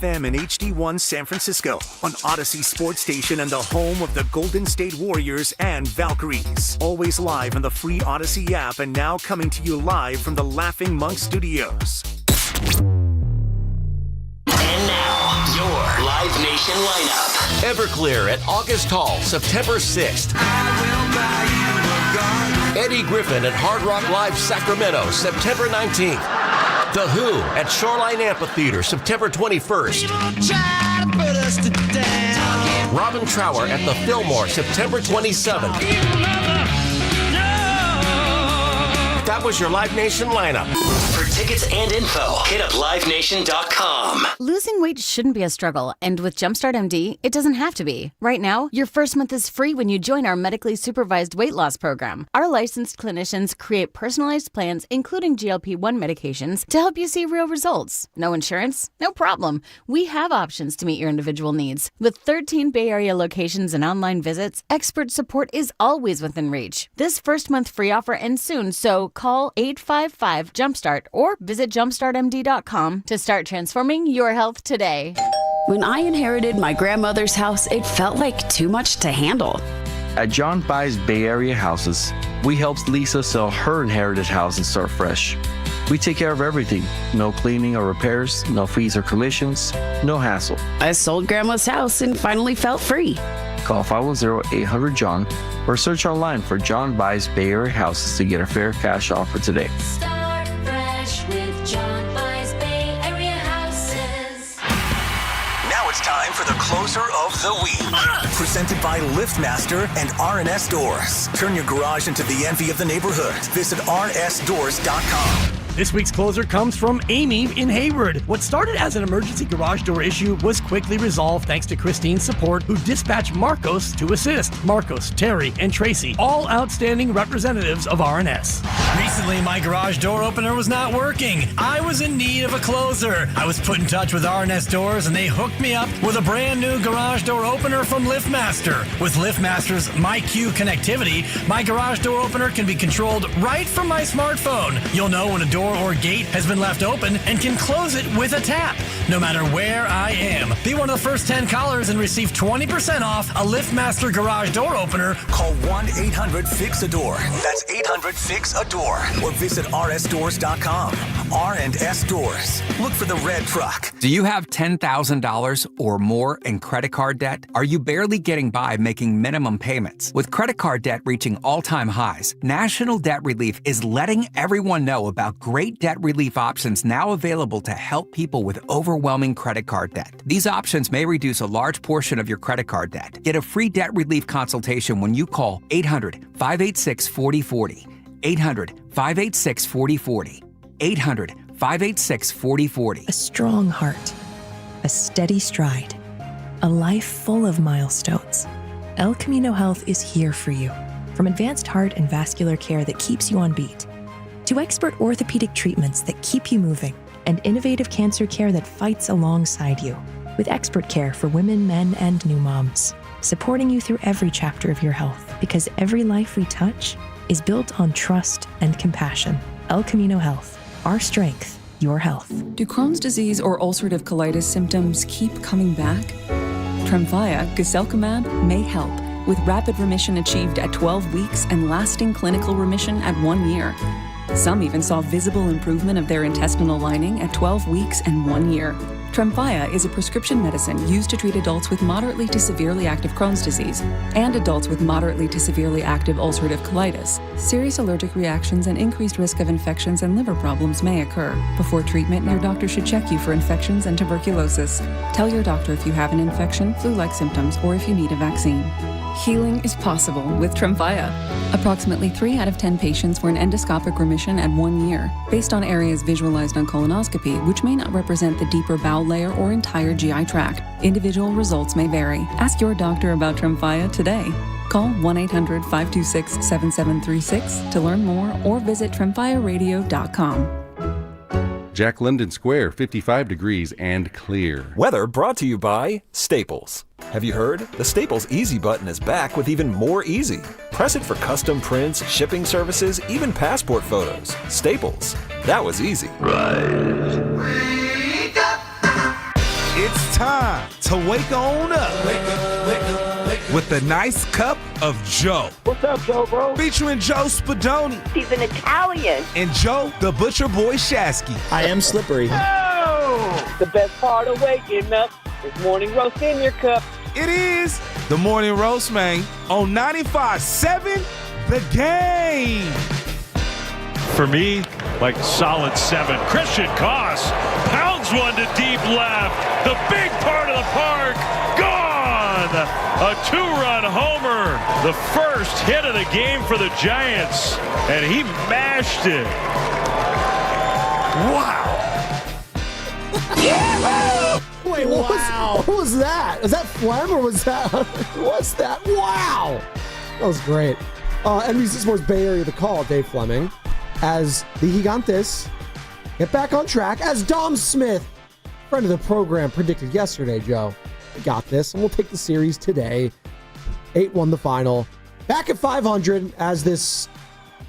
FM and HD1 San Francisco, on Odyssey Sports Station and the home of the Golden State Warriors and Valkyries. Always live on the free Odyssey app and now coming to you live from the Laughing Monk Studios. And now, your Live Nation lineup. Everclear at August Hall, September 6th. Eddie Griffin at Hard Rock Live Sacramento, September 19th. The Who at Shoreline Amphitheater, September 21st. Robin Trower at the Fillmore, September 27th. That was your Live Nation lineup. For tickets and info, hit up livenation.com. Losing weight shouldn't be a struggle, and with Jumpstart MD, it doesn't have to be. Right now, your first month is free when you join our medically supervised weight loss program. Our licensed clinicians create personalized plans, including GLP-1 medications, to help you see real results. No insurance? No problem. We have options to meet your individual needs. With 13 Bay Area locations and online visits, expert support is always within reach. This first month free offer ends soon, so call 855-JUMPSTART or visit jumpstartmd.com to start transforming your health today. When I inherited my grandmother's house, it felt like too much to handle. At John Buys Bay Area Houses, we helped Lisa sell her inherited house and start fresh. We take care of everything. No cleaning or repairs, no fees or commissions, no hassle. I sold Grandma's house and finally felt free. Call 510-800-JOHN or search online for John Buys Bay Area Houses to get a fair cash offer today. Start fresh with John Buys Bay Area Houses. Now it's time for the closer of the week. Presented by LiftMaster and RNS Doors. Turn your garage into the envy of the neighborhood. Visit rnsdoors.com. This week's closer comes from Amy in Hayward. What started as an emergency garage door issue was quickly resolved thanks to Christine's support, who dispatched Marcos to assist. Marcos, Terry, and Tracy, all outstanding representatives of RNS. Recently, my garage door opener was not working. I was in need of a closer. I was put in touch with RNS Doors, and they hooked me up with a brand new garage door opener from LiftMaster. With LiftMaster's MyQ connectivity, my garage door opener can be controlled right from my smartphone. You'll know when a door or gate has been left open and can close it with a tap, no matter where I am. Be one of the first 10 callers and receive 20% off a LiftMaster garage door opener. Call 1-800-FIX-A-DOOR. That's 800-FIX-A-DOOR. Or visit rsdoors.com. R&S Doors. Look for the red truck. Do you have $10,000 or more in credit card debt? Are you barely getting by making minimum payments? With credit card debt reaching all-time highs, National Debt Relief is letting everyone know about great debt relief options now available to help people with overwhelming credit card debt. These options may reduce a large portion of your credit card debt. Get a free debt relief consultation when you call 800-586-4040. 800-586-4040. 800-586-4040. A strong heart, a steady stride, a life full of milestones. El Camino Health is here for you. From advanced heart and vascular care that keeps you on beat, to expert orthopedic treatments that keep you moving, and innovative cancer care that fights alongside you. With expert care for women, men, and new moms, supporting you through every chapter of your health, because every life we touch is built on trust and compassion. El Camino Health. Our strength, your health. Do Crohn's disease or ulcerative colitis symptoms keep coming back? Tremfya, guselkumab, may help, with rapid remission achieved at 12 weeks and lasting clinical remission at 1 year. Some even saw visible improvement of their intestinal lining at 12 weeks and 1 year. Tremfya is a prescription medicine used to treat adults with moderately to severely active Crohn's disease and adults with moderately to severely active ulcerative colitis. Serious allergic reactions and increased risk of infections and liver problems may occur. Before treatment, your doctor should check you for infections and tuberculosis. Tell your doctor if you have an infection, flu-like symptoms, or if you need a vaccine. Healing is possible with Tremfya. Approximately 3 out of 10 patients were in endoscopic remission at 1 year, based on areas visualized on colonoscopy, which may not represent the deeper bowel layer or entire GI tract. Individual results may vary. Ask your doctor about Tremfya today. Call 1-800-526-7736 to learn more or visit tremfyaradio.com. Jack London Square, 55 degrees and clear. Weather brought to you by Staples. Have you heard? The Staples Easy button is back with even more easy. Press it for custom prints, shipping services, even passport photos. Staples. That was easy. It's It's time to wake on up. Wake up, wake up, wake up. With a nice cup of Joe. What's up, Joe, bro? Featuring Joe Spadoni. He's an Italian. And Joe, the Butcher Boy Shasky. I am slippery. Oh! The best part of waking up is morning roast in your cup. It is the Morning Roast, man, on 95.7 The Game. For me, like solid 7. Christian Koss pounds one to deep left. The big part of the park, gone! A 2-run homer. The first hit of the game for the Giants, and he mashed it. Wow. Yeah! Wait, Wow. What was that? Was that phlegm or was that? What's that? Wow. That was great. NBC Sports Bay Area, the call, Dave Fleming, as the Gigantes get back on track, as Dom Smith, friend of the program, predicted yesterday, Joe. We got this, and we'll take the series today. 8-1 the final. Back at 500 as this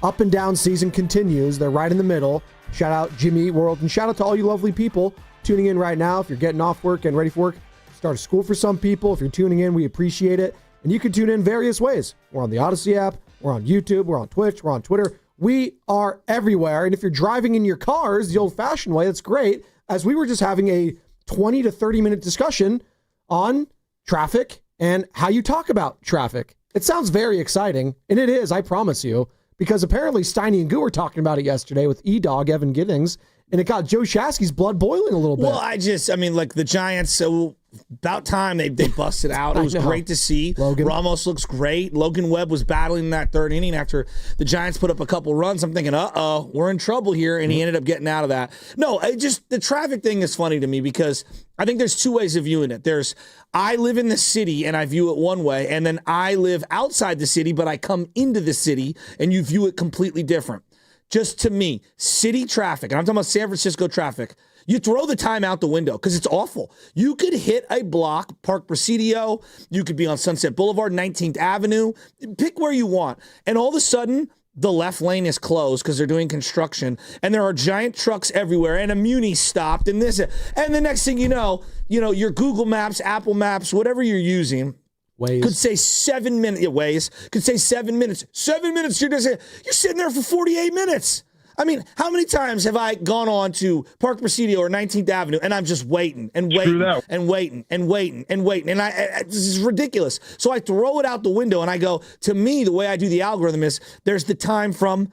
up and down season continues. They're right in the middle. Shout out Jimmy World, and shout out to all you lovely people tuning in right now. If you're getting off work and ready for work, start of school for some people. If you're tuning in, we appreciate it. And you can tune in various ways. We're on the Odyssey app. We're on YouTube. We're on Twitch. We're on Twitter. We are everywhere. And if you're driving in your cars the old-fashioned way, that's great. As we were just having a 20 to 30-minute discussion on traffic and how you talk about traffic. It sounds very exciting, and it is, I promise you, because apparently Steiny and Guru were talking about it yesterday with E-Dog, Evan Giddings, and it got Joe Shasky's blood boiling a little bit. Well, like the Giants, so about time they busted out. It was great to see. Ramos looks great. Logan Webb was battling in that third inning after the Giants put up a couple runs. I'm thinking, we're in trouble here, and he ended up getting out of that. No, the traffic thing is funny to me because I think there's two ways of viewing it. There's, I live in the city, and I view it one way, and then I live outside the city, but I come into the city, and you view it completely different. Just to me, city traffic, and I'm talking about San Francisco traffic, you throw the time out the window because it's awful. You could hit a block, Park Presidio, you could be on Sunset Boulevard, 19th Avenue, pick where you want. And all of a sudden, the left lane is closed because they're doing construction, and there are giant trucks everywhere, and a Muni stopped, and this, and the next thing you know, your Google Maps, Apple Maps, whatever you're using, Waze. Could say 7 minutes. Yeah, Waze could say 7 minutes. 7 minutes. You're sitting there for 48 minutes. I mean, how many times have I gone on to Park Presidio or 19th Avenue and I'm just waiting and waiting and waiting and waiting and waiting, and this is ridiculous. So I throw it out the window and I go. To me, the way I do the algorithm is there's the time from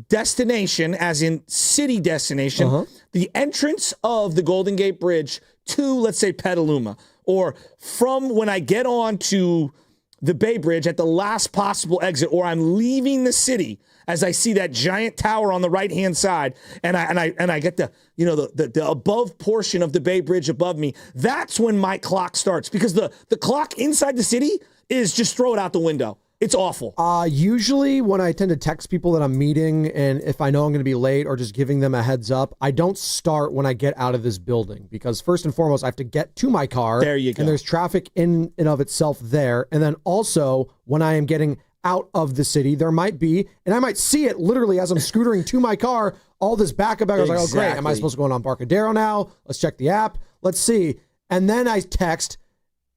destination, as in city destination, the entrance of the Golden Gate Bridge to, let's say, Petaluma. Or from when I get on to the Bay Bridge at the last possible exit, or I'm leaving the city as I see that giant tower on the right-hand side, and I get the above portion of the Bay Bridge above me. That's when my clock starts, because the clock inside the city is just throw it out the window. It's awful. Usually when I tend to text people that I'm meeting, and if I know I'm going to be late or just giving them a heads up, I don't start when I get out of this building, because first and foremost, I have to get to my car. There you go. And there's traffic in and of itself there. And then also when I am getting out of the city, there might be, and I might see it literally as I'm scootering to my car, all this backup. I was like, oh, great. Am I supposed to go on Embarcadero now? Let's check the app. Let's see. And then I text,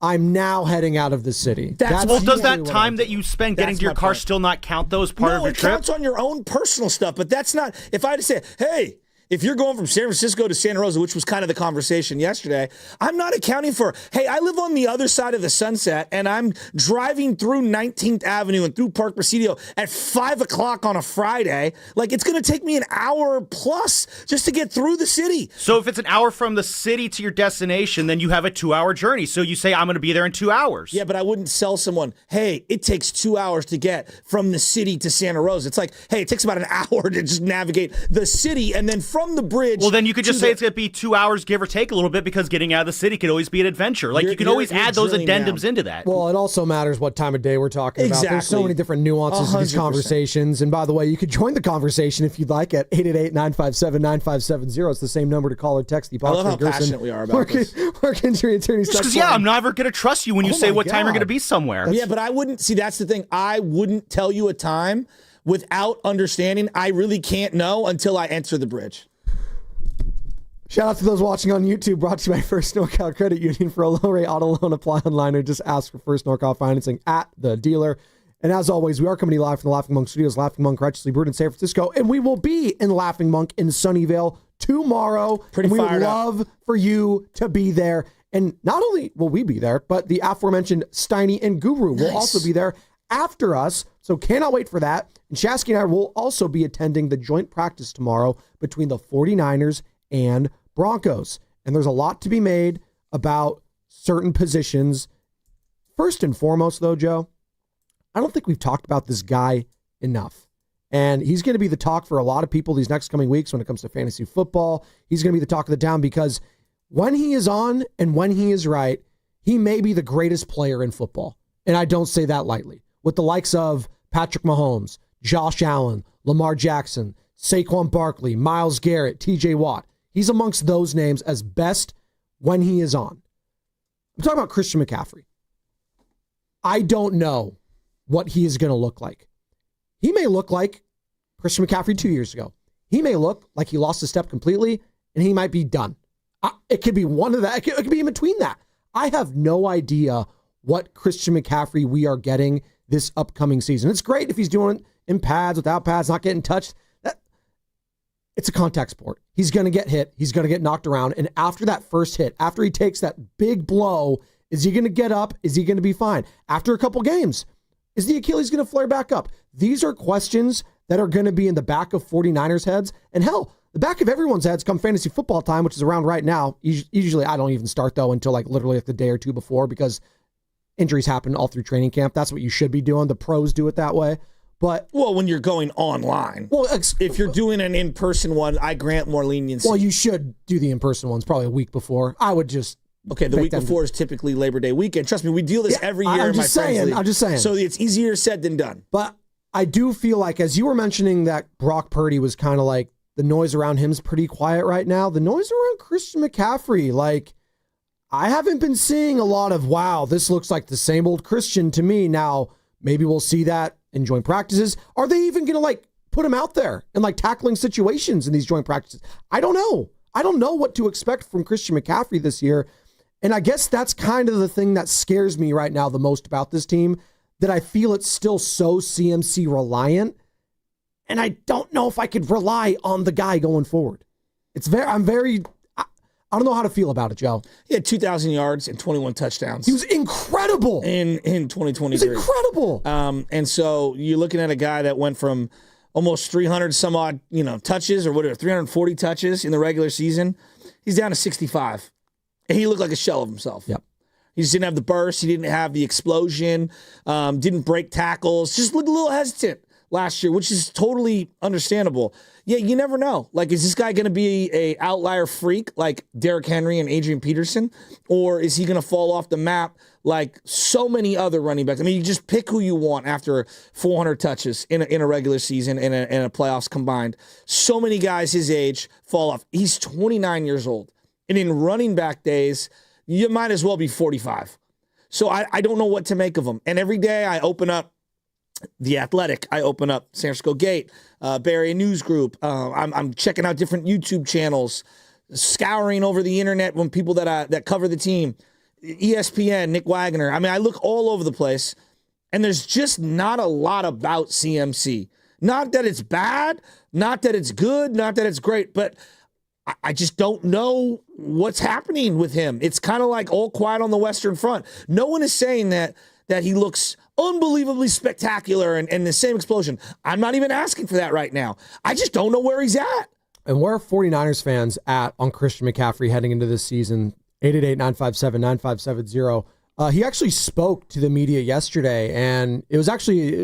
I'm now heading out of the city. Well, does that time that you spend getting to your car still not count though as part of your trip? No, it counts on your own personal stuff, but that's not, if I had to say, hey, if you're going from San Francisco to Santa Rosa, which was kind of the conversation yesterday, I'm not accounting for, hey, I live on the other side of the Sunset, and I'm driving through 19th Avenue and through Park Presidio at 5 o'clock on a Friday. Like, it's going to take me an hour plus just to get through the city. So if it's an hour from the city to your destination, then you have a 2-hour journey. So you say, I'm going to be there in 2 hours. Yeah, but I wouldn't sell someone, hey, it takes 2 hours to get from the city to Santa Rosa. It's like, hey, it takes about an hour to just navigate the city, and then from the bridge. Well, then you could just say it's going to be 2 hours, give or take a little bit, because getting out of the city could always be an adventure. Like, you can always add those addendums into that. Well, it also matters what time of day we're talking about. There's so many different nuances to these conversations. And by the way, you could join the conversation if you'd like at 888-957-9570. It's the same number to call or text. The I love how passionate we are about this. Work injury attorney stuff. Because, I'm never going to trust you when you say what time you're going to be somewhere. Yeah, but I wouldn't, see, that's the thing. I wouldn't tell you a time without understanding. I really can't know until I enter the bridge. Shout out to those watching on YouTube, brought to you by First NorCal Credit Union. For a low-rate auto loan, apply online or just ask for First NorCal Financing at the dealer. And as always, we are coming to you live from the Laughing Monk Studios, Laughing Monk, righteously brewed in San Francisco. And we will be in Laughing Monk in Sunnyvale tomorrow. Pretty and we would fired up. love for you to be there. And not only will we be there, but the aforementioned Steiny and Guru will also be there after us. So cannot wait for that. And Shasky and I will also be attending the joint practice tomorrow between the 49ers and Broncos. And there's a lot to be made about certain positions. First and foremost, though, Joe, I don't think we've talked about this guy enough. And he's going to be the talk for a lot of people these next coming weeks when it comes to fantasy football. He's going to be the talk of the town because when he is on and when he is right, he may be the greatest player in football. And I don't say that lightly. With the likes of Patrick Mahomes, Josh Allen, Lamar Jackson, Saquon Barkley, Myles Garrett, TJ Watt. He's amongst those names as best when he is on. I'm talking about Christian McCaffrey. I don't know what he is going to look like. He may look like Christian McCaffrey 2 years ago. He may look like he lost a step completely and he might be done. It could be one of that. It could be in between that. I have no idea what Christian McCaffrey we are getting this upcoming season. It's great if he's doing it in pads, without pads, not getting touched. It's a contact sport. He's going to get hit. He's going to get knocked around. And after that first hit, after he takes that big blow, is he going to get up? Is he going to be fine? After a couple games, is the Achilles going to flare back up? These are questions that are going to be in the back of 49ers heads. And hell, the back of everyone's heads come fantasy football time, which is around right now. Usually I don't even start, though, until like literally like the day or two before because injuries happen all through training camp. That's what you should be doing. The pros do it that way. But when you're going online. Well, if you're doing an in-person one, I grant more leniency. Well, you should do the in-person ones probably a week before. I would just... Okay, the week before is typically Labor Day weekend. Trust me, we deal this every year in my friends league. I'm just saying. So it's easier said than done. But I do feel like, as you were mentioning that Brock Purdy was kind of like, the noise around him is pretty quiet right now. The noise around Christian McCaffrey, like, I haven't been seeing a lot of, wow, this looks like the same old Christian to me. Now, maybe we'll see that in joint practices. Are they even going to like put him out there in like tackling situations in these joint practices? I don't know. I don't know what to expect from Christian McCaffrey this year. And I guess that's kind of the thing that scares me right now the most about this team, that I feel it's still so CMC reliant. And I don't know if I could rely on the guy going forward. I don't know how to feel about it, Joe. He had 2,000 yards and 21 touchdowns. He was incredible in 2023. He was incredible. And so you're looking at a guy that went from almost 300 some odd, touches or whatever, 340 touches in the regular season. He's down to 65. And he looked like a shell of himself. Yep. He just didn't have the burst. He didn't have the explosion. Didn't break tackles. Just looked a little hesitant last year, which is totally understandable. Yeah, you never know. Like, is this guy going to be a outlier freak like Derrick Henry and Adrian Peterson? Or is he going to fall off the map like so many other running backs? I mean, you just pick who you want after 400 touches in a regular season and a playoffs combined. So many guys his age fall off. He's 29 years old. And in running back days, you might as well be 45. So I don't know what to make of him. And every day I open up The Athletic, I open up San Francisco Gate, Bay Area News Group. I'm checking out different YouTube channels, scouring over the internet when people that cover the team, ESPN, Nick Wagner. I mean, I look all over the place, and there's just not a lot about CMC. Not that it's bad, not that it's good, not that it's great, but I just don't know what's happening with him. It's kind of like all quiet on the Western Front. No one is saying that he looks unbelievably spectacular and the same explosion. I'm not even asking for that right now. I just don't know where he's at. And where are 49ers fans at on Christian McCaffrey heading into this season? 888-957-9570. He actually spoke to the media yesterday, and it's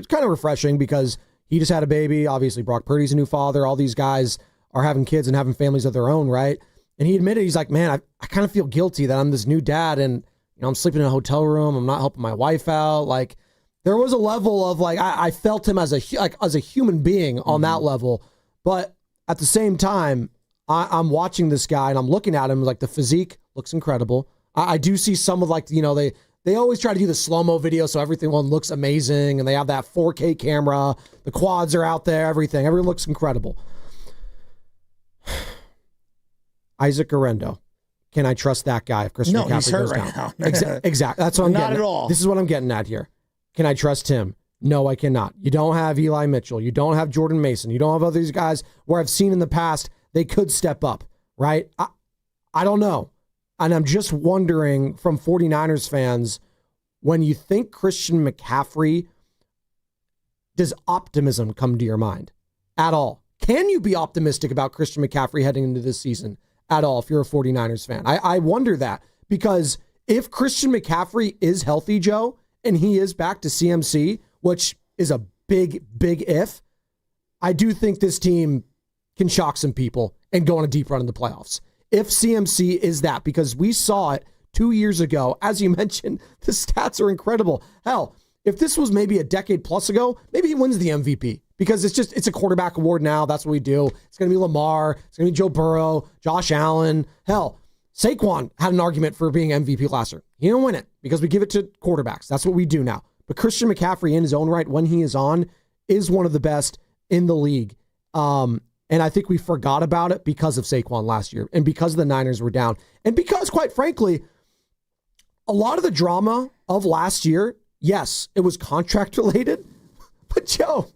kind of refreshing because he just had a baby. Obviously, Brock Purdy's a new father. All these guys are having kids and having families of their own, right? And he admitted, he's like, man, I kind of feel guilty that I'm this new dad and I'm sleeping in a hotel room. I'm not helping my wife out. Like, there was a level of like, I felt him as a human being on that level. But at the same time, I'm watching this guy and I'm looking at him, like the physique looks incredible. I do see some of like, they always try to do the slow-mo video so everything looks amazing and they have that 4K camera. The quads are out there, everything looks incredible. Isaac Arendo. Can I trust that guy if Christian McCaffrey he's hurt goes right down? now. Exactly. That's what I'm Not getting at all. This is what I'm getting at here. Can I trust him? No, I cannot. You don't have Eli Mitchell. You don't have Jordan Mason. You don't have other guys where I've seen in the past they could step up, right? I don't know. And I'm just wondering from 49ers fans, when you think Christian McCaffrey, does optimism come to your mind at all? Can you be optimistic about Christian McCaffrey heading into this season at all if you're a 49ers fan? I wonder that, because if Christian McCaffrey is healthy, Joe, and he is back to CMC, which is a big, big if, I do think this team can shock some people and go on a deep run in the playoffs. If CMC is that, because we saw it 2 years ago, as you mentioned, the stats are incredible. Hell, if this was maybe a decade plus ago, maybe he wins the MVP, because it's a quarterback award now. That's what we do. It's going to be Lamar. It's going to be Joe Burrow, Josh Allen. Hell, Saquon had an argument for being MVP last year. He didn't win it because we give it to quarterbacks. That's what we do now. But Christian McCaffrey in his own right, when he is on, is one of the best in the league. And I think we forgot about it because of Saquon last year and because the Niners were down. And because, quite frankly, a lot of the drama of last year, yes, it was contract related. But Joe,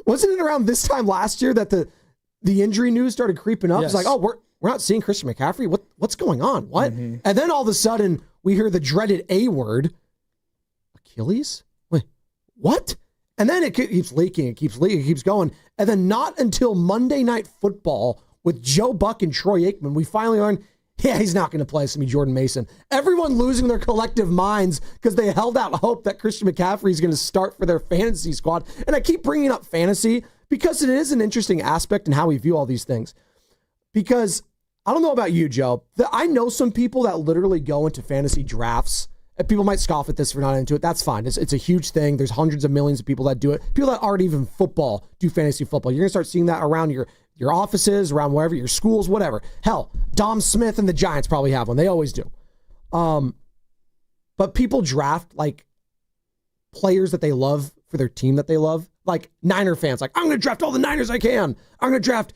wasn't it around this time last year that the injury news started creeping up? Yes. It's like, oh, we're not seeing Christian McCaffrey. What's going on? What? Mm-hmm. And then all of a sudden we hear the dreaded A word, Achilles? Wait, what? And then it keeps leaking, it keeps going. And then not until Monday Night Football with Joe Buck and Troy Aikman, we finally learned, yeah, he's not going to play. It's going to be Jordan Mason. Everyone losing their collective minds because they held out hope that Christian McCaffrey is going to start for their fantasy squad. And I keep bringing up fantasy because it is an interesting aspect in how we view all these things. Because I don't know about you, Joe. I know some people that literally go into fantasy drafts. And people might scoff at this for not into it. That's fine. It's a huge thing. There's hundreds of millions of people that do it. People that aren't even football do fantasy football. You're going to start seeing that around your offices, around wherever, your schools, whatever. Hell, Dom Smith and the Giants probably have one. They always do. But people draft like players that they love for their team that they love. Like Niner fans, like, I'm going to draft all the Niners I can. I'm going to draft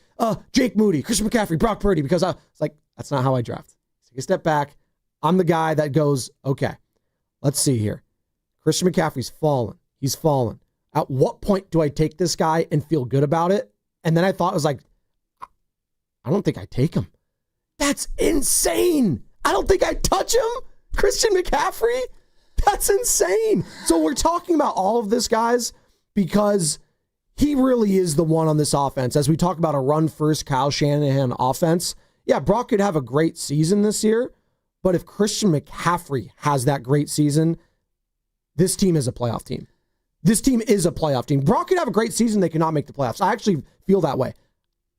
Jake Moody, Christian McCaffrey, Brock Purdy, because it's like, that's not how I draft. Take a step back. I'm the guy that goes, okay, let's see here. Christian McCaffrey's fallen. He's fallen. At what point do I take this guy and feel good about it? And then I thought, it was like, I don't think I take him. That's insane. I don't think I touch him. Christian McCaffrey? That's insane. So we're talking about all of this, guys, because he really is the one on this offense. As we talk about a run-first Kyle Shanahan offense, yeah, Brock could have a great season this year, but if Christian McCaffrey has that great season, this team is a playoff team. This team is a playoff team. Brock could have a great season. They cannot make the playoffs. I actually feel that way.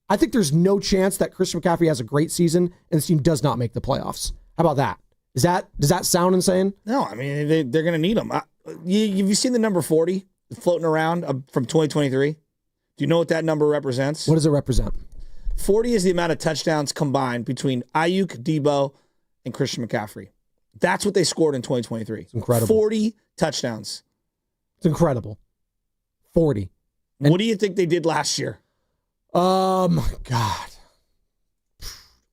I think there's no chance that Christian McCaffrey has a great season and this team does not make the playoffs. How about that? Does that sound insane? No, I mean, they're going to need him. Have you seen the number 40 floating around from 2023? Do you know what that number represents? What does it represent? 40 is the amount of touchdowns combined between Ayuk, Debo, and Christian McCaffrey. That's what they scored in 2023. It's incredible. 40 touchdowns. It's incredible. 40. What do you think they did last year? My God.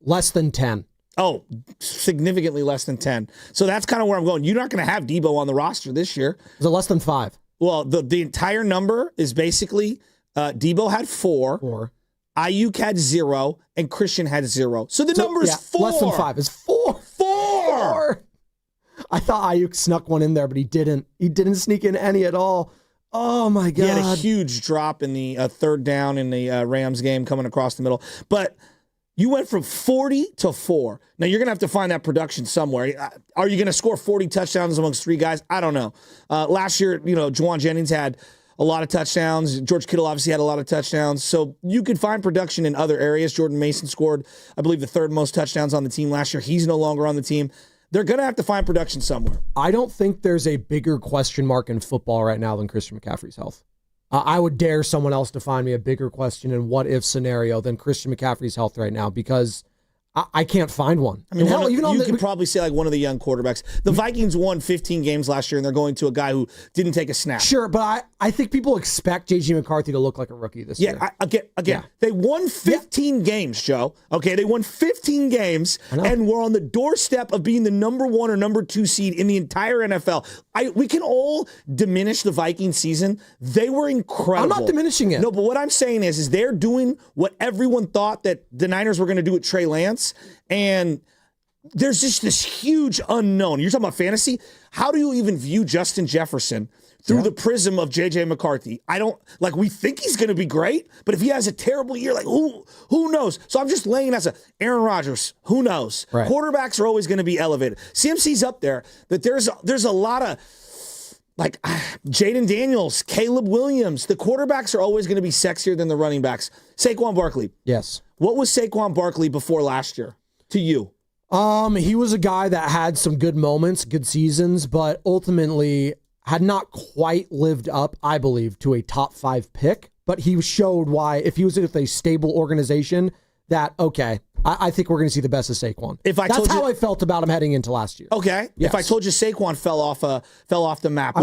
Less than 10. Oh, significantly less than 10. So that's kind of where I'm going. You're not going to have Debo on the roster this year. Is it less than 5? Well, the entire number is basically Debo had 4. Ayuk had 0, and Christian had 0. So the number is 4. Less than 5 is 4. 4. I thought Ayuk snuck one in there, but he didn't. He didn't sneak in any at all. Oh, my God. He had a huge drop in the third down in the Rams game coming across the middle. But you went from 40 to 4. Now, you're going to have to find that production somewhere. Are you going to score 40 touchdowns amongst 3 guys? I don't know. Last year, Juwan Jennings had a lot of touchdowns. George Kittle obviously had a lot of touchdowns. So you could find production in other areas. Jordan Mason scored, I believe, the 3rd most touchdowns on the team last year. He's no longer on the team. They're going to have to find production somewhere. I don't think there's a bigger question mark in football right now than Christian McCaffrey's health. I would dare someone else to find me a bigger question and what-if scenario than Christian McCaffrey's health right now, because I can't find one. I mean, you can probably say like one of the young quarterbacks. The Vikings won 15 games last year, and they're going to a guy who didn't take a snap. Sure, but I think people expect J.J. McCarthy to look like a rookie this year. Again, they won 15 games, Joe. Okay, they won 15 games, and we're on the doorstep of being the number 1 or number 2 seed in the entire NFL. We can all diminish the Viking season. They were incredible. I'm not diminishing it. No, but what I'm saying is they're doing what everyone thought that the Niners were going to do with Trey Lance. And there's just this huge unknown. You're talking about fantasy? How do you even view Justin Jefferson through the prism of J.J. McCarthy? We think he's going to be great, but if he has a terrible year, who knows? So I'm just laying as Aaron Rodgers, who knows? Right. Quarterbacks are always going to be elevated. CMC's up there, but there's a lot of Jaden Daniels, Caleb Williams. The quarterbacks are always going to be sexier than the running backs. Saquon Barkley. Yes. What was Saquon Barkley before last year to you? He was a guy that had some good moments, good seasons, but ultimately had not quite lived up, I believe, to a top 5 pick. But he showed why, if he was with a stable organization, that, okay, I think we're going to see the best of Saquon. That's how I felt about him heading into last year. Okay. Yes. If I told you Saquon fell off the map, I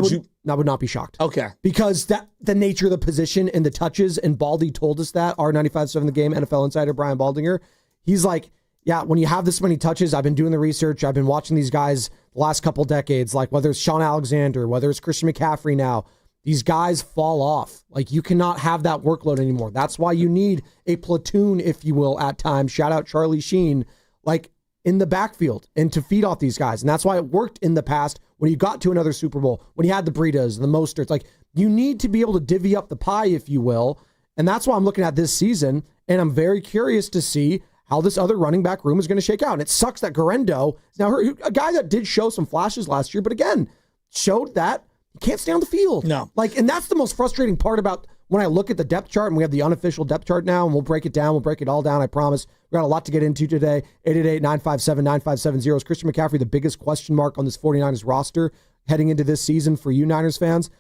would not be shocked. Okay. Because the nature of the position and the touches, and Baldy told us that, our 95.7 The Game NFL insider, Brian Baldinger, he's like, yeah, when you have this many touches, I've been doing the research, I've been watching these guys the last couple decades, like whether it's Sean Alexander, whether it's Christian McCaffrey now, these guys fall off. Like, you cannot have that workload anymore. That's why you need a platoon, if you will, at times. Shout out Charlie Sheen, like in the backfield, and to feed off these guys. And that's why it worked in the past when you got to another Super Bowl, when you had the Breidas, the Mosterts. Like, you need to be able to divvy up the pie, if you will. And that's why I'm looking at this season, and I'm very curious to see how this other running back room is going to shake out. And it sucks that Garendo, now a guy that did show some flashes last year, but again, showed that he can't stay on the field. No. And that's the most frustrating part about when I look at the depth chart, and we have the unofficial depth chart now, and we'll break it down. We'll break it all down, I promise. We've got a lot to get into today. 888-957-9570. Is Christian McCaffrey the biggest question mark on this 49ers roster heading into this season for you Niners fans?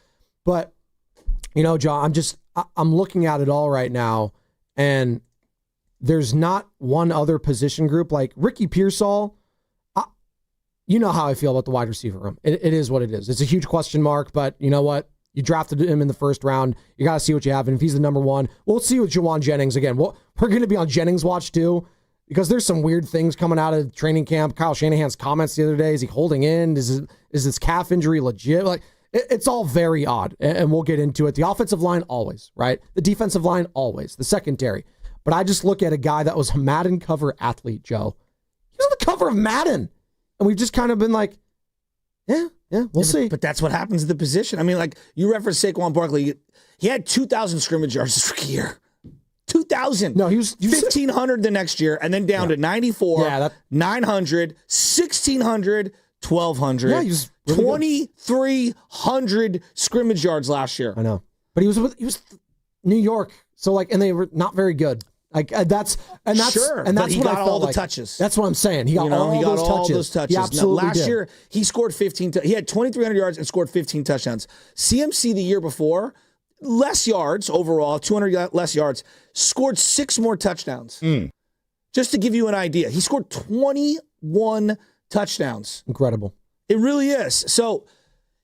But, John, I'm looking at it all right now, and there's not one other position group. Like Ricky Pearsall, you know how I feel about the wide receiver room. It is what it is. It's a huge question mark, but you know what? You drafted him in the first round. You got to see what you have. And if he's the number 1, we'll see with Juwan Jennings again. We're going to be on Jennings watch too, because there's some weird things coming out of training camp. Kyle Shanahan's comments the other day. Is he holding in? Is this calf injury legit? It's all very odd, and we'll get into it. The offensive line, always, right? The defensive line, always. The secondary. But I just look at a guy that was a Madden cover athlete, Joe. He was on the cover of Madden. And we've just kind of been like, we'll see. But that's what happens at the position. I mean, you referenced Saquon Barkley. He had 2,000 scrimmage yards this rookie year. 2,000. No, he was 1,500 the next year, and then down to 94, 900, 1,600, 1,200. Yeah, he was really 2,300 scrimmage yards last year. I know. But he was New York. So and they were not very good. That's sure, and that's but he what got I felt all the like. touches. That's what I'm saying. He got all those touches. He absolutely last did. year he scored 15. He had 2,300 yards and scored 15 touchdowns. CMC the year before, less yards overall, 200 less yards, scored 6 more touchdowns. Just to give you an idea, he scored 21 touchdowns. Incredible. It really is. So,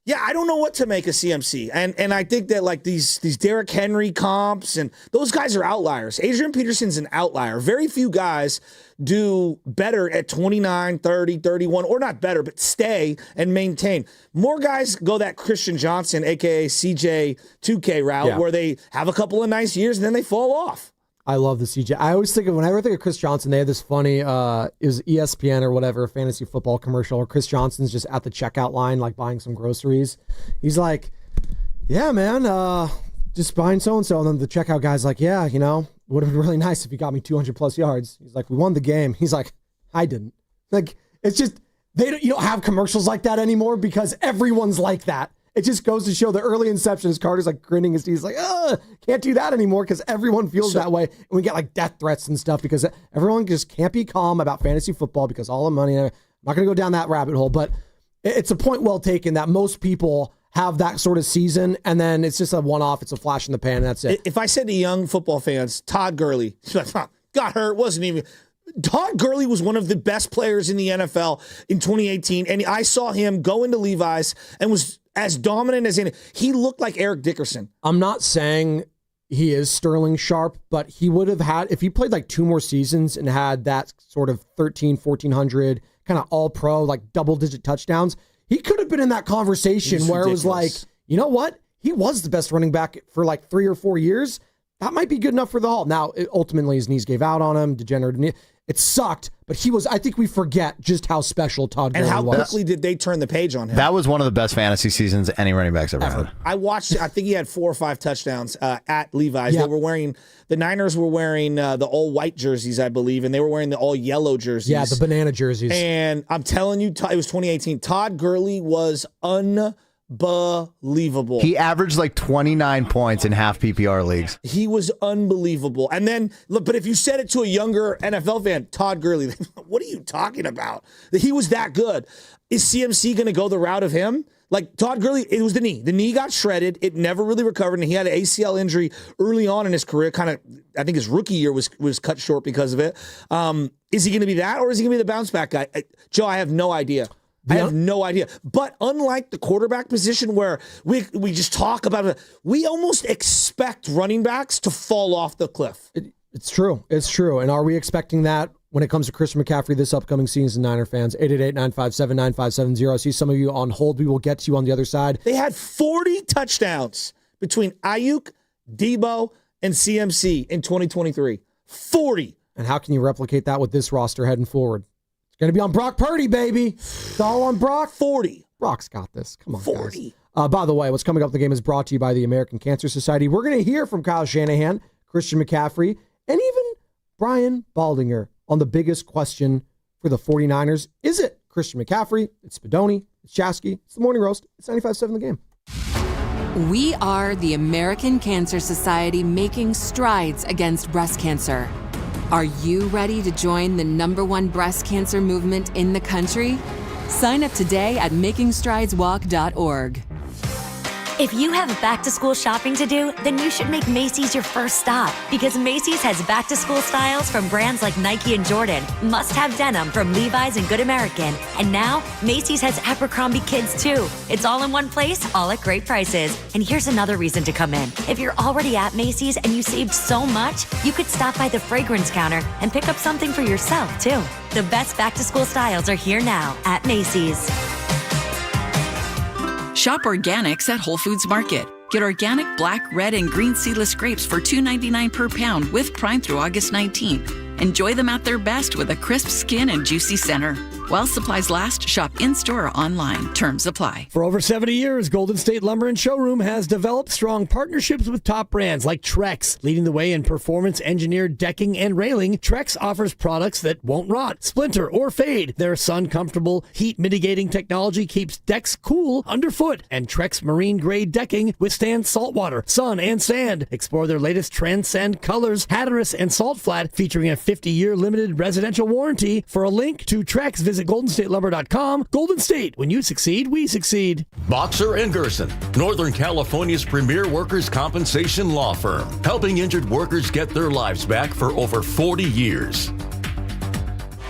yeah, I don't know what to make of CMC. And I think that these Derrick Henry comps, and those guys are outliers. Adrian Peterson's an outlier. Very few guys do better at 29, 30, 31, or not better, but stay and maintain. More guys go that Christian Johnson, a.k.a. CJ 2K route, where they have a couple of nice years and then they fall off. I love the CJ. I always whenever I think of Chris Johnson, they have this funny, it was ESPN or whatever, fantasy football commercial, where Chris Johnson's just at the checkout line, buying some groceries. He's like, yeah, man, just buying so-and-so. And then the checkout guy's like, yeah, would have been really nice if you got me 200 plus yards. He's like, we won the game. He's like, I didn't. It's just, you don't have commercials like that anymore because everyone's like that. It just goes to show the early inceptions. Carter's grinning his teeth. He's like, can't do that anymore because everyone feels that way. And we get death threats and stuff because everyone just can't be calm about fantasy football because all the money. I'm not going to go down that rabbit hole, but it's a point well taken that most people have that sort of season and then it's just a one-off. It's a flash in the pan and that's it. If I said to young football fans, Todd Gurley got hurt, wasn't even Todd Gurley was one of the best players in the NFL in 2018, and I saw him go into Levi's and was as dominant as any. He looked like Eric Dickerson. I'm not saying he is Sterling Sharp, but he would have had, if he played like 2 more seasons and had that sort of 1,400 kind of all-pro, like double-digit touchdowns, he could have been in that conversation where it was like, you know what? He was the best running back for like 3 or 4 years. That might be good enough for the Hall. Now, ultimately, his knees gave out on him, degenerative knee. It sucked, but he was, I think we forget just how special Todd Gurley was. And how quickly did they turn the page on him? That was one of the best fantasy seasons any running back's ever had. I watched, I think he had 4 or 5 touchdowns at Levi's. Yeah. They were wearing, the Niners were wearing the all white jerseys, I believe, and they were wearing the all yellow jerseys. Yeah, the banana jerseys. And I'm telling you, it was 2018. Todd Gurley was unbelievable. He averaged like 29 points in half PPR leagues. He was unbelievable. And then, look, but if you said it to a younger NFL fan, Todd Gurley, what are you talking about? He was that good. Is CMC going to go the route of him? Like Todd Gurley, it was the knee. The knee got shredded. It never really recovered, and he had an ACL injury early on in his career. Kind of, I think his rookie year was cut short because of it. Is he going to be that, or is he going to be the bounce back guy? Joe, I have no idea. I have no idea. But unlike the quarterback position where we just talk about it, we almost expect running backs to fall off the cliff. It's true. It's true. And are we expecting that when it comes to Christian McCaffrey this upcoming season, Niner fans? 888-957-9570. I see some of you on hold. We will get to you on the other side. They had 40 touchdowns between Ayuk, Debo, and CMC in 2023. 40. And how can you replicate that with this roster heading forward? Going to be on Brock Purdy, baby. It's all on Brock. 40. Brock's got this. Come on, 40. Guys. By the way, what's coming up in the game is brought to you by the American Cancer Society. We're going to hear from Kyle Shanahan, Christian McCaffrey, and even Brian Baldinger on the biggest question for the 49ers. Is it Christian McCaffrey? It's Spadoni. It's Chasky. It's the Morning Roast. It's 95.7 The Game. We are the American Cancer Society, making strides against breast cancer. Are you ready to join the #1 breast cancer movement in the country? Sign up today at makingstrideswalk.org. If you have back-to-school shopping to do, then you should make Macy's your first stop, because Macy's has back-to-school styles from brands like Nike and Jordan, must-have denim from Levi's and Good American, and now Macy's has Abercrombie Kids too. It's all in one place, all at great prices. And here's another reason to come in. If you're already at Macy's and you saved so much, you could stop by the fragrance counter and pick up something for yourself too. The best back-to-school styles are here now at Macy's. Shop organics at Whole Foods Market. Get organic black, red, and green seedless grapes for $2.99 per pound with Prime through August 19th. Enjoy them at their best with a crisp skin and juicy center. While supplies last, shop in-store or online. Terms apply. For over 70 years, Golden State Lumber and Showroom has developed strong partnerships with top brands like Trex. Leading the way in performance-engineered decking and railing, Trex offers products that won't rot, splinter, or fade. Their sun-comfortable, heat-mitigating technology keeps decks cool underfoot, and Trex marine-grade decking withstands saltwater, sun, and sand. Explore their latest Transcend colors, Hatteras and Salt Flat, featuring a 50-year limited residential warranty. For a link to Trex, visit GoldenStateLumber.com. Golden State, when you succeed, we succeed. Boxer & Gerson, Northern California's premier workers' compensation law firm, helping injured workers get their lives back for over 40 years.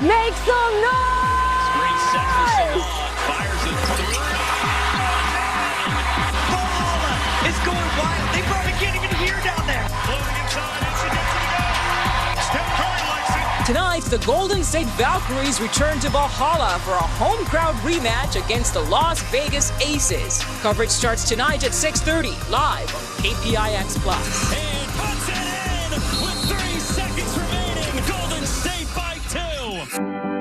Make some noise! Screen set for Shanahan. Fires it through. Ball is going wild. They probably can't even hear down there. Floating inside. As he gets it again. Steph Curry likes it. Tonight, the Golden State Valkyries return to Valhalla for a home crowd rematch against the Las Vegas Aces. Coverage starts tonight at 6:30, live on KPIX+. And puts it in with 3 seconds remaining. Golden State by 2.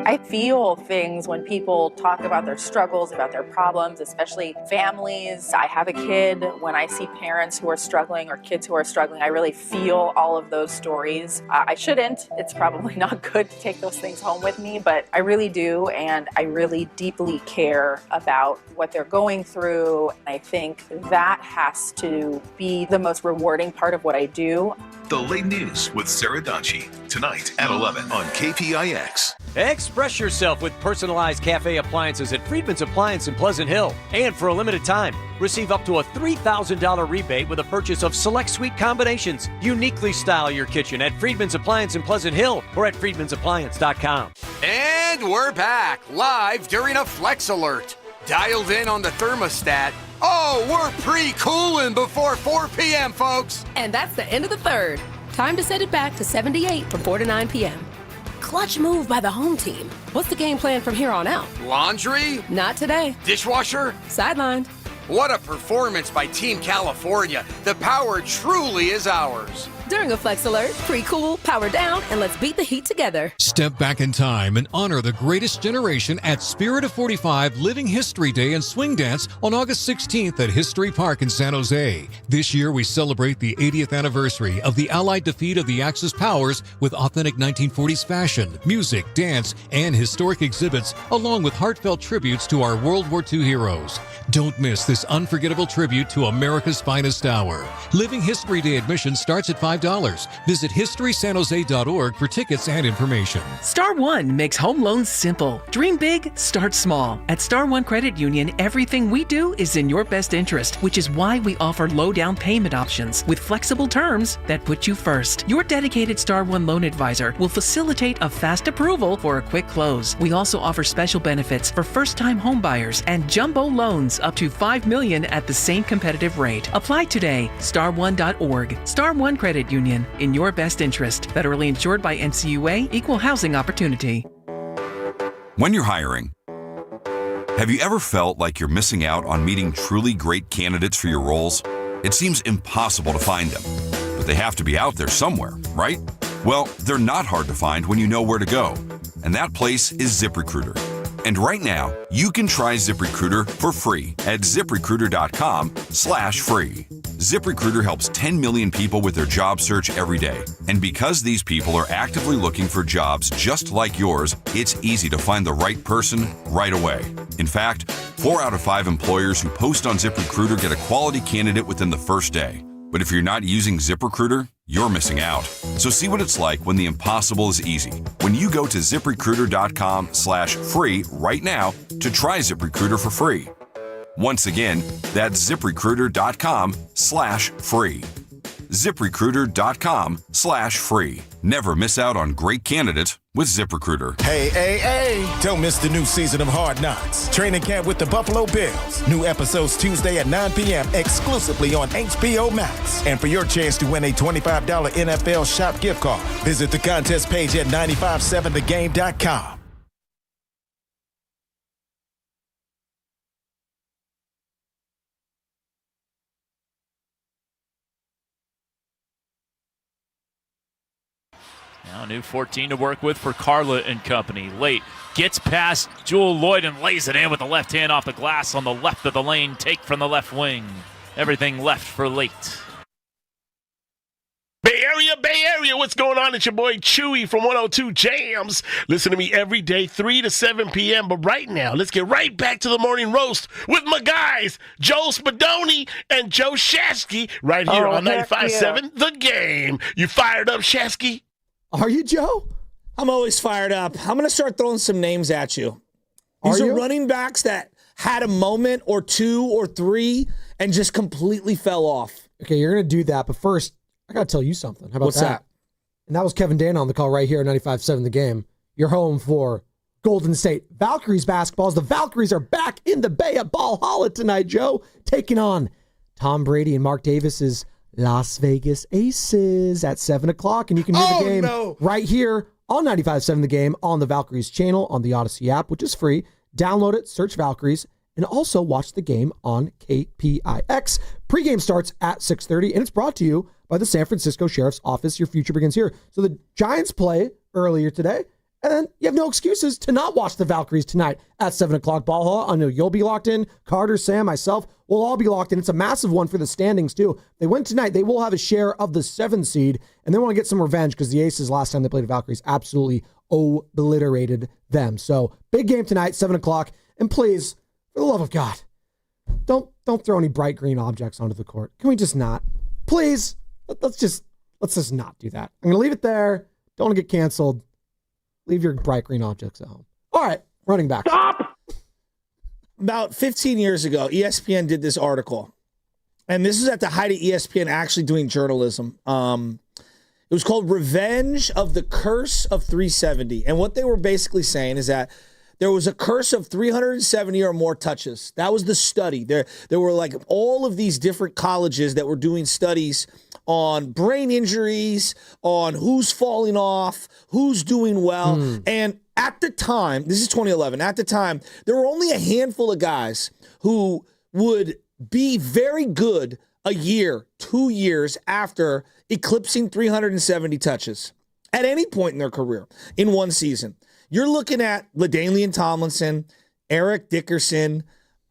I feel things when people talk about their struggles, about their problems, especially families. I have a kid. When I see parents who are struggling or kids who are struggling, I really feel all of those stories. I shouldn't. It's probably not good to take those things home with me, but I really do, and I really deeply care about what they're going through. I think that has to be the most rewarding part of what I do. The Late News with Sarah Donchi, tonight at 11 on KPIX. Express yourself with personalized cafe appliances at Friedman's Appliance in Pleasant Hill. And for a limited time, receive up to a $3,000 rebate with a purchase of select suite combinations. Uniquely style your kitchen at Friedman's Appliance in Pleasant Hill or at friedmansappliance.com. And we're back, live during a Flex Alert. Dialed in on the thermostat. Oh, we're pre-cooling before 4 p.m., folks. And that's the end of the third. Time to set it back to 78 from 4 to 9 p.m. Clutch move by the home team. What's the game plan from here on out? Laundry? Not today. Dishwasher? Sidelined. What a performance by Team California. The power truly is ours. During a Flex Alert, pre-cool, power down, and let's beat the heat together. Step back in time and honor the greatest generation at Spirit of 45 Living History Day and Swing Dance on August 16th at History Park in San Jose. This year we celebrate the 80th anniversary of the Allied defeat of the Axis powers with authentic 1940s fashion, music, dance, and historic exhibits, along with heartfelt tributes to our World War II heroes. Don't miss this unforgettable tribute to America's finest hour. Living History Day admission starts at $5. Visit historysanjose.org for tickets and information. Star One makes home loans simple. Dream big, start small. At Star One Credit Union, everything we do is in your best interest, which is why we offer low down payment options with flexible terms that put you first. Your dedicated Star One loan advisor will facilitate a fast approval for a quick close. We also offer special benefits for first-time home buyers and jumbo loans up to $5 million at the same competitive rate. Apply today. Star1.org. Star One Credit Union, in your best interest. Federally insured by NCUA, Equal Housing Opportunity. When you're hiring, have you ever felt like you're missing out on meeting truly great candidates for your roles? It seems impossible to find them, but they have to be out there somewhere, right? Well, they're not hard to find when you know where to go, and that place is ZipRecruiter. And right now, you can try ZipRecruiter for free at ZipRecruiter.com/free. ZipRecruiter helps 10 million people with their job search every day. And because these people are actively looking for jobs just like yours, it's easy to find the right person right away. In fact, 4 out of 5 employers who post on ZipRecruiter get a quality candidate within the first day. But if you're not using ZipRecruiter, you're missing out. So see what it's like when the impossible is easy. When you go to ZipRecruiter.com/free right now to try ZipRecruiter for free. Once again, that's ZipRecruiter.com/free. ZipRecruiter.com/free. Never miss out on great candidates with ZipRecruiter. Hey, don't miss the new season of Hard Knocks. Training camp with the Buffalo Bills. New episodes Tuesday at 9 p.m. exclusively on HBO Max. And for your chance to win a $25 NFL Shop gift card, visit the contest page at 957thegame.com. Now new 14 to work with for Carla and company. Late, gets past Jewel Lloyd and lays it in with the left hand off the glass on the left of the lane. Take from the left wing. Everything left for Late. Bay Area, what's going on? It's your boy Chewy from 102 Jams. Listen to me every day, 3 to 7 p.m. But right now, let's get right back to the morning roast with my guys, Joe Spadoni and Joe Shasky, right here on 95.7 The Game. You fired up, Shasky? Are you, Joe? I'm always fired up. I'm going to start throwing some names at you. These are running backs that had a moment or 2 or 3 and just completely fell off. Okay, you're going to do that. But first, I got to tell you something. How about What's that? And that was Kevin Dana on the call right here at 95.7 The Game. You're home for Golden State Valkyries basketballs. The Valkyries are back in the Bay at Valhalla tonight, Joe, taking on Tom Brady and Mark Davis's Las Vegas Aces at 7 o'clock. And you can hear the game right here on 95.7 The Game on the Valkyries channel on the Odyssey app, which is free. Download it, search Valkyries, and also watch the game on KPIX. Pre-game starts at 6:30, and it's brought to you by the San Francisco Sheriff's Office. Your future begins here. So the Giants play earlier today, and then you have no excuses to not watch the Valkyries tonight at 7 o'clock. Ball Hall, I know you'll be locked in. Carter, Sam, myself, we'll all be locked in. It's a massive one for the standings, too. If they win tonight, they will have a share of the 7 seed, and they want to get some revenge because the Aces, last time they played the Valkyries, absolutely obliterated them. So big game tonight, 7 o'clock. And please, for the love of God, don't throw any bright green objects onto the court. Can we just not? Please, let's just Let's just not do that. I'm going to leave it there. Don't want to get canceled. Leave your bright green objects at home. All right, running back. Stop! About 15 years ago, ESPN did this article. And this is at the height of ESPN actually doing journalism. It was called Revenge of the Curse of 370. And what they were basically saying is that there was a curse of 370 or more touches. That was the study. There were like all of these different colleges that were doing studies on brain injuries, on who's falling off, who's doing well. And at the time, this is 2011, at the time, there were only a handful of guys who would be very good a year, 2 years after eclipsing 370 touches at any point in their career in one season. You're looking at LaDainian Tomlinson, Eric Dickerson,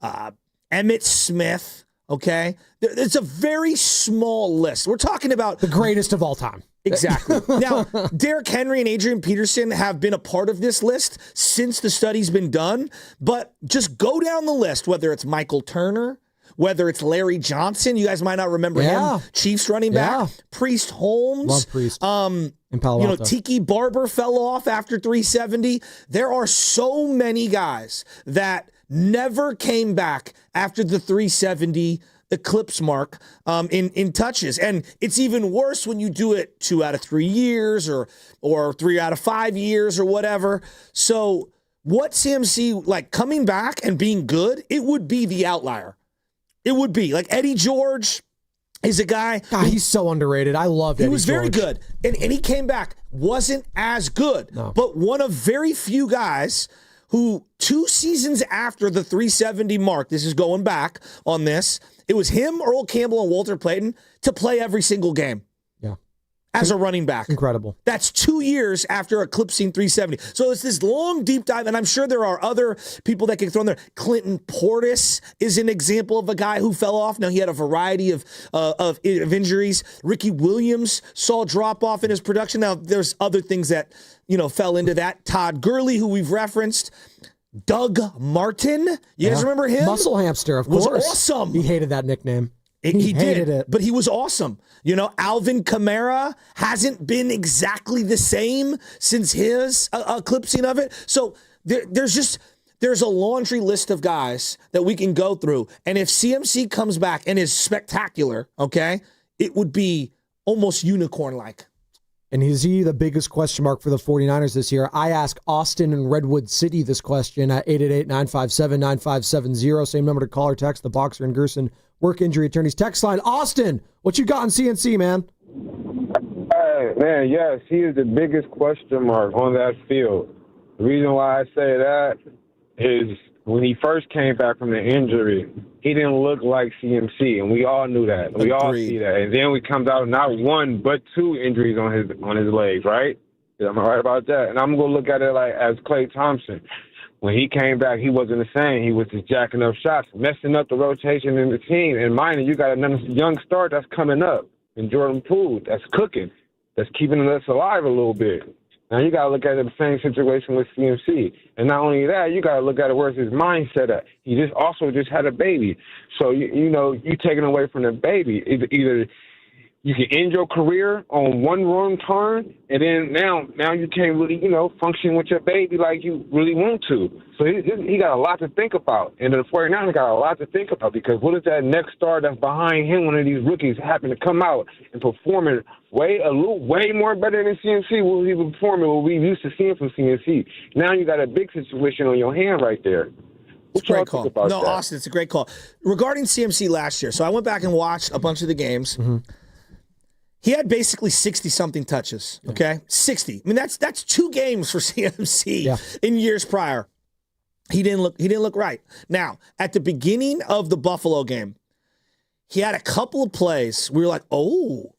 Emmitt Smith, okay? It's a very small list. We're talking about the greatest of all time. Exactly. Now, Derrick Henry and Adrian Peterson have been a part of this list since the study's been done, but just go down the list, whether it's Michael Turner, whether it's Larry Johnson, you guys might not remember him, Chiefs running back, Priest Holmes. Love Priest. In Palo Alto. Tiki Barber fell off after 370. There are so many guys that never came back after the 370 eclipse mark in touches. And it's even worse when you do it 2 out of 3 years or 3 out of 5 years or whatever. So what CMC, like coming back and being good, it would be the outlier. It would be like Eddie George is a guy. God, he's so underrated. I love Eddie George. He was very good. And he came back, wasn't as good, but one of very few guys who 2 seasons after the 370 mark, this is going back on this, it was him, Earl Campbell, and Walter Payton to play every single game. Yeah. As a running back. Incredible. That's 2 years after eclipsing 370. So it's this long, deep dive, and I'm sure there are other people that can throw in there. Clinton Portis is an example of a guy who fell off. Now, he had a variety of injuries. Ricky Williams saw a drop-off in his production. Now, there's other things that, fell into that. Todd Gurley, who we've referenced. Doug Martin. You guys remember him? Muscle Hamster, of course. Was awesome. He hated that nickname. He hated did, it. but he was awesome. Alvin Kamara hasn't been exactly the same since his eclipsing of it. So there's a laundry list of guys that we can go through. And if CMC comes back and is spectacular, okay, it would be almost unicorn-like. And is he the biggest question mark for the 49ers this year? I ask Austin and Redwood City this question at 888-957-9570. Same number to call or text. The Boxer and Gerson Work Injury Attorneys text line. Austin, what you got on CNC, man? Hey, man, yes, he is the biggest question mark on that field. The reason why I say that is when he first came back from the injury, he didn't look like CMC, and we all knew that. We all see that. And then we comes out with not 1 but 2 injuries on his legs, right? Am I right about that? And I'm gonna look at it like as Klay Thompson. When he came back, he wasn't the same. He was just jacking up shots, messing up the rotation in the team. And mind you, you got another young star that's coming up in Jordan Poole that's cooking, that's keeping us alive a little bit. Now, you got to look at it the same situation with CMC. And not only that, you got to look at it where's his mindset at. He also just had a baby. So, you taking away from the baby. Either you can end your career on one wrong turn, and then now you can't really, function with your baby like you really want to. So he got a lot to think about. And the 49ers got a lot to think about, because what if that next star that's behind him, one of these rookies, happen to come out and performing way more better than CMC? Will he be performing what we used to seeing from CMC? Now you got a big situation on your hand right there. It's a great call. No, Austin, it's a great call. Regarding CMC last year, so I went back and watched a bunch of the games. Mm-hmm. He had basically 60-something touches, okay? 60. I mean, that's 2 games for CMC in years prior. He didn't look right. Now, at the beginning of the Buffalo game, he had a couple of plays. We were like, oh,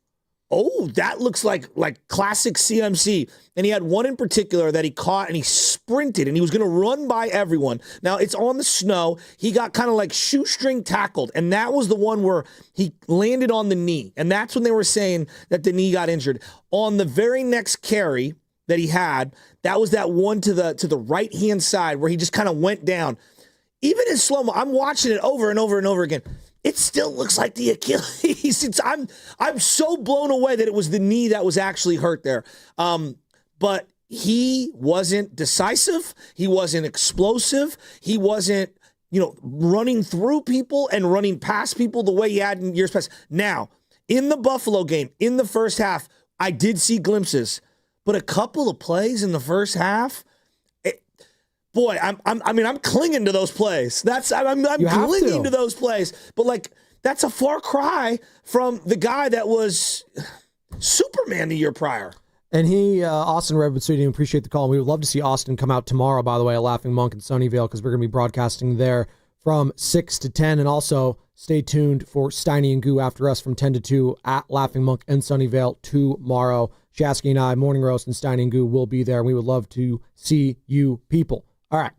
that looks like classic CMC. And he had one in particular that he caught, and he sprinted, and he was going to run by everyone. Now, it's on the snow. He got kind of like shoestring tackled, and that was the one where he landed on the knee. And that's when they were saying that the knee got injured. On the very next carry that he had, that was that one to the right-hand side where he just kind of went down. Even in slow-mo, I'm watching it over and over and over again. it still looks like the Achilles. I'm so blown away that it was the knee that was actually hurt there. But he wasn't decisive. He wasn't explosive. He wasn't, running through people and running past people the way he had in years past. Now, in the Buffalo game, in the first half, I did see glimpses, but a couple of plays in the first half. I'm clinging to those plays. I'm clinging to those plays. But that's a far cry from the guy that was Superman the year prior. And Austin Redwood Studio, appreciate the call. And we would love to see Austin come out tomorrow, by the way, at Laughing Monk in Sunnyvale, because we're going to be broadcasting there from 6 to 10. And also stay tuned for Steiny and Goo after us from 10 to 2 at Laughing Monk in Sunnyvale tomorrow. Shasky and I, Morning Roast, and Steiny and Goo will be there. And we would love to see you people. All right.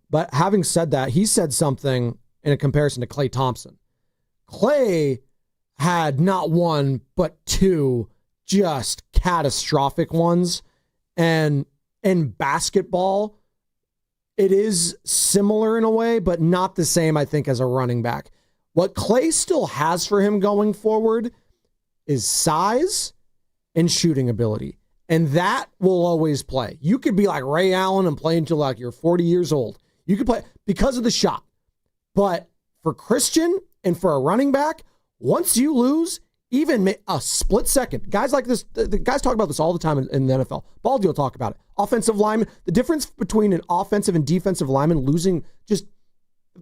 But having said that, he said something in a comparison to Klay Thompson. Klay had not one, but two just catastrophic ones. And in basketball, it is similar in a way, but not the same, I think, as a running back. What Klay still has for him going forward is size and shooting ability. And that will always play. You could be like Ray Allen and play until you're 40 years old. You could play because of the shot. But for Christian and for a running back, once you lose even a split second, guys like this, the guys talk about this all the time in the NFL. Baldy will talk about it. Offensive lineman, the difference between an offensive and defensive lineman losing just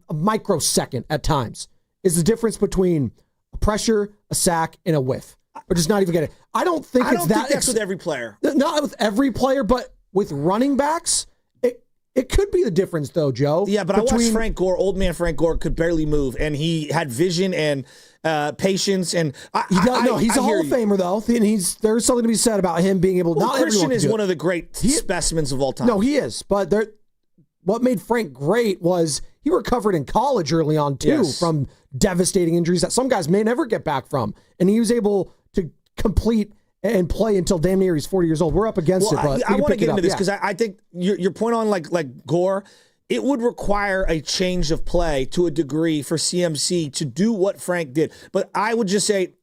a microsecond at times is the difference between a pressure, a sack, and a whiff. Or just not even get it. I don't think that's with every player. Not with every player, but with running backs, it could be the difference, though, Joe. Yeah, but I watched Frank Gore. Old man Frank Gore could barely move, and he had vision and patience. And he's a Hall of Famer, though. And there's something to be said about him being able. Not Christian is one of the great specimens of all time. No, he is. But what made Frank great was he recovered in college early on too from devastating injuries that some guys may never get back from, and he was able to complete and play until damn near he's 40 years old. We're up against it, but I want to get into this because I think your point on like Gore, it would require a change of play to a degree for CMC to do what Frank did. But I would just say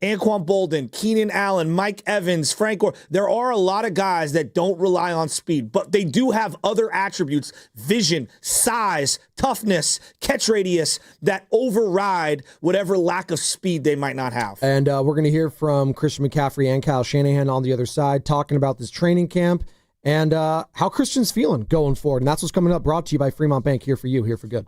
Anquan Bolden, Keenan Allen, Mike Evans, Frank Gore, there are a lot of guys that don't rely on speed, but they do have other attributes, vision, size, toughness, catch radius, that override whatever lack of speed they might not have. And we're going to hear from Christian McCaffrey and Kyle Shanahan on the other side, talking about this training camp and how Christian's feeling going forward. And that's what's coming up, brought to you by Fremont Bank, here for you, here for good.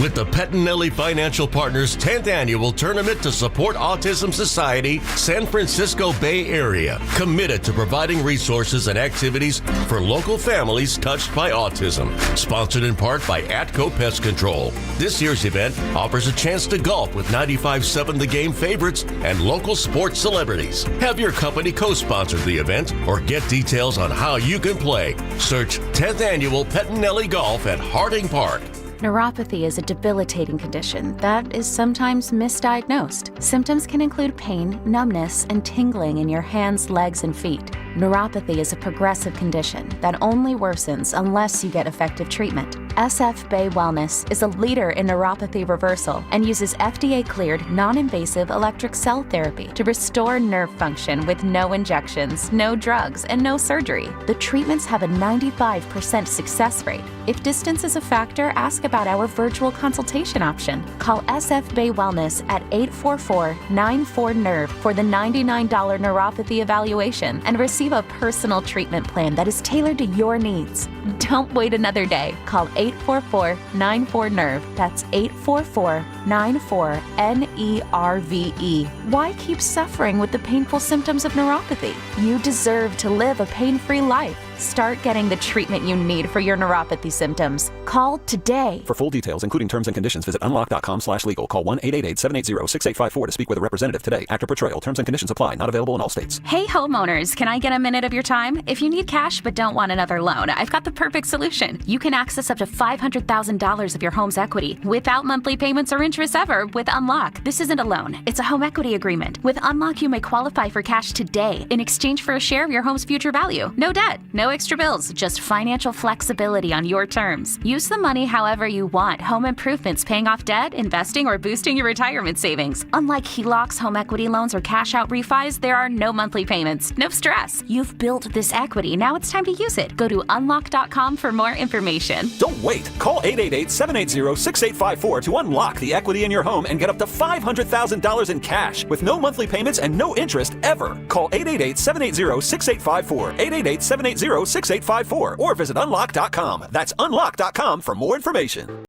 With the Pettinelli Financial Partners 10th Annual Tournament to Support Autism Society, San Francisco Bay Area, committed to providing resources and activities for local families touched by autism. Sponsored in part by Atco Pest Control. This year's event offers a chance to golf with 95.7 The Game favorites and local sports celebrities. Have your company co-sponsor the event or get details on how you can play. Search 10th Annual Pettinelli Golf at Harding Park. Neuropathy is a debilitating condition that is sometimes misdiagnosed. Symptoms can include pain, numbness, and tingling in your hands, legs, and feet. Neuropathy is a progressive condition that only worsens unless you get effective treatment. SF Bay Wellness is a leader in neuropathy reversal and uses FDA-cleared, non-invasive electric cell therapy to restore nerve function with no injections, no drugs, and no surgery. The treatments have a 95% success rate. If distance is a factor, ask about our virtual consultation option. Call SF Bay Wellness at 844-94-NERVE for the $99 neuropathy evaluation and receive a personal treatment plan that is tailored to your needs. Don't wait another day. Call 844-94-NERVE. That's 844-94-NERVE. Why keep suffering with the painful symptoms of neuropathy? You deserve to live a pain-free life. Start getting the treatment you need for your neuropathy symptoms. Call today. For full details, including terms and conditions, visit unlock.com/legal. Call 1-888-780-6854 to speak with a representative today. Actor portrayal. Terms and conditions apply. Not available in all states. Hey homeowners, can I get a minute of your time? If you need cash but don't want another loan, I've got the perfect solution. You can access up to $500,000 of your home's equity without monthly payments or interest ever with Unlock. This isn't a loan. It's a home equity agreement. With Unlock, you may qualify for cash today in exchange for a share of your home's future value. No debt, no No extra bills, just financial flexibility on your terms. Use the money however you want. Home improvements, paying off debt, investing, or boosting your retirement savings. Unlike HELOCs, home equity loans, or cash out refis, there are no monthly payments. No stress. You've built this equity. Now it's time to use it. Go to unlock.com for more information. Don't wait. Call 888-780-6854 to unlock the equity in your home and get up to $500,000 in cash with no monthly payments and no interest ever. Call 888-780-6854. 888-780-6854 or visit unlock.com. That's unlock.com for more information.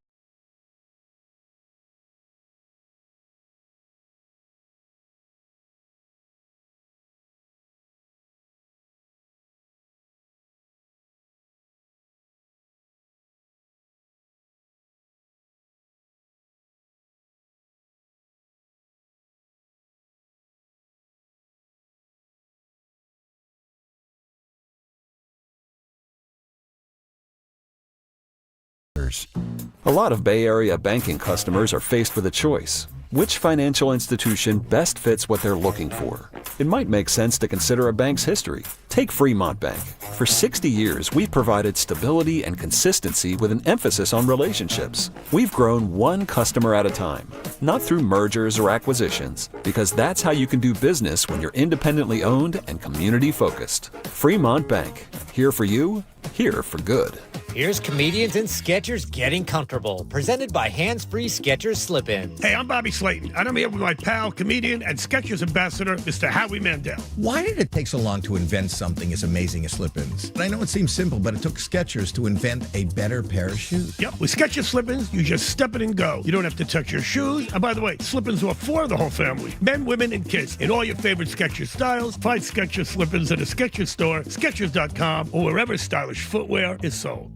A lot of Bay Area banking customers are faced with a choice. Which financial institution best fits what they're looking for? It might make sense to consider a bank's history. Take Fremont Bank. For 60 years, we've provided stability and consistency with an emphasis on relationships. We've grown one customer at a time, not through mergers or acquisitions, because that's how you can do business when you're independently owned and community focused. Fremont Bank. Here for you, here for good. Here's Comedians and Sketchers Getting Comfortable, presented by Hands-Free Skechers Slip-Ins. Hey, I'm Bobby Slayton, and I'm here with my pal, comedian, and Skechers ambassador, Mr. Howie Mandel. Why did it take so long to invent something as amazing as slip-ins? I know it seems simple, but it took Skechers to invent a better pair of shoes. Yep, with Skechers Slip-ins, you just step it and go. You don't have to touch your shoes. And by the way, Slip-ins are for the whole family, men, women, and kids. In all your favorite Skechers styles, find Skechers Slip-ins at a Skechers store, Skechers.com, or wherever stylish footwear is sold.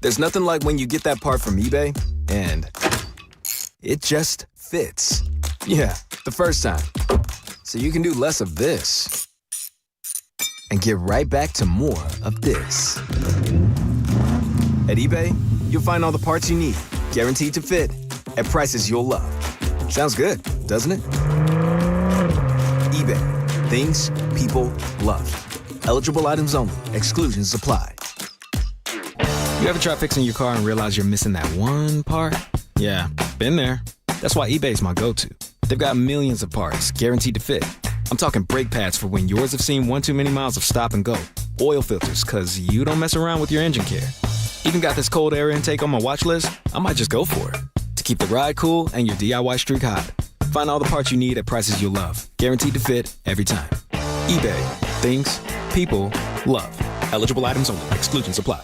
There's nothing like when you get that part from eBay, and it just fits. Yeah, the first time. So you can do less of this and get right back to more of this. At eBay, you'll find all the parts you need, guaranteed to fit, at prices you'll love. Sounds good, doesn't it? eBay. Things people love. Eligible items only. Exclusions apply. You ever try fixing your car and realize you're missing that one part? Yeah, been there. That's why eBay's my go-to. They've got millions of parts, guaranteed to fit. I'm talking brake pads for when yours have seen one too many miles of stop and go. Oil filters, cause you don't mess around with your engine care. Even got this cold air intake on my watch list. I might just go for it. To keep the ride cool and your DIY streak hot. Find all the parts you need at prices you'll love. Guaranteed to fit every time. eBay. Things people love. Eligible items only. Exclusions apply.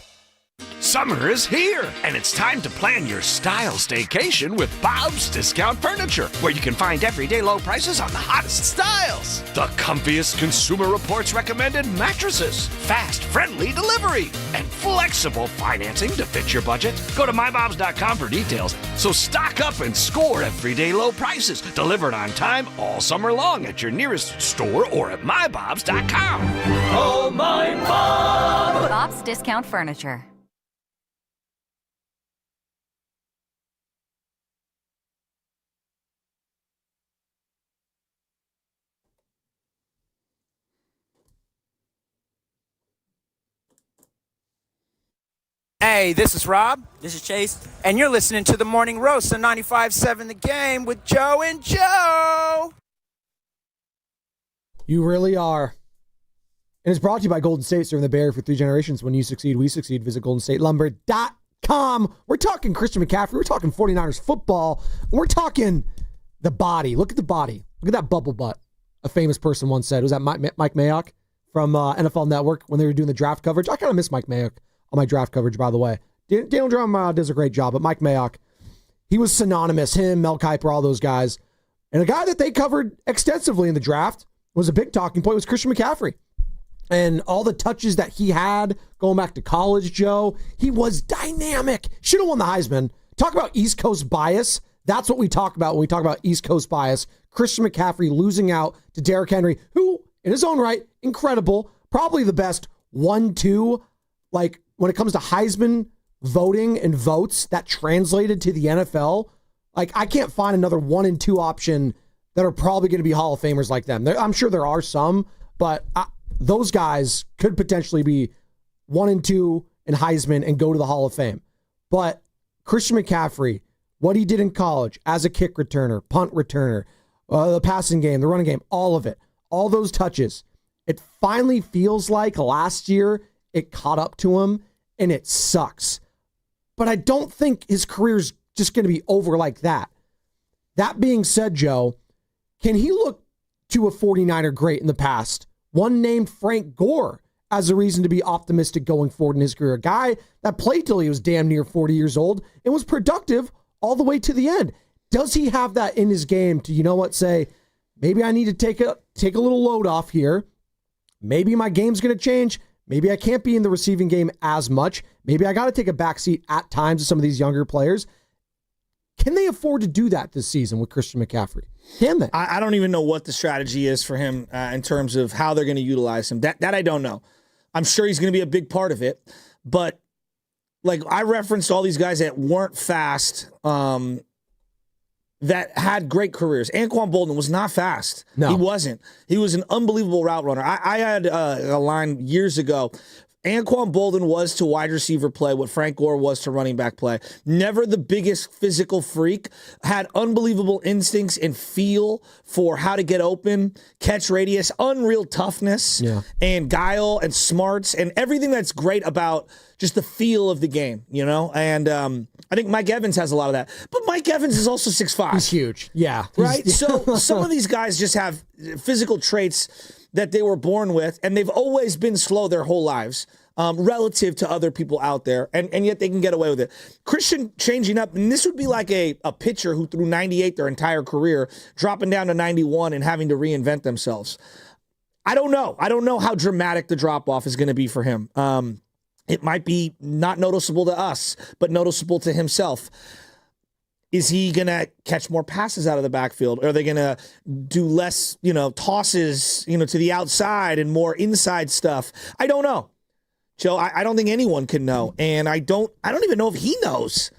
Summer is here, and it's time to plan your style staycation with Bob's Discount Furniture, where you can find everyday low prices on the hottest styles. The comfiest Consumer Reports recommended mattresses, fast, friendly delivery, and flexible financing to fit your budget. Go to mybobs.com for details. So stock up and score everyday low prices, delivered on time all summer long at your nearest store or at mybobs.com. Oh, my Bob! Bob's Discount Furniture. Hey, this is Rob. This is Chase. And you're listening to the Morning Roast on 95.7 The Game with Joe and Joe. You really are. And it's brought to you by Golden State, serving the Bay Area for 3 generations. When you succeed, we succeed. Visit goldenstatelumber.com. We're talking Christian McCaffrey. We're talking 49ers football. We're talking the body. Look at the body. Look at that bubble butt. A famous person once said. Was that Mike Mayock from NFL Network when they were doing the draft coverage? I kind of miss Mike Mayock on my draft coverage, by the way. Daniel Drum does a great job, but Mike Mayock, he was synonymous. Him, Mel Kiper, all those guys. And a guy that they covered extensively in the draft was a big talking point was Christian McCaffrey. And all the touches that he had going back to college, Joe, he was dynamic. Should have won the Heisman. Talk about East Coast bias. That's what we talk about when we talk about East Coast bias. Christian McCaffrey losing out to Derrick Henry, who, in his own right, incredible, probably the best 1-2, like, when it comes to Heisman voting and votes that translated to the NFL, like, I can't find another 1 and 2 option that are probably going to be Hall of Famers like them. I'm sure there are some, but those guys could potentially be 1 and 2 in Heisman and go to the Hall of Fame. But Christian McCaffrey, what he did in college as a kick returner, punt returner, the passing game, the running game, all of it, all those touches, it finally feels like last year it caught up to him, and it sucks. But I don't think his career's just going to be over like that. That being said, Joe, can he look to a 49er great in the past? One named Frank Gore as a reason to be optimistic going forward in his career. A guy that played till he was damn near 40 years old and was productive all the way to the end. Does he have that in his game to, you know what, say, maybe I need to take a little load off here. Maybe my game's going to change. Maybe I can't be in the receiving game as much. Maybe I got to take a backseat at times to some of these younger players. Can they afford to do that this season with Christian McCaffrey? Can they? I don't even know what the strategy is for him in terms of how they're going to utilize him. That I don't know. I'm sure he's going to be a big part of it. But like I referenced all these guys that weren't fast that had great careers. Anquan Boldin was not fast. No. He wasn't. He was an unbelievable route runner. I had a line years ago. Anquan Boldin was to wide receiver play what Frank Gore was to running back play. Never the biggest physical freak, had unbelievable instincts and feel for how to get open, catch radius, unreal toughness, and guile and smarts and everything that's great about just the feel of the game, you know? And I think Mike Evans has a lot of that. But Mike Evans is also 6'5". He's huge. Yeah. Right? So some of these guys just have physical traits that they were born with, and they've always been slow their whole lives relative to other people out there, and yet they can get away with it. Christian changing up, and this would be like a pitcher who threw 98 their entire career, dropping down to 91 and having to reinvent themselves. I don't know. I don't know how dramatic the drop-off is going to be for him. It might be not noticeable to us, but noticeable to himself. Is he going to catch more passes out of the backfield? Are they going to do less, tosses, to the outside and more inside stuff? I don't know. Joe, I don't think anyone can know. And I don't even know if he knows,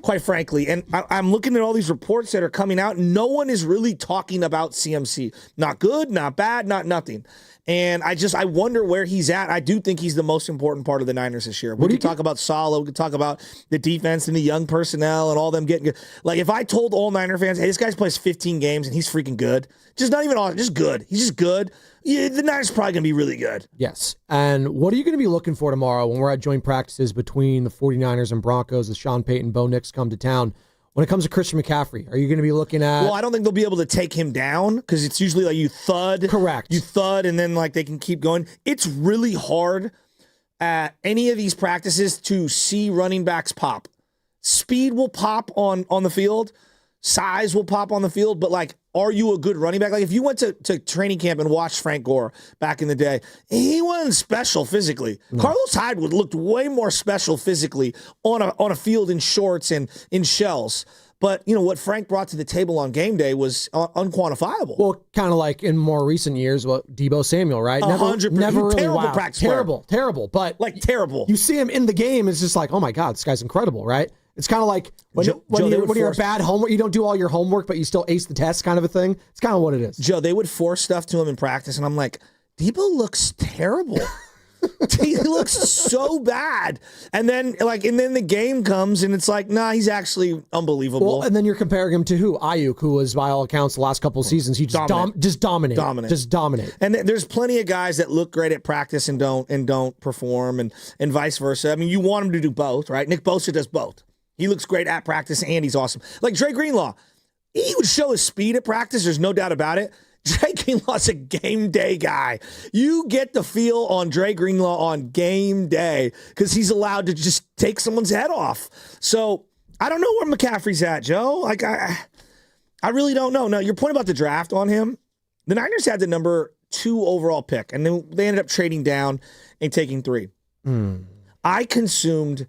quite frankly. And I'm looking at all these reports that are coming out. No one is really talking about CMC. Not good, not bad, not nothing. And I wonder where he's at. I do think he's the most important part of the Niners this year. We could talk about Saleh. We could talk about the defense and the young personnel and all them getting good. Like, if I told all Niner fans, hey, this guy plays 15 games and he's freaking good. Just not even all, just good. He's just good. Yeah, the Niners are probably going to be really good. Yes. And what are you going to be looking for tomorrow when we're at joint practices between the 49ers and Broncos as Sean Payton, Bo Nix come to town? When it comes to Christian McCaffrey, are you going to be looking at... Well, I don't think they'll be able to take him down because it's usually like you thud. Correct. You thud and then like they can keep going. It's really hard at any of these practices to see running backs pop. Speed will pop on the field. Size will pop on the field. But like, are you a good running back? Like if you went to training camp and watched Frank Gore back in the day, he wasn't special physically. No. Carlos Hyde looked way more special physically on a field in shorts and in shells. But, what Frank brought to the table on game day was unquantifiable. Well, kind of like in more recent years, Deebo Samuel, right? 100%. Never really terrible wow. practice Terrible. But like terrible. You see him in the game, it's just like, oh my God, this guy's incredible, right? It's kind of like when you're a bad homework, you don't do all your homework, but you still ace the test kind of a thing. It's kind of what it is. Joe, they would force stuff to him in practice, and I'm like, Deebo looks terrible. He looks so bad. And then the game comes, and it's like, nah, he's actually unbelievable. Well, and then you're comparing him to who? Ayuk, who was, by all accounts, the last couple of seasons, he just dominate. Just dominate. And there's plenty of guys that look great at practice and don't perform, and vice versa. I mean, you want him to do both, right? Nick Bosa does both. He looks great at practice, and he's awesome. Like Dre Greenlaw, he would show his speed at practice. There's no doubt about it. Dre Greenlaw's a game day guy. You get the feel on Dre Greenlaw on game day because he's allowed to just take someone's head off. So I don't know where McCaffrey's at, Joe. Like I really don't know. Now, your point about the draft on him, the Niners had the number 2 overall pick, and then they ended up trading down and taking 3. I consumed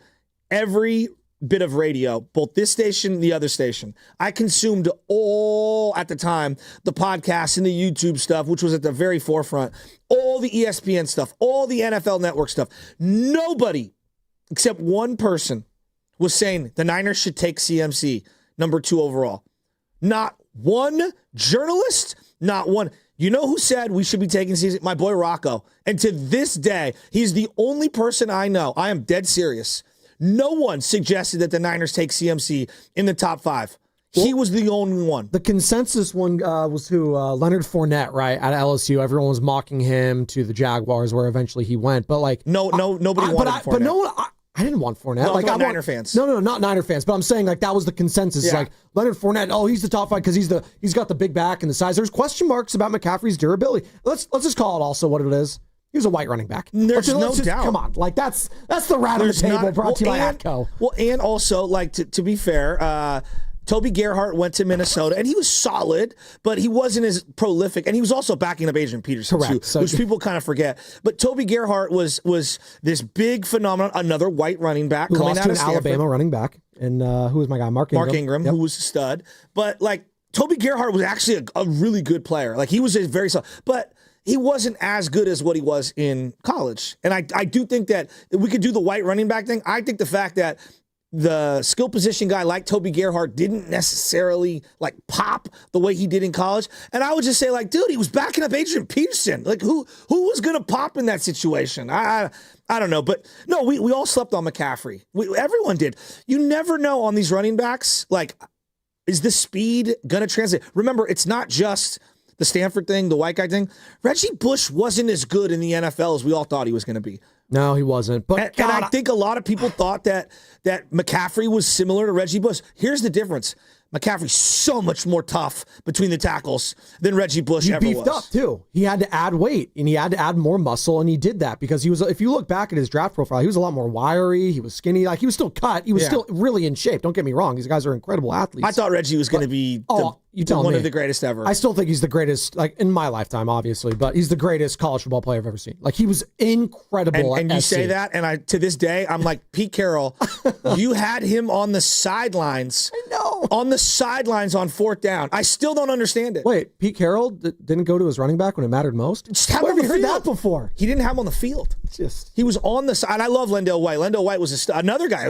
every bit of radio, both this station, the other station. I consumed all, at the time, the podcasts and the YouTube stuff, which was at the very forefront, all the ESPN stuff, all the NFL Network stuff. Nobody, except one person, was saying the Niners should take CMC, number 2 overall. Not one journalist, not one. You know who said we should be taking season? My boy Rocco. And to this day, he's the only person I know. I am dead serious. No one suggested that the Niners take CMC in the top 5. He was the only one. The consensus one was who? Leonard Fournette, right? At LSU. Everyone was mocking him to the Jaguars, where eventually he went. But like, nobody wanted Fournette. But no one. I didn't want Fournette. No, like, I'm Niner fans. No, not Niner fans. But I'm saying like that was the consensus. Yeah. Like Leonard Fournette. Oh, he's the top 5 because he's got the big back and the size. There's question marks about McCaffrey's durability. Let's just call it also what it is. He was a white running back. There's no doubt. Come on, like that's the rat on the table. Brought to you by Atco. Well, and also like to be fair. Toby Gerhart went to Minnesota, and he was solid, but he wasn't as prolific. And he was also backing up Adrian Peterson, too, which people kind of forget. But Toby Gerhart was this big phenomenon, another white running back who coming lost out to of an Stanford. Alabama running back. And who was my guy? Mark Ingram. Yep. Who was a stud. But, like, Toby Gerhart was actually a really good player. Like, he was a very solid. But he wasn't as good as what he was in college. And I do think that we could do the white running back thing. I think the fact that the skill position guy like Toby Gerhart didn't necessarily like pop the way he did in college. And I would just say, like, dude, he was backing up Adrian Peterson. Like, who was going to pop in that situation? I don't know. But no, we all slept on McCaffrey. Everyone did. You never know on these running backs, like, is the speed going to translate? Remember, it's not just the Stanford thing, the white guy thing. Reggie Bush wasn't as good in the NFL as we all thought he was going to be. No, he wasn't. But and I think a lot of people thought that McCaffrey was similar to Reggie Bush. Here's the difference. McCaffrey's so much more tough between the tackles than Reggie Bush ever was. He beefed up, too. He had to add weight, and he had to add more muscle, and he did that because he was, if you look back at his draft profile, he was a lot more wiry. He was skinny. Like, he was still cut. He was still really in shape. Don't get me wrong. These guys are incredible athletes. I thought Reggie was going to be one of the greatest ever. I still think he's the greatest, like, in my lifetime, obviously, but he's the greatest college football player I've ever seen. Like, he was incredible. And you say that, and to this day, I'm like, Pete Carroll, you had him on the sidelines. I know. On the sidelines on 4th down. I still don't understand it. Wait, Pete Carroll didn't go to his running back when it mattered most? Where have you heard that before? He didn't have him on the field. He was on the side. I love Lendale White. Lendale White was another guy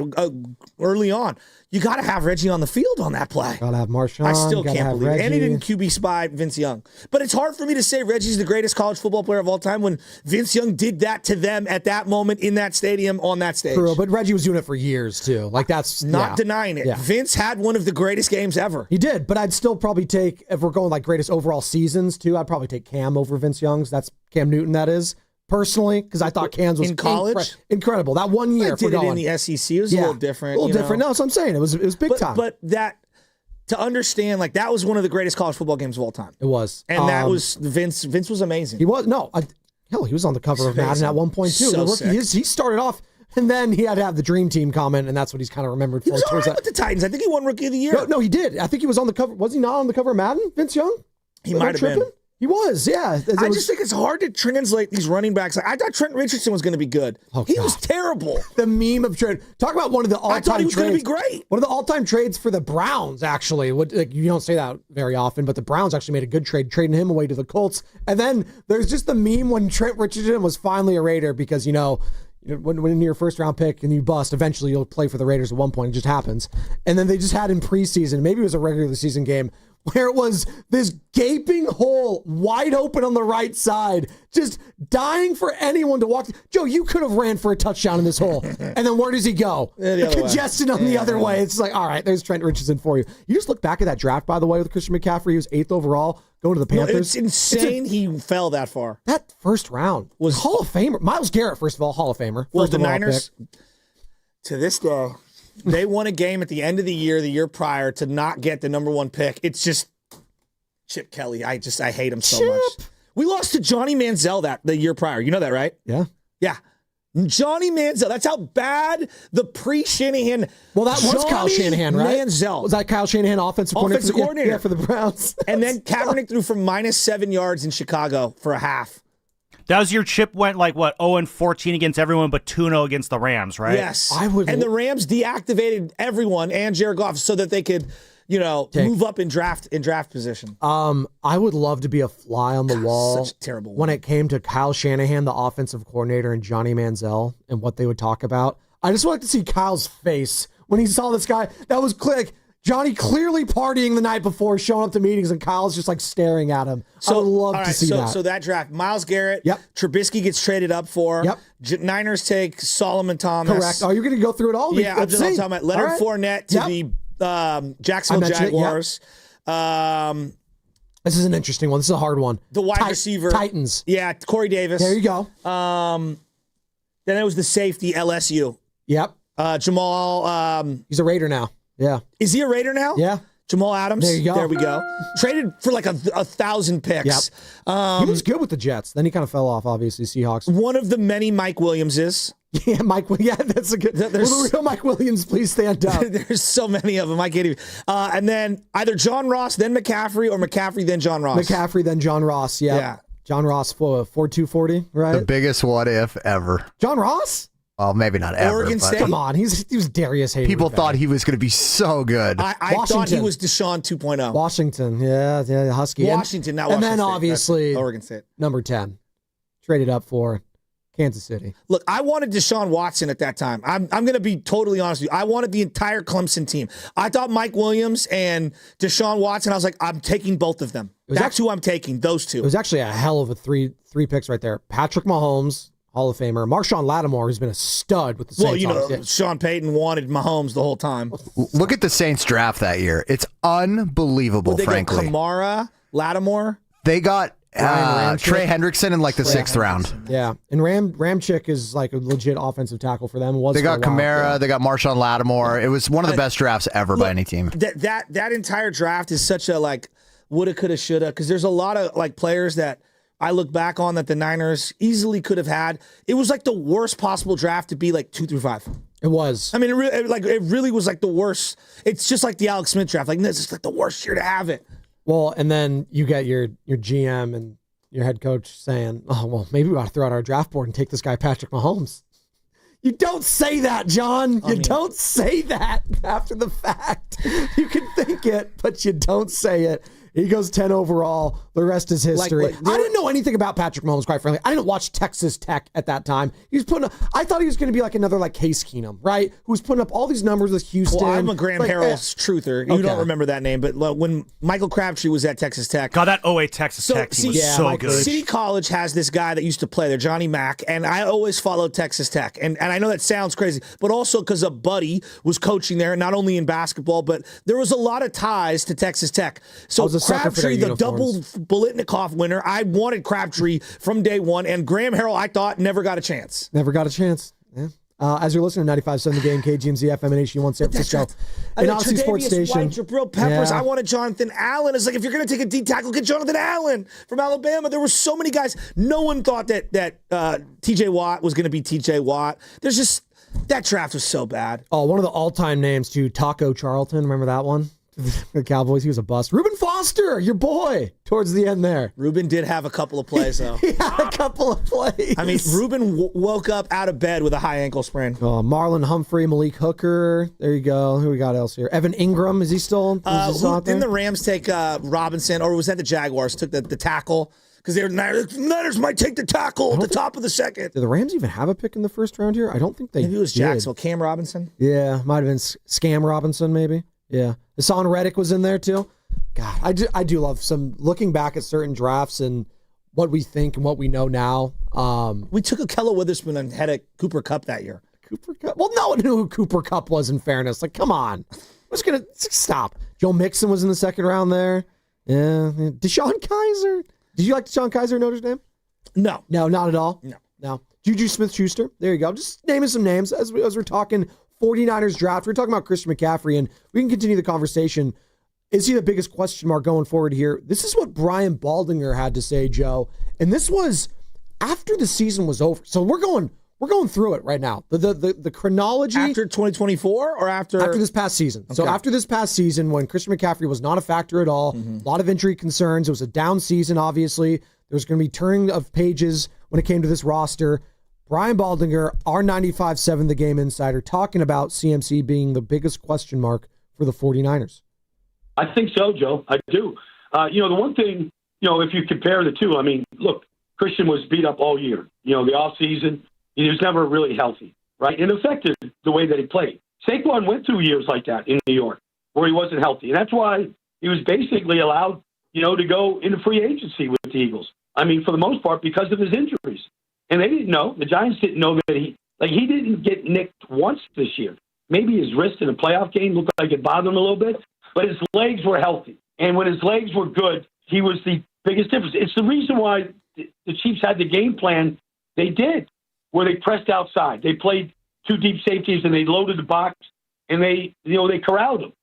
early on. You got to have Reggie on the field on that play. Got to have Marshawn. I still can't believe Reggie. it. And he didn't QB spy Vince Young. But it's hard for me to say Reggie's the greatest college football player of all time when Vince Young did that to them at that moment in that stadium on that stage. True, but Reggie was doing it for years, too. Like, that's not denying it. Yeah. Vince had one of the greatest games ever. He did, but I'd still probably take, if we're going like greatest overall seasons, too, I'd probably take Cam over Vince Young's. That's Cam Newton, that is. Personally, because I thought Cam's was in college incredible. That 1 year, I did it in the SEC. It was a little different. A little different. No, that's what I'm saying. It was big time. But that, to understand, like, that was one of the greatest college football games of all time. It was. And that was Vince. Vince was amazing. He was. No, he was on the cover of Madden at one point, too. So he started off, and then he had to have the Dream Team comment, and that's what he's kind of remembered for. He was all right with the Titans. I think he won Rookie of the Year. No, he did. I think he was on the cover. Was he not on the cover of Madden, Vince Young? He might have been. He was, yeah. I just think it's hard to translate these running backs. Like, I thought Trent Richardson was going to be good. He was terrible. The meme of Trent. Talk about one of the all-time trades. I thought he was going to be great. One of the all-time trades for the Browns, actually. You don't say that very often, but the Browns actually made a good trade, trading him away to the Colts. And then there's just the meme when Trent Richardson was finally a Raider because, when you're a first-round pick and you bust, eventually you'll play for the Raiders at one point. It just happens. And then they just had in preseason, maybe it was a regular season game, where it was this gaping hole wide open on the right side, just dying for anyone to walk. Joe, you could have ran for a touchdown in this hole. And then where does he go? Congested on the other way. It's like, all right, there's Trent Richardson for you. You just look back at that draft, by the way, with Christian McCaffrey. He was 8th overall, going to the Panthers. No, it's insane he fell that far. That first round was Hall of Famer. Myles Garrett, first of all, Hall of Famer. Well, the Niners, to this day, they won a game at the end of the year prior, to not get the number 1 pick. It's just Chip Kelly. I hate him so much. We lost to Johnny Manziel the year prior. You know that, right? Yeah. Yeah. Johnny Manziel. That's how bad the pre-Shanahan. Well, that was Kyle Shanahan, right? Manziel. Was that Kyle Shanahan, offensive coordinator? Yeah, for the Browns. And then Kaepernick threw for -7 yards in Chicago for a half. That was your Chip went 0-14 against everyone but 2-0 against the Rams, right? Yes. And the Rams deactivated everyone and Jared Goff so that they could, move up in draft position. I would love to be a fly on the wall. Such a terrible when it came to Kyle Shanahan, the offensive coordinator, and Johnny Manziel and what they would talk about. I just wanted to see Kyle's face when he saw this guy. That was click. Johnny clearly partying the night before, showing up to meetings, and Kyle's just like staring at him. I would love to see that. So that draft, Myles Garrett, Yep. Trubisky gets traded up for. Yep. Niners take Solomon Thomas. Correct. Are you going to go through it all? Yeah, I'm just talking about Leonard Fournette to the Jacksonville Jaguars. This is an interesting one. This is a hard one. The wide receiver. Titans. Yeah, Corey Davis. There you go. Then it was the safety, LSU. Yep. Jamal. He's a Raider now. Yeah. Is he a Raider now? Yeah. Jamal Adams. There you go. There we go. Traded for like a 1,000 picks. Yep. He was good with the Jets. Then he kind of fell off, obviously, Seahawks. One of the many Mike Williamses. Yeah, that's a good. Will the real Mike Williams please stand up? There's so many of them. I can't even. And then either John Ross, then McCaffrey, or McCaffrey, then John Ross. McCaffrey, then John Ross. Yeah. John Ross for 4.240, right? The biggest what if ever. John Ross? Well, maybe not ever. Oregon State. Come on, he was Darius Hayward. People thought he was going to be so good. I thought he was Deshaun 2.0. Washington, yeah, Husky. Washington, not Washington. And then obviously Oregon State. Number 10, traded up for Kansas City. Look, I wanted Deshaun Watson at that time. I'm going to be totally honest with you. I wanted the entire Clemson team. I thought Mike Williams and Deshaun Watson, I was like, I'm taking both of them. That's who I'm taking, those two. It was actually a hell of a three picks right there. Patrick Mahomes, Hall of Famer. Marshawn Lattimore, who's been a stud with the Saints. Well, Sean Payton wanted Mahomes the whole time. Look at the Saints draft that year. It's unbelievable, frankly. They got Kamara, Lattimore. They got Trey Hendrickson in like the sixth round. Yeah, and Ramchick is like a legit offensive tackle for them. They got Kamara, they got Marshawn Lattimore. It was one of the best drafts ever by any team. That entire draft is such a like woulda, coulda, shoulda, because there's a lot of like players that I look back on that the Niners easily could have had. It was like the worst possible draft to be like 2 through 5. It was. I mean, it really was like the worst. It's just like the Alex Smith draft. Like this is like the worst year to have it. Well, and then you get your GM and your head coach saying, "Oh, well, maybe we ought to throw out our draft board and take this guy Patrick Mahomes." You don't say that, John. You don't say that after the fact. You can think it, but you don't say it. He goes 10 overall. The rest is history. I didn't know anything about Patrick Mahomes, quite frankly. I didn't watch Texas Tech at that time. He was putting up, I thought he was going to be like another like Case Keenum, right? Who was putting up all these numbers with Houston. Well, I'm a Graham Harrell's truther. You don't remember that name, but when Michael Crabtree was at Texas Tech. God, that 08 Texas Tech team was so good. City College has this guy that used to play there, Johnny Mack, and I always followed Texas Tech. And I know that sounds crazy, but also because a buddy was coaching there, not only in basketball, but there was a lot of ties to Texas Tech. So Crabtree, the double Bolitnikoff winner, I wanted Crabtree from day one, and Graham Harrell, I thought, never got a chance. Never got a chance. Yeah. As you're listening to 95.7 The Game, KGMZ, FM, and HD1 San Francisco. And Odyssey Sports Station. White, Jabril Peppers. I wanted Jonathan Allen. It's like, if you're going to take a D tackle, get Jonathan Allen from Alabama. There were so many guys. No one thought that TJ Watt was going to be TJ Watt. There's just, that draft was so bad. Oh, one of the all-time names, too, Taco Charlton. Remember that one? The Cowboys, he was a bust. Reuben Foster, your boy, towards the end there. Reuben did have a couple of plays, though. He had a couple of plays. I mean, Reuben woke up out of bed with a high ankle sprain. Marlon Humphrey, Malik Hooker. There you go. Who we got else here? Evan Ingram, is he still out there? Didn't the Rams take Robinson, or was that the Jaguars took the tackle? Because the Niners might take the tackle at the top of the second. Did the Rams even have a pick in the first round here? I don't think they did. Maybe it was Jacksonville. Cam Robinson? Yeah, might have been Scam Robinson, maybe. Yeah. Hassan Reddick was in there too. God, I do love looking back at certain drafts and what we think and what we know now. We took Akella Witherspoon and had a Cooper Kupp that year. Cooper Kupp? Well, no one knew who Cooper Kupp was, in fairness. Like, come on. I'm just going to stop. Joe Mixon was in the second round there. Yeah. Deshaun Kaiser. Did you like Deshaun Kaiser, Notre Dame? No. No, not at all? No. Juju Smith-Schuster. There you go. Just naming some names as we're talking 49ers draft. We're talking about Christian McCaffrey, and we can continue the conversation. Is he the biggest question mark going forward here? This is what Brian Baldinger had to say, Joe. And this was after the season was over. So we're going through it right now. The chronology. After 2024 or after this past season. Okay. So after this past season, when Christian McCaffrey was not a factor at all, a lot of injury concerns. It was a down season, obviously. There was going to be turning of pages when it came to this roster. Brian Baldinger, our 95.7 The Game Insider, talking about CMC being the biggest question mark for the 49ers. I think so, Joe. I do. The one thing, if you compare the two, I mean, look, Christian was beat up all year. The offseason, he was never really healthy, right? It affected the way that he played. Saquon went through years like that in New York. where he wasn't healthy. And that's why he was basically allowed, to go into free agency with the Eagles. I mean, for the most part, because of his injuries. And they didn't know. The Giants didn't know that he didn't get nicked once this year. Maybe his wrist in a playoff game looked like it bothered him a little bit, but his legs were healthy. And when his legs were good, he was the biggest difference. It's the reason why the Chiefs had the game plan they did, where they pressed outside. They played two deep safeties and they loaded the box and they corralled him.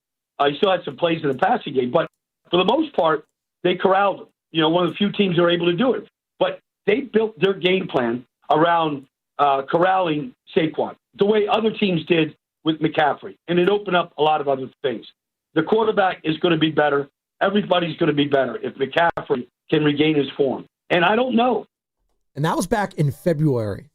He still had some plays in the passing game, but for the most part, they corralled him. One of the few teams that are able to do it. But they built their game plan around corralling Saquon, the way other teams did with McCaffrey, and it opened up a lot of other things. The quarterback is going to be better. Everybody's going to be better if McCaffrey can regain his form. And I don't know. And that was back in February.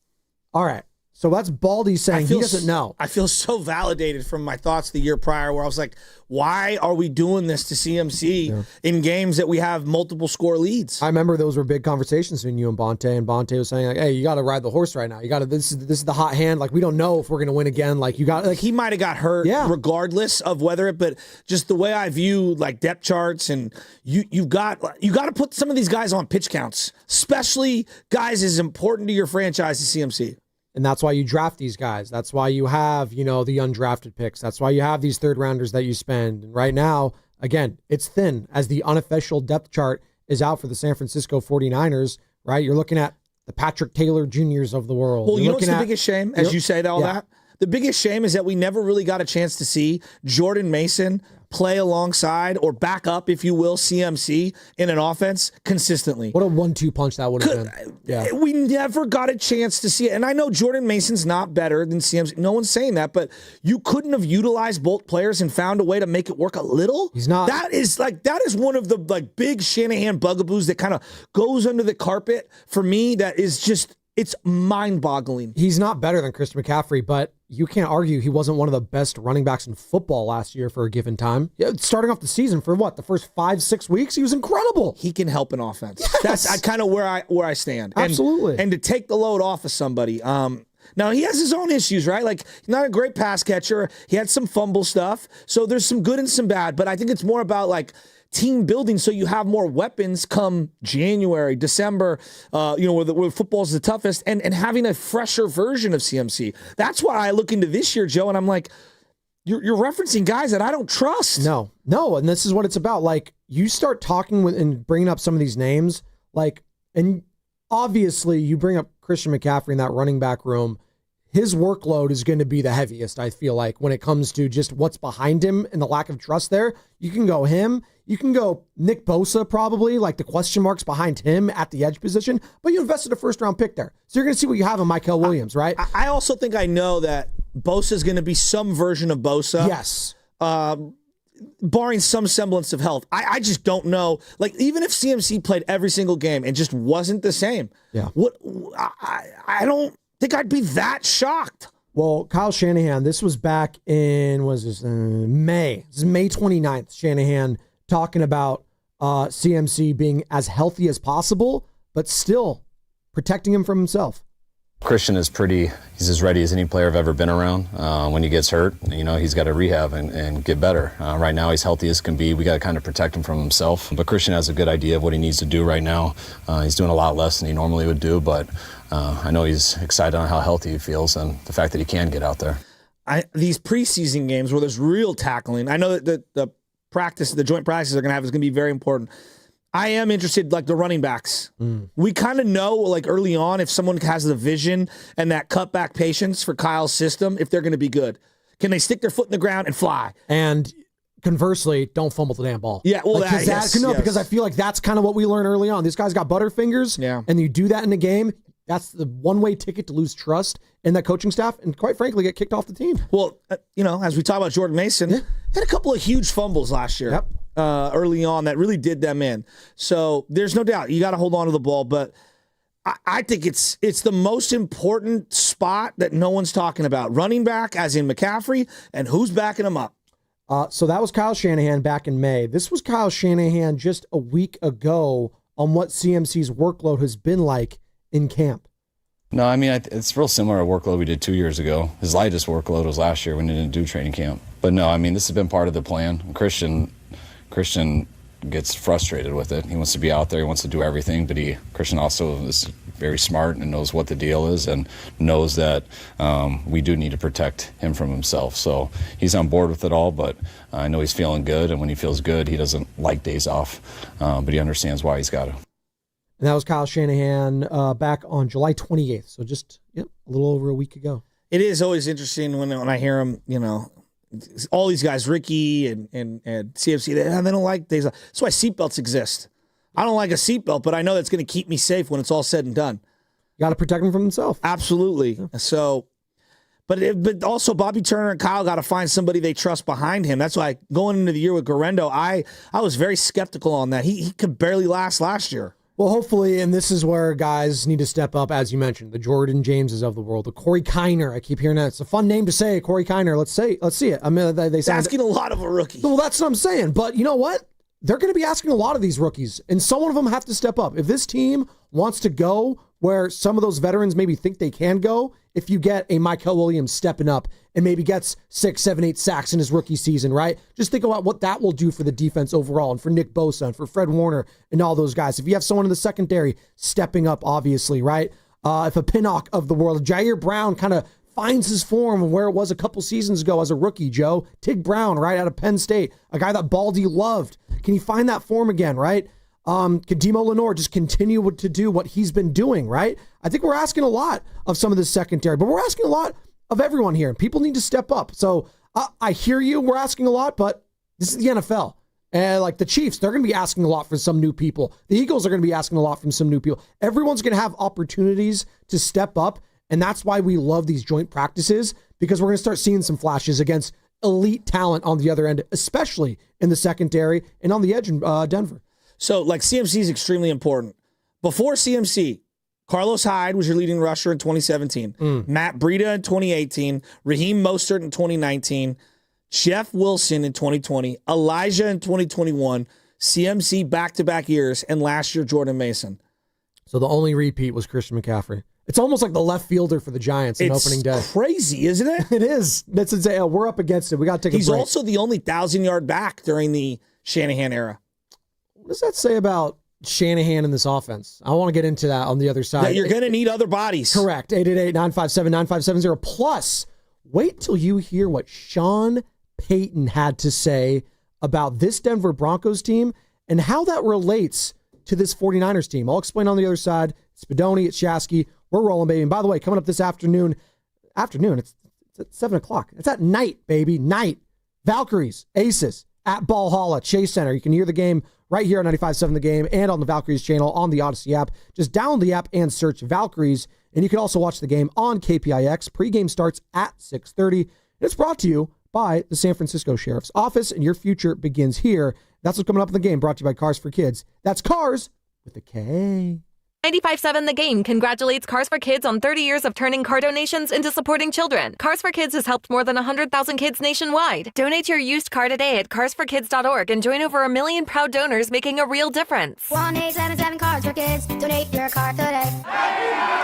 All right. So that's Baldy saying he doesn't know. I feel so validated from my thoughts the year prior where I was like, why are we doing this to CMC in games that we have multiple score leads? I remember those were big conversations between you and Bonte was saying, like, hey, you got to ride the horse right now. You got to, this is the hot hand. Like, we don't know if we're going to win again. Like, you got, like, he might have got hurt regardless of whether it, but just the way I view like depth charts and you've got to put some of these guys on pitch counts, especially guys as important to your franchise as CMC. And that's why you draft these guys. That's why you have, the undrafted picks. That's why you have these third rounders that you spend. And right now, again, it's thin as the unofficial depth chart is out for the San Francisco 49ers, right? You're looking at the Patrick Taylor Juniors of the world. Well, you know what's the biggest shame, as you say all that? The biggest shame is that we never really got a chance to see Jordan Mason play alongside or back up, if you will, CMC in an offense consistently. What a 1-2 punch that would have been. Yeah. We never got a chance to see it. And I know Jordan Mason's not better than CMC. No one's saying that, but you couldn't have utilized both players and found a way to make it work a little? He's not. That is one of the big Shanahan bugaboos that kind of goes under the carpet for me that is just, it's mind-boggling. He's not better than Christian McCaffrey, but you can't argue he wasn't one of the best running backs in football last year for a given time. Yeah, starting off the season for the first 5-6 weeks, he was incredible. He can help an offense. Yes. That's kind of where I stand. Absolutely. And to take the load off of somebody. Now, he has his own issues, right? Like, he's not a great pass catcher. He had some fumble stuff. So there's some good and some bad. But I think it's more about, like, team building so you have more weapons come January, December, where football's the toughest, and having a fresher version of CMC. That's why I look into this year, Joe, and I'm like, you're referencing guys that I don't trust. No, and this is what it's about. Like, you start talking with and bringing up some of these names, like, and obviously you bring up Christian McCaffrey in that running back room. His workload is going to be the heaviest, I feel like, when it comes to just what's behind him and the lack of trust there. You can go him. You can go Nick Bosa, probably, like the question marks behind him at the edge position. But you invested a first-round pick there. So you're going to see what you have in Mykel Williams, right? I also think I know that Bosa is going to be some version of Bosa. Yes. Barring some semblance of health. I just don't know. Like, even if CMC played every single game and just wasn't the same, I don't think I'd be that shocked. Well, Kyle Shanahan, this was back in, May. This is May 29th. Shanahan talking about CMC being as healthy as possible, but still protecting him from himself. Christian is he's as ready as any player I've ever been around. When he gets hurt, he's got to rehab and get better. Right now, he's healthy as can be. We got to kind of protect him from himself. But Christian has a good idea of what he needs to do right now. He's doing a lot less than he normally would do, but I know he's excited on how healthy he feels and the fact that he can get out there. These preseason games where there's real tackling, I know that the joint practices they're going to have is going to be very important. I am interested, like the running backs. We kind of know, like early on, if someone has the vision and that cutback patience for Kyle's system, if they're going to be good. Can they stick their foot in the ground and fly? And conversely, don't fumble the damn ball. Yeah, well, because I feel like that's kind of what we learned early on. These guys got butterfingers, and you do that in a game. That's the one-way ticket to lose trust in that coaching staff and, quite frankly, get kicked off the team. Well, as we talk about Jordan Mason, had a couple of huge fumbles last year. Early on that really did them in. So there's no doubt you got to hold on to the ball, but I think it's the most important spot that no one's talking about. Running back, as in McCaffrey, and who's backing him up. So that was Kyle Shanahan back in May. This was Kyle Shanahan just a week ago on what CMC's workload has been like in camp. No, I mean, it's real similar to workload we did 2 years ago. His lightest workload was last year when he didn't do training camp. But no, I mean, this has been part of the plan. Christian gets frustrated with it. He wants to be out there. He wants to do everything. But Christian also is very smart and knows what the deal is and knows that we do need to protect him from himself. So he's on board with it all, but I know he's feeling good. And when he feels good, he doesn't like days off. But he understands why he's got to. And that was Kyle Shanahan back on July 28th. So just a little over a week ago. It is always interesting when I hear him, all these guys, Ricky and CFC, they don't like days off. That's why seatbelts exist. I don't like a seatbelt, but I know that's going to keep me safe when it's all said and done. You got to protect him from himself. Absolutely. Yeah. So, but also Bobby Turner and Kyle got to find somebody they trust behind him. That's why going into the year with Garendo, I was very skeptical on that. He could barely last last year. Well, hopefully, and this is where guys need to step up, as you mentioned, the Jordan Jameses of the world, the Corey Kiner. I keep hearing that. It's a fun name to say, Corey Kiner. Let's see it. I mean, they sound asking a lot of a rookie. Well, that's what I'm saying. But you know what? They're going to be asking a lot of these rookies, and some of them have to step up. If this team wants to go where some of those veterans maybe think they can go, if you get a Michael Williams stepping up and maybe gets 6, 7, 8 sacks in his rookie season, right? Just think about what that will do for the defense overall and for Nick Bosa and for Fred Warner and all those guys. If you have someone in the secondary stepping up, obviously, right? If a Pinnock of the world, Jair Brown kind of finds his form of where it was a couple seasons ago as a rookie, Joe. Tig Brown, right, out of Penn State, a guy that Baldy loved. Can he find that form again, right? Kadimo Lenore just continue to do what he's been doing, right? I think we're asking a lot of some of this secondary, but we're asking a lot of everyone here, and people need to step up. So I hear you, we're asking a lot, but this is the NFL. And like the Chiefs, they're going to be asking a lot for some new people. The Eagles are going to be asking a lot from some new people. Everyone's going to have opportunities to step up, and that's why we love these joint practices, because we're going to start seeing some flashes against elite talent on the other end, especially in the secondary and on the edge in Denver. So, like, CMC is extremely important. Before CMC, Carlos Hyde was your leading rusher in 2017. Matt Breida in 2018. Raheem Mostert in 2019. Jeff Wilson in 2020. Elijah in 2021. CMC back-to-back years. And last year, Jordan Mason. So the only repeat was Christian McCaffrey. It's almost like the left fielder for the Giants in opening day. It's crazy, isn't it? It is. That's insane. We're up against it. We got to take a break. He's also the only 1,000-yard back during the Shanahan era. What does that say about Shanahan in this offense? I want to get into that on the other side. Yeah, you're going to need other bodies. Correct. 888-957-9570. Plus, wait till you hear what Sean Payton had to say about this Denver Broncos team and how that relates to this 49ers team. I'll explain on the other side. It's Spadoni, it's Shasky. We're rolling, baby. And by the way, coming up this afternoon, it's at 7 o'clock. It's at night, baby. Night. Valkyries, Aces, at Valhalla, Chase Center. You can hear the game right here on 95.7 The Game and on the Valkyries channel on the Odyssey app. Just download the app and search Valkyries. And you can also watch the game on KPIX. Pre-game starts at 6:30. It's brought to you by the San Francisco Sheriff's Office, and your future begins here. That's what's coming up in the game, brought to you by Cars for Kids. That's Cars with a K. 95.7 The Game congratulates Cars for Kids on 30 years of turning car donations into supporting children. Cars for Kids has helped more than 100,000 kids nationwide. Donate your used car today at carsforkids.org and join over 1 million proud donors making a real difference. 1-877 Cars for Kids. Donate your car today.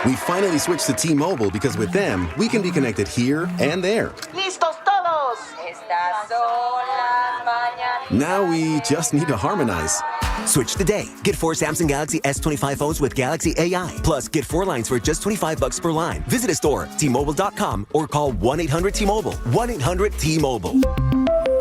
We finally switched to T-Mobile because with them, we can be connected here and there. Listos todos. Estas son las mañanas. Now we just need to harmonize. Switch today. Get 4 Samsung Galaxy S25 phones with Galaxy AI. Plus, get 4 lines for just $25 per line. Visit a store, T-Mobile.com, or call 1-800-T-Mobile. 1-800-T-Mobile.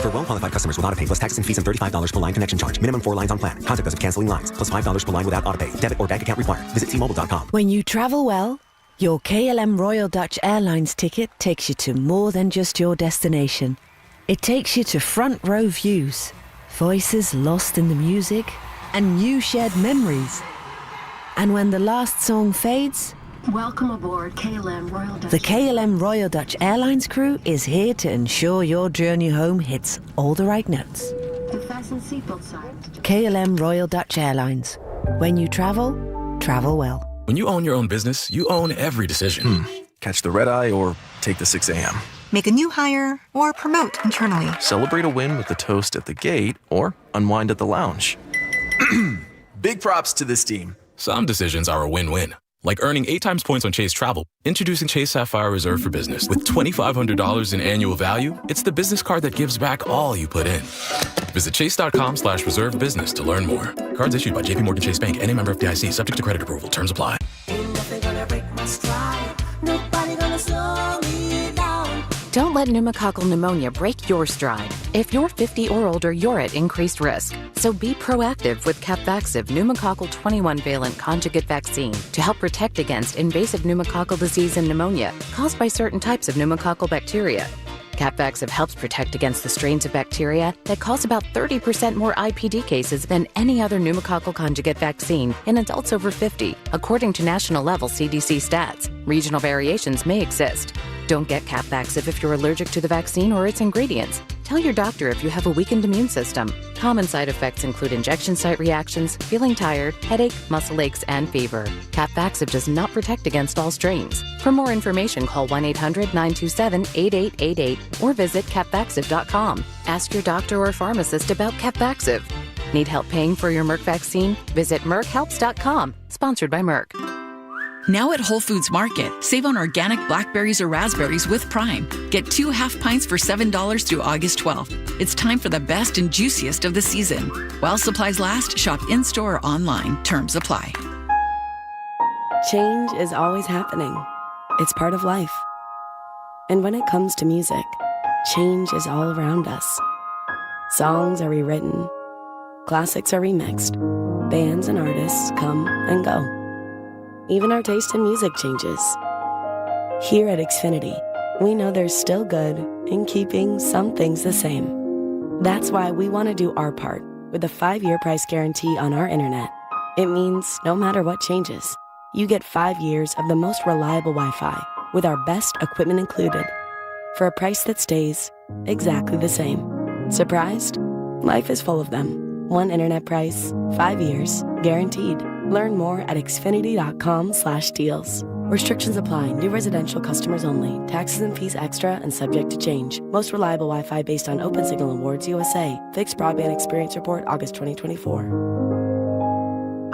For well-qualified customers with autopay plus taxes and fees and $35 per line connection charge. Minimum 4 lines on plan. Contact us if canceling lines. Plus $5 per line without autopay. Debit or bank account required. Visit T-Mobile.com. When you travel well, your KLM Royal Dutch Airlines ticket takes you to more than just your destination. It takes you to front row views, voices lost in the music, and new shared memories. And when the last song fades, Welcome aboard KLM Royal Dutch. the KLM Royal Dutch Airlines crew is here to ensure your journey home hits all the right notes. Fasten seatbelt signs. KLM Royal Dutch Airlines. When you travel, travel well. When you own your own business, you own every decision. Catch the red eye or take the 6 a.m. Make a new hire or promote internally. Celebrate a win with a toast at the gate or unwind at the lounge. Big props to this team. Some decisions are a win-win. like earning 8 times points on Chase Travel. Introducing Chase Sapphire Reserve for Business. With $2,500 in annual value, it's the business card that gives back all you put in. Visit chase.com/reserve business to learn more. Cards issued by JPMorgan Chase Bank and a member of FDIC, subject to credit approval. Terms apply. Don't let pneumococcal pneumonia break your stride. If you're 50 or older, you're at increased risk. So be proactive with Capvaxive pneumococcal 21-valent conjugate vaccine to help protect against invasive pneumococcal disease and pneumonia caused by certain types of pneumococcal bacteria. Capvaxive helps protect against the strains of bacteria that cause about 30% more IPD cases than any other pneumococcal conjugate vaccine in adults over 50, according to national-level CDC stats. Regional variations may exist. Don't get Capvaxive if you're allergic to the vaccine or its ingredients. Tell your doctor if you have a weakened immune system. Common side effects include injection site reactions, feeling tired, headache, muscle aches, and fever. Capvaxive does not protect against all strains. For more information, call 1-800-927-8888 or visit capvaxive.com. Ask your doctor or pharmacist about Capvaxive. Need help paying for your Merck vaccine? Visit merckhelps.com. Sponsored by Merck. Now at Whole Foods Market, save on organic blackberries or raspberries with Prime. Get 2 half pints for $7 through August 12th. It's time for the best and juiciest of the season. While supplies last, shop in-store or online. Terms apply. Change is always happening. It's part of life. And when it comes to music, change is all around us. Songs are rewritten. Classics are remixed. Bands and artists come and go. Even our taste in music changes. Here at Xfinity, we know there's still good in keeping some things the same. That's why we want to do our part with a 5-year price guarantee on our internet. It means no matter what changes, you get 5 years of the most reliable Wi-Fi with our best equipment included for a price that stays exactly the same. Surprised? Life is full of them. One internet price, 5 years, guaranteed. Learn more at xfinity.com/deals. Restrictions apply. New residential customers only. Taxes and fees extra and subject to change. Most reliable Wi-Fi based on Open Signal Awards USA. Fixed Broadband Experience Report, August 2024.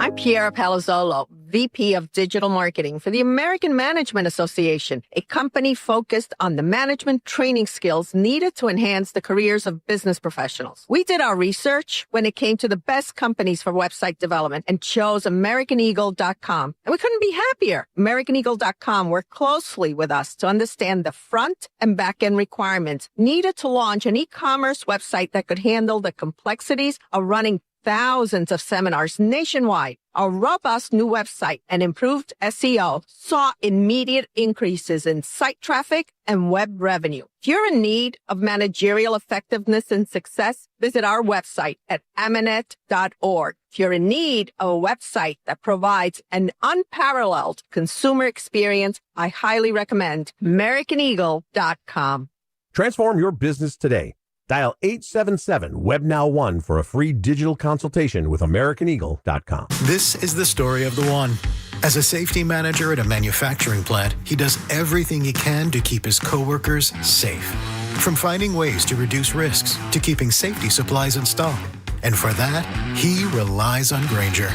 I'm Piera Palazzolo, VP of Digital Marketing for the American Management Association, a company focused on the management training skills needed to enhance the careers of business professionals. We did our research when it came to the best companies for website development and chose AmericanEagle.com. And we couldn't be happier. AmericanEagle.com worked closely with us to understand the front and back end requirements needed to launch an e-commerce website that could handle the complexities of running thousands of seminars nationwide. Our robust new website and improved SEO saw immediate increases in site traffic and web revenue. If you're in need of managerial effectiveness and success, visit our website at amanet.org. If you're in need of a website that provides an unparalleled consumer experience, I highly recommend AmericanEagle.com. Transform your business today. Dial 877-WebNow1 for a free digital consultation with AmericanEagle.com. This is the story of the one. As a safety manager at a manufacturing plant, he does everything he can to keep his coworkers safe. From finding ways to reduce risks to keeping safety supplies in stock. And for that, he relies on Grainger.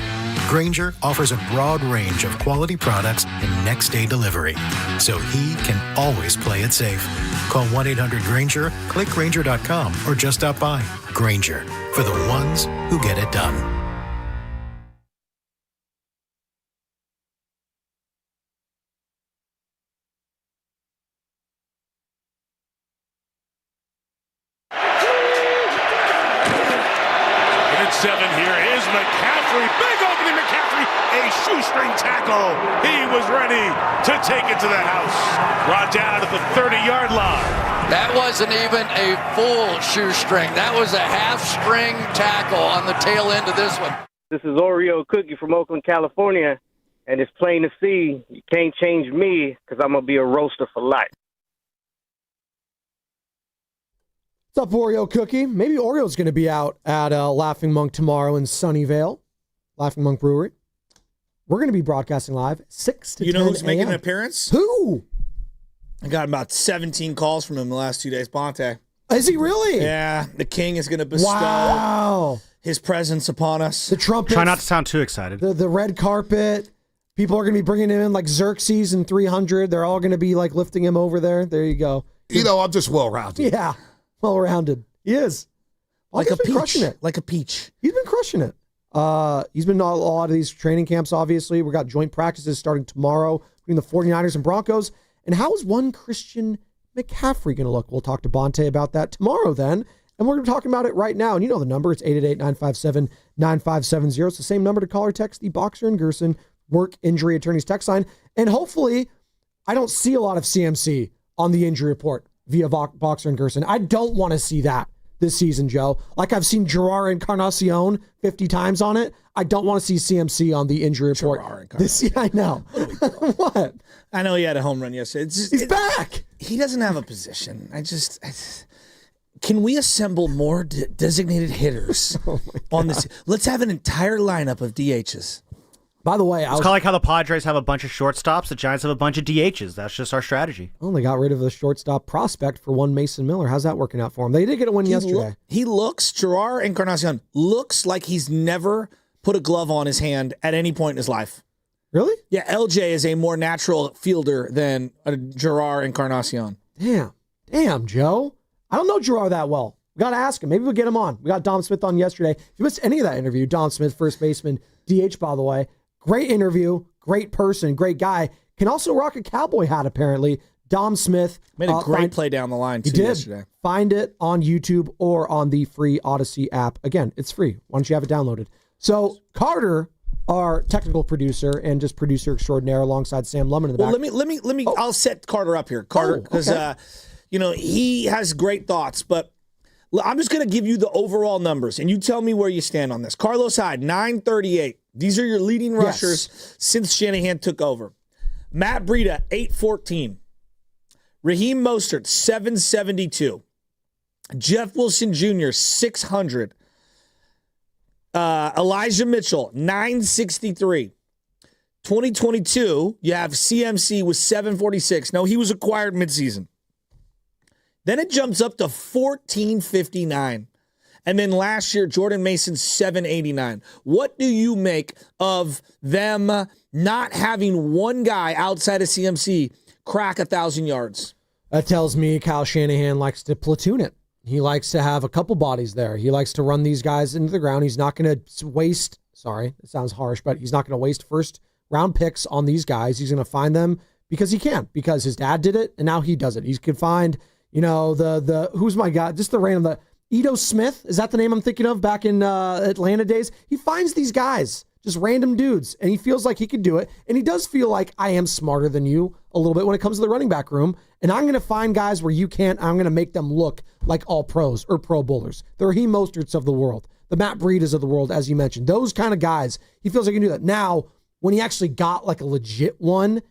Grainger offers a broad range of quality products and next-day delivery, so he can always play it safe. Call 1-800-GRAINGER, click Grainger.com, or just stop by. Grainger, for the ones who get it done. Minute 7 here is McCaffrey. Big opening McCaffrey. A shoestring tackle. He was ready to take it to the house. Brought down at the 30-yard line. That wasn't even a full shoestring. That was a half-string tackle on the tail end of this one. This is Oreo Cookie from Oakland, California, and it's plain to see you can't change me because I'm going to be a roaster for life. What's up, Oreo Cookie? Maybe Oreo's going to be out at Laughing Monk tomorrow in Sunnyvale, Laughing Monk Brewery. We're going to be broadcasting live 6 to 10 You know who's a.m. making an appearance? Who? I got about 17 calls from him the last 2 days. Bonte. Is he really? Yeah. The king is going to bestow his presence upon us. The trumpet. Try not to sound too excited. The red carpet. People are going to be bringing him in like Xerxes and 300. They're all going to be like lifting him over there. There you go. I'm just well-rounded. Yeah, well-rounded. He is. Like a peach. Crushing it. Like a peach. He's been crushing it. He's been in a lot of these training camps, obviously. We got joint practices starting tomorrow between the 49ers and Broncos. And how is one Christian McCaffrey going to look? We'll talk to Bonte about that tomorrow then. And we're talking about it right now. And you know the number. It's 888-957-9570. It's the same number to call or text the Boxer and Gerson Work Injury Attorneys text line. And hopefully, I don't see a lot of CMC on the injury report via Boxer and Gerson. I don't want to see that this season, Joe. Like I've seen Gerard Encarnacion 50 times on it. I don't want to see CMC on the injury report this year. I know. What? I know he had a home run yesterday. He's back. He doesn't have a position. Can we assemble more designated hitters on this? Let's have an entire lineup of DHs. By the way, it's kind of like how the Padres have a bunch of shortstops, the Giants have a bunch of DHs. That's just our strategy. Oh, they got rid of the shortstop prospect for one Mason Miller. How's that working out for him? They did get a win yesterday. Gerard Encarnacion looks like he's never put a glove on his hand at any point in his life. Really? Yeah, LJ is a more natural fielder than Gerard Encarnacion. Damn, Joe. I don't know Gerard that well. We got to ask him. Maybe we'll get him on. We got Dom Smith on yesterday. If you missed any of that interview, Dom Smith, first baseman, DH, by the way. Great interview, great person, great guy. Can also rock a cowboy hat, apparently. Dom Smith. Made a great play down the line, too, yesterday. Find it on YouTube or on the free Odyssey app. Again, it's free. Why don't you have it downloaded? So, Carter, our technical producer and just producer extraordinaire alongside Sam Lemon in the back. Well, let me. I'll set Carter up here. Carter, because, he has great thoughts, but I'm just going to give you the overall numbers, and you tell me where you stand on this. Carlos Hyde, 938. These are your leading rushers since Shanahan took over. Matt Breida, 814. Raheem Mostert, 772. Jeff Wilson Jr., 600. Elijah Mitchell, 963. 2022, you have CMC with 746. No, he was acquired midseason. Then it jumps up to 1459. And then last year, Jordan Mason, 789. What do you make of them not having one guy outside of CMC crack 1,000 yards? That tells me Kyle Shanahan likes to platoon it. He likes to have a couple bodies there. He likes to run these guys into the ground. He's not going to waste, sorry, it sounds harsh, but he's not going to waste first round picks on these guys. He's going to find them because he can, because his dad did it, and now he does it. He could find, who's my guy? Just the random, Ito Smith, is that the name I'm thinking of back in Atlanta days? He finds these guys, just random dudes, and he feels like he could do it. And he does feel like I am smarter than you a little bit when it comes to the running back room. And I'm going to find guys where you can't. I'm going to make them look like all pros or pro bowlers. The Raheem Mosterts of the world, the Matt Breidas of the world, as you mentioned. Those kind of guys, he feels like he can do that. Now, when he actually got like a legit one,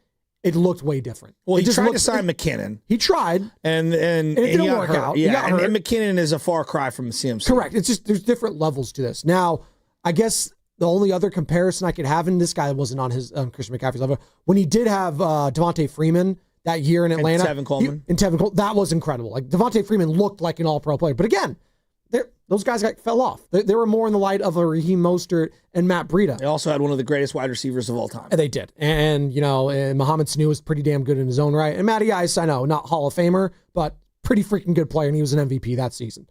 it looked way different. Well, he tried to sign McKinnon. He tried. And it didn't work out. Yeah, and McKinnon is a far cry from CMC. Correct. It's just, there's different levels to this. Now, I guess the only other comparison I could have, and this guy wasn't on his Christian McCaffrey's level, when he did have Devontae Freeman that year in Atlanta. And Tevin Coleman. That was incredible. Like, Devontae Freeman looked like an all-pro player. But again, those guys fell off. They were more in the light of a Raheem Mostert and Matt Breida. They also had one of the greatest wide receivers of all time. And they did. And Mohamed Sanu was pretty damn good in his own right. And Matty Ice, I know, not Hall of Famer, but pretty freaking good player, and he was an MVP that season.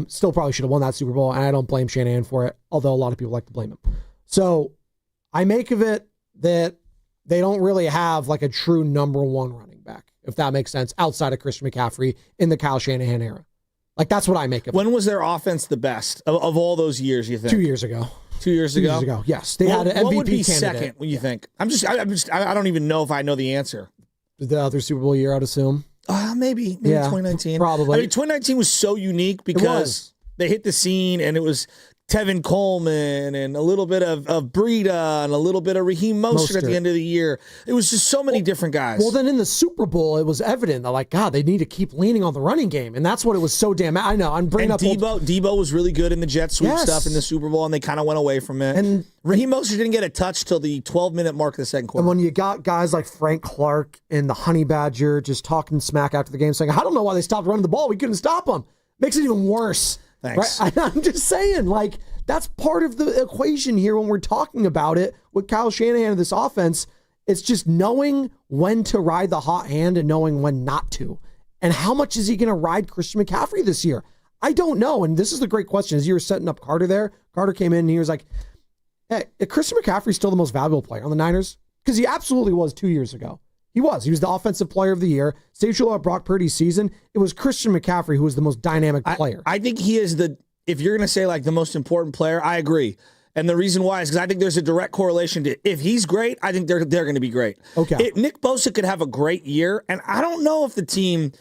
Still probably should have won that Super Bowl, and I don't blame Shanahan for it, although a lot of people like to blame him. So I make of it that they don't really have like a true number one running back, if that makes sense, outside of Christian McCaffrey in the Kyle Shanahan era. Like, that's what I make of it. When was their offense the best of all those years, you think? 2 years ago. 2 years ago? 2 years ago, yes. They had an MVP what would be candidate. second, what do you think? I don't even know if I know the answer. The other Super Bowl year, I'd assume. Maybe 2019. Probably. I mean, 2019 was so unique because they hit the scene and it was Tevin Coleman and a little bit of Breida and a little bit of Raheem Mostert at the end of the year. It was just so many different guys. Well, then in the Super Bowl, it was evident that, like, God, they need to keep leaning on the running game. And that's what it was so damn... I know, I'm bringing up... Debo was really good in the jet sweep stuff in the Super Bowl, and they kind of went away from it. And Raheem Mostert didn't get a touch till the 12-minute mark of the second quarter. And when you got guys like Frank Clark and the Honey Badger just talking smack after the game, saying, I don't know why they stopped running the ball. We couldn't stop them. Makes it even worse. Thanks. Right? I'm just saying, like, That's part of the equation here when we're talking about it with Kyle Shanahan and this offense. It's just knowing when to ride the hot hand and knowing when not to. And how much is he going to ride Christian McCaffrey this year? I don't know. And this is the great question. As you were setting up Carter there, Carter came in and he was like, hey, is Christian McCaffrey still the most valuable player on the Niners? Because he absolutely was 2 years ago. He was the offensive player of the year. Save you Brock Purdy's season. It was Christian McCaffrey who was the most dynamic player. I think he is if you're going to say like the most important player, I agree. And the reason why is because I think there's a direct correlation to if he's great, I think they're going to be great. Okay. Nick Bosa could have a great year, and I don't know if the team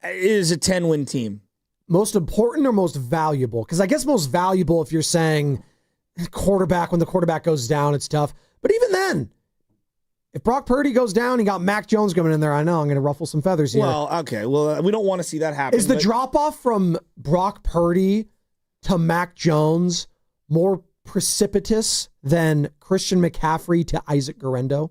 is a 10-win team. Most important or most valuable? Because I guess most valuable if you're saying quarterback, when the quarterback goes down, it's tough. But even then, if Brock Purdy goes down, you got Mac Jones coming in there. I know I'm going to ruffle some feathers here. Well, okay. Well, we don't want to see that happen. Is the drop-off from Brock Purdy to Mac Jones more precipitous than Christian McCaffrey to Isaac Guerendo?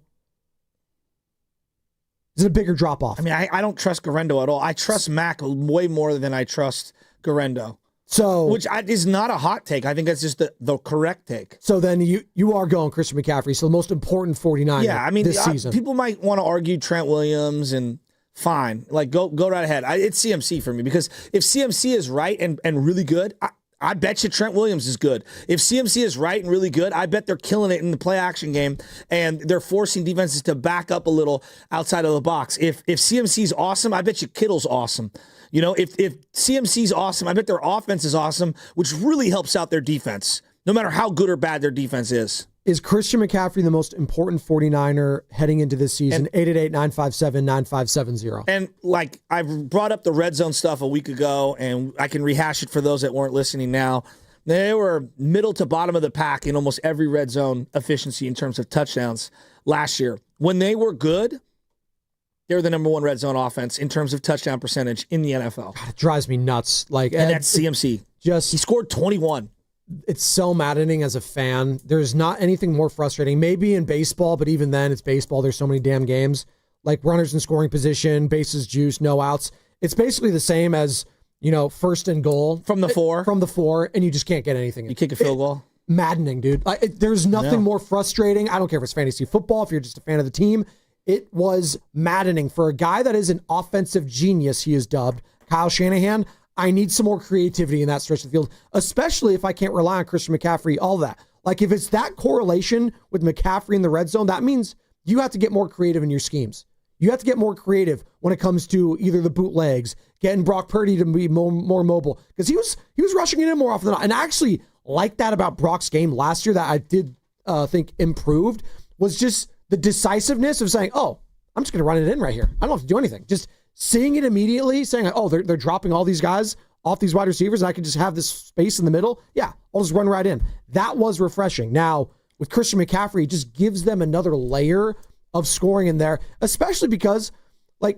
Is it a bigger drop-off? I mean, I don't trust Guerendo at all. I trust Mac way more than I trust Guerendo. So, which is not a hot take. I think that's just the correct take. So then you are going Christian McCaffrey, so the most important 49 this season. People might want to argue Trent Williams, and fine. Like, go right ahead. It's CMC for me, because if CMC is right and really good, I bet you Trent Williams is good. If CMC is right and really good, I bet they're killing it in the play action game, and they're forcing defenses to back up a little outside of the box. If CMC's awesome, I bet you Kittle's awesome. You know, if CMC's awesome, I bet their offense is awesome, which really helps out their defense, no matter how good or bad their defense is. Is Christian McCaffrey the most important 49er heading into this season? 888-957-9570. And like I brought up the red zone stuff a week ago, and I can rehash it for those that weren't listening now. They were middle to bottom of the pack in almost every red zone efficiency in terms of touchdowns last year. When they were good, they were the number one red zone offense in terms of touchdown percentage in the NFL. God, it drives me nuts. And that's CMC. He scored 21. It's so maddening as a fan. There's not anything more frustrating. Maybe in baseball, but even then, it's baseball. There's so many damn games. Like runners in scoring position, bases juiced, no outs. It's basically the same as, first and goal. From the four, and you just can't get anything. You kick a field goal. Maddening, dude. There's nothing more frustrating. I don't care if it's fantasy football, if you're just a fan of the team. It was maddening for a guy that is an offensive genius, he is dubbed, Kyle Shanahan. I need some more creativity in that stretch of the field, especially if I can't rely on Christian McCaffrey, all that. Like, if it's that correlation with McCaffrey in the red zone, that means you have to get more creative in your schemes. You have to get more creative when it comes to either the bootlegs, getting Brock Purdy to be more mobile, because he was rushing it in more often than not. And I actually like that about Brock's game last year that I did think improved, was just the decisiveness of saying, oh, I'm just going to run it in right here. I don't have to do anything. Just seeing it immediately, saying, oh, they're dropping all these guys off these wide receivers, and I can just have this space in the middle. Yeah, I'll just run right in. That was refreshing. Now, with Christian McCaffrey, it just gives them another layer of scoring in there, especially because, I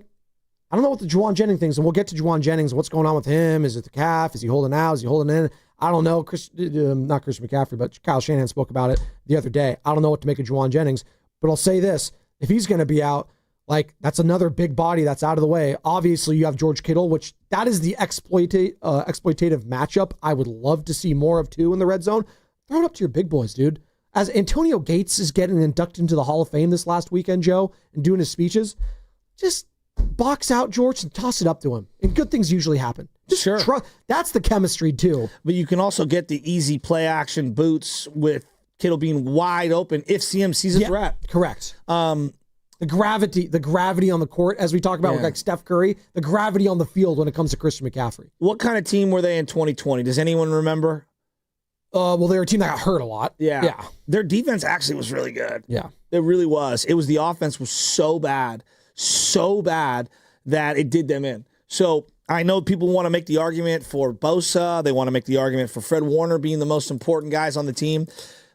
don't know what the Juwan Jennings thing is, and we'll get to Juwan Jennings. What's going on with him? Is it the calf? Is he holding out? Is he holding in? I don't know. Not Christian McCaffrey, but Kyle Shanahan spoke about it the other day. I don't know what to make of Juwan Jennings, but I'll say this. If he's going to be out, that's another big body that's out of the way. Obviously, you have George Kittle, which that is the exploitative matchup I would love to see more of, too, in the red zone. Throw it up to your big boys, dude. As Antonio Gates is getting inducted into the Hall of Fame this last weekend, Joe, and doing his speeches, just box out George and toss it up to him. And good things usually happen. Just that's the chemistry, too. But you can also get the easy play action boots with Kittle being wide open if CMC's a threat. Correct. The gravity on the court, as we talk about with like Steph Curry, the gravity on the field when it comes to Christian McCaffrey. What kind of team were they in 2020? Does anyone remember? Well, they were a team that got hurt a lot. Yeah. Their defense actually was really good. Yeah. It really was. It was the offense was so bad that it did them in. So I know people want to make the argument for Bosa. They want to make the argument for Fred Warner being the most important guys on the team.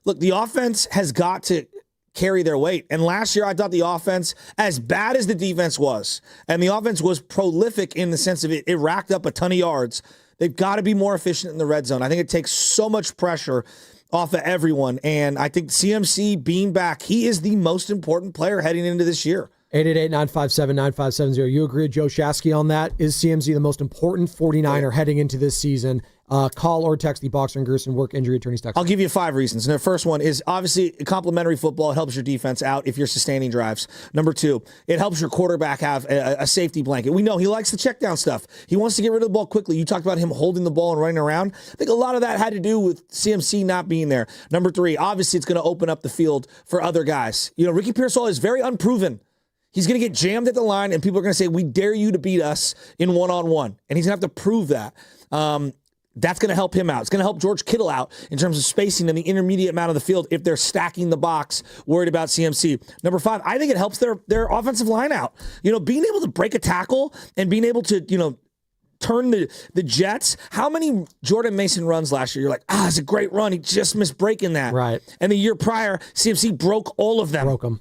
Look, the offense has got to carry their weight. And last year, I thought the offense, as bad as the defense was, and the offense was prolific in the sense of it racked up a ton of yards, they've got to be more efficient in the red zone. I think it takes so much pressure off of everyone. And I think CMC being back, he is the most important player heading into this year. 888-957-9570. You agree with Joe Shasky on that? Is CMC the most important 49er heading into this season? Call or text the Boxer and Gerson work injury attorneys text. I'll give you 5 reasons. And the first one is obviously complementary football. It helps your defense out if you're sustaining drives. Number 2, it helps your quarterback have a safety blanket. We know he likes the check down stuff. He wants to get rid of the ball quickly. You talked about him holding the ball and running around. I think a lot of that had to do with CMC not being there. Number 3, obviously it's going to open up the field for other guys. You know, Ricky Pearsall is very unproven. He's going to get jammed at the line, and people are going to say, we dare you to beat us in one-on-one. And he's going to have to prove that. That's going to help him out. It's going to help George Kittle out in terms of spacing in the intermediate amount of the field if they're stacking the box, worried about CMC. Number 5, I think it helps their offensive line out. You know, being able to break a tackle and being able to, you know, turn the Jets. How many Jordan Mason runs last year? You're like, it's a great run. He just missed breaking that. Right. And the year prior, CMC broke all of them. Broke them.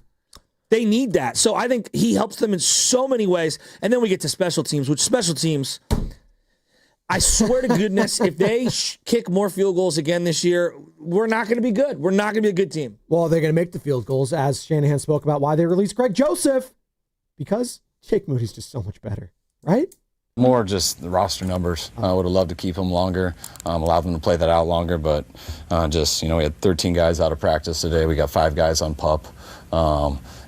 They need that. So I think he helps them in so many ways. And then we get to special teams, which special teams, I swear to goodness, if they kick more field goals again this year, we're not going to be good. We're not going to be a good team. Well, they're going to make the field goals, as Shanahan spoke about why they released Greg Joseph, because Jake Moody's just so much better, right? More just the roster numbers. I would have loved to keep them longer, allow them to play that out longer, but just, you know, we had 13 guys out of practice today. We got 5 guys on PUP.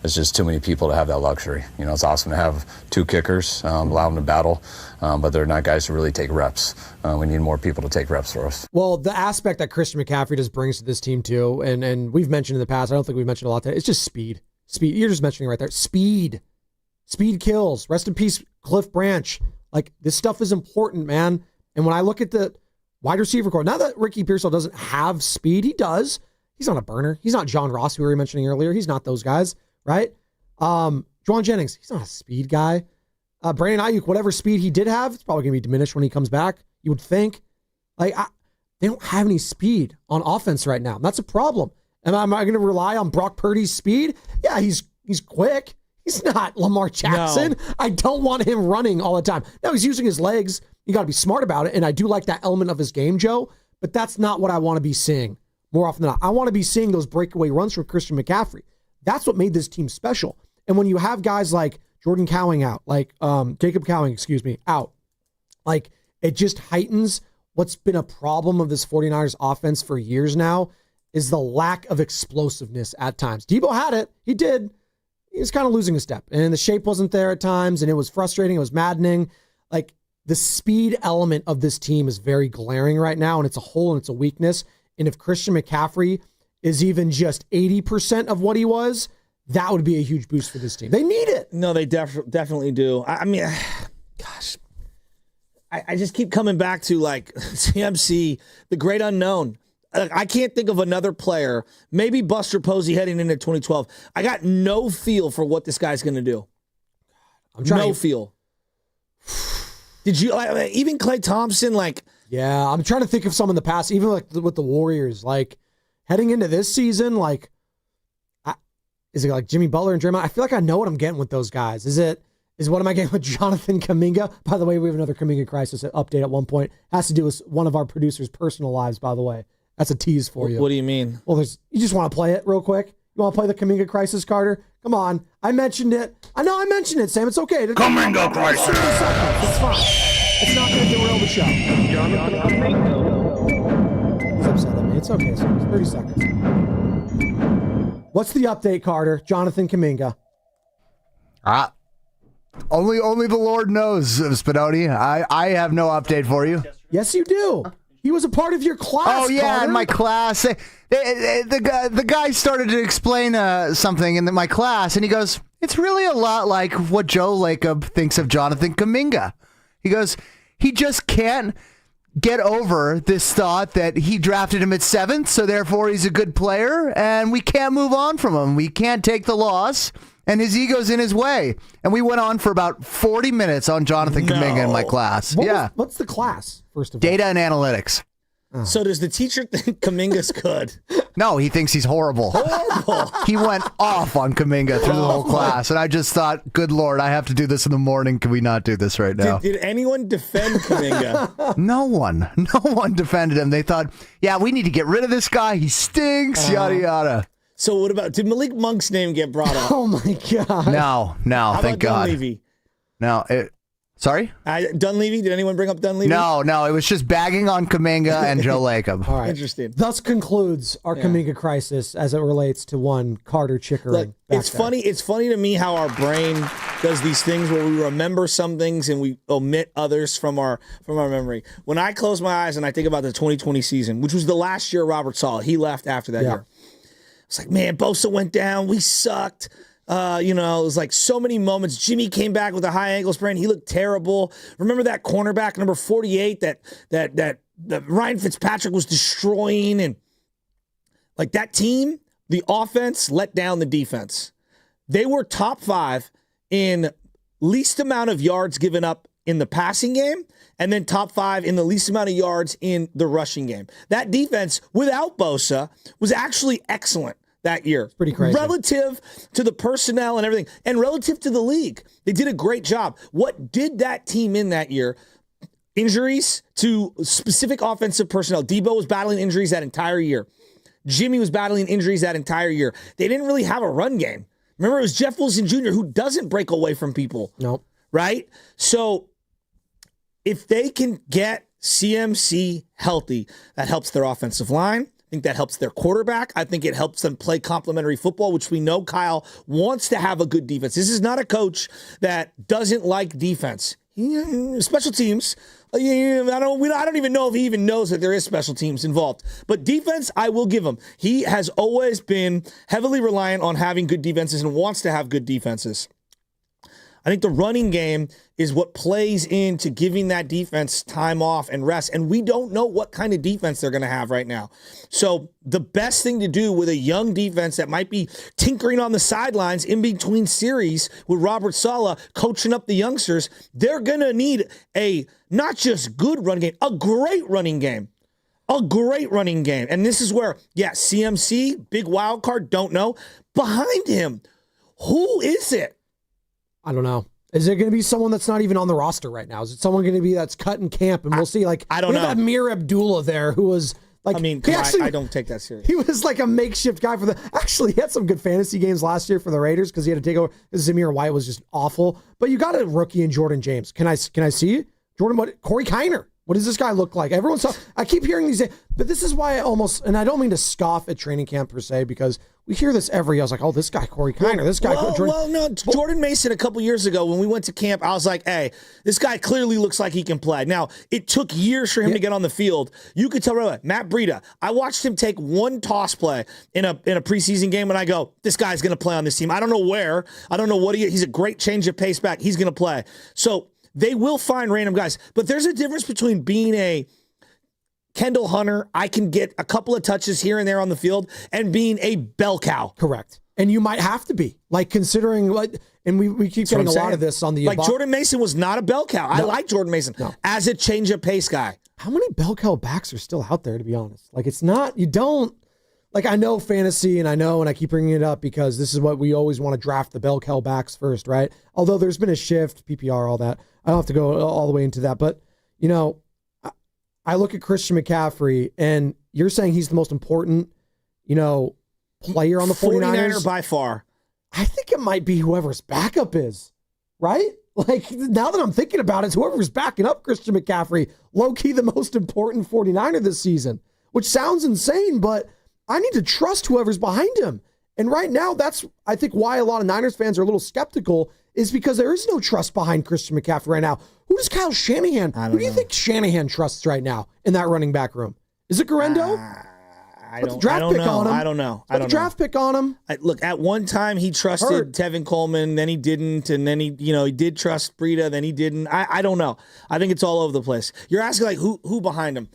It's just too many people to have that luxury. You know, it's awesome to have 2 kickers, allow them to battle, but they're not guys to really take reps. We need more people to take reps for us. Well, the aspect that Christian McCaffrey just brings to this team too, and we've mentioned in the past, I don't think we've mentioned a lot today, it's just speed. Speed. You're just mentioning it right there. Speed. Speed kills. Rest in peace, Cliff Branch. Like, this stuff is important, man. And when I look at the wide receiver core, now that Ricky Pearsall doesn't have speed, he does. He's not a burner. He's not John Ross, who we were mentioning earlier. He's not those guys, right? Juwan Jennings, he's not a speed guy. Brandon Ayuk, whatever speed he did have, it's probably going to be diminished when he comes back, you would think. Like, they don't have any speed on offense right now. And that's a problem. Am I going to rely on Brock Purdy's speed? Yeah, he's quick. He's not Lamar Jackson. No. I don't want him running all the time. Now, he's using his legs. You got to be smart about it. And I do like that element of his game, Joe. But that's not what I want to be seeing more often than not. I want to be seeing those breakaway runs from Christian McCaffrey. That's what made this team special. And when you have guys like Jordan Cowing out, like Jacob Cowing, out, like, it just heightens what's been a problem of this 49ers offense for years now, is the lack of explosiveness at times. Debo had it. He did. He was kind of losing a step, and the shape wasn't there at times, and it was frustrating. It was maddening. Like, the speed element of this team is very glaring right now, and it's a hole and it's a weakness. And if Christian McCaffrey is even just 80% of what he was, that would be a huge boost for this team. They need it. No, they definitely do. I mean, gosh, I just keep coming back to, like, CMC, the great unknown. I can't think of another player, maybe Buster Posey heading into 2012. I got no feel for what this guy's going to do. No feel. Did you, even Klay Thompson, like... Yeah, I'm trying to think of some in the past, even like with the Warriors, like, heading into this season, like, is it like Jimmy Butler and Draymond? I feel like I know what I'm getting with those guys. What am I getting with Jonathan Kuminga? By the way, we have another Kuminga crisis update at one point. Has to do with one of our producers' personal lives, by the way. That's a tease for you. What do you mean? Well, you just want to play it real quick? You want to play the Kuminga crisis, Carter? Come on. I mentioned it. I know I mentioned it, Sam. It's okay. Kuminga crisis. It's fine. It's not going to derail the show. He's upset at me. It's okay, Sam. It's 30 seconds. What's the update, Carter? Jonathan Kuminga. Only the Lord knows, Spinoni. I have no update for you. Yes, you do. He was a part of your class. Oh yeah, Carter. in my class, the guy started to explain something in my class, and he goes, "It's really a lot like what Joe Lacob thinks of Jonathan Kuminga." He goes, "He just can't get over this thought that he drafted him at 7th, so therefore he's a good player, and we can't move on from him. We can't take the loss." And his ego's in his way. And we went on for about 40 minutes on Jonathan Kuminga in my class. What's the class, first of all? Data and analytics. Oh. So does the teacher think Kuminga's good? No, he thinks he's horrible. Horrible. He went off on Kuminga through the whole class. And I just thought, good Lord, I have to do this in the morning. Can we not do this right now? Did anyone defend Kuminga? No one. No one defended him. They thought, yeah, we need to get rid of this guy. He stinks, yada, yada. So what about, did Malik Monk's name get brought up? Oh, my God. No, How thank about God. Dunleavy? No, Sorry? Dunleavy? Did anyone bring up Dunleavy? No. It was just bagging on Kuminga and Joe Lacob. All right. Interesting. Thus concludes our Kuminga crisis as it relates to one Carter Chickering. Look, it's funny. It's funny to me how our brain does these things where we remember some things and we omit others from our memory. When I close my eyes and I think about the 2020 season, which was the last year Robert Saleh, he left after that year. It's like, man, Bosa went down. We sucked. It was like so many moments. Jimmy came back with a high ankle sprain. He looked terrible. Remember that cornerback, number 48, that Ryan Fitzpatrick was destroying, and like that team, the offense let down the defense. They were top 5 in least amount of yards given up in the passing game, and then top 5 in the least amount of yards in the rushing game. That defense, without Bosa, was actually excellent that year. It's pretty crazy. Relative to the personnel and everything, and relative to the league. They did a great job. What did that team in that year? Injuries to specific offensive personnel. Debo was battling injuries that entire year. Jimmy was battling injuries that entire year. They didn't really have a run game. Remember, it was Jeff Wilson Jr. who doesn't break away from people. Nope. Right? So if they can get CMC healthy, that helps their offensive line. I think that helps their quarterback. I think it helps them play complementary football, which we know Kyle wants to have a good defense. This is not a coach that doesn't like defense. Special teams, I don't even know if he even knows that there is special teams involved. But defense, I will give him. He has always been heavily reliant on having good defenses and wants to have good defenses. I think the running game is what plays into giving that defense time off and rest. And we don't know what kind of defense they're going to have right now. So the best thing to do with a young defense that might be tinkering on the sidelines in between series with Robert Saleh coaching up the youngsters, they're going to need a not just good run game, a great running game. A great running game. And this is where, CMC, big wild card, don't know. Behind him, who is it? I don't know. Is it going to be someone that's not even on the roster right now? Is it someone going to be that's cut in camp? And we'll see. Like, I don't know. That Amir Abdullah there who was like, I don't take that serious. He was like a makeshift guy for actually, he had some good fantasy games last year for the Raiders because he had to take over. Zamir White was just awful. But you got a rookie in Jordan James. Can I see Jordan? Corey Kiner. What does this guy look like? I keep hearing these, but this is why and I don't mean to scoff at training camp per se, because we hear this every year. I was like, oh, this guy, Corey Kiner, this guy. Jordan Mason a couple years ago when we went to camp, I was like, hey, this guy clearly looks like he can play. Now, it took years for him to get on the field. You could tell right away. Matt Breida, I watched him take one toss play in a preseason game, and I go, this guy's going to play on this team. I don't know where. I don't know what he's a great change of pace back. He's going to play. So they will find random guys. But there's a difference between being a Kendall Hunter, I can get a couple of touches here and there on the field, and being a bell cow. Correct. And you might have to be, like, considering, like, and we keep getting a lot of this on the... Like, Jordan Mason was not a bell cow. No. I like Jordan Mason as a change of pace guy. How many bell cow backs are still out there, to be honest? Like, it's not, you don't... Like, I know fantasy, and I keep bringing it up because this is what we always want to draft the bell cow backs first, right? Although there's been a shift, PPR, all that. I don't have to go all the way into that. But, I look at Christian McCaffrey, and you're saying he's the most important, player on the 49ers? by far. I think it might be whoever's backup is, right? Like, now that I'm thinking about it, it's whoever's backing up Christian McCaffrey, low-key the most important 49er this season, which sounds insane, but I need to trust whoever's behind him. And right now, that's, I think, why a lot of Niners fans are a little skeptical, is because there is no trust behind Christian McCaffrey right now. Who does Kyle Shanahan, who do you think Shanahan trusts right now in that running back room? Is it Garendo? I don't know. I don't know. Draft pick on him. Look, at one time he trusted Tevin Coleman, then he didn't, and then he did trust Breida, then he didn't. I don't know. I think it's all over the place. You're asking, like, who behind him?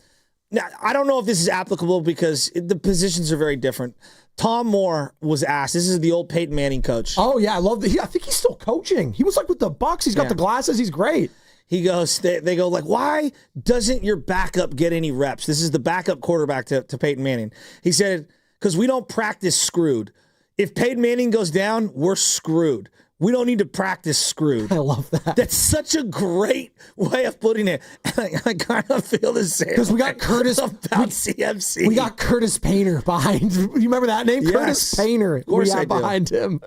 Now, I don't know if this is applicable because the positions are very different. Tom Moore was asked. This is the old Peyton Manning coach. Oh, yeah. I love that. I think he's still coaching. He was like with the Bucs. He's got the glasses. He's great. He goes, they go like, why doesn't your backup get any reps? This is the backup quarterback to Peyton Manning. He said, because we don't practice screwed. If Peyton Manning goes down, we're screwed. We don't need to practice screwed. I love that. That's such a great way of putting it. I kind of feel the same. Because we got Curtis about CMC. We got Curtis Painter behind. You remember that name? Yes. Curtis Painter. Of course I do. Behind him.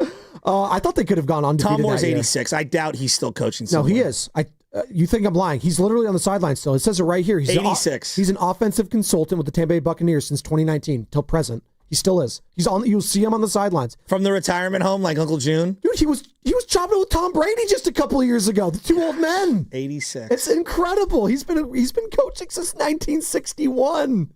I thought they could have gone undefeated. Tom Moore's 86. I doubt he's still coaching somewhere. No, he is. You think I'm lying. He's literally on the sideline still. It says it right here. He's 86. He's an offensive consultant with the Tampa Bay Buccaneers since 2019 till present. He still is. He's on. You'll see him on the sidelines. From the retirement home like Uncle June? Dude, he was chopping it with Tom Brady just a couple of years ago. The two old men. 86. It's incredible. He's been coaching since 1961.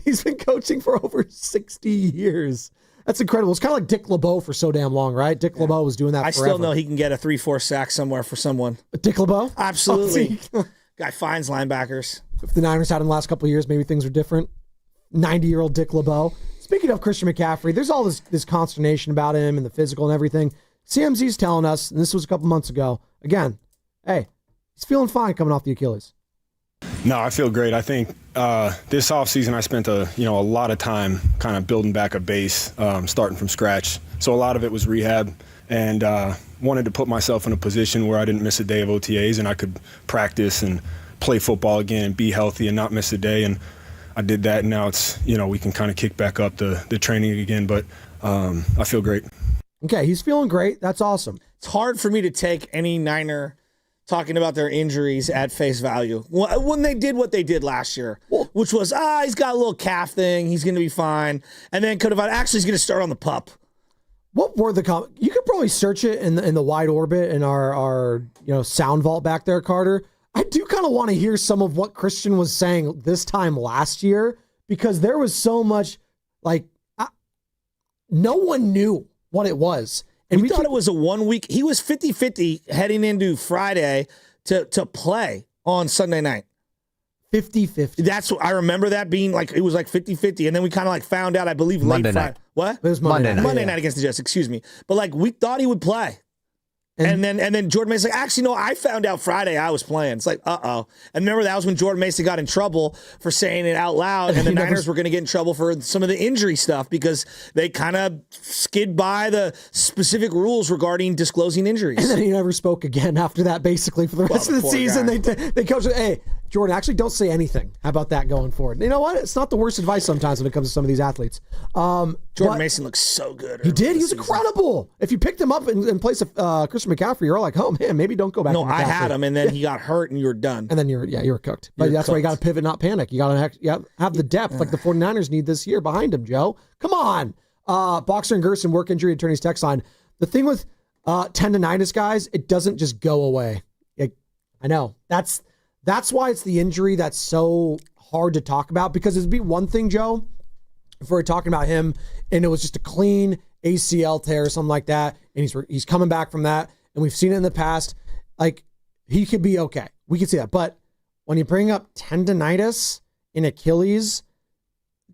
He's been coaching for over 60 years. That's incredible. It's kind of like Dick LeBeau for so damn long, right? Dick LeBeau was doing that forever. I still know he can get a 3-4 sack somewhere for someone. Dick LeBeau? Absolutely. Guy finds linebackers. If the Niners had him the last couple of years, maybe things are different. 90-year-old Dick LeBeau. Speaking of Christian McCaffrey, there's all this consternation about him and the physical and everything. CMZ's telling us, and this was a couple months ago, again, hey, he's feeling fine coming off the Achilles. No, I feel great. I think this offseason I spent a lot of time kind of building back a base, starting from scratch. So a lot of it was rehab, and wanted to put myself in a position where I didn't miss a day of OTAs and I could practice and play football again and be healthy and not miss a day. And I did that, and now it's, we can kind of kick back up the training again, but I feel great. Okay, he's feeling great. That's awesome. It's hard for me to take any Niner talking about their injuries at face value when they did what they did last year, which was, he's got a little calf thing, he's going to be fine, and then he's going to start on the pup. What were you could probably search it in the wide orbit in our sound vault back there, Carter. I do kind of want to hear some of what Christian was saying this time last year, because there was so much, no one knew what it was. And we thought it was a 1 week. He was 50-50 heading into Friday to play on Sunday night. 50-50. That's what I remember that being it was 50-50. And then we kind of found out, I believe, Monday late Friday. night. What? It was Monday night. Monday night against the Jets, excuse me. But we thought he would play. And then Jordan Mason's actually, no, I found out Friday I was playing. It's uh-oh. And remember, that was when Jordan Mason got in trouble for saying it out loud, and the Niners were going to get in trouble for some of the injury stuff because they kind of skid by the specific rules regarding disclosing injuries. And then he never spoke again after that, basically, for the rest of the season. They coached it, hey, Jordan, actually don't say anything. How about that going forward? You know what? It's not the worst advice sometimes when it comes to some of these athletes. Jordan Mason looks so good. He did. He was incredible. If you picked him up in place of Christian McCaffrey, you're like, oh man, maybe don't go back. No, I had him, and then he got hurt, and you were done. And then you were cooked. But that's why you got to pivot, not panic. You got to have the depth like the 49ers need this year behind him, Joe. Come on. Boxer and Gerson, work injury attorneys text line. The thing with tendonitis, guys, it doesn't just go away. I know. That's why it's the injury that's so hard to talk about, because it'd be one thing, Joe, if we're talking about him and it was just a clean ACL tear or something like that, and he's coming back from that, and we've seen it in the past, he could be okay. We can see that. But when you bring up tendonitis in Achilles,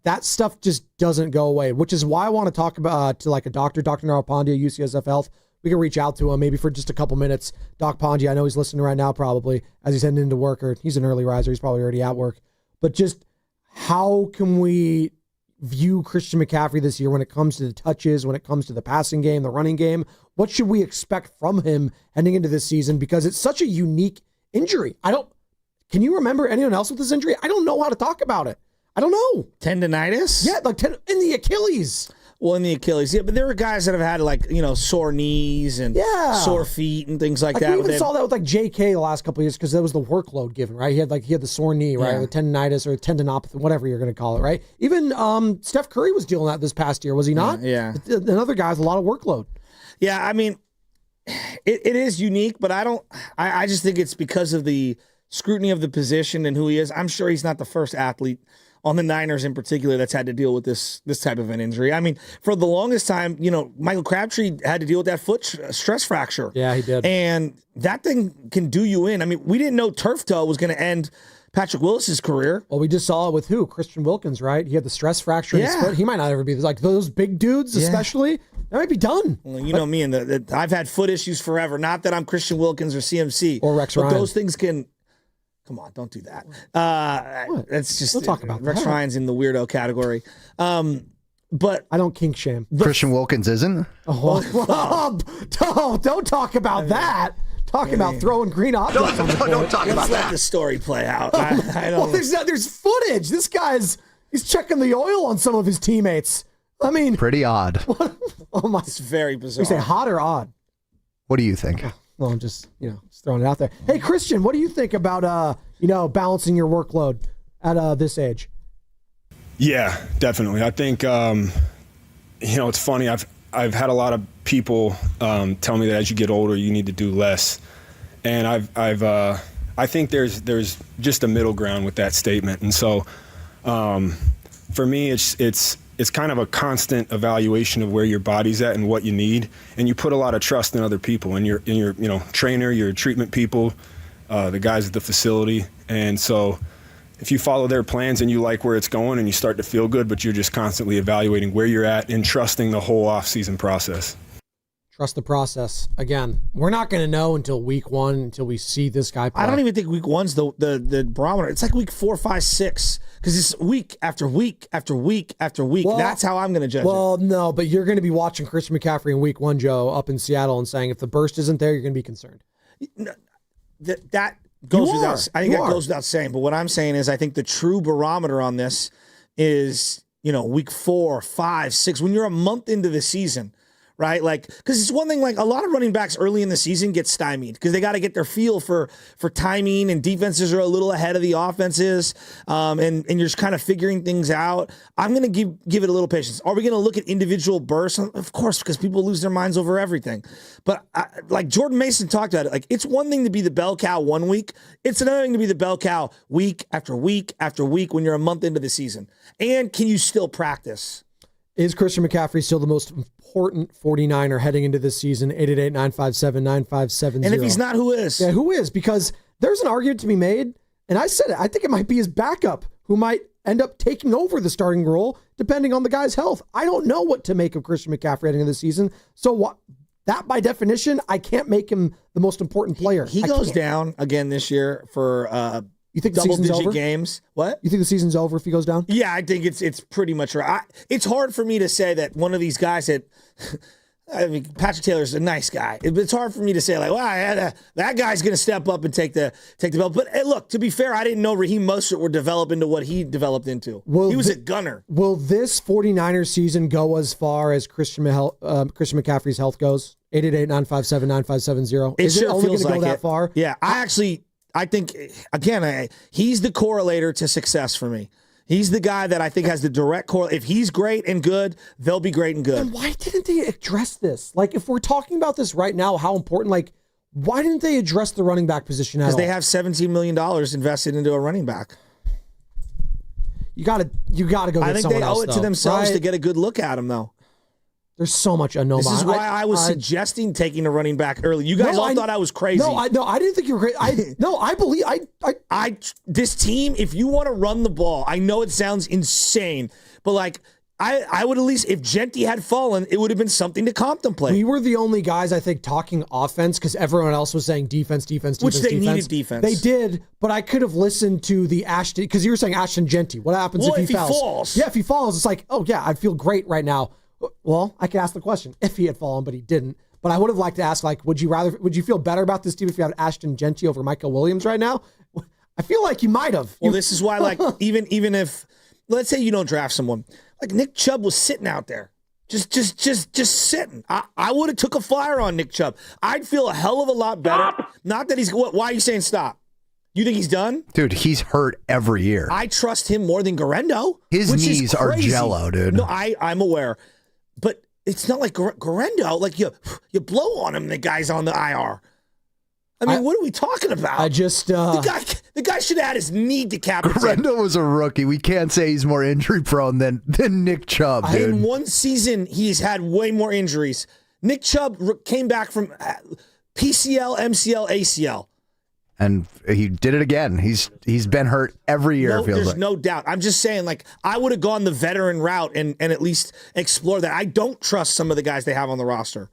that stuff just doesn't go away, which is why I want to talk about to a doctor, Dr. Narapandya, UCSF Health. We can reach out to him maybe for just a couple minutes. Doc Pandya, I know he's listening right now probably as he's heading into work, or he's an early riser. He's probably already at work. But just how can we view Christian McCaffrey this year when it comes to the touches, when it comes to the passing game, the running game? What should we expect from him heading into this season? Because it's such a unique injury. Can you remember anyone else with this injury? I don't know how to talk about it. I don't know. Tendonitis? Yeah, in the Achilles. Well, in the Achilles, yeah, but there were guys that have had sore knees and sore feet and things like that. We even saw that with JK the last couple of years because that was the workload given, right? He had the sore knee, right? Yeah. The tendonitis or tendinopathy, whatever you're going to call it, right? Even Steph Curry was dealing with that this past year, was he not? Yeah. Another guy with a lot of workload. Yeah, I mean, it is unique, but I just think it's because of the scrutiny of the position and who he is. I'm sure he's not the first athlete on the Niners in particular that's had to deal with this type of an injury. I mean, for the longest time, Michael Crabtree had to deal with that foot stress fracture. Yeah, he did. And that thing can do you in. I mean, we didn't know turf toe was going to end Patrick Willis's career. Well, we just saw it with who? Christian Wilkins, right? He had the stress fracture in his foot. He might not ever be those big dudes, especially. That might be done. Well, you know me, and I've had foot issues forever. Not that I'm Christian Wilkins or CMC. Or Rex Ryan. But those things can... Come on, don't do that. That's just... We'll talk about Rex that. Ryan's in the weirdo category. But I don't kink shame. Christian Wilkins isn't? Don't talk about that. Talking about throwing green objects. Don't talk about Let's that. let the story play out. I don't... Well, there's footage. This guy's checking the oil on some of his teammates. I mean... Pretty odd. Oh my! It's very bizarre. We say hot or odd? What do you think? Well, I'm just throwing it out there. Hey, Christian, what do you think about balancing your workload at this age? Yeah, definitely. I think it's funny. I've had a lot of people tell me that as you get older, you need to do less, and I think there's just a middle ground with that statement. And so, for me, it's kind of a constant evaluation of where your body's at and what you need, and you put a lot of trust in other people, and your trainer, your treatment people, the guys at the facility, and so. If you follow their plans and you like where it's going and you start to feel good, but you're just constantly evaluating where you're at and trusting the whole off-season process. Trust the process. Again, we're not going to know until week 1, until we see this guy play. I don't even think week 1's the barometer. It's like week 4, 5, 6, because it's week after week after week after week. Well, that's how I'm going to judge it. Well, no, but you're going to be watching Christian McCaffrey in week 1, Joe, up in Seattle, and saying if the burst isn't there, you're going to be concerned. That goes without saying. But what I'm saying is I think the true barometer on this is, week 4, 5, 6, when you're a month into the season, right? Like, because it's one thing, like a lot of running backs early in the season get stymied because they got to get their feel for timing, and defenses are a little ahead of the offenses, and you're just kind of figuring things out. I'm going to give it a little patience. Are we going to look at individual bursts? Of course, because people lose their minds over everything. But like Jordan Mason talked about it, like it's one thing to be the bell cow 1 week. It's another thing to be the bell cow week after week after week when you're a month into the season. And can you still practice? Is Christian McCaffrey still the most important 49er heading into this season? 888-957-9570. And if he's not, who is? Yeah, who is? Because there's an argument to be made, and I said it, I think it might be his backup who might end up taking over the starting role depending on the guy's health. I don't know what to make of Christian McCaffrey heading into the season. So that by definition, I can't make him the most important player. He goes down again this year for you think the season's over? Games. What? You think the season's over if he goes down? Yeah, I think it's pretty much right. It's hard for me to say that one of these guys that, I mean, Patrick Taylor's a nice guy. It's hard for me to say, like, wow, that guy's going to step up and take the belt. But hey, look, to be fair, I didn't know Raheem Mostert would develop into what he developed into. He was a gunner. Will this 49ers season go as far as Christian McCaffrey's health goes? 888-957-9570. Is it only going to go that far? Yeah, I think, again, he's the correlator to success for me. He's the guy that I think has the direct correlation. If he's great and good, they'll be great and good. And why didn't they address this? Like, if we're talking about this right now, how important, like, why didn't they address the running back position at all? Because they have $17 million invested into a running back. You gotta go get someone else, I think they owe it to themselves right? to get a good look at him, though. There's so much unknown. This is why I was suggesting taking a running back early. You guys all thought I was crazy. No, I didn't think you were crazy. I believe this team, if you want to run the ball, I know it sounds insane, but like I would at least, if Genty had fallen, it would have been something to contemplate. We were the only guys, I think, talking offense because everyone else was saying defense. Which they needed defense. They did, but I could have listened to the Ashton, because you were saying Ashton Genty. What happens if he falls? Yeah, if he falls, it's like, oh yeah, I'd feel great right now. Well, I could ask the question if he had fallen, but he didn't. But I would have liked to ask, like, would you feel better about this team if you had Ashton Genty over Michael Williams right now? I feel like you might have. Well, this is why, like, even if, let's say you don't draft someone, like Nick Chubb was sitting out there, just sitting. I would have took a flyer on Nick Chubb. I'd feel a hell of a lot better. Stop. Not that he's, why are you saying stop? You think he's done? Dude, he's hurt every year. I trust him more than Garendo. His knees are jello, dude. No, I'm aware. But it's not like Garendo. Like, you blow on him, the guy's on the IR. I mean, what are we talking about? I just... The guy should have had his knee decapitated. Garendo was a rookie. We can't say he's more injury-prone than Nick Chubb, dude. In one season, he's had way more injuries. Nick Chubb came back from PCL, MCL, ACL. And he did it again. He's been hurt every year. There's no doubt. I'm just saying, like, I would have gone the veteran route and at least explore that. I don't trust some of the guys they have on the roster.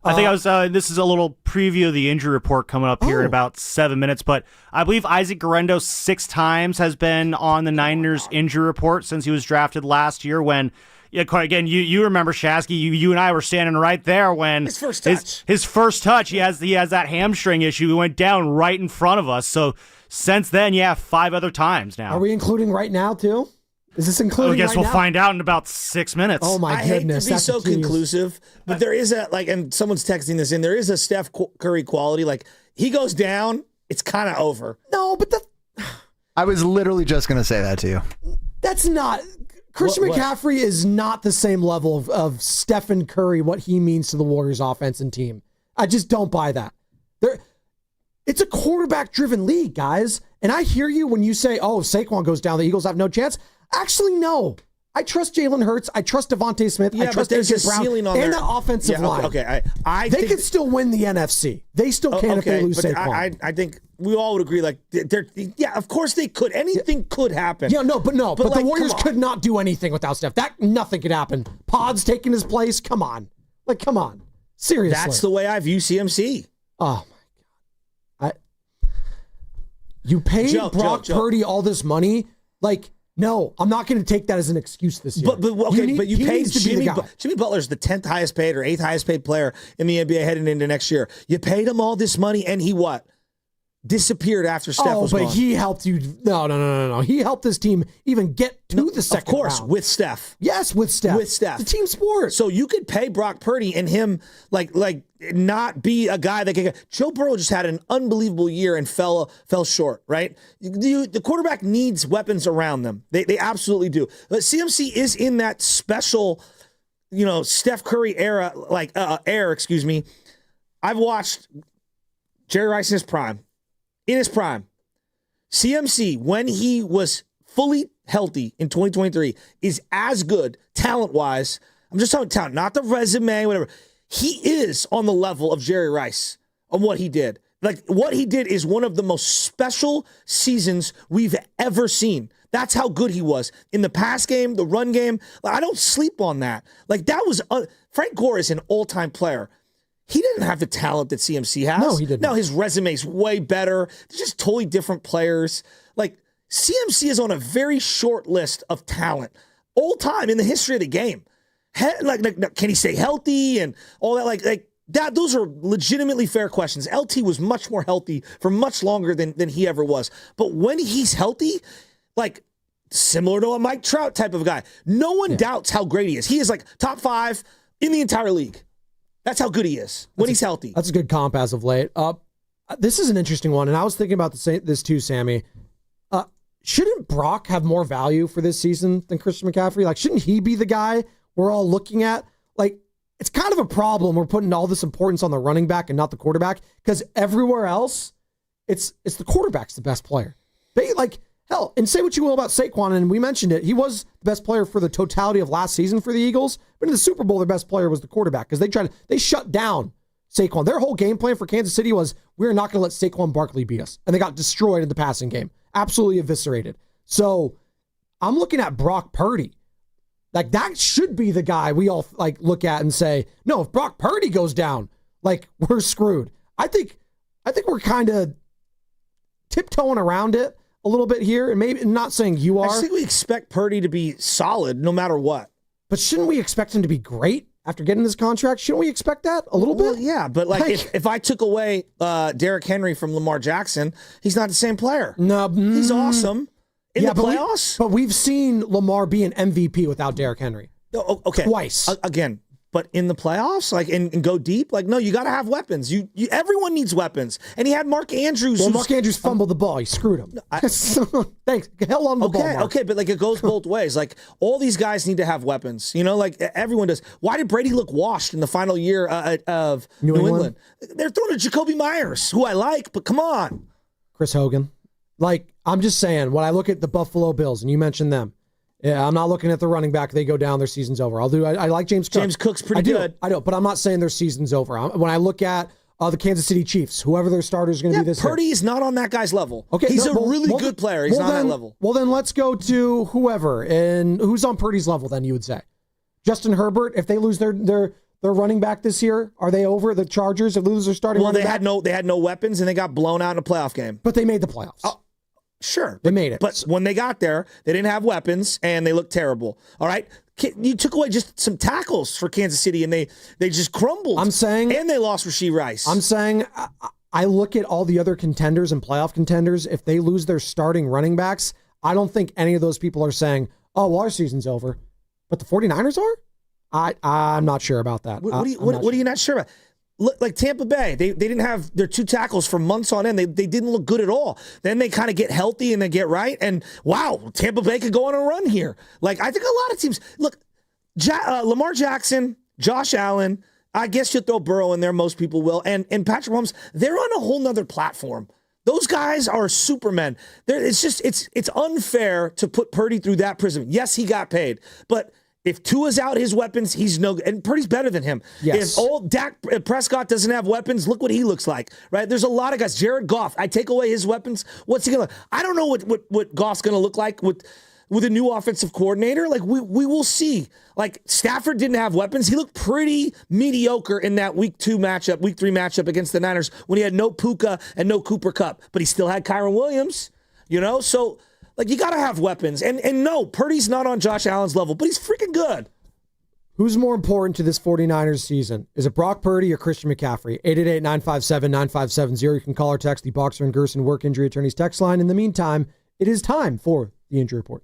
I think this is a little preview of the injury report coming up here in about 7 minutes, but I believe Isaac Garendo 6 times has been on the Niners injury report since he was drafted last year when, again, you remember, Shasky, you and I were standing right there when his first touch. His first touch, he has that hamstring issue. He went down right in front of us. So since then, 5 other times now. Are we including right now, too? Is this including? I guess right we'll now? find out in about 6 minutes. Oh my goodness, I hate to be so conclusive, but there is and someone's texting this in. There is a Steph Curry quality. Like he goes down, it's kind of over. No, but I was literally just going to say that to you. That's not. Christian McCaffrey is not the same level of Stephen Curry, what he means to the Warriors offense and team. I just don't buy that. It's a quarterback-driven league, guys. And I hear you when you say, oh, if Saquon goes down, the Eagles have no chance. Actually, no. I trust Jalen Hurts. I trust Devontae Smith. I trust AJ Brown and the offensive line. Okay, they could still win the NFC. They still can if they lose Saquon. I think we all would agree. Like, of course they could. Anything could happen. Yeah, but the Warriors could not do anything without Steph. Nothing could happen. Pod's taking his place. Come on. Seriously. That's the way I view CMC. Oh, my God. You paid Brock Purdy all this money. No, I'm not going to take that as an excuse this year. But you paid Jimmy Butler's the 10th highest paid or 8th highest paid player in the NBA heading into next year. You paid him all this money, and he what? Disappeared after Steph was gone. He helped you. No. He helped this team even get to the second round. Of course, with Steph. Yes, with Steph. It's a team sport. So you could pay Brock Purdy and him not be a guy that can. Joe Burrow just had an unbelievable year and fell short, right? The quarterback needs weapons around them. They absolutely do. But CMC is in that special, Steph Curry era, excuse me. I've watched Jerry Rice in his prime. CMC, when he was fully healthy in 2023, is as good talent-wise. I'm just talking talent, not the resume, whatever. He is on the level of Jerry Rice on what he did. What he did is one of the most special seasons we've ever seen. That's how good he was. In the pass game, the run game, I don't sleep on that. That was Frank Gore is an all-time player. He didn't have the talent that CMC has. No, he didn't. No, his resume's way better. They're just totally different players. CMC is on a very short list of talent all time in the history of the game. Can he stay healthy and all that? That. Those are legitimately fair questions. LT was much more healthy for much longer than he ever was. But when he's healthy, similar to a Mike Trout type of guy, no one doubts how great he is. He is top 5 in the entire league. That's how good he is when he's healthy. That's a good comp as of late. This is an interesting one, and I was thinking about this too, Sammy. Shouldn't Brock have more value for this season than Christian McCaffrey? Shouldn't he be the guy we're all looking at? It's kind of a problem. We're putting all this importance on the running back and not the quarterback because everywhere else, it's the quarterback's the best player. Hell, and say what you will about Saquon, and we mentioned it, he was the best player for the totality of last season for the Eagles, but in the Super Bowl, their best player was the quarterback because they shut down Saquon. Their whole game plan for Kansas City was, we're not going to let Saquon Barkley beat us. And they got destroyed in the passing game. Absolutely eviscerated. So I'm looking at Brock Purdy. That should be the guy we all look at and say, no, if Brock Purdy goes down, we're screwed. I think we're kind of tiptoeing around it a little bit here, and maybe not saying you are. I think we expect Purdy to be solid no matter what. But shouldn't we expect him to be great after getting this contract? Shouldn't we expect that a little bit? Yeah, but if I took away Derrick Henry from Lamar Jackson, he's not the same player. No, he's awesome in the playoffs. But we've seen Lamar be an MVP without Derrick Henry. Okay, twice again. But in the playoffs, and go deep, no, you got to have weapons. Everyone needs weapons. And he had Mark Andrews. Well, Mark Andrews fumbled the ball. He screwed him. Thanks. Hell on the ball, Mark. Okay, but it goes both ways. All these guys need to have weapons. Everyone does. Why did Brady look washed in the final year of New England? They're throwing to Jacoby Myers, who I like, but come on. Chris Hogan. I'm just saying, when I look at the Buffalo Bills, and you mentioned them, yeah, I'm not looking at the running back. They go down, their season's over. I like James Cook. James Cook's pretty good. I do, but I'm not saying their season's over. When I look at the Kansas City Chiefs, whoever their starter is going to be this Purdy year. is not on that guy's level. Okay, he's a really good player. He's not on that level. Well, then let's go to whoever. And who's on Purdy's level then, you would say? Justin Herbert, if they lose their running back this year, are they over the Chargers if they lose their starting running back? They had no weapons, and they got blown out in a playoff game. But they made the playoffs. Sure. They made it. But when they got there, they didn't have weapons, and they looked terrible. All right? You took away just some tackles for Kansas City, and they just crumbled. I'm saying... And they lost Rashee Rice. I'm saying I look at all the other contenders and playoff contenders. If they lose their starting running backs, I don't think any of those people are saying, oh, well, our season's over. But the 49ers are? I'm not sure about that. What are you not sure about? Look, like Tampa Bay, they didn't have their 2 tackles for months on end. They didn't look good at all. Then they kind of get healthy and they get right. And wow, Tampa Bay could go on a run here. Like, I think a lot of teams, look, Lamar Jackson, Josh Allen, I guess you'll throw Burrow in there. Most people will. And Patrick Mahomes, they're on a whole nother platform. Those guys are supermen. It's unfair to put Purdy through that prism. Yes, he got paid, but if Tua's out his weapons, he's no good. And Purdy's better than him. Yes. If old Dak Prescott doesn't have weapons, look what he looks like, right? There's a lot of guys. Jared Goff, I take away his weapons. What's he going to look? I don't know what Goff's going to look like with a new offensive coordinator. Like, we will see. Like, Stafford didn't have weapons. He looked pretty mediocre in that week 3 matchup against the Niners when he had no Puka and no Cooper Kupp. But he still had Kyron Williams, So, like, you got to have weapons. And no, Purdy's not on Josh Allen's level, but he's freaking good. Who's more important to this 49ers season? Is it Brock Purdy or Christian McCaffrey? 888-957-9570. You can call or text the Boxer and Gerson Work Injury Attorneys text line. In the meantime, it is time for the injury report.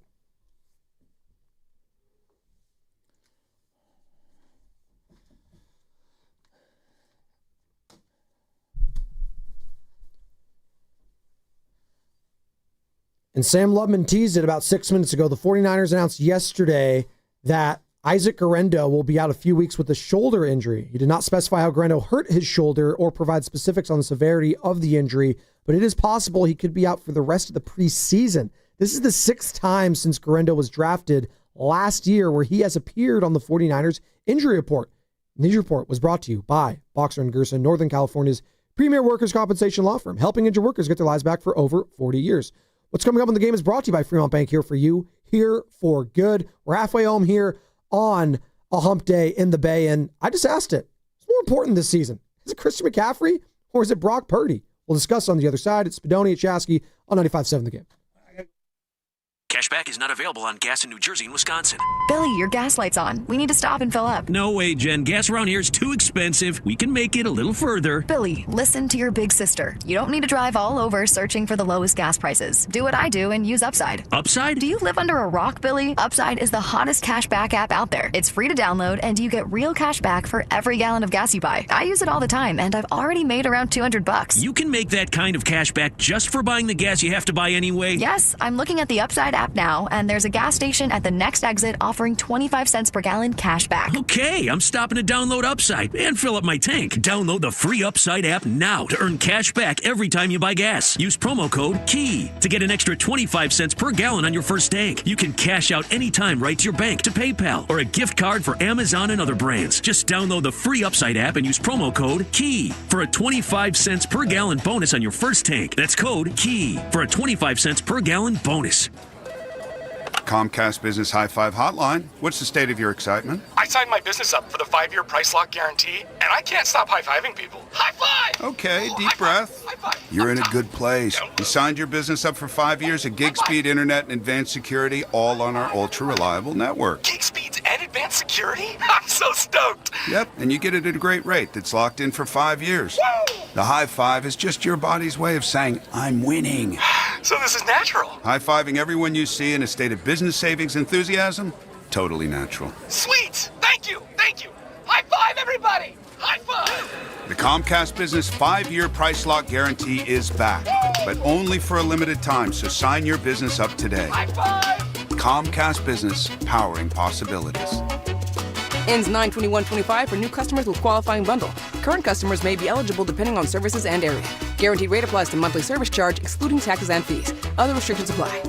And Sam Lubman teased it about 6 minutes ago. The 49ers announced yesterday that Isaac Guerendo will be out a few weeks with a shoulder injury. He did not specify how Guerendo hurt his shoulder or provide specifics on the severity of the injury, but it is possible he could be out for the rest of the preseason. This is the 6th time since Guerendo was drafted last year where he has appeared on the 49ers injury report. The injury report was brought to you by Boxer & Gerson, Northern California's premier workers' compensation law firm, helping injured workers get their lives back for over 40 years. What's coming up in the game is brought to you by Fremont Bank, here for you, here for good. We're halfway home here on a hump day in the Bay, and I just asked it. What's more important this season? Is it Christian McCaffrey or is it Brock Purdy? We'll discuss on the other side. It's Spadoni at Shasky on 95.7 The Game. Cashback is not available on gas in New Jersey and Wisconsin. Billy, your gas light's on. We need to stop and fill up. No way, Jen. Gas around here is too expensive. We can make it a little further. Billy, listen to your big sister. You don't need to drive all over searching for the lowest gas prices. Do what I do and use Upside. Upside? Do you live under a rock, Billy? Upside is the hottest cashback app out there. It's free to download, and you get real cash back for every gallon of gas you buy. I use it all the time, and I've already made around $200. You can make that kind of cash back just for buying the gas you have to buy anyway? Yes, I'm looking at the Upside app now, and there's a gas station at the next exit offering 25 cents per gallon cash back. Okay, I'm stopping to download Upside and fill up my tank. Download the free Upside app now to earn cash back every time you buy gas. Use promo code KEY to get an extra 25 cents per gallon on your first tank. You can cash out anytime right to your bank, to PayPal, or a gift card for Amazon and other brands. Just download the free Upside app and use promo code KEY for a 25 cents per gallon bonus on your first tank. That's code KEY for a 25 cents per gallon bonus. Comcast Business High Five Hotline. What's the state of your excitement? I signed my business up for the 5-year price lock guarantee, and I can't stop high-fiving people. High five! Okay, deep breath. You're in a good place. You signed your business up for 5 years of gig speed internet and advanced security, all on our ultra-reliable network. Gig speeds and advanced security? I'm so stoked. Yep, and you get it at a great rate that's locked in for 5 years. Woo! The high five is just your body's way of saying, I'm winning. So this is natural. High-fiving everyone you see in a state of business savings enthusiasm, totally natural. Sweet! Thank you! Thank you! High five, everybody! High five! The Comcast Business 5-year price lock guarantee is back, but only for a limited time, so sign your business up today. High five! Comcast Business, powering possibilities. Ends 9/21/25 for new customers with qualifying bundle. Current customers may be eligible depending on services and area. Guaranteed rate applies to monthly service charge, excluding taxes and fees. Other restrictions apply.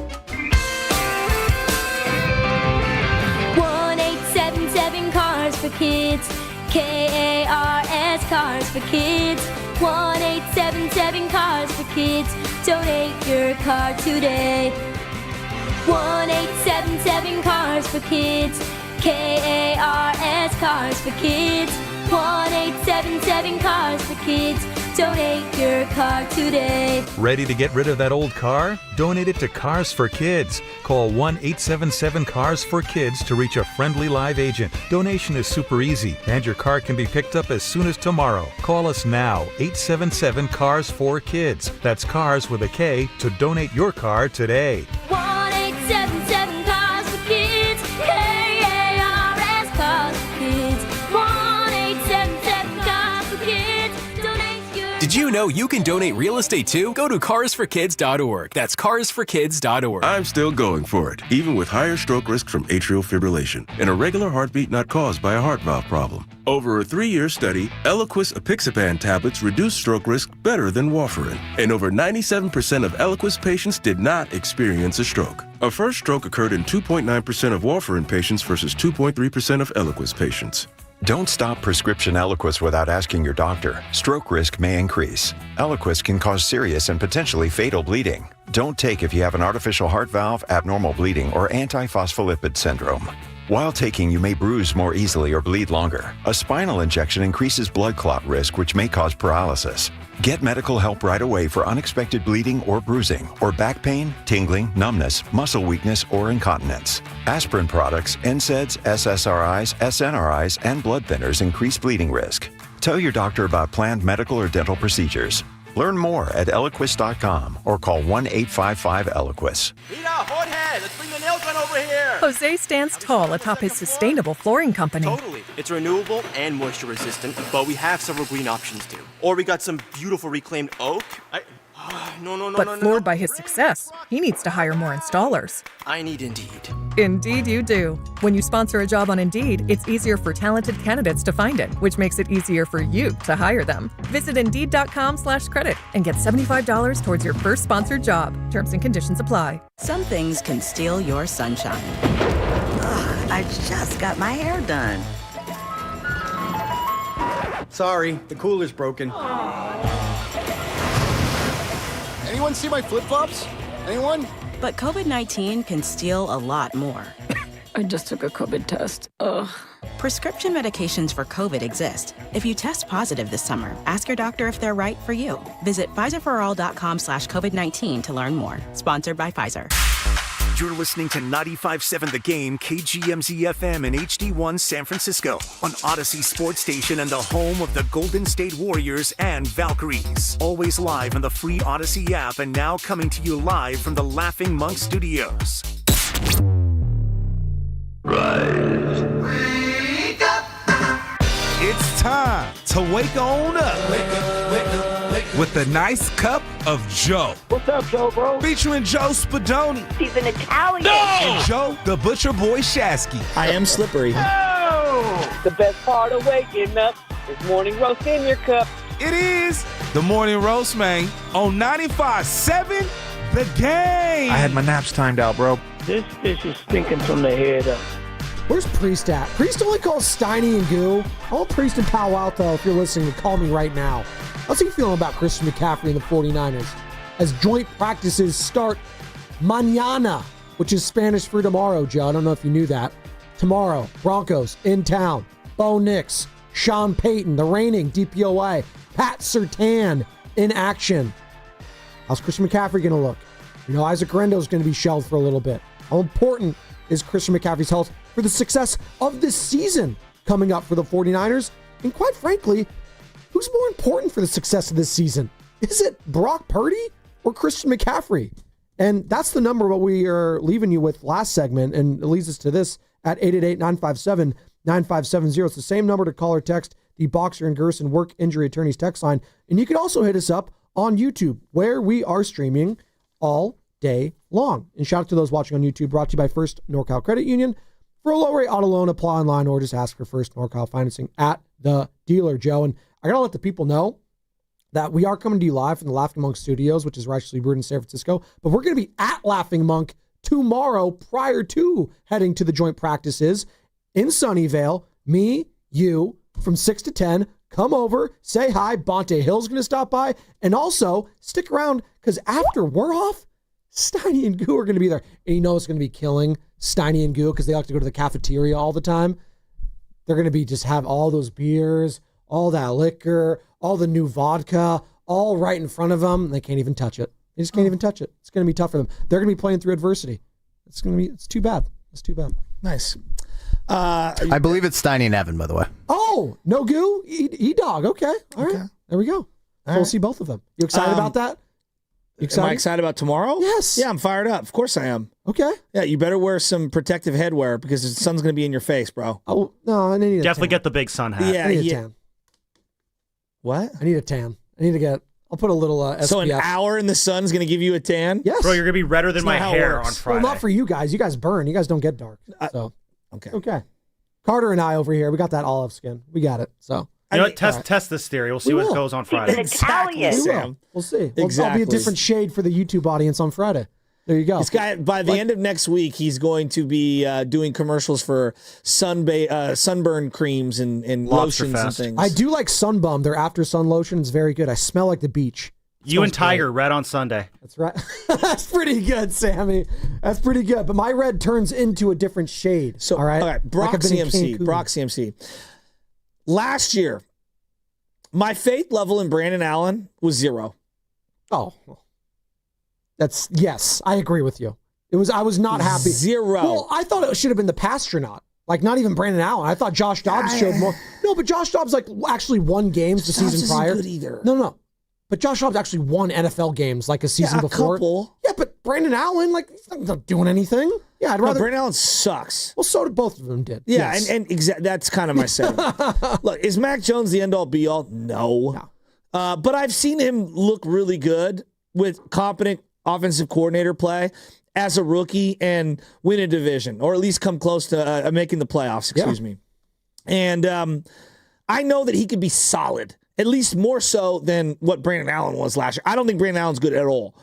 1-877 Cars for Kids. KARS Cars for Kids. 1-877 Cars for Kids. Donate your car today. 1-877 Cars for Kids. KARS Cars for Kids. 1-877 Cars for Kids. Donate your car today. Ready to get rid of that old car? Donate it to Cars for Kids. Call 1-877-CARS-FOR-KIDS to reach a friendly live agent. Donation is super easy, and your car can be picked up as soon as tomorrow. Call us now, 877-CARS-FOR-KIDS. That's Cars with a K to donate your car today. 1-877 Cars for Kids. Did you know you can donate real estate too? Go to carsforkids.org. That's carsforkids.org. I'm still going for it, even with higher stroke risk from atrial fibrillation, an irregular heartbeat not caused by a heart valve problem. Over a 3-year study, Eliquis apixaban tablets reduce stroke risk better than warfarin, and over 97% of Eliquis patients did not experience a stroke. A first stroke occurred in 2.9% of warfarin patients versus 2.3% of Eliquis patients. Don't stop prescription Eliquis without asking your doctor. Stroke risk may increase. Eliquis can cause serious and potentially fatal bleeding. Don't take if you have an artificial heart valve, abnormal bleeding, or antiphospholipid syndrome. While taking, you may bruise more easily or bleed longer. A spinal injection increases blood clot risk, which may cause paralysis. Get medical help right away for unexpected bleeding or bruising, or back pain, tingling, numbness, muscle weakness, or incontinence. Aspirin products, NSAIDs, SSRIs, SNRIs, and blood thinners increase bleeding risk. Tell your doctor about planned medical or dental procedures. Learn more at Eliquis.com or call 1-855-ELIQUIS. Mira, Jorge, let's bring the nail gun over here. Jose stands tall atop his sustainable flooring company. Totally. It's renewable and moisture resistant, but we have several green options too. Or we got some beautiful reclaimed oak. But floored by his success, he needs to hire more installers. I need Indeed. Indeed you do. When you sponsor a job on Indeed, it's easier for talented candidates to find it, which makes it easier for you to hire them. Visit Indeed.com/credit and get $75 towards your first sponsored job. Terms and conditions apply. Some things can steal your sunshine. Ugh, I just got my hair done. Sorry, the cooler's broken. Anyone see my flip-flops? Anyone? But COVID-19 can steal a lot more. I just took a COVID test. Ugh. Prescription medications for COVID exist. If you test positive this summer, ask your doctor if they're right for you. Visit PfizerForAll.com/COVID-19 to learn more. Sponsored by Pfizer. You're listening to 95.7 The Game, KGMZ-FM in HD1 San Francisco, on Odyssey Sports Station and the home of the Golden State Warriors and Valkyries. Always live on the free Odyssey app and now coming to you live from the Laughing Monk Studios. Rise. Wake up! It's time to wake on up. Wake up, wake up, wake up. With a nice cup of Joe. What's up, Joe, bro? Featuring Joe Spadoni. He's an Italian. No! And Joe, the Butcher Boy Shasky. I am slippery. Oh! The best part of waking up is morning roast in your cup. It is the morning roast, man, on 95.7 The Game. I had my naps timed out, bro. This fish is stinking from the head up. Where's Priest at? Priest only calls Steiny and Goo. I want Priest and Palo Alto, if you're listening, to call me right now. How's he feeling about Christian McCaffrey and the 49ers? As joint practices start mañana, which is Spanish for tomorrow, Joe. I don't know if you knew that. Tomorrow, Broncos in town. Bo Nix, Sean Payton, the reigning DPOY, Pat Surtain in action. How's Christian McCaffrey going to look? You know, Isaac Guerendo is going to be shelved for a little bit. How important is Christian McCaffrey's health for the success of this season coming up for the 49ers? And quite frankly, who's more important for the success of this season? Is it Brock Purdy or Christian McCaffrey? And that's the number what we are leaving you with last segment, and it leads us to this at 888-957-9570. It's the same number to call or text the Boxer and Gerson Work Injury Attorneys text line. And you can also hit us up on YouTube, where we are streaming all day long. And shout out to those watching on YouTube, brought to you by First NorCal Credit Union. For a low rate auto loan, apply online or just ask for First NorCal Financing at the dealer, Joe. And I got to let the people know that we are coming to you live from the Laughing Monk Studios, which is Righteously Brewed in San Francisco. But we're going to be at Laughing Monk tomorrow prior to heading to the joint practices in Sunnyvale. Me, you, from 6 to 10. Come over, say hi. Bonte Hill's going to stop by. And also, stick around, because after we're off, Steiny and Goo are going to be there. And you know it's going to be killing Steiny and Goo because they like to go to the cafeteria all the time. They're going to be just have all those beers, all that liquor, all the new vodka, all right in front of them. They can't even touch it. They just can't even touch it. It's going to be tough for them. They're going to be playing through adversity. It's too bad. It's too bad. Nice. I believe it's Steiny and Evan, by the way. Oh, no Goo? E-Dog. Okay. All right. There we go. So we'll see both of them. You excited about that? You excited? Am I excited about tomorrow? Yes. Yeah, I'm fired up. Of course I am. Okay. Yeah, you better wear some protective headwear because the sun's going to be in your face, bro. Oh, no, I need a Definitely tan. get the big sun hat. Yeah, I need a tan. What? I need a tan. I'll put a little SPF. So an hour in the sun is going to give you a tan? Yes. Bro, you're going to be redder than my hair on Friday. Well, not for you guys. You guys burn. You guys don't get dark. So Okay. Carter and I over here, we got that olive skin. We got it. So you know what? Test this theory. We'll see what goes on Friday. Exactly, Sam. We'll see. I'll be a different shade for the YouTube audience on Friday. There you go. This guy, by the end of next week, he's going to be doing commercials for sunburn creams and lotions and things. I do like Sunbum. Their after sun lotion is very good. I smell like the beach. You and Tiger, red on Sunday. That's right. That's pretty good, Sammy. That's pretty good. But my red turns into a different shade. So, all right. Brock CMC. Last year, my faith level in Brandon Allen was 0. Oh. Yes, I agree with you. I was not happy. 0. Well, I thought it should have been the Pastronaut. Like, not even Brandon Allen. I thought Josh Dobbs showed more. No, but Josh Dobbs actually won games the season prior. Good either. No. But Josh Dobbs actually won NFL games like a season before. Couple. Yeah, but Brandon Allen, he's not doing anything. Yeah, I'd rather. Brandon Allen sucks. Well, so did both of them did. Yeah, yes. and that's kind of my sentiment. Look, is Mac Jones the end-all, be-all? No. But I've seen him look really good with competent offensive coordinator play as a rookie and win a division, or at least come close to making the playoffs, excuse me. And I know that he could be solid, at least more so than what Brandon Allen was last year. I don't think Brandon Allen's good at all.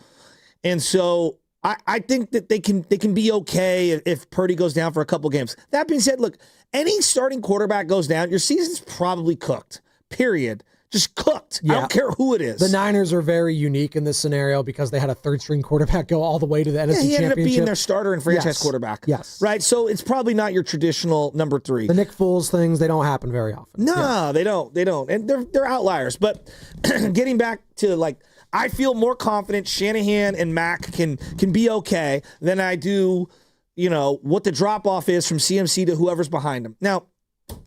And so I think that they can be okay if Purdy goes down for a couple games. That being said, look, any starting quarterback goes down, your season's probably cooked, period. Just cooked. Yeah. I don't care who it is. The Niners are very unique in this scenario because they had a third-string quarterback go all the way to the NFC Championship. He ended up being their starter and franchise quarterback. Yes. Right? So it's probably not your traditional number 3. The Nick Foles things, they don't happen very often. No, they don't. They don't. And they're outliers. But getting back to, I feel more confident Shanahan and Mac can be okay than I do, what the drop-off is from CMC to whoever's behind him. Now,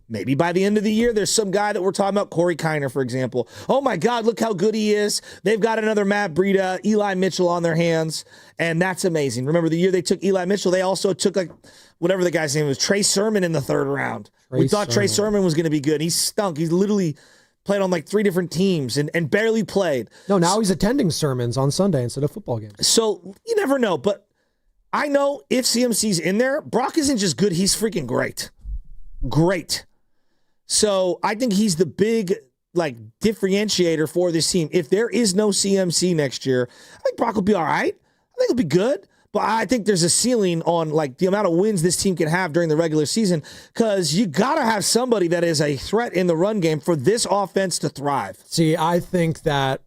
maybe by the end of the year, there's some guy that we're talking about, Corey Kiner, for example. Oh, my God, look how good he is. They've got another Matt Breida, Eli Mitchell on their hands, and that's amazing. Remember, the year they took Eli Mitchell, they also took, whatever the guy's name was, Trey Sermon in the 3rd round. We thought Trey Sermon was going to be good. He stunk. He's literally played on 3 different teams and barely played. No, now he's attending sermons on Sunday instead of football games. So you never know, but I know if CMC's in there, Brock isn't just good, he's freaking great. Great. So I think he's the big differentiator for this team. If there is no CMC next year, I think Brock will be all right. I think he'll be good. But I think there's a ceiling on the amount of wins this team can have during the regular season because you got to have somebody that is a threat in the run game for this offense to thrive. See, I think that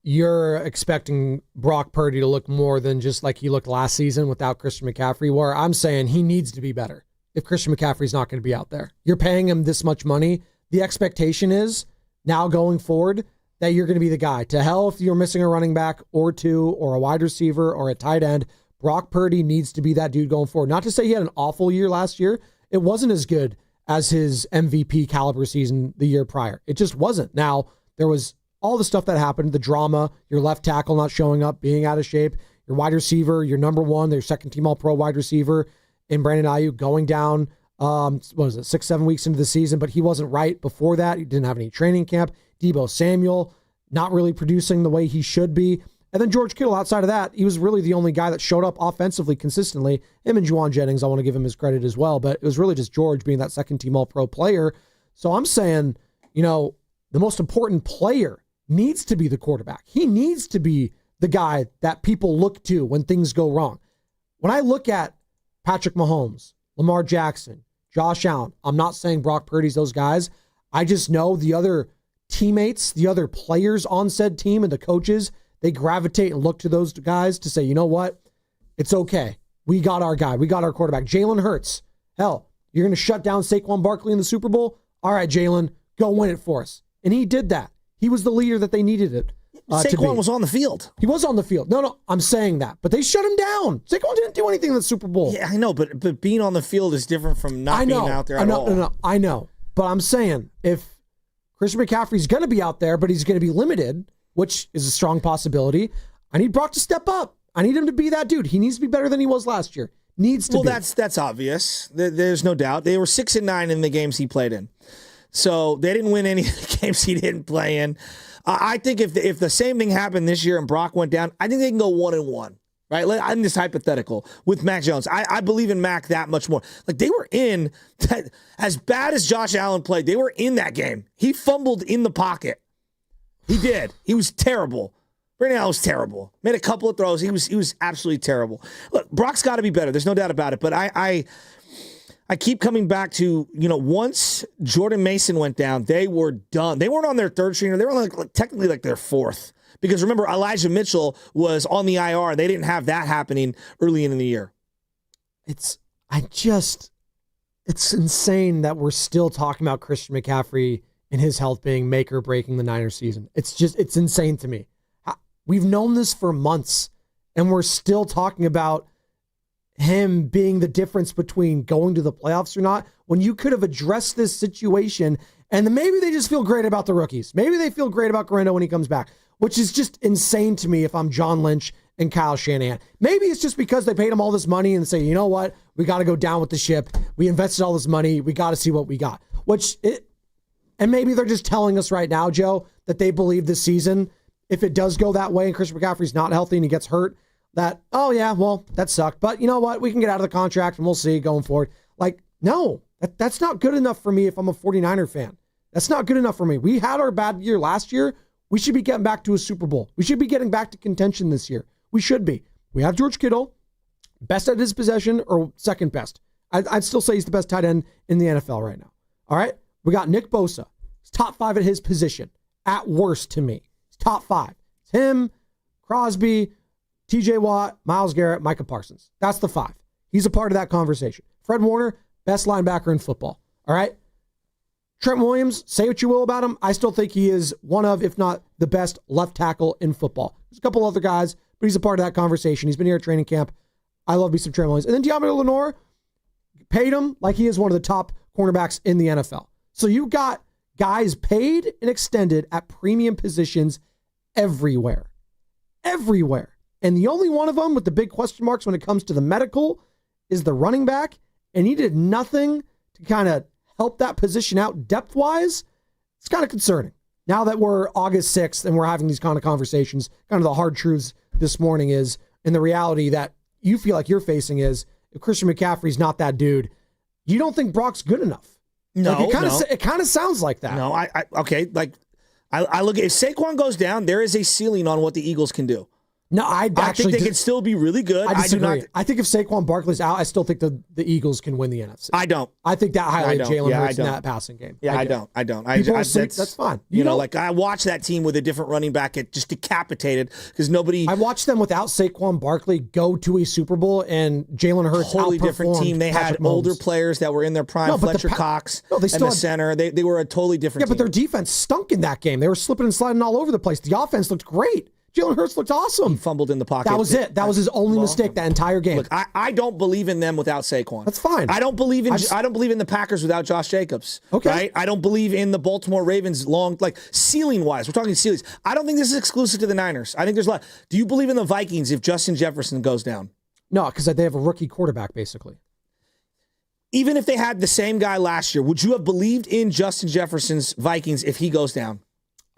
you're expecting Brock Purdy to look more than just like he looked last season without Christian McCaffrey, where I'm saying he needs to be better. If Christian McCaffrey's not going to be out there, you're paying him this much money. The expectation is now going forward that you're going to be the guy. To hell if you're missing a running back or 2 or a wide receiver or a tight end. Brock Purdy needs to be that dude going forward. Not to say he had an awful year last year. It wasn't as good as his MVP caliber season the year prior. It just wasn't. Now, there was all the stuff that happened, the drama, your left tackle not showing up, being out of shape, your wide receiver, your number 1, their second-team All-Pro wide receiver, in Brandon Ayuk going down, 6-7 weeks into the season, but he wasn't right before that. He didn't have any training camp. Deebo Samuel not really producing the way he should be. And then George Kittle, outside of that, he was really the only guy that showed up offensively consistently. Him and Juwan Jennings, I want to give him his credit as well, but it was really just George being that second-team All-Pro player. So I'm saying, the most important player needs to be the quarterback. He needs to be the guy that people look to when things go wrong. When I look at Patrick Mahomes, Lamar Jackson, Josh Allen, I'm not saying Brock Purdy's those guys. I just know the other teammates, the other players on said team and the coaches, they gravitate and look to those guys to say, you know what? It's okay. We got our guy. We got our quarterback. Jalen Hurts. Hell, you're going to shut down Saquon Barkley in the Super Bowl? All right, Jalen, go win it for us. And he did that. He was the leader that they needed it. Saquon was on the field. He was on the field. No, I'm saying that. But they shut him down. Saquon didn't do anything in the Super Bowl. Yeah, I know, but being on the field is different from not being out there at all. No, I know. But I'm saying if Christian McCaffrey's going to be out there, but he's going to be limited, which is a strong possibility, I need Brock to step up. I need him to be that dude. He needs to be better than he was last year. Needs to be. Well, that's obvious. There's no doubt. They were 6-9 in the games he played in. So they didn't win any of the games he didn't play in. I think if the same thing happened this year and Brock went down, I think they can go 1-1. Right? I'm just hypothetical with Mac Jones. I believe in Mac that much more. Like they were in that, as bad as Josh Allen played, they were in that game. He fumbled in the pocket. He did. He was terrible. Brandon Allen was terrible. Made a couple of throws. He was absolutely terrible. Look, Brock's got to be better. There's no doubt about it. But I keep coming back to, once Jordan Mason went down, they were done. They weren't on their third stringer. They were on technically like their fourth. Because remember, Elijah Mitchell was on the IR. They didn't have that happening early in the year. It's insane that we're still talking about Christian McCaffrey and his health being make or breaking the Niners season. It's insane to me. We've known this for months, and we're still talking about him being the difference between going to the playoffs or not, when you could have addressed this situation, and then maybe they just feel great about the rookies. Maybe they feel great about Garendo when he comes back, which is just insane to me if I'm John Lynch and Kyle Shanahan. Maybe it's just because they paid him all this money and say, you know what, we got to go down with the ship. We invested all this money. We got to see what we got. And maybe they're just telling us right now, Joe, that they believe this season, if it does go that way and Christian McCaffrey's not healthy and he gets hurt, that, oh yeah, well, that sucked. But you know what? We can get out of the contract and we'll see going forward. Like, no, that's not good enough for me if I'm a 49er fan. That's not good enough for me. We had our bad year last year. We should be getting back to a Super Bowl. We should be getting back to contention this year. We should be. We have George Kittle, best at his possession or second best. I'd still say he's the best tight end in the NFL right now. All right? We got Nick Bosa. He's top 5 at his position. At worst to me. He's top 5. It's him, Crosby, TJ Watt, Myles Garrett, Micah Parsons. That's the 5. He's a part of that conversation. Fred Warner, best linebacker in football. All right? Trent Williams, say what you will about him. I still think he is one of, if not the best left tackle in football. There's a couple other guys, but he's a part of that conversation. He's been here at training camp. I love me some Trent Williams. And then Deommodore Lenoir, paid him like he is one of the top cornerbacks in the NFL. So you got guys paid and extended at premium positions everywhere. Everywhere. And the only one of them with the big question marks when it comes to the medical is the running back. And he did nothing to kind of help that position out depth-wise. It's kind of concerning. Now that we're August 6th and we're having these kind of conversations, kind of the hard truths this morning is, and the reality that you feel like you're facing is, if Christian McCaffrey's not that dude, you don't think Brock's good enough. No, like it kind of sounds like that. No, I look at, if Saquon goes down, there is a ceiling on what the Eagles can do. No, I think they can still be really good. I disagree. I think if Saquon Barkley's out, I still think the Eagles can win the NFC. I don't. I think that highly Jalen Hurts in that passing game. Yeah, I don't. That's fine. I watched that team with a different running back get just decapitated because nobody. I watched them without Saquon Barkley go to a Super Bowl, and Jalen Hurts totally different team. They had older players that were in their prime. Fletcher Cox and the center. They were a totally different team. But their defense stunk in that game. They were slipping and sliding all over the place. The offense looked great. Jalen Hurts looked awesome. He fumbled in the pocket. That was it. That was his only mistake that entire game. Look, I don't believe in them without Saquon. That's fine. I don't believe in the Packers without Josh Jacobs. Okay. Right? I don't believe in the Baltimore Ravens ceiling wise. We're talking ceilings. I don't think this is exclusive to the Niners. I think there's a lot. Do you believe in the Vikings if Justin Jefferson goes down? No, because they have a rookie quarterback basically. Even if they had the same guy last year, would you have believed in Justin Jefferson's Vikings if he goes down?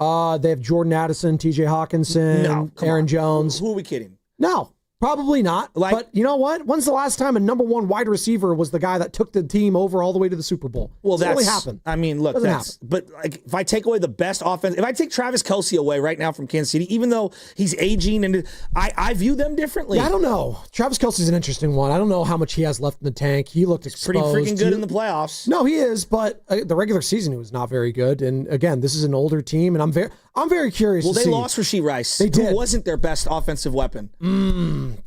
They have Jordan Addison, TJ Hawkinson, Aaron Jones. Who are we kidding? No, probably not. But you know what? When's the last time a number one wide receiver was the guy that took the team over all the way to the Super Bowl? Well, that's only happened. I mean, look, but if I take away the best offense, if I take Travis Kelce away right now from Kansas City, even though he's aging, and I view them differently. Yeah, I don't know. Travis Kelce's an interesting one. I don't know how much he has left in the tank. He looked exposed. Pretty freaking good in the playoffs. No, he is, but the regular season he was not very good. And again, this is an older team, and I'm very curious. Well, they lost Rashee Rice. They did. Who wasn't their best offensive weapon.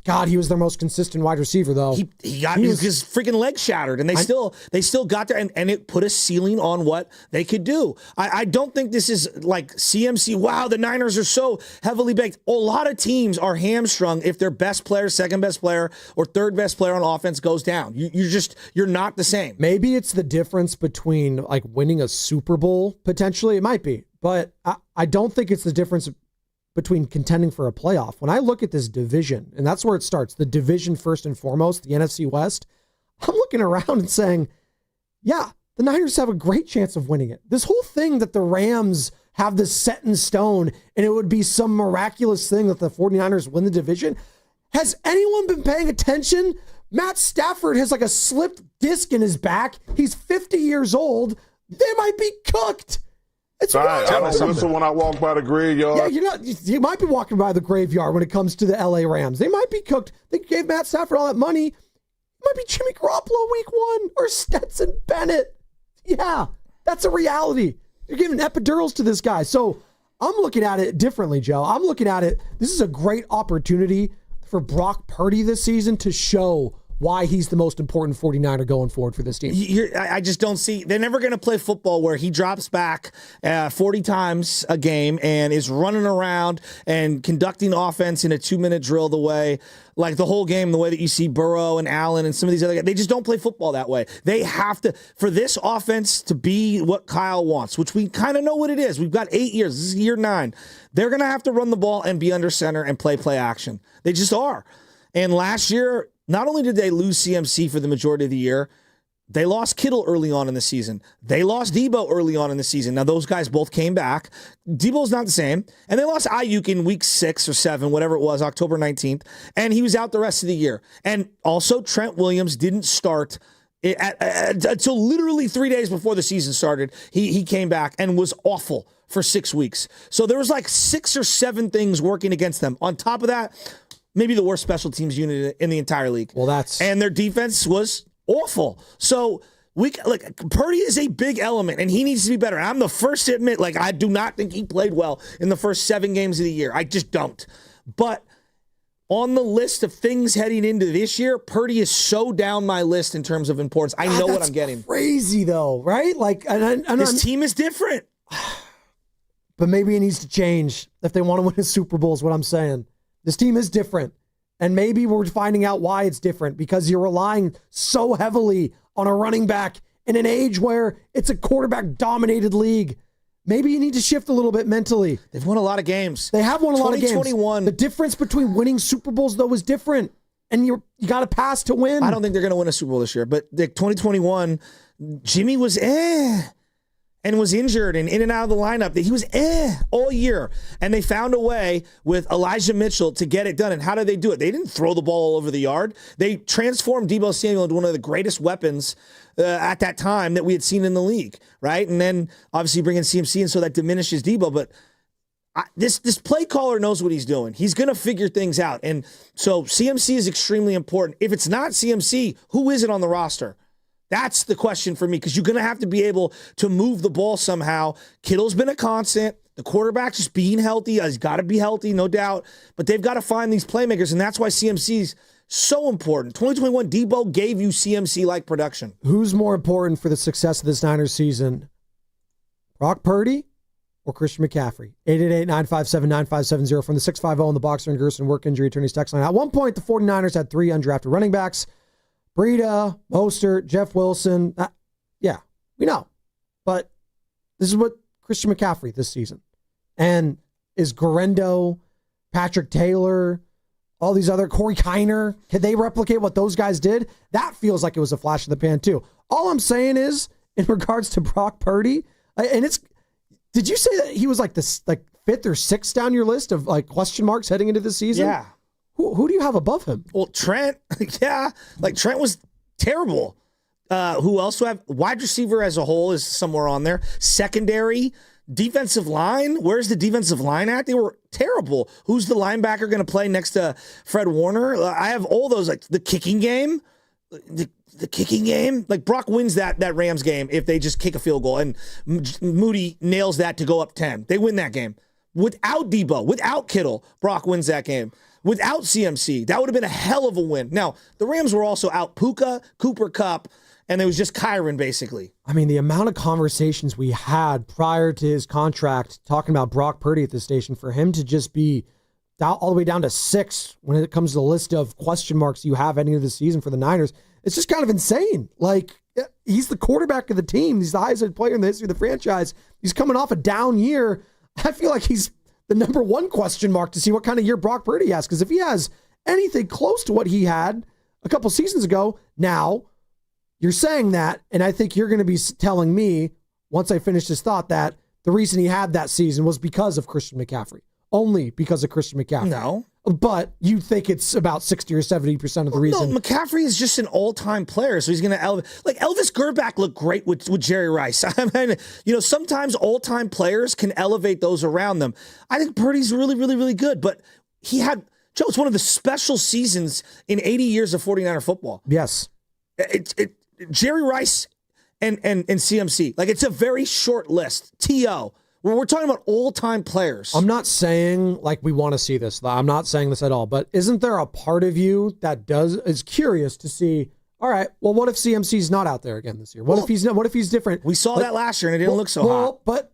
God, he was their most consistent wide receiver, though. He got his freaking leg shattered, and they still got there, and it put a ceiling on what they could do. I don't think this is like CMC. Wow, the Niners are so heavily baked. A lot of teams are hamstrung if their best player, second best player, or third best player on offense goes down. You're not the same. Maybe it's the difference between like winning a Super Bowl potentially. It might be, but I don't think it's the difference between contending for a playoff. When I look at this division, and that's where it starts, the division first and foremost, the NFC West, I'm looking around and saying, yeah, the Niners have a great chance of winning it. This whole thing that the Rams have this set in stone and it would be some miraculous thing that the 49ers win the division. Has anyone been paying attention? Matt Stafford has like a slipped disc in his back. He's 50 years old. They might be cooked. It's I don't whistle when I walk by the graveyard. Yeah, you might be walking by the graveyard when it comes to the LA Rams. They might be cooked. They gave Matt Stafford all that money. It might be Jimmy Garoppolo week 1 or Stetson Bennett. Yeah, that's a reality. You're giving epidurals to this guy. So I'm looking at it differently, Joe. I'm looking at it. This is a great opportunity for Brock Purdy this season to show why he's the most important 49er going forward for this team. I just don't see. They're never going to play football where he drops back 40 times a game and is running around and conducting offense in a 2-minute drill the way, like the whole game, the way that you see Burrow and Allen and some of these other guys. They just don't play football that way. They have to, for this offense to be what Kyle wants, which we kind of know what it is. We've got 8 years. This is year 9. They're going to have to run the ball and be under center and play action. They just are. And last year, not only did they lose CMC for the majority of the year, they lost Kittle early on in the season. They lost Debo early on in the season. Now, those guys both came back. Debo's not the same. And they lost Ayuk in week 6 or 7, whatever it was, October 19th. And he was out the rest of the year. And also, Trent Williams didn't start until literally 3 days before the season started. He came back and was awful for 6 weeks. So there was like 6 or 7 things working against them. On top of that, maybe the worst special teams unit in the entire league. And their defense was awful. So Purdy is a big element, and he needs to be better. I'm the first to admit, I do not think he played well in the first 7 games of the year. I just don't. But on the list of things heading into this year, Purdy is so down my list in terms of importance. I know what I'm getting. Crazy though, right? This team is different. But maybe it needs to change if they want to win a Super Bowl is what I'm saying. This team is different. And maybe we're finding out why it's different because you're relying so heavily on a running back in an age where it's a quarterback-dominated league. Maybe you need to shift a little bit mentally. They've won a lot of games. They have won a lot of games. 2021. The difference between winning Super Bowls, though, is different. And you got to pass to win. I don't think they're going to win a Super Bowl this year. But 2021, Jimmy was and was injured and in and out of the lineup. He was all year. And they found a way with Elijah Mitchell to get it done. And how did they do it? They didn't throw the ball all over the yard. They transformed Deebo Samuel into one of the greatest weapons at that time that we had seen in the league, right? And then obviously bring in CMC, and so that diminishes Deebo. But this play caller knows what he's doing. He's going to figure things out. And so CMC is extremely important. If it's not CMC, who is it on the roster? That's the question for me, because you're going to have to be able to move the ball somehow. Kittle's been a constant. The quarterback's just being healthy. He's got to be healthy, no doubt. But they've got to find these playmakers, and that's why CMC's so important. 2021, Debo gave you CMC-like production. Who's more important for the success of this Niners season? Brock Purdy or Christian McCaffrey? 888-957-9570 from the 650 on the Boxer and Gerson Work Injury Attorneys text line. At one point, the 49ers had 3 undrafted running backs. Breida, Mostert, Jeff Wilson. Yeah, we know. But this is what Christian McCaffrey this season. And is Guerendo, Patrick Taylor, all these other, Corey Kiner, can they replicate what those guys did? That feels like it was a flash in the pan too. All I'm saying is, in regards to Brock Purdy, and did you say that he was like this 5th or 6th down your list of question marks heading into the season? Yeah. Who do you have above him? Well, Trent, yeah. Trent was terrible. Who else do I have? Wide receiver as a whole is somewhere on there. Secondary, defensive line. Where's the defensive line at? They were terrible. Who's the linebacker going to play next to Fred Warner? I have all those, the kicking game. The kicking game. Brock wins that Rams game if they just kick a field goal, and Moody nails that to go up 10. They win that game. Without Debo, without Kittle, Brock wins that game. Without CMC, that would have been a hell of a win. Now, the Rams were also out Puka, Cooper Kupp, and it was just Kyron, basically. I mean, the amount of conversations we had prior to his contract talking about Brock Purdy at the station, for him to just be all the way down to 6 when it comes to the list of question marks you have heading into the season for the Niners, it's just kind of insane. He's the quarterback of the team. He's the highest paid player in the history of the franchise. He's coming off a down year. I feel like he's the number 1 question mark to see what kind of year Brock Purdy has. Because if he has anything close to what he had a couple seasons ago, now You're saying that, and I think you're going to be telling me, once I finish this thought, that the reason he had that season was because of Christian McCaffrey. Only because of Christian McCaffrey. No. But you think it's about 60 or 70% of the reason. No, McCaffrey is just an all-time player, so he's going to elevate. Like, Elvis Gerback looked great with Jerry Rice. I mean, sometimes all-time players can elevate those around them. I think Purdy's really, really, really good, but Joe, it's one of the special seasons in 80 years of 49er football. Yes. Jerry Rice and CMC. Like, it's a very short list. T.O. We're talking about all-time players. I'm not saying, like, we want to see this. I'm not saying this at all. But isn't there a part of you that is curious to see, all right, well, what if CMC's not out there again this year? What if he's different? We saw that last year, and it didn't look so hot. But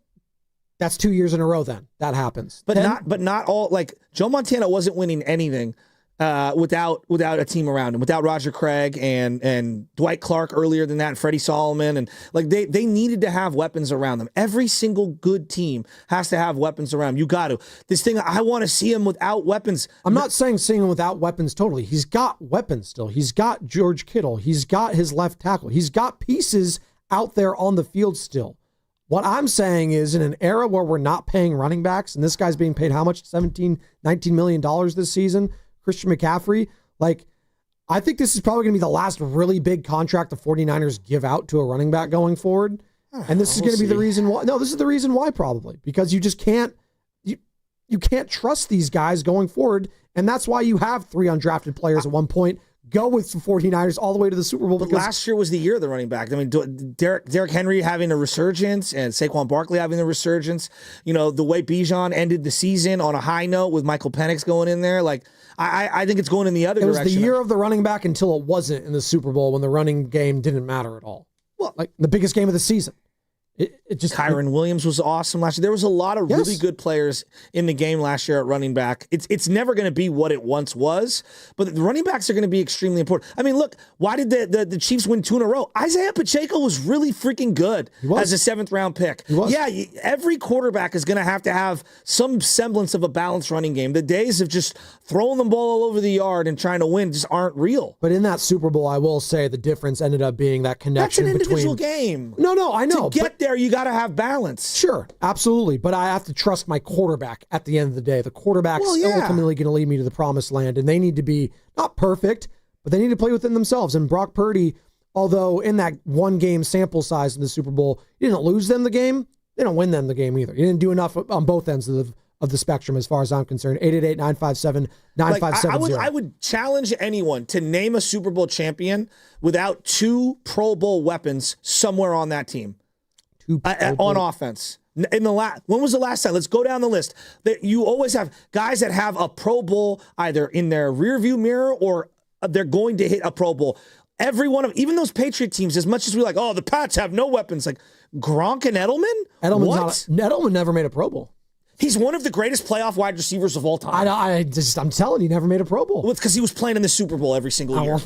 that's 2 years in a row then. That happens. But not all. Like, Joe Montana wasn't winning anything without a team around him, without Roger Craig and Dwight Clark earlier than that, and Freddie Solomon, and like they needed to have weapons around them. Every single good team has to have weapons around them. You got to. This thing, I want to see him without weapons. I'm not saying seeing him without weapons totally. He's got weapons still. He's got George Kittle. He's got his left tackle. He's got pieces out there on the field still. What I'm saying is, in an era where we're not paying running backs, and this guy's being paid how much? $17, $19 million this season. Christian McCaffrey, I think this is probably going to be the last really big contract the 49ers give out to a running back going forward. And this is going to be the reason why. No, this is the reason why probably. Because you just can't, you can't trust these guys going forward. And that's why you have 3 undrafted players at one point go with the 49ers all the way to the Super Bowl. But last year was the year of the running back. I mean, Derrick Henry having a resurgence and Saquon Barkley having a resurgence. The way Bijan ended the season on a high note with Michael Penix going in there. Like, I think it's going in the other direction. It was the year of the running back until it wasn't in the Super Bowl when the running game didn't matter at all. Well, like the biggest game of the season. Kyron Williams was awesome last year. There was a lot of really good players in the game last year at running back. It's never going to be what it once was, but the running backs are going to be extremely important. I mean, look, why did the Chiefs win 2 in a row? Isaiah Pacheco was really freaking good as a 7th-round pick. Yeah, every quarterback is going to have some semblance of a balanced running game. The days of just throwing the ball all over the yard and trying to win just aren't real. But in that Super Bowl, I will say the difference ended up being that connection between... That's an individual game. No, I know. To get there, you got to have balance. Sure, absolutely. But I have to trust my quarterback at the end of the day. The quarterback's ultimately going to lead me to the promised land, and they need to be not perfect, but they need to play within themselves. And Brock Purdy, although in that one-game sample size in the Super Bowl, he didn't lose them the game. They don't win them the game either. He didn't do enough on both ends of the spectrum as far as I'm concerned. 888-957-9570. I would challenge anyone to name a Super Bowl champion without 2 Pro Bowl weapons somewhere on that team. On offense. When was the last time? Let's go down the list. That you always have guys that have a Pro Bowl either in their rearview mirror or they're going to hit a Pro Bowl. Every one of even those Patriot teams, as much as we're like, oh, the Pats have no weapons, like Gronk and Edelman. Edelman never made a Pro Bowl. He's one of the greatest playoff wide receivers of all time. I'm telling you, he never made a Pro Bowl. Well, it's because he was playing in the Super Bowl every single year.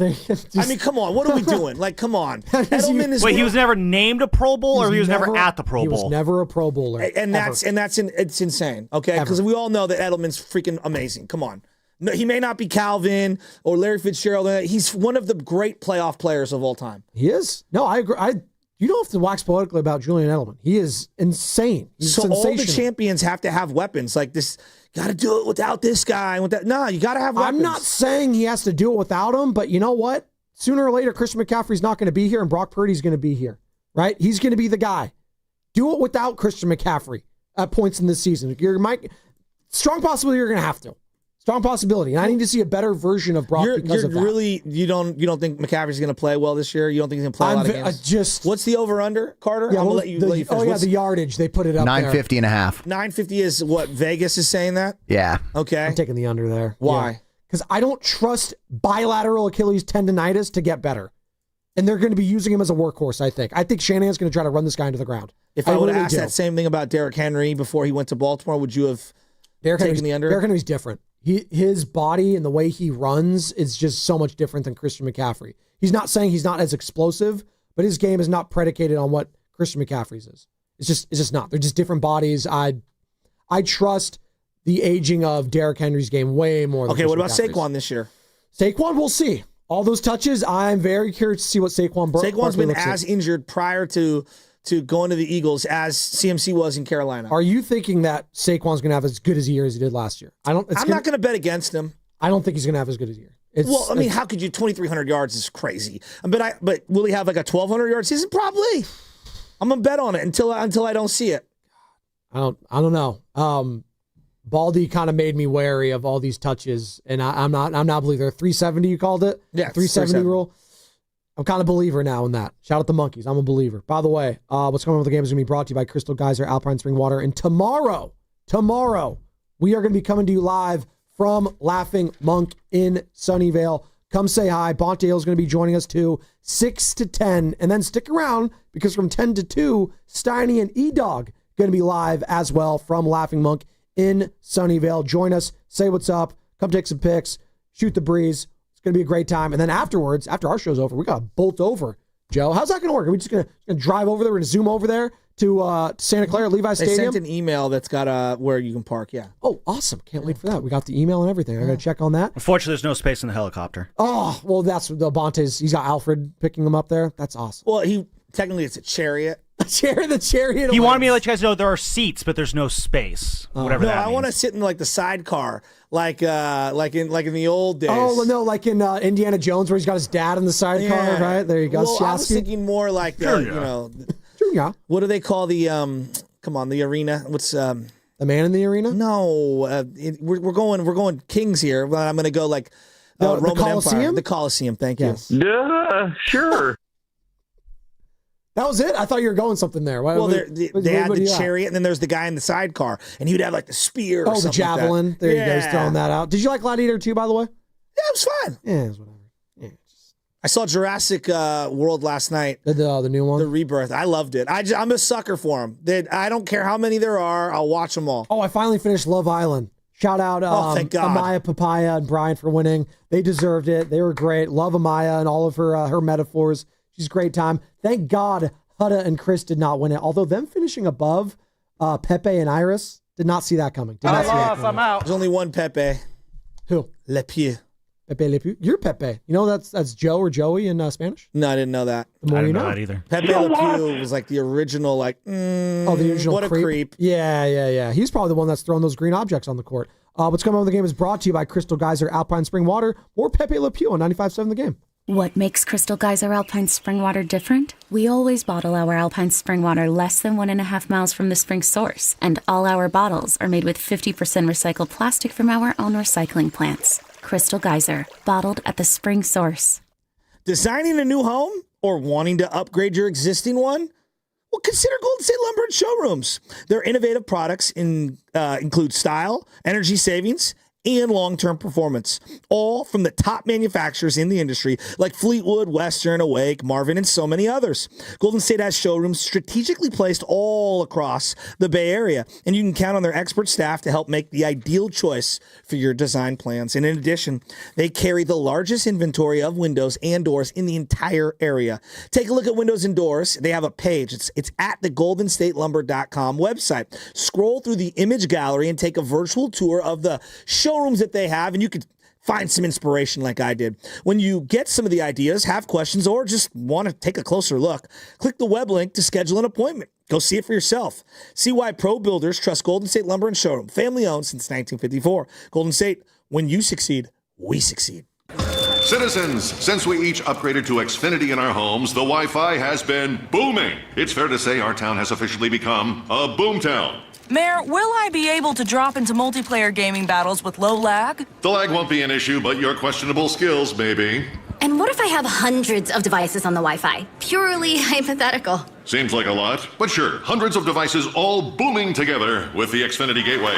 I mean, come on. What are we doing? Like, come on. Edelman is. Wait, he was never named a Pro Bowl, or he was never at the Pro Bowl? He was never a Pro Bowler. It's insane. Okay, because we all know that Edelman's freaking amazing. Come on. No, he may not be Calvin or Larry Fitzgerald. He's one of the great playoff players of all time. He is. No, I agree. You don't have to wax poetically about Julian Edelman. He is insane. He's sensational. All the champions have to have weapons. Like this, got to do it without this guy. No, you got to have weapons. I'm not saying he has to do it without him, but you know what? Sooner or later, Christian McCaffrey's not going to be here, and Brock Purdy's going to be here, right? He's going to be the guy. Do it without Christian McCaffrey at points in this season. Strong possibility you're going to have to. Strong possibility. And I need to see a better version of Brock because of that. You don't think McCaffrey's going to play well this year? You don't think he's going to play a lot of games? What's the over-under, Carter? Yeah, I'm going to let you finish. The yardage. They put it up 950 and a half. 950 is what Vegas is saying that? Yeah. Okay. I'm taking the under there. Why? Because I don't trust bilateral Achilles tendonitis to get better. And they're going to be using him as a workhorse, I think. I think Shanahan's going to try to run this guy into the ground. If I would have asked that same thing about Derrick Henry before he went to Baltimore, would you have taken the under? Derrick Henry's different. His body and the way he runs is just so much different than Christian McCaffrey. He's not saying he's not as explosive, but his game is not predicated on what Christian McCaffrey's is. It's just not. They're just different bodies. I trust the aging of Derrick Henry's game way more than Okay, what about McCaffrey's. Saquon this year? Saquon, we'll see. All those touches, I'm very curious to see what Saquon's been as injured prior to going to the Eagles as CMC was in Carolina. Are you thinking that Saquon's going to have as good a year as he did last year? I'm not going to bet against him. I don't think he's going to have as good a year. How could you? 2,300 yards is crazy. But will he have like a 1,200 yard season? Probably. I'm gonna bet on it until I don't see it. I don't know. Baldy kind of made me wary of all these touches, and I'm not a believer. 370, you called it? Yeah, 370 rule. I'm kind of a believer now in that. Shout out the Monkeys. I'm a believer. By the way, what's going on with the game is going to be brought to you by Crystal Geyser, Alpine Spring Water. And tomorrow, we are going to be coming to you live from Laughing Monk in Sunnyvale. Come say hi. Bonte is going to be joining us too, 6 to 10. And then stick around because from 10 to 2, Steiny and E-Dog going to be live as well from Laughing Monk in Sunnyvale. Join us. Say what's up. Come take some pics. Shoot the breeze. It's going to be a great time. And then afterwards, after our show's over, we got to bolt over. Joe, how's that going to work? Are we just going to drive over there? We're going to zoom over there to Santa Clara, Levi Stadium? They sent an email that's got where you can park, yeah. Oh, awesome. Can't wait for that. We got the email and everything. I got to check on that. Unfortunately, there's no space in the helicopter. Oh, well, that's the Bonte's. He's got Alfred picking them up there. That's awesome. Well, technically it's a chariot. The chariot. He wanted me to let you guys know there are seats, but there's no space. Whatever that means. I want to sit in like the sidecar, like in the old days. Oh no, like in Indiana Jones, where he's got his dad in the sidecar, right? There you go. Well, I was thinking more like Junior. What do they call the the arena? What's the man in the arena? No, we're going Kings here. But I'm going to go like Roman Colosseum? Empire, the Colosseum. Thank you. Yes. Sure. That was it? I thought you were going something there. Well, they had the chariot, and then there's the guy in the sidecar, and he would have like the spear or something. The javelin. Like that. There you go. He's throwing that out. Did you like Gladiator 2, by the way? Yeah, it was fun. Yeah, it was whatever. Yeah. I saw Jurassic World last night. The new one? The Rebirth. I loved it. I'm a sucker for them. I don't care how many there are. I'll watch them all. Oh, I finally finished Love Island. Shout out thank God. Amaya Papaya and Brian for winning. They deserved it. They were great. Love Amaya and all of her metaphors. She's a great time. Thank God Hutta and Chris did not win it. Although them finishing above Pepe and Iris, did not see that coming. I'm out. There's only one Pepe. Who? Le Pied. Pepe Le Pew. You're Pepe. You know that's Joe or Joey in Spanish? No, I didn't know that. The more I didn't you know that either. Pepe Le Pew was like the original, the original what a creep. Yeah. He's probably the one that's throwing those green objects on the court. What's coming on with the game is brought to you by Crystal Geyser Alpine Spring Water or Pepe Le Pew on 95.7 The Game. What makes Crystal Geyser Alpine Spring Water different? We always bottle our Alpine Spring Water less than 1.5 miles from the spring source, and all our bottles are made with 50% recycled plastic from our own recycling plants. Crystal Geyser, bottled at the spring source. Designing a new home or wanting to upgrade your existing one? Well, consider Golden State Lumber and Showrooms. Their innovative products include style, energy savings, and long-term performance, all from the top manufacturers in the industry like Fleetwood, Western, Awake, Marvin, and so many others. Golden State has showrooms strategically placed all across the Bay Area, and you can count on their expert staff to help make the ideal choice for your design plans. And in addition, they carry the largest inventory of windows and doors in the entire area. Take a look at windows and doors. They have a page. It's at the goldenstatelumber.com website. Scroll through the image gallery and take a virtual tour of the showrooms that they have, and you could find some inspiration like I did. When you get some of the ideas, have questions, or just want to take a closer look, click the web link to schedule an appointment. Go see it for yourself. See why pro builders trust Golden State Lumber and Showroom, family owned since 1954. Golden State, when you succeed, we succeed. Citizens, since we each upgraded to Xfinity in our homes, the Wi-Fi has been booming. It's fair to say our town has officially become a boomtown. Mayor, will I be able to drop into multiplayer gaming battles with low lag? The lag won't be an issue, but your questionable skills may be. And what if I have hundreds of devices on the Wi-Fi? Purely hypothetical. Seems like a lot, but sure, hundreds of devices all booming together with the Xfinity Gateway.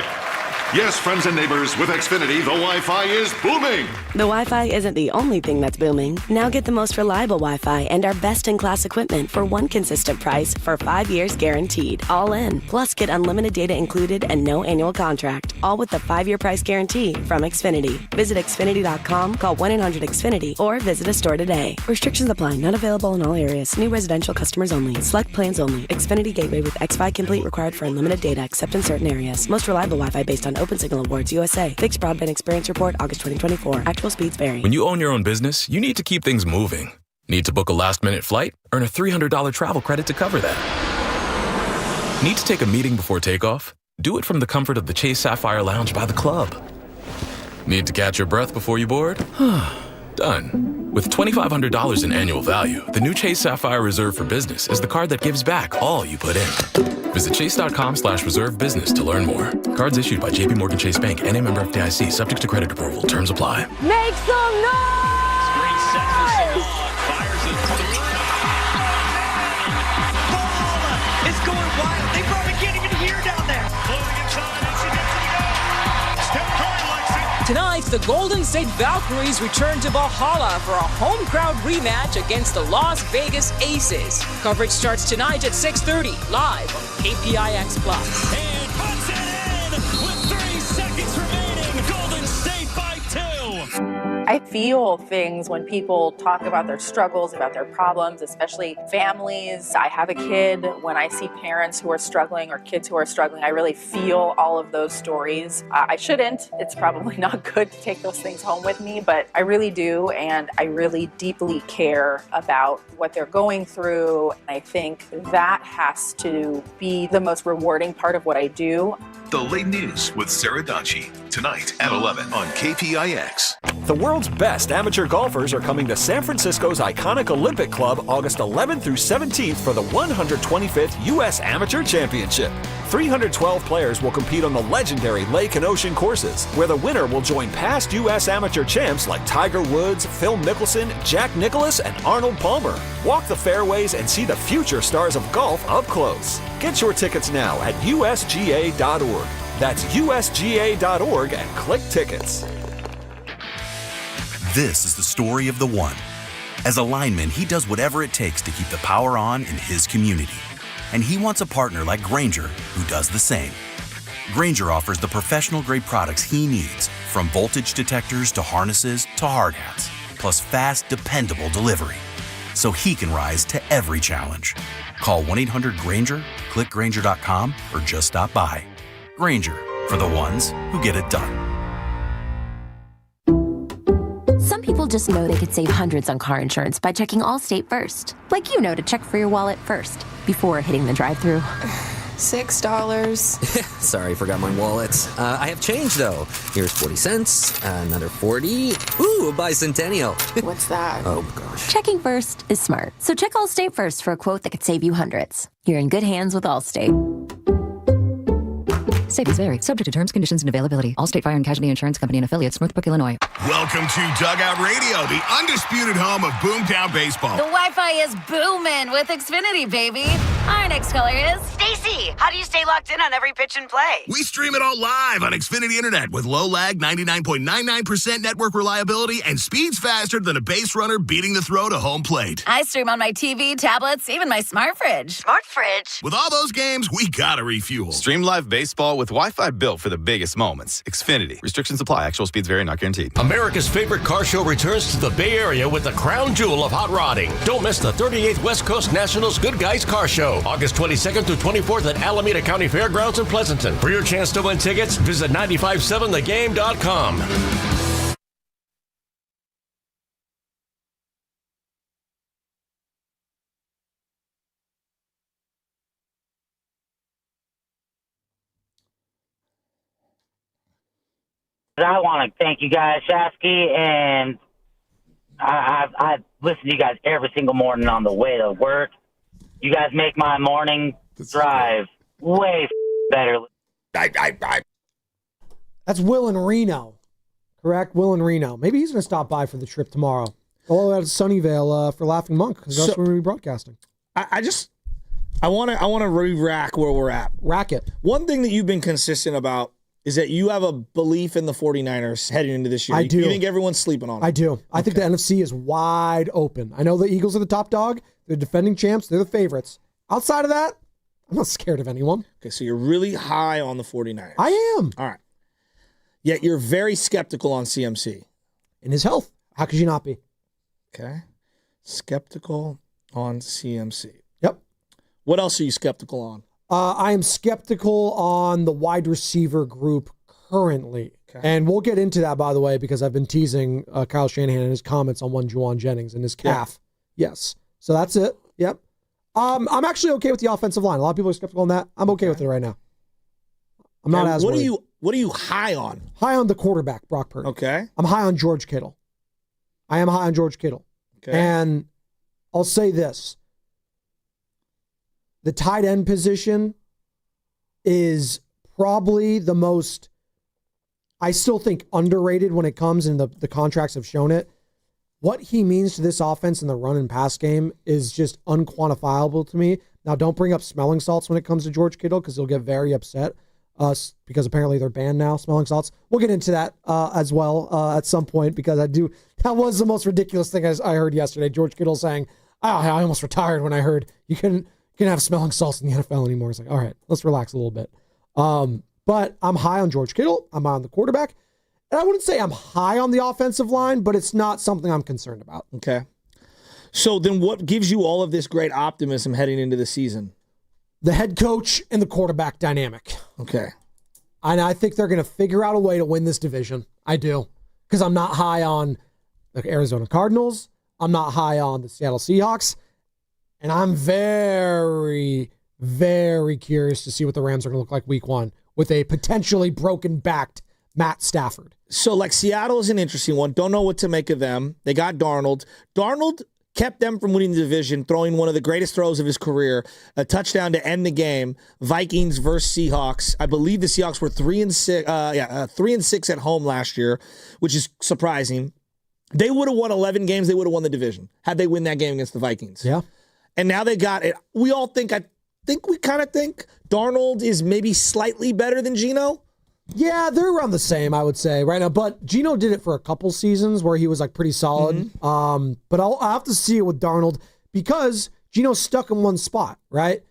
Yes, friends and neighbors, with Xfinity, the Wi-Fi is booming. The Wi-Fi isn't the only thing that's booming. Now get the most reliable Wi-Fi and our best-in-class equipment for one consistent price for 5 years guaranteed. All in. Plus, get unlimited data included and no annual contract. All with the 5-year price guarantee from Xfinity. Visit Xfinity.com, call 1-800-XFINITY, or visit a store today. Restrictions apply. Not available in all areas. New residential customers only. Select plans only. Xfinity Gateway with X-Fi Complete required for unlimited data except in certain areas. Most reliable Wi-Fi based on Open Signal Awards, USA. Fixed Broadband Experience Report, August 2024. Actual speeds vary. When you own your own business, you need to keep things moving. Need to book a last-minute flight? Earn a $300 travel credit to cover that. Need to take a meeting before takeoff? Do it from the comfort of the Chase Sapphire Lounge by the club. Need to catch your breath before you board? Done. With $2,500 in annual value, the new Chase Sapphire Reserve for Business is the card that gives back all you put in. Visit chase.com/reserve business to learn more. Cards issued by JPMorgan Chase Bank and a member FDIC, subject to credit approval. Terms apply. Make some noise! Screen set for Shanahan. Fires it. Ball is going wild. They probably can't even hear down there. Floating inside. And she gets it again. Steph Curry likes it. Tonight, the Golden State Valkyries return to Valhalla for a home crowd rematch against the Las Vegas Aces. Coverage starts tonight at 6:30, live on KPIX Plus. And puts it in with 3 seconds remaining. Golden State by 2. I feel things when people talk about their struggles, about their problems, especially families. I have a kid. When I see parents who are struggling or kids who are struggling, I really feel all of those stories. I shouldn't. It's probably not good to take those things home with me, but I really do, and I really deeply care about what they're going through. I think that has to be the most rewarding part of what I do. The Late News with Sarah Donchie, tonight at 11 on KPIX. The world's best amateur golfers are coming to San Francisco's iconic Olympic Club August 11th through 17th for the 125th U.S. Amateur Championship. 312 players will compete on the legendary lake and ocean courses, where the winner will join past U.S. amateur champs like Tiger Woods, Phil Mickelson, Jack Nicklaus, and Arnold Palmer. Walk the fairways and see the future stars of golf up close. Get your tickets now at usga.org. That's usga.org and click tickets. This is the story of the one. As a lineman, he does whatever it takes to keep the power on in his community. And he wants a partner like Grainger who does the same. Grainger offers the professional-grade products he needs, from voltage detectors to harnesses to hard hats, plus fast, dependable delivery, so he can rise to every challenge. Call 1-800-GRAINGER, click Grainger.com, or just stop by. Grainger, for the ones who get it done. Some people just know they could save hundreds on car insurance by checking Allstate first. Like you know to check for your wallet first, before hitting the drive-thru. $6. Sorry, forgot my wallet. I have change, though. Here's 40 cents, another 40. Ooh, a bicentennial. What's that? Oh, gosh. Checking first is smart. So check Allstate first for a quote that could save you hundreds. You're in good hands with Allstate. Savings vary. Subject to terms, conditions, and availability. Allstate Fire and Casualty Insurance Company and affiliates, Northbrook, Illinois. Welcome to Dugout Radio, the undisputed home of Boomtown baseball. The Wi-Fi is booming with Xfinity, baby. Our next caller is Stacy. How do you stay locked in on every pitch and play? We stream it all live on Xfinity Internet with low lag, 99.99% network reliability, and speeds faster than a base runner beating the throw to home plate. I stream on my TV, tablets, even my smart fridge. Smart fridge? With all those games, we gotta refuel. Stream live baseball with Wi-Fi built for the biggest moments. Xfinity. Restrictions apply. Actual speeds vary, not guaranteed. America's favorite car show returns to the Bay Area with the crown jewel of hot rodding. Don't miss the 38th West Coast Nationals Good Guys Car Show, August 22nd through 24th at Alameda County Fairgrounds in Pleasanton. For your chance to win tickets, visit 957thegame.com. I want to thank you guys, Shasky, and I listen to you guys every single morning on the way to work. You guys make my morning drive way better. That's Will in Reno, correct? Will in Reno. Maybe he's going to stop by for the trip tomorrow. All out of Sunnyvale for Laughing Monk, because that's where we'll be broadcasting. I want to re-rack where we're at. Rack it. One thing that you've been consistent about is that you have a belief in the 49ers heading into this year. I do. You think everyone's sleeping on them? I do. I think the NFC is wide open. I know the Eagles are the top dog. They're defending champs. They're the favorites. Outside of that, I'm not scared of anyone. Okay, so you're really high on the 49ers. I am. All right. Yet you're very skeptical on CMC. In his health. How could you not be? Okay. Skeptical on CMC. Yep. What else are you skeptical on? I am skeptical on the wide receiver group currently. Okay. And we'll get into that, by the way, because I've been teasing Kyle Shanahan and his comments on one Juwan Jennings and his calf. Yeah. Yes. So that's it. Yep. I'm actually okay with the offensive line. A lot of people are skeptical on that. I'm okay with it right now. I'm not as worried. What are you high on? High on the quarterback, Brock Purdy. Okay. I'm high on George Kittle. I am high on George Kittle. Okay. And I'll say this. The tight end position is probably the most, I still think, underrated when it comes, and the contracts have shown it. What he means to this offense in the run and pass game is just unquantifiable to me. Now, don't bring up smelling salts when it comes to George Kittle, because he'll get very upset, because apparently they're banned now, smelling salts. We'll get into that as well at some point, because that was the most ridiculous thing I heard yesterday. George Kittle saying, I almost retired when I heard you couldn't have smelling salts in the NFL anymore. It's like, all right, let's relax a little bit. But I'm high on George Kittle. I'm high on the quarterback. And I wouldn't say I'm high on the offensive line, but it's not something I'm concerned about. Okay. So then what gives you all of this great optimism heading into the season? The head coach and the quarterback dynamic. Okay. And I think they're going to figure out a way to win this division. I do. Because I'm not high on the Arizona Cardinals. I'm not high on the Seattle Seahawks. And I'm very, very curious to see what the Rams are going to look like week 1 with a potentially broken-backed Matt Stafford. So, Seattle is an interesting one. Don't know what to make of them. They got Darnold. Darnold kept them from winning the division, throwing one of the greatest throws of his career, a touchdown to end the game. Vikings versus Seahawks. I believe the Seahawks were 3-6. 3-6 at home last year, which is surprising. They would have won 11 games. They would have won the division had they win that game against the Vikings. Yeah. And now they got it. We all think, we kind of think Darnold is maybe slightly better than Geno. Yeah, they're around the same, I would say, right now. But Geno did it for a couple seasons where he was pretty solid. Mm-hmm. But I'll have to see it with Darnold because Geno's stuck in one spot, right?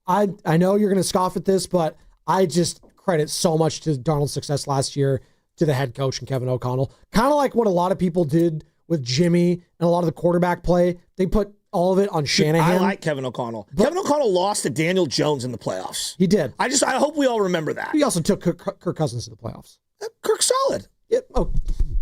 I know you're going to scoff at this, but I just credit so much to Darnold's success last year to the head coach and Kevin O'Connell. Kind of like what a lot of people did with Jimmy and a lot of the quarterback play. They put all of it on Shanahan. I like Kevin O'Connell. Kevin O'Connell lost to Daniel Jones in the playoffs. He did. I hope we all remember that. He also took Kirk Cousins to the playoffs. Kirk's solid. Yeah,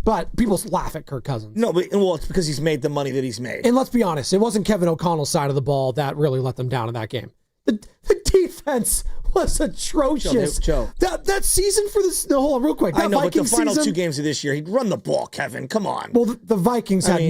but people laugh at Kirk Cousins. No, it's because he's made the money that he's made. And let's be honest, it wasn't Kevin O'Connell's side of the ball that really let them down in that game. The defense was atrocious. Joe. That season for this. No, hold on, real quick. I know, but the final 2 games of this year, he'd run the ball, Kevin. Come on. Well, the Vikings had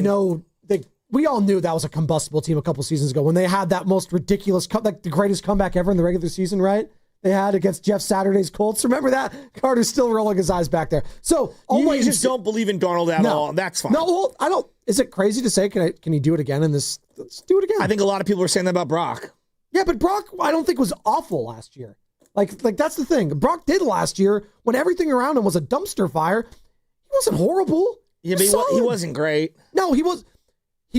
we all knew that was a combustible team a couple seasons ago when they had that most ridiculous, the greatest comeback ever in the regular season, right? They had against Jeff Saturday's Colts. Remember that? Carter's still rolling his eyes back there. So you just don't believe in Darnold at all. That's fine. No, well, I don't. Is it crazy to say? Can he do it again in this? Let's do it again. I think a lot of people are saying that about Brock. Yeah, but Brock, I don't think was awful last year. Like that's the thing. Brock did last year when everything around him was a dumpster fire. He wasn't horrible. Yeah, but he wasn't great. No, he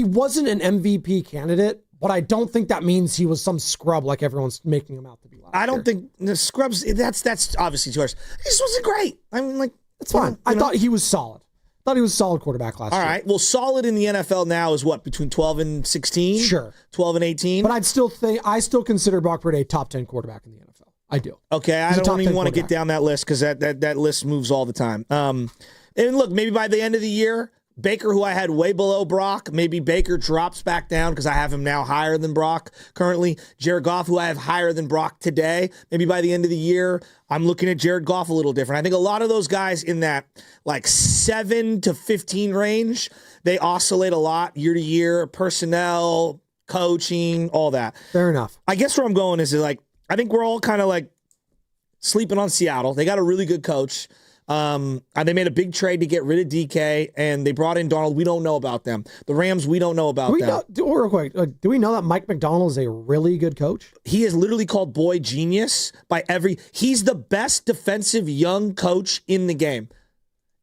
wasn't an MVP candidate, but I don't think that means he was some scrub like everyone's making him out to be. I don't think the scrubs. That's obviously too harsh. He just wasn't great. I mean, it's fine. I thought he was solid. Thought he was a solid quarterback last year. All right. Well, solid in the NFL now is what, between 12 and 16? Sure. 12 and 18? But I still consider Brock Purdy a top 10 quarterback in the NFL. I do. Okay, I don't even want to get down that list because that list moves all the time. And look, maybe by the end of the year, Baker, who I had way below Brock, maybe Baker drops back down because I have him now higher than Brock currently. Jared Goff, who I have higher than Brock today, maybe by the end of the year, I'm looking at Jared Goff a little different. I think a lot of those guys in that 7 to 15 range, they oscillate a lot year to year, personnel, coaching, all that. Fair enough. I guess where I'm going is I think we're all kind of sleeping on Seattle. They got a really good coach. They made a big trade to get rid of DK, and they brought in Darnold. We don't know about them. The Rams, we don't know about them. Real quick, do we know that Mike McDonald is a really good coach? He is literally called boy genius by he's the best defensive young coach in the game.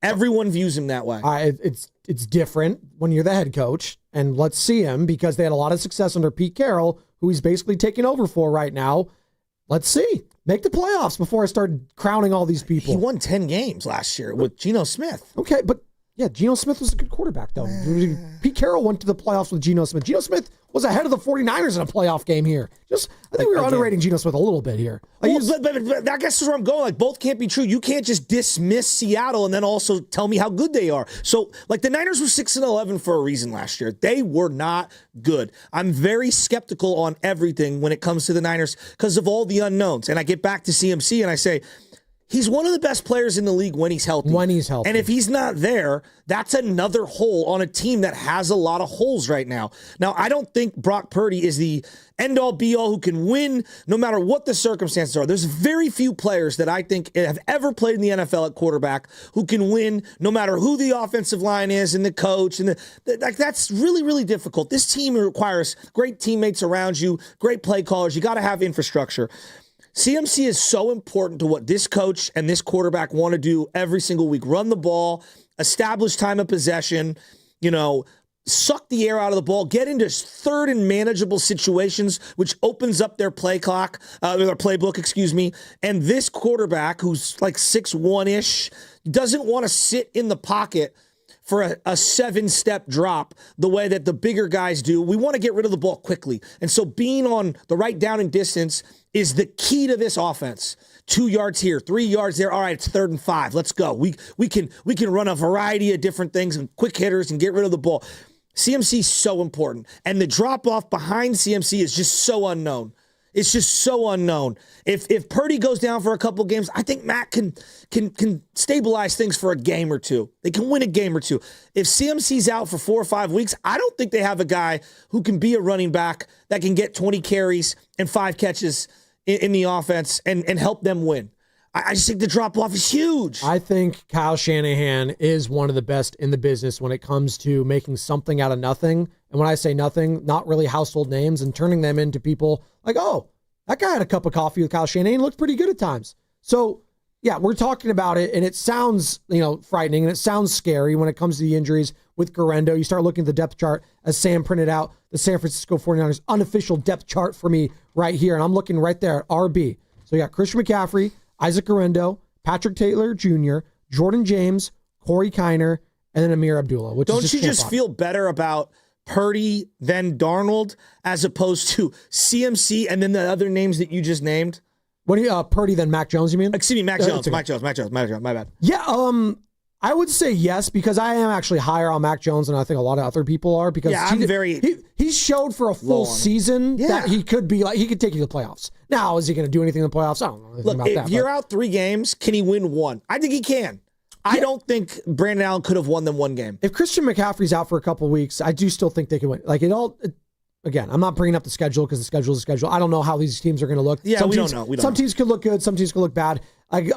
Everyone views him that way. It's different when you're the head coach, and let's see him because they had a lot of success under Pete Carroll, who he's basically taking over for right now. Let's see. Make the playoffs before I start crowning all these people. He won 10 games last year with Geno Smith. Okay, but Yeah, Geno Smith was a good quarterback, though. Pete Carroll went to the playoffs with Geno Smith. Geno Smith was ahead of the 49ers in a playoff game here. I think we were underrating Geno Smith a little bit here. But I guess is where I'm going. Like, both can't be true. You can't just dismiss Seattle and then also tell me how good they are. So, like, the Niners were 6-11 for a reason last year. They were not good. I'm very skeptical on everything when it comes to the Niners because of all the unknowns. And I get back to CMC and I say, he's one of the best players in the league when he's healthy. And if he's not there, that's another hole on a team that has a lot of holes right now. Now, I don't think Brock Purdy is the end-all, be-all who can win no matter what the circumstances are. There's very few players that I think have ever played in the NFL at quarterback who can win no matter who the offensive line is and the coach. And that's really, really difficult. This team requires great teammates around you, great play callers. You got to have infrastructure. CMC is so important to what this coach and this quarterback want to do every single week. Run the ball, establish time of possession, suck the air out of the ball, get into third and manageable situations, which opens up their their playbook, And this quarterback, who's like 6'1"-ish, doesn't want to sit in the pocket for a 7-step drop the way that the bigger guys do. We want to get rid of the ball quickly. And so being on the right down and distance is the key to this offense. 2 yards here, 3 yards there. All right, it's 3rd and 5. Let's go. We can run a variety of different things and quick hitters and get rid of the ball. CMC is so important. And the drop-off behind CMC is just so unknown. It's just so unknown. If Purdy goes down for a couple games, I think Matt can stabilize things for a game or two. They can win a game or two. If CMC's out for 4 or 5 weeks, I don't think they have a guy who can be a running back that can get 20 carries and 5 catches in the offense and help them win. I just think the drop-off is huge. I think Kyle Shanahan is one of the best in the business when it comes to making something out of nothing. And when I say nothing, not really household names, and turning them into people like, oh, that guy had a cup of coffee with Kyle Shanahan. He looked pretty good at times. So, yeah, we're talking about it, and it sounds frightening, and it sounds scary when it comes to the injuries with Guerendo. You start looking at the depth chart, as Sam printed out, the San Francisco 49ers unofficial depth chart for me right here, and I'm looking right there at RB. So you got Christian McCaffrey, Isaac Guerendo, Patrick Taylor Jr., Jordan James, Corey Kiner, and then Amir Abdullah. Don't you just feel better about Purdy than Darnold as opposed to CMC and then the other names that you just named? What do you, Purdy than Mac Jones, you mean? Excuse me, Mac Jones, my bad. Yeah, I would say yes, because I am actually higher on Mac Jones than I think a lot of other people are. Because he showed for a full season that he could be he could take you to the playoffs. Now, is he going to do anything in the playoffs? I don't know anything about that. If you're out 3 games, can he win 1? I think he can. I don't think Brandon Allen could have won them 1 game. If Christian McCaffrey's out for a couple of weeks, I do still think they can win. Again, I'm not bringing up the schedule because the schedule is the schedule. I don't know how these teams are going to look. Yeah, we don't know. Some teams could look good. Some teams could look bad.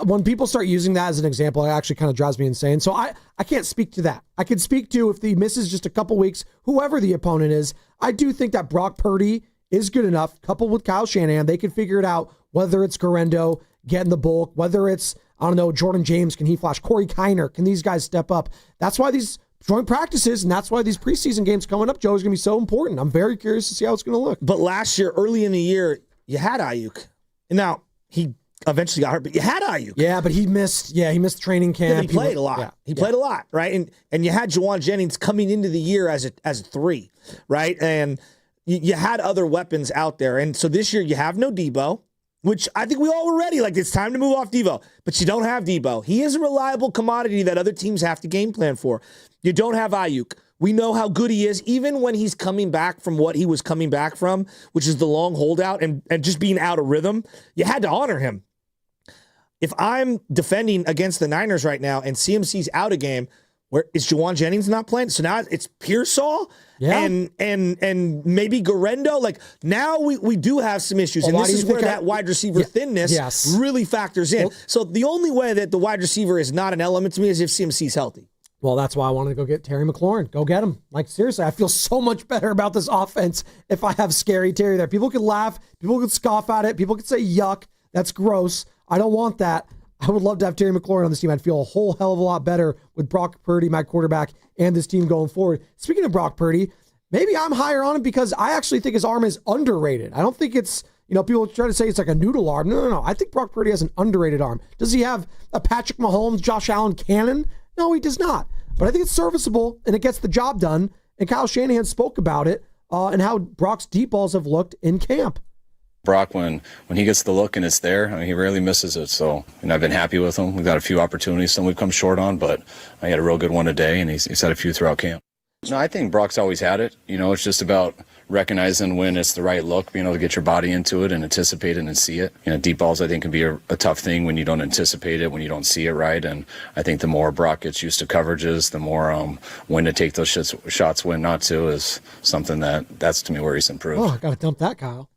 When people start using that as an example, it actually kind of drives me insane. So I can't speak to that. I can speak to if he misses just a couple weeks, whoever the opponent is. I do think that Brock Purdy is good enough, coupled with Kyle Shanahan. They can figure it out, whether it's Guerendo getting the bulk, whether it's, Jordan James, can he flash? Corey Kiner, can these guys step up? That's why these joint practices, and that's why these preseason games coming up, Joe, is going to be so important. I'm very curious to see how it's going to look. But last year, early in the year, you had Ayuk. Now, he eventually got hurt, but you had Ayuk. Yeah, but he missed training camp. Yeah, he played a lot. Yeah, he played a lot, right? And you had Juwan Jennings coming into the year as a 3, right? And you had other weapons out there. And so this year you have no Debo, which I think we all were ready. Like, it's time to move off Debo. But you don't have Debo. He is a reliable commodity that other teams have to game plan for. You don't have Ayuk. We know how good he is, even when he's coming back from what he was coming back from, which is the long holdout and just being out of rhythm. You had to honor him. If I'm defending against the Niners right now and CMC's out a game, where is Juwan Jennings not playing? So now it's Pearsall and maybe Guerendo. Like, now we do have some issues. And this is where that wide receiver thinness really factors in. So the only way that the wide receiver is not an element to me is if CMC's healthy. Well, that's why I wanted to go get Terry McLaurin. Go get him. Like, seriously, I feel so much better about this offense if I have Scary Terry there. People could laugh. People could scoff at it. People could say, yuck, that's gross. I don't want that. I would love to have Terry McLaurin on this team. I'd feel a whole hell of a lot better with Brock Purdy, my quarterback, and this team going forward. Speaking of Brock Purdy, maybe I'm higher on him because I actually think his arm is underrated. I don't think it's, people try to say it's like a noodle arm. No. I think Brock Purdy has an underrated arm. Does he have a Patrick Mahomes, Josh Allen cannon? No, he does not. But I think it's serviceable, and it gets the job done. And Kyle Shanahan spoke about it and how Brock's deep balls have looked in camp. Brock, when he gets the look and it's there, I mean, he rarely misses it. So, and I've been happy with him. We've got a few opportunities, some we've come short on, but I had a real good one today, and he's had a few throughout camp. No, I think Brock's always had it. It's just about recognizing when it's the right look, being able to get your body into it and anticipate it and see it. Deep balls, I think, can be a tough thing when you don't anticipate it, when you don't see it right. And I think the more Brock gets used to coverages, the more when to take those shots, when not to, is something that's to me where he's improved. Oh, I got to dump that, Kyle.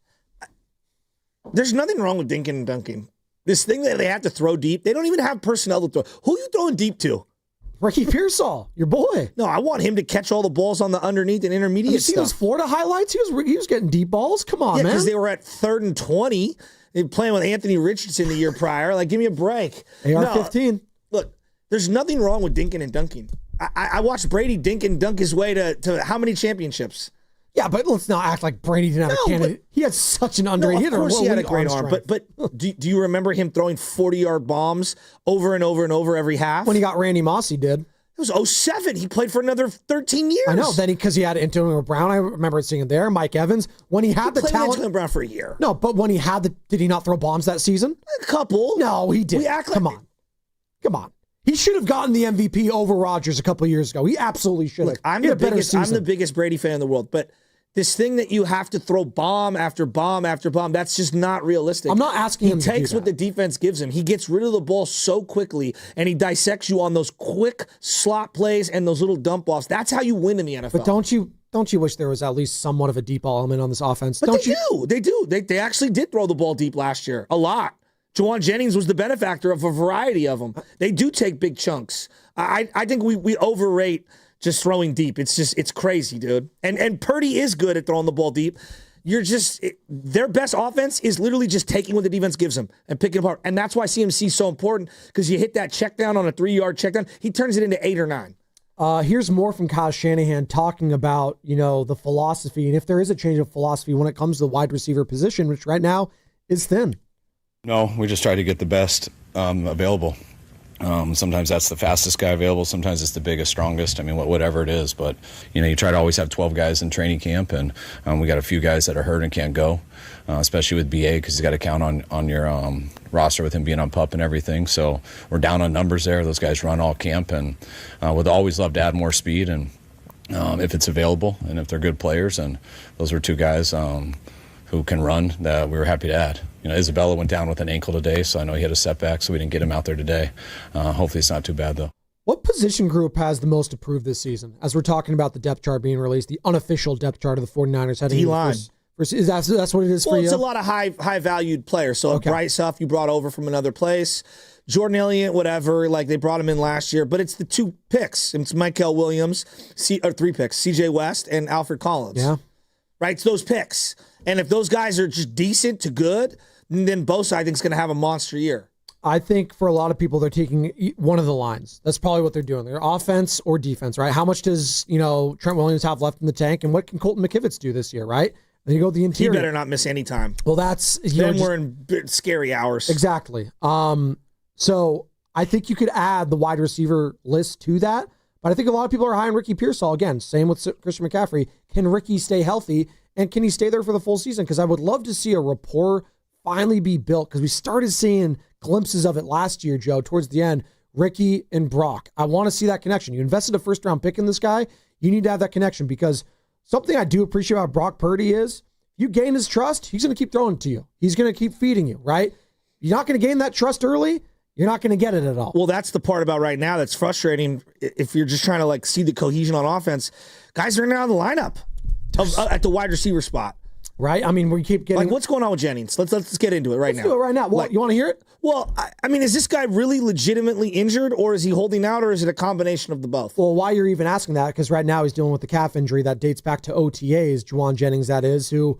There's nothing wrong with dinking and dunking. This thing that they have to throw deep, they don't even have personnel to throw. Who are you throwing deep to? Ricky Pearsall, your boy. No, I want him to catch all the balls on the underneath and intermediate Have you seen those Florida highlights? He was getting deep balls. Come on, man. Yeah, because they were at 3rd and 20. They were playing with Anthony Richardson the year prior. Like, give me a break. AR-15. Look, there's nothing wrong with dinking and dunking. I watched Brady dink and dunk his way to how many championships? Yeah, but let's not act like Brady didn't have a candidate. He had such an underrated. Of course, he had a great arm. But do you remember him throwing 40-yard bombs over and over and over every half? When he got Randy Moss, he did. It was 2007. He played for another 13 years. I know. Then because he had Antonio Brown, I remember seeing him there. Mike Evans. When he had the talent. Antonio Brown for a year. No, but when he had did he not throw bombs that season? A couple. No, he did. Come on. He should have gotten the MVP over Rodgers a couple of years ago. He absolutely should have. Look, I'm the biggest Brady fan in the world, but this thing that you have to throw bomb after bomb after bomb, that's just not realistic. I'm not asking him to do that. He takes what the defense gives him. He gets rid of the ball so quickly, and he dissects you on those quick slot plays and those little dump offs. That's how you win in the NFL. But don't you wish there was at least somewhat of a deep ball element on this offense? But they do. They actually did throw the ball deep last year. A lot. Jawan Jennings was the benefactor of a variety of them. They do take big chunks. I think we overrate just throwing deep. It's crazy, dude. And Purdy is good at throwing the ball deep. Their best offense is literally just taking what the defense gives them and picking it apart. And that's why CMC is so important, because you hit that check down on a 3-yard check down, he turns it into 8 or 9. Here's more from Kyle Shanahan talking about, the philosophy, and if there is a change of philosophy when it comes to the wide receiver position, which right now is thin. No, we just try to get the best available. Sometimes that's the fastest guy available. Sometimes it's the biggest, strongest. I mean, whatever it is. But, you try to always have 12 guys in training camp, and we got a few guys that are hurt and can't go, especially with BA, because you got to count on your roster with him being on PUP and everything. So we're down on numbers there. Those guys run all camp, and would always love to add more speed, and if it's available and if they're good players. And those were 2 guys who can run that we were happy to add. Isabella went down with an ankle today, so I know he had a setback, so we didn't get him out there today. Hopefully it's not too bad, though. What position group has the most approved this season? As we're talking about the depth chart being released, the unofficial depth chart of the 49ers heading D-line. That's what it is for you? Well, it's a lot of high-valued players. So Bryce Huff, you brought over from another place. Jordan Elliott, whatever, like they brought him in last year. But it's the 2 picks. It's Michael Williams, 3 picks, CJ West and Alfred Collins. Yeah. Right? It's those picks. And if those guys are just decent to good, then Bosa, I think, is going to have a monster year. I think for a lot of people, they're taking one of the lines. That's probably what they're doing. They're offense or defense, right? How much does, Trent Williams have left in the tank, and what can Colton McKivitz do this year, right? Then you go the interior. He better not miss any time. Well, that's... Then we're in scary hours. Exactly. So I think you could add the wide receiver list to that, but I think a lot of people are high on Ricky Pearsall. Again, same with Christian McCaffrey. Can Ricky stay healthy, and can he stay there for the full season? Because I would love to see a rapport finally be built, because we started seeing glimpses of it last year, Joe, towards the end. Ricky and Brock. I want to see that connection. You invested a first-round pick in this guy. You need to have that connection, because something I do appreciate about Brock Purdy is you gain his trust, he's going to keep throwing it to you. He's going to keep feeding you, right? You're not going to gain that trust early, you're not going to get it at all. Well, that's the part about right now that's frustrating if you're just trying to see the cohesion on offense. Guys are now in the lineup at the wide receiver spot. Right? I mean, we keep getting... what's going on with Jennings? Let's get into it right now. Let's do it right now. Well, you want to hear it? Well, I mean, is this guy really legitimately injured, or is he holding out, or is it a combination of the both? Well, why you're even asking that, because right now he's dealing with the calf injury that dates back to OTAs, Juwan Jennings, that is, who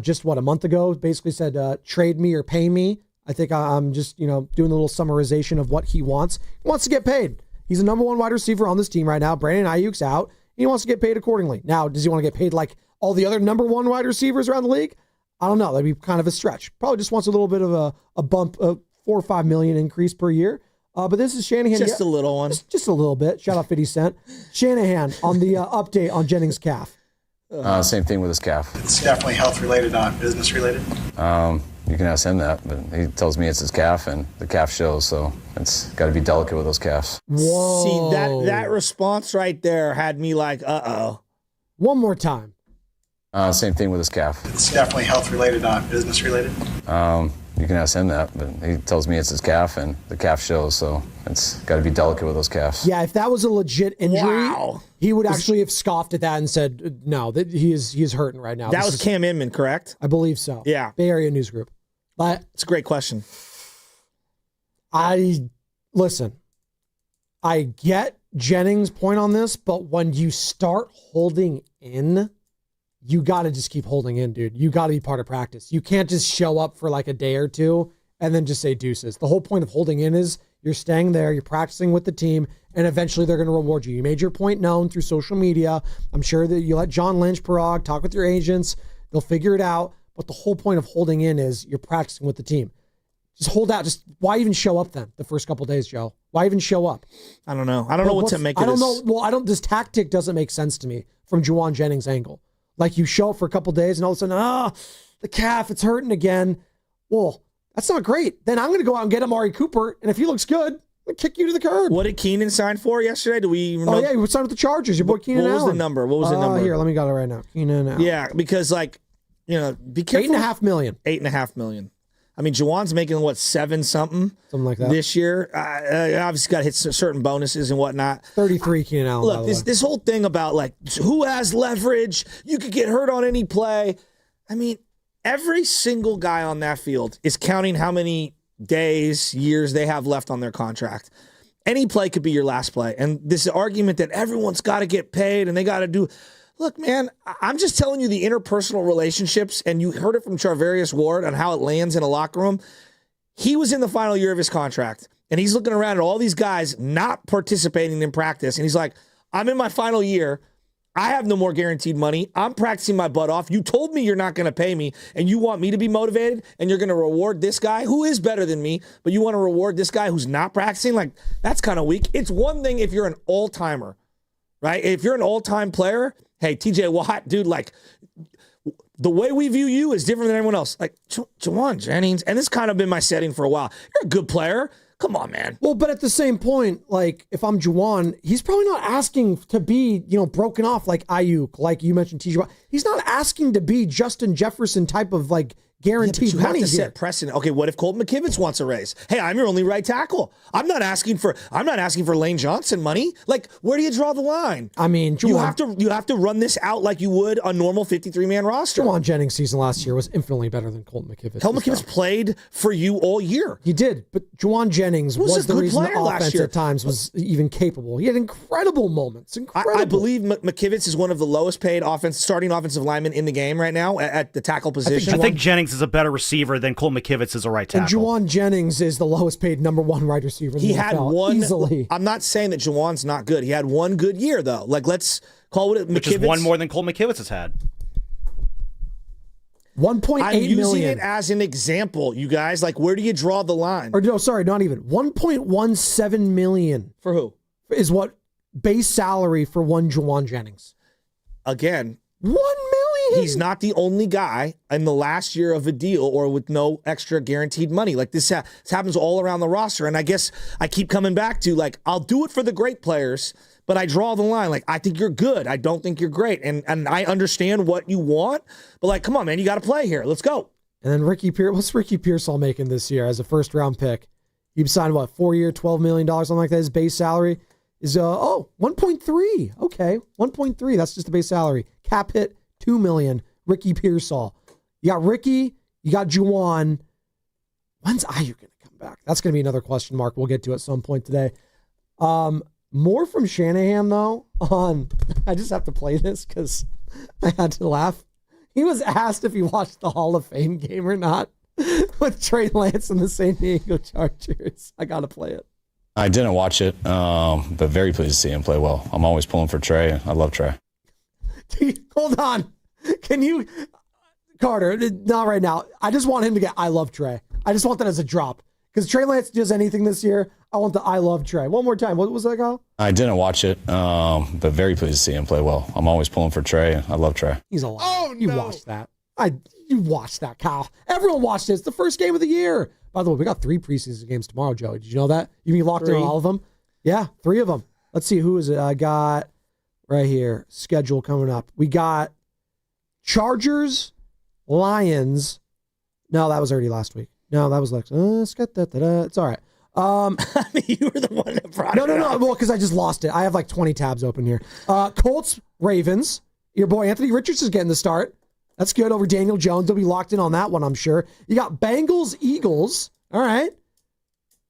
just, a month ago basically said, trade me or pay me. I think I'm just, doing a little summarization of what he wants. He wants to get paid. He's the number 1 wide receiver on this team right now. Brandon Ayuk's out. He wants to get paid accordingly. Now, does he want to get paid like all the other number 1 wide receivers around the league? I don't know. That'd be kind of a stretch. Probably just wants a little bit of a bump, a $4 or $5 million increase per year. But this is Shanahan. Just a little one. Just a little bit. Shout out 50 Cent. Shanahan on the update on Jennings' calf. Same thing with his calf. It's definitely health-related, not business-related. You can ask him that, but he tells me it's his calf, and the calf shows, so it's got to be delicate with those calves. Whoa. See, that response right there had me like, uh-oh. One more time. Same thing with his calf. It's definitely health-related, not business-related. You can ask him that, but he tells me it's his calf, and the calf shows, so it's got to be delicate with those calves. Yeah, if that was a legit injury, he would actually have scoffed at that and said, no, that he is hurting right now. That was Cam Inman, correct? I believe so. Yeah. Bay Area News Group. But it's a great question. Listen, I get Jennings' point on this, but when you start holding in, you got to just keep holding in, dude. You got to be part of practice. You can't just show up for like a day or two and then just say deuces. The whole point of holding in is you're staying there, you're practicing with the team, and eventually they're going to reward you. You made your point known through social media. I'm sure that you let John Lynch, Parag, talk with your agents. They'll figure it out. But the whole point of holding in is you're practicing with the team. Just hold out. Just why even show up then the first couple of days, Joe? Why even show up? I don't know. I don't know what to make of this. I don't know. Well, this tactic doesn't make sense to me from Juwan Jennings' angle. Like you show up for a couple of days and all of a sudden, the calf, it's hurting again. Well, that's not great. Then I'm going to go out and get Amari Cooper, and if he looks good, I'll kick you to the curb. What did Keenan sign for yesterday? Do we even know? Oh, yeah, he signed with the Chargers. Your boy Keenan Allen. What was the number? What was the number? Here, let me get it right now. Keenan Allen. Yeah, because be careful. $8.5 million. $8.5 million. I mean, Juwan's making, what, 7-something? Something like that. This year. Obviously got to hit certain bonuses and whatnot. 33 Keenan Allen. Look, this whole thing about, like, who has leverage, you could get hurt on any play. I mean, every single guy on that field is counting how many days, years they have left on their contract. Any play could be your last play. And this argument that everyone's got to get paid and they got to do... Look, man, I'm just telling you the interpersonal relationships, and you heard it from Charvarius Ward on how it lands in a locker room. He was in the final year of his contract, and he's looking around at all these guys not participating in practice, and he's like, I'm in my final year. I have no more guaranteed money. I'm practicing my butt off. You told me you're not going to pay me, and you want me to be motivated, and you're going to reward this guy who is better than me, but you want to reward this guy who's not practicing? Like, that's kind of weak. It's one thing if you're an all-timer, right? If you're an all-time player, hey, TJ Watt, dude, like, the way we view you is different than everyone else. Like, Juwan Jennings, and this has kind of been my setting for a while. You're a good player. Come on, man. Well, but at the same point, like, if I'm Juwan, he's probably not asking to be, broken off like Ayuk, like you mentioned, TJ Watt. He's not asking to be Justin Jefferson type of, like, guaranteed you money have to set precedent. Okay, what if Colton McKivitz wants a raise? Hey, I'm your only right tackle. I'm not asking for Lane Johnson money. Like, where do you draw the line? I mean, you have to run this out like you would a normal 53-man roster. Juwan Jennings' season last year was infinitely better than Colton McKivitz. Colton McKivitz played for you all year. He did, but Juwan Jennings was the reason the offense at times was even capable. He had incredible moments. Incredible. I believe McKivitz is one of the lowest paid starting offensive linemen in the game right now at the tackle position. I think Jennings is a better receiver than Cole McKivitz is a right tackle. And Juwan Jennings is the lowest paid number one wide receiver in the NFL, easily. I'm not saying that Juwan's not good. He had one good year, though. Like, let's call it McKivitz. Which is one more than Cole McKivitz has had. 1.8 million. I'm using it as an example, you guys. Like, where do you draw the line? Or no, sorry, not even. 1.17 million. For who? Is what base salary for one Juwan Jennings. Again. 1 million. He's not the only guy in the last year of a deal or with no extra guaranteed money. Like, this happens all around the roster. And I guess I keep coming back to, like, I'll do it for the great players, but I draw the line. Like, I think you're good. I don't think you're great. And I understand what you want, but, like, come on, man, you got to play here. Let's go. And then what's Ricky Pearsall making this year as a first-round pick? He signed, what, 4-year, $12 million, something like that. His base salary is, 1.3. Okay, 1.3. That's just the base salary. Cap hit, $2 million. Ricky Pearsall. You got Ricky. You got Juwan. When's Ayuk going to come back? That's going to be another question mark we'll get to at some point today. More from Shanahan, though, I just have to play this because I had to laugh. He was asked if he watched the Hall of Fame game or not with Trey Lance and the San Diego Chargers. I got to play it. I didn't watch it, but very pleased to see him play well. I'm always pulling for Trey. I love Trey. Hold on. Can you, Carter, not right now. I just want him to get, I love Trey. I just want that as a drop. Because Trey Lance does anything this year, I want the I love Trey. One more time. What was that, Kyle? I didn't watch it, but very pleased to see him play well. I'm always pulling for Trey. I love Trey. He's a liar. Oh, no. You watched that. You watched that, Kyle. Everyone watched it. It's the first game of the year. By the way, we got 3 preseason games tomorrow, Joey. Did you know that? You mean locked in on all of them? Yeah, 3 of them. Let's see, who is it? I got right here, schedule coming up. We got Chargers, Lions. No, that was already last week. No, that was like, it's all right. I mean, you were the one that brought it up. No. Well, because I just lost it. I have like 20 tabs open here. Colts, Ravens. Your boy Anthony Richardson's getting the start. That's good over Daniel Jones. They'll be locked in on that one, I'm sure. You got Bengals, Eagles. All right.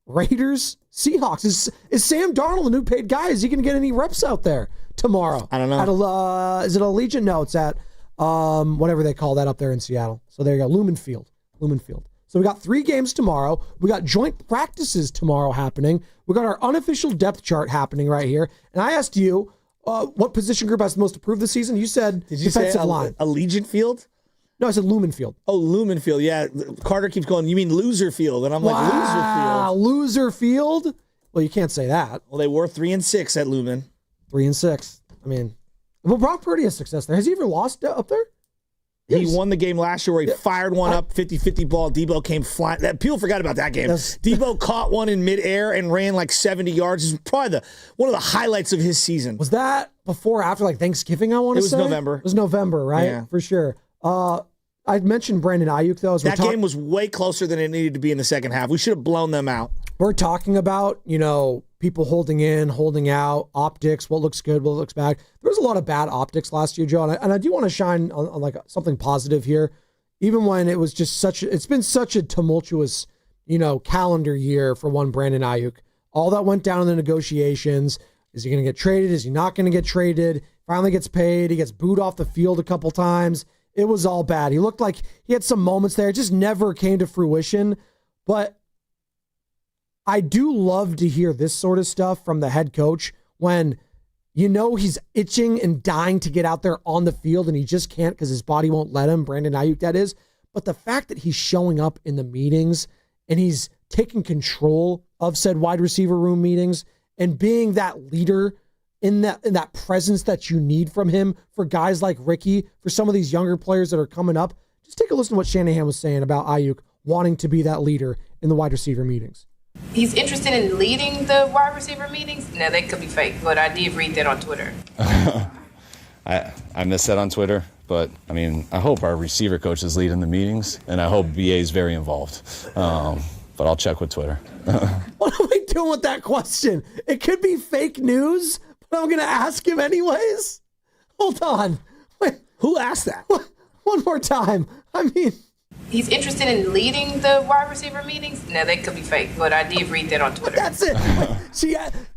Raiders, Seahawks. Is Sam Darnold the new paid guy? Is he going to get any reps out there tomorrow? I don't know. Is it Allegiant? No, it's at whatever they call that up there in Seattle. So there you go, Lumen Field. So we got 3 games tomorrow. We got joint practices tomorrow happening. We got our unofficial depth chart happening right here. And I asked you, what position group has the most improved this season? You said Did you defensive say line. Allegiant Field? No, I said Lumen Field. Oh, Lumen Field. Yeah. Carter keeps going, you mean Loser Field? And I'm like, Loser Field? Well, you can't say that. Well, they were 3-6 at Lumen. 3-6. I mean, well, Brock Purdy has success there. Has he ever lost up there? He won the game last year where he fired one up, 50-50 ball. Debo came flying. People forgot about that game. Debo caught one in midair and ran like 70 yards. It was probably one of the highlights of his season. Was that before or after like Thanksgiving, I want to say? It was November. It was November, right? Yeah. For sure. I mentioned Brandon Ayuk, though. That game was way closer than it needed to be in the second half. We should have blown them out. We're talking about, people holding in, holding out, optics, what looks good, what looks bad. There was a lot of bad optics last year, Joe, and I do want to shine on like something positive here, even when it was just it's been such a tumultuous, calendar year for one Brandon Ayuk. All that went down in the negotiations. Is he going to get traded? Is he not going to get traded? Finally gets paid. He gets booed off the field a couple times. It was all bad. He looked like he had some moments there. It just never came to fruition, but I do love to hear this sort of stuff from the head coach when he's itching and dying to get out there on the field and he just can't because his body won't let him. Brandon Ayuk, that is. But the fact that he's showing up in the meetings and he's taking control of said wide receiver room meetings and being that leader in that presence that you need from him for guys like Ricky, for some of these younger players that are coming up. Just take a listen to what Shanahan was saying about Ayuk wanting to be that leader in the wide receiver meetings. He's interested in leading the wide receiver meetings? No, they could be fake, but I did read that on Twitter. I missed that on Twitter, but I hope our receiver coach is leading the meetings, and I hope BA is very involved. But I'll check with Twitter. What are we doing with that question? It could be fake news, but I'm going to ask him anyways. Hold on. Wait, who asked that? One more time. He's interested in leading the wide receiver meetings? No, they could be fake, but I did read that on Twitter. That's it.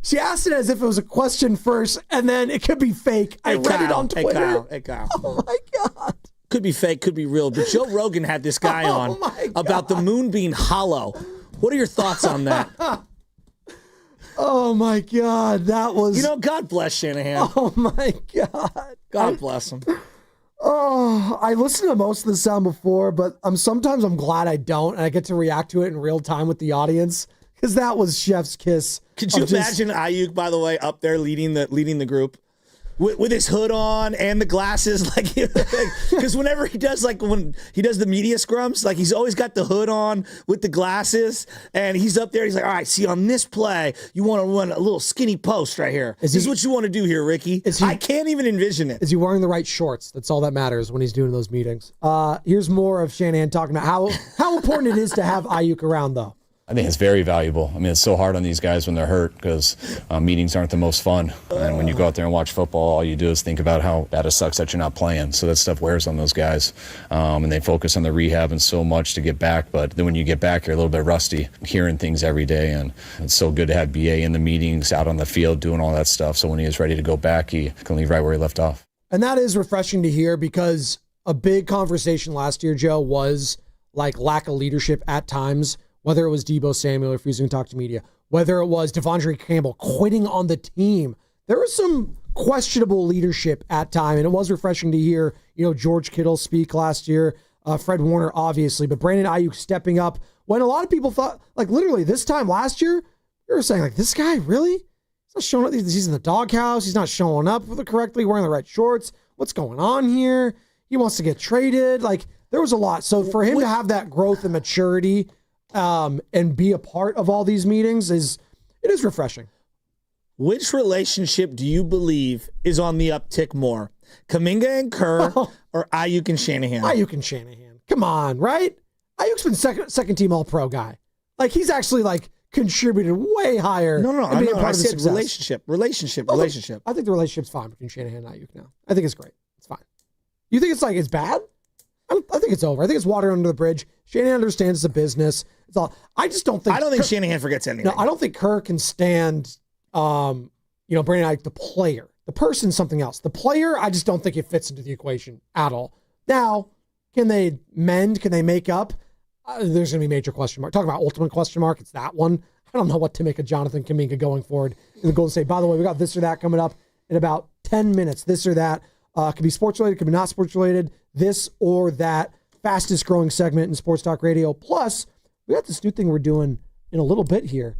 She asked it as if it was a question first, and then it could be fake. I read it on Twitter. Hey, Kyle. Oh, my God. Could be fake, could be real. But Joe Rogan had this guy on about the moon being hollow. What are your thoughts on that? Oh, my God. That was... God bless Shanahan. Oh, my God. God bless him. Oh, I listened to most of the sound before, but sometimes I'm glad I don't, and I get to react to it in real time with the audience, because that was chef's kiss. Could you imagine Ayuk, by the way, up there leading the group? With his hood on and the glasses, because whenever he does, when he does the media scrums, he's always got the hood on with the glasses, and he's up there. He's like, all right, see, on this play, you want to run a little skinny post right here. This is what you want to do here, Ricky. I can't even envision it. Is he wearing the right shorts? That's all that matters when he's doing those meetings. Here's more of Shanahan talking about how important it is to have Ayuk around, though. I think it's very valuable. It's so hard on these guys when they're hurt because meetings aren't the most fun. And when you go out there and watch football, all you do is think about how bad it sucks that you're not playing. So that stuff wears on those guys. And they focus on the rehab and so much to get back. But then when you get back, you're a little bit rusty, hearing things every day. And it's so good to have BA in the meetings, out on the field, doing all that stuff. So when he is ready to go back, he can leave right where he left off. And that is refreshing to hear because a big conversation last year, Joe, was lack of leadership at times. Whether it was Deebo Samuel refusing to talk to media, whether it was Devondre Campbell quitting on the team, there was some questionable leadership at time, and it was refreshing to hear, George Kittle speak last year, Fred Warner, obviously, but Brandon Ayuk stepping up When a lot of people thought, like literally this time last year, we were saying like, this guy really? He's not showing up. He's in the doghouse. He's not showing up correctly, wearing the right shorts. What's going on here? He wants to get traded. Like there was a lot. So for him to have that growth and maturity and be a part of all these meetings it is refreshing. Which relationship do you believe is on the uptick more? Kuminga and Kerr or Ayuk and Shanahan? Ayuk and Shanahan. Come on, right? Ayuk's been second team All-Pro guy. Like he's actually like contributed way higher. No. I said relationship. I think the relationship's fine between Shanahan and Ayuk now. I think it's great. It's fine. You think it's bad? I think it's over. I think it's water under the bridge. Shanahan understands it's a business. It's all. I don't think Shanahan forgets anything. No, I don't think Kerr can stand. Brandon Ayuk, the player. The person's something else. The player, I just don't think it fits into the equation at all. Now, can they mend? Can they make up? There's going to be major question mark. Talking about ultimate question mark, it's that one. I don't know what to make of Jonathan Kuminga going forward in the Golden State. By the way, we got this or that coming up in about 10 minutes. This or that. Could be sports related, could be not sports related. This or that. Fastest growing segment in Sports Talk Radio. Plus, we got this new thing we're doing in a little bit here.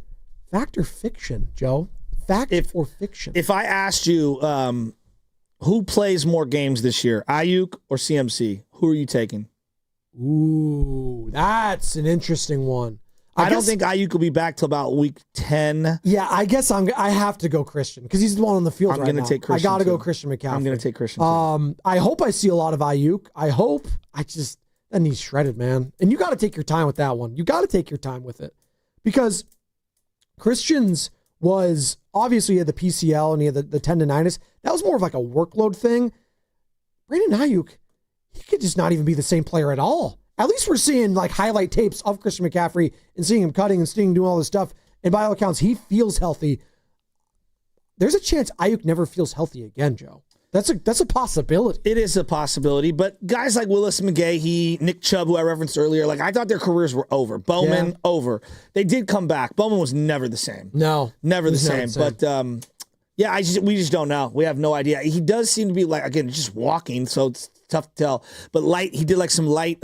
Fact or fiction, Joe? Fact or fiction? If I asked you who plays more games this year, Ayuk or CMC, who are you taking? Ooh, that's an interesting one. I don't think Ayuk will be back till about week 10. Yeah, I guess I have to go Christian because he's the one on the field right now. I'm going to take Christian. I got to go Christian McCaffrey. I'm going to take Christian too. I hope I see a lot of Ayuk. That knee's shredded, man. And you got to take your time with that one. You got to take your time with it because Christian's was obviously he had the PCL and he had the tendonitis. That was more of like a workload thing. Brandon Ayuk, he could just not even be the same player at all. At least we're seeing like highlight tapes of Christian McCaffrey and seeing him cutting and seeing him doing all this stuff. And by all accounts, he feels healthy. There's a chance Ayuk never feels healthy again, Joe. That's a possibility. It is a possibility, but guys like Willis McGahee, Nick Chubb, who I referenced earlier, like I thought their careers were over. Bowman, over. They did come back. Bowman was never the same. No. Never the same. But we just don't know. We have no idea. He does seem to be like, again, just walking, so it's tough to tell. But he did like some light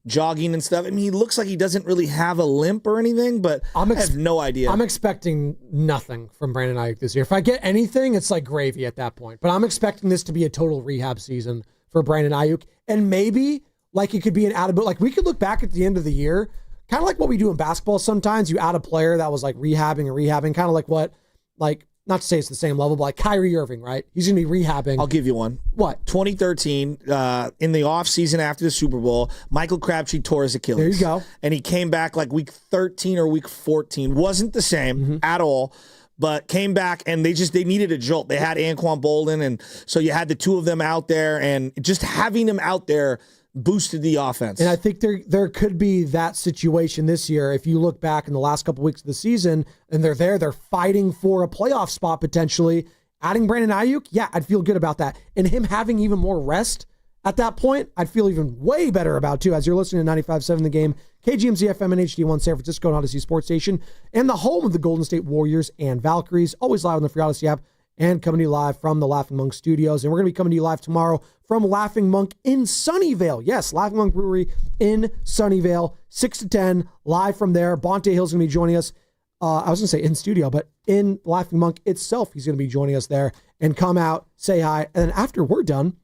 jogging and stuff. I mean, he looks like he doesn't really have a limp or anything, but I have no idea. I'm expecting nothing from Brandon Ayuk this year. If I get anything, it's like gravy at that point. But I'm expecting this to be a total rehab season for Brandon Ayuk. And maybe like it could be an added, but like we could look back at the end of the year, kind of like what we do in basketball sometimes. You add a player that was like rehabbing, kind of like what, like, not to say it's the same level, but like Kyrie Irving, right? He's going to be rehabbing. I'll give you one. What? 2013, in the offseason after the Super Bowl, Michael Crabtree tore his Achilles. There you go. And he came back like week 13 or week 14. Wasn't the same at all, but came back and they needed a jolt. They had Anquan Bolden, and so you had the two of them out there, and just having them out there boosted the offense. And I think there could be that situation this year. If you look back in the last couple weeks of the season and they're fighting for a playoff spot potentially, adding Brandon Ayuk, yeah, I'd feel good about that. And him having even more rest at that point, I'd feel even way better about too. As you're listening to 95.7 The Game, KGMZ FM and HD1 San Francisco and Odyssey Sports Station, and the home of the Golden State Warriors and Valkyries, always live on the free Odyssey app and coming to you live from the Laughing Monk Studios. And we're going to be coming to you live tomorrow from Laughing Monk in Sunnyvale. Yes, Laughing Monk Brewery in Sunnyvale, 6 to 10, live from there. Bonte Hill's going to be joining us. I was going to say in studio, but in Laughing Monk itself, he's going to be joining us there and come out, say hi. And then after we're done,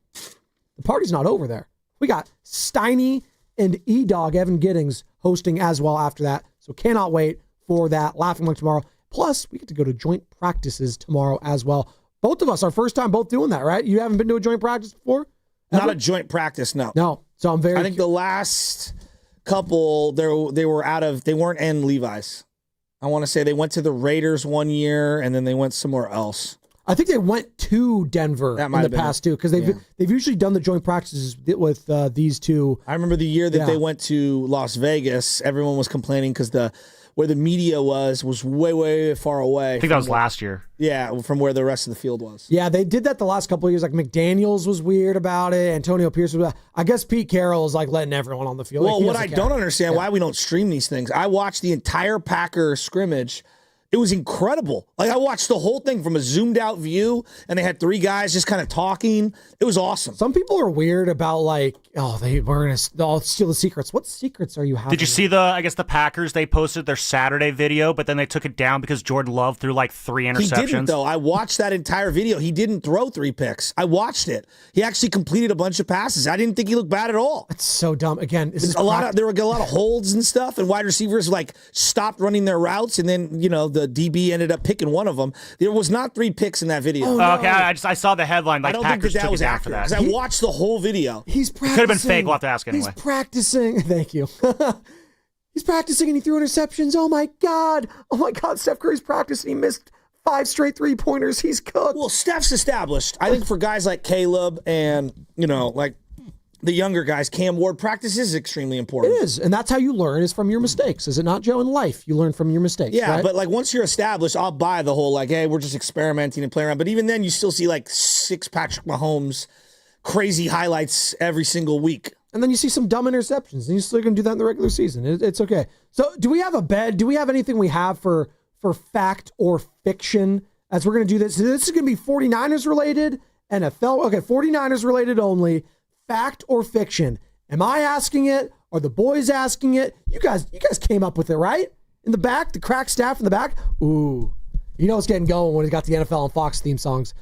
the party's not over there. We got Steiny and E-Dog, Evan Giddings, hosting as well after that. So cannot wait for that. Laughing Monk tomorrow. Plus, we get to go to joint practices tomorrow as well. Both of us, our first time both doing that, right? You haven't been to a joint practice before? Not a joint practice, no. No. So I think the last couple, they weren't in Levi's. I want to say they went to the Raiders one year, and then they went somewhere else. I think they went to Denver in the past, too, because they've usually done the joint practices with these two. I remember the year that they went to Las Vegas, everyone was complaining because where the media was way, way far away. I think that was last year. Yeah, from where the rest of the field was. Yeah, they did that the last couple of years. Like McDaniels was weird about it. Antonio Pierce was. I guess Pete Carroll is like letting everyone on the field. Well, what I don't understand, why we don't stream these things. I watched the entire Packer scrimmage It was incredible. Like, I watched the whole thing from a zoomed out view, and they had 3 guys just kind of talking. It was awesome. Some people are weird about like, we're going to steal the secrets. What secrets are you having? Did you see the Packers, they posted their Saturday video, but then they took it down because Jordan Love threw like 3 interceptions? He didn't, though. I watched that entire video. He didn't throw 3 picks. I watched it. He actually completed a bunch of passes. I didn't think he looked bad at all. It's so dumb. Again, there were a lot of holds and stuff, and wide receivers like stopped running their routes, and then, the DB ended up picking one of them. There was not 3 picks in that video. Oh, no. Okay, I saw the headline. Like, I don't Packers think that took was it down for accurate, that. because I watched the whole video. He's practicing. It could have been fake. We'll have to ask anyway. He's practicing. Thank you. He's practicing and he threw interceptions. Oh my God. Steph Curry's practicing. He missed 5 straight 3-pointers. He's cooked. Well, Steph's established. I think for guys like Caleb and, like the younger guys, Cam Ward, practice is extremely important. It is. And that's how you learn, is from your mistakes. Is it not, Joe? In life, you learn from your mistakes. Yeah, right? but like once you're established, I'll buy the whole hey, we're just experimenting and playing around. But even then, you still see like 6 Patrick Mahomes crazy highlights every single week. And then you see some dumb interceptions, and you're still going to do that in the regular season. It's okay. So do we have a bed? Do we have anything we have for fact or fiction as we're going to do this? So this is going to be 49ers related, NFL. Okay, 49ers related only. Fact or fiction? Am I asking it? Are the boys asking it? You guys came up with it, right? In the back, the crack staff in the back. Ooh, it's getting going when he got the NFL and Fox theme songs.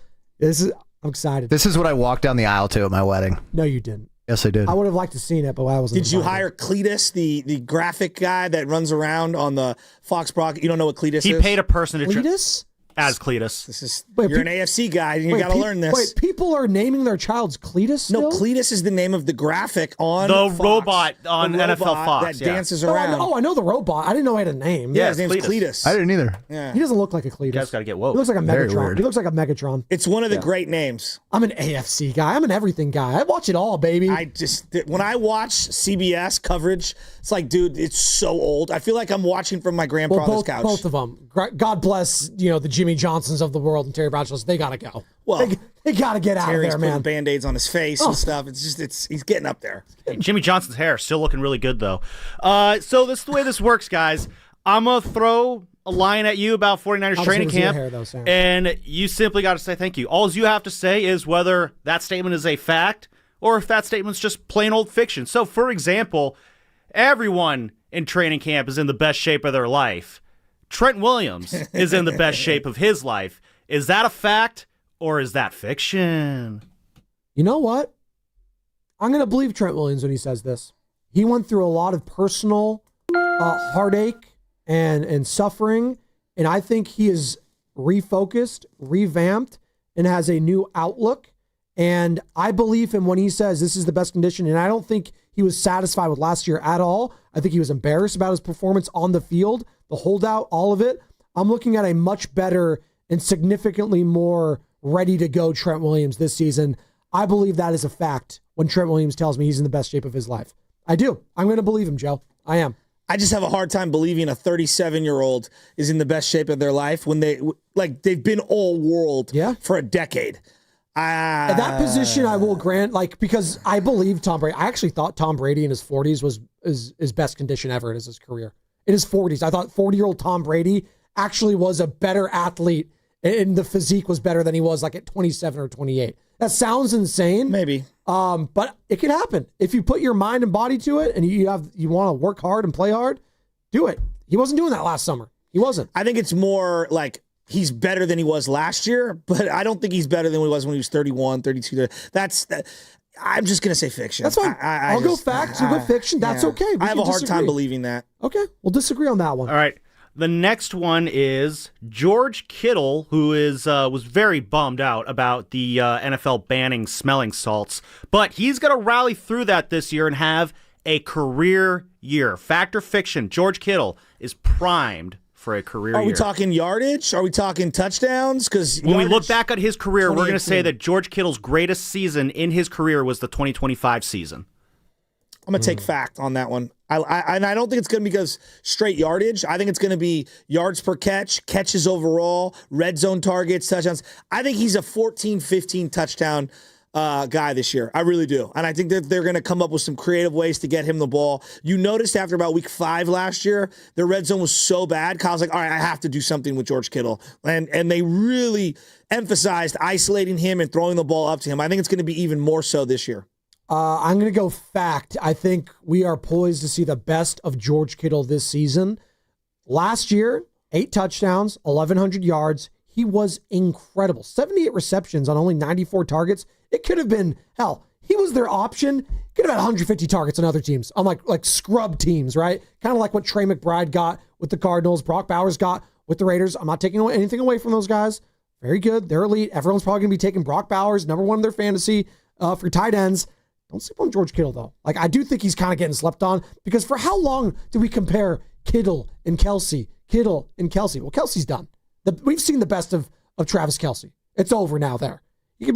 I'm excited. This is what I walked down the aisle to at my wedding. No, you didn't. Yes, I did. I would have liked to seen it, but I wasn't. Did you hire Cletus, the graphic guy that runs around on the Fox Broadcast? You don't know what Cletus is? He paid a person to Cletus? As Cletus. This is you're an AFC guy, and you got to learn this. Wait, people are naming their child's Cletus still? No, Cletus is the name of the graphic on the Fox, robot on NFL Fox that dances around. I know the robot. I didn't know he had a name. Yeah, his name's Cletus. I didn't either. Yeah. He doesn't look like a Cletus. You guys got to get woke. He looks like a Very Megatron. weird. He looks like a Megatron. It's one of the great names. I'm an AFC guy. I'm an everything guy. I watch it all, baby. When I watch CBS coverage, it's like, dude, it's so old. I feel like I'm watching from my grandfather's couch. Both of them. God bless, the Jimmy Johnsons of the world and Terry Bradshaws. They got to go. Well, they got to get out of there, man. Putting Band-Aids on his face and stuff. He's getting up there. Jimmy Johnson's hair still looking really good, though. So this is the way this works, guys. I'm going to throw a line at you about 49ers training camp, and you simply got to say thank you. All you have to say is whether that statement is a fact or if that statement's just plain old fiction. So, for example, everyone in training camp is in the best shape of their life. Trent Williams is in the best shape of his life. Is that a fact or is that fiction? You know what? I'm going to believe Trent Williams when he says this. He went through a lot of personal heartache and suffering, and I think he is refocused, revamped, and has a new outlook. And I believe him when he says this is the best condition, and I don't think he was satisfied with last year at all. I think he was embarrassed about his performance on the field, the holdout, all of it. I'm looking at a much better and significantly more ready-to-go Trent Williams this season. I believe that is a fact when Trent Williams tells me he's in the best shape of his life. I do. I'm going to believe him, Joe. I am. I just have a hard time believing a 37-year-old is in the best shape of their life when they've been all world for a decade. At that position, I will grant, because I believe Tom Brady. I actually thought Tom Brady in his 40s was his best condition ever in his career. In his 40s, I thought 40-year-old Tom Brady actually was a better athlete, and the physique was better than he was at 27 or 28. That sounds insane, maybe, but it could happen if you put your mind and body to it, and you want to work hard and play hard. Do it. He wasn't doing that last summer. He wasn't. I think it's more like he's better than he was last year, but I don't think he's better than he was when he was 31, 32. I'm just going to say fiction. That's fine. I'll go facts. You go fiction. That's okay. I have a hard time believing that. Okay. We'll disagree on that one. All right. The next one is George Kittle, who was very bummed out about the NFL banning smelling salts, but he's going to rally through that this year and have a career year. Fact or fiction, George Kittle is primed for a career year. Are we talking yardage? Are we talking touchdowns? Because when we look back at his career, we're going to say that George Kittle's greatest season in his career was the 2025 season. I'm going to take fact on that one. I don't think it's going to be because straight yardage. I think it's going to be yards per catch, catches overall, red zone targets, touchdowns. I think he's a 14, 15 touchdown guy this year. I really do. And I think that they're going to come up with some creative ways to get him the ball. You noticed after about week 5 last year, their red zone was so bad. Kyle's like, all right, I have to do something with George Kittle. And they really emphasized isolating him and throwing the ball up to him. I think it's going to be even more so this year. I'm going to go fact. I think we are poised to see the best of George Kittle this season. Last year, 8 touchdowns, 1,100 yards. He was incredible. 78 receptions on only 94 targets. It could have been, hell, he was their option. Could have had 150 targets on other teams, on like scrub teams, right? Kind of like what Trey McBride got with the Cardinals, Brock Bowers got with the Raiders. I'm not taking anything away from those guys. Very good. They're elite. Everyone's probably going to be taking Brock Bowers, number 1 in their fantasy for tight ends. Don't sleep on George Kittle, though. Like, I do think he's kind of getting slept on because for how long do we compare Kittle and Kelsey? Kittle and Kelsey. Well, Kelsey's done. We've seen the best of Travis Kelsey. It's over now there. You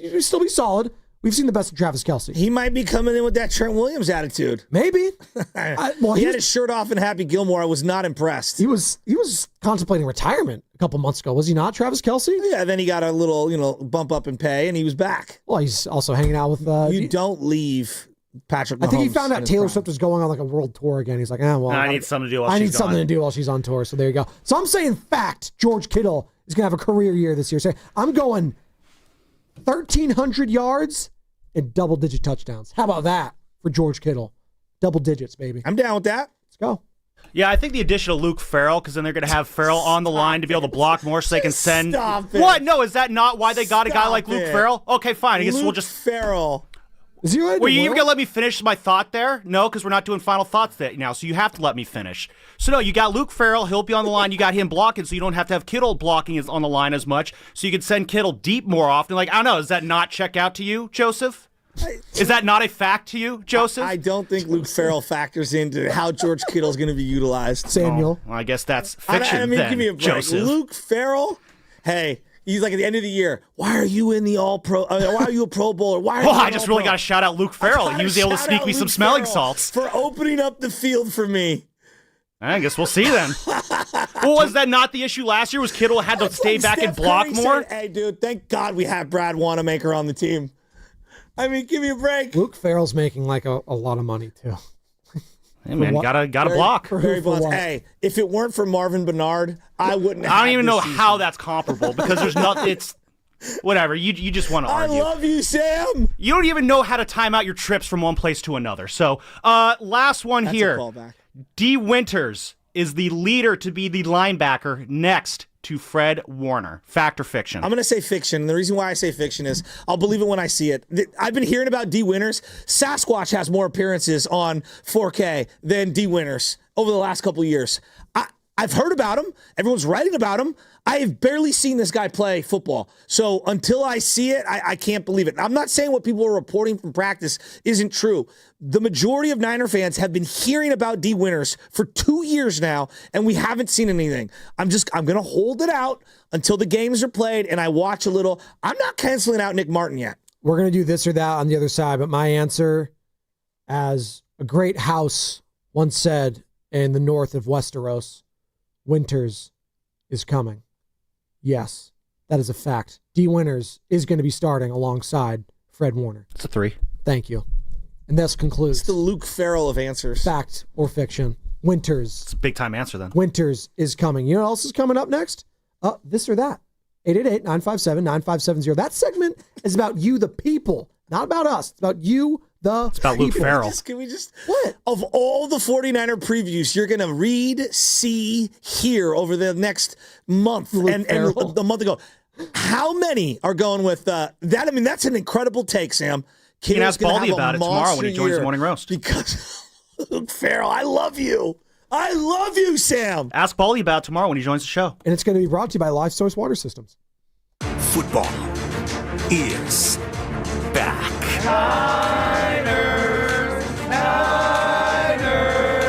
can still be solid. We've seen the best of Travis Kelsey. He might be coming in with that Trent Williams attitude. Maybe. He had his shirt off in Happy Gilmore. I was not impressed. He was contemplating retirement a couple months ago. Was he not, Travis Kelsey? Yeah, then he got a little, bump up in pay, and he was back. Well, he's also hanging out with... you don't leave Patrick Mahomes. I think he found out Taylor Swift was going on like a world tour again. He's like, I need something to do while she's gone. I need something to do while she's on tour. So there you go. So I'm saying fact, George Kittle is going to have a career year this year. So I'm going 1,300 yards and double-digit touchdowns. How about that for George Kittle? Double digits, baby. I'm down with that. Let's go. Yeah, I think the addition of Luke Farrell, because then they're going to have Farrell on the line to be able to block more so they can send... Stop it. What? No, is that not why they got a guy like Luke Farrell? Okay, fine. I guess we'll just... Farrell. Were you even going to let me finish my thought there? No, because we're not doing final thoughts now, so you have to let me finish. So no, you got Luke Farrell. He'll be on the line. You got him blocking, so you don't have to have Kittle blocking on the line as much, so you can send Kittle deep more often. Like, I don't know, does that not check out to you, Joseph? Is that not a fact to you, Joseph? I don't think Luke Farrell factors into how George Kittle's going to be utilized. Samuel. Well, I guess that's fiction then, give me a break. Joseph. Luke Farrell, hey... He's like at the end of the year. Why are you in the All-Pro? Why are you a Pro Bowler? Why? Are you I just really got to shout out Luke Farrell. He was able to sneak me some smelling salts for opening up the field for me. I guess we'll see then. Well, was that not the issue last year? Was Kittle had to stay back and block more? Said, hey, dude, thank God we have Brad Wanamaker on the team. I mean, give me a break. Luke Farrell's making like a lot of money too. Hey man, gotta block. Hey, if it weren't for Marvin Bernard, I wouldn't. I don't even know how that's comparable because there's nothing. It's whatever. You just want to argue. I love you, Sam. You don't even know how to time out your trips from one place to another. So, last one That's here. A callback. D. Winters is the leader to be the linebacker next to Fred Warner. Fact or fiction? I'm going to say fiction. And the reason why I say fiction is I'll believe it when I see it. I've been hearing about D. Winters. Sasquatch has more appearances on 4K than D. Winters over the last couple of years. I've heard about him. Everyone's writing about him. I have barely seen this guy play football. So until I see it, I can't believe it. I'm not saying what people are reporting from practice isn't true. The majority of Niner fans have been hearing about D. Winters for 2 years now, and we haven't seen anything. I'm going to hold it out until the games are played and I watch a little. I'm not canceling out Nick Martin yet. We're going to do this or that on the other side, but my answer, as a great house once said in the north of Westeros, Winters is coming. Yes, that is a fact. D. Winters is going to be starting alongside Fred Warner. It's a 3. Thank you. And this concludes. It's the Luke Farrell of answers. Fact or fiction. Winters. It's a big time answer then. Winters is coming. You know what else is coming up next? This or that. 888-957-9570. That segment is about you, the people. Not about us. It's about you, the It's about people. Luke Farrell. Can we just... What? Of all the 49er previews you're going to read, see, hear over the next month and a month ago, how many are going with that? I mean, that's an incredible take, Sam. You can ask Baldy about it tomorrow when he joins the morning roast. Because Luke Farrell, I love you. I love you, Sam. Ask Baldy about it tomorrow when he joins the show. And it's going to be brought to you by Live Source Water Systems. Football is back.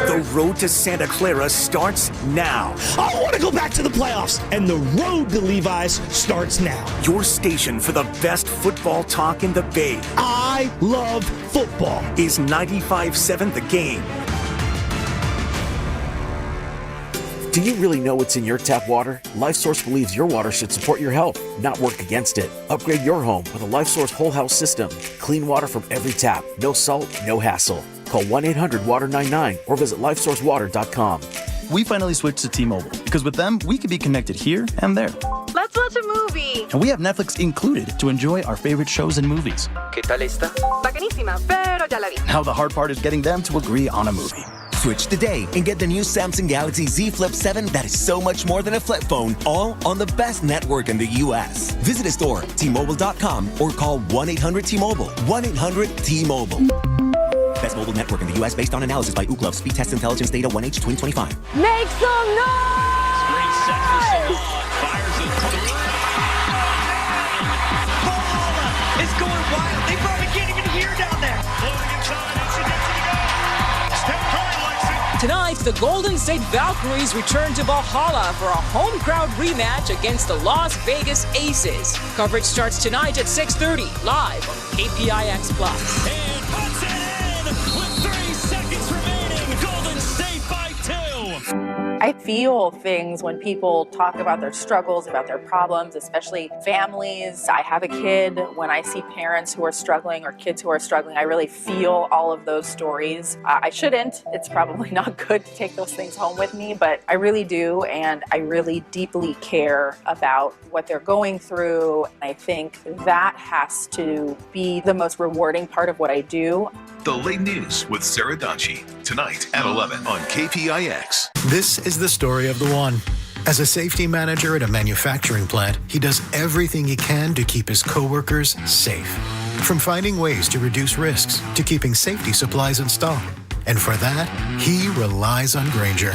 The road to Santa Clara starts now. I want to go back to the playoffs, and the road to Levi's starts now. Your station for the best football talk in the Bay. I love football. Is 95.7 The Game. Do you really know what's in your tap water? LifeSource believes your water should support your health, not work against it. Upgrade your home with a LifeSource whole house system. Clean water from every tap. No salt, no hassle. Call 1-800-WATER-99 or visit lifesourcewater.com. We finally switched to T-Mobile because with them, we can be connected here and there. Let's watch a movie. And we have Netflix included to enjoy our favorite shows and movies. ¿Qué tal esta? Bacanísima, pero ya la vi. Now the hard part is getting them to agree on a movie. Switch today and get the new Samsung Galaxy Z Flip 7 that is so much more than a flip phone, all on the best network in the U.S. Visit a store, T-Mobile.com, or call 1-800-T-Mobile. 1-800-T-Mobile. Best mobile network in the U.S. based on analysis by Ookla Speed Test Intelligence Data 1H 2025. Make some noise! Screen set for Shanahan. Fires it. Ball is going wild. They probably can't even hear down there. Floating inside. It's the to go. Steph Curry likes it. Tonight, the Golden State Valkyries return to Valhalla for a home crowd rematch against the Las Vegas Aces. Coverage starts tonight at 6:30, live on KPIX Plus. And puts it in with 3 seconds remaining. Golden State by 2. I feel things when people talk about their struggles, about their problems, especially families. I have a kid. When I see parents who are struggling or kids who are struggling, I really feel all of those stories. I shouldn't. It's probably not good to take those things home with me, but I really do, and I really deeply care about what they're going through. I think that has to be the most rewarding part of what I do. The Late News with Sarah Donchie, tonight at 11 on KPIX. This is the story of the one. As a safety manager at a manufacturing plant, he does everything he can to keep his coworkers safe. From finding ways to reduce risks to keeping safety supplies in stock. And for that, he relies on Grainger.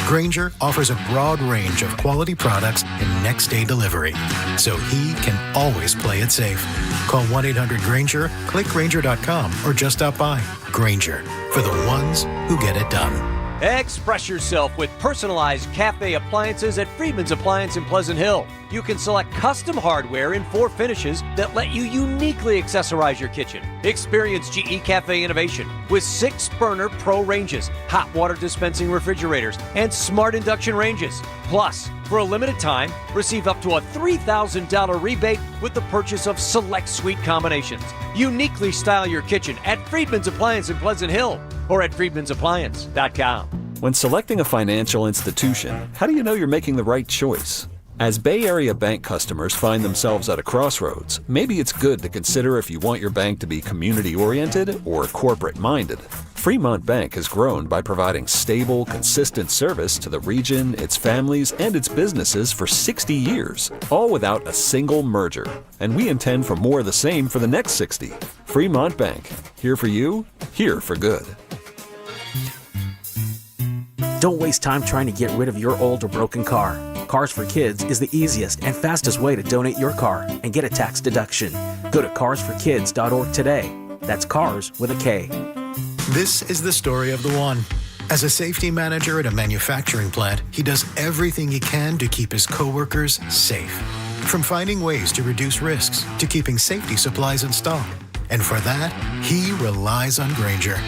Grainger offers a broad range of quality products and next-day delivery, so he can always play it safe. Call 1-800-GRAINGER, click Grainger.com, or just stop by. Grainger, for the ones who get it done. Express yourself with personalized cafe appliances at Friedman's Appliance in Pleasant Hill. You can select custom hardware in 4 finishes that let you uniquely accessorize your kitchen. Experience GE Cafe innovation with 6-burner Pro ranges, hot water dispensing refrigerators, and smart induction ranges. Plus, for a limited time, receive up to a $3,000 rebate with the purchase of select suite combinations. Uniquely style your kitchen at Friedman's Appliance in Pleasant Hill or at friedmansappliance.com. When selecting a financial institution, how do you know you're making the right choice? As Bay Area bank customers find themselves at a crossroads, maybe it's good to consider if you want your bank to be community-oriented or corporate-minded. Fremont Bank has grown by providing stable, consistent service to the region, its families, and its businesses for 60 years, all without a single merger. And we intend for more of the same for the next 60. Fremont Bank, here for you, here for good. Don't waste time trying to get rid of your old or broken car. Cars for Kids is the easiest and fastest way to donate your car and get a tax deduction. Go to carsforkids.org today. That's cars with a K. This is the story of the one. As a safety manager at a manufacturing plant, he does everything he can to keep his coworkers safe. From finding ways to reduce risks to keeping safety supplies in stock. And for that, he relies on Grainger.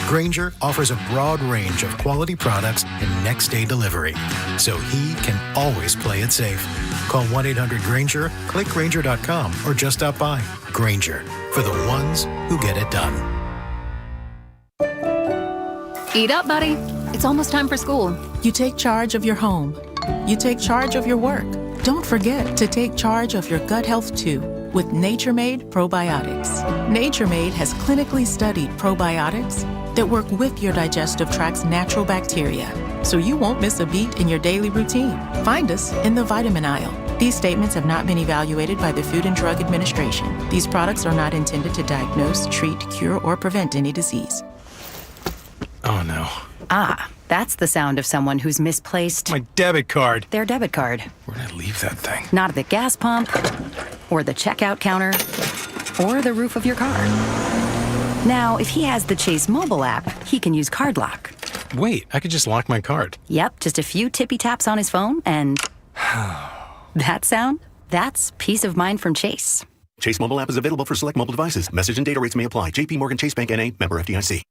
Grainger offers a broad range of quality products and next-day delivery, so he can always play it safe. Call 1-800-GRAINGER, click Grainger.com, or just stop by. Grainger, for the ones who get it done. Eat up, buddy. It's almost time for school. You take charge of your home. You take charge of your work. Don't forget to take charge of your gut health, too, with Nature Made Probiotics. Nature Made has clinically studied probiotics that work with your digestive tract's natural bacteria, so you won't miss a beat in your daily routine. Find us in the vitamin aisle. These statements have not been evaluated by the Food and Drug Administration. These products are not intended to diagnose, treat, cure, or prevent any disease. Oh, no. Ah, that's the sound of someone who's misplaced my debit card. Their debit card. Where'd I leave that thing? Not at the gas pump, or the checkout counter, or the roof of your car. Now, if he has the Chase mobile app, he can use Card Lock. Wait, I could just lock my card. Yep, just a few tippy taps on his phone, and that sound? That's peace of mind from Chase. Chase mobile app is available for select mobile devices. Message and data rates may apply. JP Morgan Chase Bank N.A., member FDIC.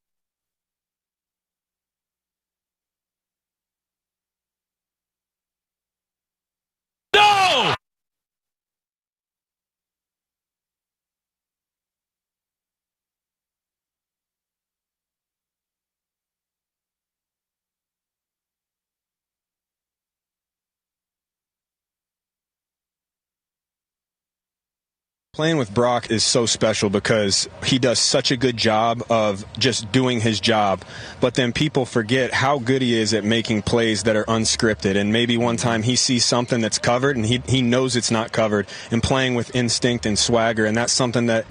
Playing with Brock is so special because he does such a good job of just doing his job, but then people forget how good he is at making plays that are unscripted, and maybe one time he sees something that's covered and he knows it's not covered, and playing with instinct and swagger, and that's something that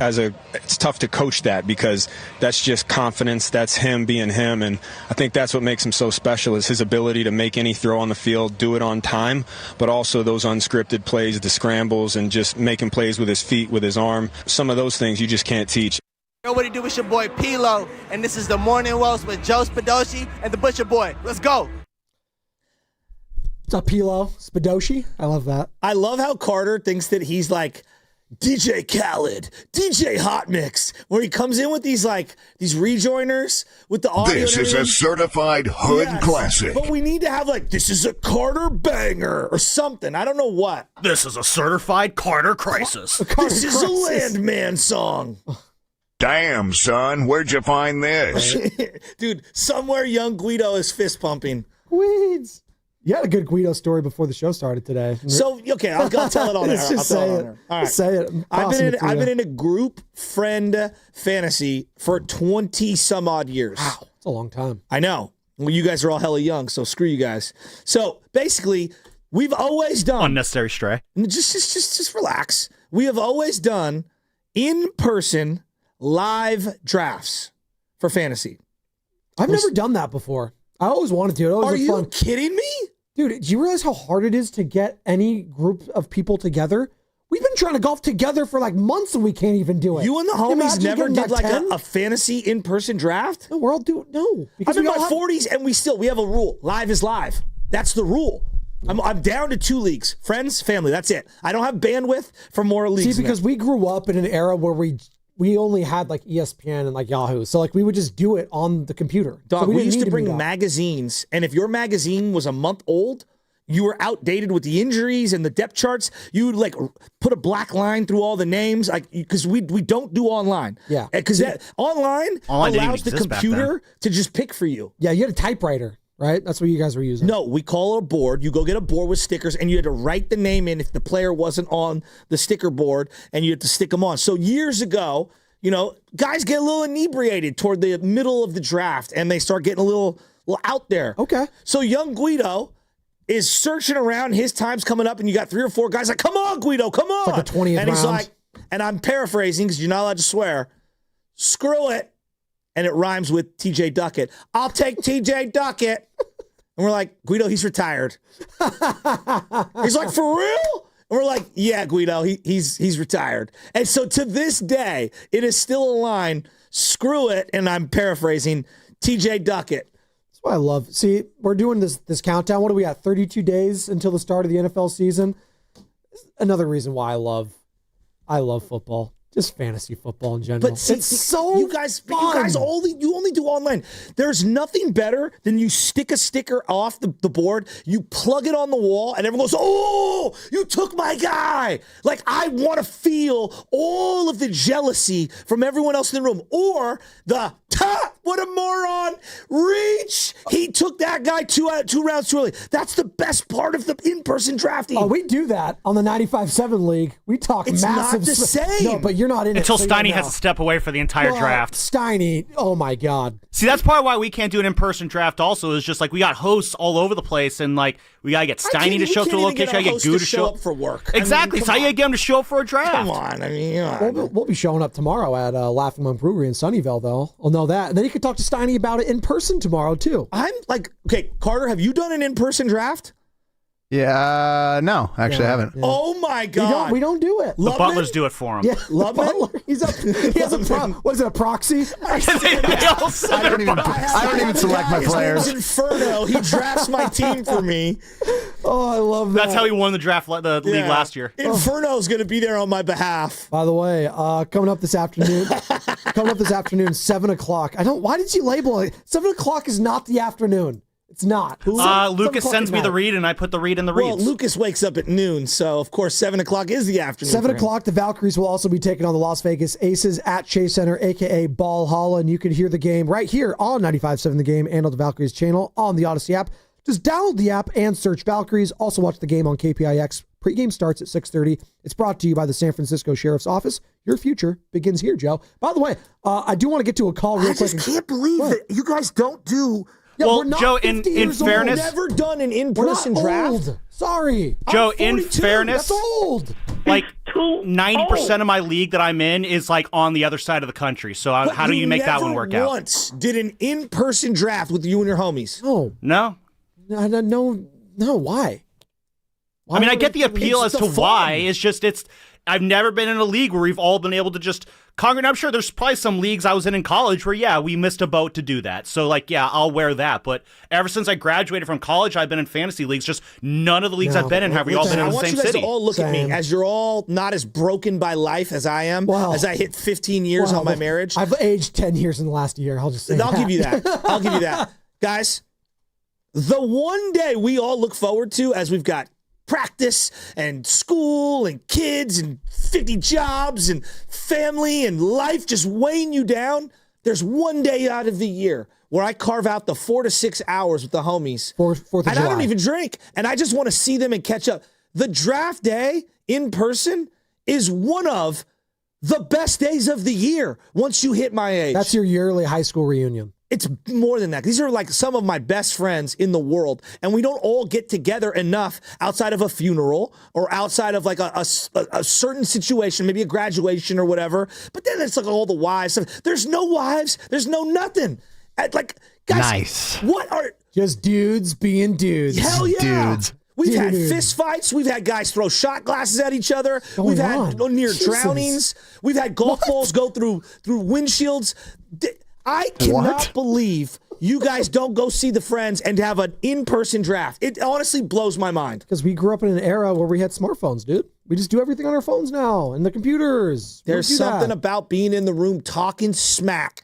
it's tough to coach that because that's just confidence, that's him being him, and I think that's what makes him so special is his ability to make any throw on the field, do it on time, but also those unscripted plays, the scrambles, and just making plays with his feet, with his arm. Some of those things you just can't teach. Yo, what do you do? It's your boy Pilo, and this is the Morning Wells with Joe Spadoshi and the Butcher Boy. Let's go. What's up, Pilo? Spadoshi? I love that. I love how Carter thinks that he's like DJ Khaled, DJ Hot Mix, where he comes in with these rejoiners with the audio. This is a certified hood classic. But we need to have this is a Carter banger or something. I don't know what. This is a certified Carter crisis. This is a Landman song. Damn, son, where'd you find this? Dude, somewhere young Guido is fist pumping. Weeds. You had a good Guido story before the show started today. So, okay, I'll tell it on there. Let's just say it. All right. Say it. I've been in a group friend fantasy for 20 some odd years. Wow, it's a long time. I know. Well, you guys are all hella young, so screw you guys. So basically, we've always done unnecessary stray. Just relax. We have always done in-person live drafts for fantasy. I've never done that before. I always wanted to. It always Are you fun. kidding me? Dude, do you realize how hard it is to get any group of people together? We've been trying to golf together for months and we can't even do it. You and the homies never did a fantasy in-person draft? No, we're all doing no. I'm in my 40s and we have a rule. Live is live. That's the rule. I'm down to 2 leagues. Friends, family, that's it. I don't have bandwidth for more leagues. See, because we grew up in an era where we only had ESPN and Yahoo. So we would just do it on the computer. Dog, so we used to bring magazines, and if your magazine was a month old, you were outdated with the injuries and the depth charts. You would put a black line through all the names, because we don't do online. Yeah, because online allows the computer to just pick for you. Yeah, you had a typewriter. Right? That's what you guys were using. No, we call it a board. You go get a board with stickers, and you had to write the name in if the player wasn't on the sticker board, and you had to stick them on. So years ago, guys get a little inebriated toward the middle of the draft, and they start getting a little out there. Okay. So young Guido is searching around. His time's coming up, and you got 3 or 4 guys come on, Guido, come on. It's like the 20th and he's round. and I'm paraphrasing because you're not allowed to swear, screw it. And it rhymes with TJ Duckett. I'll take TJ Duckett. And we're like, Guido, he's retired. He's like, for real? And we're like, yeah, Guido, he's retired. And so to this day, it is still a line, screw it, and I'm paraphrasing, TJ Duckett. That's what I love. See, we're doing this countdown. What are we at? 32 days until the start of the NFL season. Another reason why I love football. Just fantasy football in general. But see, it's so you guys only do online. There's nothing better than you stick a sticker off the board, you plug it on the wall, and everyone goes, "Oh, you took my guy!" I want to feel all of the jealousy from everyone else in the room, or the what a moron! Reach! He took that guy 2 rounds too early. That's the best part of the in-person drafting. Oh, we do that on the 95.7 league. We talk it's massive. It's not the same. No, but you're not in until it. Until Steiny has to step away for the entire draft. Steiny, oh my God. See, that's probably why we can't do an in-person draft also, is just we got hosts all over the place, and we got to get Steiny to show up to a location, I get Goo to show up for work. Exactly. So how you get him to show up for a draft? Come on. We'll be showing up tomorrow at Laughing Monk Brewery in Sunnyvale, though. I'll know that. And then you could talk to Steiny about it in person tomorrow, too. I'm okay, Carter, have you done an in-person draft? Yeah, no, actually I haven't. Yeah. Oh my God. We don't do it. The butlers do it for him. Yeah, Butler. He has what is it, a proxy? I don't even select my players. His name's Inferno. He drafts my team for me. Oh, I love that. That's how he won the draft, the league last year. Inferno's going to be there on my behalf. By the way, coming up this afternoon, 7 o'clock. Why did you label it? 7 o'clock is not the afternoon. It's not. Lucas sends me the read, and I put the read in the reads. Well, Lucas wakes up at noon, so of course 7 o'clock is the afternoon. 7 o'clock, the Valkyries will also be taking on the Las Vegas Aces at Chase Center, a.k.a. Ball Hall, and you can hear the game right here on 95.7 The Game and on the Valkyries channel on the Odyssey app. Just download the app and search Valkyries. Also watch the game on KPIX. Pre-game starts at 6:30. It's brought to you by the San Francisco Sheriff's Office. Your future begins here, Joe. By the way, I do want to get to a call real quick. I just can't believe that you guys don't do... Yeah, well, we're not Joe, 50 in years old. fairness... Never done an in-person draft? Old. Sorry. Joe, in fairness... That's old. Like, 90% of my league that I'm in is, like, on the other side of the country. So how do you make that one work out? Once did an in-person draft with you and your homies? No. No? No, why? I mean, I get the appeal as to why. It's just, I've never been in a league where we've all been able to just congregate. I'm sure there's probably some leagues I was in college where, yeah, we missed a boat to do that. So, like, yeah, I'll wear that. But ever since I graduated from college, I've been in fantasy leagues. Just none of the leagues I've been in have we all been in the same city. I want you guys to all look at me as you're all not as broken by life as I am, as I hit 15 years on my marriage. I've aged 10 years in the last year. I'll just say I'll give you that. I'll give you that. Guys, the one day we all look forward to as we've got practice and school and kids and 50 jobs and family and life just weighing you down, there's one day out of the year where I carve out the 4 to 6 hours with the homies. 4th of July. I don't even drink, and I just want to see them and catch up. The draft day in person is one of the best days of the year once you hit my age. That's your yearly high school reunion. It's more than that. These are like some of my best friends in the world, and we don't all get together enough outside of a funeral or outside of like a certain situation, maybe a graduation or whatever. But then it's like all the wives. There's no wives. There's no nothing. Like, guys, nice. What are just dudes being dudes? Hell yeah, dudes. We've had fist fights. We've had guys throw shot glasses at each other. We've had near drownings. We've had golf balls go through windshields. I cannot believe you guys don't go see the friends and have an in-person draft. It honestly blows my mind. Because we grew up in an era where we had smartphones, dude. We just do everything on our phones now and the computers. There's something about being in the room talking smack.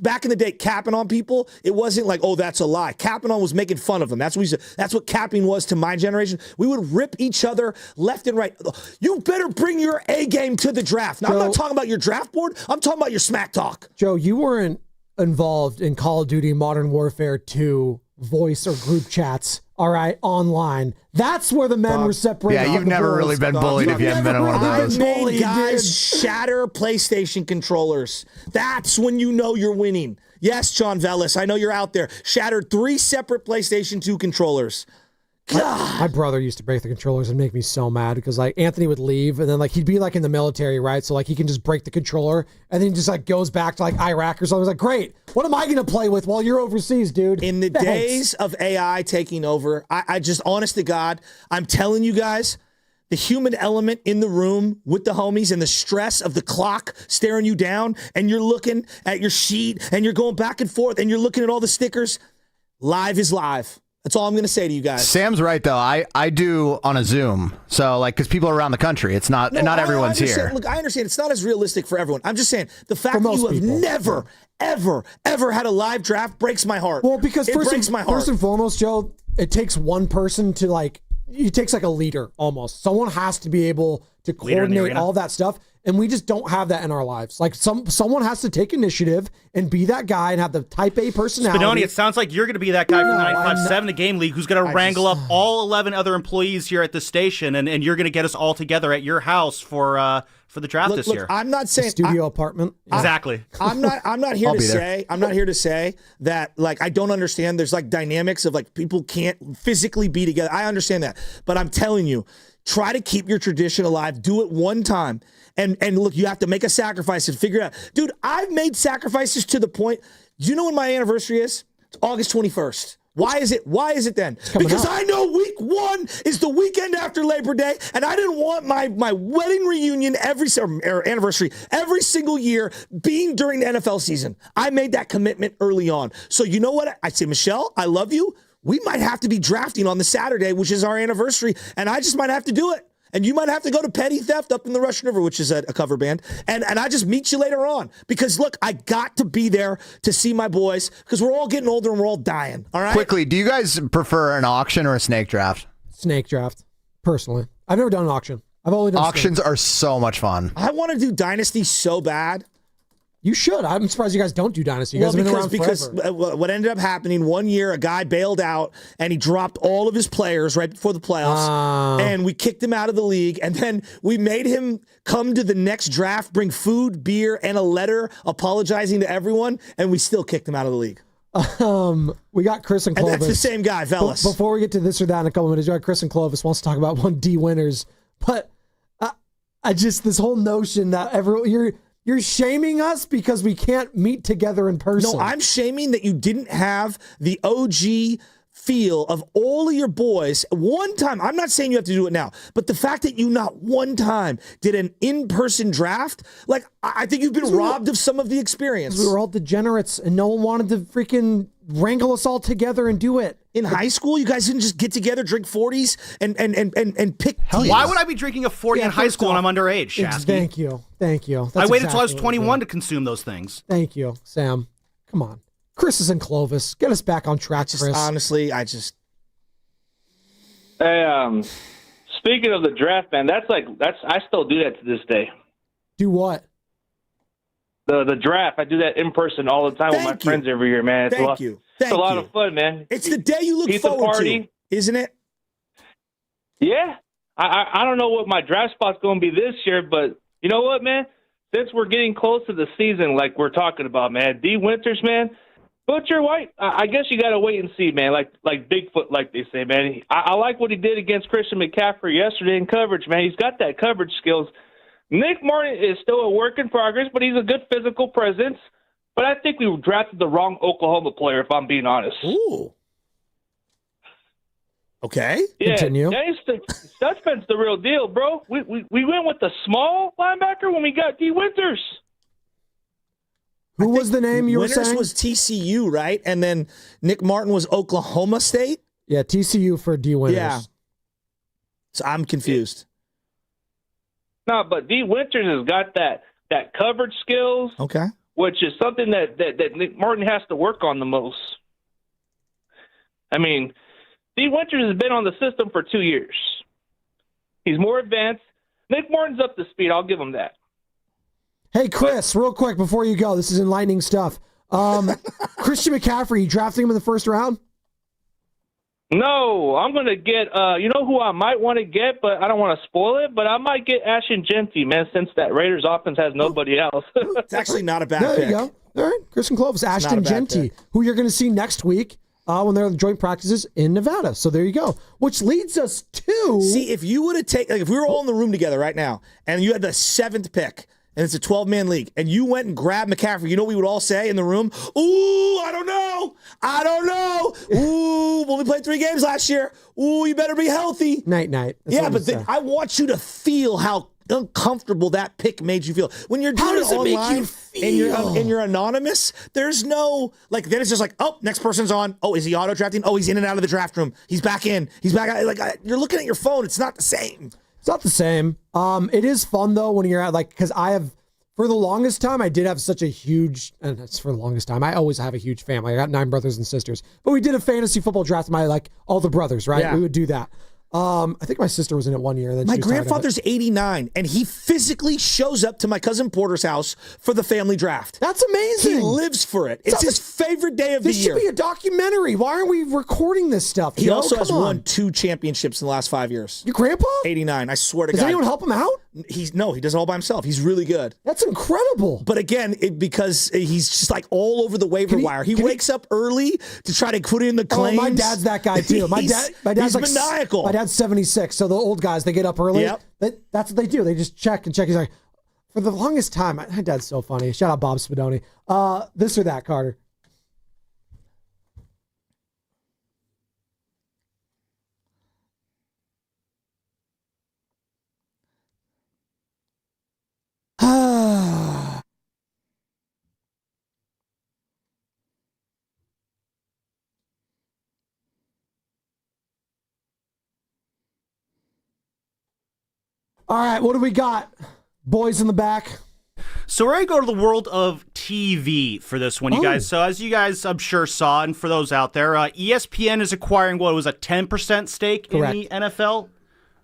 Back in the day, capping on people, it wasn't like, oh, that's a lie. Capping on was making fun of them. That's what capping was to my generation. We would rip each other left and right. You better bring your A game to the draft. Now, Joe, I'm not talking about your draft board. I'm talking about your smack talk. Joe, you weren't involved in Call of Duty Modern Warfare 2 voice or group chats, all right, online. That's where the men were separated. Yeah, you've never really been bullied if you haven't been in one of those. I've made guys shatter PlayStation controllers. That's when you know you're winning. Yes, John Vellis, I know you're out there. Shattered 3 separate PlayStation 2 controllers. My brother used to break the controllers and make me so mad because like Anthony would leave and then like he'd be like in the military, right? So like he can just break the controller and then he just like goes back to like Iraq or something. I was like, great. What am I going to play with while you're overseas, dude? In the days of AI taking over, I just, honest to God, I'm telling you guys, the human element in the room with the homies and the stress of the clock staring you down and you're looking at your sheet and you're going back and forth and you're looking at all the stickers. Live is live. That's all I'm going to say to you guys. Sam's right, though. I do on a Zoom. So, like, because people are around the country. It's not everyone's here. Look, I understand. It's not as realistic for everyone. I'm just saying the fact that you have never, ever had a live draft breaks my heart. Well, because first and foremost, Joe, it takes one person to, like, it takes like a leader almost. Someone has to be able to coordinate all that stuff. And we just don't have that in our lives. Like someone has to take initiative and be that guy and have the type A personality. Spinoni, it sounds like you're going to be that guy from the 957 The Game League who's going to wrangle up all 11 other employees here at the station, and you're going to get us all together at your house for the draft this year. I'm not saying studio apartment. Exactly. I'm not here to say that like I don't understand. There's like dynamics of like people can't physically be together. I understand that, but I'm telling you, try to keep your tradition alive. Do it one time. And look, you have to make a sacrifice and figure it out. Dude, I've made sacrifices to the point. Do you know when my anniversary is? It's August 21st. Why is it then? Because I know week 1 is the weekend after Labor Day, and I didn't want my wedding reunion or anniversary every single year being during the NFL season. I made that commitment early on. So you know what? I say, Michelle, I love you. We might have to be drafting on the Saturday, which is our anniversary, and I just might have to do it. And you might have to go to Petty Theft up in the Russian River, which is a cover band. And I just meet you later on. Because, look, I got to be there to see my boys because we're all getting older and we're all dying. All right? Quickly, do you guys prefer an auction or a snake draft? Snake draft, personally. I've never done an auction. I've only done auctions snake. Are so much fun. I want to do Dynasty so bad. You should. I'm surprised you guys don't do Dynasty. You guys have been around because forever. what ended up happening one year, a guy bailed out and he dropped all of his players right before the playoffs, and we kicked him out of the league. And then we made him come to the next draft, bring food, beer, and a letter apologizing to everyone, and we still kicked him out of the league. We got Chris and Clovis. And that's the same guy, Velas. Before we get to this or that in a couple minutes, you got Chris and Clovis wants to talk about one D winners, but I just this whole notion that you're shaming us because we can't meet together in person. No, I'm shaming that you didn't have the OG feel of all of your boys one time. I'm not saying you have to do it now, but the fact that you not one time did an in-person draft, like I think you've been robbed of some of the experience. We were all degenerates and no one wanted to freaking wrangle us all together and do it. In high school, you guys didn't just get together, drink 40s, and pick teams. Why would I be drinking a 40 in high school when I'm underage, Shasky? Thank you. That's I waited exactly till I was what 21 to consume those things. Thank you, Sam. Come on. Chris is in Clovis. Get us back on track, Chris. Honestly, Hey, speaking of the draft, man, I still do that to this day. Do what? The draft. I do that in person all the time with my friends every year, man. Thank you. It's a lot of fun, man. It's the day you look forward to, isn't it? Yeah. I don't know what my draft spot's going to be this year, but you know what, man? Since we're getting close to the season, like we're talking about, man, D. Winters, man, Butcher White, I guess you got to wait and see, man, like Bigfoot, like they say, man. I like what he did against Christian McCaffrey yesterday in coverage, man. He's got that coverage skills. Nick Martin is still a work in progress, but he's a good physical presence. But I think we drafted the wrong Oklahoma player, if I'm being honest. Ooh. Okay. Yeah, Continue. Stutzman's the real deal, bro. We went with the small linebacker when we got D. Winters. Who was the name you were Winters saying? was TCU, right? And then Nick Martin was Oklahoma State? Yeah, TCU for D. Winters. Yeah. So I'm confused. No, but D. Winters has got that coverage skills. Okay. Which is something that Nick Martin has to work on the most. I mean, D. Winters has been on the system for 2 years. He's more advanced. Nick Martin's up to speed. I'll give him that. Hey, Chris, real quick before you go, this is enlightening stuff. Christian McCaffrey, you drafting him in the first round? No, I'm going to get, you know who I might want to get, but I don't want to spoil it, but I might get Ashton Genty, man, since that Raiders offense has nobody else. It's actually not a bad pick. There you go. All right, Chris and Clovis, Ashton Genty, who you're going to see next week when they're at joint practices in Nevada. So there you go. Which leads us to... See, if you would have taken, like, if we were all in the room together right now, and you had the 7th pick, and it's a 12-man league, and you went and grabbed McCaffrey, you know what we would all say in the room? Ooh, I don't know. Ooh, well, we played 3 games last year. Ooh, you better be healthy. Night. Yeah, but I want you to feel how uncomfortable that pick made you feel. When you're doing it online and you're anonymous, there's no, like, then it's just like, oh, next person's on. Oh, is he auto-drafting? Oh, he's in and out of the draft room. He's back in. He's back out. Like, you're looking at your phone. It's not the same. It's not the same. It is fun, though, when you're at, like, because I have, for the longest time, I did have such a huge, and it's for the longest time, I always have a huge family. I got 9 brothers and sisters. But we did a fantasy football draft, like, all the brothers, right? Yeah. We would do that. I think my sister was in it one year. And then my grandfather's 89, and he physically shows up to my cousin Porter's house for the family draft. That's amazing. He lives for it. It's his favorite day of the year. This should be a documentary. Why aren't we recording this stuff? He also has won 2 championships in the last 5 years. Your grandpa? 89. I swear to God. Does anyone help him out? He does it all by himself. He's really good. That's incredible. But again, because he's just like all over the waiver wire. He wakes up early to try to put in the claims. Oh, my dad's that guy too. My dad's like maniacal. My dad's 76, so the old guys, they get up early. Yep. That's what they do. They just check. He's like, for the longest time, my dad's so funny. Shout out Bob Spadoni. This or that, Carter. All right, what do we got? Boys in the back. So we're going to go to the world of TV for this one, you guys. So as you guys, I'm sure, saw, and for those out there, ESPN is acquiring what was a 10% stake Correct. in the NFL.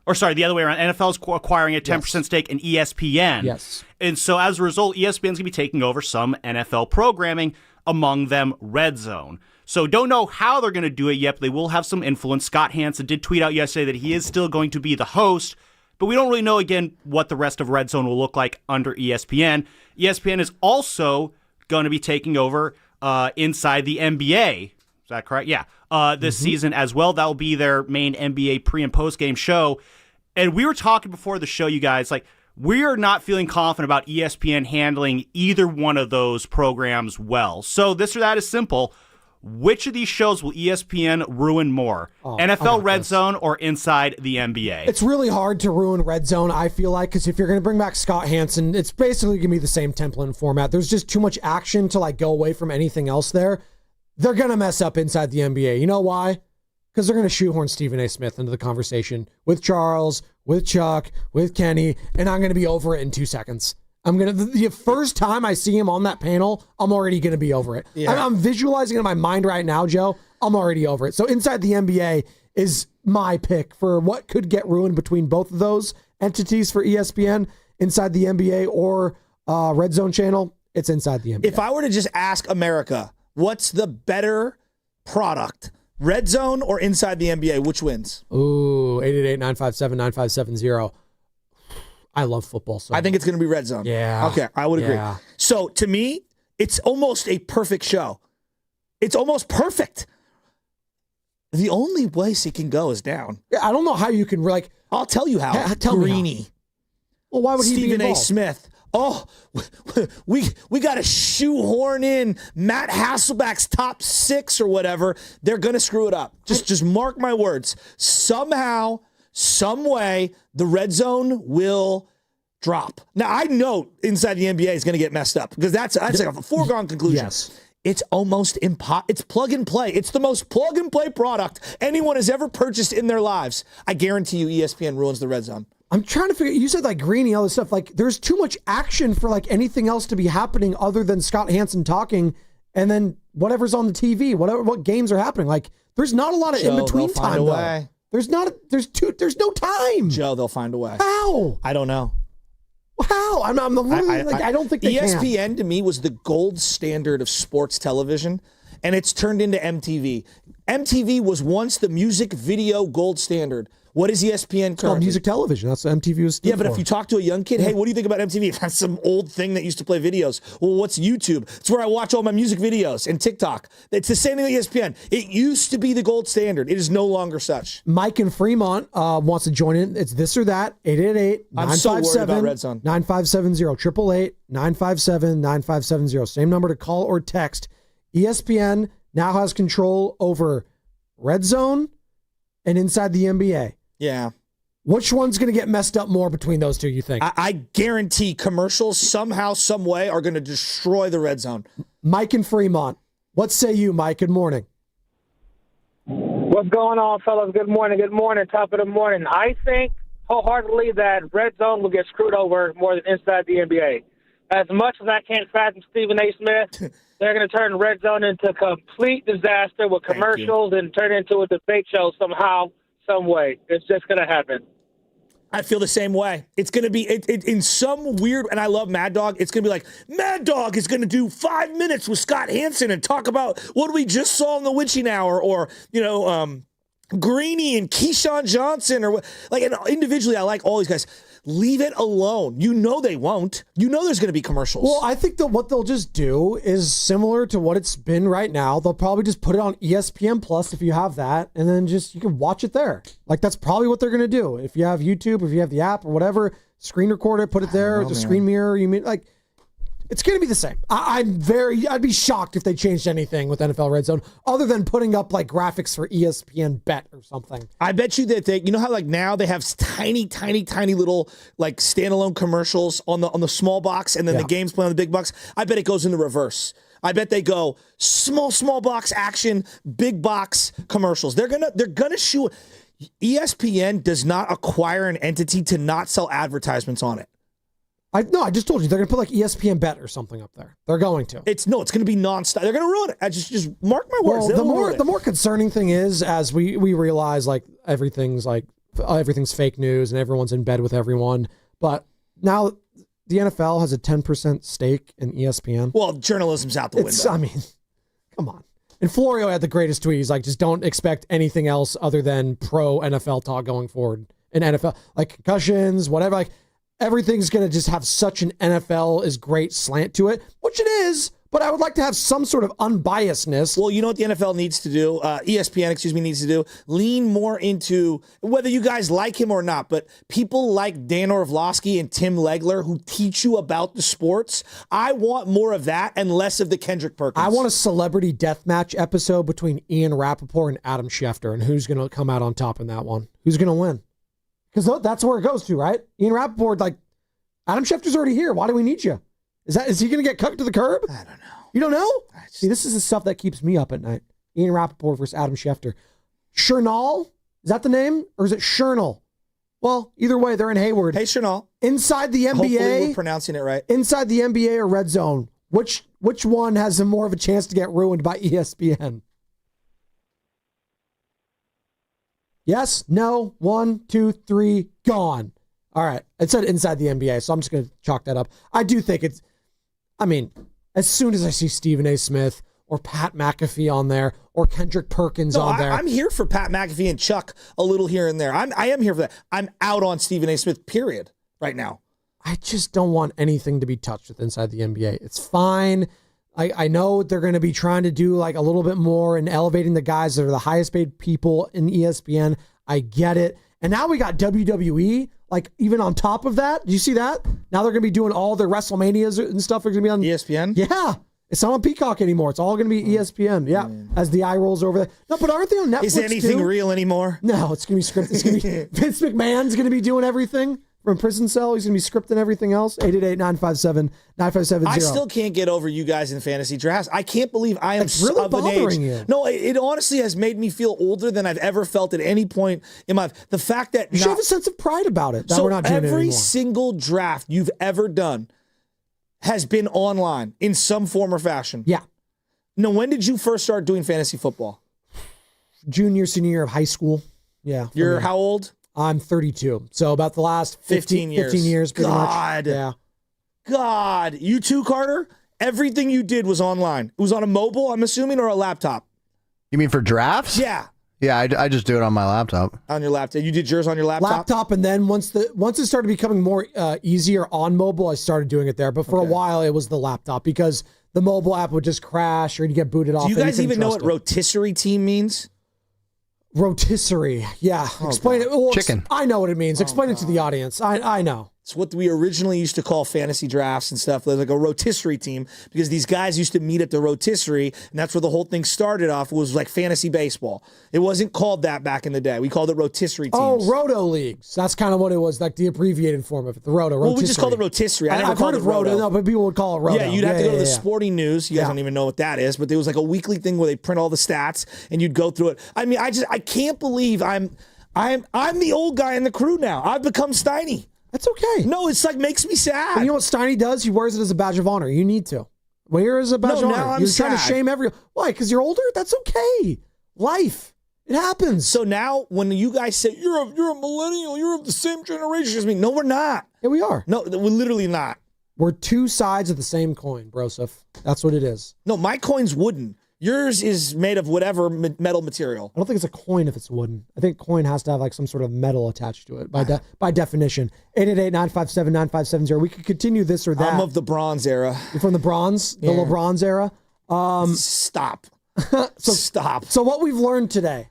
or sorry, the other way around. NFL is acquiring a 10% stake in ESPN. Yes. And so as a result, ESPN's going to be taking over some NFL programming, among them Red Zone. So don't know how they're going to do it yet, but they will have some influence. Scott Hansen did tweet out yesterday that he is still going to be the host, but we don't really know, again, what the rest of Red Zone will look like under ESPN. ESPN is also going to be taking over Inside the NBA. Is that correct? Yeah. This season as well. That will be their main NBA pre- and post-game show. And we were talking before the show, you guys, like, we are not feeling confident about ESPN handling either one of those programs well. So this or that is simple. Which of these shows will ESPN ruin more? NFL Red Zone or Inside the NBA? It's really hard to ruin Red Zone, I feel like, because if you're going to bring back Scott Hansen, it's basically going to be the same template and format. There's just too much action to like go away from anything else there. They're going to mess up Inside the NBA. You know why? Because they're going to shoehorn Stephen A. Smith into the conversation with Charles, with Chuck, with Kenny, and I'm going to be over it in 2 seconds. The first time I see him on that panel, I'm already going to be over it. Yeah. I'm visualizing it in my mind right now, Joe. I'm already over it. So Inside the NBA is my pick for what could get ruined between both of those entities for ESPN, Inside the NBA or Red Zone channel. It's Inside the NBA. If I were to just ask America, what's the better product, Red Zone or Inside the NBA, which wins? Ooh, 888-957-9570. I love football so I think it's going to be Red Zone. Yeah. Okay, I would agree. Yeah. So to me, it's almost a perfect show. It's almost perfect. The only place it can go is down. I don't know how you can, like... I'll tell you how. Tell Greeny. me how. Well, why would he be Stephen A. involved? Smith. Oh, we got to shoehorn in Matt Hasselbeck's top 6 or whatever. They're going to screw it up. Just mark my words. Somehow, some way, the Red Zone will drop. Now, I know Inside the NBA is going to get messed up because that's like a foregone conclusion. Yes. It's almost impossible. It's plug and play. It's the most plug and play product anyone has ever purchased in their lives. I guarantee you ESPN ruins the Red Zone. I'm trying to figure, you said like Greeny, all this stuff. Like there's too much action for like anything else to be happening other than Scott Hansen talking and then whatever's on the TV, what games are happening. Like there's not a lot of in-between time though. There's no time. Joe, they'll find a way. How? I don't know. How? I don't think they ESPN can. to me was the gold standard of sports television, and it's turned into MTV. MTV was once the music video gold standard. What is ESPN? It's called music television. That's what MTV was. Yeah, but if you talk to a young kid, hey, what do you think about MTV? That's some old thing that used to play videos. Well, what's YouTube? It's where I watch all my music videos and TikTok. It's the same thing with ESPN. It used to be the gold standard. It is no longer such. Mike in Fremont wants to join in. It's this or that. 888-957-9570. 888-957-9570. Same number to call or text. ESPN now has control over Red Zone and Inside the NBA. Yeah. Which one's going to get messed up more between those two, you think? I guarantee commercials somehow, some way are going to destroy the Red Zone. Mike in Fremont. What say you, Mike? Good morning. What's going on, fellas? Good morning. Good morning. Top of the morning. I think wholeheartedly that Red Zone will get screwed over more than Inside the NBA. As much as I can't fathom Stephen A. Smith, they're going to turn Red Zone into a complete disaster with commercials and turn it into a debate show somehow, some way. It's just going to happen. I feel the same way. It's going to be in some weird, and I love Mad Dog. It's going to be like, Mad Dog is going to do 5 minutes with Scott Hansen and talk about what we just saw in the witching hour, or, Greeny and Keyshawn Johnson, or like, and individually, I like all these guys. Leave it alone. You know they won't. You know there's going to be commercials. Well, I think that what they'll just do is similar to what it's been right now. They'll probably just put it on ESPN Plus if you have that, and then you can watch it there. Like that's probably what they're going to do. If you have YouTube, if you have the app or whatever, screen record it, put it there, the screen mirror. You mean like it's going to be the same. I'd be shocked if they changed anything with NFL Red Zone other than putting up like graphics for ESPN Bet or something. I bet you that you know how like now they have tiny little like standalone commercials on the small box, and then the games play on the big box. I bet it goes in the reverse. I bet they go small box action, big box commercials. They're gonna shoot. ESPN does not acquire an entity to not sell advertisements on it. I just told you they're going to put like ESPN Bet or something up there. They're going to. It's going to be nonstop. They're going to ruin it. I just mark my words. Well, the more concerning thing is, as we realize like everything's like everything's fake news and everyone's in bed with everyone. But now the NFL has a 10% stake in ESPN. Well, journalism's out the window. I mean, come on. And Florio had the greatest tweet. He's like, just don't expect anything else other than pro NFL talk going forward. In NFL, like concussions, whatever, like everything's going to just have such an NFL is great slant to it, which it is, but I would like to have some sort of unbiasedness. Well, you know what the NFL needs to do? ESPN, needs to do? Lean more into, whether you guys like him or not, but people like Dan Orlovsky and Tim Legler who teach you about the sports. I want more of that and less of the Kendrick Perkins. I want a celebrity deathmatch episode between Ian Rappaport and Adam Schefter, and who's going to come out on top in that one? Who's going to win? Because that's where it goes to, right? Ian Rappaport, like, Adam Schefter's already here. Why do we need you? Is he going to get cut to the curb? I don't know. You don't know? See, this is the stuff that keeps me up at night. Ian Rappaport versus Adam Schefter. Chernal? Is that the name? Or is it Chernal? Well, either way, they're in Hayward. Hey, Chernal. Inside the NBA. Hopefully we're pronouncing it right. Inside the NBA or Red Zone. Which one has more of a chance to get ruined by ESPN? Yes, no, 1, 2, 3, gone. All right. It said inside the NBA, so I'm just going to chalk that up. I do think as soon as I see Stephen A. Smith or Pat McAfee on there or Kendrick Perkins on there. I'm here for Pat McAfee and Chuck a little here and there. I am here for that. I'm out on Stephen A. Smith, period, right now. I just don't want anything to be touched with inside the NBA. It's fine. I know they're going to be trying to do like a little bit more and elevating the guys that are the highest paid people in ESPN. I get it. And now we got WWE, like even on top of that. Do you see that? Now they're going to be doing all their WrestleManias and stuff. Are going to be on ESPN? Yeah. It's not on Peacock anymore. It's all going to be ESPN. Yeah. As the eye rolls over there. No, but aren't they on Netflix? Is anything too? real anymore? No, it's going to be scripted. It's going to be Vince McMahon's going to be doing everything. From prison cell, he's going to be scripting everything else. 888-957-9570. I still can't get over you guys in fantasy drafts. I can't believe I am it's really of an age. bothering you. No, it honestly has made me feel older than I've ever felt at any point in my life. The fact that you should have a sense of pride about it. That we're not doing it every anymore. single draft you've ever done has been online in some form or fashion. Yeah. Now, when did you first start doing fantasy football? Junior, senior year of high school. Yeah. You're how old? I'm 32. So about the last 15 years. Pretty God. Much. Yeah. God. You too, Carter? Everything you did was online. It was on a mobile, I'm assuming, or a laptop? You mean for drafts? Yeah. Yeah, I just do it on my laptop. On your laptop. You did yours on your laptop? Laptop, and then once it started becoming more easier on mobile, I started doing it there. But for a while, it was the laptop because the mobile app would just crash or you'd get booted off. Do you guys even know what rotisserie team means? Rotisserie. Yeah. Explain it. Well, chicken. I know what it means. Explain it to the audience. I know. It's what we originally used to call fantasy drafts and stuff. Like a rotisserie team because these guys used to meet at the rotisserie, and that's where the whole thing started off. It was like fantasy baseball. It wasn't called that back in the day. We called it rotisserie teams. Oh, roto leagues. That's kind of what it was, like the abbreviated form of it. The roto. Well, we just called it rotisserie. I've heard of roto. No, but people would call it roto. Yeah, you'd have to go to the Sporting News. You guys don't even know what that is, but there was like a weekly thing where they print all the stats and you'd go through it. I mean, I can't believe I'm the old guy in the crew now. I've become Steiny. That's okay. No, it's like makes me sad. And you know what Steiny does? He wears it as a badge of honor. You need to. Wear it as a badge of honor. I'm You're sad. trying to shame everyone. Why? Because you're older? That's okay. Life. It happens. So now when you guys say, you're a millennial, you're of the same generation as me. No, we're not. Yeah, we are. No, we're literally not. We're two sides of the same coin, Broseph. That's what it is. No, my coin's wooden. Yours is made of whatever metal material. I don't think it's a coin if it's wooden. I think coin has to have like some sort of metal attached to it by definition. 888-957-9570. We could continue this or that. I'm of the bronze era. You're from the bronze? The LeBron's era? Stop. Stop. So what we've learned today,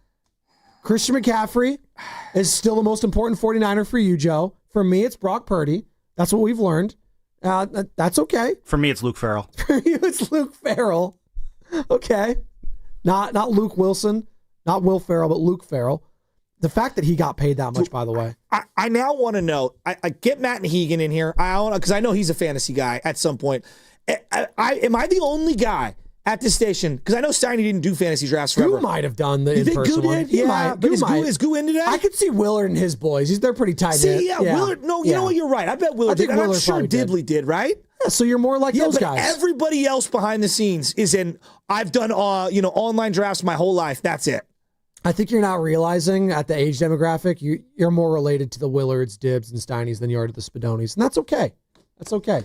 Christian McCaffrey is still the most important 49er for you, Joe. For me, it's Brock Purdy. That's what we've learned. That's okay. For me, it's Luke Farrell. For you, it's Luke Farrell. Okay. Not Luke Wilson, not Will Ferrell, but Luke Farrell. The fact that he got paid that much, by the way. I now want to know, I get Matt and Hegan in here, because I know he's a fantasy guy at some point. Am I the only guy at this station? Because I know Steiny didn't do fantasy drafts forever. Goo might have done the in-person in-person one. He might. But is Goo in today? I could see Willard and his boys. They're pretty tight. See, Willard. No, you know what? You're right. I bet Willard did. I'm sure Dibley did, right? Yeah, so you're more like those guys. Everybody else behind the scenes is in. I've done online drafts my whole life. That's it. I think you're not realizing at the age demographic, you're more related to the Willards, Dibs, and Steineys than you are to the Spadonis. And that's okay. That's okay.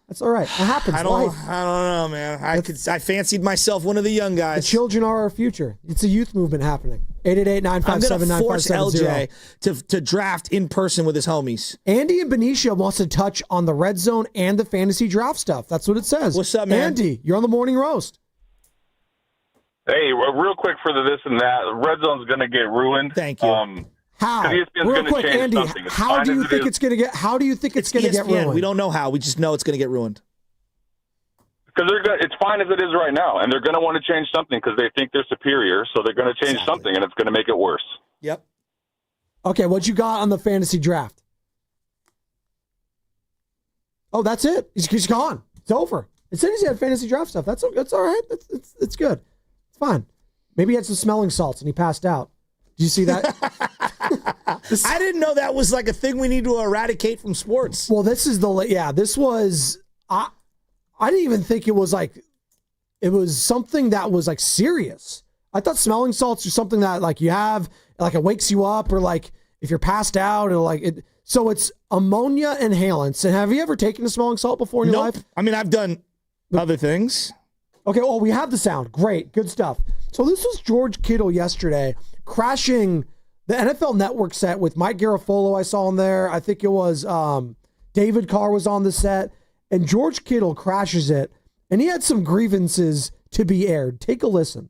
That's all right. It happens. I don't know, man. I fancied myself one of the young guys. The children are our future. It's a youth movement happening. 888-957-9570. I'm going to force LJ to draft in person with his homies. Andy and Benicia wants to touch on the red zone and the fantasy draft stuff. That's what it says. What's up, man? Andy, you're on the morning roast. Hey, real quick for the this and that, red zone's going to get ruined. Thank you. How? Real quick, Andy, how do you think it's going to get? How do you think it's going to get ruined? We don't know how. We just know it's going to get ruined. Because it's fine as it is right now, and they're going to want to change something because they think they're superior, so they're going to change something, and it's going to make it worse. Yep. Okay, what you got on the fantasy draft? Oh, that's it. He's gone. It's over. As soon as he had fantasy draft stuff, that's all right. It's good. It's fine. Maybe he had some smelling salts and he passed out. Did you see that? I didn't know that was like a thing we need to eradicate from sports. Well, this was, I didn't even think it was something that was like serious. I thought smelling salts are something that like you have, like it wakes you up, or like if you're passed out, or like it. So it's ammonia inhalants. And have you ever taken a smelling salt before in your life? I mean, I've done other things. Okay, well, we have the sound. Great, good stuff. So this was George Kittle yesterday crashing the NFL Network set with Mike Garafolo. I saw him there. I think it was David Carr was on the set. And George Kittle crashes it. And he had some grievances to be aired. Take a listen.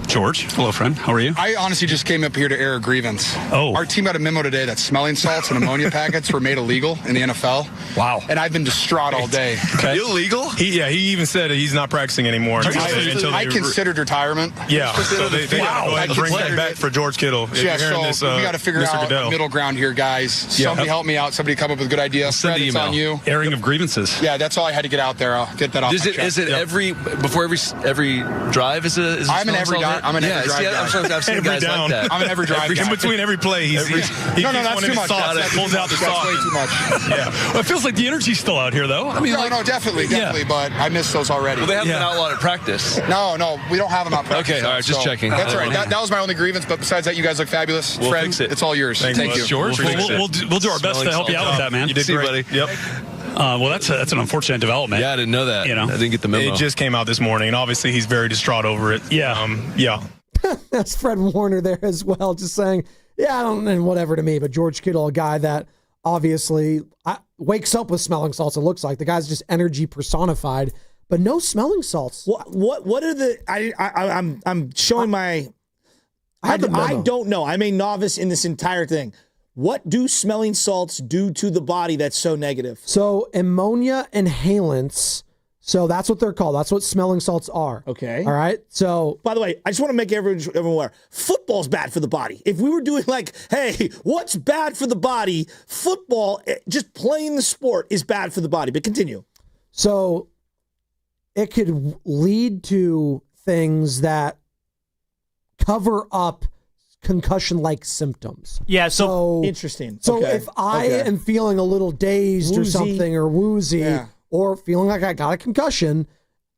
George, hello, friend. How are you? I honestly just came up here to air a grievance. Oh. Our team got a memo today that smelling salts and ammonia packets were made illegal in the NFL. Wow. And I've been distraught all day. Okay. Illegal? He even said he's not practicing anymore. I considered retirement. Yeah. So they got to go ahead and bring that back for George Kittle. We got to figure out a middle ground here, guys. Somebody help me out. Somebody come up with a good idea. Fred, it's on you. Airing of grievances. Yeah, that's all I had to get out there. I'll get that off. Is it before every drive? I'm an every drive. I've seen guys like that. I'm an every drive guy. In between every play, he that's too much. Pulls out the sauce. That's way too much. Yeah. Well, it feels like the energy's still out here, though. I mean, no, definitely. But I missed those already. Well, they haven't been outlawed at practice. No, we don't have them out practice. Okay, all right, just checking. That's all right. That was my only grievance, but besides that, you guys look fabulous. We'll Fred, fix it. It's all yours. Thank you, George. We'll do our best to help you out with that, man. You did great. Yep. Well, that's an unfortunate development. Yeah, I didn't know that. You know, I didn't get the memo. It just came out this morning, and obviously he's very distraught over it. Yeah. That's Fred Warner there as well, just saying, I don't know, whatever to me, but George Kittle, a guy that obviously wakes up with smelling salts, it looks like. The guy's just energy personified, but no smelling salts. What are the, I'm showing my, I don't know. I'm a novice in this entire thing. What do smelling salts do to the body that's so negative? So ammonia inhalants. So that's what they're called. That's what smelling salts are. Okay. All right. So, by the way, I just want to make everyone aware. Football's bad for the body. If we were doing like, hey, what's bad for the body? Football, just playing the sport is bad for the body. But continue. So it could lead to things that cover up concussion-like symptoms. Yeah, so interesting. So if I am feeling a little dazed or something, or woozy, or feeling like I got a concussion,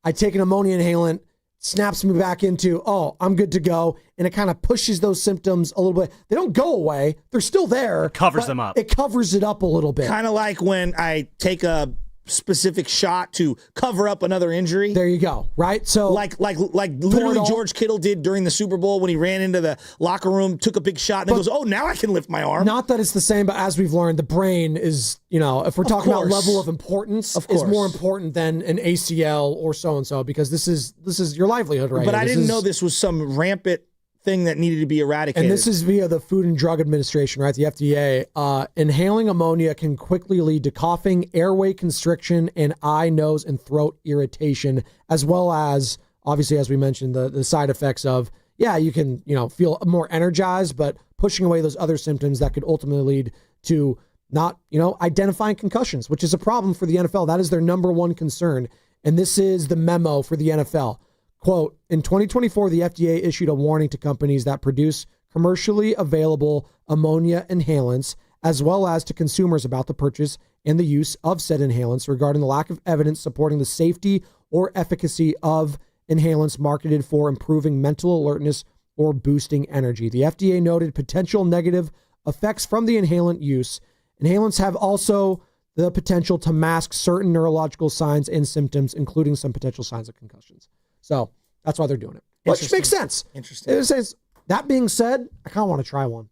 I take an ammonia inhalant, snaps me back into, I'm good to go, and it kind of pushes those symptoms a little bit. They don't go away. They're still there. Covers them up. It covers it up a little bit. Kind of like when I take a specific shot to cover up another injury. There you go. Right? So like literally George Kittle did during the Super Bowl when he ran into the locker room, took a big shot, and then goes, now I can lift my arm. Not that it's the same, but as we've learned, the brain is, if we're talking about level of importance, is more important than an ACL or so-and-so, because this is your livelihood, right? But I didn't know this was some rampant thing that needed to be eradicated. And this is via the Food and Drug Administration, right? The FDA. Inhaling ammonia can quickly lead to coughing, airway constriction, and eye, nose, and throat irritation, as well as, obviously, as we mentioned, the side effects of, you can, feel more energized, but pushing away those other symptoms that could ultimately lead to not, identifying concussions, which is a problem for the NFL. That is their number one concern. And this is the memo for the NFL. Quote, in 2024, the FDA issued a warning to companies that produce commercially available ammonia inhalants, as well as to consumers about the purchase and the use of said inhalants regarding the lack of evidence supporting the safety or efficacy of inhalants marketed for improving mental alertness or boosting energy. The FDA noted potential negative effects from the inhalant use. Inhalants have also the potential to mask certain neurological signs and symptoms, including some potential signs of concussions. So that's why they're doing it. Which makes sense. Interesting. It says, that being said, I kind of want to try one.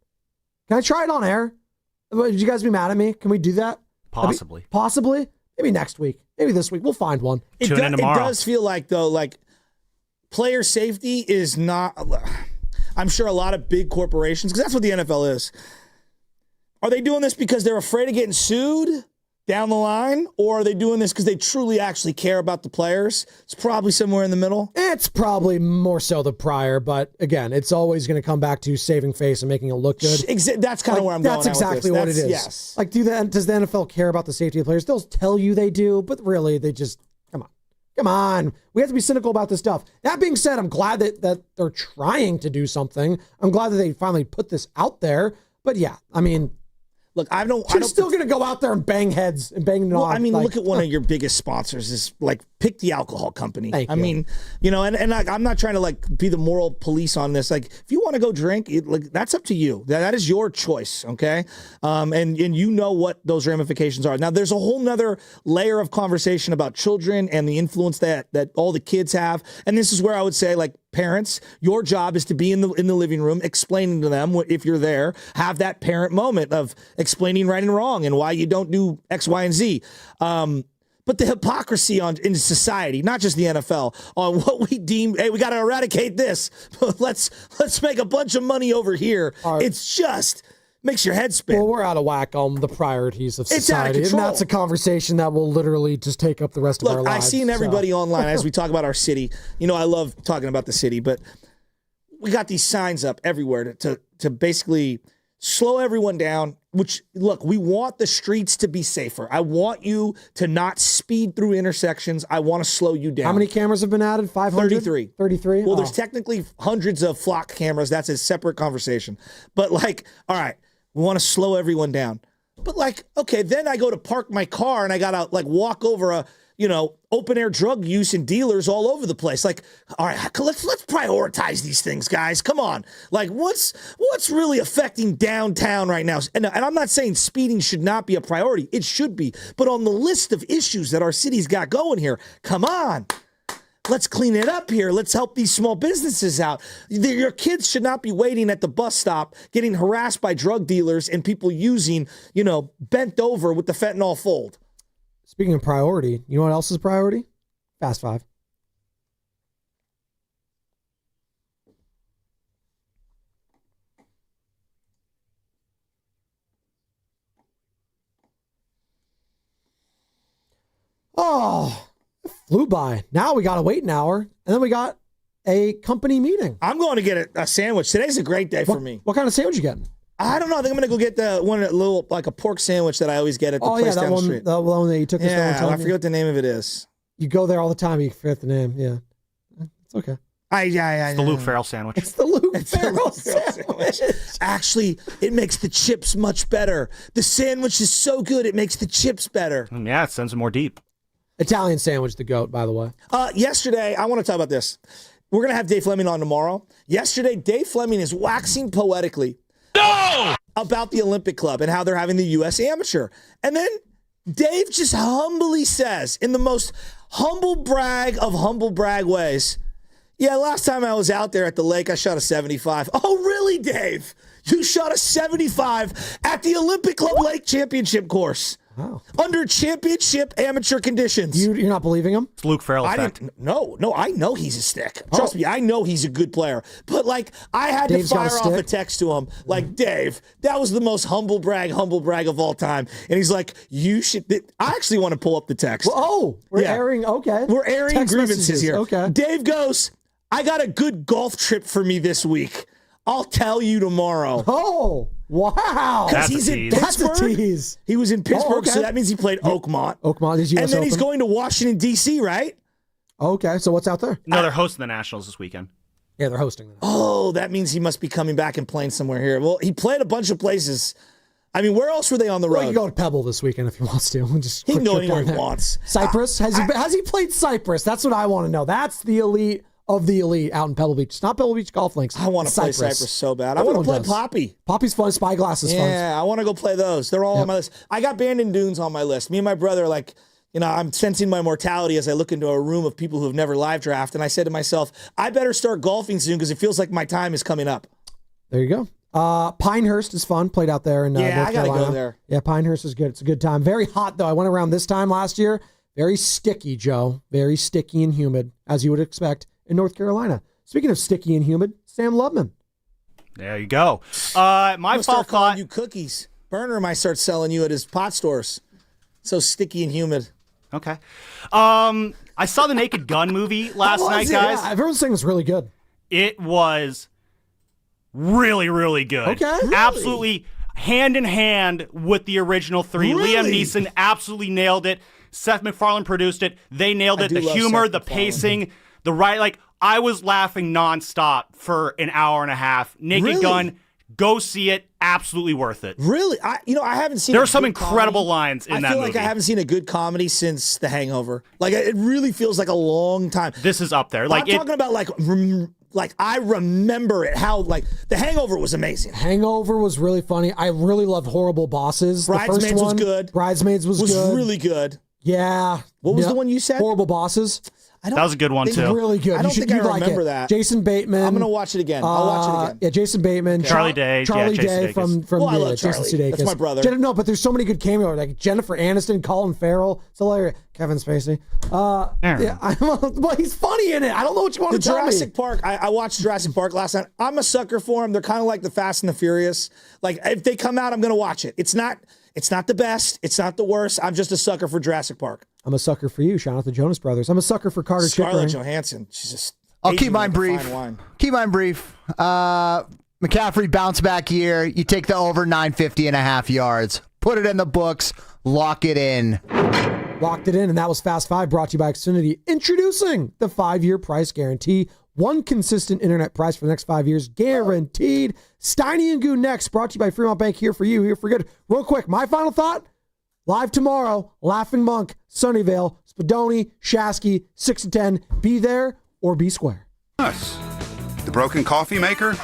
Can I try it on air? Would you guys be mad at me? Can we do that? Possibly. Possibly? Maybe next week. Maybe this week. We'll find one. It does feel like, though, like player safety is not, I'm sure a lot of big corporations, because that's what the NFL is. Are they doing this because they're afraid of getting sued down the line, or are they doing this because they truly actually care about the players? It's probably somewhere in the middle. It's probably more so the prior, but again, it's always going to come back to saving face and making it look good. That's kind of where I'm going. That's exactly what it is. Yes. Like, does the NFL care about the safety of players? They'll tell you they do, but really, they just come on. We have to be cynical about this stuff. That being said, I'm glad that they're trying to do something. I'm glad that they finally put this out there. But yeah, I mean. Look, You're still going to go out there and bang heads and bang well, I mean, look at one of your biggest sponsors is like pick the alcohol company. Thank I you. mean, and I'm not trying to like be the moral police on this. Like, if you want to go drink, that's up to you. That is your choice, okay? And you know what those ramifications are. Now, there's a whole nother layer of conversation about children and the influence that all the kids have. And this is where I would say, like, parents, your job is to be in the living room explaining to them, if you're there, have that parent moment of explaining right and wrong and why you don't do X, Y, and Z. But the hypocrisy in society, not just the NFL, on what we deem, hey, we got to eradicate this. let's make a bunch of money over here. Right. It's just makes your head spin. Well, we're out of whack on the priorities of society. It's out of control. And that's a conversation that will literally just take up the rest of our lives. I've seen everybody online as we talk about our city. You know, I love talking about the city, but we got these signs up everywhere to basically slow everyone down, which, look, we want the streets to be safer. I want you to not speed through intersections. I want to slow you down. How many cameras have been added? 500? 33? Well, there's technically hundreds of flock cameras. That's a separate conversation. But, like, all right, we want to slow everyone down. But, like, okay, then I go to park my car and I got to, like, walk over open air drug use and dealers all over the place. Like, all right, let's prioritize these things, guys. Come on. Like, what's really affecting downtown right now? And I'm not saying speeding should not be a priority. It should be. But on the list of issues that our city's got going here, come on. Let's clean it up here. Let's help these small businesses out. Your kids should not be waiting at the bus stop, getting harassed by drug dealers and people using, bent over with the fentanyl fold. Speaking of priority, you know what else is a priority? Fast Five. Oh, it flew by. Now we got to wait an hour, and then we got a company meeting. I'm going to get a sandwich. Today's a great day for me. What kind of sandwich you getting? I don't know. I think I'm going to go get the one little, like a pork sandwich that I always get at the place down the street. The one that you took us I forget what the name of it is. You go there all the time. You forget the name. Yeah, it's okay. It's the Luke Farrell sandwich. It's the Luke Farrell sandwich. Actually, it makes the chips much better. The sandwich is so good, it makes the chips better. Yeah, it sends them more deep. Italian sandwich, the GOAT, by the way. Yesterday, I want to talk about this. We're going to have Dave Fleming on tomorrow. Yesterday, Dave Fleming is waxing poetically about the Olympic Club and how they're having the U.S. Amateur. And then Dave just humbly says, in the most humble brag of humble brag ways, yeah, last time I was out there at the lake, I shot a 75. Oh, really, Dave? You shot a 75 at the Olympic Club Lake Championship course. Wow. Under championship amateur conditions. You're not believing him? It's Luke Farrell effect. No, I know he's a stick. Trust me, I know he's a good player. But, like, I had Dave's to fire off a text to him. Like, Dave, that was the most humble brag of all time. And he's like, you should. I actually want to pull up the text. We're airing. Okay. We're airing text grievances messages. here. Okay. Dave goes, I got a good golf trip for me this week. I'll tell you tomorrow. Oh, wow. Because he's in Pittsburgh. That's a tease. He was in Pittsburgh, so that means he played Oakmont. Oakmont is US And then Open. he's going to Washington, D.C., right? Okay, so what's out there? No, they're hosting the Nationals this weekend. Yeah, they're hosting them. Oh, that means he must be coming back and playing somewhere here. Well, he played a bunch of places. I mean, where else were they on the road? Well, he can go to Pebble this weekend if he wants to. Just he can go quick trip anywhere down he there. wants. Cyprus? Has he played Cyprus? That's what I want to know. That's the elite of the elite out in Pebble Beach. It's not Pebble Beach golf links. I want to play Cypress so bad. I want to play Poppy. Poppy's fun. Spyglass is fun. Yeah, I want to go play those. They're all on my list. I got Bandon Dunes on my list. Me and my brother, like, I'm sensing my mortality as I look into a room of people who have never live drafted. And I said to myself, I better start golfing soon because it feels like my time is coming up. There you go. Pinehurst is fun. Played out there in North Carolina. I got to go there. Yeah, Pinehurst is good. It's a good time. Very hot, though. I went around this time last year. Very sticky, Joe. Very sticky and humid, as you would expect in North Carolina. Speaking of sticky and humid, Sam Lubman. There you go. My fall thought. You cookies. Burner might start selling you at his pot stores. So sticky and humid. Okay. I saw the Naked Gun movie last night, guys. Yeah, everyone's saying it was really good. It was really, really good. Okay. Really? Absolutely hand in hand with the original three. Really? Liam Neeson absolutely nailed it. Seth MacFarlane produced it. They nailed it. The humor, the pacing, the I was laughing nonstop for an hour and a half. Naked Gun, go see it. Absolutely worth it. Really? I haven't seen. There are some incredible lines in that movie. I feel like I haven't seen a good comedy since The Hangover. Like, it really feels like a long time. This is up there. I'm talking about like I remember it. How The Hangover was amazing. Hangover was really funny. I really loved Horrible Bosses. Bridesmaids was good. Bridesmaids was good. Really good. Yeah. What was the one you said? Horrible Bosses. That was a good one, too. Really good. I don't think I remember that. Jason Bateman. I'm going to watch it again. I'll watch it again. Yeah, Jason Bateman. Charlie Day. Charlie Jason Day from I love Jason Charlie. Sudeikis. That's my brother. No, but there's so many good cameos. Like Jennifer Aniston, Colin Farrell. It's hilarious. Kevin Spacey. Well, he's funny in it. I don't know what you want to tell me. Jurassic Park. I watched Jurassic Park last night. I'm a sucker for them. They're kind of like the Fast and the Furious. Like, if they come out, I'm going to watch it. It's not the best. It's not the worst. I'm just a sucker for Jurassic Park. I'm a sucker for you. Shout out the Jonas Brothers. I'm a sucker for Carter Scarlett Chickering. Johansson. She's just. I'll keep mine brief. McCaffrey bounce back year. You take the over 950.5 yards. Put it in the books. Lock it in. Locked it in, and that was Fast Five, brought to you by Xfinity. Introducing the 5-year price guarantee. One consistent internet price for the next 5 years, guaranteed. Steiny and Guru next, brought to you by Fremont Bank. Here for you, here for good. Real quick, my final thought. Live tomorrow, Laughing Monk, Sunnyvale, Spadoni, Shasky, 6 to 10. Be there or be square. Us. The broken coffee maker?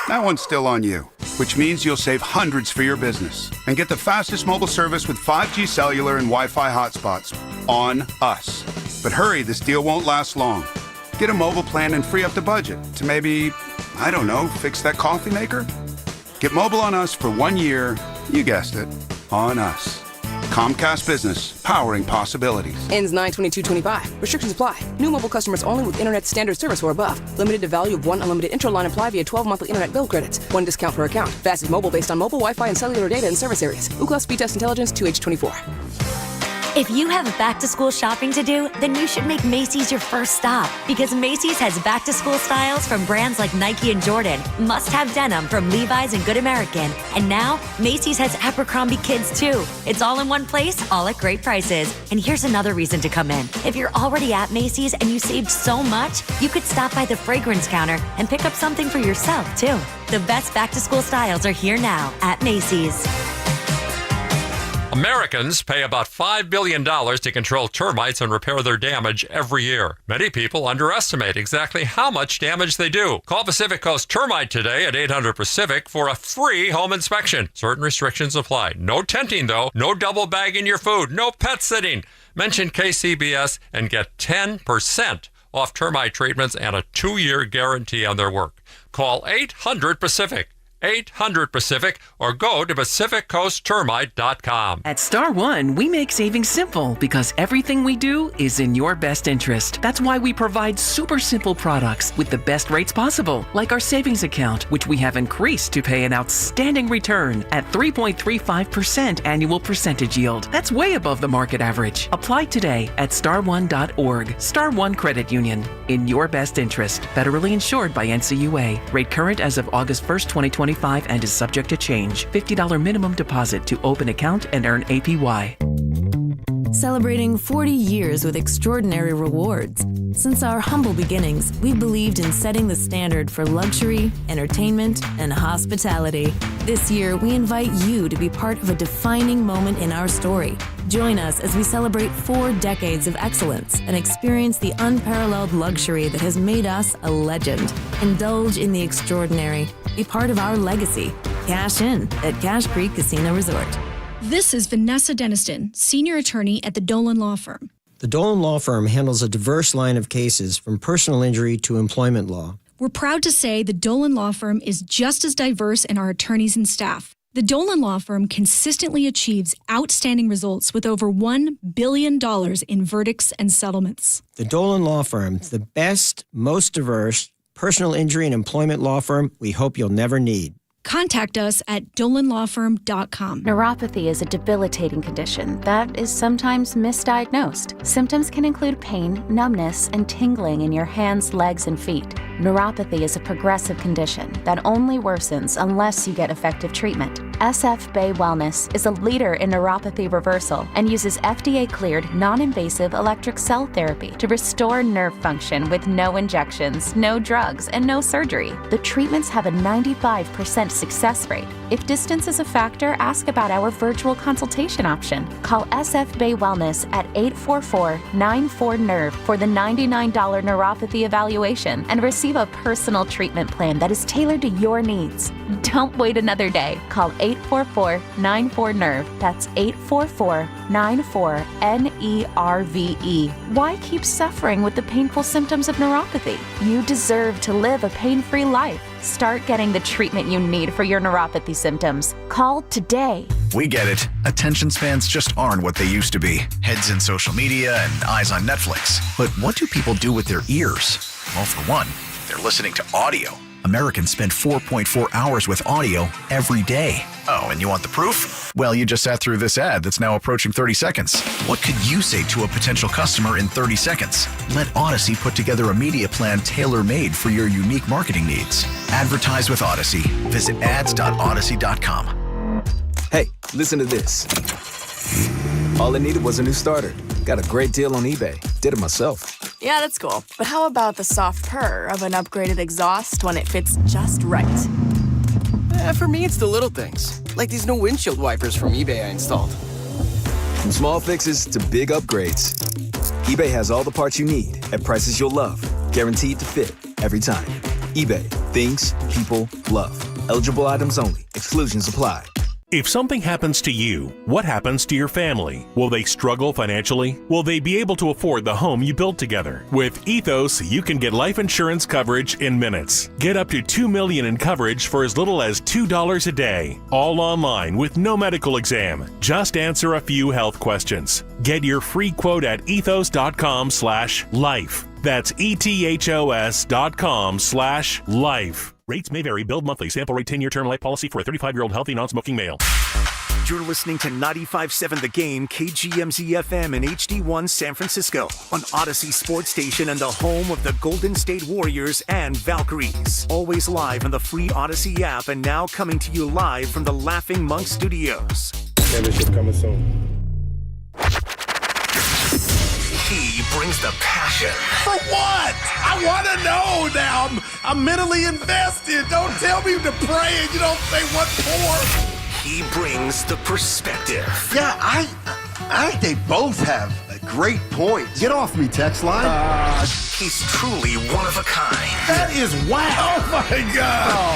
That one's still on you, which means you'll save hundreds for your business and get the fastest mobile service with 5G cellular and Wi-Fi hotspots on us. But hurry, this deal won't last long. Get a mobile plan and free up the budget to maybe, I don't know, fix that coffee maker? Get mobile on us for 1 year, you guessed it, on us. Comcast Business, powering possibilities. Ends 9/22/25. Restrictions apply. New mobile customers only with internet standard service or above. Limited to value of 1 unlimited intra-line apply via 12 monthly internet bill credits. 1 discount per account. Fastest mobile based on mobile, Wi-Fi, and cellular data in service areas. Ookla Speed Test Intelligence 2H24. If you have back-to-school shopping to do, then you should make Macy's your first stop. Because Macy's has back-to-school styles from brands like Nike and Jordan, must-have denim from Levi's and Good American, and now Macy's has Abercrombie Kids too. It's all in one place, all at great prices. And here's another reason to come in. If you're already at Macy's and you saved so much, you could stop by the fragrance counter and pick up something for yourself too. The best back-to-school styles are here now at Macy's. Americans pay about $5 billion to control termites and repair their damage every year. Many people underestimate exactly how much damage they do. Call Pacific Coast Termite today at 800-PACIFIC for a free home inspection. Certain restrictions apply. No tenting, though. No double bagging your food. No pet sitting. Mention KCBS and get 10% off termite treatments and a 2-year guarantee on their work. Call 800-PACIFIC. 800-PACIFIC or go to PacificCoastTermite.com. At Star One, we make saving simple because everything we do is in your best interest. That's why we provide super simple products with the best rates possible, like our savings account, which we have increased to pay an outstanding return at 3.35% annual percentage yield. That's way above the market average. Apply today at starone.org. Star One Credit Union. In your best interest. Federally insured by NCUA. Rate current as of August 1st, 2025 and is subject to change. $50 minimum deposit to open account and earn APY. Celebrating 40 years with extraordinary rewards. Since our humble beginnings, we believed in setting the standard for luxury, entertainment, and hospitality. This year, we invite you to be part of a defining moment in our story. Join us as we celebrate 4 decades of excellence and experience the unparalleled luxury that has made us a legend. Indulge in the extraordinary. Be part of our legacy. Cash in at Cache Creek Casino Resort. This is Vanessa Deniston, senior attorney at the Dolan Law Firm. The Dolan Law Firm handles a diverse line of cases from personal injury to employment law. We're proud to say the Dolan Law Firm is just as diverse in our attorneys and staff. The Dolan Law Firm consistently achieves outstanding results with over $1 billion in verdicts and settlements. The Dolan Law Firm, the best, most diverse personal injury and employment law firm we hope you'll never need. Contact us at dolanlawfirm.com. Neuropathy is a debilitating condition that is sometimes misdiagnosed. Symptoms can include pain, numbness, and tingling in your hands, legs, and feet. Neuropathy is a progressive condition that only worsens unless you get effective treatment. SF Bay Wellness is a leader in neuropathy reversal and uses FDA-cleared, non-invasive electric cell therapy to restore nerve function with no injections, no drugs, and no surgery. The treatments have a 95% success rate. If distance is a factor, ask about our virtual consultation option. Call SF Bay Wellness at 844-94-NERVE for the $99 neuropathy evaluation and receive a personal treatment plan that is tailored to your needs. Don't wait another day. Call 844-94-NERVE. That's 844-94-NERVE. Why keep suffering with the painful symptoms of neuropathy? You deserve to live a pain-free life. Start getting the treatment you need for your neuropathy symptoms. Call today. We get it. Attention spans just aren't what they used to be. Heads in social media and eyes on Netflix. But what do people do with their ears? Well, for one, they're listening to audio. Americans spend 4.4 hours with audio every day. Oh, and you want the proof? Well, you just sat through this ad that's now approaching 30 seconds. What could you say to a potential customer in 30 seconds? Let Odyssey put together a media plan tailor-made for your unique marketing needs. Advertise with Odyssey. Visit ads.odyssey.com. Hey, listen to this. All I needed was a new starter. Got a great deal on eBay. Did it myself. Yeah, that's cool. But how about the soft purr of an upgraded exhaust when it fits just right? For me, it's the little things, like these new windshield wipers from eBay I installed. From small fixes to big upgrades, eBay has all the parts you need at prices you'll love, guaranteed to fit every time. eBay, things people love. Eligible items only. Exclusions apply. If something happens to you, what happens to your family? Will they struggle financially? Will they be able to afford the home you built together? With Ethos, you can get life insurance coverage in minutes. Get up to $2 million in coverage for as little as $2 a day. All online with no medical exam. Just answer a few health questions. Get your free quote at ethos.com/life. That's ethos.com/life. Rates may vary. Billed monthly. Sample rate 10-year term life policy for a 35-year-old healthy non-smoking male. You're listening to 95.7 The Game, KGMZ-FM and HD1 San Francisco on Odyssey Sports Station and the home of the Golden State Warriors and Valkyries. Always live on the free Odyssey app and now coming to you live from the Laughing Monk Studios. Championship coming soon. He brings the passion. For what? I want to know now. I'm mentally invested. Don't tell me to pray and you don't say what for. He brings the perspective. Yeah, I think they both have great points. Get off me, text line. He's truly one of a kind. That is wow. Oh, my God. Oh.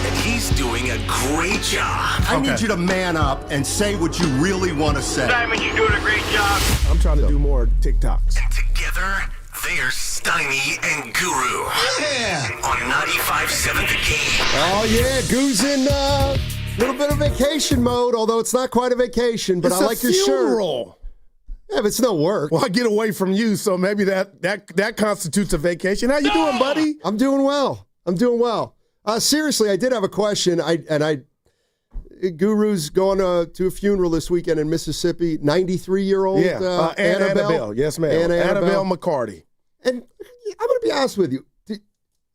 And he's doing a great job. I need you to man up and say what you really want to say. Simon, you're doing a great job. I'm trying to do more TikToks. And together, they are Steiny and Guru. Yeah. On 95.7 The Game. Oh, yeah. Goo's in a little bit of vacation mode, although it's not quite a vacation, but I like your shirt. Yeah, but it's no work. Well, I get away from you, so maybe that constitutes a vacation. How you doing, buddy? I'm doing well. Seriously, I did have a question. Guru's going to a funeral this weekend in Mississippi. 93-year-old Annabelle. Yes, ma'am. Annabelle McCarty. And I'm going to be honest with you.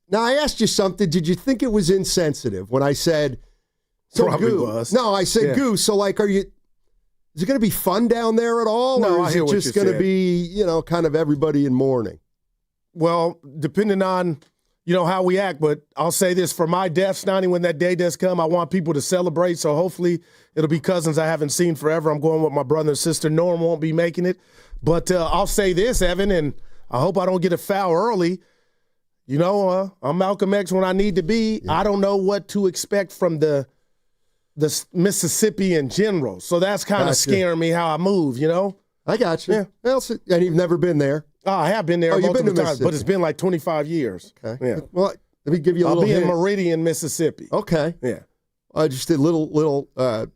Now, I asked you something. Did you think it was insensitive when I said, Probably Goo? was. No, I said Goo. So, like, is it going to be fun down there at all? No, or is I hear it what just you going to said. be, kind of everybody in mourning? Well, depending on, you know, how we act, but I'll say this for my death, Steiny, when that day does come, I want people to celebrate. So hopefully it'll be cousins I haven't seen forever. I'm going with my brother and sister. Norm won't be making it. But I'll say this, Evan, and I hope I don't get a foul early. You know, I'm Malcolm X when I need to be. Yeah. I don't know what to expect from the Mississippi in general. So that's kind of scaring me how I move, you know? I got you. Yeah. Well, and you've never been there. Oh, I have been there multiple times, but it's been like 25 years. Okay. Yeah. Well, let me give you a little hint. I'll be in Meridian, Mississippi. Okay. Yeah. Just a little,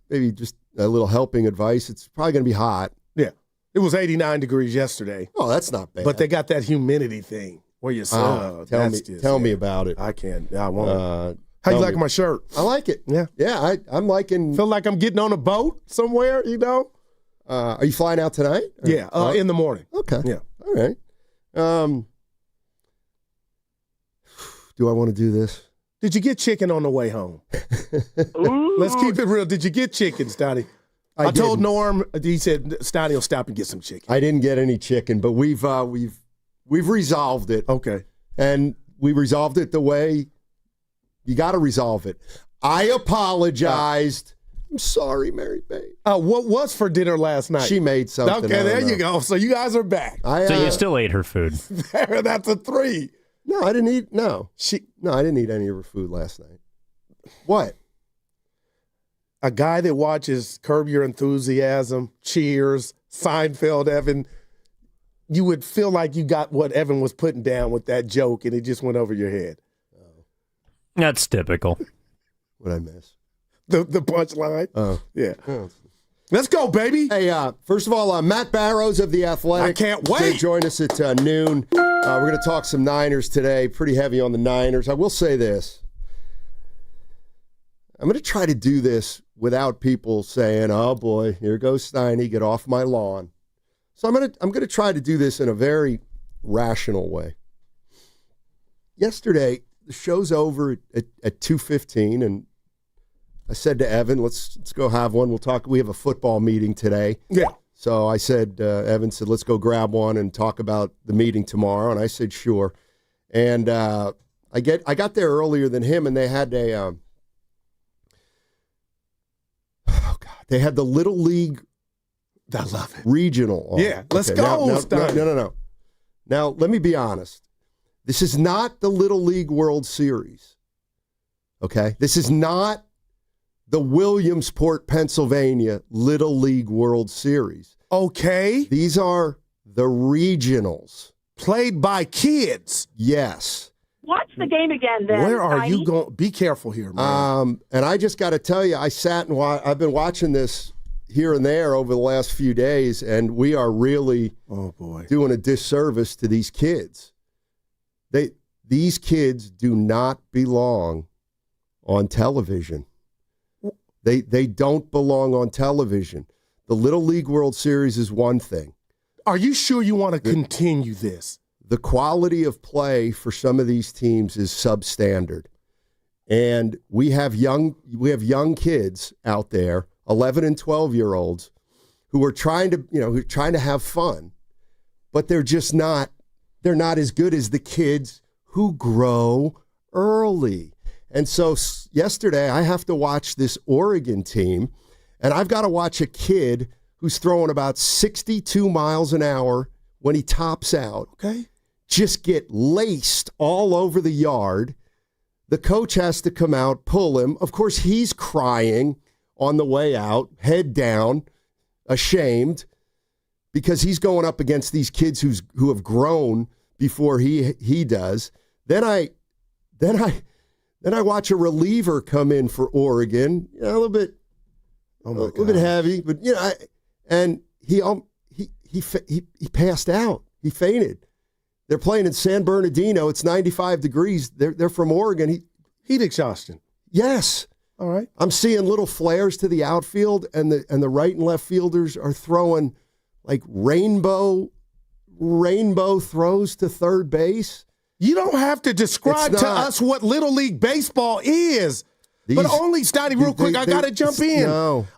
maybe just a little helping advice. It's probably going to be hot. Yeah. It was 89 degrees yesterday. Oh, that's not bad. But they got that humidity thing where you tell me about it. I can't. I won't. How you like my shirt? I like it. Yeah. Yeah, I'm liking. Feel like I'm getting on a boat somewhere, you know? Are you flying out tonight? Yeah, in the morning. Okay. Yeah. All right. Do I want to do this? Did you get chicken on the way home? Let's keep it real. Did you get chicken, Steiny? I told Norm. He said Steiny will stop and get some chicken. I didn't get any chicken, but we've resolved it. Okay. And we resolved it the way you got to resolve it. I apologized. I'm sorry, Mary Babe. What was for dinner last night? She made something. Okay, there you go. So you guys are back. So you still ate her food. That's a 3. No, I didn't eat. No, I didn't eat any of her food last night. What? A guy that watches Curb Your Enthusiasm, Cheers, Seinfeld, Evan, you would feel like you got what Evan was putting down with that joke, and it just went over your head. That's typical. What'd I miss? The punchline? Oh. Yeah. Oh. Let's go, baby. Hey, first of all, Matt Barrows of The Athletic. I can't wait. Join us at noon. We're going to talk some Niners today. Pretty heavy on the Niners. I will say this. I'm going to try to do this without people saying, oh, boy, here goes Steiny, get off my lawn. So I'm going to try to do this in a very rational way. Yesterday, the show's over at 2:15, and I said to Evan, let's go have one. We'll talk. We have a football meeting today. Yeah. So I said, Evan said, let's go grab one and talk about the meeting tomorrow. And I said, sure. And I got there earlier than him, and they had they had the Little League. I love it. Regional on. Yeah, let's go. No. Now, let me be honest. This is not the Little League World Series. Okay? This is not the Williamsport, Pennsylvania Little League World Series. Okay. These are the regionals. Played by kids. Yes. Watch the game again, then. Where are you going? Be careful here, man. And I just got to tell you, I sat and I've been watching this here and there over the last few days, and we are really doing a disservice to these kids. These kids do not belong on television. They don't belong on television. The Little League World Series is one thing. Are you sure you want to continue this? The quality of play for some of these teams is substandard. And we have young kids out there, 11 and 12-year-olds, who are trying to have fun, but they're not as good as the kids who grow early. And so yesterday I have to watch this Oregon team, and I've got to watch a kid who's throwing about 62 miles an hour when he tops out. Okay. Just get laced all over the yard. The coach has to come out, pull him. Of course, he's crying on the way out, head down, ashamed, because he's going up against these kids who have grown before he does. Then I watch a reliever come in for Oregon, a little bit, bit heavy, but and he passed out. He fainted. They're playing in San Bernardino. It's 95 degrees. They're from Oregon. Heat exhaustion. Yes. All right. I'm seeing little flares to the outfield, and the right and left fielders are throwing like rainbow throws to third base. You don't have to describe to us what Little League Baseball is. But only, Steiny, real quick, I got to jump in.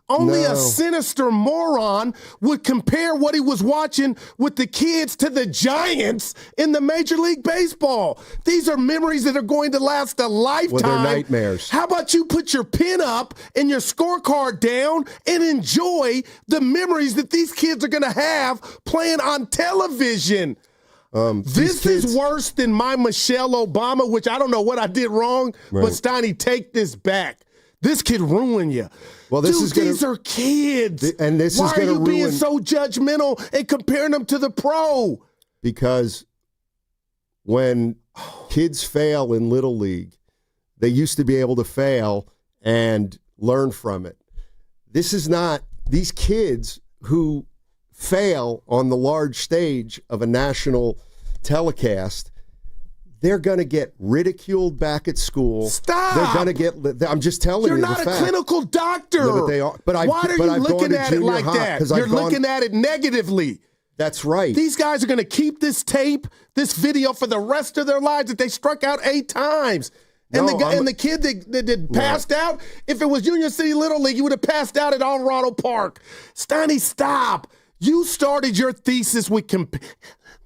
Only a sinister moron would compare what he was watching with the kids to the Giants in the Major League Baseball. These are memories that are going to last a lifetime. Well, they're nightmares. How about you put your pin up and your scorecard down and enjoy the memories that these kids are going to have playing on television? This is worse than my Michelle Obama, which I don't know what I did wrong, but Steiny, take this back. This could ruin you. Well, these are kids. And this Why is going to ruin. Why are you being so judgmental and comparing them to the pro? Because when kids fail in Little League, they used to be able to fail and learn from it. This is not these kids who fail on the large stage of a national telecast. They're going to get ridiculed back at school. Stop! They're going to get. I'm just telling you. You're not a clinical doctor. Yeah, but they are. Why are you looking at it like that? You're looking at it negatively. That's right. These guys are going to keep this tape, this video for the rest of their lives that they struck out 8 times. And the kid that passed out, if it was Union City Little League, you would have passed out at Alvarado Park. Steiny, stop. You started your thesis with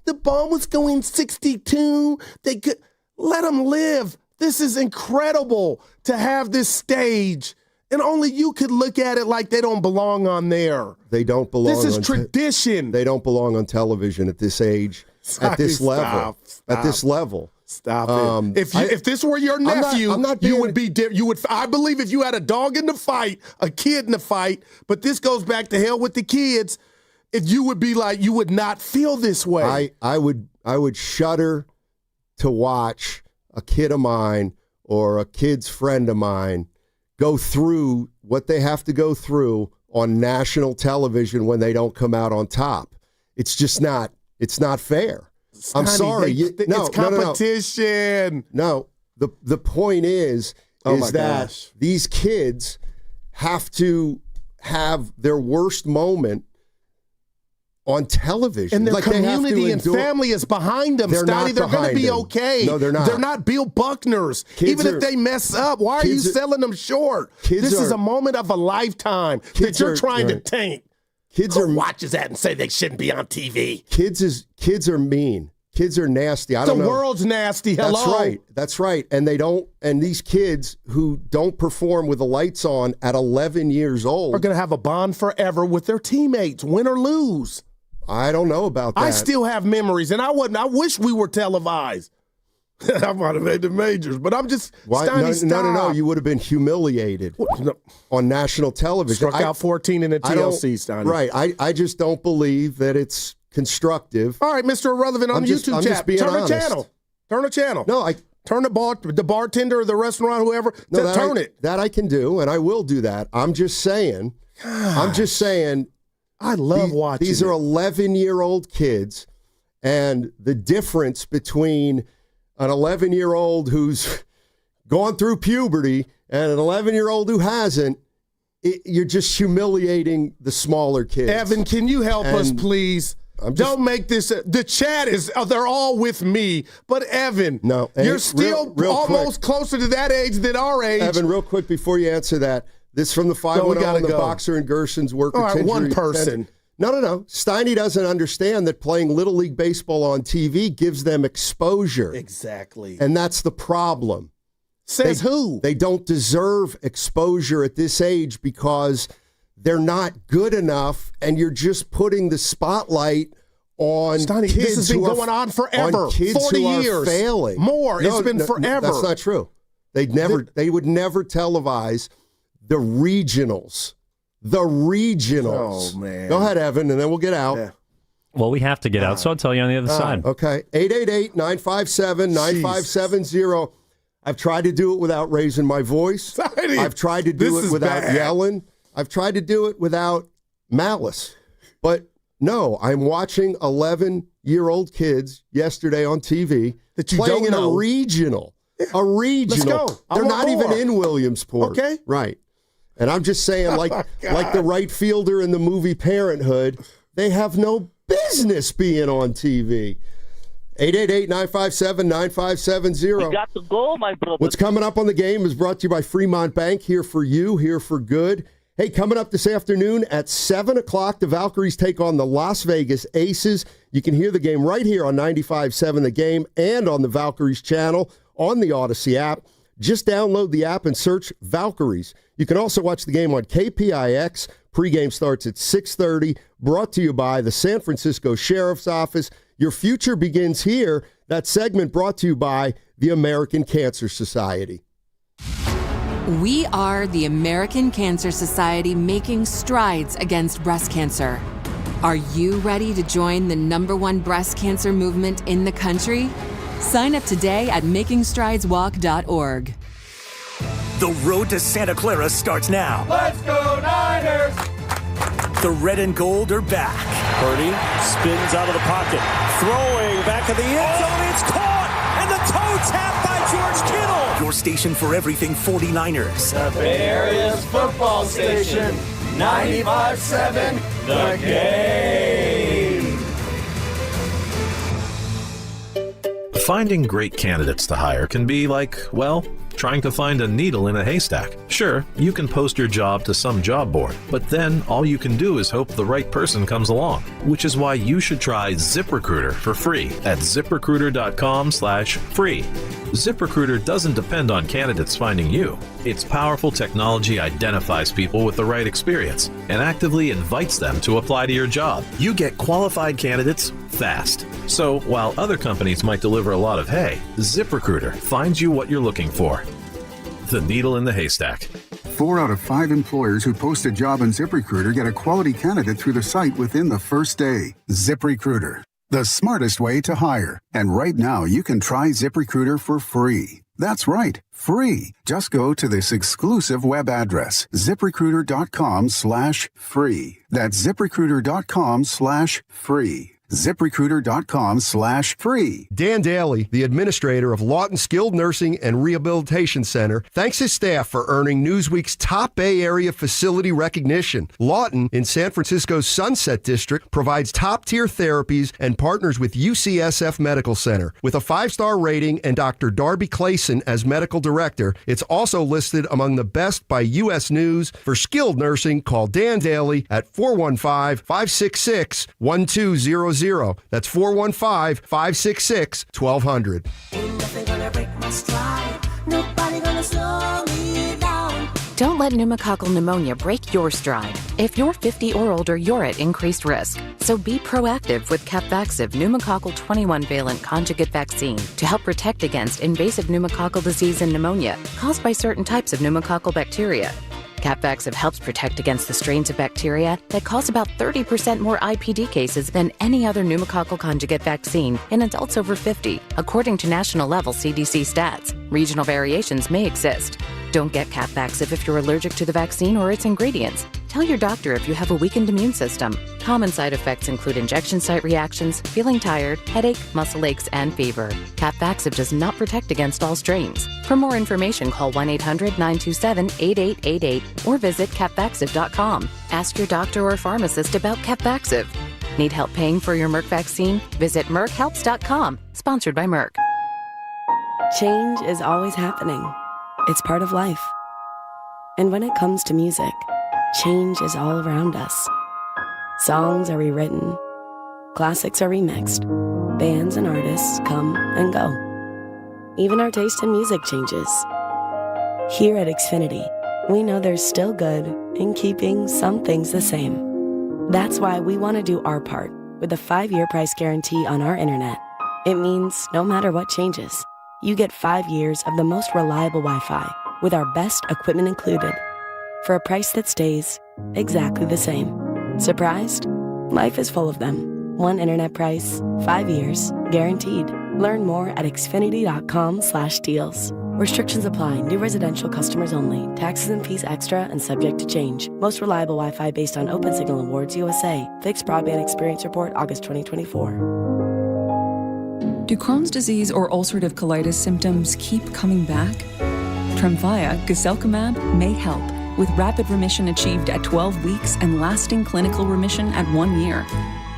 the ball was going 62. They could let them live. This is incredible to have this stage. And only you could look at it like they don't belong on there. They don't belong. This is tradition. They don't belong on television at this age, at this level. At this level. Stop it. If this were your nephew, you would be. I believe if you had a dog in the fight, a kid in the fight, but this goes back to hell with the kids. If you would be like, you would not feel this way. I would shudder to watch a kid of mine or a kid's friend of mine go through what they have to go through on national television when they don't come out on top. It's just not. It's not fair. I'm sorry. It's competition. No. The point is that these kids have to have their worst moment on television. And their community and family is behind them, Steiny. They're going to be okay. No, they're not. They're not Bill Buckners. Even if they mess up, why are you selling them short? This is a moment of a lifetime that you're trying to tank. Who watches that and say they shouldn't be on TV? Kids are mean. Kids are nasty. I don't know. The world's nasty. Hello. That's right. And they don't. And these kids who don't perform with the lights on at 11 years old are going to have a bond forever with their teammates, win or lose. I don't know about that. I still have memories, and I wish we were televised. I might have made the majors, but I'm just No. You would have been humiliated on national television. Struck out 14 in the TLC, Steiny. Right. I just don't believe that it's constructive. All right, Mr. Irrelevant on the YouTube chat. Turn the channel. No, turn the bartender or the restaurant, whoever. Turn it. That I can do, and I will do that. I'm just saying. I love watching. These are 11-year-old kids, and the difference between an 11-year-old who's gone through puberty and an 11-year-old who hasn't, you're just humiliating the smaller kids. Evan, can you help us, please? Don't make this. The chat is, they're all with me. But, Evan, you're still almost closer to that age than our age. Evan, real quick before you answer that, this from the 510, the boxer and Gerson's work. All right, one person. No. Steiny doesn't understand that playing Little League Baseball on TV gives them exposure. Exactly. And that's the problem. Says who? They don't deserve exposure at this age because they're not good enough, and you're just putting the spotlight on Steiny, kids this has been going on forever. On kids 40 who years. Are failing. More. It's been forever. That's not true. They would never televise the regionals. Oh, man. Go ahead, Evan, and then we'll get out. Yeah. Well, we have to get out, so I'll tell you on the other side. Okay. 888-957-9570. I've tried to do it without raising my voice. Steiny, I've tried to do it without yelling. I've tried to do it without malice. But no, I'm watching 11-year-old kids yesterday on TV that you playing don't in know. a regional. A regional. Let's go. They're not even in Williamsport. Okay. Right. And I'm just saying, like the right fielder in the movie Parenthood, they have no business being on TV. 888-957-9570. We got the goal, my brother. What's coming up on the game is brought to you by Fremont Bank. Here for you, here for good. Hey, coming up this afternoon at 7 o'clock, the Valkyries take on the Las Vegas Aces. You can hear the game right here on 95.7 The Game and on the Valkyries channel on the Odyssey app. Just download the app and search Valkyries. You can also watch the game on KPIX. Pregame starts at 6:30. Brought to you by the San Francisco Sheriff's Office. Your future begins here. That segment brought to you by the American Cancer Society. We are the American Cancer Society, making strides against breast cancer. Are you ready to join the #1 breast cancer movement in the country? Sign up today at makingstrideswalk.org. The road to Santa Clara starts now. Let's go Niners! The red and gold are back. Purdy spins out of the pocket, throwing back in the end zone. It's caught, and the toe tap by George Kittle. Your station for everything 49ers. The Bay Area's football station, 95.7 The Game. Finding great candidates to hire can be like, well, trying to find a needle in a haystack. Sure, you can post your job to some job board, but then all you can do is hope the right person comes along, which is why you should try ZipRecruiter for free at ZipRecruiter.com/free. ZipRecruiter doesn't depend on candidates finding you. Its powerful technology identifies people with the right experience and actively invites them to apply to your job. You get qualified candidates fast. So while other companies might deliver a lot of hay, ZipRecruiter finds you what you're looking for. The needle in the haystack. 4 out of 5 employers who post a job on ZipRecruiter get a quality candidate through the site within the first day. ZipRecruiter, the smartest way to hire. And right now, you can try ZipRecruiter for free. That's right, free. Just go to this exclusive web address, ZipRecruiter.com/free. That's ZipRecruiter.com/free. ZipRecruiter.com/free. Dan Daly, the administrator of Lawton Skilled Nursing and Rehabilitation Center, thanks his staff for earning Newsweek's top Bay Area facility recognition. Lawton, in San Francisco's Sunset District, provides top-tier therapies and partners with UCSF Medical Center. With a 5-star rating and Dr. Darby Clayson as medical director, it's also listed among the best by U.S. News. For skilled nursing, call Dan Daly at 415-566-1200. That's 415-566-1200. Don't let pneumococcal pneumonia break your stride. If you're 50 or older, you're at increased risk. So be proactive with Capvaxive pneumococcal 21-valent conjugate vaccine to help protect against invasive pneumococcal disease and pneumonia caused by certain types of pneumococcal bacteria. Capvaxive helps protect against the strains of bacteria that cause about 30% more IPD cases than any other pneumococcal conjugate vaccine in adults over 50, according to national-level CDC stats. Regional variations may exist. Don't get Capvaxive if you're allergic to the vaccine or its ingredients. Tell your doctor if you have a weakened immune system. Common side effects include injection site reactions, feeling tired, headache, muscle aches, and fever. Capvaxive does not protect against all strains. For more information, call 1-800-927-8888 or visit capvaxive.com. Ask your doctor or pharmacist about Capvaxive. Need help paying for your Merck vaccine? Visit merckhelps.com. Sponsored by Merck. Change is always happening. It's part of life. And when it comes to music, change is all around us. Songs are rewritten. Classics are remixed. Bands and artists come and go. Even our taste in music changes. Here at Xfinity, we know there's still good in keeping some things the same. That's why we want to do our part with a 5-year price guarantee on our internet. It means no matter what changes, you get 5 years of the most reliable Wi-Fi with our best equipment included for a price that stays exactly the same. Surprised? Life is full of them. One internet price, 5 years, guaranteed. Learn more at xfinity.com/deals. Restrictions apply. New residential customers only. Taxes and fees extra and subject to change. Most reliable Wi-Fi based on OpenSignal Awards USA. Fixed Broadband Experience Report, August 2024. Do Crohn's disease or ulcerative colitis symptoms keep coming back? Tremfya, guselkumab, may help, with rapid remission achieved at 12 weeks and lasting clinical remission at 1 year.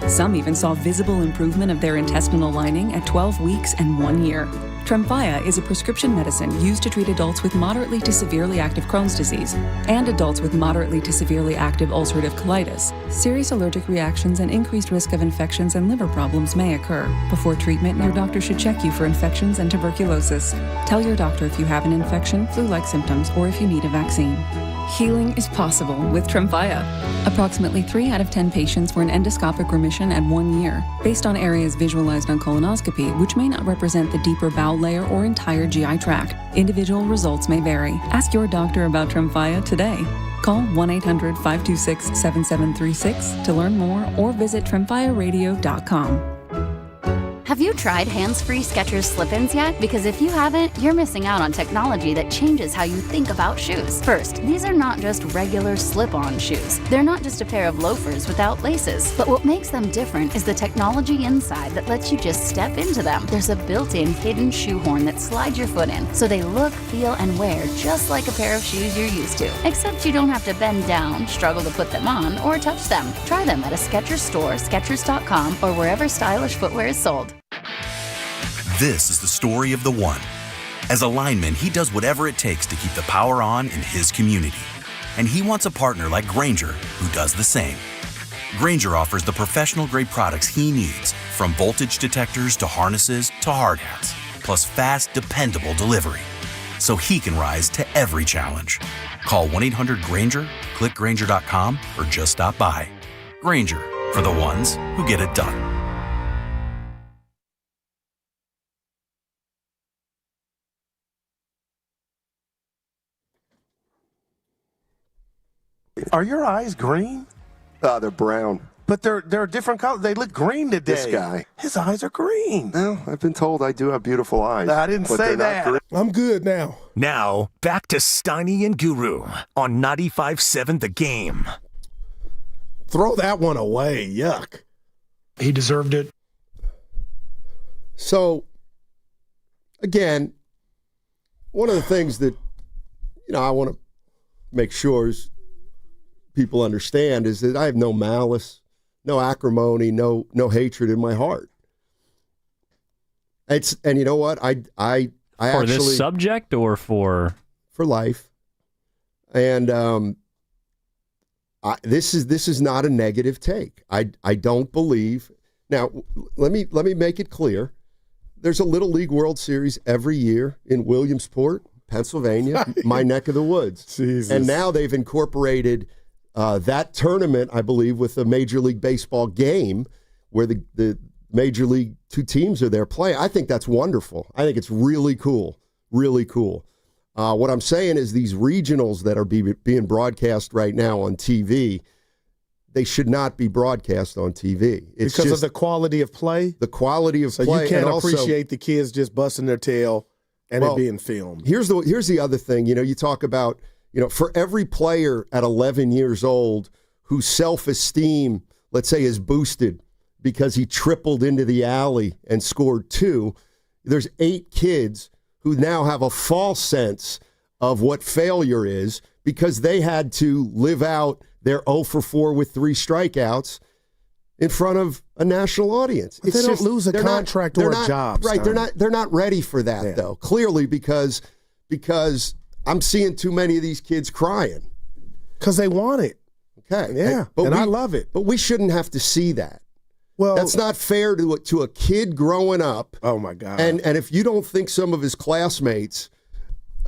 Some even saw visible improvement of their intestinal lining at 12 weeks and 1 year. Tremfya is a prescription medicine used to treat adults with moderately to severely active Crohn's disease and adults with moderately to severely active ulcerative colitis. Serious allergic reactions and increased risk of infections and liver problems may occur. Before treatment, your doctor should check you for infections and tuberculosis. Tell your doctor if you have an infection, flu-like symptoms, or if you need a vaccine. Healing is possible with Tremfya. Approximately 3 out of 10 patients were in endoscopic remission at 1 year, based on areas visualized on colonoscopy, which may not represent the deeper bowel layer or entire GI tract. Individual results may vary. Ask your doctor about Tremfya today. Call 1-800-526-7736 to learn more or visit tremfyaradio.com. Have you tried hands-free Skechers slip-ins yet? Because if you haven't, you're missing out on technology that changes how you think about shoes. First, these are not just regular slip-on shoes. They're not just a pair of loafers without laces. But what makes them different is the technology inside that lets you just step into them. There's a built-in hidden shoehorn that slides your foot in, so they look, feel, and wear just like a pair of shoes you're used to. Except you don't have to bend down, struggle to put them on, or touch them. Try them at a Skechers store, Skechers.com, or wherever stylish footwear is sold. This is the story of the one. As a lineman, he does whatever it takes to keep the power on in his community. And he wants a partner like Grainger who does the same. Grainger offers the professional-grade products he needs, from voltage detectors to harnesses to hard hats, plus fast, dependable delivery, so he can rise to every challenge. Call 1-800-GRAINGER, click Grainger.com, or just stop by. Grainger, for the ones who get it done. Are your eyes green? They're brown. But they're a different color. They look green today. This guy. His eyes are green. No, I've been told I do have beautiful eyes. I didn't say that. I'm good now. Now, back to Steiny and Guru on 95.7 The Game. Throw that one away. Yuck. He deserved it. So, again, one of the things that, I want to make sure people understand is that I have no malice, no acrimony, no hatred in my heart. And you know what? I for actually, this subject or for life. And this is not a negative take. I don't believe. Now, let me make it clear. There's a Little League World Series every year in Williamsport, Pennsylvania, my neck of the woods. Jesus. And now they've incorporated that tournament, I believe, with a Major League Baseball game where the Major League two teams are there playing. I think that's wonderful. I think it's really cool, really cool. What I'm saying is these regionals that are being broadcast right now on TV, they should not be broadcast on TV. It's because just of the quality of play? The quality of play. So you can't and appreciate the kids just busting their tail and it being filmed. Here's the other thing. You talk about, for every player at 11 years old whose self-esteem, let's say, is boosted because he tripled into the alley and scored 2, there's 8 kids who now have a false sense of what failure is because they had to live out their 0 for 4 with 3 strikeouts in front of a national audience. But they don't lose a contract or a job. Right, they're not ready for that, though, clearly because I'm seeing too many of these kids crying. Because they want it. Okay. Yeah, I love it. But we shouldn't have to see that. Well, that's not fair to a kid growing up. Oh, my God. And if you don't think some of his classmates,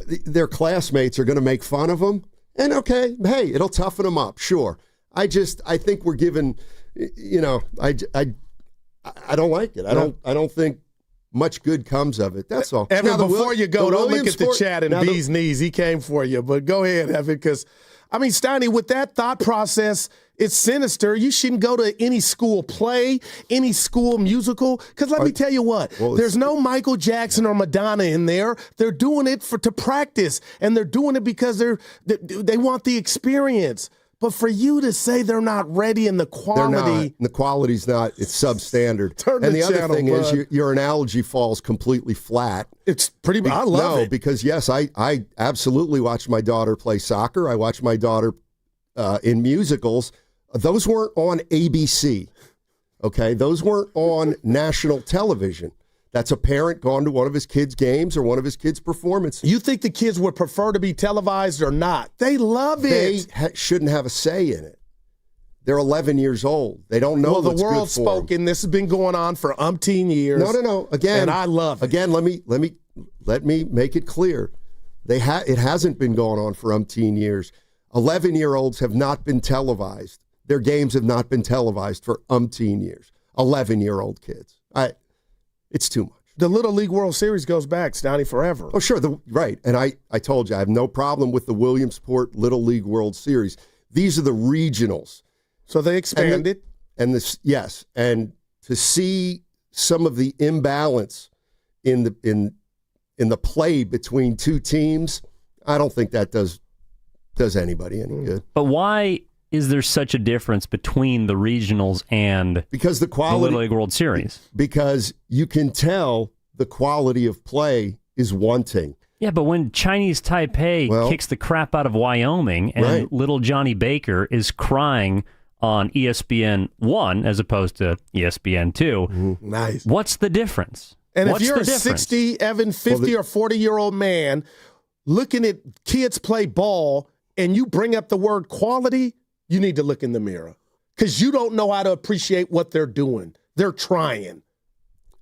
their classmates are going to make fun of him, and okay, hey, it'll toughen them up, sure. I think we're giving, I don't like it. I don't think much good comes of it. That's all. Evan, before you go, don't look at the chat and B's knees. He came for you. But go ahead, Evan, because, Steiny, with that thought process, it's sinister. You shouldn't go to any school play, any school musical. Because let me tell you what, there's no Michael Jackson or Madonna in there. They're doing it to practice, and they're doing it because they want the experience. But for you to say they're not ready in the quality. The quality's not, it's substandard. Turn and the other channel, thing bud. is your analogy falls completely flat. It's pretty, I love it. Because yes, I absolutely watched my daughter play soccer. I watched my daughter in musicals. Those weren't on ABC. Okay, those weren't on national television. That's a parent gone to one of his kids' games or one of his kids' performances. You think the kids would prefer to be televised or not? They love it. They shouldn't have a say in it. They're 11 years old. They don't know what's good for them. Well, the world's spoken. This has been going on for umpteen years. No. Again, and I love it. Again, let me make it clear. It hasn't been going on for umpteen years. 11-year-olds have not been televised. Their games have not been televised for umpteen years. 11-year-old kids. It's too much. The Little League World Series goes back, Steiny, forever. Oh, sure. Right. And I told you, I have no problem with the Williamsport Little League World Series. These are the regionals. So they expanded. And to see some of the imbalance in the play between two teams, I don't think that does anybody any good. But why is there such a difference between the regionals and because the Little League World Series? Because you can tell the quality of play is wanting. Yeah, but when Chinese Taipei kicks the crap out of Wyoming and little Johnny Baker is crying on ESPN 1 as opposed to ESPN 2, nice. What's the difference? And What's if you're the a 60, 50 or 40-year-old man looking at kids play ball and you bring up the word quality, you need to look in the mirror because you don't know how to appreciate what they're doing. They're trying.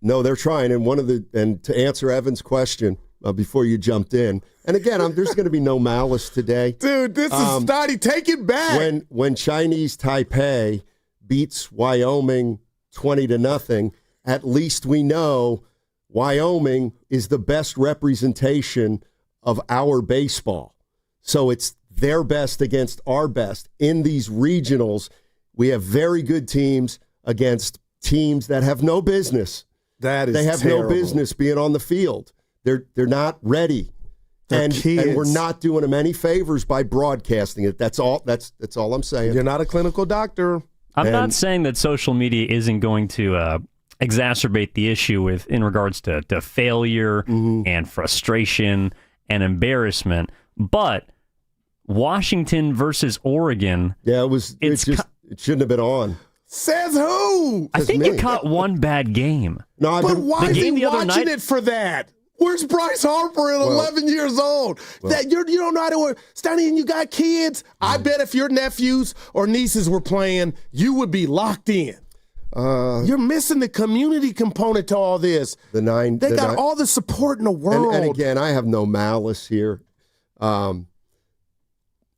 No, they're trying. And to answer Evan's question before you jumped in, and again, there's going to be no malice today. Dude, this is Steiny. Take it back. When Chinese Taipei beats Wyoming 20-0, at least we know Wyoming is the best representation of our baseball. So it's their best against our best. In these regionals, we have very good teams against teams that have no business. They have terrible. No business being on the field. They're not ready. And we're not doing them any favors by broadcasting it. That's all I'm saying. You're not a clinical doctor. I'm not saying that social media isn't going to exacerbate the issue in regards to failure and frustration and embarrassment, but Washington versus Oregon. Yeah, it shouldn't have been on. Says who? I think you caught one bad game. No, but why is he watching it for that? Where's Bryce Harper at 11 years old? That you don't know how to work. Steiny, and you got kids. I bet if your nephews or nieces were playing, you would be locked in. You're missing the community component to all this. They got all the support in the world. And again, I have no malice here.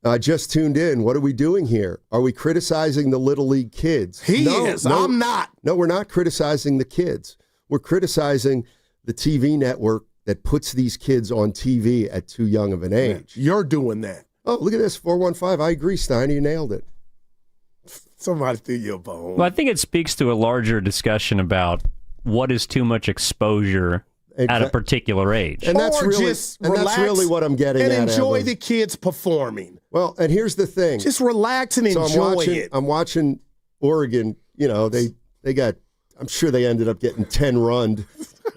I just tuned in. What are we doing here? Are we criticizing the Little League kids? He is. I'm not. No, we're not criticizing the kids. We're criticizing the TV network that puts these kids on TV at too young of an age. You're doing that. Oh, look at this, 415. I agree, Steiny. You nailed it. Somebody threw you a bone. Well, I think it speaks to a larger discussion about what is too much exposure at a particular age. And that's really what I'm getting at. And enjoy Evan. the kids performing. Well, and here's the thing. Just relax and enjoy it. I'm watching Oregon. You know, they got, I'm sure they ended up getting 10 run,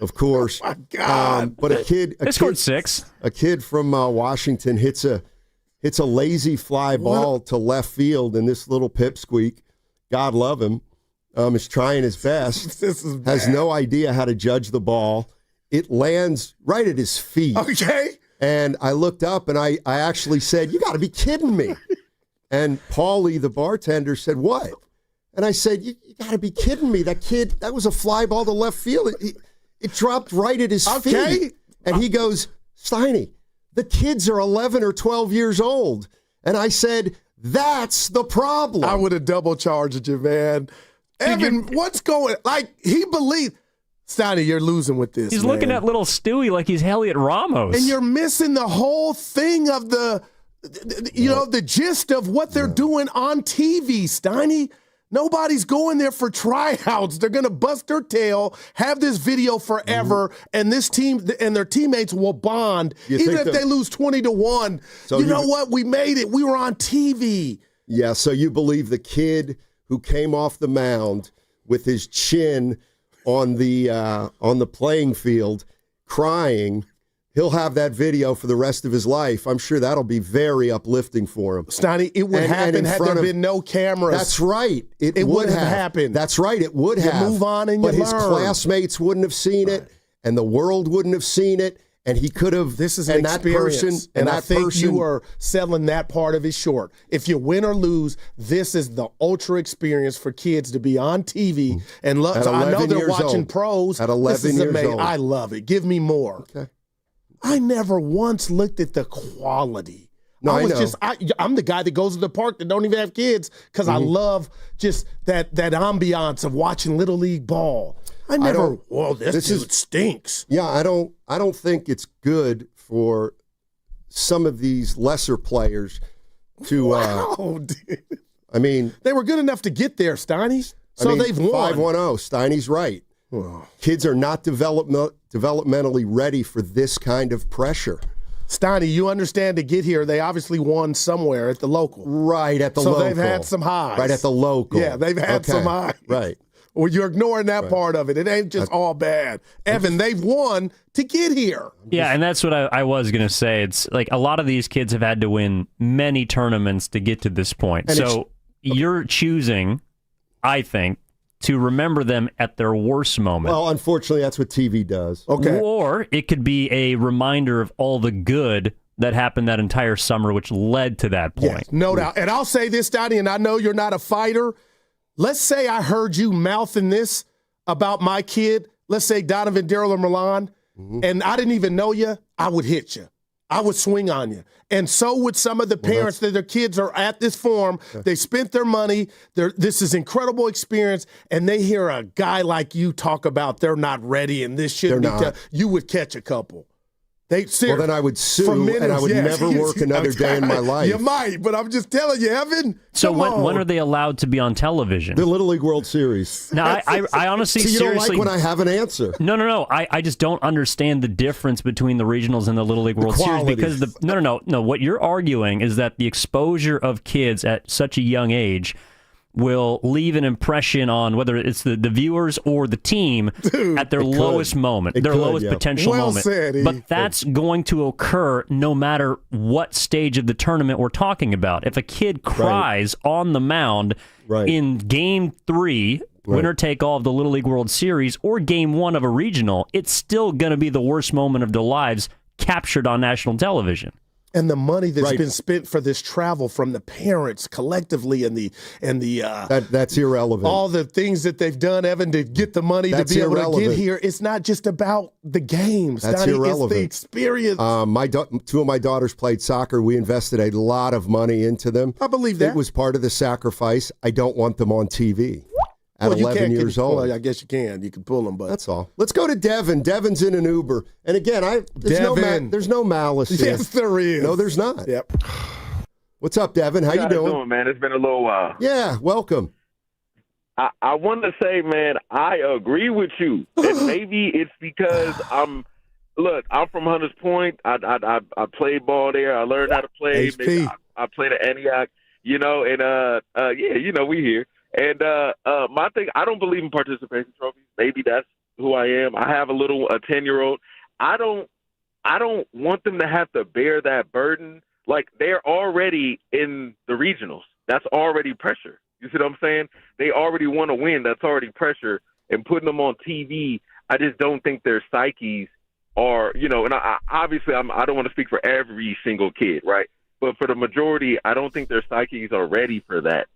of course. Oh my God. But they scored 6. A kid from Washington hits a lazy fly ball to left field, and this little pipsqueak, God love him, is trying his best. This is bad. Has no idea how to judge the ball. It lands right at his feet. Okay. And I looked up and I actually said, "You got to be kidding me." And Paulie, the bartender, said, "What?" And I said, "You got to be kidding me. That kid, that was a fly ball to left field. It dropped right at his feet." And he goes, "Steiny, the kids are 11 or 12 years old." And I said, "That's the problem." I would have double charged you, man. Evan, what's going on? Like, he believed. Steiny, you're losing with this. He's looking at little Stewie like he's Elliot Ramos. And you're missing the whole thing of the gist of what they're doing on TV, Steiny. Nobody's going there for tryouts. They're going to bust their tail, have this video forever, and this team and their teammates will bond, even if they lose 20-1. So you know what? We made it. We were on TV. Yeah, so you believe the kid who came off the mound with his chin on the playing field, crying, he'll have that video for the rest of his life. I'm sure that'll be very uplifting for him. Steiny, it would happen had there been no cameras. That's right. It would have happened. That's right. It would have. You move on and you learn. But his classmates wouldn't have seen it, and the world wouldn't have seen it, and he could have. This is an experience, and I think you are selling that part of it short. If you win or lose, this is the ultra experience for kids to be on TV and love. So I know they're watching pros. At 11 years old. I love it. Give me more. Okay. I never once looked at the quality. No, I was know. just I'm the guy that goes to the park that don't even have kids because I love just that ambiance of watching Little League ball. This dude stinks. Yeah, I don't think it's good for some of these lesser players to dude. I mean, they were good enough to get there, Steiny. So they've won. 5-1-0. Steiny's right. Kids are not developmentally ready for this kind of pressure. Steiny, you understand, to get here, they obviously won somewhere at the local. Right, at the local. So they've had some highs. Right, at the local. Yeah, they've had some highs. Right. Well, you're ignoring that part of it. It ain't just all bad. Evan, they've won to get here. Yeah, and that's what I was going to say. It's like a lot of these kids have had to win many tournaments to get to this point. And so you're choosing, I think, to remember them at their worst moment. Well, unfortunately, that's what TV does. Okay. Or it could be a reminder of all the good that happened that entire summer, which led to that point. Yes, no doubt. And I'll say this, Steiny, and I know you're not a fighter. Let's say I heard you mouthing this about my kid. Let's say Donovan, Daryl, or Milan, and I didn't even know you. I would hit you. I would swing on you. And so would some of the parents that their kids are at this forum. They spent their money. This is incredible experience, and they hear a guy like you talk about they're not ready and this shouldn't be. You would catch a couple. Well, then I would sue, and I would never work another day in my life. You might, but I'm just telling you, Evan. So when are they allowed to be on television? The Little League World Series. Now, I honestly, so you seriously, don't like when I have an answer. No. I just don't understand the difference between the regionals and the Little League World Series because no. What you're arguing is that the exposure of kids at such a young age will leave an impression on whether it's the viewers or the team at their lowest moment, lowest potential moment. Said, but that's going to occur no matter what stage of the tournament we're talking about. If a kid cries on the mound in Game 3, winner take all of the Little League World Series, or Game 1 of a regional, it's still going to be the worst moment of their lives captured on national television. And the money that's been spent for this travel from the parents collectively and the that's irrelevant. All the things that they've done, Evan, to get the money to be able to get here. It's not just about the games. That's irrelevant. It's the experience. Two of my daughters played soccer. We invested a lot of money into them. I believe that. It was part of the sacrifice. I don't want them on TV. At 11 years old. Well, I guess you can. You can pull them, but that's all. Let's go to Devin. Devin's in an Uber. And again, there's no malice here. Yes, there is. No, there's not. Yep. What's up, Devin? How you doing? Man? It's been a little while. Yeah, welcome. I want to say, man, I agree with you. And maybe it's because I'm from Hunters Point. I played ball there. I learned how to play. HP. I played at Antioch, and we here. And my thing, I don't believe in participation trophies. Maybe that's who I am. I have a 10-year-old. I don't want them to have to bear that burden. Like, they're already in the regionals. That's already pressure. You see what I'm saying? They already want to win. That's already pressure. And putting them on TV, I just don't think their psyches are, and obviously I don't want to speak for every single kid, right? But for the majority, I don't think their psyches are ready for that.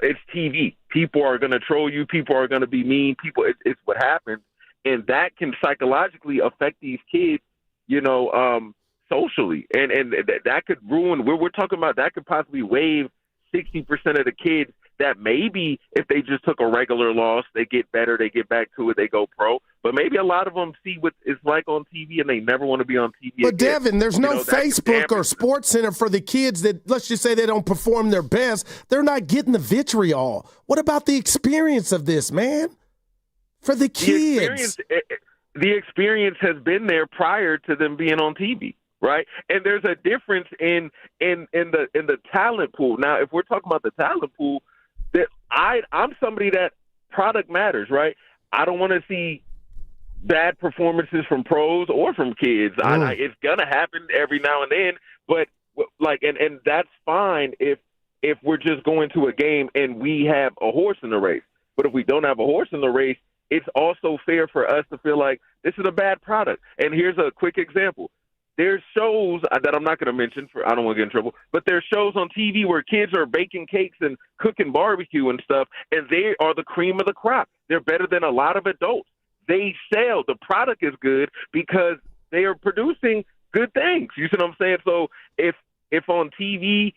It's TV. People are going to troll you. People are going to be mean. It's what happens. And that can psychologically affect these kids, socially. And that could ruin, we're talking about, that could possibly waive 60% of the kids that maybe if they just took a regular loss, they get better, they get back to it, they go pro. But maybe a lot of them see what it's like on TV and they never want to be on TV But again. Devin, there's no Facebook or Sports Center for the kids that, let's just say they don't perform their best. They're not getting the vitriol. What about the experience of this, man? For the kids. The experience has been there prior to them being on TV. Right, and there's a difference in the talent pool. Now, if we're talking about the talent pool, that I'm somebody that product matters, right? I don't want to see bad performances from pros or from kids. It's gonna happen every now and then, but and that's fine if we're just going to a game and we have a horse in the race. But if we don't have a horse in the race, it's also fair for us to feel like this is a bad product. And here's a quick example. There's shows that I'm not going to mention, I don't want to get in trouble, but there's shows on TV where kids are baking cakes and cooking barbecue and stuff, and they are the cream of the crop. They're better than a lot of adults. They sell. The product is good because they are producing good things. You see what I'm saying? So if on TV,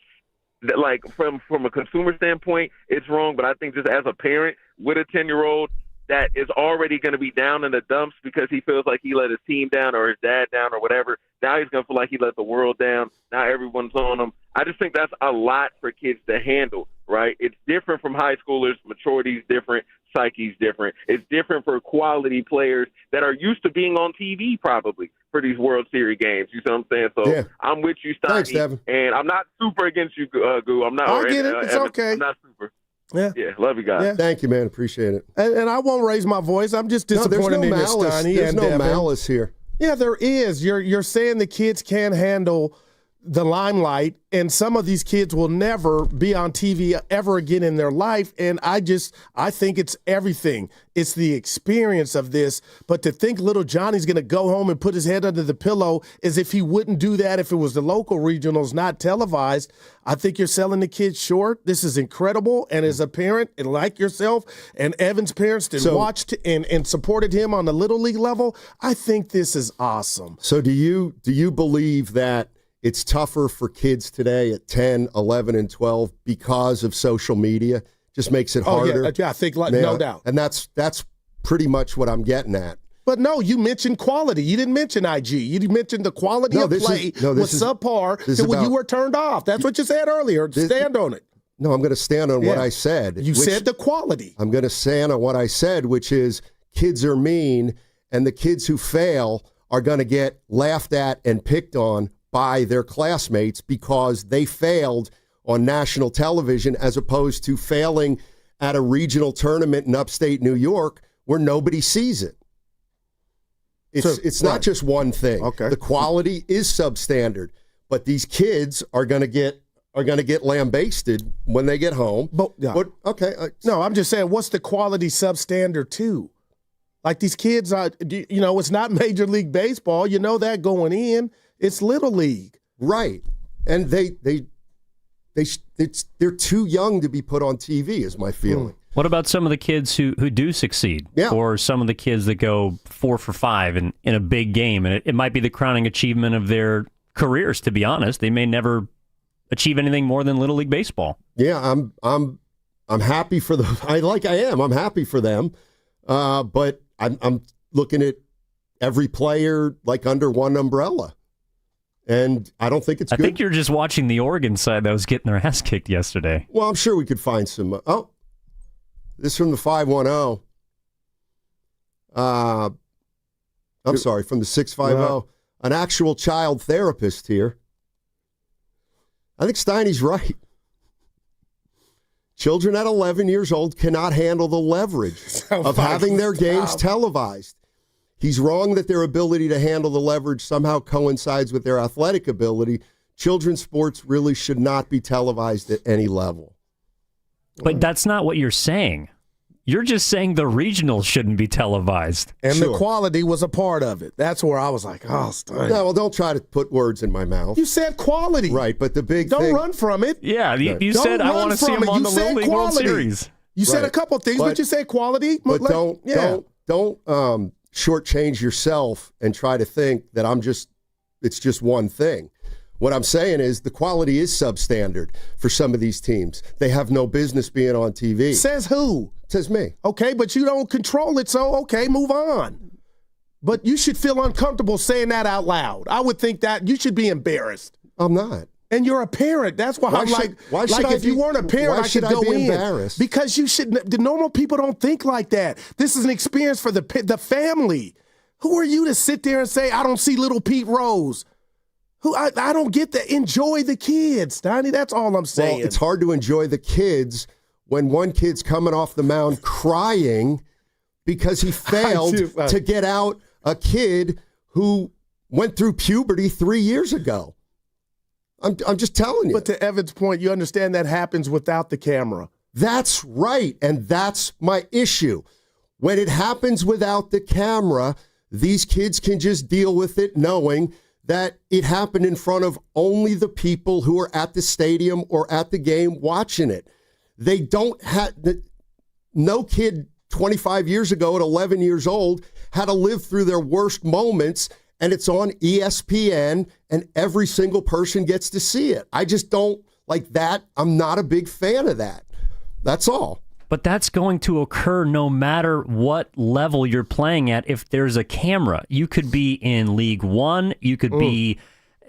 like from a consumer standpoint, it's wrong, but I think just as a parent with a 10-year-old that is already going to be down in the dumps because he feels like he let his team down or his dad down or whatever, now he's going to feel like he let the world down. Now everyone's on him. I just think that's a lot for kids to handle, right? It's different from high schoolers. Maturity is different. Psyche's different. It's different for quality players that are used to being on TV probably for these World Series games. You see what I'm saying? So yeah. I'm with you, Steiny. Thanks, Devin. And I'm not super against you, Goo. I'm not. I get it. It's Evan, okay. I'm not super. Yeah. Yeah, love you guys. Yeah. Thank you, man. Appreciate it. And I won't raise my voice. I'm just disappointed in this, Steiny. There's no malice here. Yeah, there is. You're saying the kids can't handle the limelight, and some of these kids will never be on TV ever again in their life. And I think it's everything. It's the experience of this. But to think little Johnny's going to go home and put his head under the pillow as if he wouldn't do that if it was the local regionals not televised, I think you're selling the kids short. This is incredible. And as a parent, and like yourself and Evan's parents that watched and supported him on the Little League level, I think this is awesome. So do you believe that it's tougher for kids today at 10, 11, and 12 because of social media? Just makes it harder. Yeah, I think no doubt. And that's pretty much what I'm getting at. But no, you mentioned quality. You didn't mention IG. You mentioned the quality of play was subpar to when you were turned off. That's what you said earlier. Stand on it. No, I'm going to stand on what I said. You said the quality. I'm going to stand on what I said, which is kids are mean, and the kids who fail are going to get laughed at and picked on by their classmates because they failed on national television as opposed to failing at a regional tournament in upstate New York where nobody sees it. It's not just one thing. Okay. The quality is substandard, but these kids are going to get lambasted when they get home. No, I'm just saying, what's the quality substandard too? Like these kids are, it's not Major League Baseball. You know that going in. It's Little League. Right. And they're too young to be put on TV is my feeling. What about some of the kids who do succeed? Yeah. Or some of the kids that go 4 for 5 in a big game? And it might be the crowning achievement of their careers, to be honest. They may never achieve anything more than Little League Baseball. Yeah, I'm happy for them. I'm happy for them. But I'm looking at every player like under one umbrella. And I don't think it's good. I think you're just watching the Oregon side that was getting their ass kicked yesterday. Well, I'm sure we could find some. This is from the 510. I'm sorry, from the 650. An actual child therapist here. I think Steiny's right. Children at 11 years old cannot handle the leverage of having their games televised. He's wrong that their ability to handle the leverage somehow coincides with their athletic ability. Children's sports really should not be televised at any level. But that's not what you're saying. You're just saying the regionals shouldn't be televised. And the quality was a part of it. That's where I was like, Steiny. No, well, don't try to put words in my mouth. You said quality. Right, but the big Don't thing... run from it. Yeah, you said I want to see him on the Little League World Series. You said a couple of things, but you said quality. But don't shortchange yourself and try to think that it's just one thing. What I'm saying is the quality is substandard for some of these teams. They have no business being on TV. Says who? Says me. Okay, but you don't control it, so okay, move on. But you should feel uncomfortable saying that out loud. I would think that you should be embarrassed. I'm not. And you're a parent. That's why I'm if you weren't a parent, I should go in. Embarrassed? Because you shouldn't. The normal people don't think like that. This is an experience for the family. Who are you to sit there and say, I don't see little Pete Rose? I don't get that. Enjoy the kids, Steiny. That's all I'm saying. Well, it's hard to enjoy the kids when one kid's coming off the mound crying because he failed to get out a kid who went through puberty 3 years ago. I'm just telling you. But to Evan's point, you understand that happens without the camera. That's right, and that's my issue. When it happens without the camera, these kids can just deal with it knowing that it happened in front of only the people who are at the stadium or at the game watching it. They don't have, no kid 25 years ago at 11 years old had to live through their worst moments, and it's on ESPN, and every single person gets to see it. I just don't like that. I'm not a big fan of that. That's all. But that's going to occur no matter what level you're playing at if there's a camera. You could be in League One. You could be,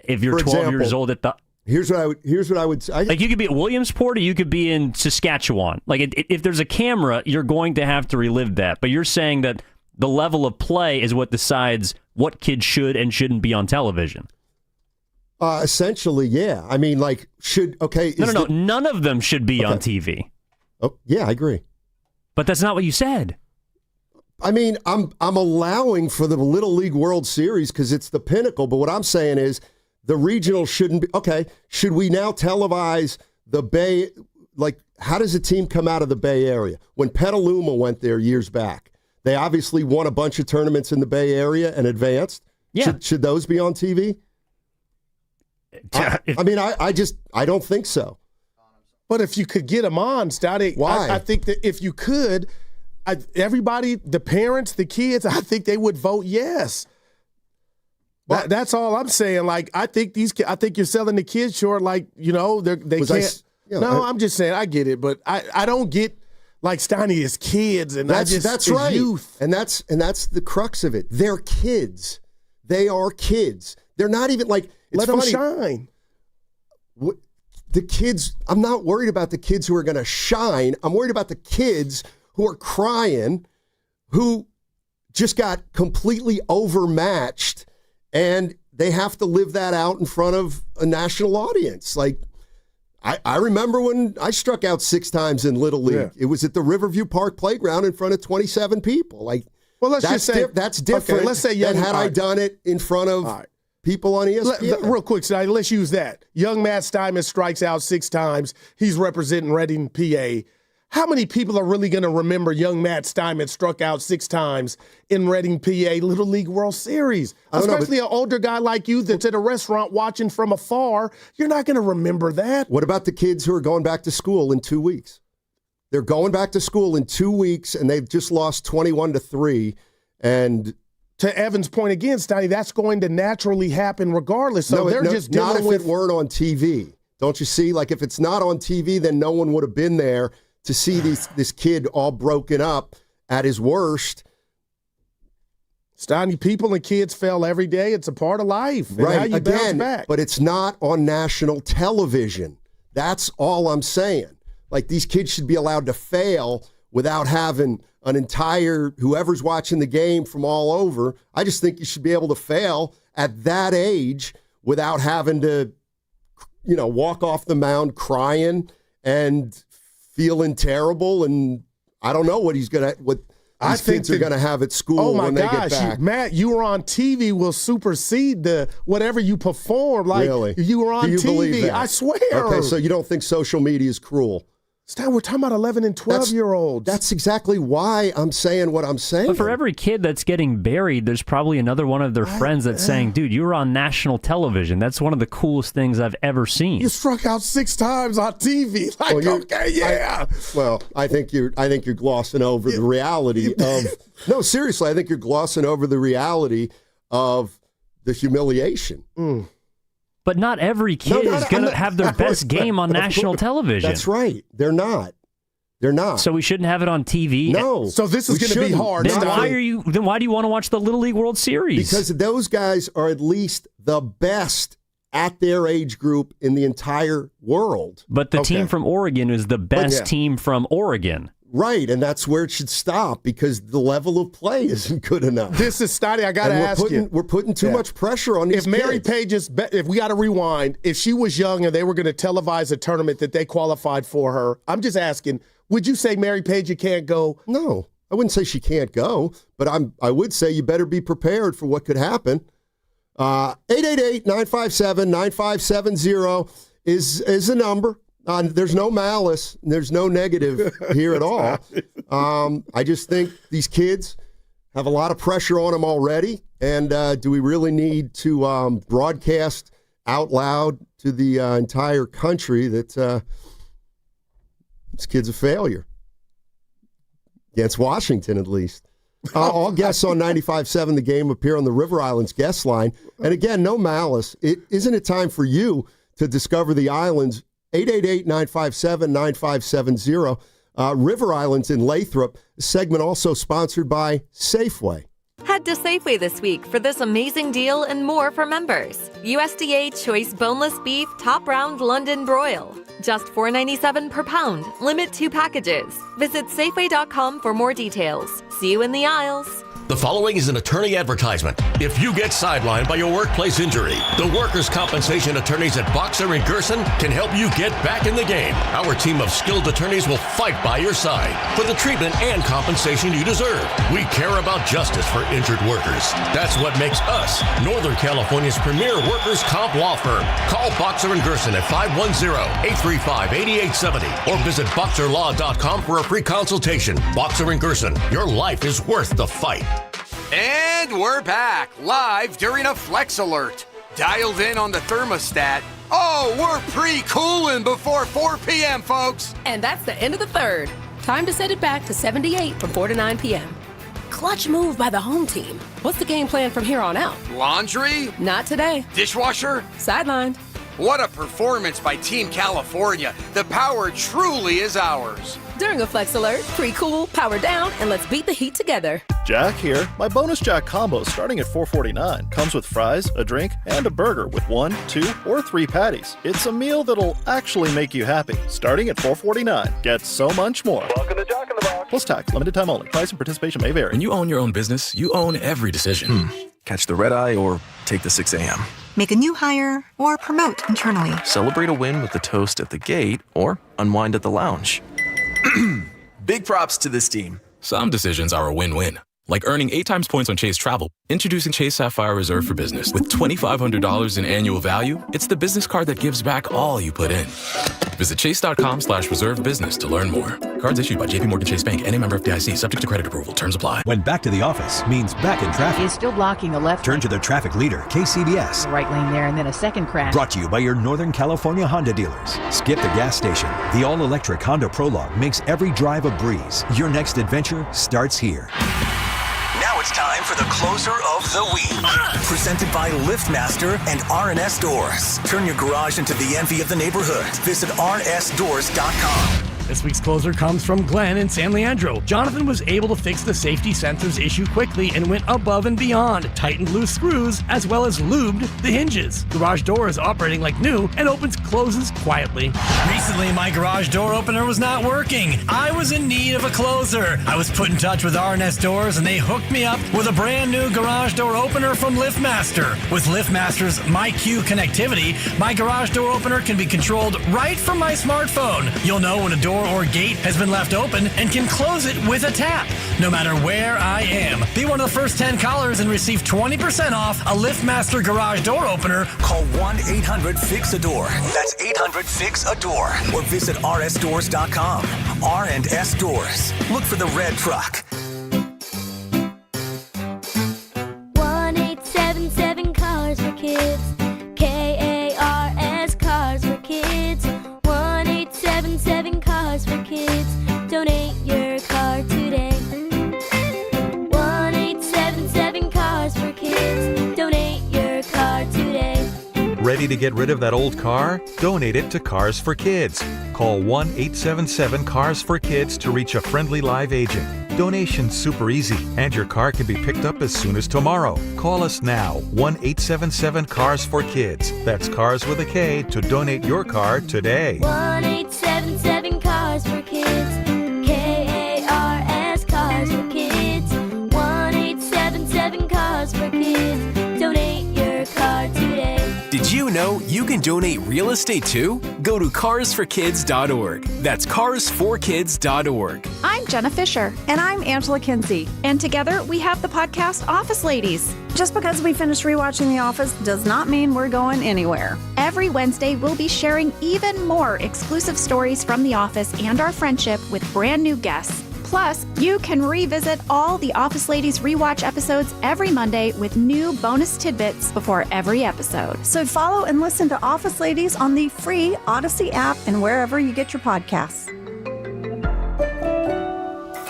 if you're 12 years old at the... Here's what I would say. Like, you could be at Williamsport or you could be in Saskatchewan. Like, if there's a camera, you're going to have to relive that. But you're saying that the level of play is what decides what kids should and shouldn't be on television. Essentially, yeah. I mean, like, No. None of them should be on TV. Oh, yeah, I agree. But that's not what you said. I mean, I'm allowing for the Little League World Series because it's the pinnacle. But what I'm saying is the regional shouldn't be. Okay, should we now televise the Bay? Like, how does a team come out of the Bay Area? When Petaluma went there years back, they obviously won a bunch of tournaments in the Bay Area and advanced. Yeah. Should those be on TV? I mean, I don't think so. But if you could get them on, Steiny, why? I think that if you could, everybody, the parents, the kids, I think they would vote yes. That's all I'm saying. Like, I think you're selling the kids short. Like, they can't. I'm just saying, I get it, but I don't get like Steiny is kids, and that's right. Youth, and that's the crux of it. They're kids. They are kids. They're not even like. Let them shine. The kids, I'm not worried about the kids who are going to shine. I'm worried about the kids who are crying, who just got completely overmatched, and they have to live that out in front of a national audience. Like, I remember when I struck out 6 times in Little League. Yeah. It was at the Riverview Park Playground in front of 27 people. Like, well, let's just say that's different. Okay, let's say than had I done it in front of people on ESPN. Real quick, Steiny, let's use that. Young Matt Steinman strikes out 6 times. He's representing Reading, PA. How many people are really going to remember young Matt Steinman struck out 6 times in Reading, PA, Little League World Series? Especially an older guy like you that's at a restaurant watching from afar. You're not going to remember that. What about the kids who are going back to school in 2 weeks? They're going back to school in 2 weeks, and they've just lost 21-3, and... To Evan's point again, Steiny, that's going to naturally happen regardless. So they're just dealing not if it weren't on TV. Don't you see? Like, if it's not on TV, then no one would have been there to see this kid all broken up at his worst. Steiny, people and kids fail every day. It's a part of life. Right. How you bounce back. But it's not on national television. That's all I'm saying. Like, these kids should be allowed to fail without having an entire, whoever's watching the game from all over. I just think you should be able to fail at that age without having to, walk off the mound crying and feeling terrible. And I don't know what these kids are going to have at school when they get back. Matt, you were on TV will supersede whatever you perform. Like, really? You were on TV. Believe that? I swear. Okay, so you don't think social media is cruel? We're talking about 11 and 12-year-olds. That's exactly why I'm saying what I'm saying. But for every kid that's getting buried, there's probably another one of their friends that's saying, dude, you were on national television. That's one of the coolest things I've ever seen. You struck out 6 times on TV. I think you're glossing over the reality of... No, seriously, I think you're glossing over the reality of the humiliation. But not every kid is going to have their best game on national television. That's right. They're not. So we shouldn't have it on TV? No. So this is going to be hard. Then why do you want to watch the Little League World Series? Because those guys are at least the best at their age group in the entire world. But the team from Oregon is the best team from Oregon. Right, and that's where it should stop because the level of play isn't good enough. This is Steiny. I got to ask you. We're putting too much pressure on these kids. Mary Page if we got to rewind, if she was young and they were going to televise a tournament that they qualified for her, I'm just asking, would you say, Mary Page, you can't go? No. I wouldn't say she can't go, but I would say you better be prepared for what could happen. 888-957-9570 is the number. There's no malice. There's no negative here at all. I just think these kids have a lot of pressure on them already. And do we really need to broadcast out loud to the entire country that this kid's a failure? Against Washington, at least. All guests on 95.7 The Game appear on the River Islands guest line. And again, no malice. Isn't it time for you to discover the islands? 888-957-9570. River Islands in Lathrop. Segment also sponsored by Safeway. Head to Safeway this week for this amazing deal and more for members. USDA Choice Boneless Beef Top Round London Broil. Just $4.97 per pound. Limit 2 packages. Visit Safeway.com for more details. See you in the aisles. The following is an attorney advertisement. If you get sidelined by your workplace injury, the workers' compensation attorneys at Boxer and Gerson can help you get back in the game. Our team of skilled attorneys will fight by your side for the treatment and compensation you deserve. We care about justice for injured workers. That's what makes us Northern California's premier workers' comp law firm. Call Boxer and Gerson at 510-835-8870 or visit boxerlaw.com for a free consultation. Boxer and Gerson, your life is worth the fight. And we're back, live during a Flex Alert. Dialed in on the thermostat. Oh, we're pre-cooling before 4 p.m., folks. And that's the end of the third. Time to set it back to 78 from 4 to 9 p.m. Clutch move by the home team. What's the game plan from here on out? Laundry? Not today. Dishwasher? Sidelined. What a performance by Team California. The power truly is ours. During a Flex Alert, pre-cool, power down, and let's beat the heat together. Jack here. My bonus Jack combo starting at $4.49 comes with fries, a drink, and a burger with 1, 2, or 3 patties. It's a meal that'll actually make you happy. Starting at $4.49. Get so much more. Welcome to Jack in the Box. Plus tax. Limited time only. Price and participation may vary. When you own your own business, you own every decision. Catch the red eye or take the 6 a.m. Make a new hire or promote internally. Celebrate a win with the toast at the gate or unwind at the lounge. Big props to this team. Some decisions are a win-win. Like earning 8 times points on Chase Travel. Introducing Chase Sapphire Reserve for Business. With $2,500 in annual value, it's the business card that gives back all you put in. Visit chase.com/reserve business to learn more. Cards issued by JPMorgan Chase Bank and a member of FDIC, subject to credit approval. Terms apply. When back to the office means back in traffic. He's still blocking the left. Turn to the traffic leader, KCBS. Right lane there, and then a second crash. Brought to you by your Northern California Honda dealers. Skip the gas station. The all-electric Honda Prologue makes every drive a breeze. Your next adventure starts here. Now it's time for the closer of the week. Presented by LiftMaster and RNS Doors. Turn your garage into the envy of the neighborhood. Visit rnsdoors.com. This week's closer comes from Glenn in San Leandro. Jonathan was able to fix the safety sensors issue quickly and went above and beyond, tightened loose screws, as well as lubed the hinges. Garage door is operating like new and closes quietly. Recently, my garage door opener was not working. I was in need of a closer. I was put in touch with RNS Doors and they hooked me up with a brand new garage door opener from LiftMaster. With LiftMaster's MyQ connectivity, my garage door opener can be controlled right from my smartphone. You'll know when a door or gate has been left open and can close it with a tap, no matter where I am. Be one of the first 10 callers and receive 20% off a LiftMaster garage door opener. Call 1-800-FIX-A-DOOR. That's 800-FIX-A-DOOR. Or visit rsdoors.com. R&S Doors. Look for the red truck. 1-877 Cars for Kids. KARS Cars for Kids. 1-877 Cars for Kids. Donate your car today. 1-877 Cars for Kids. Donate your car today. Ready to get rid of that old car? Donate it to Cars for Kids. Call 1-877-CARS-FOR-KIDS to reach a friendly live agent. Donation's super easy, and your car can be picked up as soon as tomorrow. Call us now, 1-877-CARS-FOR-KIDS. That's Cars with a K to donate your car today. 1-877 Cars for Kids. KARS Cars for Kids. 1-877 Cars for Kids. Donate your car today. Did you know you can donate real estate too? Go to carsforkids.org. That's carsforkids.org. I'm Jenna Fisher. And I'm Angela Kinsey. And together we have the podcast Office Ladies. Just because we finished rewatching The Office does not mean we're going anywhere. Every Wednesday, we'll be sharing even more exclusive stories from The Office and our friendship with brand new guests. Plus, you can revisit all the Office Ladies rewatch episodes every Monday with new bonus tidbits before every episode. So follow and listen to Office Ladies on the free Odyssey app and wherever you get your podcasts.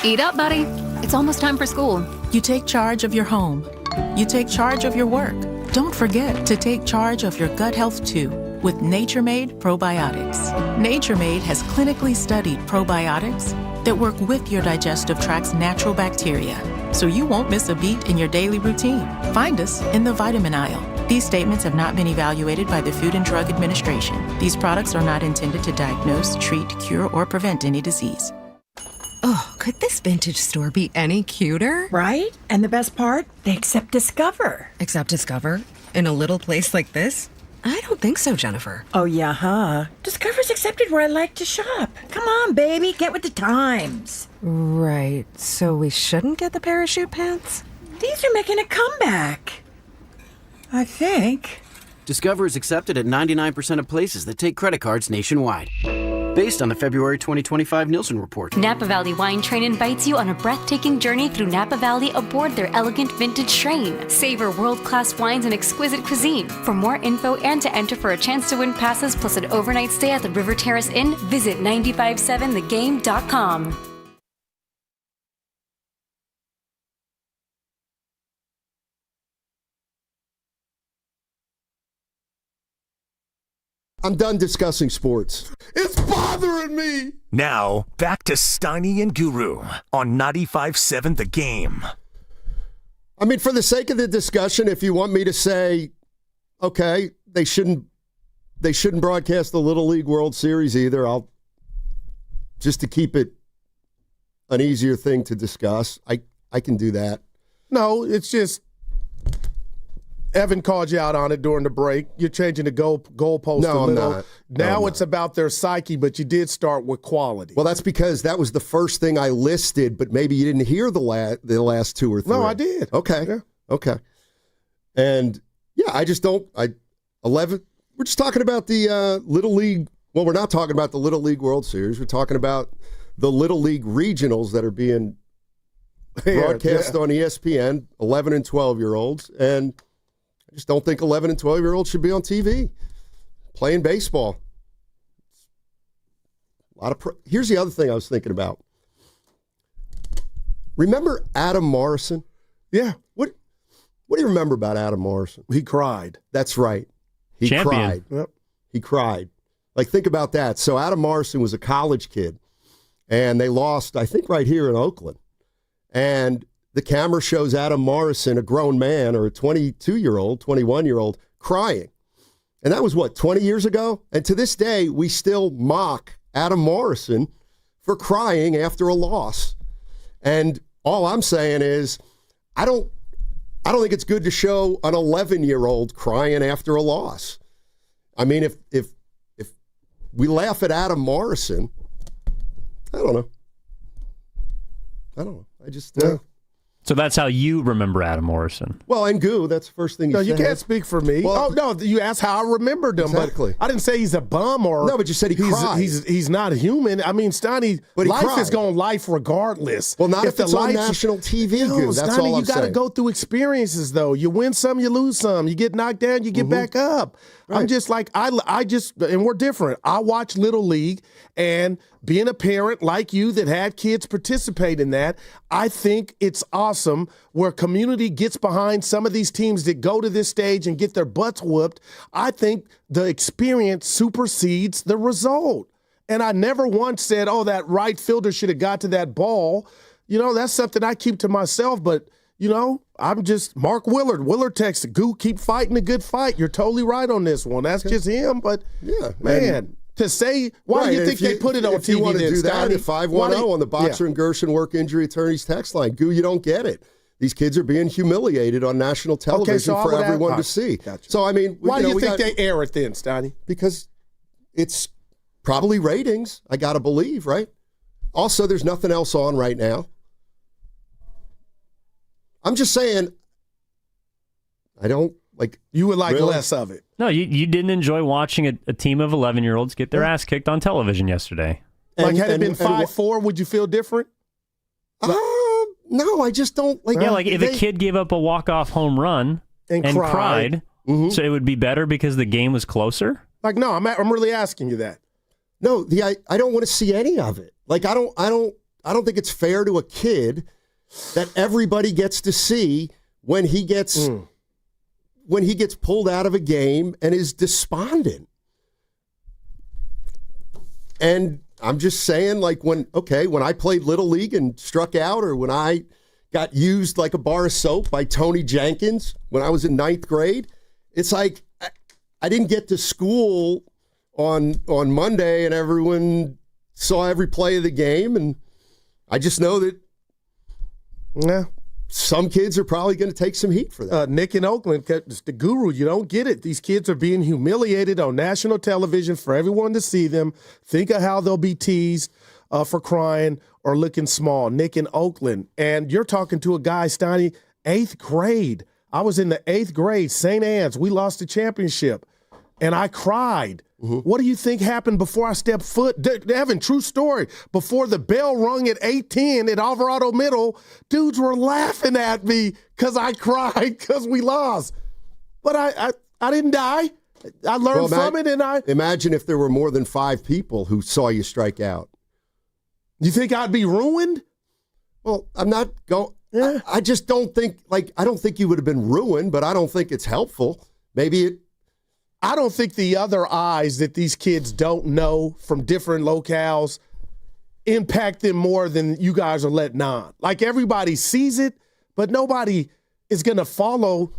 Eat up, buddy. It's almost time for school. You take charge of your home. You take charge of your work. Don't forget to take charge of your gut health too with Nature Made probiotics. Nature Made has clinically studied probiotics that work with your digestive tract's natural bacteria, so you won't miss a beat in your daily routine. Find us in the vitamin aisle. These statements have not been evaluated by the Food and Drug Administration. These products are not intended to diagnose, treat, cure, or prevent any disease. Oh, could this vintage store be any cuter? Right? And the best part? They accept Discover. Accept Discover? In a little place like this? I don't think so, Jennifer. Oh, yeah, huh? Discover's accepted where I like to shop. Come on, baby, get with the times. Right, so we shouldn't get the parachute pants? These are making a comeback. I think. Discover is accepted at 99% of places that take credit cards nationwide. Based on the February 2025 Nielsen report. Napa Valley Wine Train invites you on a breathtaking journey through Napa Valley aboard their elegant vintage train. Savor world-class wines and exquisite cuisine. For more info and to enter for a chance to win passes plus an overnight stay at the River Terrace Inn, visit 957thegame.com. I'm done discussing sports. It's bothering me. Now, back to Steiny and Guru on 95.7 The Game. I mean, for the sake of the discussion, if you want me to say, okay, they shouldn't broadcast the Little League World Series either, I'll just to keep it an easier thing to discuss. I can do that. No, it's just Evan called you out on it during the break. You're changing the goalpost a little. I'm not. Now it's about their psyche, but you did start with quality. Well, that's because that was the first thing I listed, but maybe you didn't hear the last two or three. No, I did. Okay. Yeah. Okay. And, yeah, I just don't. 11. We're just talking about the Little League. Well, we're not talking about the Little League World Series. We're talking about the Little League regionals that are being broadcast on ESPN, 11 and 12-year-olds. And I just don't think 11 and 12-year-olds should be on TV playing baseball. Here's the other thing I was thinking about. Remember Adam Morrison? Yeah. What do you remember about Adam Morrison? He cried. That's right. He cried. Yep. He cried. Like, think about that. So Adam Morrison was a college kid, and they lost, I think, right here in Oakland. And the camera shows Adam Morrison, a grown man, or a 22-year-old, 21-year-old, crying. And that was, 20 years ago? And to this day, we still mock Adam Morrison for crying after a loss. And all I'm saying is, I don't think it's good to show an 11-year-old crying after a loss. I mean, if we laugh at Adam Morrison, I don't know. I just... So that's how you remember Adam Morrison. Well, and Goo, that's the first thing you said. No, you can't speak for me. Well, no, you asked how I remembered him. Exactly. But I didn't say he's a bum or... No, but you said he cried. He's not human. I mean, Steiny, life is going life regardless. Well, not if it's on national TV, Goo. That's all I'm you got to go through experiences, though. You win some, you lose some. You get knocked down, you get back up. Right. I'm just like, and we're different. I watch Little League, and being a parent like you that had kids participate in that, I think it's awesome where community gets behind some of these teams that go to this stage and get their butts whooped. I think the experience supersedes the result. And I never once said, oh, that right fielder should have got to that ball. You know, that's something I keep to myself, but you know, I'm just Mark Willard. Willard texted, Goo, keep fighting a good fight. You're totally right on this one. That's just him. But, man, to say, why do you think they put it on TV? If you want to do that, Steiny? at 510 on the Boxer and Gershon Work Injury Attorneys text line, Goo, you don't get it. These kids are being humiliated on national television for everyone to see. Gotcha. So, I mean, why do you think they air it then, Steiny? Because it's probably ratings, I got to believe, right? Also, there's nothing else on right now. I'm just saying, I don't like. You would like really? less of it. No, you didn't enjoy watching a team of 11-year-olds get their ass kicked on television yesterday. Like, had it been 5-4, would you feel different? No, I just don't like. Yeah, like if a kid gave up a walk-off home run and cried, so it would be better because the game was closer. Like, no, I'm really asking you that. No, I don't want to see any of it. Like, I don't think it's fair to a kid that everybody gets to see when he gets pulled out of a game and is despondent. And I'm just saying, like, when I played Little League and struck out, or when I got used like a bar of soap by Tony Jenkins when I was in 9th grade, it's like I didn't get to school on Monday and everyone saw every play of the game, and I just know that some kids are probably going to take some heat for that. Nick in Oakland, the Guru, you don't get it. These kids are being humiliated on national television for everyone to see them. Think of how they'll be teased for crying or looking small. Nick in Oakland. And you're talking to a guy, Steiny, 8th grade. I was in the 8th grade, St. Anne's. We lost the championship, and I cried. What do you think happened before I stepped foot? Devin, true story. Before the bell rung at 8:10 at Alvarado Middle, dudes were laughing at me because I cried because we lost. But I didn't die. I learned from it, and imagine if there were more than 5 people who saw you strike out. You think I'd be ruined? Well, I'm not going. Yeah. I just don't think. I don't think you would have been ruined, but I don't think it's helpful. Maybe I don't think the other eyes that these kids don't know from different locales impact them more than you guys are letting on. Like, everybody sees it, but nobody is going to follow,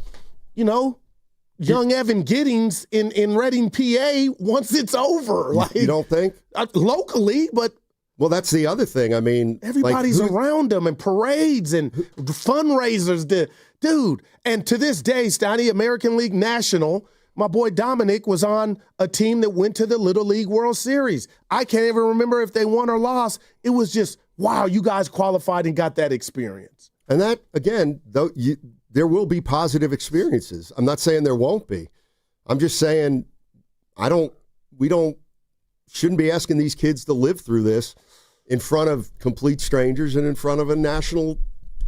young Evan Giddings in Reading, PA once it's over. Like, you don't think? Locally, but... Well, that's the other thing. I mean... Everybody's around them, and parades and fundraisers. Dude, and to this day, Steiny, American League National... My boy Dominic was on a team that went to the Little League World Series. I can't even remember if they won or lost. It was just, wow, you guys qualified and got that experience. And that, again, there will be positive experiences. I'm not saying there won't be. I'm just saying we shouldn't be asking these kids to live through this in front of complete strangers and in front of a national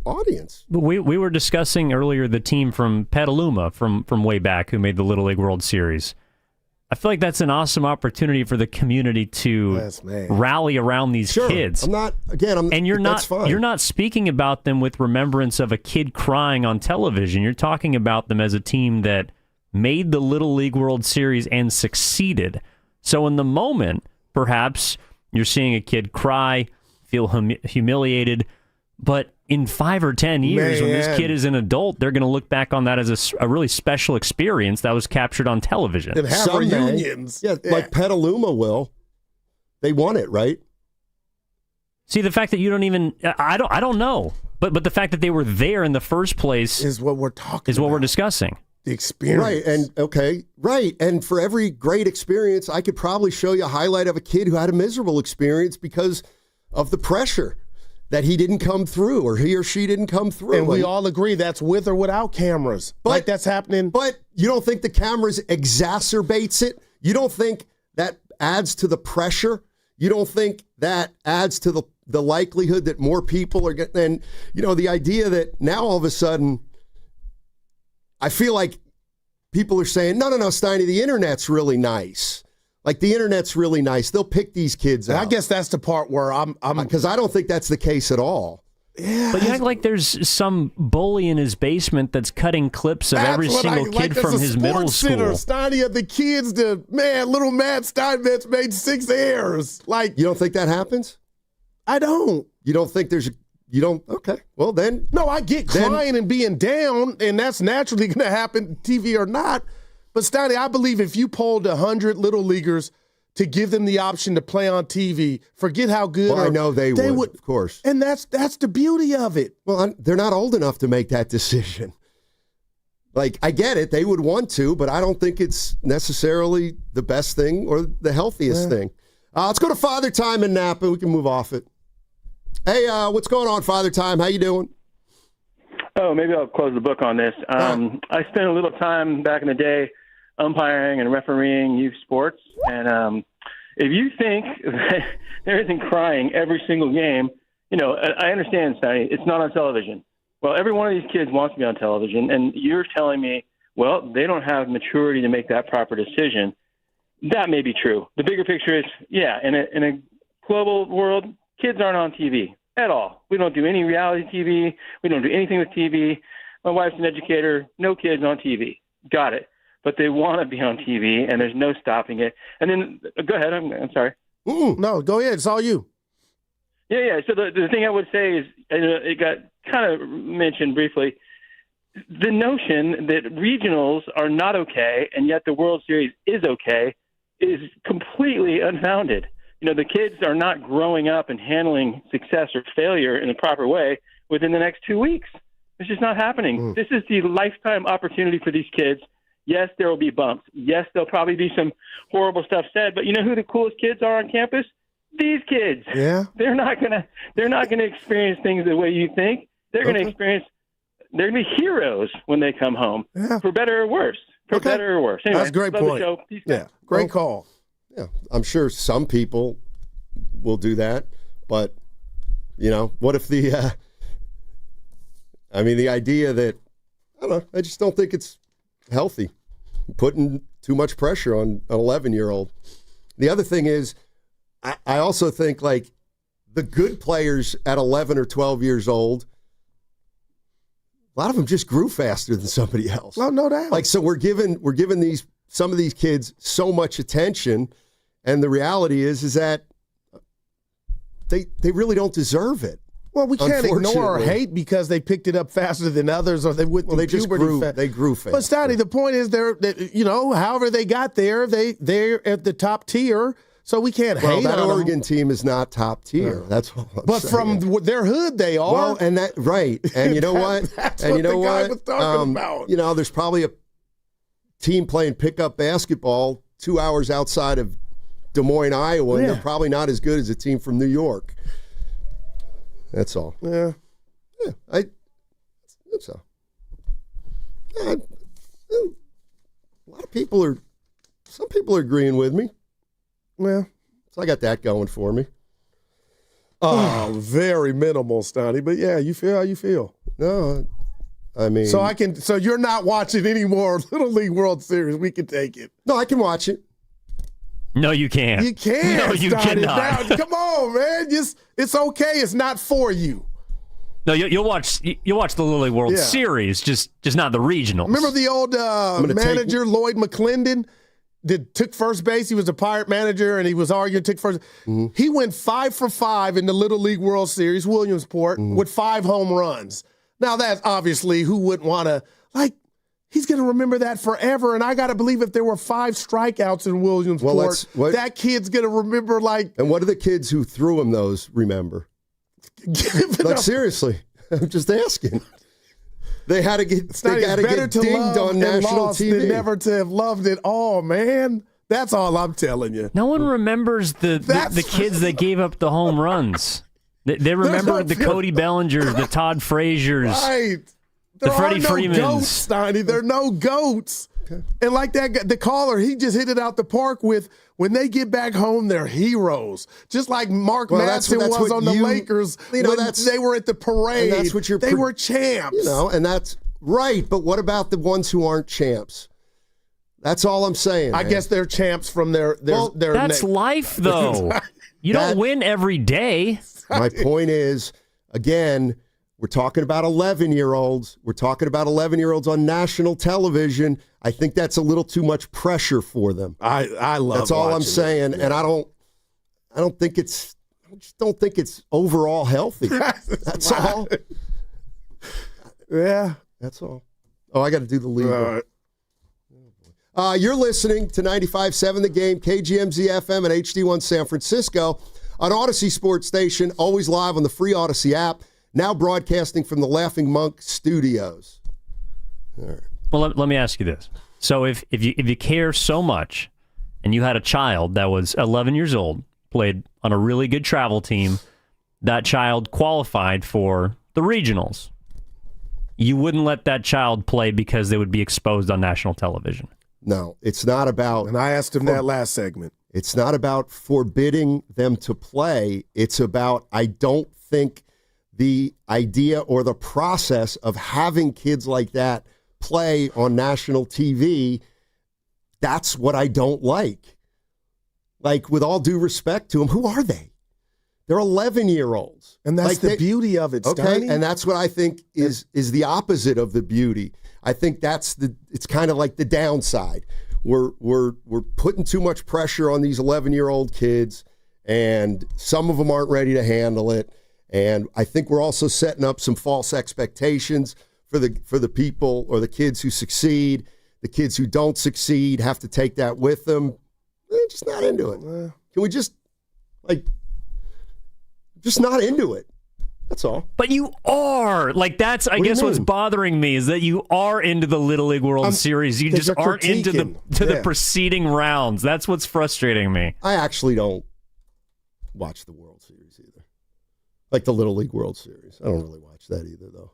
audience. But we were discussing earlier the team from Petaluma from way back who made the Little League World Series. I feel like that's an awesome opportunity for the community to rally around these kids. And you're not speaking about them with remembrance of a kid crying on television. You're talking about them as a team that made the Little League World Series and succeeded. So in the moment, perhaps you're seeing a kid cry, feel humiliated, but in 5 or 10 years, when this kid is an adult, they're going to look back on that as a really special experience that was captured on television. And have reunions. Like Petaluma will. They won it, right? See, the fact that you don't even, I don't know, but the fact that they were there in the first place is what we're talking is what we're discussing. The experience. Right. And for every great experience, I could probably show you a highlight of a kid who had a miserable experience because of the pressure that he didn't come through, or he or she didn't come through. And we all agree that's with or without cameras. But that's happening. But you don't think the cameras exacerbates it? You don't think that adds to the pressure? You don't think that adds to the likelihood that more people are getting, and the idea that now all of a sudden, I feel like people are saying, no, Steiny, the internet's really nice. Like, the internet's really nice. They'll pick these kids out. I guess that's the part where I'm because I don't think that's the case at all. Yeah, but you act like there's some bully in his basement that's cutting clips of every single kid from his middle school. Steiny of the kids, little Matt Steinmetz made 6 errors. Like, you don't think that happens? I don't. You don't think you don't? Okay. Well, then. No, I get crying and being down, and that's naturally going to happen, TV or not. But, Steiny, I believe if you polled 100 Little Leaguers to give them the option to play on TV. Forget how good. Well, I know they would, of course. And that's the beauty of it. Well, they're not old enough to make that decision. Like, I get it. They would want to, but I don't think it's necessarily the best thing or the healthiest thing. Let's go to Father Time in Napa. We can move off it. Hey, what's going on, Father Time? How you doing? Oh, maybe I'll close the book on this. I spent a little time back in the day umpiring and refereeing youth sports. And if you think that there isn't crying every single game, I understand, Steiny, it's not on television. Well, every one of these kids wants to be on television, and you're telling me, well, they don't have maturity to make that proper decision. That may be true. The bigger picture is, in a global world, kids aren't on TV at all. We don't do any reality TV. We don't do anything with TV. My wife's an educator. No kids on TV. Got it. But they want to be on TV, and there's no stopping it. And then, go ahead. I'm sorry. No, go ahead. It's all you. Yeah. So the thing I would say is, it got kind of mentioned briefly, the notion that regionals are not okay, and yet the World Series is okay, is completely unfounded. The kids are not growing up and handling success or failure in the proper way within the next 2 weeks. It's just not happening. This is the lifetime opportunity for these kids. Yes, there will be bumps. Yes, there'll probably be some horrible stuff said, but you know who the coolest kids are on campus? These kids. Yeah. They're not gonna experience things the way you think. They're gonna they're gonna be heroes when they come home. Yeah. For better or worse. Better or worse. Anyway, that's a great love point. the show. Peace out. Great call. Yeah, I'm sure some people will do that, but what if the idea that I just don't think it's healthy, putting too much pressure on an 11-year-old. The other thing is, I also think like the good players at 11 or 12 years old, a lot of them just grew faster than somebody else. Oh, no doubt. Like, so we're giving some of these kids so much attention, and the reality is that they really don't deserve it. Well, we can't ignore or hate because they picked it up faster than others, or they went through puberty. They grew fast. But Steiny, the point is, however they got there, they're at the top tier. So we can't hate on them. That Oregon team is not top tier. That's what I'm saying. From their hood, they are. Well, and that right. And you know what? That's and what the guy was talking about. There's probably a team playing pickup basketball 2 hours outside of Des Moines, Iowa, and they're probably not as good as a team from New York. That's all. Yeah. That's all. A lot of people some people are agreeing with me. Well, so I got that going for me. Oh, very minimal, Steiny. But yeah, you feel how you feel. No, I mean. So you're not watching any more Little League World Series. We can take it. No, I can watch it. No, you can't. You can't. No, you cannot. Now, come on, man. It's okay. It's not for you. No, you'll watch the Little League World Series, just not the regionals. Remember the old manager Lloyd McClendon? Took first base. He was a Pirate manager, and he was arguing, took first. Mm-hmm. He went 5 for 5 in the Little League World Series, Williamsport, with 5 home runs. Now, that's obviously who wouldn't want to, he's going to remember that forever. And I got to believe if there were 5 strikeouts in Williamsport, that kid's going to remember, And what do the kids who threw him those remember? Seriously, I'm just asking. They had to get dinged on national TV. Than never to have loved it all, man. That's all I'm telling you. No one remembers the kids that gave up the home runs. They remember the Cody Bellingers, the Todd Fraziers, right? The Freddie Freemans. Goats, Steiny. There are no goats. Okay. And like the caller, he just hit it out the park with, when they get back home, they're heroes. Just like Mark Madsen was on the Lakers when they were at the parade. And that's what they were champs. And that's right. But what about the ones who aren't champs? That's all I'm saying. I guess they're champs from their that's life, though. You don't win every day. My point is, again, we're talking about 11-year-olds. We're talking about 11-year-olds on national television. I think that's a little too much pressure for them. I love. That's all I'm saying, and I don't think it's. I just don't think it's overall healthy. That's all. Yeah, that's all. Oh, I got to do the legal. You're listening to 95.7 The Game, KGMZ FM and HD1 San Francisco on Odyssey Sports Station, always live on the free Odyssey app, now broadcasting from the Laughing Monk Studios. All right. Well, let me ask you this. So if you care so much and you had a child that was 11 years old, played on a really good travel team, that child qualified for the regionals, you wouldn't let that child play because they would be exposed on national television? No, it's not about... And I asked him that last segment. It's not about forbidding them to play. It's about, I don't think the idea or the process of having kids like that play on national TV, that's what I don't like. Like, with all due respect to them, who are they? They're 11-year-olds. And that's the beauty of it, okay, Steiny. and that's what I think is the opposite of the beauty. I think it's kind of like the downside. We're putting too much pressure on these 11-year-old kids, and some of them aren't ready to handle it. And I think we're also setting up some false expectations for the people or the kids who succeed. The kids who don't succeed have to take that with them. They're just not into it. Can we just not into it? That's all. But you are. Like, that's, I guess, what's bothering me is that you are into the Little League World Series. You just aren't into the preceding rounds. That's what's frustrating me. I actually don't watch the World Series either. Like the Little League World Series. I don't really watch that either, though.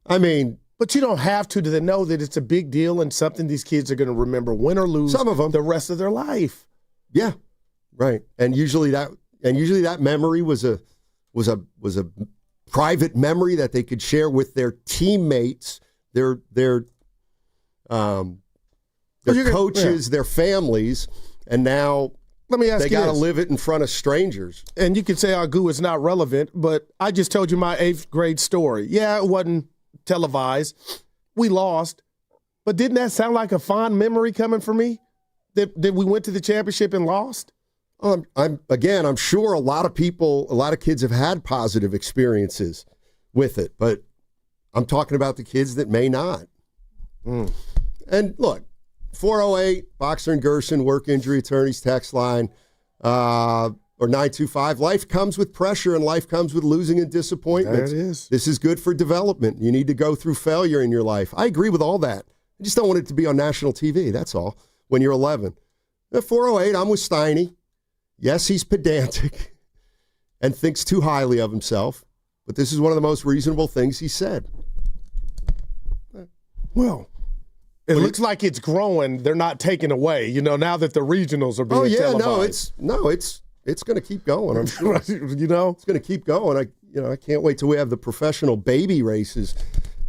I mean... But you don't have to know that it's a big deal and something these kids are going to remember, win or lose, some of them, the rest of their life. Yeah, right. And usually that memory was a private memory that they could share with their teammates, their coaches, their families, and now let me ask they got to live it in front of strangers. And you could say our goo is not relevant, but I just told you my 8th grade story. Yeah, it wasn't televised. We lost. But didn't that sound like a fond memory coming for me? That we went to the championship and lost? I'm sure a lot of kids have had positive experiences with it, but I'm talking about the kids that may not. And look, 408, Boxer and Gerson, work injury attorneys text line, or 925. Life comes with pressure and life comes with losing and disappointment. There it is. This is good for development. You need to go through failure in your life. I agree with all that. I just don't want it to be on national TV. That's all. When you're 11. At 408, I'm with Steiny. Yes, he's pedantic and thinks too highly of himself, but this is one of the most reasonable things he said. Well, it looks like it's growing. They're not taking away, now that the regionals are being televised. It's going to keep going, I'm sure. It's going to keep going. I can't wait till we have the professional baby races,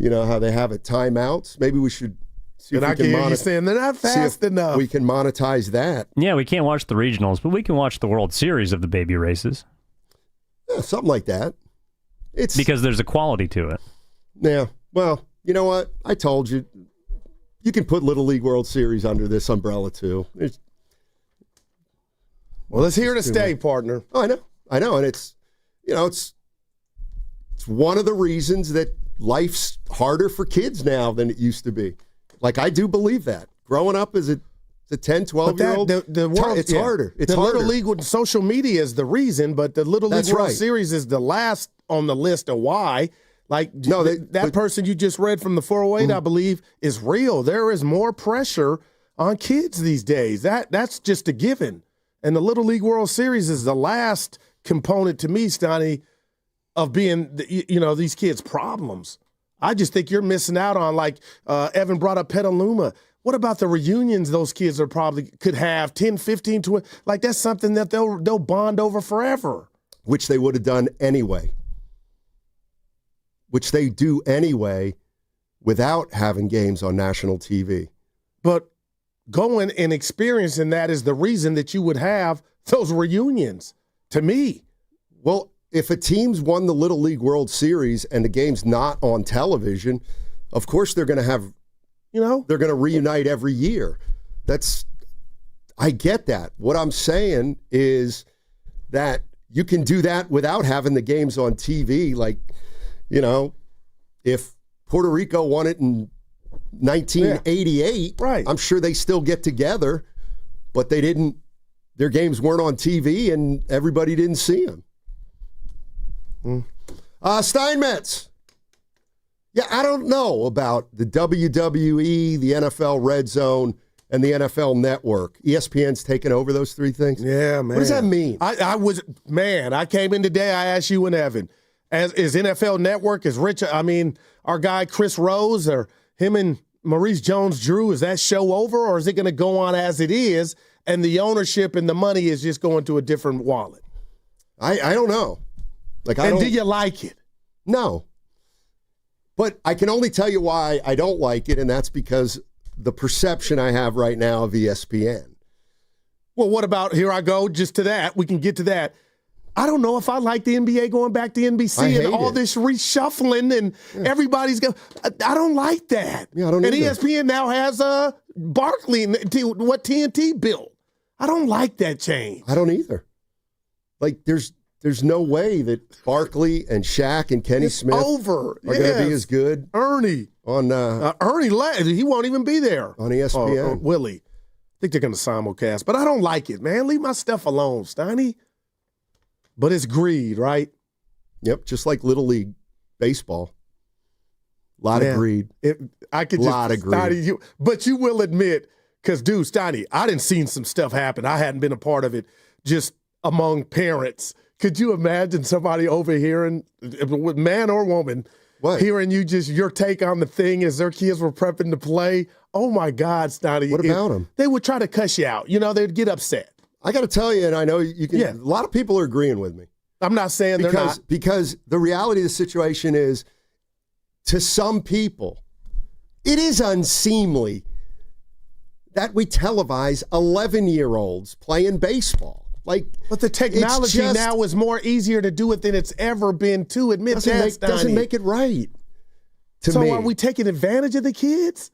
how they have it, timeouts. Maybe we should see if we can monetize. Saying they're not fast enough. We can monetize that. Yeah, we can't watch the regionals, but we can watch the World Series of the baby races. Yeah, something like that. It's because there's a quality to it. Yeah. Well, you know what? I told you. You can put Little League World Series under this umbrella too. Well, it's here to stay, partner. Oh, I know, and it's one of the reasons that life's harder for kids now than it used to be. Like, I do believe that. Growing up as a 10, 12-year-old, it's harder. It's harder. Little League with social media is the reason, but the Little League World Series is the last on the list of why. Like, that person you just read from the 408, I believe, is real. There is more pressure on kids these days. That's just a given. And the Little League World Series is the last component to me, Steiny, of being, these kids' problems. I just think you're missing out on, like Evan brought up Petaluma. What about the reunions those kids could have 10, 15, 20? Like, that's something that they'll bond over forever. Which they would have done anyway. Which they do anyway without having games on national TV. But going and experiencing that is the reason that you would have those reunions, to me. Well, if a team's won the Little League World Series and the game's not on television, of course they're going to have, they're going to reunite every year. I get that. What I'm saying is that you can do that without having the games on TV. Like, if Puerto Rico won it in 1988. Right. I'm sure they still get together, but they didn't. Their games weren't on TV, and everybody didn't see them. Steinmetz. Yeah, I don't know about the WWE, the NFL Red Zone, and the NFL Network. ESPN's taken over those three things? Yeah, man. What does that mean? I came in today, I asked you and Evan, is NFL Network, is Rich, our guy Chris Rose, or him and Maurice Jones-Drew, is that show over, or is it going to go on as it is, and the ownership and the money is just going to a different wallet? I don't know. Do you like it? No. But I can only tell you why I don't like it, and that's because the perception I have right now of ESPN. Well, what about, here I go just to that. We can get to that. I don't know if I like the NBA going back to NBC and all this reshuffling and everybody's going. I don't like that. Yeah, I don't either. And ESPN now has Barkley, what TNT built. I don't like that change. I don't either. There's no way that Barkley and Shaq and Kenny Smith are going to be as good. Ernie. On he won't even be there. On ESPN. Willie. I think they're going to simulcast. But I don't like it, man. Leave my stuff alone, Steiny. But it's greed, right? Yep, just like Little League baseball. A lot of greed. Steiny, but you will admit, because, dude, Steiny, I done seen some stuff happen. I hadn't been a part of it just among parents. Could you imagine somebody overhearing, man or woman, hearing your take on the thing as their kids were prepping to play? Oh, my God, Steiny. What about them? They would try to cuss you out. They'd get upset. I got to tell you, and I know you can. Yeah. A lot of people are agreeing with me. I'm not saying they're not. Because the reality of the situation is, to some people, it is unseemly that we televise 11-year-olds playing baseball. But the technology now is more easier to do it than it's ever been. To admit doesn't make it right. So are we taking advantage of the kids?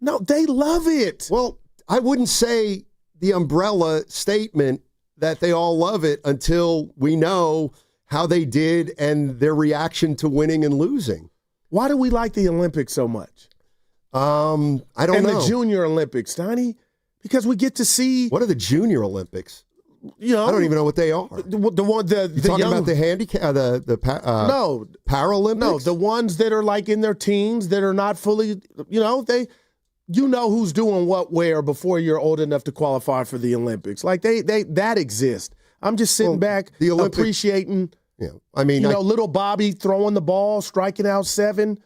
No, they love it. Well, I wouldn't say the umbrella statement that they all love it until we know how they did and their reaction to winning and losing. Why do we like the Olympics so much? I don't know. And the Junior Olympics, Steiny, because we get to see. What are the Junior Olympics? I don't even know what they are. You talking about the handicap, no Paralympics? No, the ones that are like in their teens that are not fully. You know who's doing what where before you're old enough to qualify for the Olympics. That exists. I'm just sitting back, appreciating. Yeah, little Bobby throwing the ball, striking out 7,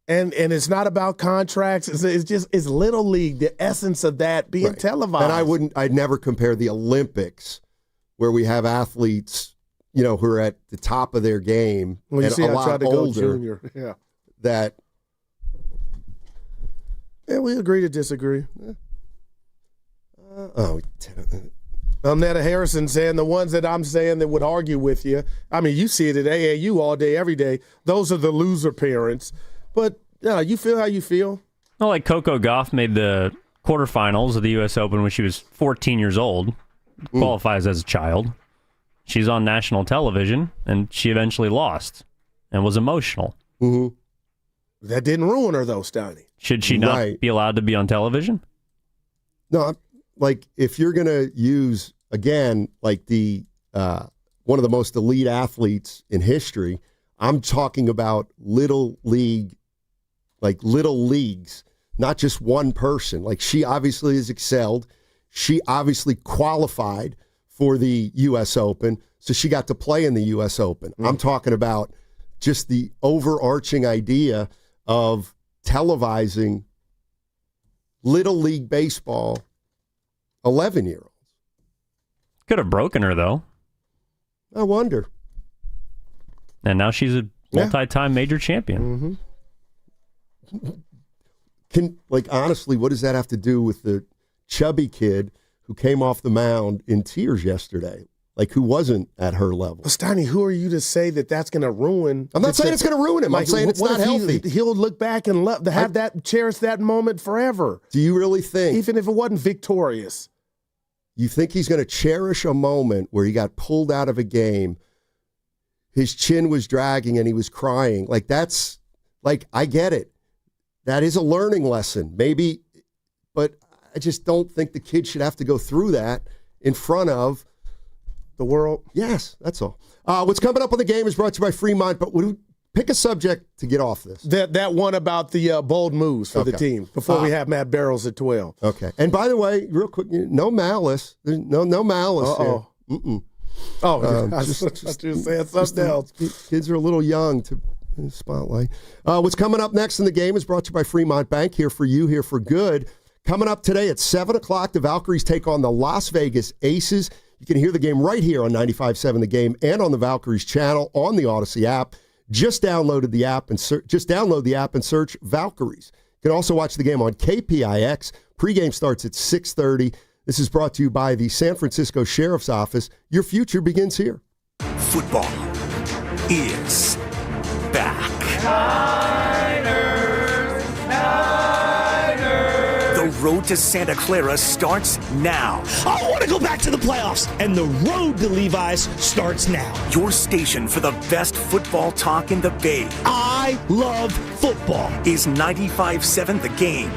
and it's not about contracts. It's Little League, the essence of that being televised. And I'd never compare the Olympics, where we have athletes, who are at the top of their game, well, and a lot older. Junior. Yeah, that. Yeah, we agree to disagree. Netta Harrison saying the ones that I'm saying that would argue with you. You see it at AAU all day, every day. Those are the loser parents. But you feel how you feel. Well, like Coco Gauff made the quarterfinals of the U.S. Open when she was 14 years old. Qualifies as a child. She's on national television, and she eventually lost and was emotional. Mm-hmm. That didn't ruin her, though, Steiny. Should she not be allowed to be on television? No, if you're going to use, again, the one of the most elite athletes in history, I'm talking about little leagues, not just one person. She obviously has excelled. She obviously qualified for the U.S. Open, so she got to play in the U.S. Open. I'm talking about just the overarching idea of televising Little League baseball 11-year-olds. Could have broken her, though. I wonder. And now she's a multi-time major champion. Honestly, what does that have to do with the chubby kid who came off the mound in tears yesterday? Who wasn't at her level. Well, Steiny, who are you to say that that's going to ruin? I'm not saying it's going to ruin him. I'm saying it's not healthy. He'll look back and love to have cherish that moment forever. Do you really think? Even if it wasn't victorious. You think he's going to cherish a moment where he got pulled out of a game, his chin was dragging and he was crying? I get it. that is a learning lesson, maybe, but I just don't think the kid should have to go through that in front of the world. Yes, that's all. What's coming up on the game is brought to you by Fremont, but pick a subject to get off this. That one about the bold moves for the team before we have Matt Barrows at 12. Okay. And by the way, real quick, no malice. There's no malice here. Mm-mm. I just saying something else. Kids are a little young to spotlight. What's coming up next in the game is brought to you by Fremont Bank. Here for you, here for good. Coming up today at 7 o'clock, the Valkyries take on the Las Vegas Aces. You can hear the game right here on 95.7 The Game and on the Valkyries channel on the Odyssey app. Just download the app and search Valkyries. You can also watch the game on KPIX. Pregame starts at 6:30. This is brought to you by the San Francisco Sheriff's Office. Your future begins here. Football is back. The road to Santa Clara starts now. I want to go back to the playoffs, and the road to Levi's starts now. Your station for the best football talk in the Bay. I love football. Is 95.7 The Game.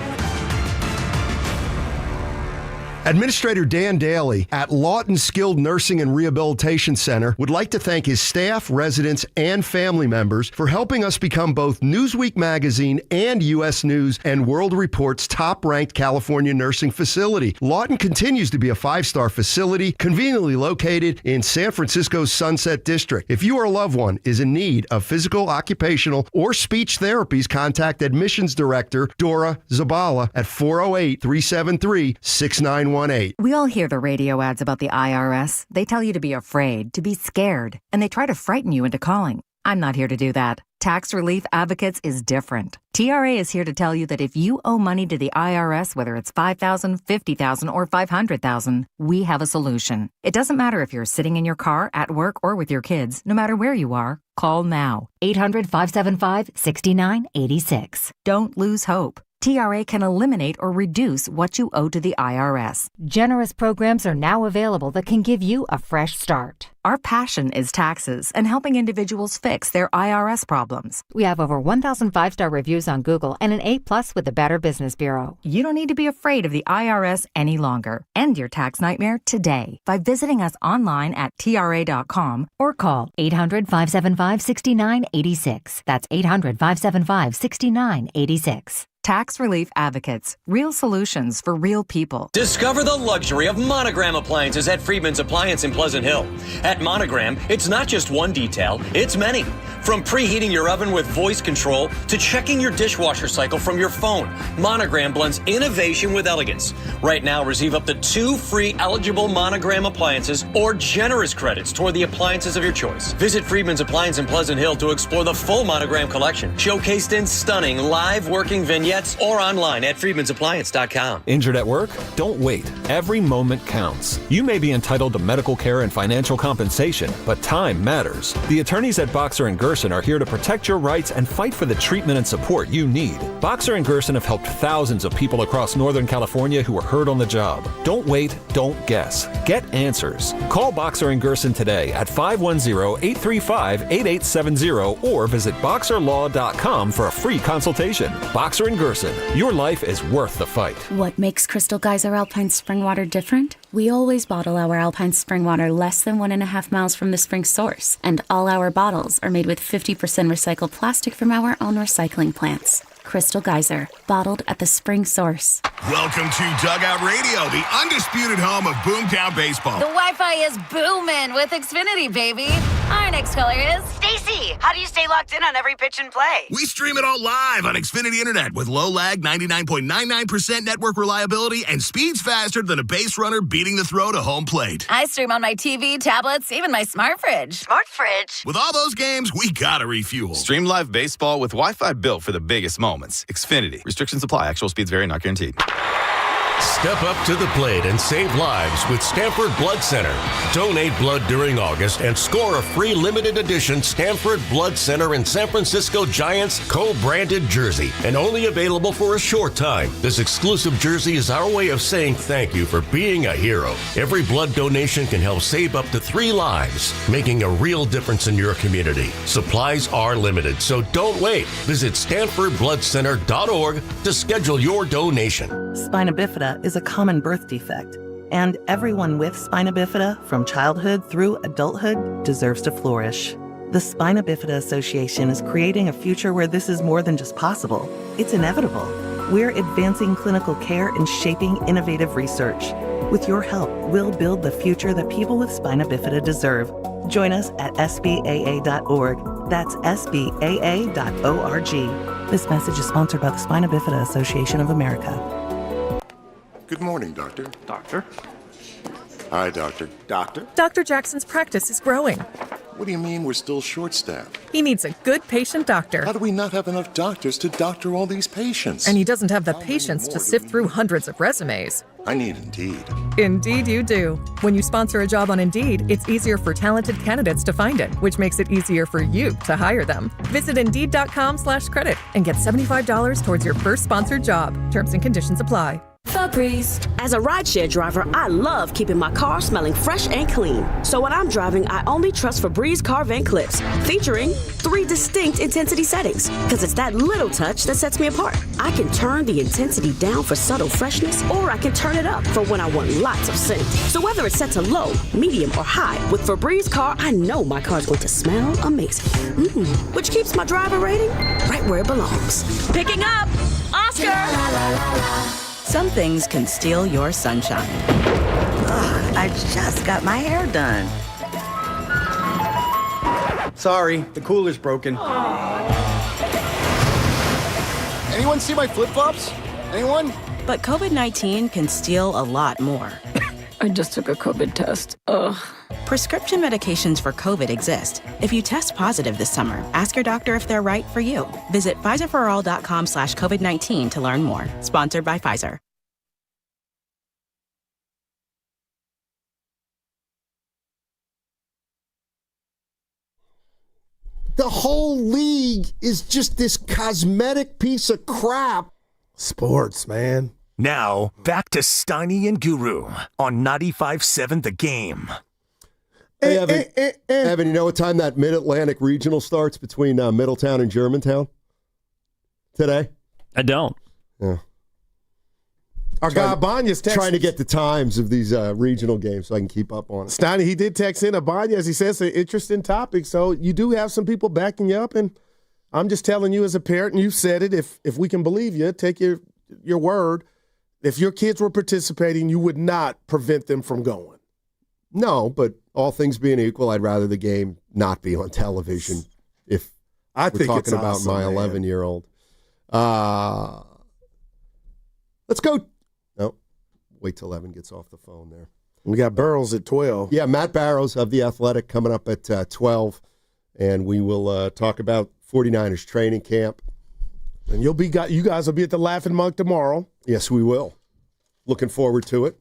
Administrator Dan Daly at Lawton Skilled Nursing and Rehabilitation Center would like to thank his staff, residents, and family members for helping us become both Newsweek magazine and U.S. News and World Report's top-ranked California nursing facility. Lawton continues to be a 5-star facility conveniently located in San Francisco's Sunset District. If you or a loved one is in need of physical, occupational, or speech therapies, contact Admissions Director Dora Zabala at 408-373-6918. We all hear the radio ads about the IRS. They tell you to be afraid, to be scared, and they try to frighten you into calling. I'm not here to do that. Tax Relief Advocates is different. TRA is here to tell you that if you owe money to the IRS, whether it's $5,000, $50,000, or $500,000, we have a solution. It doesn't matter if you're sitting in your car, at work, or with your kids. No matter where you are, call now. 800-575-6986. Don't lose hope. TRA can eliminate or reduce what you owe to the IRS. Generous programs are now available that can give you a fresh start. Our passion is taxes and helping individuals fix their IRS problems. We have over 1,000 5-star reviews on Google and an A+ with the Better Business Bureau. You don't need to be afraid of the IRS any longer. End your tax nightmare today by visiting us online at TRA.com or call 800-575-6986. That's 800-575-6986. Tax Relief Advocates. Real solutions for real people. Discover the luxury of Monogram appliances at Friedman's Appliance in Pleasant Hill. At Monogram, it's not just one detail, it's many. From preheating your oven with voice control to checking your dishwasher cycle from your phone, Monogram blends innovation with elegance. Right now, receive up to 2 free eligible Monogram appliances or generous credits toward the appliances of your choice. Visit Friedman's Appliance in Pleasant Hill to explore the full Monogram collection, showcased in stunning live working vignettes or online at freedmansappliance.com. Injured at work? Don't wait. Every moment counts. You may be entitled to medical care and financial compensation, but time matters. The attorneys at Boxer & Gerson are here to protect your rights and fight for the treatment and support you need. Boxer & Gerson have helped thousands of people across Northern California who were hurt on the job. Don't wait, don't guess. Get answers. Call Boxer & Gerson today at 510-835-8870 or visit boxerlaw.com for a free consultation. Boxer & Gerson, your life is worth the fight. What makes Crystal Geyser Alpine Spring Water different? We always bottle our Alpine Spring Water less than 1.5 miles from the spring source, and all our bottles are made with 50% recycled plastic from our own recycling plants. Crystal Geyser, bottled at the spring source. Welcome to Dugout Radio, the undisputed home of Boomtown Baseball. The Wi-Fi is booming with Xfinity, baby. Our next caller is Stacy. How do you stay locked in on every pitch and play? We stream it all live on Xfinity Internet with low lag, 99.99% network reliability, and speeds faster than a base runner beating the throw to home plate. I stream on my TV, tablets, even my smart fridge. Smart fridge? With all those games, we gotta refuel. Stream live baseball with Wi-Fi built for the biggest moments. Xfinity. Restrictions apply. Actual speeds vary, not guaranteed. Step up to the plate and save lives with Stanford Blood Center. Donate blood during August and score a free limited edition Stanford Blood Center in San Francisco Giants co-branded jersey, and only available for a short time. This exclusive jersey is our way of saying thank you for being a hero. Every blood donation can help save up to 3 lives, making a real difference in your community. Supplies are limited, so don't wait. Visit StanfordBloodCenter.org to schedule your donation. Spina bifida is a common birth defect, and everyone with spina bifida from childhood through adulthood deserves to flourish. The Spina Bifida Association is creating a future where this is more than just possible. It's inevitable. We're advancing clinical care and shaping innovative research. With your help, we'll build the future that people with spina bifida deserve. Join us at SBAA.org. That's SBAA.org. This message is sponsored by the Spina Bifida Association of America. Good morning, Doctor. Doctor? Hi, Doctor. Doctor? Dr. Jackson's practice is growing. What do you mean we're still short-staffed? He needs a good patient doctor. How do we not have enough doctors to doctor all these patients? And he doesn't have the patience to sift through hundreds of resumes. I need Indeed. Indeed you do. When you sponsor a job on Indeed, it's easier for talented candidates to find it, which makes it easier for you to hire them. Visit Indeed.com/credit and get $75 towards your first sponsored job. Terms and conditions apply. Febreze. As a rideshare driver, I love keeping my car smelling fresh and clean. So when I'm driving, I only trust Febreze car vent clips, featuring 3 distinct intensity settings. Because it's that little touch that sets me apart. I can turn the intensity down for subtle freshness, or I can turn it up for when I want lots of scent. So whether it's set to low, medium, or high, with Febreze car, I know my car's going to smell amazing. Which keeps my driver rating right where it belongs. Picking up Oscar! Some things can steal your sunshine. Ugh, I just got my hair done. Sorry, the cooler's broken. Anyone see my flip-flops? Anyone? But COVID-19 can steal a lot more. I just took a COVID test. Ugh. Prescription medications for COVID exist. If you test positive this summer, ask your doctor if they're right for you. Visit PfizerForAll.com/COVID-19 to learn more. Sponsored by Pfizer. The whole league is just this cosmetic piece of crap. Sports, man. Now, back to Steiny and Guru on 95.7 The Game. Hey, Evan, you know what time that Mid-Atlantic Regional starts between Middletown and Germantown today? I don't. Yeah. Our guy Banya's trying to get the times of these regional games so I can keep up on it. Steiny, he did text in Abanya, as he says, an interesting topic. So you do have some people backing you up, and I'm just telling you as a parent, and you said it, if we can believe you, take your word. If your kids were participating, you would not prevent them from going. No, but all things being equal, I'd rather the game not be on television if we're talking about awesome, my 11-year-old. Let's go. No, wait till Evan gets off the phone there. We got Burrows at 12. Yeah, Matt Barrows of The Athletic coming up at 12, and we will talk about 49ers training camp. And you guys will be at the Laughing Monk tomorrow. Yes, we will. Looking forward to it.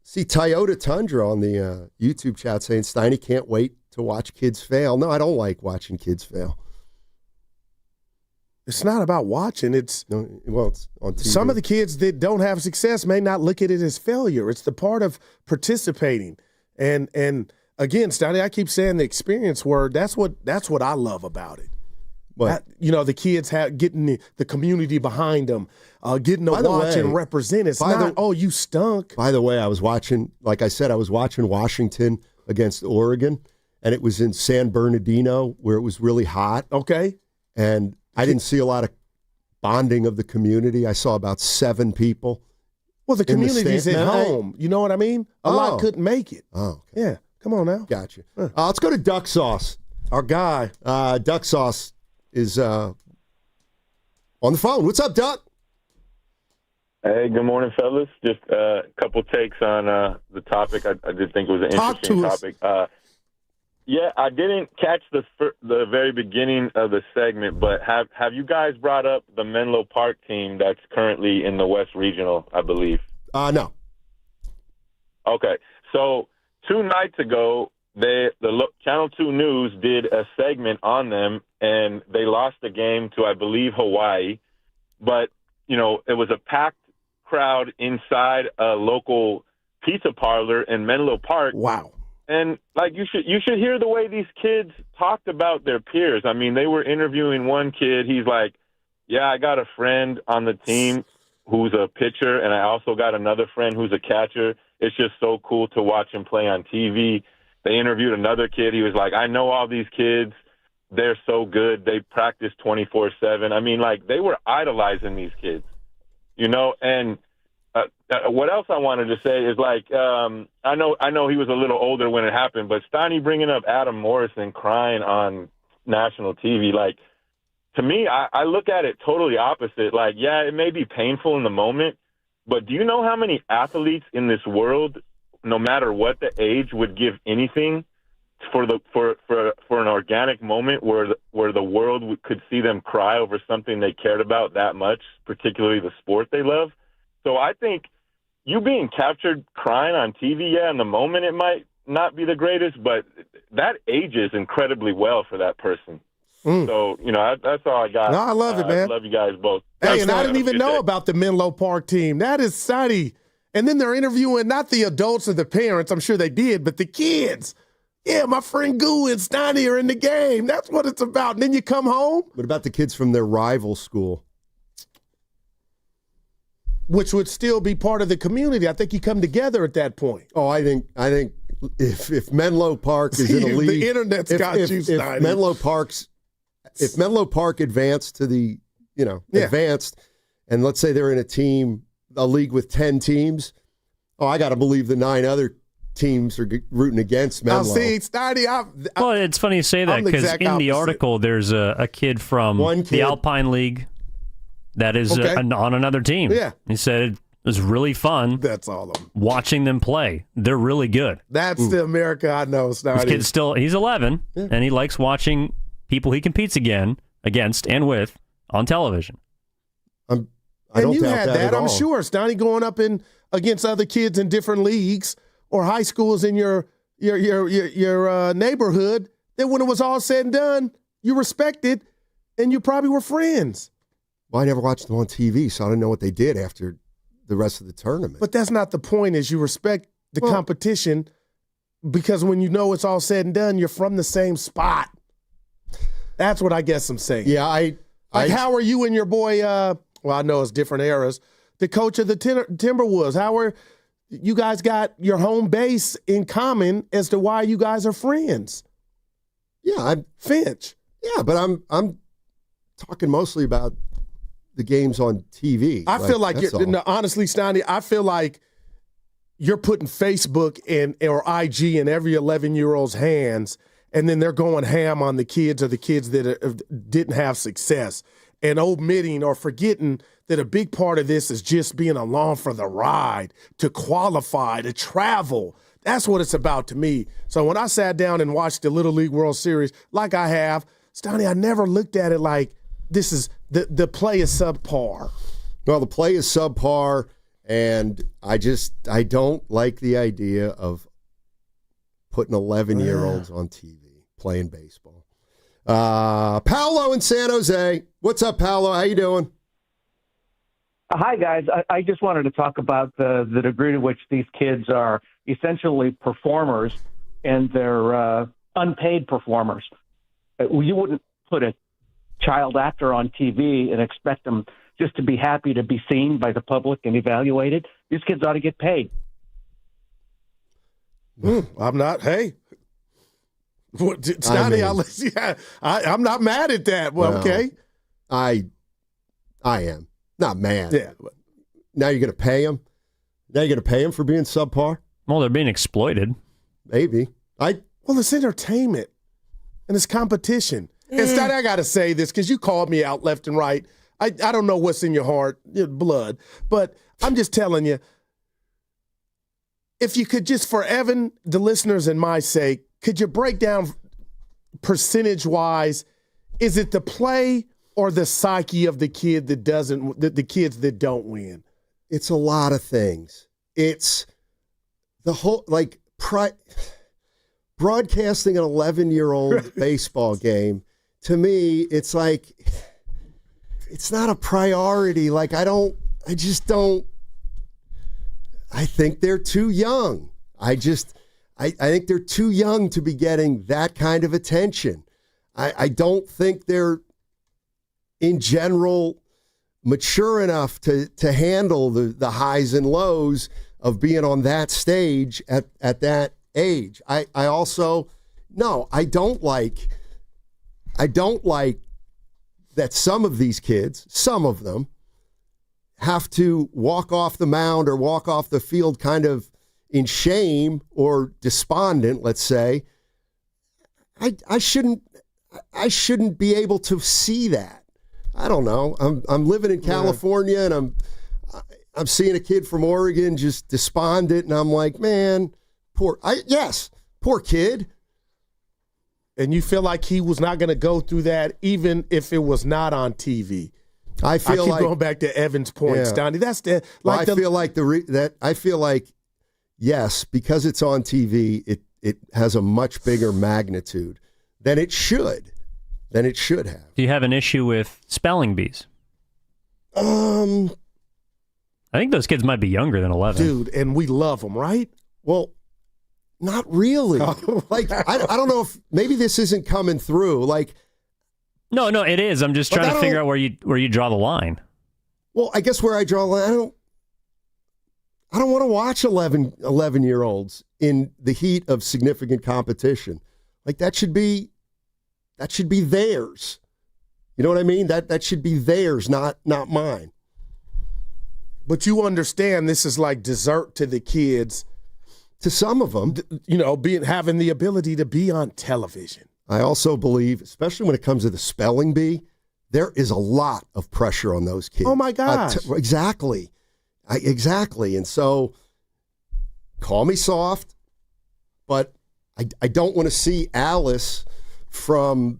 See Toyota Tundra on the YouTube chat saying Steiny can't wait to watch kids fail. No, I don't like watching kids fail. It's not about watching. It's on TV. Some of the kids that don't have success may not look at it as failure. It's the part of participating. And again, Steiny, I keep saying the experience word. That's what I love about it. The kids getting the community behind them, getting to watch and represent. It's not, you stunk. By the way, I was watching Washington against Oregon, and it was in San Bernardino where it was really hot. Okay. And I didn't see a lot of bonding of the community. I saw about 7 people. Well, the community's at home. You know what I mean? A lot couldn't make it. Oh, okay. Yeah. Come on now. Gotcha. Let's go to Duck Sauce. Our guy. Duck Sauce is on the phone. What's up, Duck? Hey, good morning, fellas. Just a couple takes on the topic. I did think it was an interesting topic. Yeah, I didn't catch the very beginning of the segment, but have you guys brought up the Menlo Park team that's currently in the West Regional, I believe? No. Okay, so 2 nights ago, Channel 2 News did a segment on them, and they lost the game to, I believe, Hawaii. But, you know, it was a packed crowd inside a local pizza parlor in Menlo Park. Wow. And, like, you should hear the way these kids talked about their peers. I mean, they were interviewing one kid. He's like, yeah, I got a friend on the team who's a pitcher, and I also got another friend who's a catcher. It's just so cool to watch him play on TV. They interviewed another kid. He was like, I know all these kids. They're so good. They practice 24/7. I mean, like, they were idolizing these kids, you know. And what else I wanted to say is, like, I know he was a little older when it happened, but Steiny bringing up Adam Morrison crying on national TV, like, to me, I look at it totally opposite. Like, yeah, it may be painful in the moment, but do you know how many athletes in this world, no matter what the age, would give anything for an organic moment where the world could see them cry over something they cared about that much, particularly the sport they love? So I think you being captured crying on TV, yeah, in the moment it might not be the greatest, but that ages incredibly well for that person. So, you know, that's all I got. No, I love it, man. I love you guys both. Hey, and I didn't even know about the Menlo Park team. That is Steiny. And then they're interviewing not the adults or the parents, I'm sure they did, but the kids. Yeah, my friend Goo and Steiny are in the game. That's what it's about. And then you come home. What about the kids from their rival school? Which would still be part of the community. I think you come together at that point. Oh, I think if Menlo Park is in a league, the internet's got you, Steiny. If Menlo Park advanced to the, advanced, and let's say they're in a league with 10 teams, I got to believe the 9 other teams are rooting against Menlo. Now, see, Steiny, well, it's funny you say that because in the article there's a kid from the Alpine League that is on another team. Yeah. He said it was really fun. That's all of them. Watching them play. They're really good. That's the America I know, Steiny. This kid's he's 11, and he likes watching people he competes against and with on television. And you had that, I'm sure, Steiny, going up against other kids in different leagues or high schools in your neighborhood, that when it was all said and done, you respected and you probably were friends. Well, I never watched them on TV, so I don't know what they did after the rest of the tournament. But that's not the point, is you respect the competition, because when you know it's all said and done, you're from the same spot. That's what I guess I'm saying. Yeah, how are you and your boy, I know it's different eras, the coach of the Timberwolves? How are you guys got your home base in common as to why you guys are friends? Yeah, Finch. Yeah, but I'm talking mostly about the games on TV. I feel like honestly, Steiny, I feel like you're putting Facebook or IG in every 11-year-old's hands, and then they're going ham on the kids or the kids that didn't have success, and omitting or forgetting that a big part of this is just being along for the ride, to qualify, to travel. That's what it's about to me. So when I sat down and watched the Little League World Series, like I have, Steiny, I never looked at it like this is the play is subpar. Well, the play is subpar, and I don't like the idea of putting 11-year-olds on TV playing baseball. Paolo in San Jose. What's up, Paolo? How you doing? Hi, guys. I just wanted to talk about the degree to which these kids are essentially performers, and they're unpaid performers. You wouldn't put a child actor on TV and expect them just to be happy to be seen by the public and evaluated. These kids ought to get paid. I'm not. Hey, Steiny, I'm not mad at that. Well, okay. I am not mad. Yeah. Now you're going to pay them? Now you're going to pay them for being subpar? Well, they're being exploited. Maybe. Well, it's entertainment and it's competition. And Steiny, I got to say this because you called me out left and right. I don't know what's in your heart, your blood, but I'm just telling you, if you could just, for Evan, the listeners, and my sake, could you break down percentage-wise, is it the play or the psyche of the kid that doesn't, the kids that don't win? It's a lot of things. It's the whole, like, broadcasting an 11-year-old baseball game, to me, it's like, it's not a priority. Like, I think they're too young. I think they're too young to be getting that kind of attention. I don't think they're, in general, mature enough to handle the highs and lows of being on that stage at that age. I don't like that some of these kids, some of them, have to walk off the mound or walk off the field kind of in shame or despondent, let's say. I shouldn't be able to see that. I don't know. I'm living in California, and I'm seeing a kid from Oregon just despondent, and I'm like, man, poor kid. And you feel like he was not going to go through that even if it was not on TV. I keep going back to Evan's point, Steiny. That's the like. I feel like yes, because it's on TV, it has a much bigger magnitude than it should have. Do you have an issue with spelling bees? I think those kids might be younger than 11. Dude, and we love them, right? Well, not really. Like, I don't know if maybe this isn't coming through. Like, no, it is. I'm just trying to figure out where you draw the line. Well, I guess where I draw the line, I don't want to watch 11-year-olds in the heat of significant competition. Like, that should be theirs. You know what I mean? That should be theirs, not mine. But you understand this is like dessert to the kids. To some of them, having the ability to be on television. I also believe, especially when it comes to the spelling bee, there is a lot of pressure on those kids. Oh my gosh. Exactly. Exactly. And so, call me soft, but I don't want to see Alice from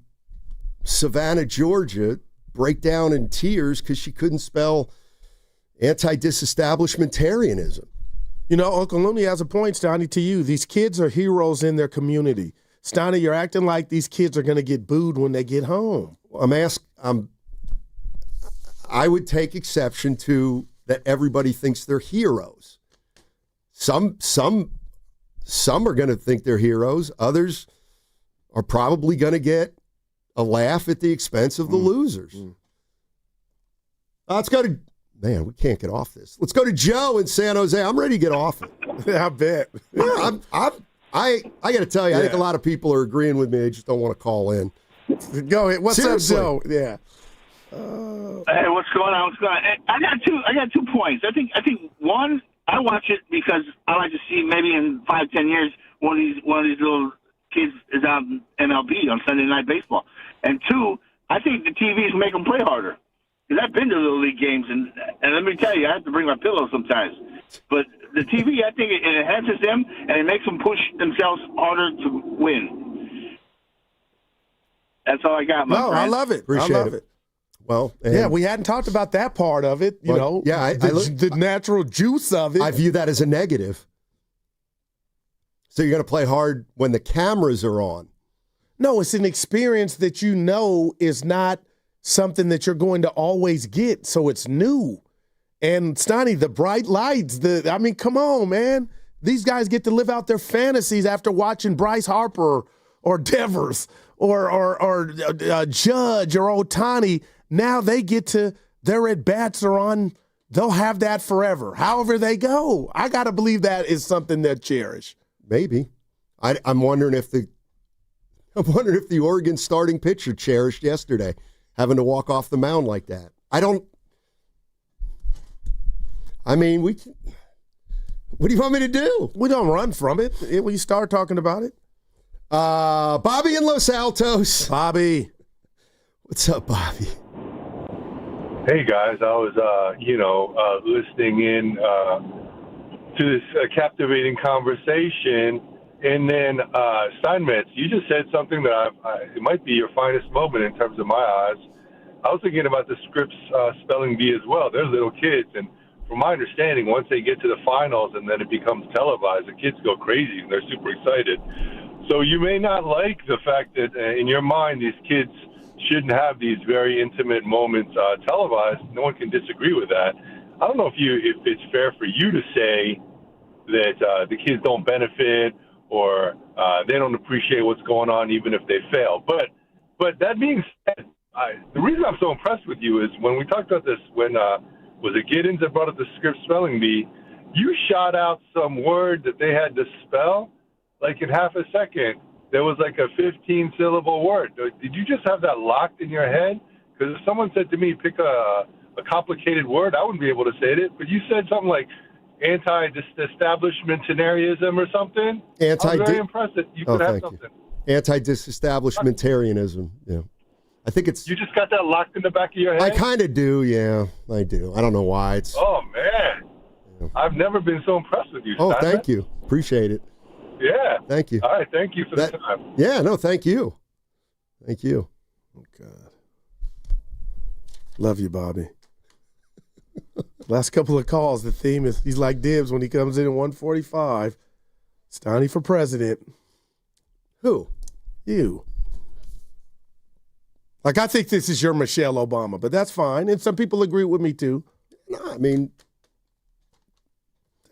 Savannah, Georgia, break down in tears because she couldn't spell anti-disestablishmentarianism. Uncle Looney has a point, Steiny, to you. These kids are heroes in their community. Steiny, you're acting like these kids are going to get booed when they get home. I would take exception to that everybody thinks they're heroes. Some are going to think they're heroes. Others are probably going to get a laugh at the expense of the losers. Let's go to... Man, we can't get off this. Let's go to Joe in San Jose. I'm ready to get off it. I bet. I got to tell you, I think a lot of people are agreeing with me. They just don't want to call in. Go ahead. What's Seriously. up, Joe? Yeah. Hey, what's going on? I got 2 points. I think one, I watch it because I like to see maybe in 5-10 years one of these little kids is out in MLB on Sunday Night Baseball. And 2, I think the TVs make them play harder. Because I've been to Little League games, and let me tell you, I have to bring my pillow sometimes. But the TV, I think it enhances them, and it makes them push themselves harder to win. That's all I got, my friend. I love it. Appreciate it. Well, we hadn't talked about that part of it, the natural juice of it. I view that as a negative. So you're going to play hard when the cameras are on. No, it's an experience that is not something that you're going to always get, so it's new. And Steiny, the bright lights, come on, man. These guys get to live out their fantasies after watching Bryce Harper or Devers or Judge or Ohtani. Now they get to, their at-bats are on, they'll have that forever. However they go. I got to believe that is something they'll cherish. Maybe. I'm wondering if the Oregon starting pitcher cherished yesterday, having to walk off the mound like that. What do you want me to do? We don't run from it when you start talking about it. Bobby in Los Altos. Bobby. What's up, Bobby? Hey, guys. I was, listening in to this captivating conversation, And then, Steinmetz, you just said something that it might be your finest moment in terms of my eyes. I was thinking about the Scripps spelling bee as well. They're little kids, and from my understanding, once they get to the finals and then it becomes televised, the kids go crazy and they're super excited. So you may not like the fact that in your mind these kids shouldn't have these very intimate moments televised. No one can disagree with that. I don't know if it's fair for you to say that the kids don't benefit or they don't appreciate what's going on even if they fail. But that being said, the reason I'm so impressed with you is when we talked about this, when was it Giddens that brought up the Scripps spelling bee, you shot out some word that they had to spell like in half a second. There was like a 15-syllable word. Did you just have that locked in your head? Because if someone said to me, pick a complicated word, I wouldn't be able to say it. But you said something like anti-disestablishmentarianism or something. I was very impressed that you could have something. Anti-disestablishmentarianism, yeah. I think it's... You just got that locked in the back of your head? I kind of do, yeah. I do. I don't know why. It's. Oh, man. Yeah. I've never been so impressed with you, Oh, Steiner. thank you. Appreciate it. Yeah. Thank you. All right, thank you for the time. Yeah, no, thank you. Thank you. Oh, God. Love you, Bobby. Last couple of calls, the theme is he's like Dibs when he comes in at 145. Steiny for president. Who? You. Like, I think this is your Michelle Obama, but that's fine. And some people agree with me, too. No, I mean,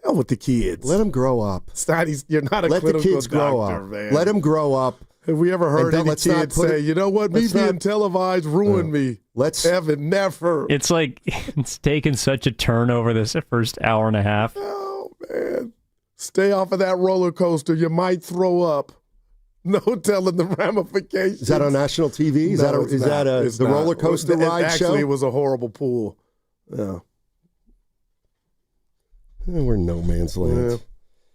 hell with the kids. Let them grow up. Steiny's, you're not a Let clinical the kids grow doctor, up. man. Let them grow up. Have we ever heard any kid say, you know what, me being televised ruined me? Evan, never. It's like it's taken such a turn over this first hour and a half. Oh, man. Stay off of that roller coaster. You might throw up. No telling the ramifications. Is that on national TV? Is that the roller coaster ride show? Actually, it was a horrible pool. Yeah. We're no man's land. Yeah.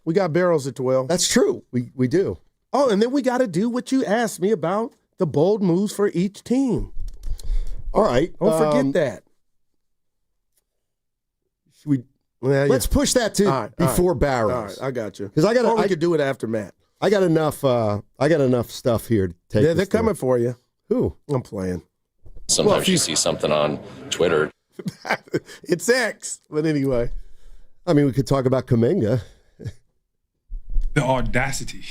We got barrels at 12. That's true. We do. Oh, and then we got to do what you asked me about, the bold moves for each team. All right. Don't forget that. Let's push that to before barrels. All right, I got you. Because Or we could do it after Matt. I got enough stuff here to take. They're coming for you. Who? I'm playing. Sometimes you see something on Twitter. It's X. But anyway. I mean, we could talk about Kuminga. The audacity.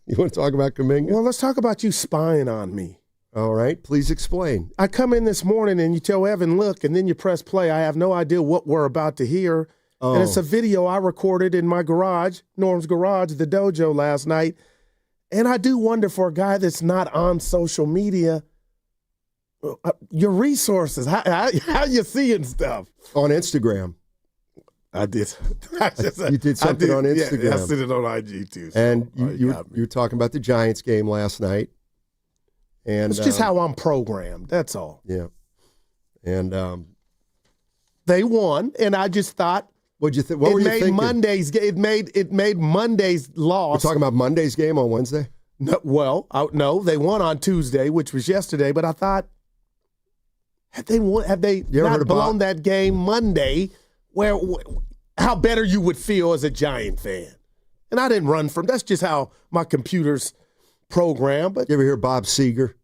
You want to talk about Kuminga? Well, let's talk about you spying on me. All right. Please explain. I come in this morning and you tell Evan, look, and then you press play. I have no idea what we're about to hear. Oh. And it's a video I recorded in my garage, Norm's garage, the dojo last night. And I do wonder for a guy that's not on social media, your resources, how you seeing stuff? On Instagram. I did. You did something on Instagram. Yeah, I did it on IG too. So and you were talking about the Giants game last night. And it's just how I'm programmed. That's all. Yeah. And they won, and I just thought. What'd you think? What were you thinking? It made Monday's loss. We're talking about Monday's game on Wednesday? No, no, they won on Tuesday, which was yesterday. But I thought, have they not blown that game Monday? Where how better you would feel as a Giant fan? And I didn't run from. That's just how my computer's programmed. But you ever hear Bob Seger?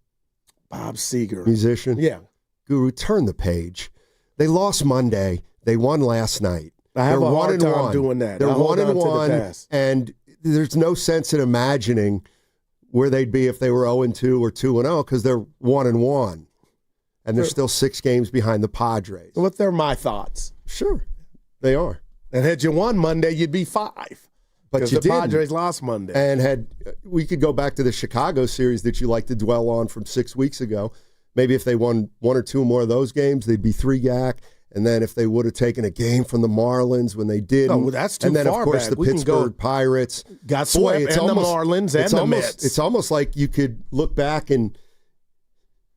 Bob Seger, musician. Yeah, Guru, turn the page. They lost Monday. They won last night. I have a hard time doing that. They're 1-1, and there's no sense in imagining where they'd be if they were 0-2 or 2-0 because they're 1-1, and they're still 6 games behind the Padres. Well, they're my thoughts. Sure, they are. And had you won Monday, you'd be 5. But you the Padres lost Monday. And we could go back to the Chicago series that you like to dwell on from 6 weeks ago. Maybe if they won 1 or 2 more of those games, they'd be 3 gack. And then if they would have taken a game from the Marlins when they didn't. No, that's too far and then, back. of course, the Pittsburgh Pirates. Got swept, and the Marlins, and the Mets. It's almost like you could look back and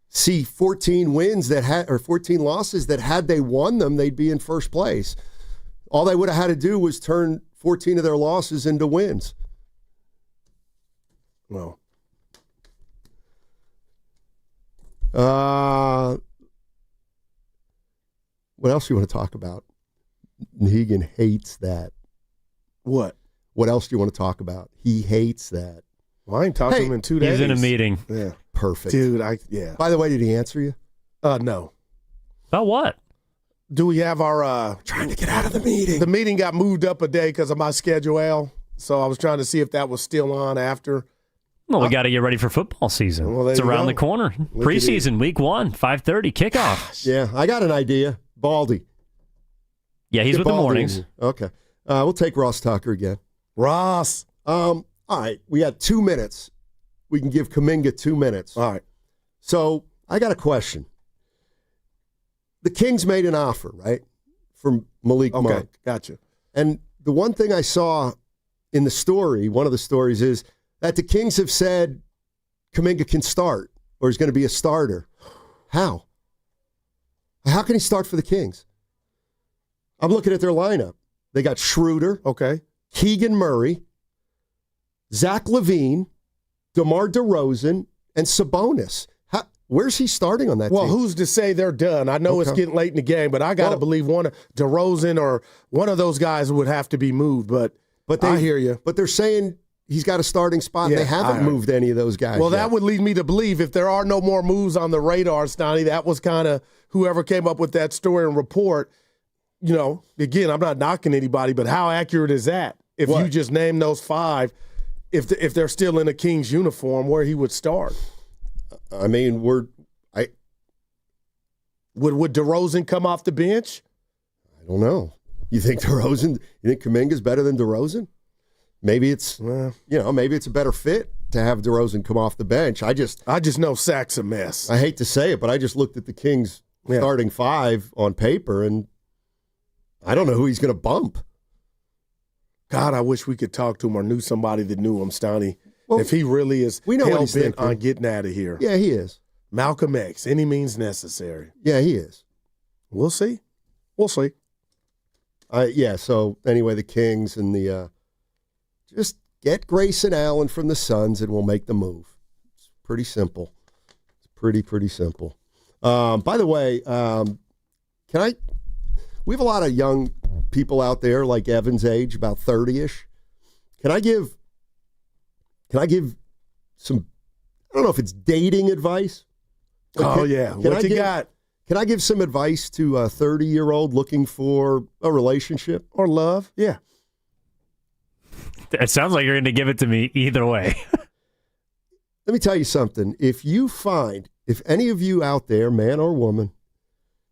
see 14 wins or 14 losses that had they won them, they'd be in first place. All they would have had to do was turn 14 of their losses into wins. Well. What else you want to talk about? Negan hates that. What? What else do you want to talk about? He hates that. Well, I ain't talked to him in 2 days. He's in a meeting. Yeah. Perfect. Dude, By the way, did he answer you? No. About what? Do we have our... trying to get out of the meeting. The meeting got moved up a day because of my schedule, Al. So I was trying to see if that was still on after. Well, we got to get ready for football season. Well, it's around the corner. Preseason, week 1, 5:30, kickoff. Yeah, I got an idea. Baldy. Yeah, he's Get with the Baldy mornings. in here. Okay. We'll take Ross Tucker again. Ross. All right, we got 2 minutes. We can give Kuminga 2 minutes. All right. So I got a question. The Kings made an offer, right, from Malik Monk. Okay, gotcha. And the one thing I saw in the story, one of the stories, is that the Kings have said Kuminga can start or is going to be a starter. How? How can he start for the Kings? I'm looking at their lineup. They got Schroeder, okay, Keegan Murray, Zach LaVine, DeMar DeRozan, and Sabonis. Where's he starting on that team? Well, who's to say they're done? I know it's getting late in the game, but I got to believe one of DeRozan or one of those guys would have to be moved. But I hear you. But they're saying he's got a starting spot. Yeah, they haven't moved any of those guys Well, yet. that would lead me to believe if there are no more moves on the radar, Steiny, that was kind of whoever came up with that story and report. You know, again, I'm not knocking anybody, but how accurate is that? If you just name those 5, if they're still in a Kings uniform, where he would start? I mean, Would DeRozan come off the bench? I don't know. You think Kuminga's better than DeRozan? Maybe it's maybe it's a better fit to have DeRozan come off the bench. I just know Sack's a mess. I hate to say it, but I just looked at the Kings starting 5 on paper, and I don't know who he's going to bump. God, I wish we could talk to him or knew somebody that knew him, Steiny. Well, if he really is hell-bent on getting out of here. Yeah, he is. Malcolm X, any means necessary. Yeah, he is. We'll see. We'll see. So anyway, the Kings and the just get Grayson Allen from the Suns and we'll make the move. It's pretty simple. It's pretty simple. By the way, we have a lot of young people out there like Evan's age, about 30-ish. Can I give some, I don't know if it's dating advice. What you got? Can I give some advice to a 30-year-old looking for a relationship? Or love? Yeah. It sounds like you're going to give it to me either way. Let me tell you something. If any of you out there, man or woman,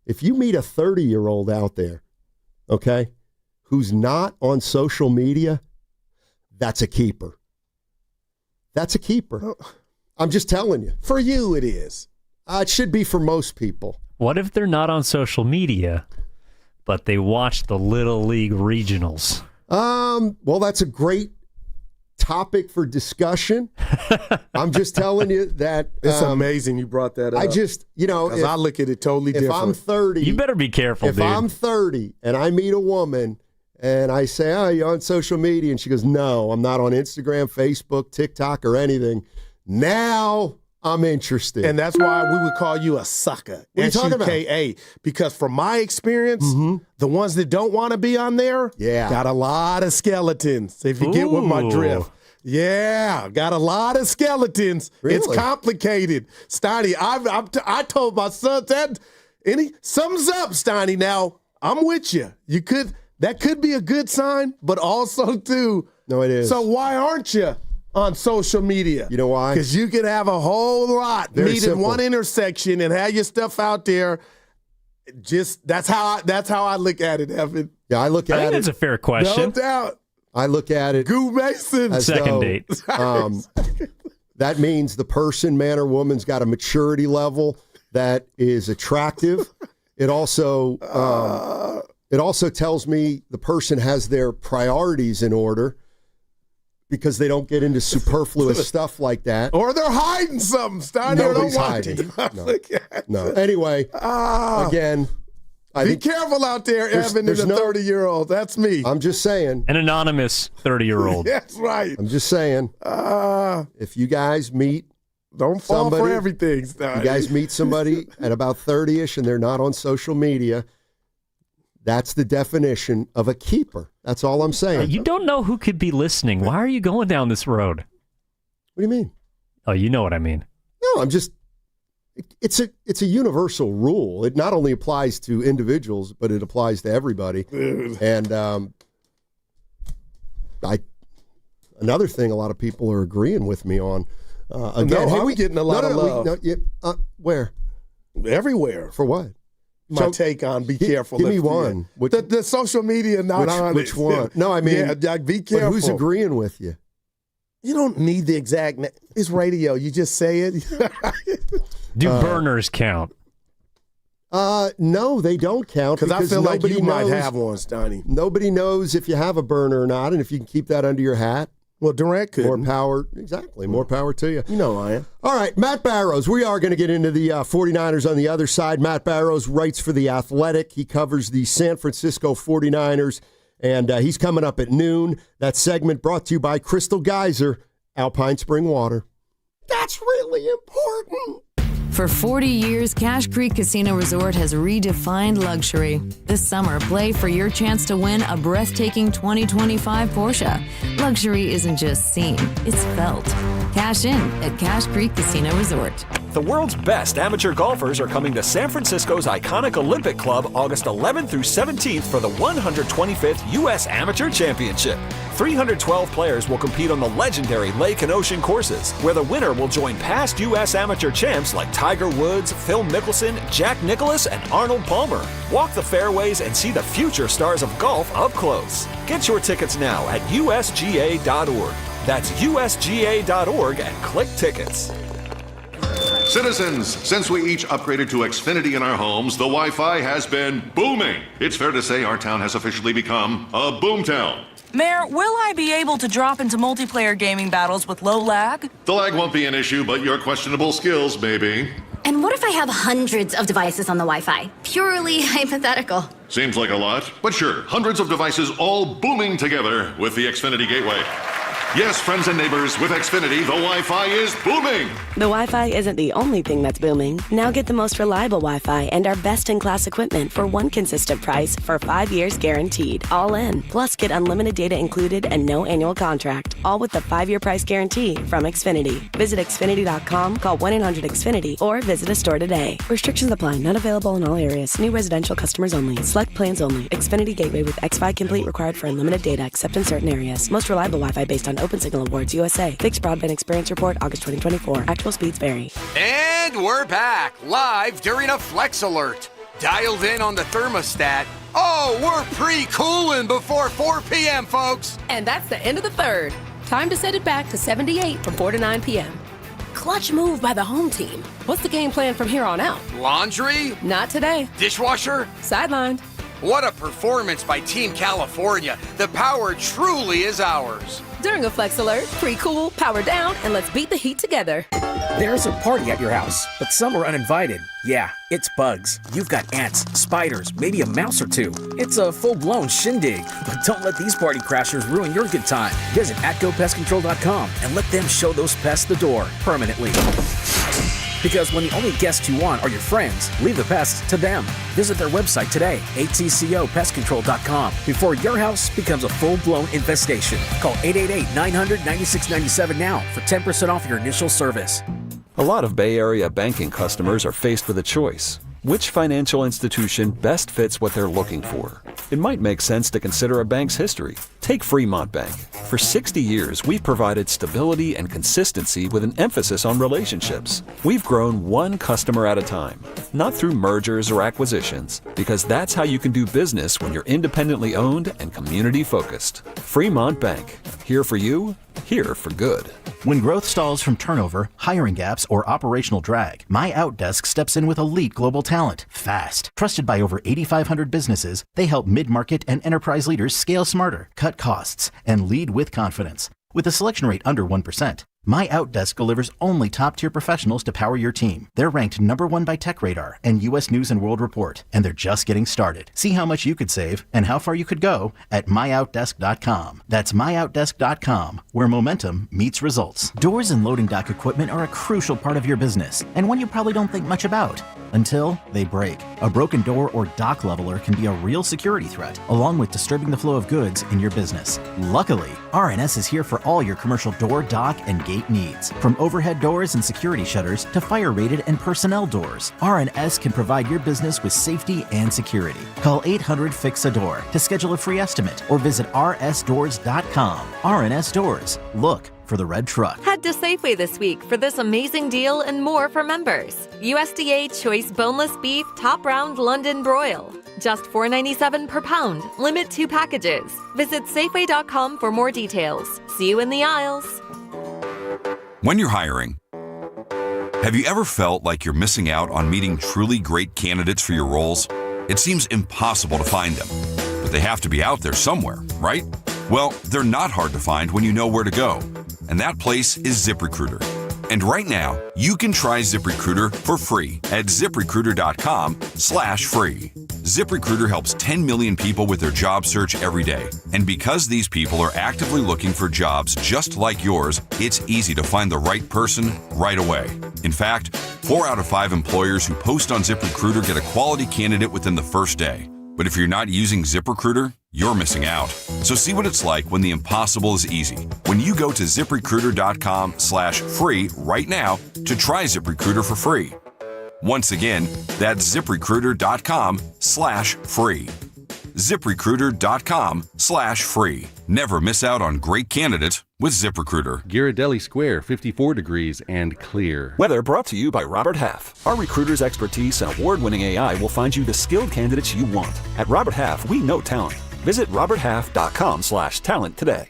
if you meet a 30-year-old out there, okay, who's not on social media, that's a keeper. That's a keeper. I'm just telling you. For you, it is. It should be for most people. What if they're not on social media, but they watch the Little League regionals? Well, that's a great topic for discussion. I'm just telling you that. It's amazing you brought that up. I just, because I look at it totally different. If I'm 30. You better be careful, dude. If I'm 30 and I meet a woman and I say, "Oh, you're on social media," and she goes, "No, I'm not on Instagram, Facebook, TikTok, or anything." Now I'm interested. And that's why we would call you a sucker. What are you talking about? SUKA. Because from my experience, the ones that don't want to be on there got a lot of skeletons, if you get with my drift. Yeah, got a lot of skeletons. Really? It's complicated. Steiny, I told my son that something's up, Steiny. Now, I'm with you. That could be a good sign, but also too. No, it is. So why aren't you on social media? You know why? Because you could have a whole lot meet in one intersection and have your stuff out there. Just that's how I look at it, Evan. Yeah, I think that's a fair question. No doubt. I look at it. Goo Mason. Second date. That means the person, man or woman's got a maturity level that is attractive. It also tells me the person has their priorities in order because they don't get into superfluous stuff like that. Or they're hiding something, Steiny. Nobody's hiding. No. Anyway, again, be careful out there, Evan, is a 30-year-old. That's me. I'm just saying. An anonymous 30-year-old. That's right. I'm just saying. If you guys meet don't fall for everything, Steiny. You guys meet somebody at about 30-ish and they're not on social media, That's the definition of a keeper. That's all I'm saying. You don't know who could be listening. Why are you going down this road? What do you mean? Oh, you know what I mean. No, I'm just, it's a universal rule. It not only applies to individuals, but it applies to everybody. And another thing a lot of people are agreeing with me on. Again, I'm getting a lot of love. Where? Everywhere. For what? My take on be careful. Give me one. The social media not on which one? No, I mean, be careful. But who's agreeing with you? You don't need the exact It's radio. You just say it. Do burners count? No, they don't count. Because I feel like you might knows, have one, Steiny. Nobody knows if you have a burner or not, and if you can keep that under your hat. Well, Durant could. More power. Exactly. More power to you. You know I am. All right, Matt Barrows. We are going to get into the 49ers on the other side. Matt Barrows writes for The Athletic. He covers the San Francisco 49ers, and he's coming up at noon. That segment brought to you by Crystal Geyser, Alpine Spring Water. That's really important. For 40 years, Cache Creek Casino Resort has redefined luxury. This summer, play for your chance to win a breathtaking 2025 Porsche. Luxury isn't just seen, it's felt. Cash in at Cache Creek Casino Resort. The world's best amateur golfers are coming to San Francisco's iconic Olympic Club August 11th through 17th for the 125th U.S. Amateur Championship. 312 players will compete on the legendary lake and ocean courses, where the winner will join past U.S. amateur champs like Tiger Woods, Phil Mickelson, Jack Nicklaus, and Arnold Palmer. Walk the fairways and see the future stars of golf up close. Get your tickets now at usga.org. That's usga.org and click tickets. Citizens, since we each upgraded to Xfinity in our homes, the Wi-Fi has been booming. It's fair to say our town has officially become a boomtown. Mayor, will I be able to drop into multiplayer gaming battles with low lag? The lag won't be an issue, but your questionable skills may be. And what if I have hundreds of devices on the Wi-Fi? Purely hypothetical. Seems like a lot, but sure, hundreds of devices all booming together with the Xfinity Gateway. Yes, friends and neighbors, with Xfinity, the Wi-Fi is booming. The Wi-Fi isn't the only thing that's booming. Now get the most reliable Wi-Fi and our best-in-class equipment for one consistent price for 5 years guaranteed. All in. Plus, get unlimited data included and no annual contract. All with the 5-year price guarantee from Xfinity. Visit Xfinity.com, call 1-800-XFINITY, or visit a store today. Restrictions apply. Not available in all areas. New residential customers only. Select plans only. Xfinity Gateway with Xfi Complete required for unlimited data except in certain areas. Most reliable Wi-Fi based on Open Signal Awards USA. Fixed Broadband Experience Report, August 2024. Actual speeds vary. And we're back, live during a Flex Alert. Dialed in on the thermostat. Oh, we're pre-cooling before 4 p.m., folks. And that's the end of the third. Time to set it back to 78 from 4 to 9 p.m. Clutch move by the home team. What's the game plan from here on out? Laundry? Not today. Dishwasher? Sidelined. What a performance by Team California. The power truly is ours. During a Flex Alert, pre-cool, power down, and let's beat the heat together. There's a party at your house, but some are uninvited. Yeah, it's bugs. You've got ants, spiders, maybe a mouse or two. It's a full-blown shindig. But don't let these party crashers ruin your good time. Visit @GoPestControl.com and let them show those pests the door permanently. Because when the only guests you want are your friends, leave the pests to them. Visit their website today, ATCOPestControl.com, before your house becomes a full-blown infestation. Call 888-900-9697 now for 10% off your initial service. A lot of Bay Area banking customers are faced with a choice. Which financial institution best fits what they're looking for? It might make sense to consider a bank's history. Take Fremont Bank. For 60 years, we've provided stability and consistency with an emphasis on relationships. We've grown one customer at a time, not through mergers or acquisitions, because that's how you can do business when you're independently owned and community-focused. Fremont Bank. Here for you, here for good. When growth stalls from turnover, hiring gaps, or operational drag, My Outdesk steps in with elite global talent, fast. Trusted by over 8,500 businesses, they help mid-market and enterprise leaders scale smarter, cut costs, and lead with confidence. With a selection rate under 1%, My Outdesk delivers only top-tier professionals to power your team. They're ranked #1 by TechRadar and U.S. News & World Report, and they're just getting started. See how much you could save and how far you could go at myoutdesk.com. That's myoutdesk.com, where momentum meets results. Doors and loading dock equipment are a crucial part of your business, and one you probably don't think much about. until they break. A broken door or dock leveler can be a real security threat, along with disturbing the flow of goods in your business. Luckily, RNS is here for all your commercial door, dock, and gate needs. From overhead doors and security shutters to fire-rated and personnel doors, RNS can provide your business with safety and security. Call 800-FIX-A-DOOR to schedule a free estimate or visit rsdoors.com. RNS Doors. Look for the red truck. Head to Safeway this week for this amazing deal and more for members. USDA Choice Boneless Beef Top Round London Broil. Just $4.97 per pound. Limit 2 packages. Visit Safeway.com for more details. See you in the aisles. When you're hiring, have you ever felt like you're missing out on meeting truly great candidates for your roles? It seems impossible to find them, but they have to be out there somewhere, right? Well, they're not hard to find when you know where to go, and that place is ZipRecruiter. And right now, you can try ZipRecruiter for free at ZipRecruiter.com/free. ZipRecruiter helps 10 million people with their job search every day. And because these people are actively looking for jobs just like yours, it's easy to find the right person right away. In fact, 4 out of 5 employers who post on ZipRecruiter get a quality candidate within the first day. But if you're not using ZipRecruiter, you're missing out. So see what it's like when the impossible is easy. When you go to ZipRecruiter.com/free right now to try ZipRecruiter for free. Once again, that's ZipRecruiter.com/free. ZipRecruiter.com/free. Never miss out on great candidates with ZipRecruiter. Ghirardelli Square, 54 degrees and clear. Weather brought to you by Robert Half. Our recruiters' expertise and award-winning AI will find you the skilled candidates you want. At Robert Half, we know talent. Visit roberthalf.com/talent today.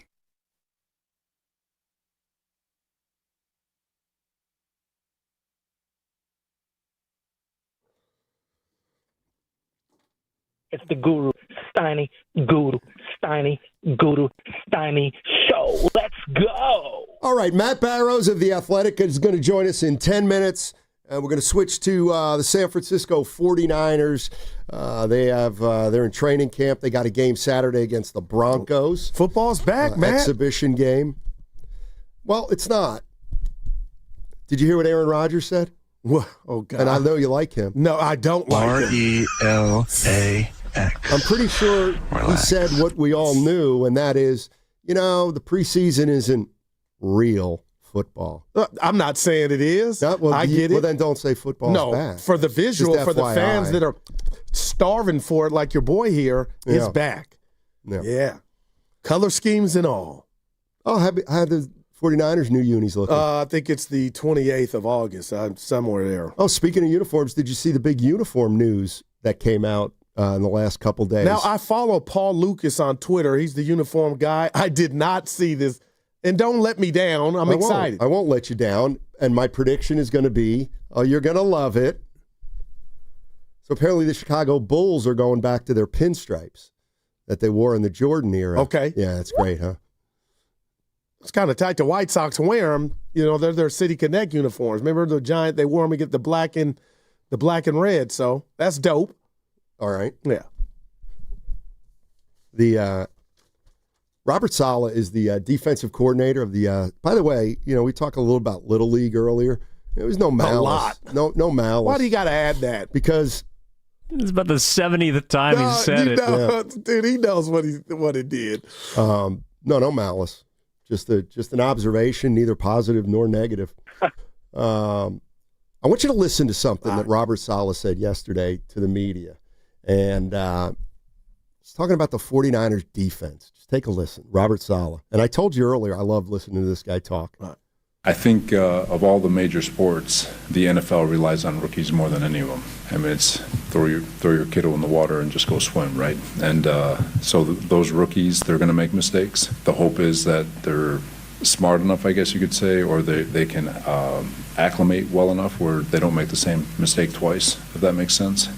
It's the Guru, Steiny Guru, Steiny Guru, Steiny Show. Let's go. All right, Matt Barrows of The Athletic is going to join us in 10 minutes. We're going to switch to the San Francisco 49ers. They're in training camp. They got a game Saturday against the Broncos. Football's back, Matt. Exhibition game. Well, it's not. Did you hear what Aaron Rodgers said? Oh, God. And I know you like him. No, I don't like him. RELAX. I'm pretty sure he said what we all knew, and that is, the preseason isn't real football. I'm not saying it is. I get it. Well, then don't say football's back. For the visual, for the fans that are starving for it, like your boy here, it's back. Yeah. Color schemes and all. Oh, how the 49ers new unis looking? I think it's the 28th of August. I'm somewhere there. Oh, speaking of uniforms, did you see the big uniform news that came out in the last couple days? Now, I follow Paul Lucas on Twitter. He's the uniform guy. I did not see this. And don't let me down. I'm excited. I won't let you down. And my prediction is going to be, you're going to love it. So apparently the Chicago Bulls are going back to their pinstripes that they wore in the Jordan era. Okay. Yeah, that's great, huh? It's kind of tight. The White Sox wear them. They're their City Connect uniforms. Remember the Giant? They wore them to get the black and red. So that's dope. All right. Yeah. The Robert Saleh is the defensive coordinator of the. By the way, we talked a little about Little League earlier. There was no malice. A lot. No malice. Why do you got to add that? Because it's about the 70th time he said it. Yeah. Dude, he knows what it did. No malice. Just an observation, neither positive nor negative. I want you to listen to something that Robert Saleh said yesterday to the media. And he's talking about the 49ers defense. Just take a listen. Robert Saleh. And I told you earlier, I love listening to this guy talk. I think of all the major sports, the NFL relies on rookies more than any of them. I mean, it's throw your kiddo in the water and just go swim, right? And so those rookies, they're going to make mistakes. The hope is that they're smart enough, I guess you could say, or they can acclimate well enough where they don't make the same mistake twice, if that makes sense.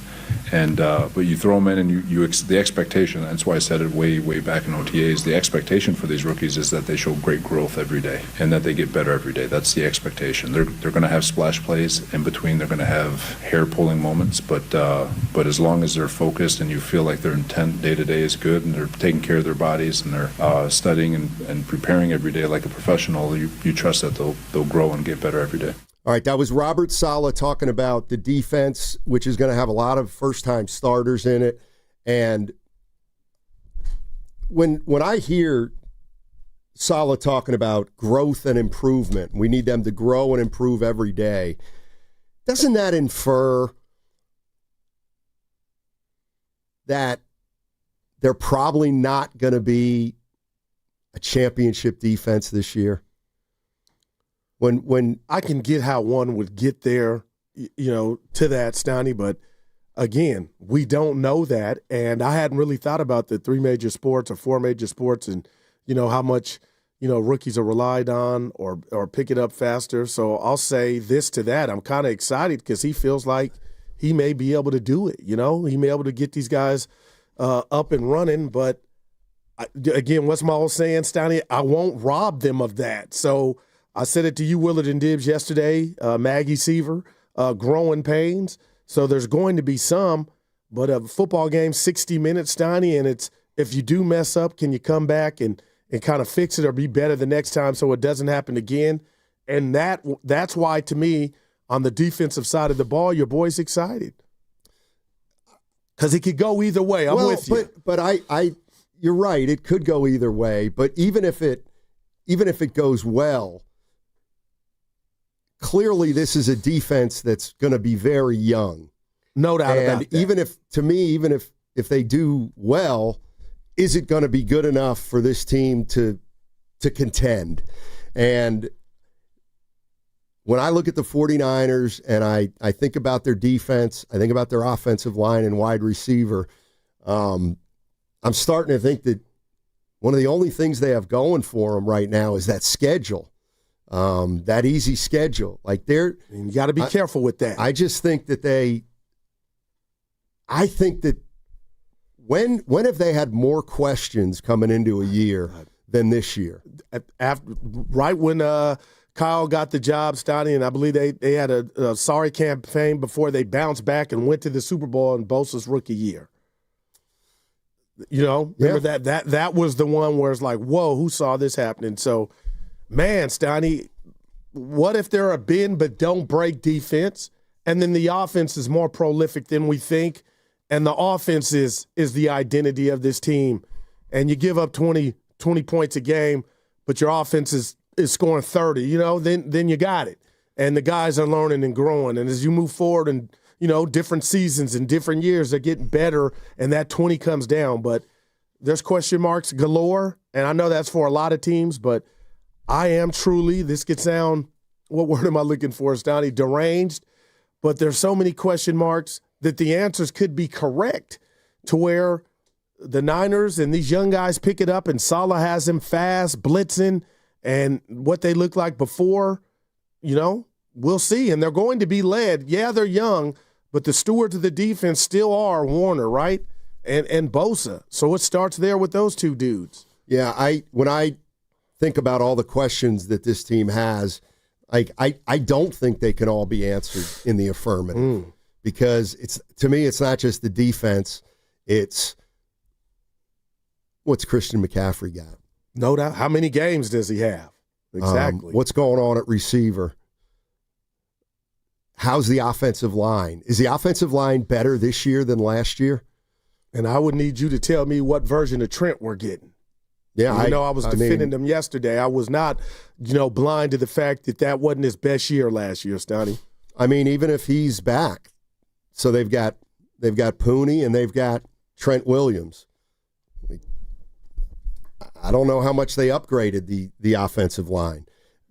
And but you throw them in, and the expectation. That's why I said it way back in OTAs. The expectation for these rookies is that they show great growth every day, and that they get better every day. That's the expectation. They're going to have splash plays in between. They're going to have hair pulling moments, but as long as they're focused and you feel like their intent day to day is good, and they're taking care of their bodies, and they're studying and preparing every day like a professional, you trust that they'll grow and get better every day. All right, that was Robert Saleh talking about the defense, which is going to have a lot of first-time starters in it. And when I hear Saleh talking about growth and improvement, we need them to grow and improve every day, doesn't that infer that they're probably not going to be a championship defense this year? When I can get how one would get there, to that, Steiny, but again, we don't know that, and I hadn't really thought about the 3 major sports or 4 major sports, and how much rookies are relied on or pick it up faster. So I'll say this to that: I'm kind of excited because he feels like he may be able to do it. He may be able to get these guys up and running, but again, what's my old saying, Steiny? I won't rob them of that. So I said it to you, Willard and Dibs, yesterday, Maggie Seaver, growing pains. So there's going to be some, but a football game, 60 minutes, Steiny, and it's if you do mess up, can you come back and kind of fix it or be better the next time so it doesn't happen again? And that's why, to me, on the defensive side of the ball, your boy's excited. Because it could go either way. I'm with you. But you're right. It could go either way. But even if it goes well, clearly this is a defense that's going to be very young. No doubt about that. Even if they do well, is it going to be good enough for this team to contend? And when I look at the 49ers and I think about their defense, I think about their offensive line and wide receiver, I'm starting to think that one of the only things they have going for them right now is that schedule, that easy schedule. Like you got to be careful with that. I just think that when have they had more questions coming into a year than this year? Right when Kyle got the job, Steiny, and I believe they had a sorry campaign before they bounced back and went to the Super Bowl in Bosa's rookie year. Remember that was the one where it's like, whoa, who saw this happening? So, man, Steiny, what if they're a bend but don't break defense, and then the offense is more prolific than we think, and the offense is the identity of this team, and you give up 20 points a game, but your offense is scoring 30, then you got it. And the guys are learning and growing, and as you move forward and different seasons and different years, they're getting better, and that 20 comes down. But there's question marks galore, and I know that's for a lot of teams, but I am truly, this could sound, what word am I looking for, Steiny? Deranged, but there's so many question marks that the answers could be correct to where the Niners and these young guys pick it up and Saleh has them fast, blitzing, and what they looked like before, we'll see. And they're going to be led. Yeah, they're young, but the stewards of the defense still are Warner, right? And Bosa. So it starts there with those two dudes. Yeah, when I think about all the questions that this team has, I don't think they can all be answered in the affirmative. Because to me, it's not just the defense, it's what's Christian McCaffrey got? No doubt. How many games does he have? Exactly. What's going on at receiver? How's the offensive line? Is the offensive line better this year than last year? And I would need you to tell me what version of Trent we're getting. Yeah, I was defending them yesterday. I was not, blind to the fact that wasn't his best year last year, Steiny. I mean, even if he's back, so they've got Pooney and they've got Trent Williams. I don't know how much they upgraded the offensive line.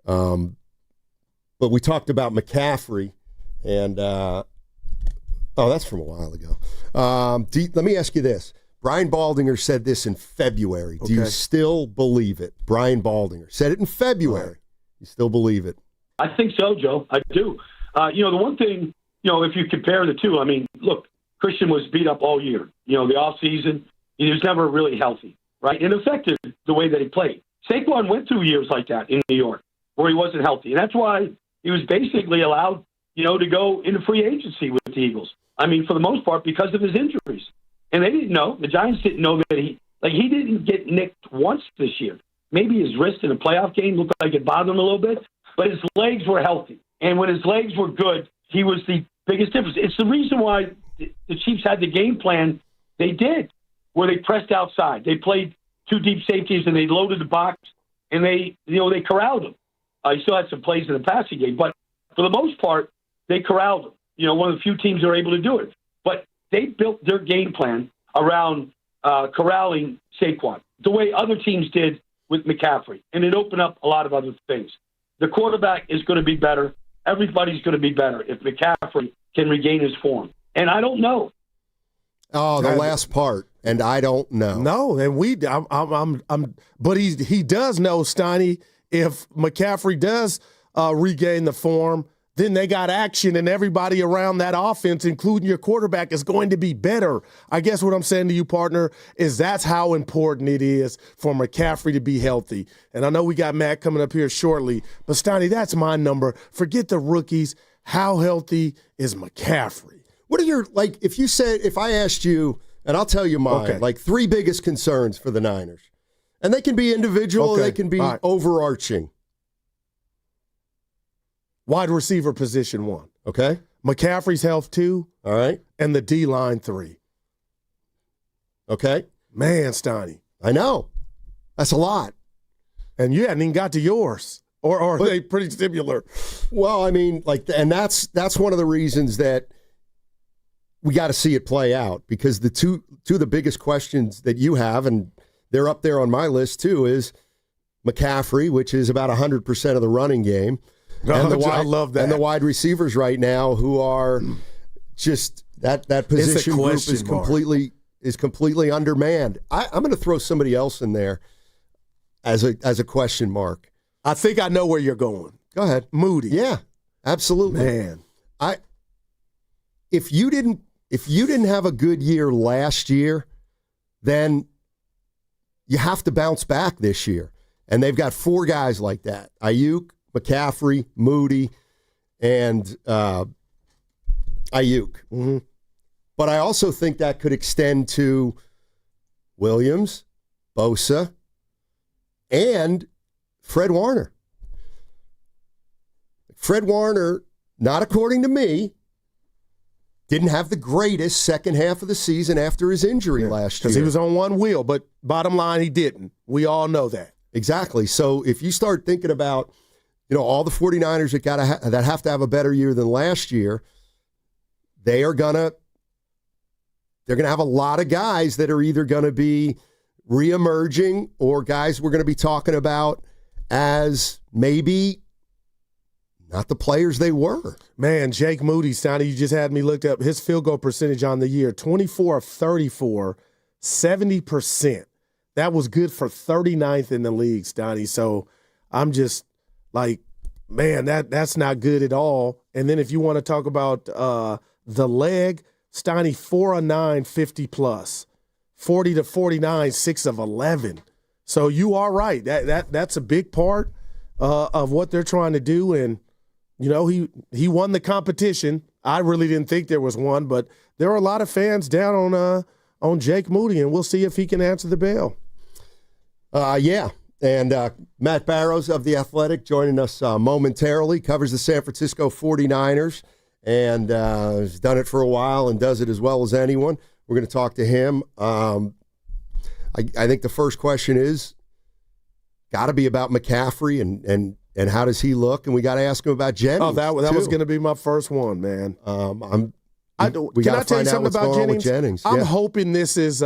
But we talked about McCaffrey, and that's from a while ago. Let me ask you this. Brian Baldinger said this in February. Do you still believe it? Brian Baldinger said it in February. You still believe it? I think so, Joe. I do. The one thing, if you compare the two, I mean, look, Christian was beat up all year. The offseason, he was never really healthy, right? It affected the way that he played. Saquon went through years like that in New York where he wasn't healthy. And that's why he was basically allowed, to go into free agency with the Eagles. I mean, for the most part, because of his injuries. And they didn't know. The Giants didn't know that he didn't get nicked once this year. Maybe his wrist in a playoff game looked like it bothered him a little bit, but his legs were healthy. And when his legs were good, he was the biggest difference. It's the reason why the Chiefs had the game plan they did, where they pressed outside. They played 2 deep safeties, and they loaded the box, and they corralled him. He still had some plays in the passing game, but for the most part, they corralled him. One of the few teams that are able to do it. But they built their game plan around corralling Saquon, the way other teams did with McCaffrey, and it opened up a lot of other things. The quarterback is going to be better. Everybody's going to be better if McCaffrey can regain his form. And I don't know. Oh, the last part, and I don't know. No, and but he does know, Steiny, if McCaffrey does regain the form, then they got action, and everybody around that offense, including your quarterback, is going to be better. I guess what I'm saying to you, partner, is that's how important it is for McCaffrey to be healthy. And I know we got Matt coming up here shortly, but Steiny, that's my number. Forget the rookies. How healthy is McCaffrey? What are your, if I asked you, and I'll tell you mine, 3 biggest concerns for the Niners. And they can be individual, or they can be overarching. Wide receiver position 1. Okay. McCaffrey's health 2. All right. And the D-line 3. Okay. Man, Steiny. I know. That's a lot. And you hadn't even got to yours. Or are they pretty similar? Well, I mean, and that's one of the reasons that we got to see it play out, because the two of the biggest questions that you have, and they're up there on my list too, is McCaffrey, which is about 100% of the running game. I love that. And the wide receivers right now, who are just that position group is completely undermanned. I'm going to throw somebody else in there as a question mark. I think I know where you're going. Go ahead. Moody. Yeah, absolutely. Man. If you didn't have a good year last year, then you have to bounce back this year. And they've got 4 guys like that. Ayuk, McCaffrey, Moody, and Ayuk. Mm-hmm. But I also think that could extend to Williams, Bosa, and Fred Warner. Fred Warner, not according to me, didn't have the greatest second half of the season after his injury last year. Because he was on one wheel, but bottom line, he didn't. We all know that. Exactly. So if you start thinking about, all the 49ers that have to have a better year than last year, they're gonna have a lot of guys that are either going to be reemerging or guys we're going to be talking about as maybe not the players they were. Man, Jake Moody, Steiny, you just had me looked up his field goal percentage on the year, 24 of 34, 70%. That was good for 39th in the league, Steiny. So I'm just like, man, that's not good at all. And then if you want to talk about the leg, Steiny, 4 of 9, 50 plus, 40 to 49, 6 of 11. So you are right. That's a big part of what they're trying to do. And he won the competition. I really didn't think there was one, but there are a lot of fans down on Jake Moody, and we'll see if he can answer the bell. Yeah. And Matt Barrows of The Athletic joining us momentarily, covers the San Francisco 49ers, and has done it for a while and does it as well as anyone. We're going to talk to him. I think the first question is got to be about McCaffrey and how does he look? And we got to ask him about Jennings. Oh, that was going to be my first one, man. Can I tell you something about Jennings? I'm hoping this is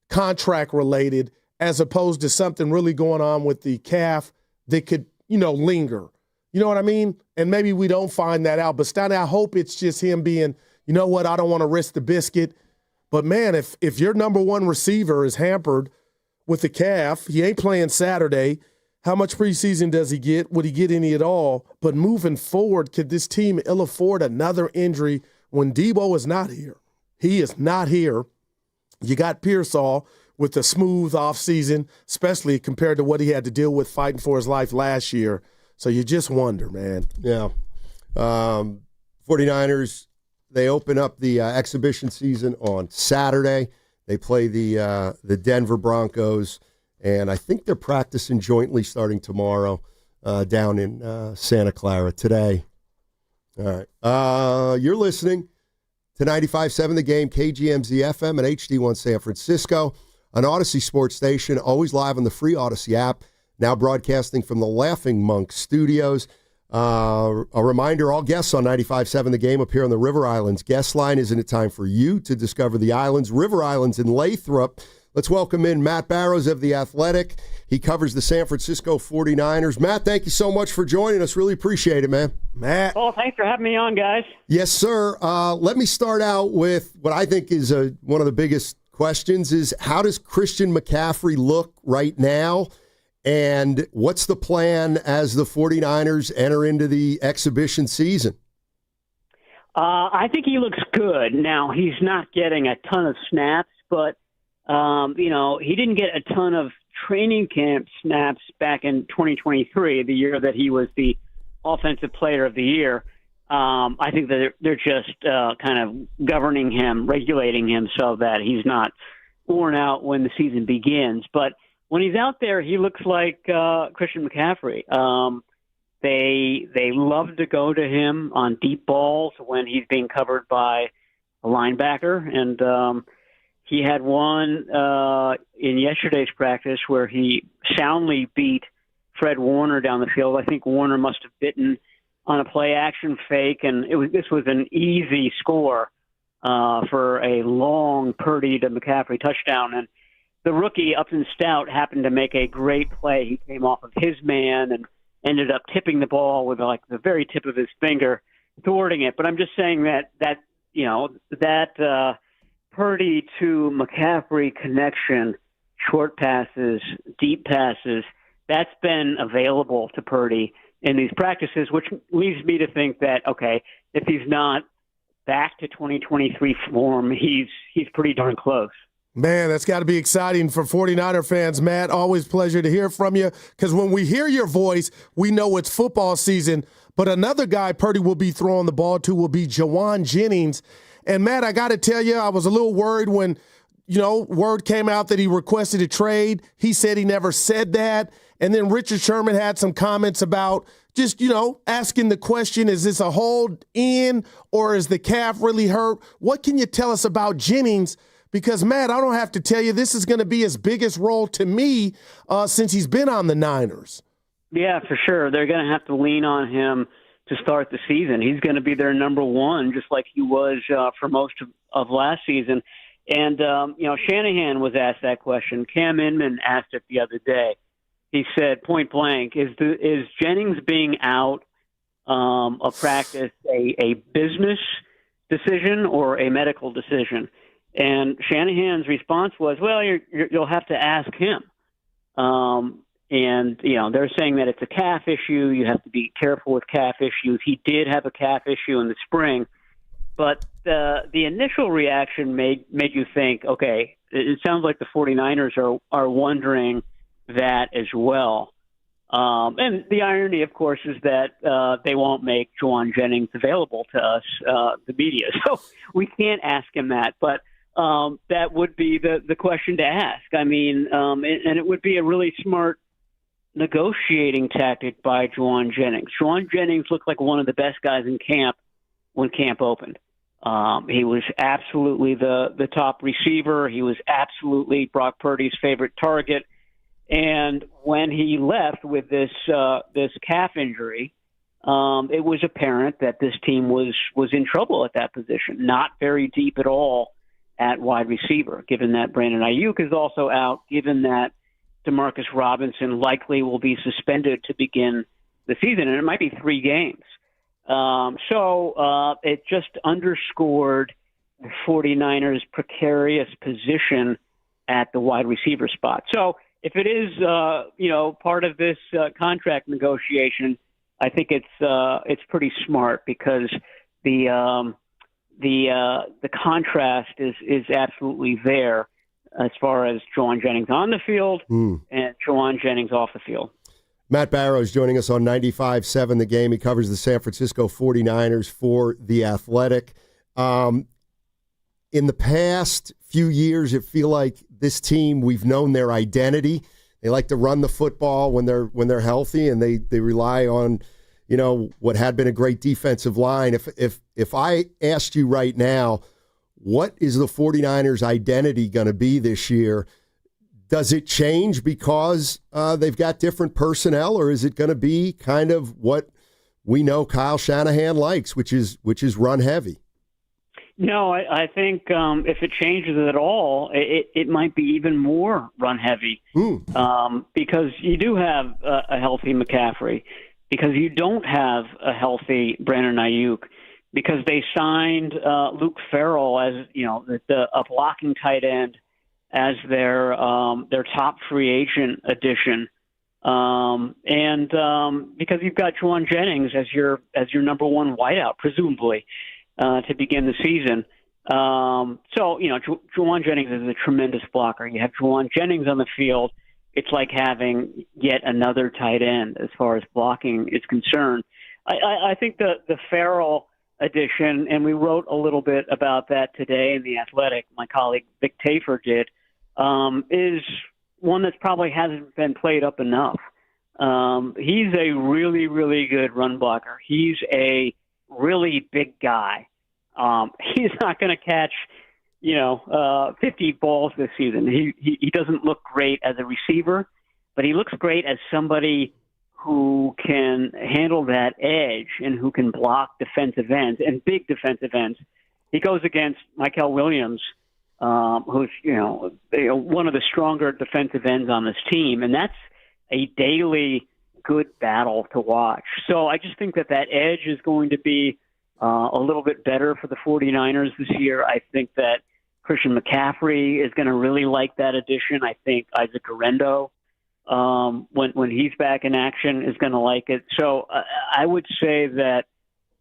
contract related, as opposed to something really going on with the calf that could, linger. You know what I mean? And maybe we don't find that out. But Steiny, I hope it's just him being, you know what, I don't want to risk the biscuit. But, man, if your number one receiver is hampered with the calf, he ain't playing Saturday, how much preseason does he get? Would he get any at all? But moving forward, could this team ill afford another injury when Debo is not here? He is not here. You got Pearsall with a smooth offseason, especially compared to what he had to deal with fighting for his life last year. So you just wonder, man. Yeah. 49ers, they open up the exhibition season on Saturday. They play the Denver Broncos, and I think they're practicing jointly starting tomorrow down in Santa Clara. Today, All right. You're listening to 95.7 The Game, KGMZ FM and HD1 San Francisco, an Odyssey sports station, always live on the free Odyssey app, now broadcasting from the Laughing Monk studios. A reminder, all guests on 95.7 The Game appear on the River Islands guest line. Isn't it time for you to discover the islands? River Islands in Lathrop. Let's welcome in Matt Barrows of The Athletic. He covers the San Francisco 49ers. Matt, thank you so much for joining us. Really appreciate it, man. Matt. Oh, thanks for having me on, guys. Yes, sir. Let me start out with what I think is one of the biggest questions is how does Christian McCaffrey look right now? And what's the plan as the 49ers enter into the exhibition season? I think he looks good. Now, he's not getting a ton of snaps, but, he didn't get a ton of training camp snaps back in 2023, the year that he was the offensive player of the year. I think that they're just kind of governing him, regulating him so that he's not worn out when the season begins. But when he's out there, he looks like Christian McCaffrey. They love to go to him on deep balls when he's being covered by a linebacker. And he had one in yesterday's practice where he soundly beat Fred Warner down the field. I think Warner must have bitten on a play-action fake, and this was an easy score for a long Purdy to McCaffrey touchdown. And the rookie, Upton Stout, happened to make a great play. He came off of his man and ended up tipping the ball with like the very tip of his finger, thwarting it. But I'm just saying that Purdy to McCaffrey connection, short passes, deep passes, that's been available to Purdy in these practices, which leads me to think that, okay, if he's not back to 2023 form, he's pretty darn close. Man, that's got to be exciting for 49er fans, Matt. Always pleasure to hear from you, because when we hear your voice, we know it's football season. But another guy Purdy will be throwing the ball to will be Juwan Jennings. And, Matt, I got to tell you, I was a little worried when, word came out that he requested a trade. He said he never said that. And then Richard Sherman had some comments about just, asking the question, is this a hold in or is the calf really hurt? What can you tell us about Jennings? Because, Matt, I don't have to tell you, this is going to be his biggest role to me since he's been on the Niners. Yeah, for sure. They're going to have to lean on him to start the season. He's going to be their number one, just like he was for most of last season. And, Shanahan was asked that question. Cam Inman asked it the other day. He said, point blank, is Jennings being out of practice a business decision or a medical decision? And Shanahan's response was, well, you'll have to ask him. They're saying that it's a calf issue. You have to be careful with calf issues. He did have a calf issue in the spring. But the initial reaction made you think, okay, it sounds like the 49ers are wondering that as well. And the irony, of course, is that they won't make Juwan Jennings available to us, the media. So we can't ask him that. But that would be the question to ask. I mean, and it would be a really smart negotiating tactic by Juwan Jennings. Juwan Jennings looked like one of the best guys in camp when camp opened. He was absolutely the top receiver. He was absolutely Brock Purdy's favorite target. And when he left with this calf injury, it was apparent that this team was in trouble at that position. Not very deep at all at wide receiver, given that Brandon Ayuk is also out, given that Demarcus Robinson likely will be suspended to begin the season, and it might be 3 games. So it just underscored the 49ers' precarious position at the wide receiver spot. So if it is, part of this contract negotiation, I think it's pretty smart because the contrast is absolutely there as far as Juwan Jennings on the field and Juwan Jennings off the field. Matt Barrows joining us on 95.7 The Game. He covers the San Francisco 49ers for The Athletic. In the past few years, it feel like this team, we've known their identity. They like to run the football when they're healthy, and they rely on, what had been a great defensive line. If I asked you right now, what is the 49ers identity going to be this year? Does it change because they've got different personnel, or is it going to be kind of what we know Kyle Shanahan likes, which is run heavy? No, I think if it changes at all, it might be even more run heavy because you do have a healthy McCaffrey, because you don't have a healthy Brandon Ayuk, because they signed Luke Farrell as a blocking tight end as their top free agent addition, and because you've got Juwan Jennings as your number one wideout, presumably, to begin the season. So Juwan Jennings is a tremendous blocker. You have Juwan Jennings on the field. It's like having yet another tight end as far as blocking is concerned. I think the Farrell addition, and we wrote a little bit about that today in The Athletic, my colleague Vic Tafer did, is one that probably hasn't been played up enough. He's a really, really good run blocker. He's a really big guy. He's not going to catch, 50 balls this season. He doesn't look great as a receiver, but he looks great as somebody who can handle that edge and who can block defensive ends and big defensive ends. He goes against Michael Williams, who's one of the stronger defensive ends on this team, and that's a daily good battle to watch. So I just think that edge is going to be a little bit better for the 49ers this year. I think that Christian McCaffrey is going to really like that addition. I think Isaac Guerendo, when he's back in action, is going to like it. So I would say that,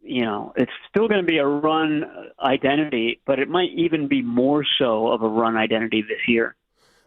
it's still going to be a run identity, but it might even be more so of a run identity this year.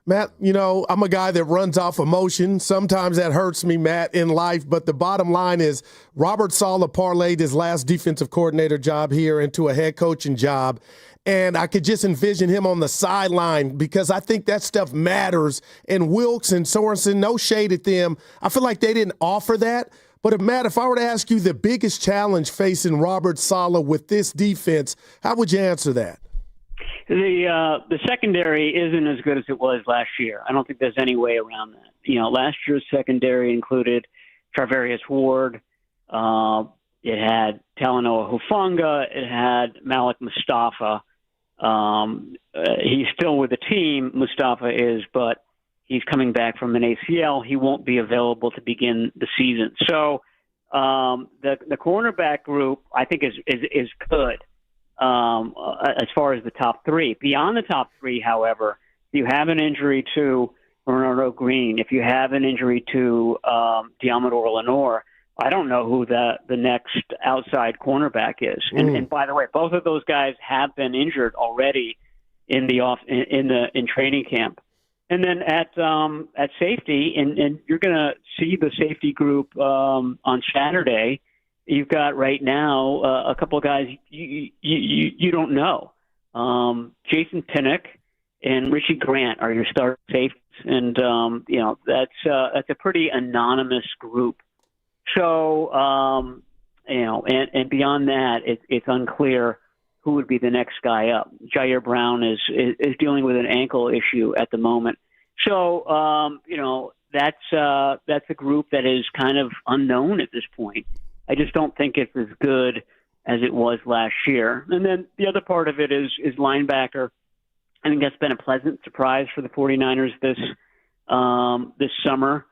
Matt, I'm a guy that runs off emotion. Sometimes that hurts me, Matt, in life. But the bottom line is Robert Saleh parlayed his last defensive coordinator job here into a head coaching job. And I could just envision him on the sideline because I think that stuff matters. And Wilkes and Sorensen, no shade at them. I feel like they didn't offer that. But Matt, if I were to ask you the biggest challenge facing Robert Saleh with this defense, how would you answer that? The secondary isn't as good as it was last year. I don't think there's any way around that. Last year's secondary included Charvarius Ward. It had Talanoa Hufanga. It had Malik Mustafa. He's still with the team, Mustafa is, but he's coming back from an ACL. He won't be available to begin the season. So the cornerback group, I think, is good. As far as the top three. Beyond the top three, however, if you have an injury to Bernardo Green, if you have an injury to Diamador Lenore, I don't know who the next outside cornerback is. And by the way, both of those guys have been injured already in training camp. And then at safety, and you're going to see the safety group on Saturday. You've got right now a couple of guys you don't know. Jason Pinnock and Richie Grant are your starting safeties, and that's a pretty anonymous group. So and beyond that, it's unclear who would be the next guy up. Jair Brown is dealing with an ankle issue at the moment. So that's a group that is kind of unknown at this point. I just don't think it's as good as it was last year. And then the other part of it is linebacker. I think that's been a pleasant surprise for the 49ers this summer.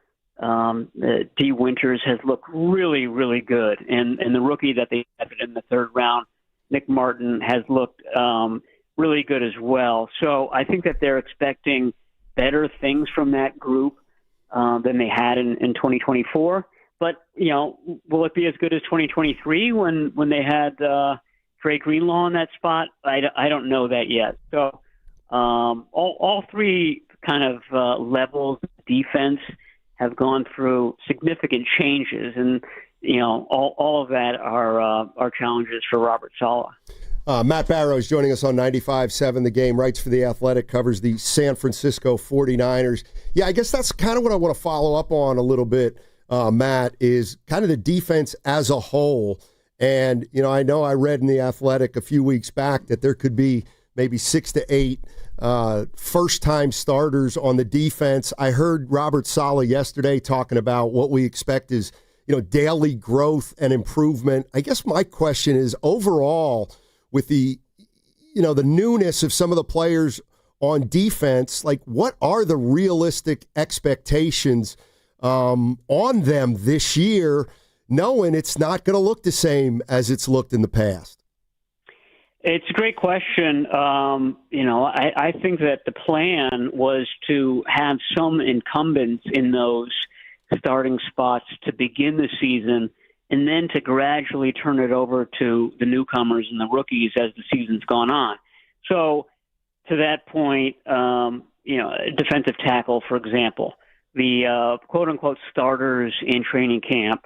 D. Winters has looked really, really good. And the rookie that they had in the third round, Nick Martin, has looked really good as well. So I think that they're expecting better things from that group than they had in 2024. But, will it be as good as 2023 when they had Dre Greenlaw in that spot? I don't know that yet. So all three kind of levels of defense have gone through significant changes. And, all of that are challenges for Robert Saleh. Matt Barrows joining us on 95.7 The Game, writes for The Athletic, covers the San Francisco 49ers. Yeah, I guess that's kind of what I want to follow up on a little bit. Matt, is kind of the defense as a whole. And, I know I read in The Athletic a few weeks back that there could be maybe 6 to 8 first-time starters on the defense. I heard Robert Saleh yesterday talking about what we expect is, daily growth and improvement. I guess my question is, overall, with the, the newness of some of the players on defense, like, what are the realistic expectations on them this year, knowing it's not going to look the same as it's looked in the past? It's a great question. I think that the plan was to have some incumbents in those starting spots to begin the season, and then to gradually turn it over to the newcomers and the rookies as the season's gone on. So to that point, defensive tackle, for example, the quote-unquote starters in training camp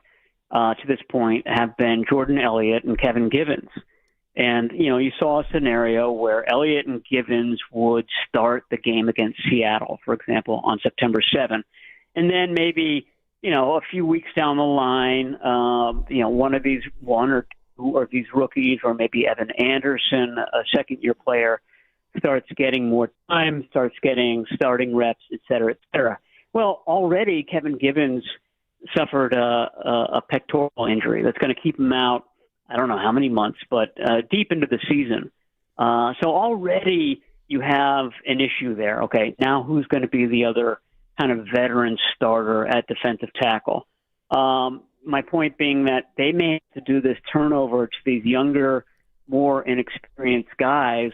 to this point have been Jordan Elliott and Kevin Givens. And, you saw a scenario where Elliott and Givens would start the game against Seattle, for example, on September 7th. And then maybe, a few weeks down the line, one or two of these rookies, or maybe Evan Anderson, a second-year player, starts getting more time, starts getting starting reps, et cetera, et cetera. Well, already Kevin Givens suffered a pectoral injury that's going to keep him out, I don't know how many months, but deep into the season. So already you have an issue there. Okay, now who's going to be the other kind of veteran starter at defensive tackle? My point being that they may have to do this turnover to these younger, more inexperienced guys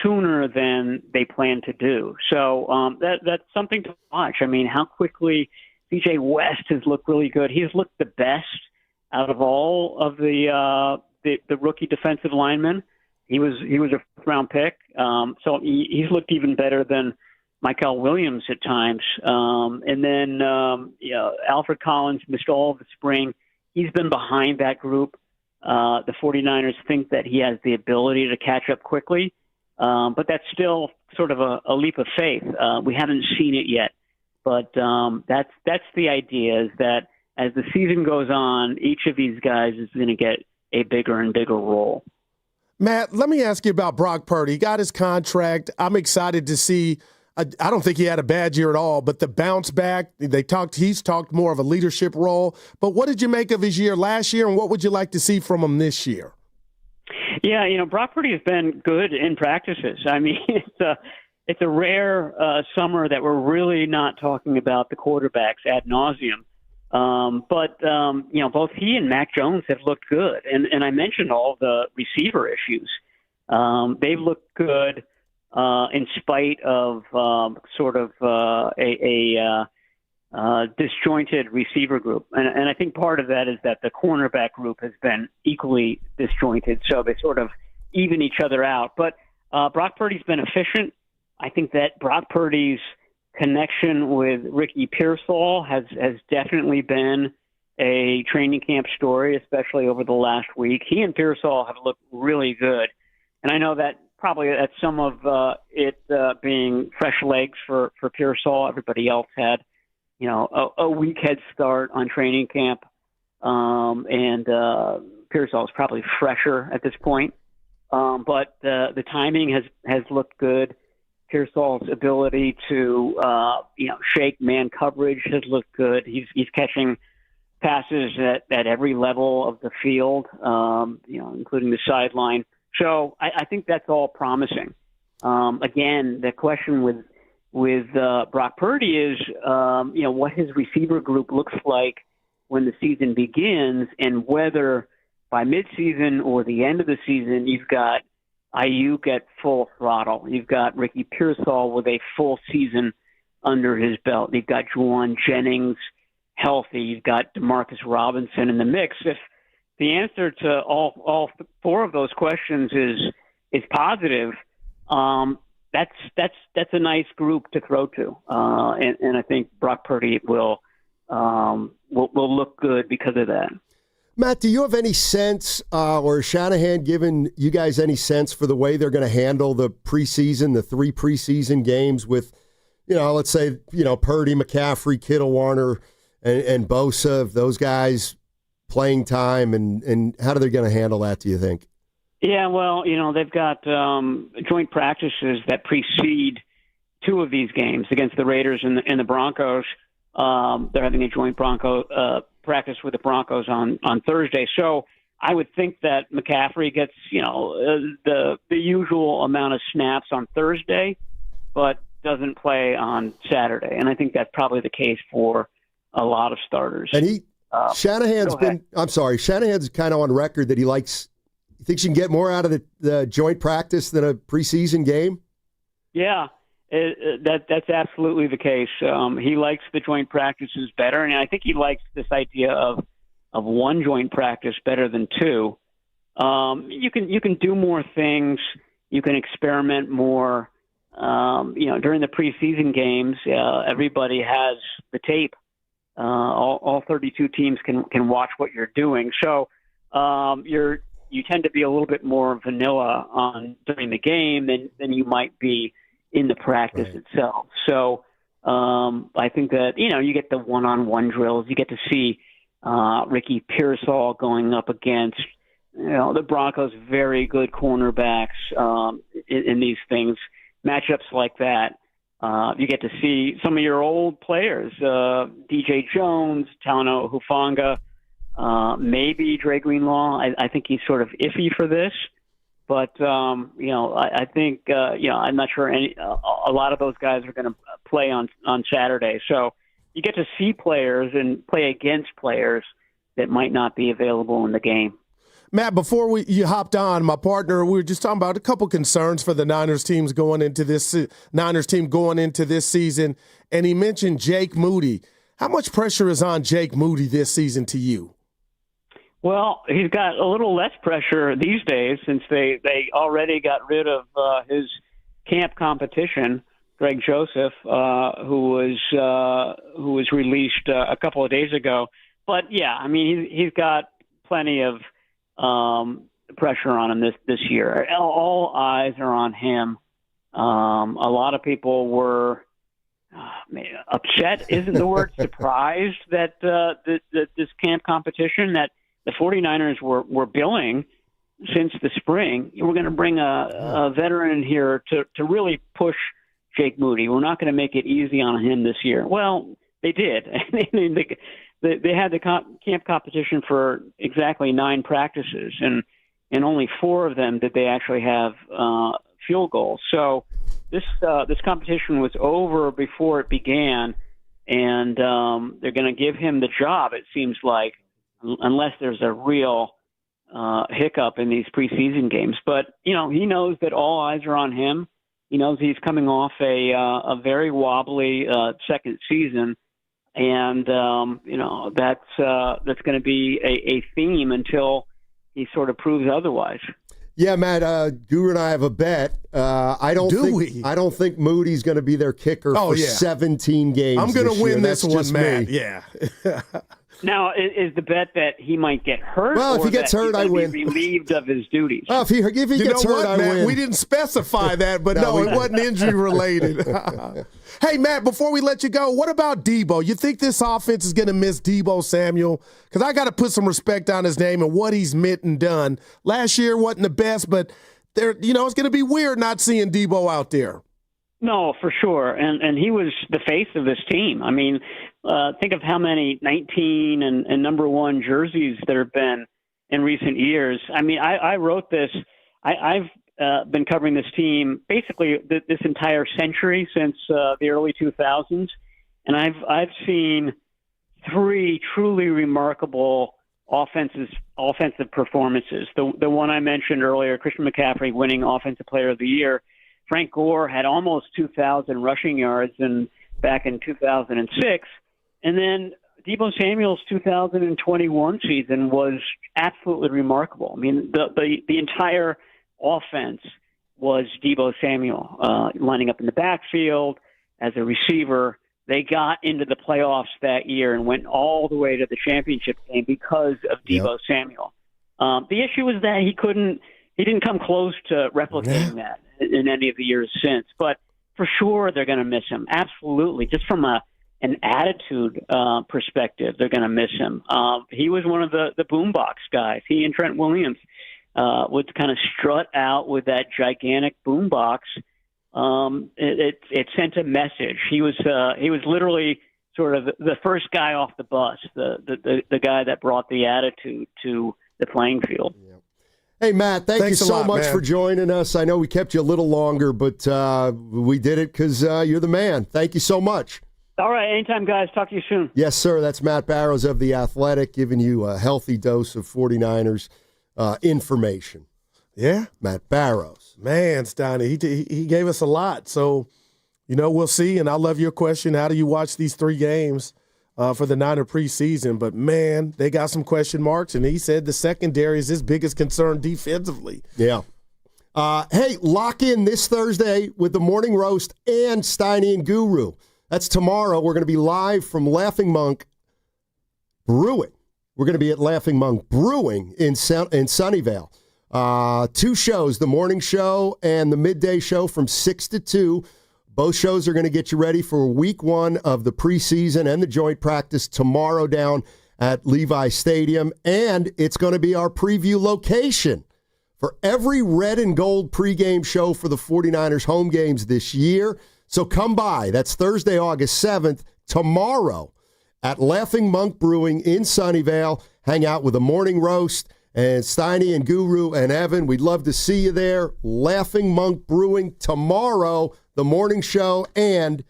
sooner than they plan to do. So that's something to watch. I mean, how quickly DJ West has looked really good. He's looked the best out of all of the rookie defensive linemen. He was a first-round pick, so he's looked even better than Michael Williams at times. And then Alfred Collins missed all of the spring. He's been behind that group. The 49ers think that he has the ability to catch up quickly, but that's still sort of a leap of faith. We haven't seen it yet, but that's the idea, is that as the season goes on, each of these guys is going to get a bigger and bigger role. Matt, let me ask you about Brock Purdy. He got his contract. I'm excited to see. I don't think he had a bad year at all, but the bounce back, he's talked more of a leadership role. But what did you make of his year last year, and what would you like to see from him this year? Yeah, Brock Purdy has been good in practices. I mean, it's a rare summer that we're really not talking about the quarterbacks ad nauseum. But both he and Mac Jones have looked good. And I mentioned all the receiver issues. They've looked good in spite of a disjointed receiver group. And I think part of that is that the cornerback group has been equally disjointed, so they sort of even each other out. But Brock Purdy's been efficient. I think that Brock Purdy's connection with Ricky Pearsall has definitely been a training camp story, especially over the last week. He and Pearsall have looked really good. And I know that probably that's some of it being fresh legs for Pearsall. Everybody else had, a week head start on training camp. And Pearsall is probably fresher at this point. But the timing has looked good. Pearsall's ability to, shake man coverage has looked good. He's catching passes at every level of the field, including the sideline. So I think that's all promising. Again, the question with Brock Purdy is, what his receiver group looks like when the season begins, and whether by midseason or the end of the season you've got Ayuk at full throttle. You've got Ricky Pearsall with a full season under his belt. You've got Juwan Jennings healthy. You've got Demarcus Robinson in the mix. If the answer to all four of those questions is positive, that's a nice group to throw to, and I think Brock Purdy will look good because of that. Matt, do you have any sense, or Shanahan given you guys any sense for the way they're going to handle the preseason, the 3 preseason games with, let's say, Purdy, McCaffrey, Kittle, Warner, and Bosa, those guys playing time, and how are they going to handle that, do you think? Yeah, well, they've got joint practices that precede two of these games against the Raiders and the Broncos. They're having a joint practice with the Broncos on Thursday. So I would think that McCaffrey gets, the usual amount of snaps on Thursday, but doesn't play on Saturday. And I think that's probably the case for a lot of starters. And Shanahan's kind of on record that he thinks you can get more out of the joint practice than a preseason game? Yeah, that's absolutely the case. He likes the joint practices better, and I think he likes this idea of one joint practice better than two. You can do more things. You can experiment more. During the preseason games, everybody has the tape. All 32 teams can watch what you're doing. So you tend to be a little bit more vanilla during the game than you might be in the practice itself. So I think that, you get the one-on-one drills. You get to see Ricky Pearsall going up against, the Broncos' very good cornerbacks in these things, matchups like that. You get to see some of your old players, DJ Jones, Talanoa Hufanga, maybe Dre Greenlaw. I think he's sort of iffy for this, but I think I'm not sure a lot of those guys are going to play on Saturday. So you get to see players and play against players that might not be available in the game. Matt, before you hopped on, my partner, we were just talking about a couple concerns for the Niners team going into this season, and he mentioned Jake Moody. How much pressure is on Jake Moody this season to you? Well, he's got a little less pressure these days since they already got rid of his camp competition, Greg Joseph, who was released a couple of days ago. But yeah, I mean, he's got plenty of pressure on him this year. All eyes are on him. A lot of people were upset, isn't the word, surprised that this camp competition that the 49ers were billing since the spring. We're going to bring a veteran in here to really push Jake Moody. We're not going to make it easy on him this year. Well, they did. They had the camp competition for exactly 9 practices, and only 4 of them did they actually have field goals. So this competition was over before it began, and they're going to give him the job, it seems like, unless there's a real hiccup in these preseason games. But, he knows that all eyes are on him. He knows he's coming off a very wobbly second season. And, that's going to be a theme until he sort of proves otherwise. Yeah, Matt, Guru and I have a bet. I don't think Moody's going to be their kicker for 17 games. I'm going to win this one, Matt. Me. Yeah. Now, is the bet that he might get hurt? Well, if he gets hurt, I win. Be relieved of his duties. Oh, if he gets hurt, I win. We didn't specify that, but no, it wasn't injury related. Hey, Matt, before we let you go, what about Debo? You think this offense is going to miss Debo Samuel? Because I got to put some respect on his name and what he's meant and done. Last year wasn't the best, but it's going to be weird not seeing Debo out there. No, for sure. And he was the face of this team. I mean, think of how many 19 and number 1 jerseys there have been in recent years. I mean, I wrote this. I've been covering this team basically this entire century since the early 2000s, and I've seen 3 truly remarkable offensive performances. The one I mentioned earlier, Christian McCaffrey winning Offensive Player of the Year. Frank Gore had almost 2,000 rushing yards back in 2006. And then Debo Samuel's 2021 season was absolutely remarkable. I mean, the entire offense was Debo Samuel lining up in the backfield as a receiver. They got into the playoffs that year and went all the way to the championship game because of Debo Samuel. The issue was that he didn't come close to replicating that in any of the years since. But for sure, they're going to miss him. Absolutely. Just from an an attitude perspective, they're going to miss him. He was one of the boombox guys. He and Trent Williams would kind of strut out with that gigantic boombox. It sent a message. He was literally sort of the first guy off the bus, the guy that brought the attitude to the playing field. Yeah. Hey, Matt, thanks you so much man. for joining us. I know we kept you a little longer, but we did it because you're the man. Thank you so much. All right, anytime, guys. Talk to you soon. Yes, sir. That's Matt Barrows of The Athletic giving you a healthy dose of 49ers information. Yeah. Matt Barrows. Man, Steiny, he gave us a lot. So, we'll see. And I love your question. How do you watch these 3 games for the Niner preseason? But, man, they got some question marks. And he said the secondary is his biggest concern defensively. Yeah. Hey, lock in this Thursday with the Morning Roast and Steiny and Guru. That's tomorrow. We're going to be live from Laughing Monk Brewing. We're going to be at Laughing Monk Brewing in Sunnyvale. 2 shows, the morning show and the midday show from 6 to 2. Both shows are going to get you ready for week 1 of the preseason and the joint practice tomorrow down at Levi Stadium. And it's going to be our preview location for every red and gold pregame show for the 49ers home games this year. So come by. That's Thursday, August 7th, tomorrow at Laughing Monk Brewing in Sunnyvale. Hang out with a morning roast and Steiny and Guru and Evan. We'd love to see you there. Laughing Monk Brewing tomorrow, the morning show, and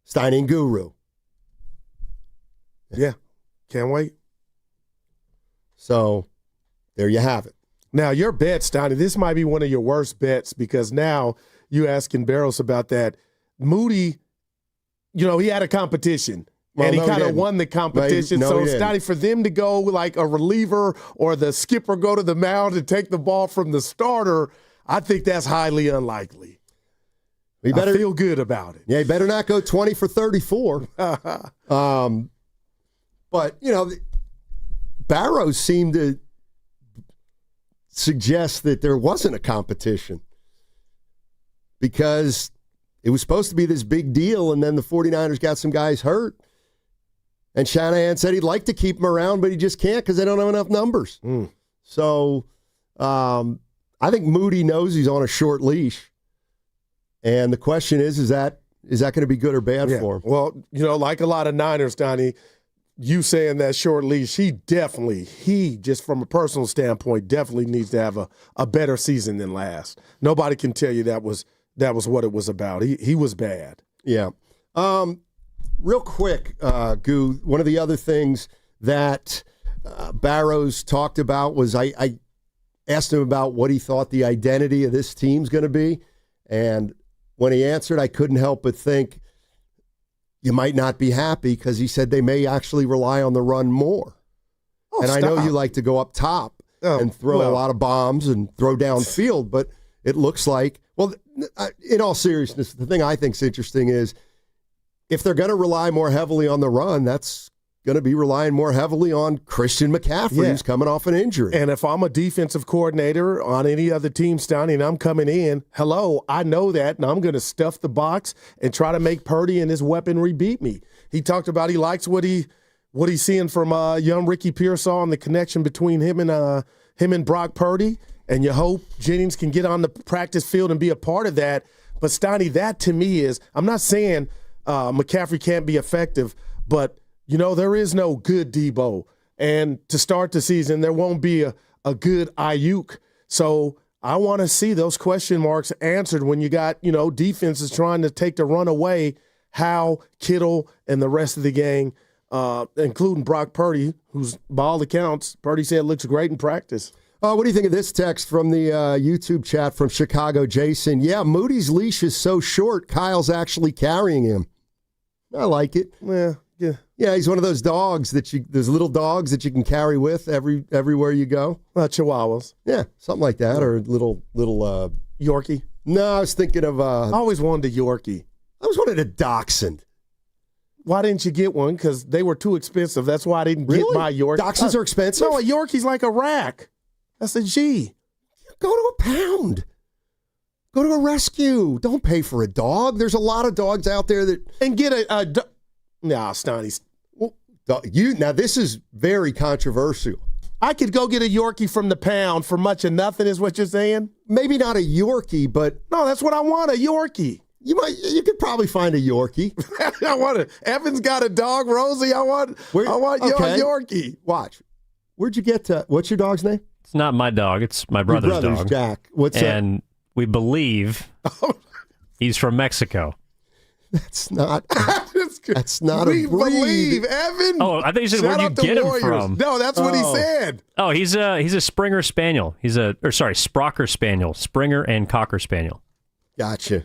Steiny and Guru. Yeah, can't wait. So there you have it. Now, your bet, Steiny, this might be one of your worst bets because now you asking Barrows about that. Moody, he had a competition. Well, and he no, kind of won the competition. No, so, he didn't. Steiny, for them to go like a reliever or the skipper go to the mound and take the ball from the starter, I think that's highly unlikely. I feel good about it. Yeah, you better not go 20 for 34. But, Barrows seemed to suggest that there wasn't a competition because it was supposed to be this big deal, and then the 49ers got some guys hurt. And Shanahan said he'd like to keep them around, but he just can't because they don't have enough numbers. So I think Moody knows he's on a short leash. And the question is that going to be good or bad for him? Well, like a lot of Niners, Donnie, you saying that short leash, he just from a personal standpoint, definitely needs to have a better season than last. Nobody can tell you that was what it was about. He was bad. Yeah. Real quick, Goo, one of the other things that Barrows talked about was I asked him about what he thought the identity of this team's going to be. And when he answered, I couldn't help but think you might not be happy because he said they may actually rely on the run more. And I know you like to go up top and throw a lot of bombs and throw downfield, but it looks like, well, in all seriousness, the thing I think is interesting is if they're going to rely more heavily on the run, that's going to be relying more heavily on Christian McCaffrey, who's coming off an injury. And if I'm a defensive coordinator on any other team, Steiny, and I'm coming in, I know that, and I'm going to stuff the box and try to make Purdy and his weaponry beat me. He talked about he likes what he's seeing from young Ricky Pearsall and the connection between him and Brock Purdy. And you hope Jennings can get on the practice field and be a part of that. But Steiny, that to me is, I'm not saying McCaffrey can't be effective, but there is no good Debo. And to start the season, there won't be a good Ayuk. So I want to see those question marks answered when you got, defenses trying to take the run away. How Kittle and the rest of the gang, including Brock Purdy, who's by all accounts, Purdy said looks great in practice. What do you think of this text from the YouTube chat from Chicago Jason? Yeah, Moody's leash is so short, Kyle's actually carrying him. I like it. Yeah, he's one of those dogs those little dogs that you can carry with everywhere you go. Chihuahuas. Yeah, something like that, or little Yorkie. No, I was thinking of. I always wanted a Yorkie. I always wanted a Dachshund. Why didn't you get one? Because they were too expensive. That's why I didn't get my Yorkie. Dachshunds are expensive? No, a Yorkie's like a rack. That's a G. Go to a pound. Go to a rescue. Don't pay for a dog. There's a lot of dogs out there that... And get Nah, Steiny's. Now, this is very controversial. I could go get a Yorkie from the pound for much of nothing, is what you're saying? Maybe not a Yorkie, but no, that's what I want, a Yorkie. You could probably find a Yorkie. I want it. Evan's got a dog, Rosie. I want your Yorkie. Watch. Where'd you get to? What's your dog's name? It's not my dog. It's my brother's dog. Jack. What's and we believe he's from Mexico. That's not. That's not we a breed. Believe, Evan. Oh, I think you said where'd you get him from? No, that's what he said. Oh, he's a Springer Spaniel. Sprocker Spaniel. Springer and Cocker Spaniel. Gotcha.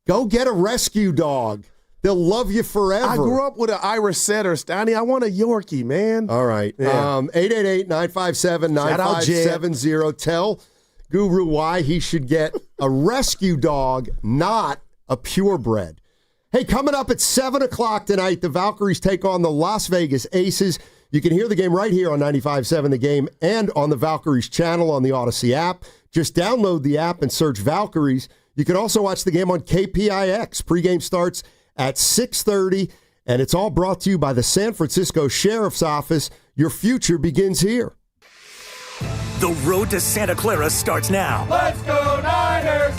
Go get a rescue dog. They'll love you forever. I grew up with an Irish setter, Steiny. I want a Yorkie, man. All right. Yeah. 888-957-9570. Tell Guru why he should get a rescue dog, not a purebred. Hey, coming up at 7 o'clock tonight, the Valkyries take on the Las Vegas Aces. You can hear the game right here on 95.7 The Game and on the Valkyries channel on the Odyssey app. Just download the app and search Valkyries. You can also watch the game on KPIX. Pregame starts at 6:30, and it's all brought to you by the San Francisco Sheriff's Office. Your future begins here. The road to Santa Clara starts now. Let's go Niners!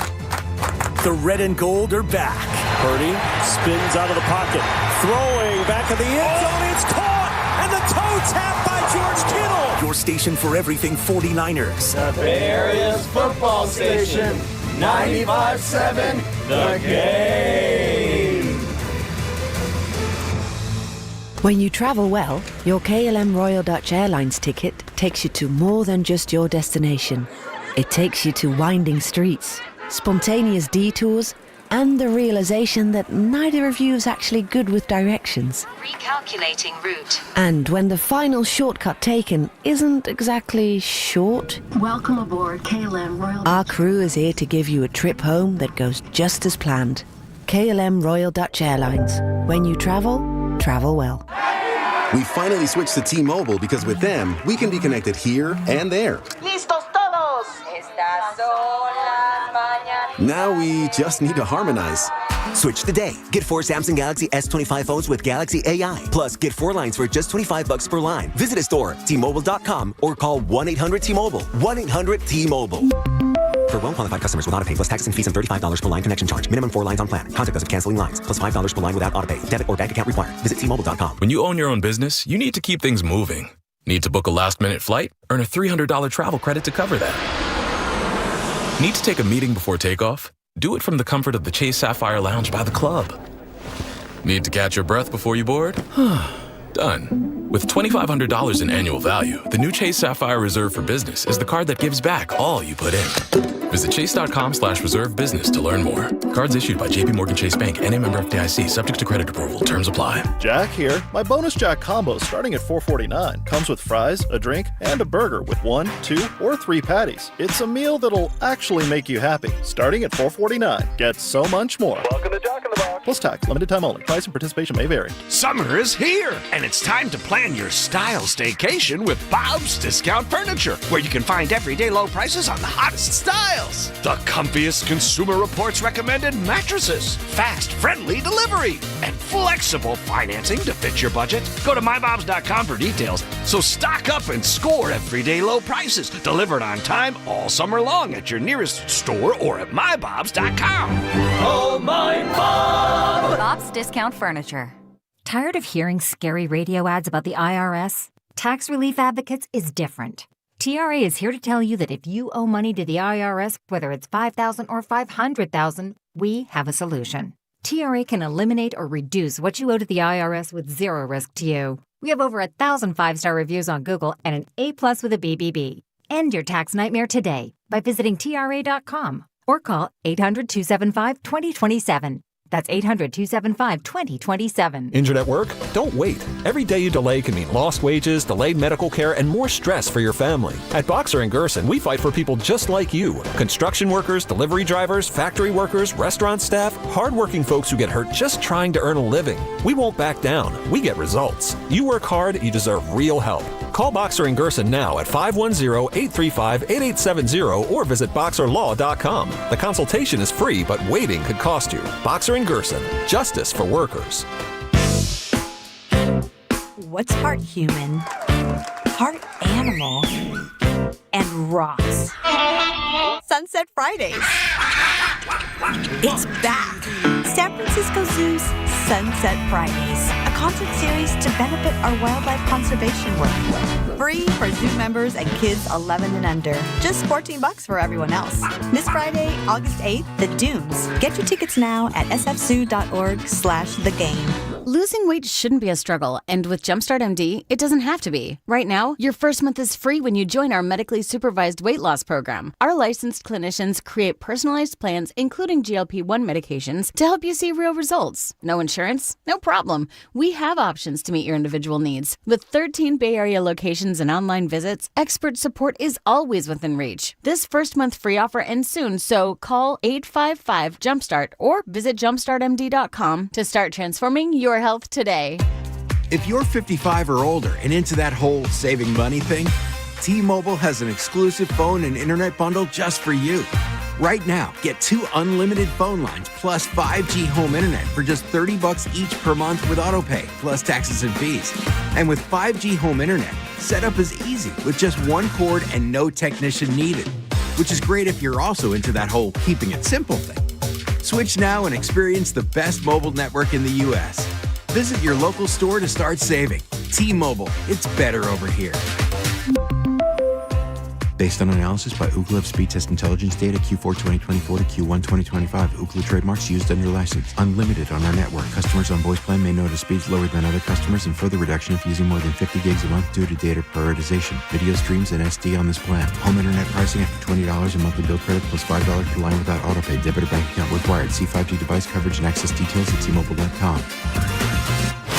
The red and gold are back. Purdy spins out of the pocket, throwing back in the end zone. It's caught, and the toe tap by George Kittle. Your station for everything 49ers. The Bay Area's football station, 95.7 The Game. When you travel well, your KLM Royal Dutch Airlines ticket takes you to more than just your destination. It takes you to winding streets, spontaneous detours, and the realization that neither of you is actually good with directions. Recalculating route. And when the final shortcut taken isn't exactly short, Welcome aboard KLM Royal our crew is here to give you a trip home that goes just as planned. KLM Royal Dutch Airlines. When you travel well. We finally switched to T-Mobile because with them, we can be connected here and there. Listos todos. Estas son las mañanas. Now we just need to harmonize. Switch today. Get 4 Samsung Galaxy S25 phones with Galaxy AI. Plus, get 4 lines for just $25 per line. Visit a store, T-Mobile.com, or call 1-800-T-Mobile. 1-800-T-Mobile. For well-qualified customers with autopay plus taxes and fees and $35 per line connection charge. Minimum 4 lines on plan. Contact us if canceling lines. Plus $5 per line without autopay. Debit or bank account required. Visit T-Mobile.com. When you own your own business, you need to keep things moving. Need to book a last-minute flight? Earn a $300 travel credit to cover that. Need to take a meeting before takeoff? Do it from the comfort of the Chase Sapphire Lounge by the club. Need to catch your breath before you board? Done. With $2,500 in annual value, the new Chase Sapphire Reserve for Business is the card that gives back all you put in. Visit chase.com/reserve business to learn more. Cards issued by JPMorgan Chase Bank and a member FDIC, subject to credit approval. Terms apply. Jack here. My bonus Jack combo starting at $4.49 comes with fries, a drink, and a burger with 1, 2, or 3 patties. It's a meal that'll actually make you happy. Starting at $4.49. Get so much more. Welcome to Jack in the Box. Plus tax. Limited time only. Price and participation may vary. Summer is here, and it's time to plan your style staycation with Bob's Discount Furniture, where you can find everyday low prices on the hottest styles. The comfiest Consumer Reports recommended mattresses, fast, friendly delivery, and flexible financing to fit your budget. Go to mybobs.com for details. So stock up and score everyday low prices, delivered on time all summer long at your nearest store or at mybobs.com. Oh, my Bob! Bob's Discount Furniture. Tired of hearing scary radio ads about the IRS? Tax Relief Advocates is different. TRA is here to tell you that if you owe money to the IRS, whether it's $5,000 or $500,000, we have a solution. TRA can eliminate or reduce what you owe to the IRS with zero risk to you. We have over 1,000 5-star reviews on Google and an A+ with a BBB. End your tax nightmare today by visiting TRA.com or call 800-275-2027. That's 800-275-2027. Injured at work? Don't wait. Every day you delay can mean lost wages, delayed medical care, and more stress for your family. At Boxer & Gerson, we fight for people just like you. Construction workers, delivery drivers, factory workers, restaurant staff, hardworking folks who get hurt just trying to earn a living. We won't back down. We get results. You work hard, you deserve real help. Call Boxer & Gerson now at 510-835-8870 or visit boxerlaw.com. The consultation is free, but waiting could cost you. Boxer & Gerson, justice for workers. What's part human, part animal, and rocks? Sunset Fridays. It's back. San Francisco Zoo's Sunset Fridays, a concert series to benefit our wildlife conservation work. Free for zoo members and kids 11 and under. Just $14 for everyone else. This Friday, August 8th, The Dunes. Get your tickets now at sfzoo.org/thegame. Losing weight shouldn't be a struggle, and with Jumpstart MD, it doesn't have to be. Right now, your first month is free when you join our medically supervised weight loss program. Our licensed clinicians create personalized plans, including GLP-1 medications, to help you see real results. No insurance? No problem. We have options to meet your individual needs. With 13 Bay Area locations and online visits, expert support is always within reach. This first month free offer ends soon, so call 855-JUMPSTART or visit jumpstartmd.com to start transforming your health today. If you're 55 or older and into that whole saving money thing, T-Mobile has an exclusive phone and internet bundle just for you. Right now, get 2 unlimited phone lines plus 5G home internet for just $30 each per month with AutoPay, plus taxes and fees. And with 5G home internet, setup is easy with just one cord and no technician needed, which is great if you're also into that whole keeping it simple thing. Switch now and experience the best mobile network in the U.S. Visit your local store to start saving. T-Mobile, it's better over here. Based on analysis by Ookla of speed test intelligence data Q4 2024 to Q1 2025. Ookla trademarks used under license. Unlimited on our network. Customers on voice plan may notice speeds lower than other customers and further reduction if using more than 50 gigs a month due to data prioritization. Video streams and SD on this plan. Home internet pricing after $20 a monthly bill credit plus $5 per line without autopay. Debit or bank account required. See 5G device coverage and access details at tmobile.com.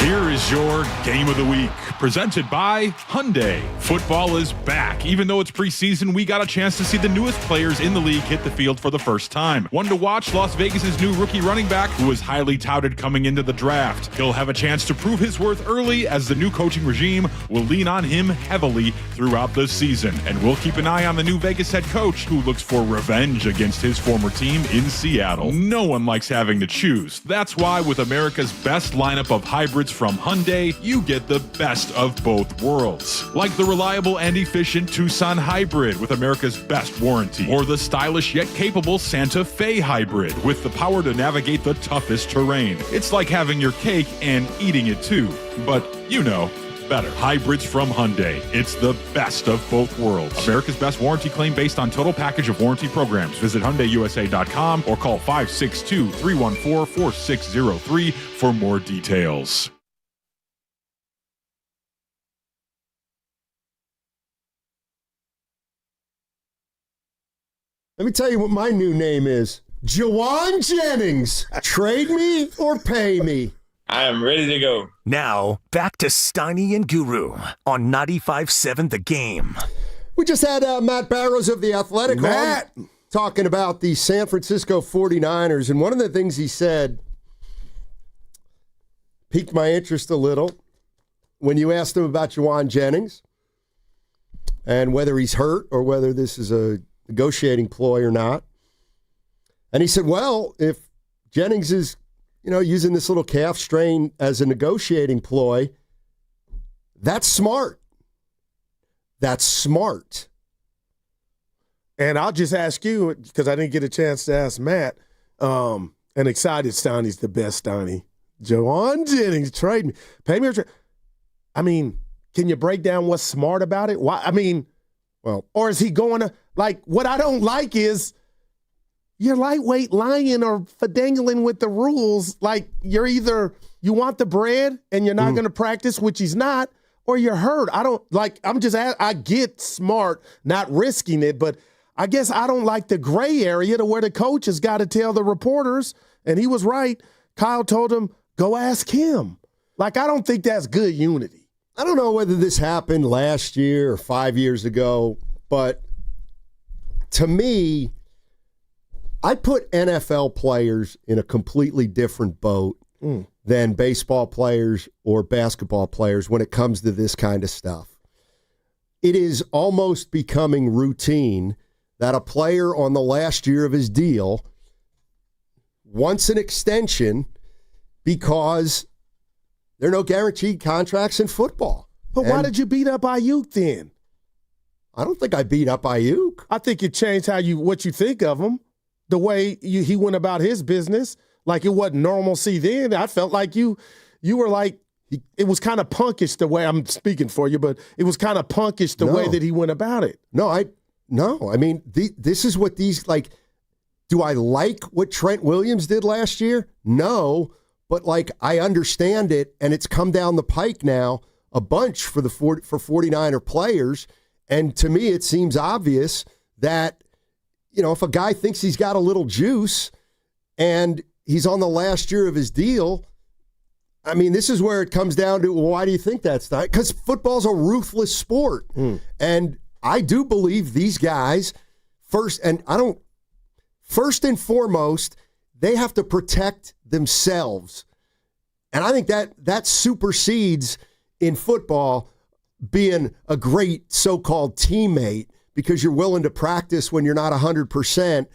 Here is your Game of the Week, presented by Hyundai. Football is back. Even though it's preseason, we got a chance to see the newest players in the league hit the field for the first time. One to watch, Las Vegas's new rookie running back, who was highly touted coming into the draft. He'll have a chance to prove his worth early, as the new coaching regime will lean on him heavily throughout the season. And we'll keep an eye on the new Vegas head coach, who looks for revenge against his former team in Seattle. No one likes having to choose. That's why with America's best lineup of hybrids from Hyundai, you get the best of both worlds. Like the reliable and efficient Tucson Hybrid with America's best warranty, or the stylish yet capable Santa Fe Hybrid with the power to navigate the toughest terrain. It's like having your cake and eating it too, but you know, better. Hybrids from Hyundai. It's the best of both worlds. America's best warranty claim based on total package of warranty programs. Visit HyundaiUSA.com or call 562-314-4603 for more details. Let me tell you what my new name is. Juwan Jennings. Trade me or pay me. I am ready to go. Now, back to Steiny and Guru on 95.7 The Game. We just had Matt Barrows of The Athletic on talking about the San Francisco 49ers, and one of the things he said piqued my interest a little when you asked him about Juwan Jennings and whether he's hurt or whether this is a negotiating ploy or not. And he said, well, if Jennings is, using this little calf strain as a negotiating ploy, that's smart. That's smart. And I'll just ask you, because I didn't get a chance to ask Matt, and excited Steiny's the best Steiny. Juwan Jennings, trade me. Pay me or trade. I mean, can you break down what's smart about it? Why? I mean, or is he going to, what I don't like is you're lightweight lying or fidangling with the rules. You're either, you want the bread and you're not going to practice, which he's not, or you're hurt. I get smart, not risking it, but I guess I don't like the gray area to where the coach has got to tell the reporters, and he was right. Kyle told him, go ask him. I don't think that's good unity. I don't know whether this happened last year or 5 years ago, but to me, I put NFL players in a completely different boat than baseball players or basketball players when it comes to this kind of stuff. It is almost becoming routine that a player on the last year of his deal wants an extension because there are no guaranteed contracts in football. But why did you beat up Ayuk then? I don't think I beat up Ayuk. I think it changed what you think of him, the way he went about his business. Like it wasn't normalcy then. I felt like you were like, it was kind of punkish the way, I'm speaking for you, but it was kind of punkish the way that he went about it. No. I mean, this is what these, like, do I like what Trent Williams did last year? No, but like I understand it, and it's come down the pike now a bunch for 49er players. And to me, it seems obvious that, if a guy thinks he's got a little juice and he's on the last year of his deal, I mean, this is where it comes down to, well, why do you think that's not? Because football's a ruthless sport. And I do believe these guys, first and foremost, they have to protect themselves. And I think that supersedes in football being a great so-called teammate because you're willing to practice when you're not 100%.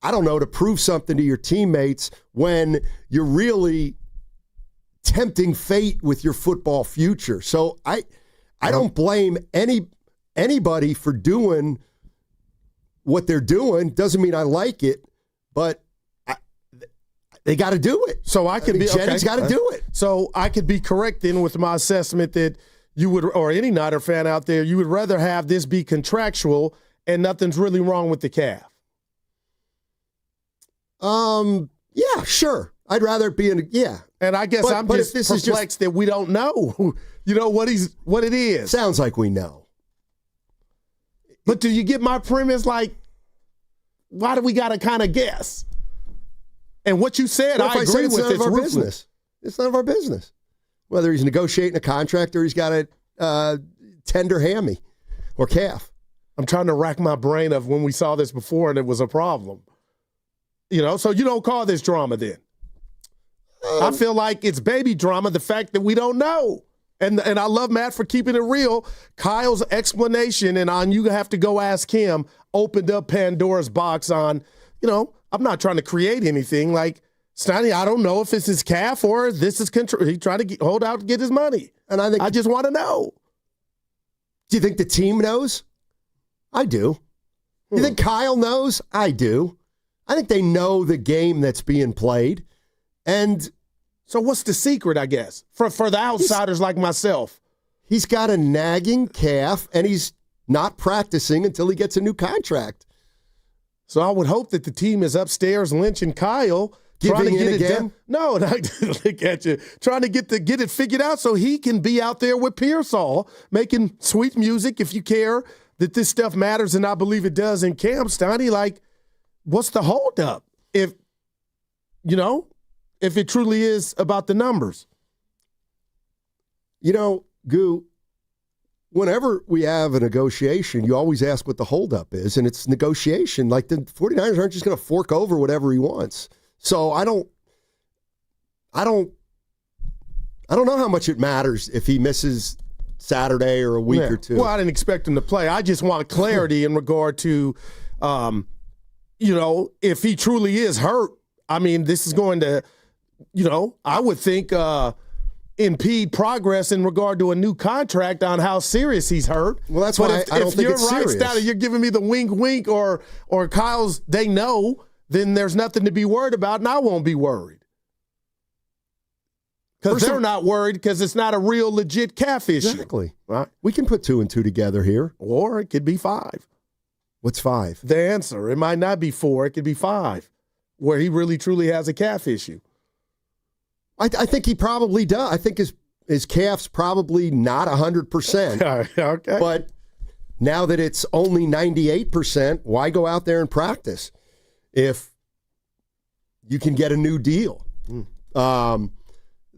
I don't know, to prove something to your teammates when you're really tempting fate with your football future. So I don't blame anybody for doing what they're doing. Doesn't mean I like it, but they got to do it. So I could be Jennings got to do it. So I could be correct then with my assessment that you would, or any Niner fan out there, you would rather have this be contractual and nothing's really wrong with the calf. Yeah, sure. I'd rather it be And I guess I'm just perplexed that we don't know, what it is. Sounds like we know. But do you get my premise? Like, why do we got to kind of guess? And what you said, I agree with. It's none of our business. It's none of our business. Whether he's negotiating a contract or he's got a tender hammy or calf. I'm trying to rack my brain of when we saw this before and it was a problem. So you don't call this drama then? I feel like it's baby drama, the fact that we don't know. And I love Matt for keeping it real. Kyle's explanation, and you have to go ask him, opened up Pandora's box on, I'm not trying to create anything. Like, Steiny, I don't know if it's his calf or this is control. He's trying to hold out to get his money. And I just want to know. Do you think the team knows? I do. Do you think Kyle knows? I do. I think they know the game that's being played. And so what's the secret, I guess, for the outsiders like myself? He's got a nagging calf, and he's not practicing until he gets a new contract. So I would hope that the team is upstairs lynching Kyle, trying to get it again. No, look at you, trying to get it figured out so he can be out there with Pearsall making sweet music. If you care that this stuff matters, and I believe it does in camp, Steiny, like, what's the holdup? If it truly is about the numbers. Goo, whenever we have a negotiation, you always ask what the holdup is, and it's negotiation. Like, the 49ers aren't just going to fork over whatever he wants. So I don't know how much it matters if he misses Saturday or a week or two. Well, I didn't expect him to play. I just want clarity in regard to, if he truly is hurt. I mean, this is going to, I would think impede progress in regard to a new contract on how serious he's hurt. Well, that's why I don't think it's serious. If you're right, Steiny, you're giving me the wink, or Kyle's, they know, then there's nothing to be worried about, and I won't be worried. Because they're not worried because it's not a real legit calf issue. Exactly. Right? We can put 2 and 2 together here. Or it could be 5. What's 5? The answer. It might not be 4. It could be 5, where he really, truly has a calf issue. I think he probably does. I think his calf's probably not 100%. Okay. But now that it's only 98%, why go out there and practice if you can get a new deal? The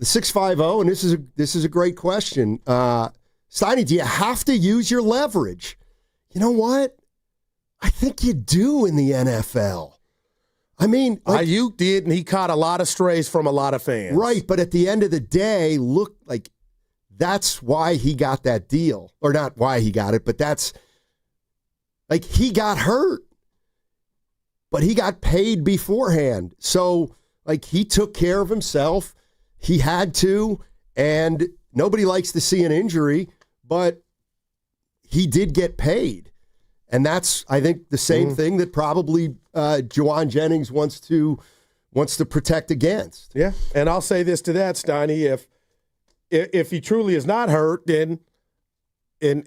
650, and this is a great question. Steiny, do you have to use your leverage? You know what? I think you do in the NFL. I mean, Ayuk did, and he caught a lot of strays from a lot of fans. Right, but at the end of the day, look, like, that's why he got that deal. Or not why he got it, but that's, like, he got hurt, but he got paid beforehand. So, like, he took care of himself. He had to, And nobody likes to see an injury, but he did get paid. And that's, I think, the same thing that probably Juwan Jennings wants to protect against. Yeah, and I'll say this to that, Steiny, if he truly is not hurt, then and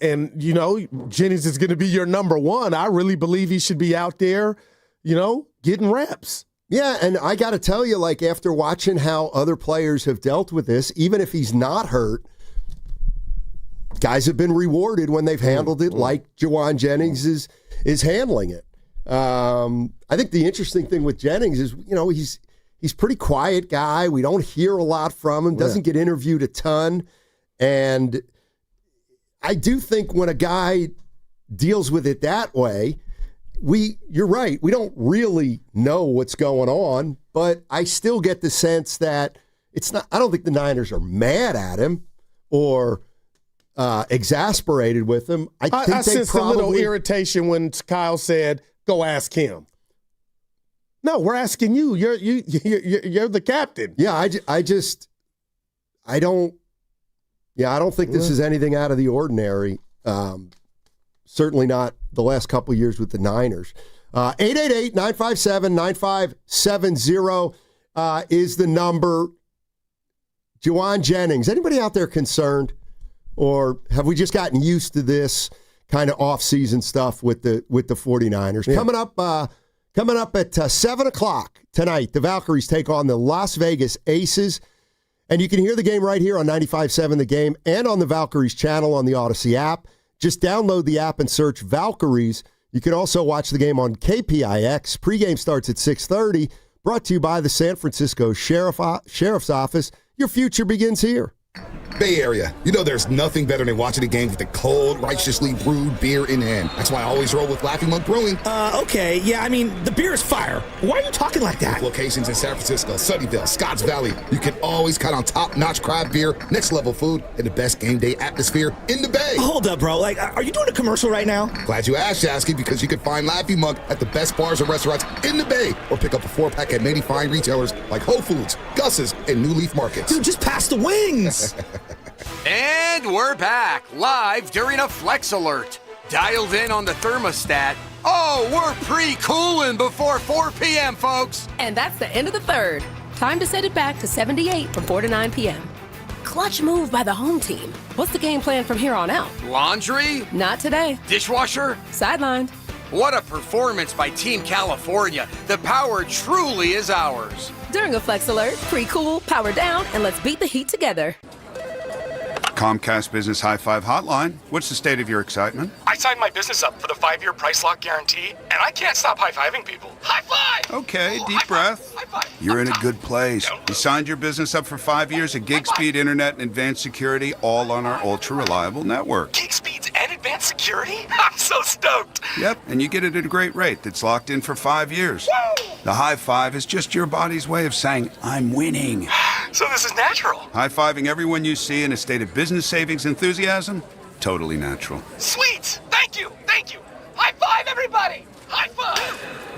Jennings is going to be your number one. I really believe he should be out there, getting reps. Yeah, and I got to tell you, like, after watching how other players have dealt with this, even if he's not hurt, guys have been rewarded when they've handled it like Juwan Jennings is handling it. I think the interesting thing with Jennings is, he's a pretty quiet guy. We don't hear a lot from him, doesn't get interviewed a ton. And I do think when a guy deals with it that way, you're right, we don't really know what's going on, but I still get the sense that I don't think the Niners are mad at him or exasperated with him. I sensed a little irritation when Kyle said, "Go ask him." No, we're asking you. You're the captain. Yeah, I don't think this is anything out of the ordinary. Certainly not the last couple of years with the Niners. 888-957-9570 is the number. Juwan Jennings. Anybody out there concerned? Or have we just gotten used to this kind of off-season stuff with the 49ers? Yeah. Coming up at 7 o'clock tonight, the Valkyries take on the Las Vegas Aces. And you can hear the game right here on 95.7 The Game and on the Valkyries channel on the Odyssey app. Just download the app and search Valkyries. You can also watch the game on KPIX. Pregame starts at 6:30. Brought to you by the San Francisco Sheriff's Office. Your future begins here. Bay Area, there's nothing better than watching a game with a cold, righteously brewed beer in hand. That's why I always roll with Laughing Monk Brewing. Okay, yeah, I mean, the beer is fire. Why are you talking like that? Locations in San Francisco, Sunnyvale, Scotts Valley. You can always count on top-notch craft beer, next-level food, and the best game day atmosphere in the Bay. Hold up, bro. Are you doing a commercial right now? Glad you asked, Jasky, because you can find Laughing Monk at the best bars and restaurants in the Bay, or pick up a 4-pack at many fine retailers like Whole Foods, Gus's, and New Leaf Markets. Dude, just pass the wings. And we're back, live during a Flex Alert. Dialed in on the thermostat. Oh, we're pre-cooling before 4 p.m., folks. And that's the end of the third. Time to set it back to 78 from 4 to 9 p.m. Clutch move by the home team. What's the game plan from here on out? Laundry? Not today. Dishwasher? Sidelined. What a performance by Team California. The power truly is ours. During a Flex Alert, pre-cool, power down, and let's beat the heat together. Comcast Business High Five Hotline. What's the state of your excitement? I signed my business up for the 5-year price lock guarantee, and I can't stop high-fiving people. High five! Okay, deep breath. High five. You're in a good place. You signed your business up for 5 years of gig speed internet and advanced security, all on our ultra-reliable network. Gig speeds and advanced security? I'm so stoked! Yep, and you get it at a great rate that's locked in for 5 years. Woo! The high five is just your body's way of saying, I'm winning. So this is natural. High-fiving everyone you see in a state of business savings enthusiasm? Totally natural. Sweet! Thank you! High five, everybody! High five!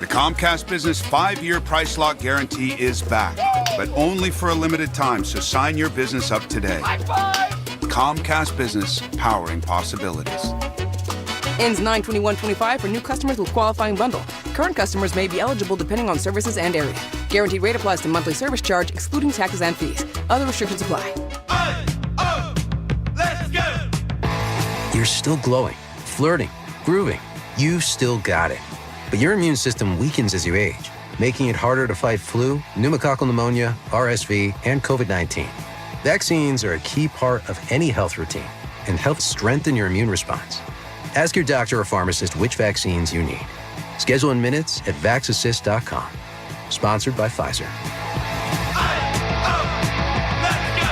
The Comcast Business 5-year price lock guarantee is back, but only for a limited time, so sign your business up today. High five! Comcast Business, powering possibilities. Ends 9/21/25 for new customers with qualifying bundle. Current customers may be eligible depending on services and area. Guaranteed rate applies to monthly service charge, excluding taxes and fees. Other restrictions apply. Let's go! You're still glowing, flirting, grooving. You've still got it. But your immune system weakens as you age, making it harder to fight flu, pneumococcal pneumonia, RSV, and COVID-19. Vaccines are a key part of any health routine and help strengthen your immune response. Ask your doctor or pharmacist which vaccines you need. Schedule in minutes at vaxassist.com. Sponsored by Pfizer.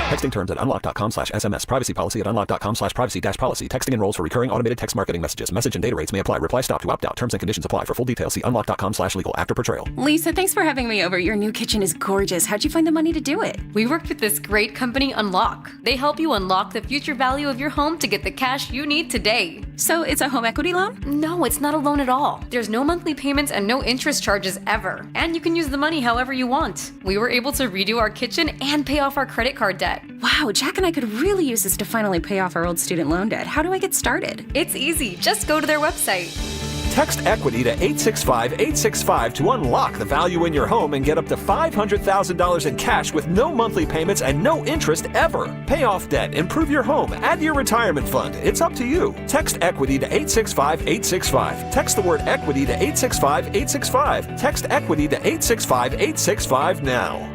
Texting terms at unlock.com/SMS. Privacy policy at unlock.com/privacy-policy. Texting enrolls for recurring automated text marketing messages. Message and data rates may apply. Reply stop to opt out. Terms and conditions apply. For full details, see unlock.com/legal after portrayal. Lisa, thanks for having me over. Your new kitchen is gorgeous. How'd you find the money to do it? We worked with this great company, Unlock. They help you unlock the future value of your home to get the cash you need today. So it's a home equity loan? No, it's not a loan at all. There's no monthly payments and no interest charges ever. And you can use the money however you want. We were able to redo our kitchen and pay off our credit card debt. Wow, Jack and I could really use this to finally pay off our old student loan debt. How do I get started? It's easy. Just go to their website. Text EQUITY to 865-865 to unlock the value in your home and get up to $500,000 in cash with no monthly payments and no interest ever. Pay off debt, improve your home, add to your retirement fund. It's up to you. Text EQUITY to 865-865. Text the word EQUITY to 865-865. Text EQUITY to 865-865 now.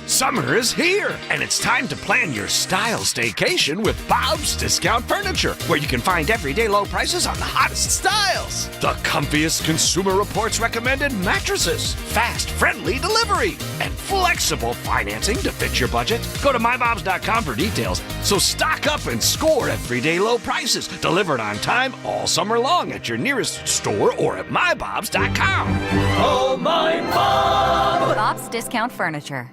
Summer is here, and it's time to plan your style staycation with Bob's Discount Furniture, where you can find everyday low prices on the hottest styles. The comfiest Consumer Reports recommended mattresses, fast, friendly delivery, and flexible financing to fit your budget. Go to mybobs.com for details. So stock up and score everyday low prices, delivered on time all summer long at your nearest store or at mybobs.com. Oh, my Bob! Bob's Discount Furniture.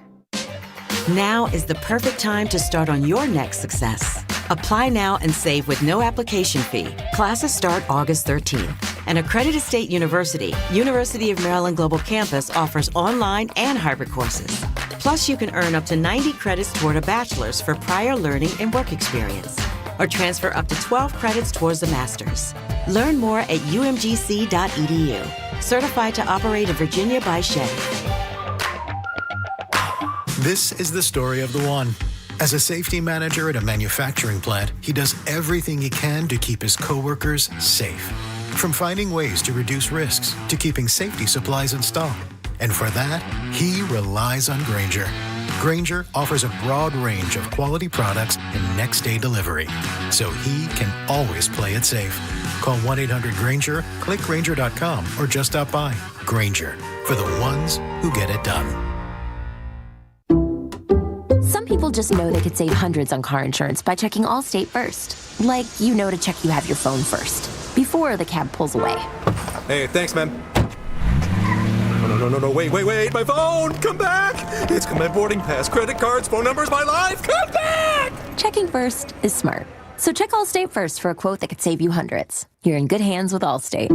Now is the perfect time to start on your next success. Apply now and save with no application fee. Classes start August 13th. An accredited state university, University of Maryland Global Campus offers online and hybrid courses. Plus, you can earn up to 90 credits toward a bachelor's for prior learning and work experience, or transfer up to 12 credits towards a master's. Learn more at umgc.edu. Certified to operate in Virginia by Shea. This is the story of the one. As a safety manager at a manufacturing plant, he does everything he can to keep his coworkers safe. From finding ways to reduce risks to keeping safety supplies in stock. And for that, he relies on Grainger. Grainger offers a broad range of quality products and next-day delivery, so he can always play it safe. Call 1-800-GRAINGER, click Grainger.com, or just stop by. Grainger, for the ones who get it done. Some people just know they could save hundreds on car insurance by checking Allstate first. Like, you know to check you have your phone first, before the cab pulls away. Hey, thanks, man. No, wait, my phone! Come back! It's my boarding pass, credit cards, phone numbers, my life! Come back! Checking first is smart. So check Allstate first for a quote that could save you hundreds. You're in good hands with Allstate.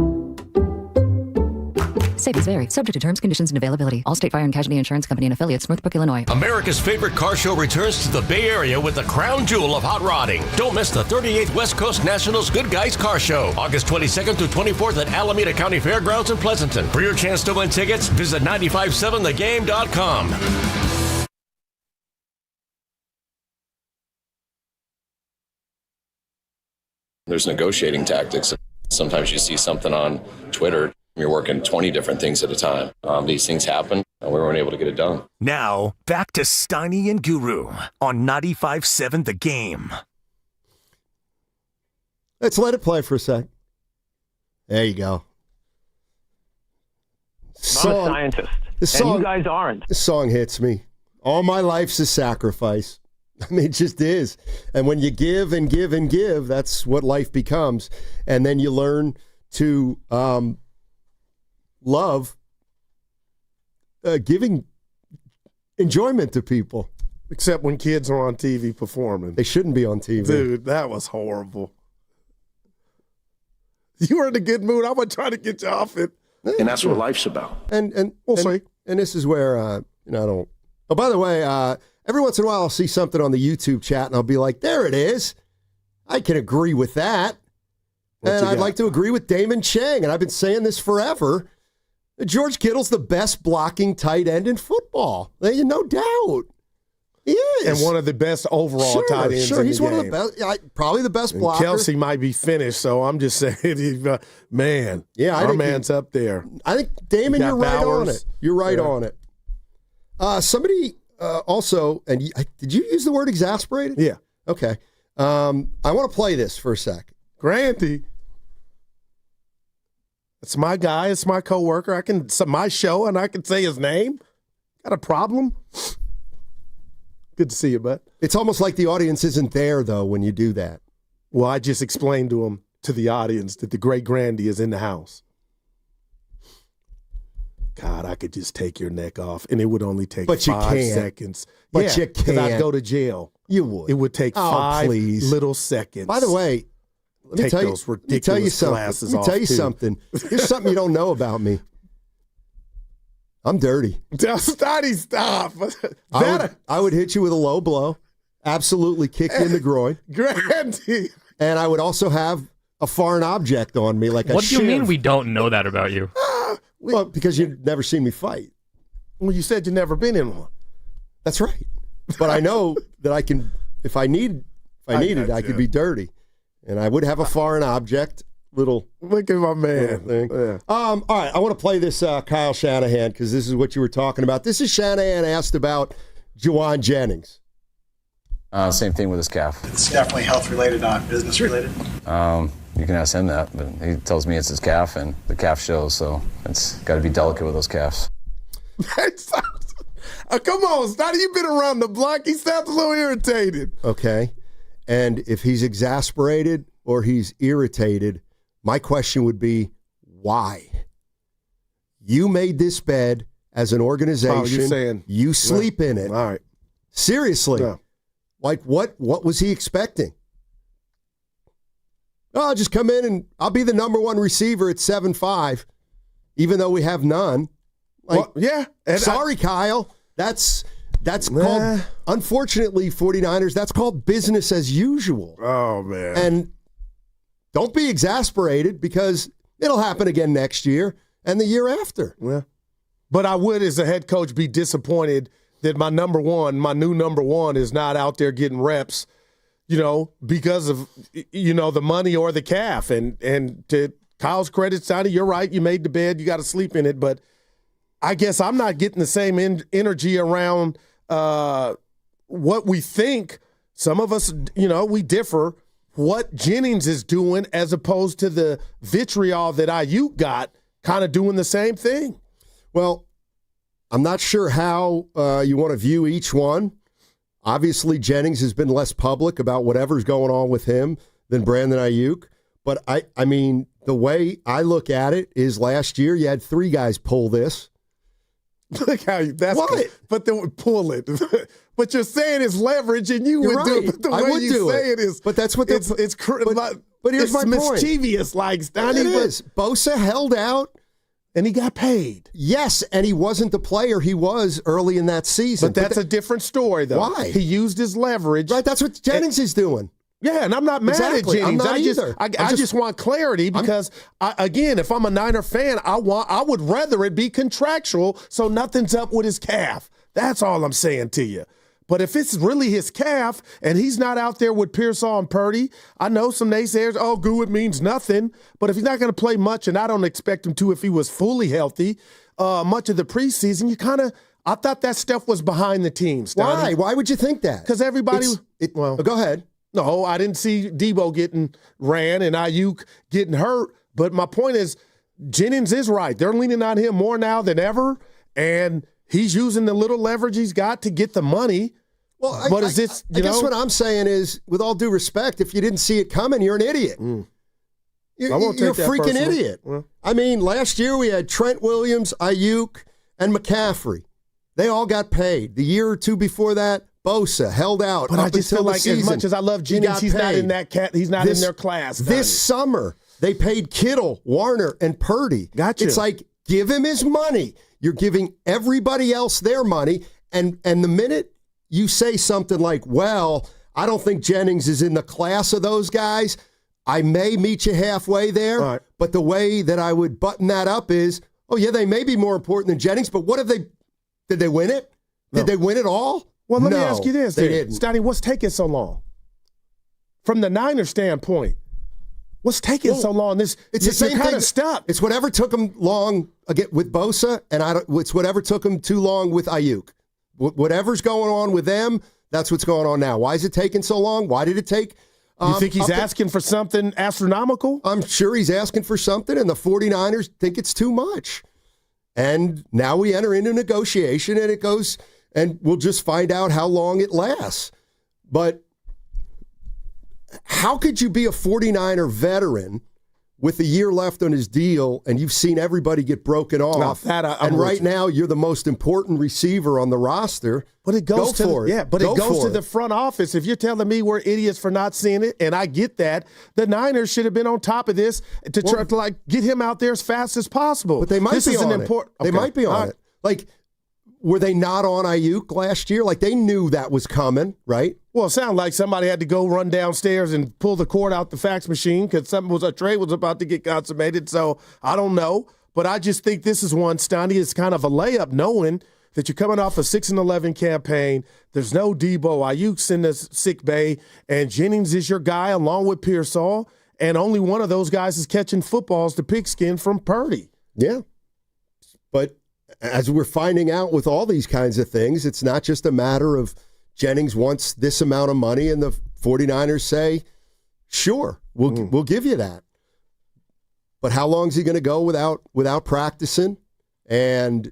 Savings vary. Subject to terms, conditions, and availability. Allstate Fire and Casualty Insurance Company and affiliates, Northbrook, Illinois. America's favorite car show returns to the Bay Area with the crown jewel of hot rodding. Don't miss the 38th West Coast Nationals Good Guys Car Show, August 22nd through 24th at Alameda County Fairgrounds in Pleasanton. For your chance to win tickets, visit 957thegame.com. There's negotiating tactics. Sometimes you see something on Twitter. You're working 20 different things at a time. These things happen, and we weren't able to get it done. Now, back to Steiny and Guru on 95.7 The Game. Let's let it play for a sec. There you go. I'm a scientist, and you guys aren't. This song hits me. All my life's a sacrifice. I mean, it just is. And when you give and give and give, that's what life becomes. And then you learn to love giving enjoyment to people. Except when kids are on TV performing. They shouldn't be on TV. Dude, that was horrible. You were in a good mood. I was trying to get you off it. And that's what life's about. And we'll see. And this is where, I don't. Oh, by the way, every once in a while I'll see something on the YouTube chat and I'll be like, there it is. I can agree with that. And I'd like to agree with Damon Chang. And I've been saying this forever. George Kittle's the best blocking tight end in football. No doubt. He is. And one of the best overall tight ends in the he's game. One of the best, probably the best blocker. Kelsey might be finished, so I'm just saying, man, our man's up there. I think, Damon, you're right on it. You're right on it. Somebody also, and did you use the word exasperated? Yeah. Okay. I want to play this for a sec. Granty. It's my guy. It's my coworker. It's my show, and I can say his name. Got a problem? Good to see you, bud. It's almost like the audience isn't there, though, when you do that. Well, I just explained to the audience, that the great Grandy is in the house. God, I could just take your neck off, and it would only take 5 seconds. But you can't. Because I'd go to jail. You would. It would take 5 little seconds. By the way, take those ridiculous glasses off. Let me tell you something. Here's something you don't know about me. I'm dirty. Steiny, stop. I would hit you with a low blow. Absolutely kick you in the groin. Grandy. And I would also have a foreign object on me, like a What do you mean we don't know that about you? Well, because you've never seen me fight. Well, you said you've never been in one. That's right. But I know that I can, if I need it, I could be dirty. And I would have a foreign object, little. Look at my man. Thing. Yeah. All right, I want to play this Kyle Shanahan because this is what you were talking about. This is Shanahan asked about Juwan Jennings. Same thing with his calf. It's definitely health-related, not business-related. You can ask him that, but he tells me it's his calf, and the calf shows, so it's got to be delicate with those calves. Come on, Steiny, you've been around the block. He sounds a little irritated. Okay. And if he's exasperated or he's irritated, my question would be, why? You made this bed as an organization. Oh, you're saying, you sleep in it. All right. Seriously. Yeah. Like, what was he expecting? Oh, I'll just come in and I'll be the number one receiver at 7'5", even though we have none. Like, well, yeah. Sorry, Kyle. That's called, unfortunately, 49ers, that's called business as usual. Oh, man. And don't be exasperated because it'll happen again next year and the year after. Yeah. But I would, as a head coach, be disappointed that my new number one is not out there getting reps, because of, the money or the calf. And to Kyle's credit, Steiny, you're right. You made the bed. You got to sleep in it. But I guess I'm not getting the same energy around what we think. Some of us, we differ. What Jennings is doing as opposed to the vitriol that Ayuk got, kind of doing the same thing. Well, I'm not sure how you want to view each one. Obviously, Jennings has been less public about whatever's going on with him than Brandon Ayuk. But, I mean, the way I look at it is last year you had 3 guys pull this. Look how that's what? Good. But they would pull it. But you're saying it's leverage, and you would do it. The way you say it is. But that's what but here's my point. Mischievous, like Steiny. It is. Bosa held out. And he got paid. Yes, and he wasn't the player he was early in that season. But that's a different story, though. Why? He used his leverage. Right, that's what Jennings is doing. Yeah, and I'm not mad at Jennings. I'm not either. I just want clarity because, again, if I'm a Niner fan, I would rather it be contractual so nothing's up with his calf. That's all I'm saying to you. But if it's really his calf and he's not out there with Pearsall and Purdy, I know some naysayers, it means nothing. But if he's not going to play much, and I don't expect him to if he was fully healthy, much of the preseason, I thought that stuff was behind the teams. Why? Why would you think that? Because everybody go ahead. No, I didn't see Debo getting ran and Ayuk getting hurt. But my point is, Jennings is right. They're leaning on him more now than ever, and he's using the little leverage he's got to get the money. Well, I guess what I'm saying is, with all due respect, if you didn't see it coming, you're an idiot. You're a freaking idiot. Well, I mean, last year we had Trent Williams, Ayuk, and McCaffrey. They all got paid. The year or two before that, Bosa held out. But I just feel like as much as I love Jennings, he's not in that he's not in their class. This summer, they paid Kittle, Warner, and Purdy. Gotcha. It's like, give him his money. You're giving everybody else their money. And the minute you say something like, well, I don't think Jennings is in the class of those guys, I may meet you halfway there. Right. But the way that I would button that up is, they may be more important than Jennings, but what did they win it? No. Did they win it all? Well, let me ask you this. They didn't. Steiny, what's taking so long? From the Niners standpoint, what's taking so long? It's the same kind thing. of stuck. It's whatever took them long again with Bosa, and it's whatever took them too long with Ayuk. Whatever's going on with them, that's what's going on now. Why is it taking so long? Why did it take? You think he's asking for something astronomical? I'm sure he's asking for something, and the 49ers think it's too much. And now we enter into negotiation, and it goes, and we'll just find out how long it lasts. But how could you be a 49er veteran with a year left on his deal, and you've seen everybody get broken off, and right now you're the most important receiver on the roster. But it goes to the front office. If you're telling me we're idiots for not seeing it, and I get that, the Niners should have been on top of this to try to get him out there as fast as possible. But they might be on it. They might be on it. Like, were they not on Ayuk last year? Like, they knew that was coming, right? Well, it sounded like somebody had to go run downstairs and pull the cord out the fax machine because a trade was about to get consummated. So I don't know. But I just think this is one, Steiny, it's kind of a layup knowing that you're coming off a 6-11 campaign. There's no Debo. Ayuk's in the sick bay, and Jennings is your guy along with Pearsall, and only one of those guys is catching footballs to pigskin from Purdy. Yeah. But as we're finding out with all these kinds of things, it's not just a matter of Jennings wants this amount of money and the 49ers say, sure, we'll give you that. But how long is he going to go without practicing? And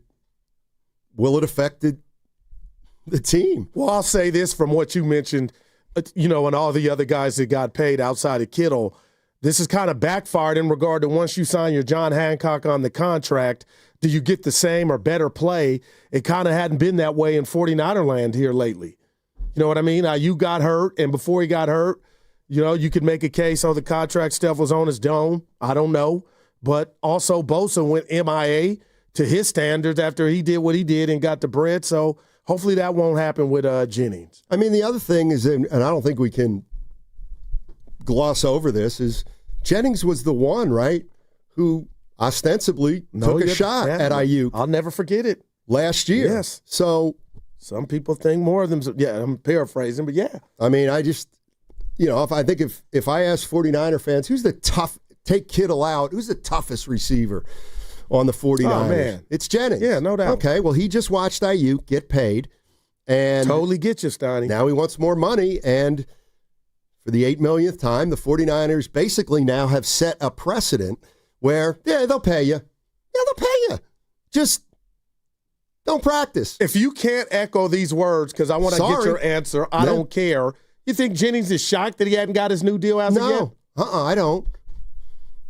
will it affect the team? Well, I'll say this from what you mentioned, and all the other guys that got paid outside of Kittle, this is kind of backfired in regard to once you sign your John Hancock on the contract, do you get the same or better play? It kind of hadn't been that way in 49er land here lately. You know what I mean? You got hurt, and before he got hurt, you could make a case, the contract stuff was on his dome. I don't know. But also Bosa went MIA to his standards after he did what he did and got the bread. So hopefully that won't happen with Jennings. I mean, the other thing is, and I don't think we can gloss over this, is Jennings was the one, right, who ostensibly took a shot at Ayuk. I'll never forget it. Last year. Yes. So some people think more of them. Yeah, I'm paraphrasing, but yeah. I mean, I just, if I ask 49er fans, who's the take Kittle out, who's the toughest receiver on the 49ers? Oh, man. It's Jennings. Yeah, no doubt. Okay, well, he just watched Ayuk get paid. And totally get you, Steiny. Now he wants more money, and for the 8 millionth time, the 49ers basically now have set a precedent where, they'll pay you. Yeah, they'll pay you. Just don't practice. If you can't echo these words, because I want to get your answer, I don't care. You think Jennings is shocked that he hadn't got his new deal as of yet? No, I don't.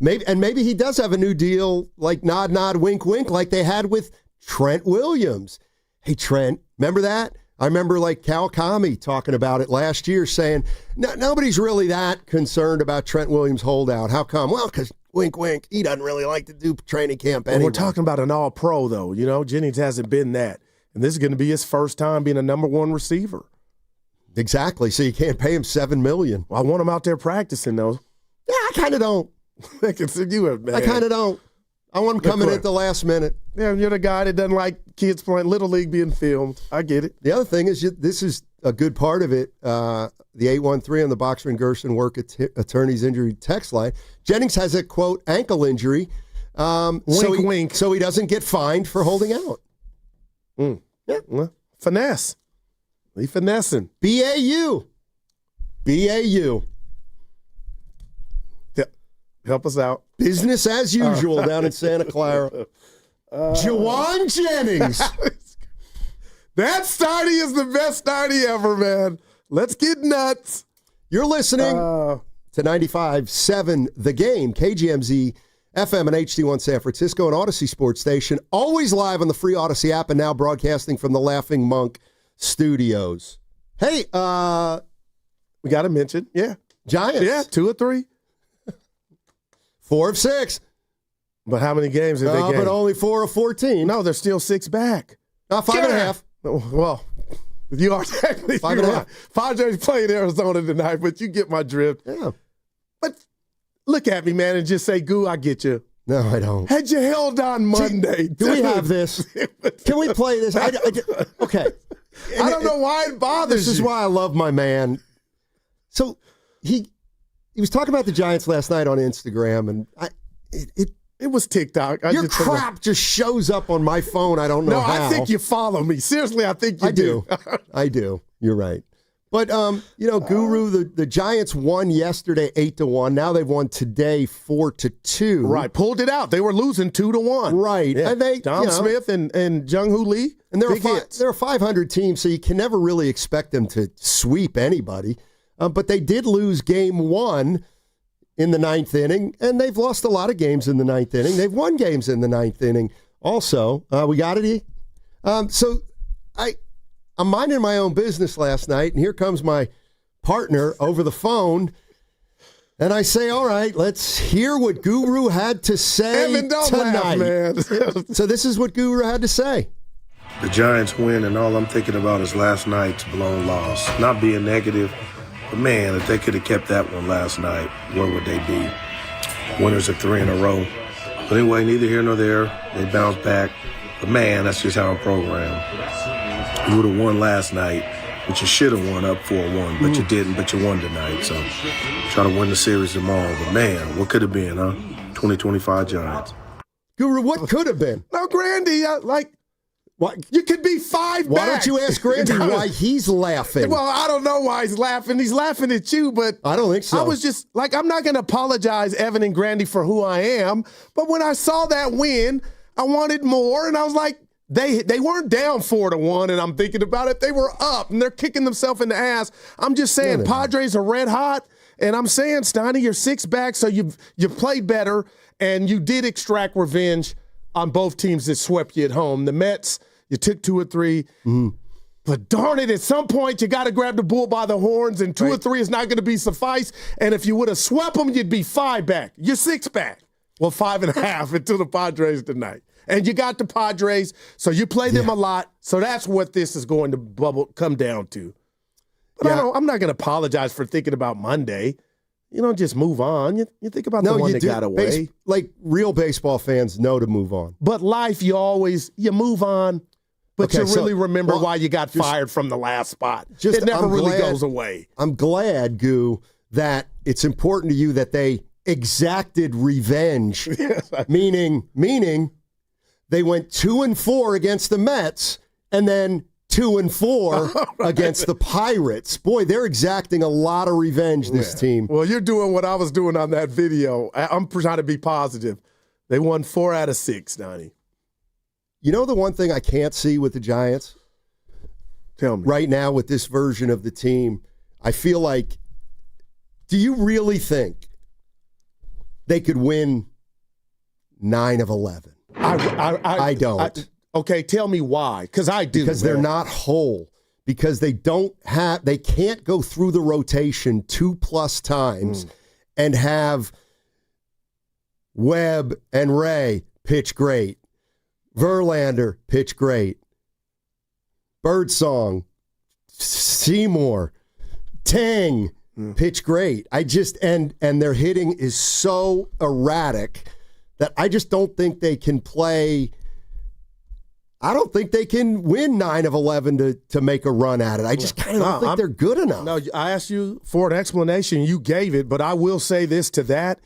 Maybe he does have a new deal, like nod, nod, wink, wink, like they had with Trent Williams. Hey, Trent, remember that? I remember like Kawakami talking about it last year, saying nobody's really that concerned about Trent Williams' holdout. How come? Well, because wink, wink, he doesn't really like to do training camp anyway. We're talking about an all-pro, though. Jennings hasn't been that. And this is going to be his first time being a number one receiver. Exactly. So you can't pay him $7 million. Well, I want him out there practicing, though. Yeah, I kind of don't. I kind of don't. I want him coming in at the last minute. Yeah, you're the guy that doesn't like kids playing Little League being filmed. I get it. The other thing is, this is a good part of it. The 813 on the Boxer and Gerson Work Attorneys Injury text line. Jennings has a, quote, ankle injury. Wink. So he doesn't get fined for holding out. Yeah. Well, finesse. He finessing. BAU. Help us out. Business as usual down in Santa Clara. Juwan Jennings. That Steiny is the best Steiny ever, man. Let's get nuts. You're listening to 95.7 The Game, KGMZ, FM and HD1 San Francisco, and Odyssey Sports Station. Always live on the free Odyssey app and now broadcasting from the Laughing Monk Studios. Hey, we got to mention, Giants. Yeah, 2 or 3. 4 of 6. But how many games have they gained? But only 4 of 14. No, they're still 6 back. 5.5. Well, you are technically 5.5. Padres played Arizona tonight, but you get my drift. Yeah. But look at me, man, and just say, Goo, I get you. No, I don't. Had you held on Monday. Do we have this? Can we play this? Okay. I don't know why it bothers you. This is why I love my man. So he was talking about the Giants last night on Instagram, and it was TikTok. Your crap just shows up on my phone. I don't know how. No, I think you follow me. Seriously, I think you do. I do. You're right. But, Guru, the Giants won yesterday 8-1. Now they've won today 4-2. Right. Pulled it out. They were losing 2-1. Right. Yeah. And Dom Smith and Jung-Hoo Lee. And they're a 500 team, so you can never really expect them to sweep anybody. But they did lose game 1 in the ninth inning, and they've lost a lot of games in the ninth inning. They've won games in the ninth inning also. We got it, E? So I'm minding my own business last night, and here comes my partner over the phone, and I say, all right, let's hear what Guru had to say Evan, don't tonight. laugh, man. So this is what Guru had to say. The Giants win, and all I'm thinking about is last night's blown loss. Not being negative, but man, if they could have kept that one last night, where would they be? Winners of 3 in a row. But anyway, neither here nor there. They bounced back. But man, that's just how I'm programmed. You would have won last night, but you should have won up 4-1, but you didn't, but you won tonight. So try to win the series tomorrow. But man, what could have been, huh? 2025 Giants. Guru, what could have been? No, Grandy, you could be 5 Why back. don't you ask Grandy why he's laughing? Well, I don't know why he's laughing. He's laughing at you, but I don't think so. I was just I'm not going to apologize, Evan and Grandy, for who I am. But when I saw that win, I wanted more, and I was like, they weren't down 4-1, and I'm thinking about it. They were up, and they're kicking themselves in the ass. I'm just saying, Padres are red hot, and I'm saying, Steiny, you're 6 back, so you played better, and you did extract revenge on both teams that swept you at home. The Mets, you took 2 or 3. But darn it, at some point, you got to grab the bull by the horns, and 2 or 3 is not going to be suffice. And if you would have swept them, you'd be 5 back. You're 6 back. Well, 5.5 until the Padres tonight. And you got the Padres, so you play them a lot. So that's what this is going to come down to. But I'm not going to apologize for thinking about Monday. You don't just move on. You think about the one that got away. Like real baseball fans know to move on. But life, you move on. But you really remember why you got fired from the last spot. It never really goes away. I'm glad, Goo, that it's important to you that they exacted revenge, meaning they went 2-4 against the Mets and then 2-4 against the Pirates. Boy, they're exacting a lot of revenge, this team. Well, you're doing what I was doing on that video. I'm trying to be positive. They won 4 out of 6, Donnie. You know the one thing I can't see with the Giants? Tell me. Right now with this version of the team, I feel like, do you really think they could win 9 of 11? I don't. Okay, tell me why. Because I do. Because they're not whole. Because they can't go through the rotation 2+ times and have Webb and Ray pitch great. Verlander pitch great. Birdsong, Seymour, Tang pitch great. And their hitting is so erratic that I just don't think they can play. I don't think they can win 9 of 11 to make a run at it. I just kind of don't think they're good enough. No, I asked you for an explanation. You gave it, but I will say this to that.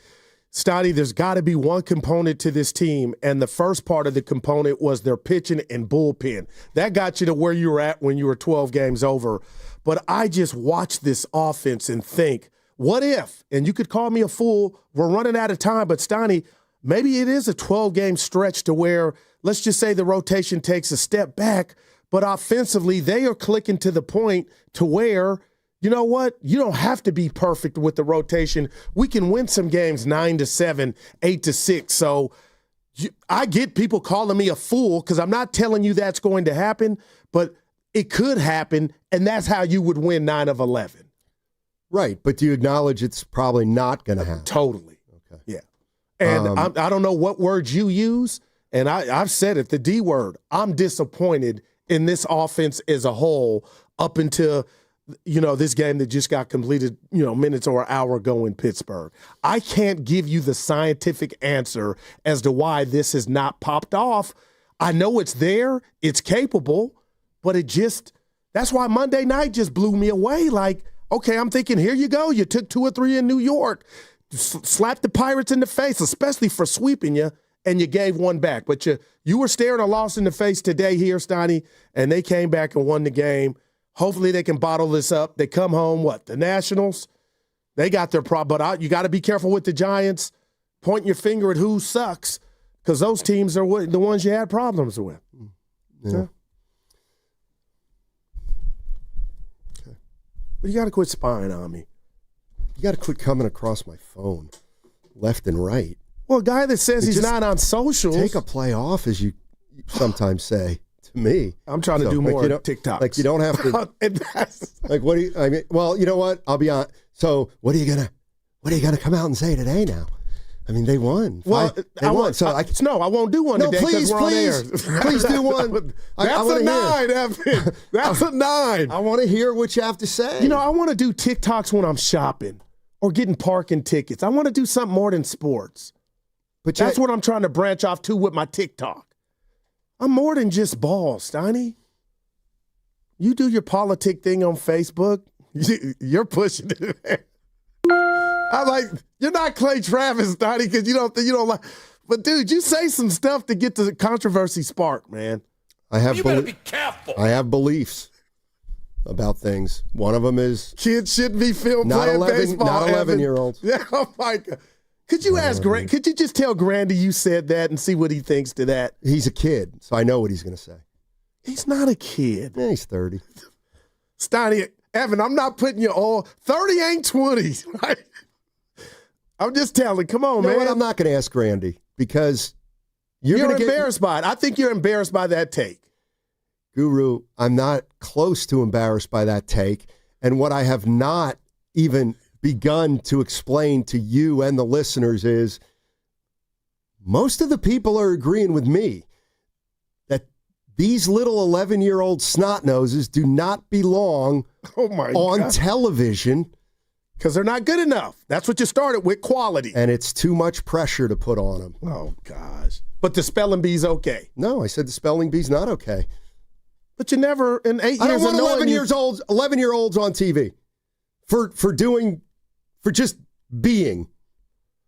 Steiny, there's got to be one component to this team, and the first part of the component was their pitching and bullpen. That got you to where you were at when you were 12 games over. But I just watch this offense and think, what if, and you could call me a fool, we're running out of time, but Steiny, maybe it is a 12-game stretch to where, let's just say the rotation takes a step back, but offensively they are clicking to the point to where, you know what? You don't have to be perfect with the rotation. We can win some games 9-7, 8-6. So I get people calling me a fool because I'm not telling you that's going to happen, but it could happen, and that's how you would win 9 of 11. Right, but do you acknowledge it's probably not going to happen? Totally. Okay. Yeah. And I don't know what words you use, and I've said it, the D word. I'm disappointed in this offense as a whole up until – this game that just got completed, minutes or an hour ago in Pittsburgh. I can't give you the scientific answer as to why this has not popped off. I know it's there, it's capable, but that's why Monday night just blew me away. Like, okay, I'm thinking, here you go. You took 2 or 3 in New York, slapped the Pirates in the face, especially for sweeping you, and you gave 1 back. But you were staring a loss in the face today here, Steiny, and they came back and won the game. Hopefully they can bottle this up. They come home, the Nationals? They got their problem. But you got to be careful with the Giants. Pointing your finger at who sucks because those teams are the ones you had problems with. Yeah. Okay. But you got to quit spying on me. You got to quit coming across my phone. left and right. Well, a guy that says he's not on socials. Take a play off, as you sometimes say to me. I'm trying to do more TikToks. Like you don't have to. Like what do you? I mean, well, you know what? I'll be honest. So what are you gonna come out and say today now? I mean, they won. Well, they won. So I won't do one today because we're on air. Please do one. That's a 9, Evan. That's a 9. I want to hear what you have to say. You know, I want to do TikToks when I'm shopping or getting parking tickets. I want to do something more than sports. But that's what I'm trying to branch off to with my TikTok. I'm more than just ball, Steiny. You do your politic thing on Facebook. You're pushing it. I'm like, you're not Clay Travis, Steiny, because you don't like. But dude, you say some stuff to get the controversy sparked, man. You better be careful. I have beliefs about things. One of them is kids shouldn't be filmed playing baseball. Not 11-years. Yeah, oh my God. Could you ask Grant? Could you just tell Grandy you said that and see what he thinks to that? He's a kid, so I know what he's going to say. He's not a kid. Yeah, he's 30. Steiny, Evan, I'm not putting you all. 30 ain't 20. Right? I'm just telling. Come on, man. What? I'm not going to ask Grandy because you're embarrassed by it. I think you're embarrassed by that take. Guru, I'm not close to embarrassed by that take. And what I have not even begun to explain to you and the listeners is most of the people are agreeing with me that these little 11-year-old snot noses do not belong on television. Because they're not good enough. That's what you started with, quality. And it's too much pressure to put on them. Oh, gosh. But the spelling bee's okay. No, I said the spelling bee's not okay. But you never, in 8 years, I don't want 11-year-olds on TV for just being.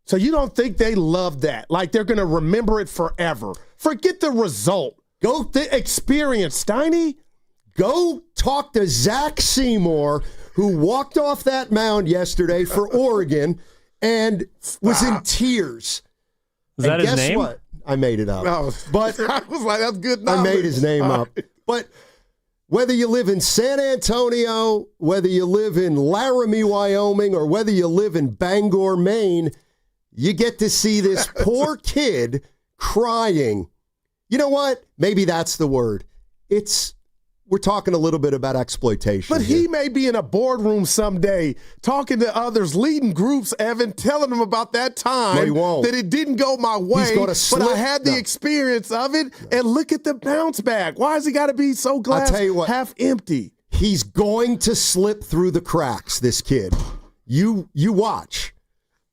So you don't think they love that? Like they're going to remember it forever? Forget the result. Go the experience, Steiny. Go talk to Zach Seymour, who walked off that mound yesterday for Oregon and was in tears. Is that his name? Guess what? I made it up. Oh, but I was like, that's good knowledge. I made his name up. But whether you live in San Antonio, whether you live in Laramie, Wyoming, or whether you live in Bangor, Maine, you get to see this poor kid crying. You know what? Maybe that's the word. We're talking a little bit about exploitation. But he may be in a boardroom someday talking to others, leading groups, Evan, telling them about that time that it didn't go my way, but I had the experience of it, and look at the bounce back. Why has he got to be so glass half empty? He's going to slip through the cracks, this kid. You watch.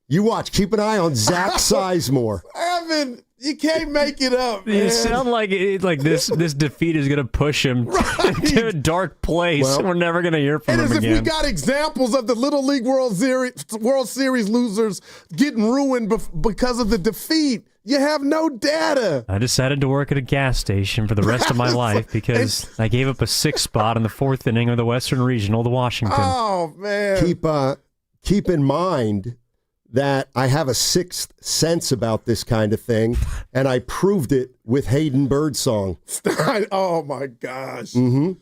You watch. Keep an eye on Zach Sizemore. Evan, you can't make it up, man. You sound like this defeat is going to push him to a dark place. Well, we're never going to hear from him as again. if we got examples of the Little League World Series losers getting ruined because of the defeat. You have no data. I decided to work at a gas station for the rest of my life because I gave up a 6th spot in the 4th inning of the Western Regional to Washington. Oh, man. Keep in mind that I have a 6th sense about this kind of thing, and I proved it with Hayden Birdsong. Oh, my gosh. Mm-hmm.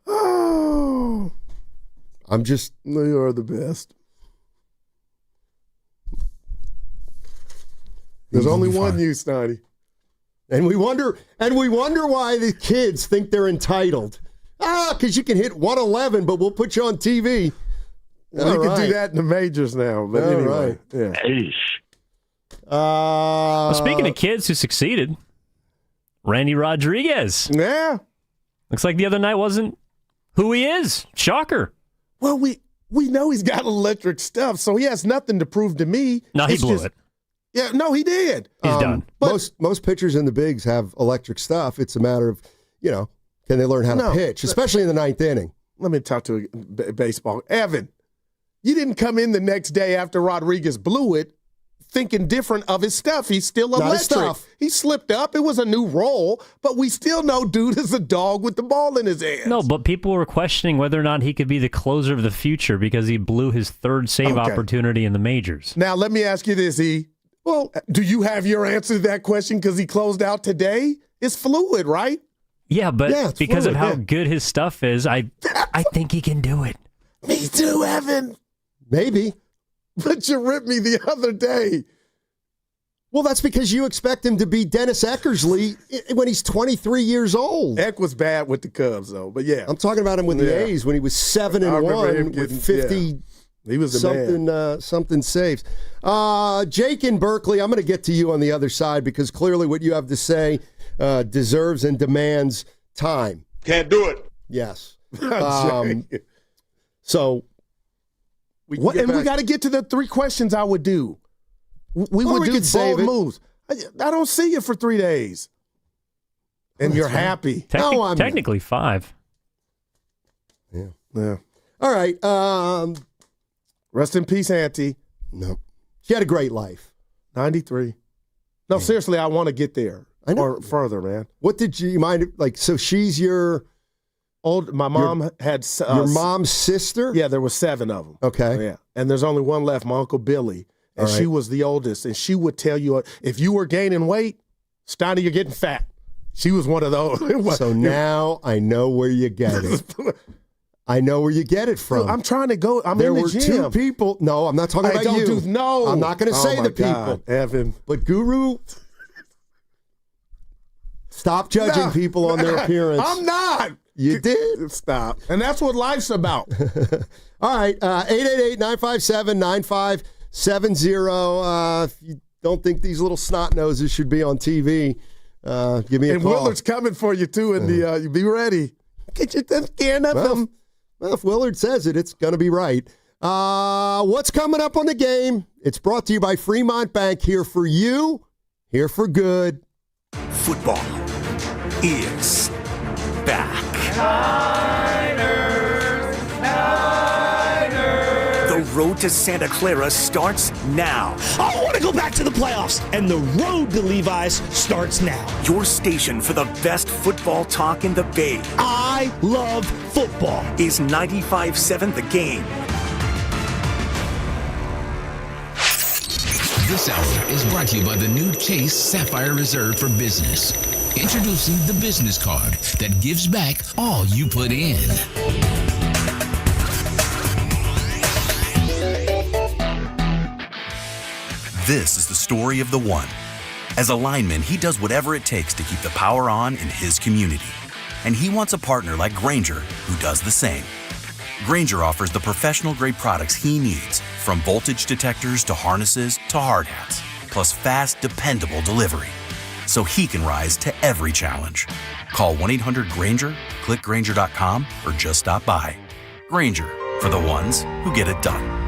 Oh. You are the best. There's only one you, Steiny. And we wonder why the kids think they're entitled. Because you can hit 111, but we'll put you on TV. Well, you can do that in the majors now. But anyway. Right. Yeah. Speaking of kids who succeeded, Randy Rodriguez. Yeah. Looks like the other night wasn't who he is. Shocker. Well, we know he's got electric stuff, so he has nothing to prove to me. No, he blew it. Yeah, no, he did. He's done. Most pitchers in the bigs have electric stuff. It's a matter of, can they learn how to pitch, especially in the 9th inning. Let me talk to a baseball. Evan, you didn't come in the next day after Rodriguez blew it thinking different of his stuff. He's still electric. He slipped up. It was a new role, but we still know dude is a dog with the ball in his hands. No, but people were questioning whether or not he could be the closer of the future because he blew his 3rd save opportunity in the majors. Now, let me ask you this, E. Well, do you have your answer to that question because he closed out today? It's fluid, right? Yeah, but because of how good his stuff is, I think he can do it. Me too, Evan. Maybe. But you ripped me the other day. Well, that's because you expect him to be Dennis Eckersley when he's 23 years old. Eck was bad with the Cubs, though. But yeah, I'm talking about him with the A's when he was 7-1 with 50. He was the something saves. Jake in Berkeley, I'm going to get to you on the other side because clearly what you have to say deserves and demands time. Can't do it. Yes. So, we got to get to the 3 questions I would do. We would do bold moves. I don't see you for 3 days. And you're happy. Technically 5. Yeah. All right. Rest in peace, Auntie. No. She had a great life. 93. No, seriously, I want to get there. I know. Or further, man. What did you mind? Like, so she's your... My mom had... your mom's sister? Yeah, there were 7 of them. Okay. Yeah. And there's only one left, my Uncle Billy. And she was the oldest. And she would tell you, if you were gaining weight, Steiny, you're getting fat. She was one of those. So now I know where you get it. I know where you get it from. I'm trying to go. I'm in the gym. There were 2 people. No, I'm not talking about you. No. I'm not going to say the people. God, Evan. But Guru, stop judging people on their appearance. I'm not. You did. Stop. And that's what life's about. All right. 888-957-9570. If you don't think these little snot noses should be on TV, give me a call. And Willard's coming for you, too. And you be ready. Get you scared of him. Well, if Willard says it, it's going to be right. What's coming up on the game? It's brought to you by Fremont Bank. Here for you, here for good. Football is back. The road to Santa Clara starts now. I want to go back to the playoffs, and the road to Levi's starts now. Your station for the best football talk in the Bay. I love football. Is 95.7 The Game. This hour is brought to you by the new Chase Sapphire Reserve for Business. Introducing the business card that gives back all you put in. This is the story of the one. As a lineman, he does whatever it takes to keep the power on in his community. And he wants a partner like Grainger who does the same. Grainger offers the professional-grade products he needs, from voltage detectors to harnesses to hard hats, plus fast, dependable delivery, so he can rise to every challenge. Call 1-800-GRAINGER, click Grainger.com, or just stop by. Grainger, for the ones who get it done.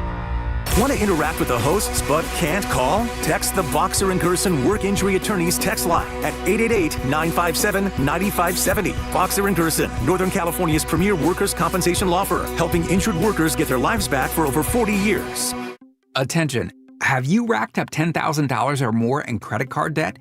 Want to interact with the hosts but can't call? Text the Boxer & Gerson Work Injury Attorneys text line at 888-957-9570. Boxer & Gerson, Northern California's premier workers' compensation law firm, helping injured workers get their lives back for over 40 years. Attention, have you racked up $10,000 or more in credit card debt?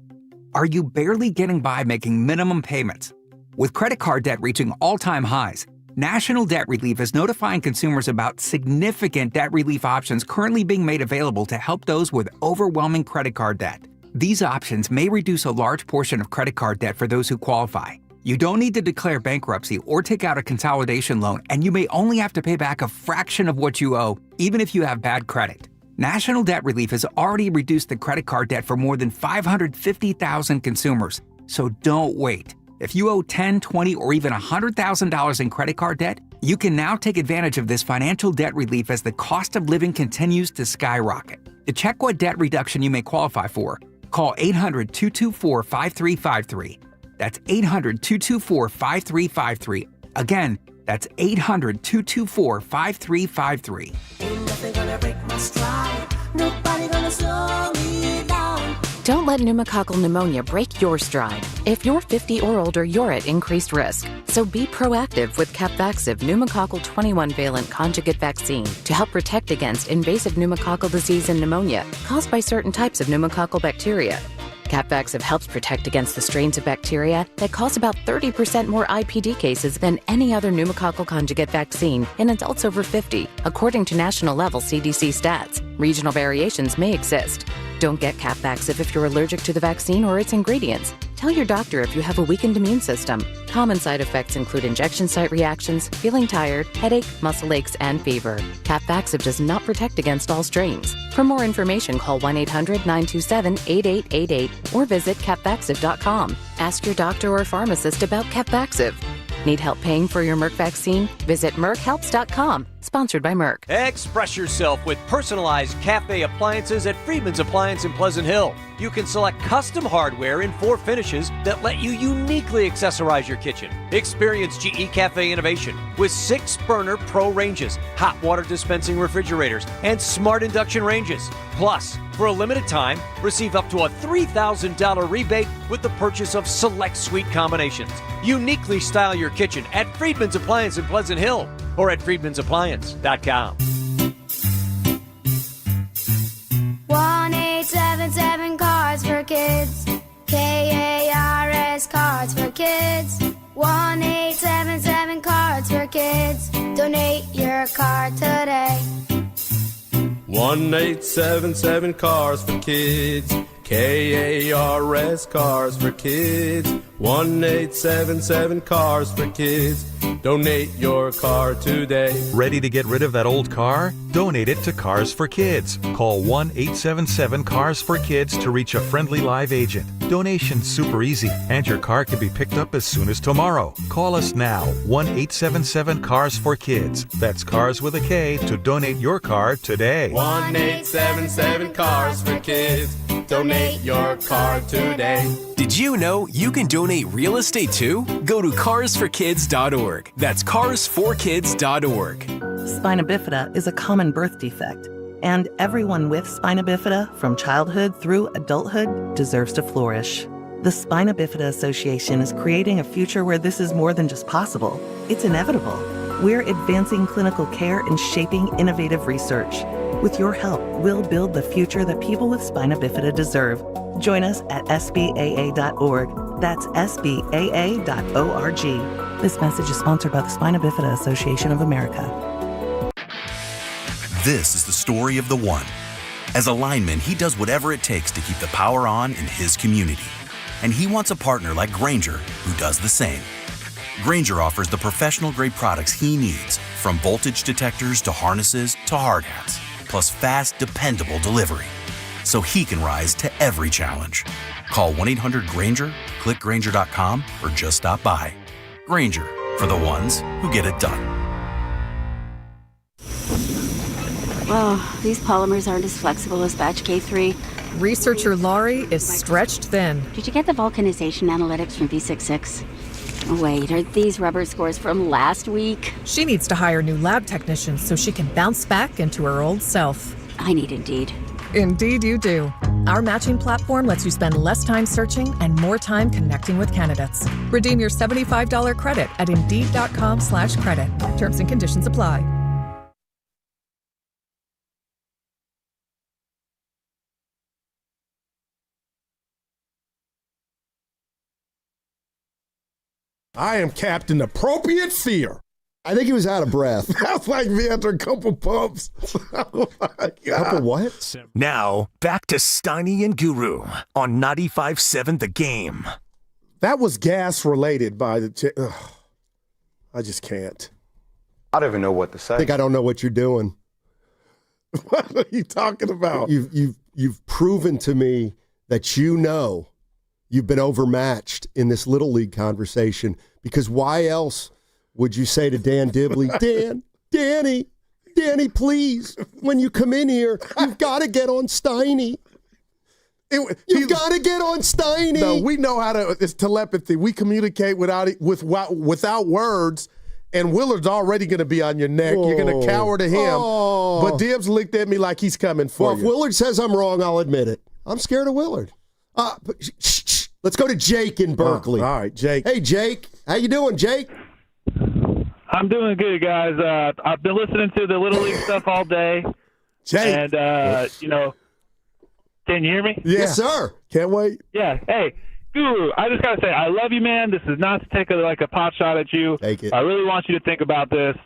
Are you barely getting by making minimum payments? With credit card debt reaching all-time highs, National Debt Relief is notifying consumers about significant debt relief options currently being made available to help those with overwhelming credit card debt. These options may reduce a large portion of credit card debt for those who qualify. You don't need to declare bankruptcy or take out a consolidation loan, and you may only have to pay back a fraction of what you owe, even if you have bad credit. National Debt Relief has already reduced the credit card debt for more than 550,000 consumers, so don't wait. If you owe $10,000, $20,000, or even $100,000 in credit card debt, you can now take advantage of this financial debt relief as the cost of living continues to skyrocket. To check what debt reduction you may qualify for, call 800-224-5353. That's 800-224-5353. Again, that's 800-224-5353. Ain't nothing gonna break my stride. Nobody gonna slow me down. Don't let pneumococcal pneumonia break your stride. If you're 50 or older, you're at increased risk. So be proactive with Capvaxive pneumococcal 21-valent conjugate vaccine to help protect against invasive pneumococcal disease and pneumonia caused by certain types of pneumococcal bacteria. Capvaxive helps protect against the strains of bacteria that cause about 30% more IPD cases than any other pneumococcal conjugate vaccine in adults over 50, according to national-level CDC stats. Regional variations may exist. Don't get Capvaxive if you're allergic to the vaccine or its ingredients. Tell your doctor if you have a weakened immune system. Common side effects include injection site reactions, feeling tired, headache, muscle aches, and fever. Capvaxive does not protect against all strains. For more information, call 1-800-927-8888 or visit capvaxive.com. Ask your doctor or pharmacist about Capvaxive. Need help paying for your Merck vaccine? Visit merckhelps.com. Sponsored by Merck. Express yourself with personalized cafe appliances at Friedman's Appliance in Pleasant Hill. You can select custom hardware in 4 finishes that let you uniquely accessorize your kitchen. Experience GE Cafe innovation with 6-burner Pro ranges, hot water dispensing refrigerators, and smart induction ranges. Plus, for a limited time, receive up to a $3,000 rebate with the purchase of select suite combinations. Uniquely style your kitchen at Friedman's Appliance in Pleasant Hill or at friedmansappliance.com. 1-877 Cards for Kids. KARS Cards for Kids. 1-877 Cards for Kids. Donate your card today. 1-877 Cars for Kids. KARS Cars for Kids. 1-877 Cars for Kids. Donate your car today. Ready to get rid of that old car? Donate it to Cars for Kids. Call 1-877-CARS-FOR-KIDS to reach a friendly live agent. Donation's super easy, and your car can be picked up as soon as tomorrow. Call us now, 1-877-CARS-FOR-KIDS. That's Cars with a K to donate your car today. 1-877 Cars for Kids. Donate your car today. Did you know you can donate real estate too? Go to carsforkids.org. That's carsforkids.org. Spina bifida is a common birth defect, and everyone with spina bifida from childhood through adulthood deserves to flourish. The Spina Bifida Association is creating a future where this is more than just possible. It's inevitable. We're advancing clinical care and shaping innovative research. With your help, we'll build the future that people with spina bifida deserve. Join us at SBAA.org. That's SBAA.org. This message is sponsored by the Spina Bifida Association of America. This is the story of the one. As a lineman, he does whatever it takes to keep the power on in his community. And he wants a partner like Grainger who does the same. Grainger offers the professional-grade products he needs, from voltage detectors to harnesses to hard hats, plus fast, dependable delivery, so he can rise to every challenge. Call 1-800-GRAINGER, click Grainger.com, or just stop by. Grainger, for the ones who get it done. Well, these polymers aren't as flexible as batch K3. Researcher Laurie is stretched thin. Did you get the vulcanization analytics from V66? Wait, are these rubber scores from last week? She needs to hire new lab technicians so she can bounce back into her old self. I need Indeed. Indeed you do. Our matching platform lets you spend less time searching and more time connecting with candidates. Redeem your $75 credit at Indeed.com/credit. Terms and conditions apply. I am Captain Appropriate Fear. I think he was out of breath. That's like me after a couple pumps. Oh my God. Couple what? Now, back to Steiny and Guru on 95.7 The Game. That was gas related by the... I just can't. I don't even know what to say. I think I don't know what you're doing. What are you talking about? You've proven to me that you know you've been overmatched in this Little League conversation, because why else would you say to Dan Dibley, Danny, please, when you come in here, you've got to get on Steiny. You've got to get on Steiny. No, we know how to, it's telepathy. We communicate without words, and Willard's already going to be on your neck. You're going to cower to him. But Dibs looked at me like he's coming for you. If Willard says I'm wrong, I'll admit it. I'm scared of Willard. Let's go to Jake in Berkeley. All right, Jake. Hey, Jake. How you doing, Jake? I'm doing good, guys. I've been listening to the Little League stuff all day. Jake. And, can you hear me? Yeah. Yes, sir. Can't wait. Yeah. Hey, Guru, I just got to say, I love you, man. This is not to take a pot shot at you. Take it. I really want you to think about this.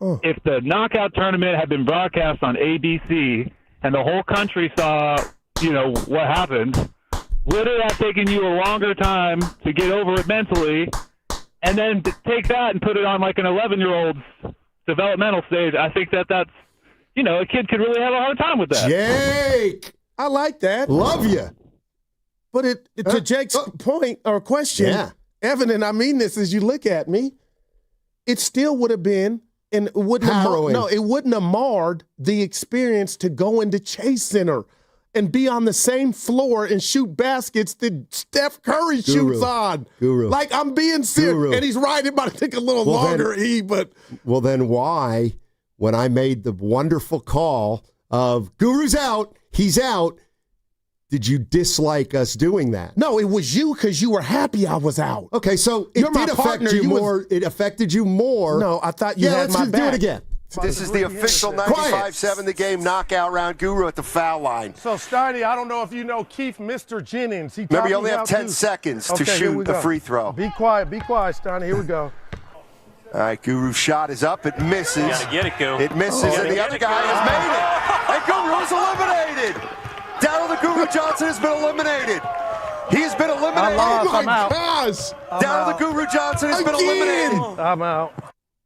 Oh. If the knockout tournament had been broadcast on ABC and the whole country saw, what happened, would it have taken you a longer time to get over it mentally and then to take that and put it on like an 11-year-old's developmental stage, I think that's, a kid could really have a hard time with that. Jake, I like that. love you. But to Jake's point or question, Evan, and I mean this as you look at me, it still would have been, and it wouldn't have marred the experience to go into Chase Center and be on the same floor and shoot baskets that Steph Curry shoots on. Guru. Like, I'm being serious. And he's right. It might take a little longer, but. Well, then why, when I made the wonderful call of Guru's out, he's out, did you dislike us doing that? No, it was you because you were happy I was out. Okay, so it did affect you more. It affected you more. No, I thought you had my back. Let's do it again. This is the official 95-7 the game knockout round. Guru at the foul line. So, Steiny, I don't know if you know Keith, Mr. Jennings. Remember, you only have 10 seconds to shoot the free throw. Be quiet, Steiny. Here we go. All right, Guru's shot is up. It misses. You gotta get it, Guru. It misses, and the other guy has made it. And Guru is eliminated. Daryl the Guru Johnson has been eliminated. He's been eliminated. I'm out. Gosh. Daryl the Guru Johnson has been eliminated. I'm out.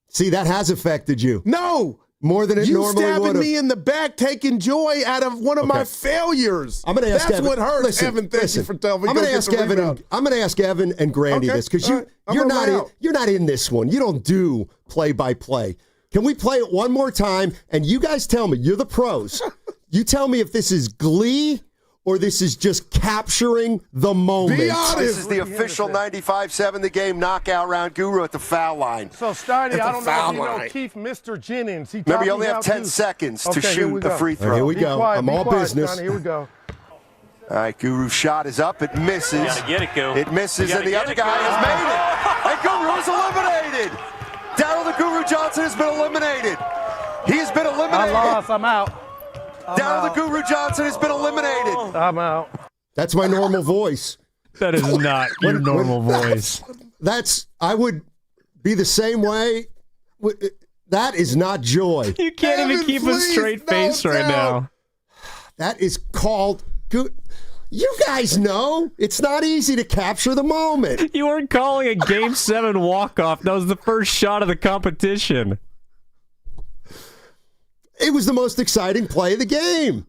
See, that has affected you. No. More than it normally would have. You stabbing me in the back, taking joy out of one of my failures. I'm going to ask That's Evan. what hurts. Listen, Evan, thank you for telling me. I'm going to ask Evan. I'm going to ask Evan and Grandy this because you're not in this one. You don't do play-by-play. Can we play it one more time? And you guys tell me. You're the pros. You tell me if this is Glee or this is just capturing the moment. Be honest. This is the official 95-7 the game knockout round. Guru at the foul line. So, Steiny, I don't know if you know Keith, Mr. Jennings. Remember, you only have 10 seconds to shoot the free throw. Here we go. I'm all business. Steiny, here we go. All right, Guru's shot is up. It misses. You gotta get it, Guru. It misses, and the other guy has made it. And Guru is eliminated. Daryl the Guru Johnson has been eliminated. He's been eliminated. I lost. I'm out. Daryl the Guru Johnson has been eliminated. I'm out. That's my normal voice. That is not your normal voice. I would be the same way. That is not joy. You can't even keep a straight face right now. That is called good. You guys know it's not easy to capture the moment. You weren't calling a Game 7 walk-off. That was the first shot of the competition. It was the most exciting play of the game.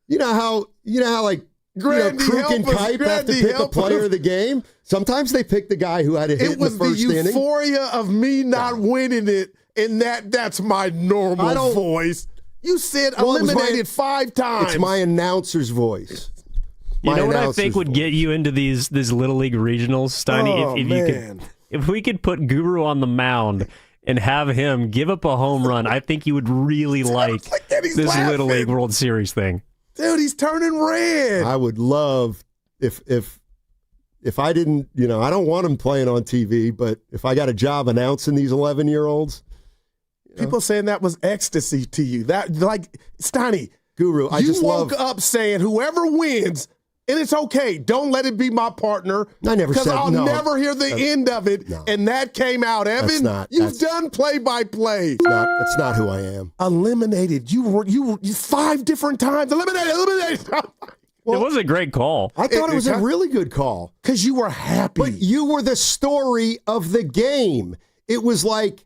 You know how Kruk and Kipe have to pick a player of the game? Sometimes they pick the guy who had a hit in the first inning. It was the euphoria of me not winning it, and that's my normal voice. You said eliminated 5 times. It's my announcer's voice. You know what I think would get you into these Little League regionals, Steiny? If we could put Guru on the mound and have him give up a home run, I think you would really like this Little League World Series thing. Dude, he's turning red. I would love if I didn't, I don't want him playing on TV, but if I got a job announcing these 11-year-olds. People saying that was ecstasy to you. That, like, Steiny, Guru, I just woke up saying whoever wins, and it's okay. Don't let it be my partner. I never said because I'll no. never hear the end of it. No. And that came out. Evan, you've done play-by-play. That's not who I am. Eliminated. You 5 different times. Eliminated. Well, it was a great call. I thought it was a really good call. Because you were happy. But you were the story of the game. It was like,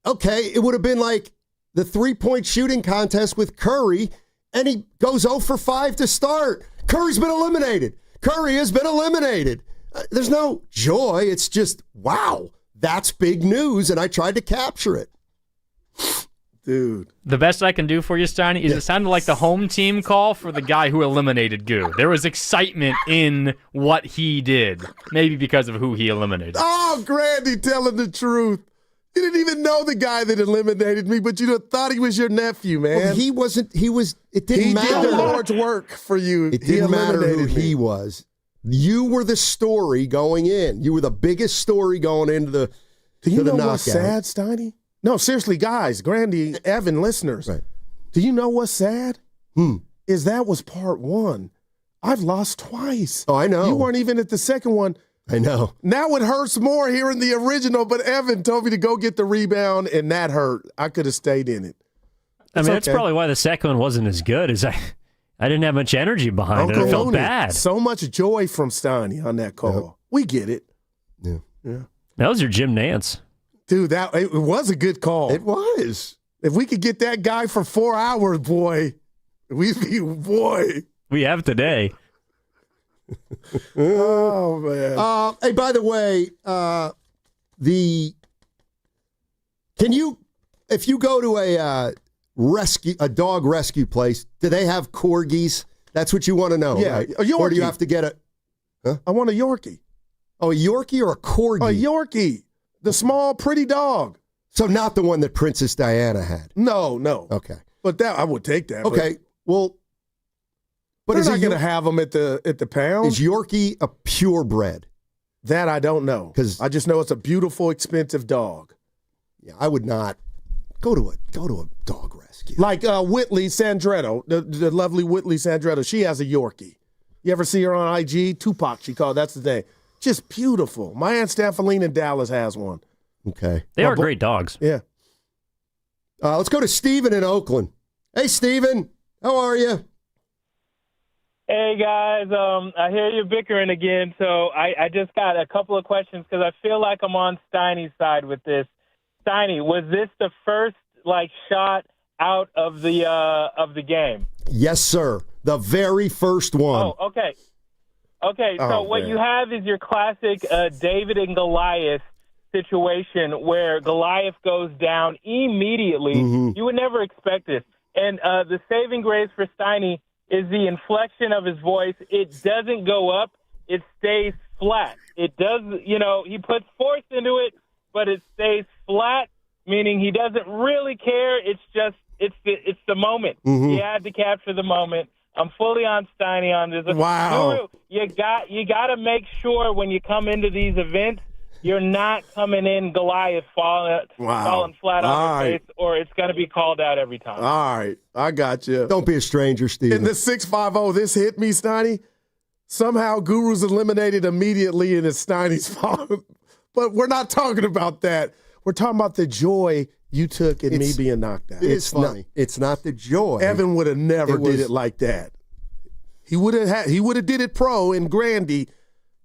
okay, it would have been like the 3-point shooting contest with Curry, and he goes 0 for 5 to start. Curry's been eliminated. Curry has been eliminated. There's no joy. It's just, wow, that's big news, and I tried to capture it. Dude. The best I can do for you, Steiny, is it sounded like the home team call for the guy who eliminated Goo. There was excitement in what he did, maybe because of who he eliminated. Oh, Grandy telling the truth. You didn't even know the guy that eliminated me, but you thought he was your nephew, man. Well, it didn't matter. He did the Lord's work for you. It didn't matter who he was. You were the story going in. You were the biggest story going into the Do you know knockout. what's sad, Steiny? No, seriously, guys, Grandy, Evan, listeners. Right. Do you know what's sad? Is that was part 1. I've lost twice. Oh, I know. You weren't even at the second one. I know. Now it hurts more hearing the original, but Evan told me to go get the rebound, and that hurt. I could have stayed in it. That's probably why the second one wasn't as good, as I didn't have much energy behind it. I felt bad. So much joy from Steiny on that call. Yep. We get it. Yeah. Yeah. That was your Jim Nance. Dude, it was a good call. It was. If we could get that guy for 4 hours, boy, we have today. Oh, man. Hey, by the way, if you go to a dog rescue place, do they have corgis? That's what you want to know, Yeah, right? a Yorkie. Or do you have to get I want a Yorkie. Oh, a Yorkie or a corgi? A Yorkie. The small, pretty dog. So not the one that Princess Diana had? No. Okay. But I would take that. Okay, well... But they're not going to have them at the pound. Is Yorkie a purebred? That I don't know. Because I just know it's a beautiful, expensive dog. Yeah, I would not go to a dog rescue. Like Whitley Sandretto, the lovely Whitley Sandretto. She has a Yorkie. You ever see her on IG? Tupac, she called. That's the name. Just beautiful. My Aunt Stanfeline in Dallas has one. Okay. They are great dogs. Yeah. Let's go to Steven in Oakland. Hey, Steven. How are you? Hey, guys. I hear you bickering again, so I just got a couple of questions because I feel like I'm on Steiny's side with this. Steiny, was this the first, shot out of the game? Yes, sir. The very first one. Oh, okay. Okay, so what you have is your classic David and Goliath situation where Goliath goes down immediately. Mm-hmm. You would never expect this. And the saving grace for Steiny is the inflection of his voice. It doesn't go up. It stays flat. It does, he puts force into it, but it stays flat, meaning he doesn't really care. It's just, it's the moment. Mm-hmm. He had to capture the moment. I'm fully on Steiny on this. Wow. Guru, you got to make sure when you come into these events, you're not coming in Goliath falling flat on your face, or it's going to be called out every time. All right. I got you. Don't be a stranger, Steven. In the 650, this hit me, Steiny. Somehow Guru's eliminated immediately and it's Steiny's fault. But we're not talking about that. We're talking about the joy you took in me being knocked out. It's funny. It's not the joy. Evan would have never did it like that. He would have did it pro in Grandy.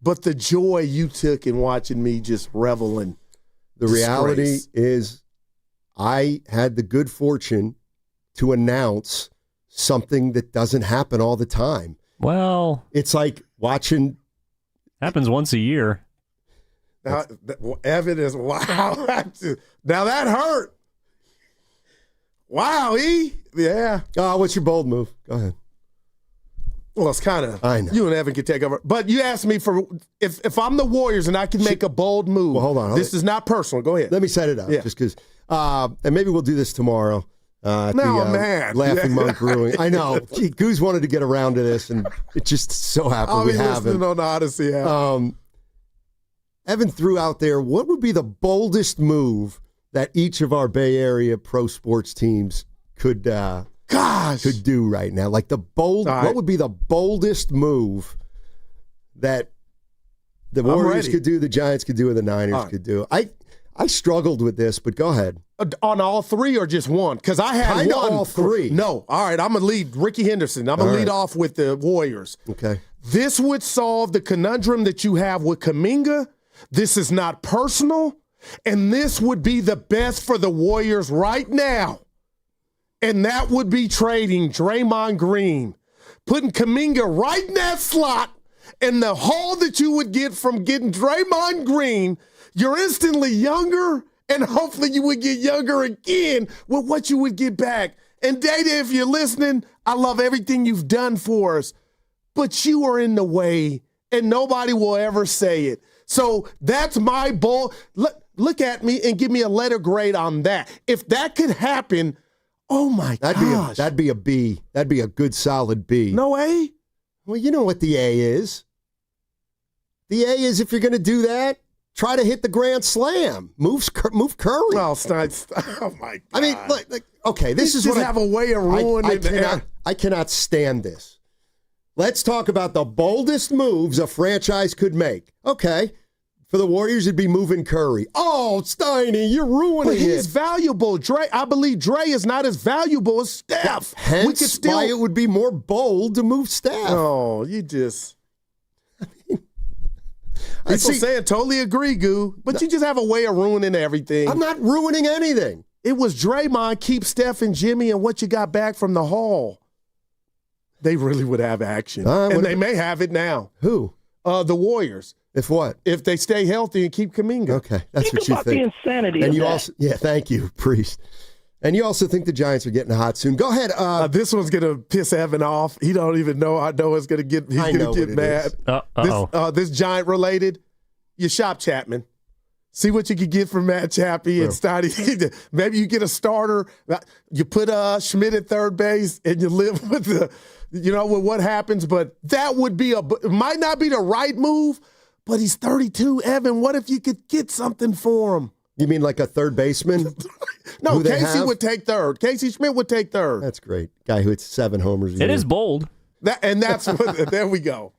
But the joy you took in watching me just revel in the reality is I had the good fortune to announce something that doesn't happen all the time. Well, it's like watching. Happens once a year. Now, Evan is, wow. Now that hurt. Wow, yeah. What's your bold move? Go ahead. Well, it's kind of, I know. You and Evan can take over. But you asked me for, if I'm the Warriors and I can make a bold move. Well, hold on. This is not personal. Go ahead. Let me set it up. Yeah. Just because, and maybe we'll do this tomorrow. Man. Laughing Monk Brewing. I know. Gee, Goose wanted to get around to this, and it just so happened we haven't. listening on the Odyssey app. Evan threw out there, what would be the boldest move that each of our Bay Area pro sports teams could do right now? Like what would be the boldest move that the Warriors could do, the Giants could do, and the Niners could do? I struggled with this, but go ahead. On all three or just one? Because I had one. all three. No. All right, I'm going to lead Ricky Henderson. I'm going to lead off with the Warriors. Okay. This would solve the conundrum that you have with Kuminga. This is not personal, and this would be the best for the Warriors right now. And that would be trading Draymond Green, putting Kuminga right in that slot, and the haul that you would get from getting Draymond Green, you're instantly younger, and hopefully you would get younger again with what you would get back. And Data, if you're listening, I love everything you've done for us, but you are in the way, and nobody will ever say it. So that's my bold. Look at me and give me a letter grade on that. If that could happen, oh my gosh. That'd be a B. That'd be a good solid B. No A? Well, you know what the A is. The A is if you're going to do that, try to hit the grand slam. Move Curry. Well, oh my God. I mean, look, okay, this is just what have a way of ruining I cannot stand this. Let's talk about the boldest moves a franchise could make. Okay. For the Warriors, it'd be moving Curry. Oh, Steiny, you're ruining it. But he's valuable. I believe Dre is not as valuable as Steph. Hence why it would be more bold to move Steph. Oh, you just... People saying totally agree, Goo. But you just have a way of ruining everything. I'm not ruining anything. It was Draymond, keep Steph and Jimmy, and what you got back from the Hall. They really would have action. And they may have it now. Who? The Warriors. If what? If they stay healthy and keep Kuminga. Okay, that's what you think. Think about the insanity and of you that. also, yeah, thank you, Priest. And you also think the Giants are getting hot soon. Go ahead. This one's going to piss Evan off. He don't even know. I know it's going to get. He's going to get mad. This Giant related. You shop Chapman. See what you can get from Matt Chappie and Steiny. Maybe you get a starter. You put Schmidt at third base, and you live with with what happens. But that would be it might not be the right move, but he's 32. Evan, what if you could get something for him? You mean like a third baseman? No, Casey would take third. Casey Schmidt would take third. That's great. Guy who hits 7 homers a year. It is bold. That's what, there we go.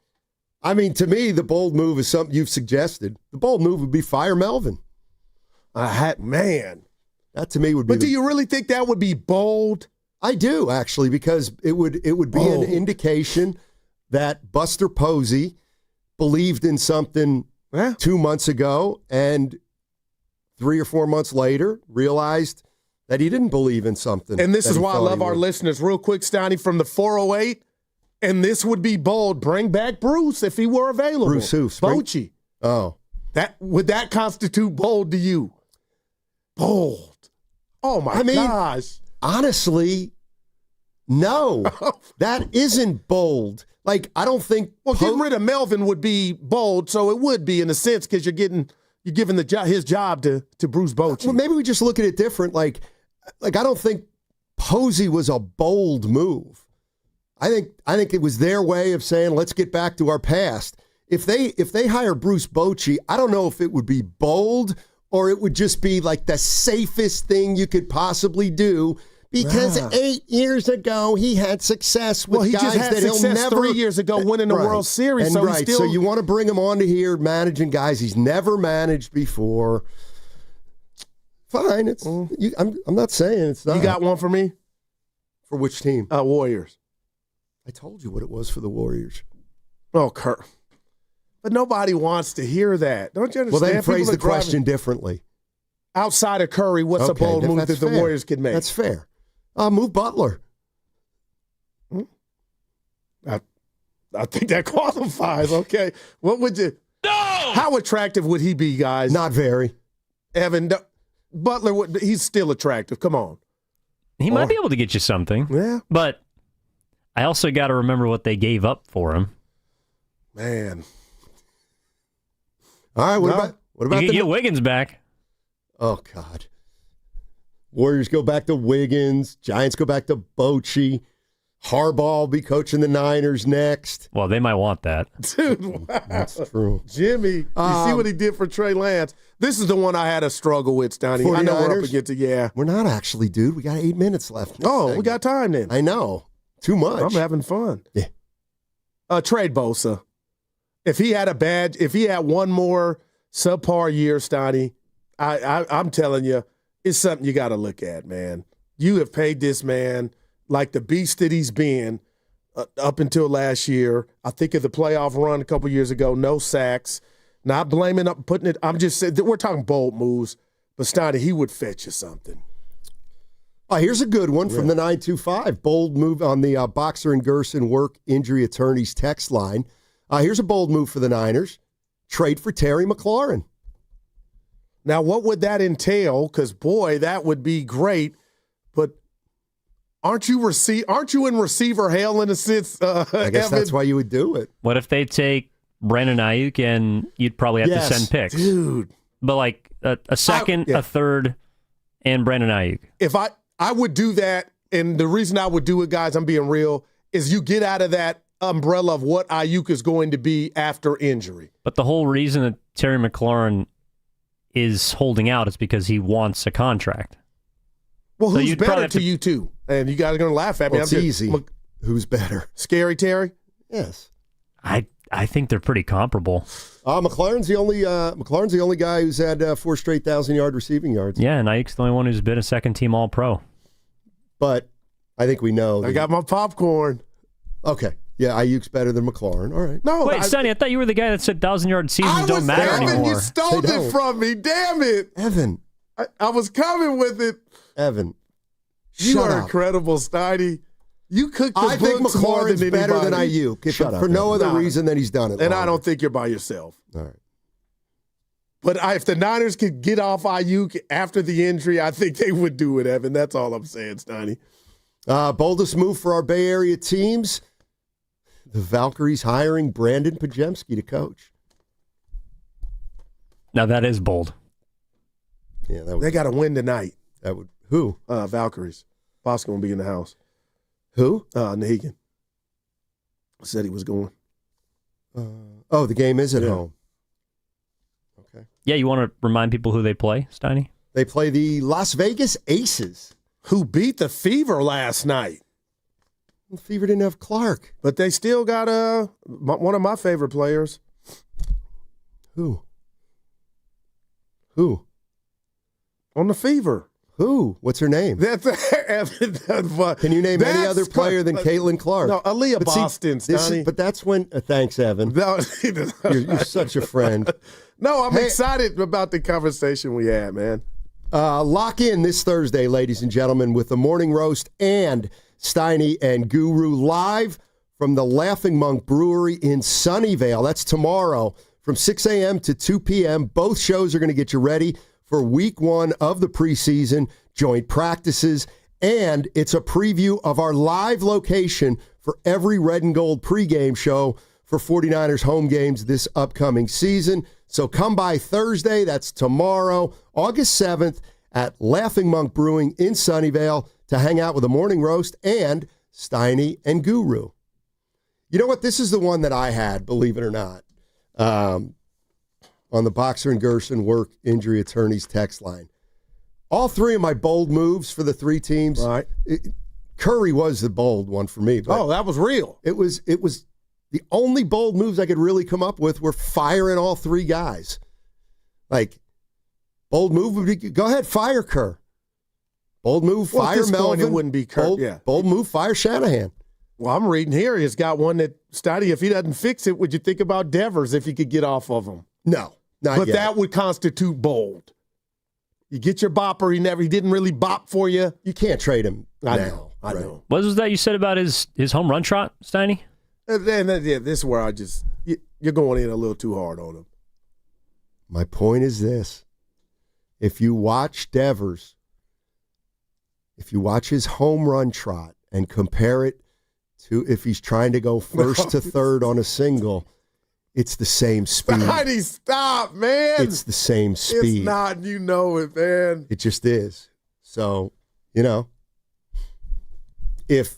I mean, to me, the bold move is something you've suggested. The bold move would be fire Melvin. Man. That to me would be. But do you really think that would be bold? I do, actually, because it would be an indication that Buster Posey believed in something 2 months ago and 3 or 4 months later realized that he didn't believe in something. And this is why I love our listeners. Real quick, Steiny, from the 408, and this would be bold. Bring back Bruce if he were available. Bruce who? Bochy. Oh. Would that constitute bold to you? Bold. Oh, my gosh. Honestly, no. That isn't bold. Like, I don't think. Well, getting rid of Melvin would be bold, so it would be in a sense because you're giving his job to Bruce Bochy. Well, maybe we just look at it different. Like I don't think Posey was a bold move. I think it was their way of saying, let's get back to our past. If they hire Bruce Bochy, I don't know if it would be bold or it would just be like the safest thing you could possibly do. Because 8 years ago, he had success with guys that he'll never. 3 years ago, winning the World Series. And so you want to bring him on to here managing guys he's never managed before. Fine, it's. I'm not saying it's not. You got one for me? For which team? Warriors. I told you what it was for the Warriors. Oh, Kurt. But nobody wants to hear that. Don't you understand? Well, then phrase the question differently. Outside of Curry, what's a bold move that the Warriors could make? That's fair. Move Butler. I think that qualifies. Okay. What would you? No! How attractive would he be, guys? Not very. Evan, Butler, he's still attractive. Come on. He might be able to get you something. Yeah. But I also got to remember what they gave up for him. Man. All right. What about you can get Wiggins back? Oh, God. Warriors go back to Wiggins. Giants go back to Bochy. Harbaugh will be coaching the Niners next. Well, they might want that. Dude, wow. That's true. Jimmy, you see what he did for Trey Lance? This is the one I had a struggle with, Steiny. I know we're up against it, yeah. We're not actually, dude. We got 8 minutes left. Oh, we got time then. I know. Too much. I'm having fun. Yeah. Trade Bosa. If he had one more subpar year, Steiny, I'm telling you, it's something you got to look at, man. You have paid this man like the beast that he's been up until last year. I think of the playoff run a couple years ago, no sacks. Not blaming up, putting it. I'm just saying, we're talking bold moves, but Steiny, he would fetch you something. Oh, here's a good one from the 925. Bold move on the Boxer and Gerson work injury attorneys text line. Here's a bold move for the Niners. Trade for Terry McLaurin. Now, what would that entail? Because, boy, that would be great. But aren't you in receiver hell in a sense? I guess Evan? that's why you would do it. What if they take Brandon Ayuk and you'd probably have to send picks? Dude. But like a second, a third, and Brandon Ayuk. If I would do that, and the reason I would do it, guys, I'm being real, is you get out of that umbrella of what Ayuk is going to be after injury. But the whole reason that Terry McLaurin is holding out is because he wants a contract. Well, who's better to you two? And you guys are going to laugh at me. Well, it's easy. Who's better? Scary Terry? Yes. I think they're pretty comparable. McLaurin's the only guy who's had 4 straight 1,000-yard receiving yards. Yeah, and Ayuk's the only one who's been a second-team All-Pro. But I think we know. I got my popcorn. Okay. Yeah, Ayuk's better than McLaurin. All right. No, Wait, Steiny, I thought you were the guy that said 1,000-yard seasons don't matter anymore. You stole it from me. Damn it. Evan. I was coming with it. Evan. You shut are up. incredible, Steiny. You cook the I think books more than McLaurin's better than anybody. Ayuk. For no other reason than he's done it. And longer. I don't think you're by yourself. All right. But if the Niners could get off Ayuk after the injury, I think they would do it, Evan. That's all I'm saying, Steiny. Boldest move for our Bay Area teams. The Valkyries hiring Brandon Pajemski to coach. Now that is bold. Yeah, They got to win tonight. That would who? Valkyries. Boss going to be in the house. Who? Nahigan. Said he was going. The game is at home. Okay. Yeah, you want to remind people who they play, Steiny? They play the Las Vegas Aces, who beat the Fever last night. The Fever didn't have Clark, but they still got one of my favorite players. Who? On the Fever. Who? What's her name? Can you name any other player than Caitlin Clark? No, Aaliyah Boston, Steiny. But that's when. Thanks, Evan. No, you're such a friend. No, I'm excited about the conversation we had, man. Lock in this Thursday, ladies and gentlemen, with the Morning Roast and Steiny and Guru live from the Laughing Monk Brewery in Sunnyvale. That's tomorrow from 6 a.m. to 2 p.m. Both shows are going to get you ready for week 1 of the preseason, joint practices, and it's a preview of our live location for every Red and Gold pregame show for 49ers home games this upcoming season. So come by Thursday, that's tomorrow, August 7th, at Laughing Monk Brewing in Sunnyvale to hang out with the Morning Roast and Steiny and Guru. You know what? This is the one that I had, believe it or not, on the Boxer and Gerson Work Injury Attorneys text line. All 3 of my bold moves for the 3 teams. All right. Curry was the bold one for me. But that was real. It was the only bold moves I could really come up with were firing all 3 guys. Like, bold move would be, go ahead, fire Kerr. Bold move, fire Melvin. It wouldn't be Kerr. Bold move, fire Shanahan. Well, I'm reading here. He's got one that, Steiny, if he doesn't fix it, would you think about Devers if you could get off of him? No, not but yet. That would constitute bold. You get your bopper. He didn't really bop for you. You can't trade him I now. know. What was that you said about his home run trot, Steiny? This is where you're going in a little too hard on him. My point is this. If you watch Devers, if you watch his home run trot and compare it to if he's trying to go first to third on a single, it's the same speed. Steiny, stop, man. It's the same speed. It's not, you know it, man. It just is. So, if,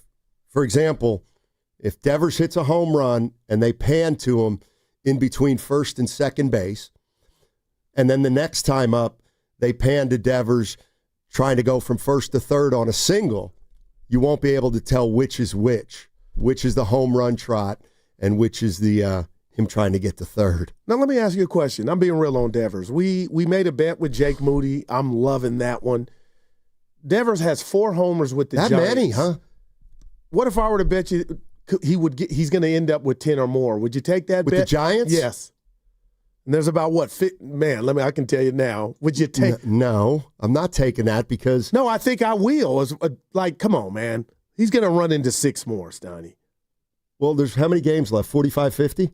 for example, if Devers hits a home run and they pan to him in between first and second base, and then the next time up, they pan to Devers trying to go from first to third on a single, you won't be able to tell which is the home run trot and which is the him trying to get to third. Now, let me ask you a question. I'm being real on Devers. We made a bet with Jake Moody. I'm loving that one. Devers has 4 homers with the Giants. That many, huh? What if I were to bet you he's going to end up with 10 or more? Would you take that bet? With the Giants? Yes. And there's about I can tell you now. Would you take? No, I'm not taking that because. No, I think I will. Come on, man. He's going to run into 6 more, Steiny. Well, there's how many games left? 45, 50?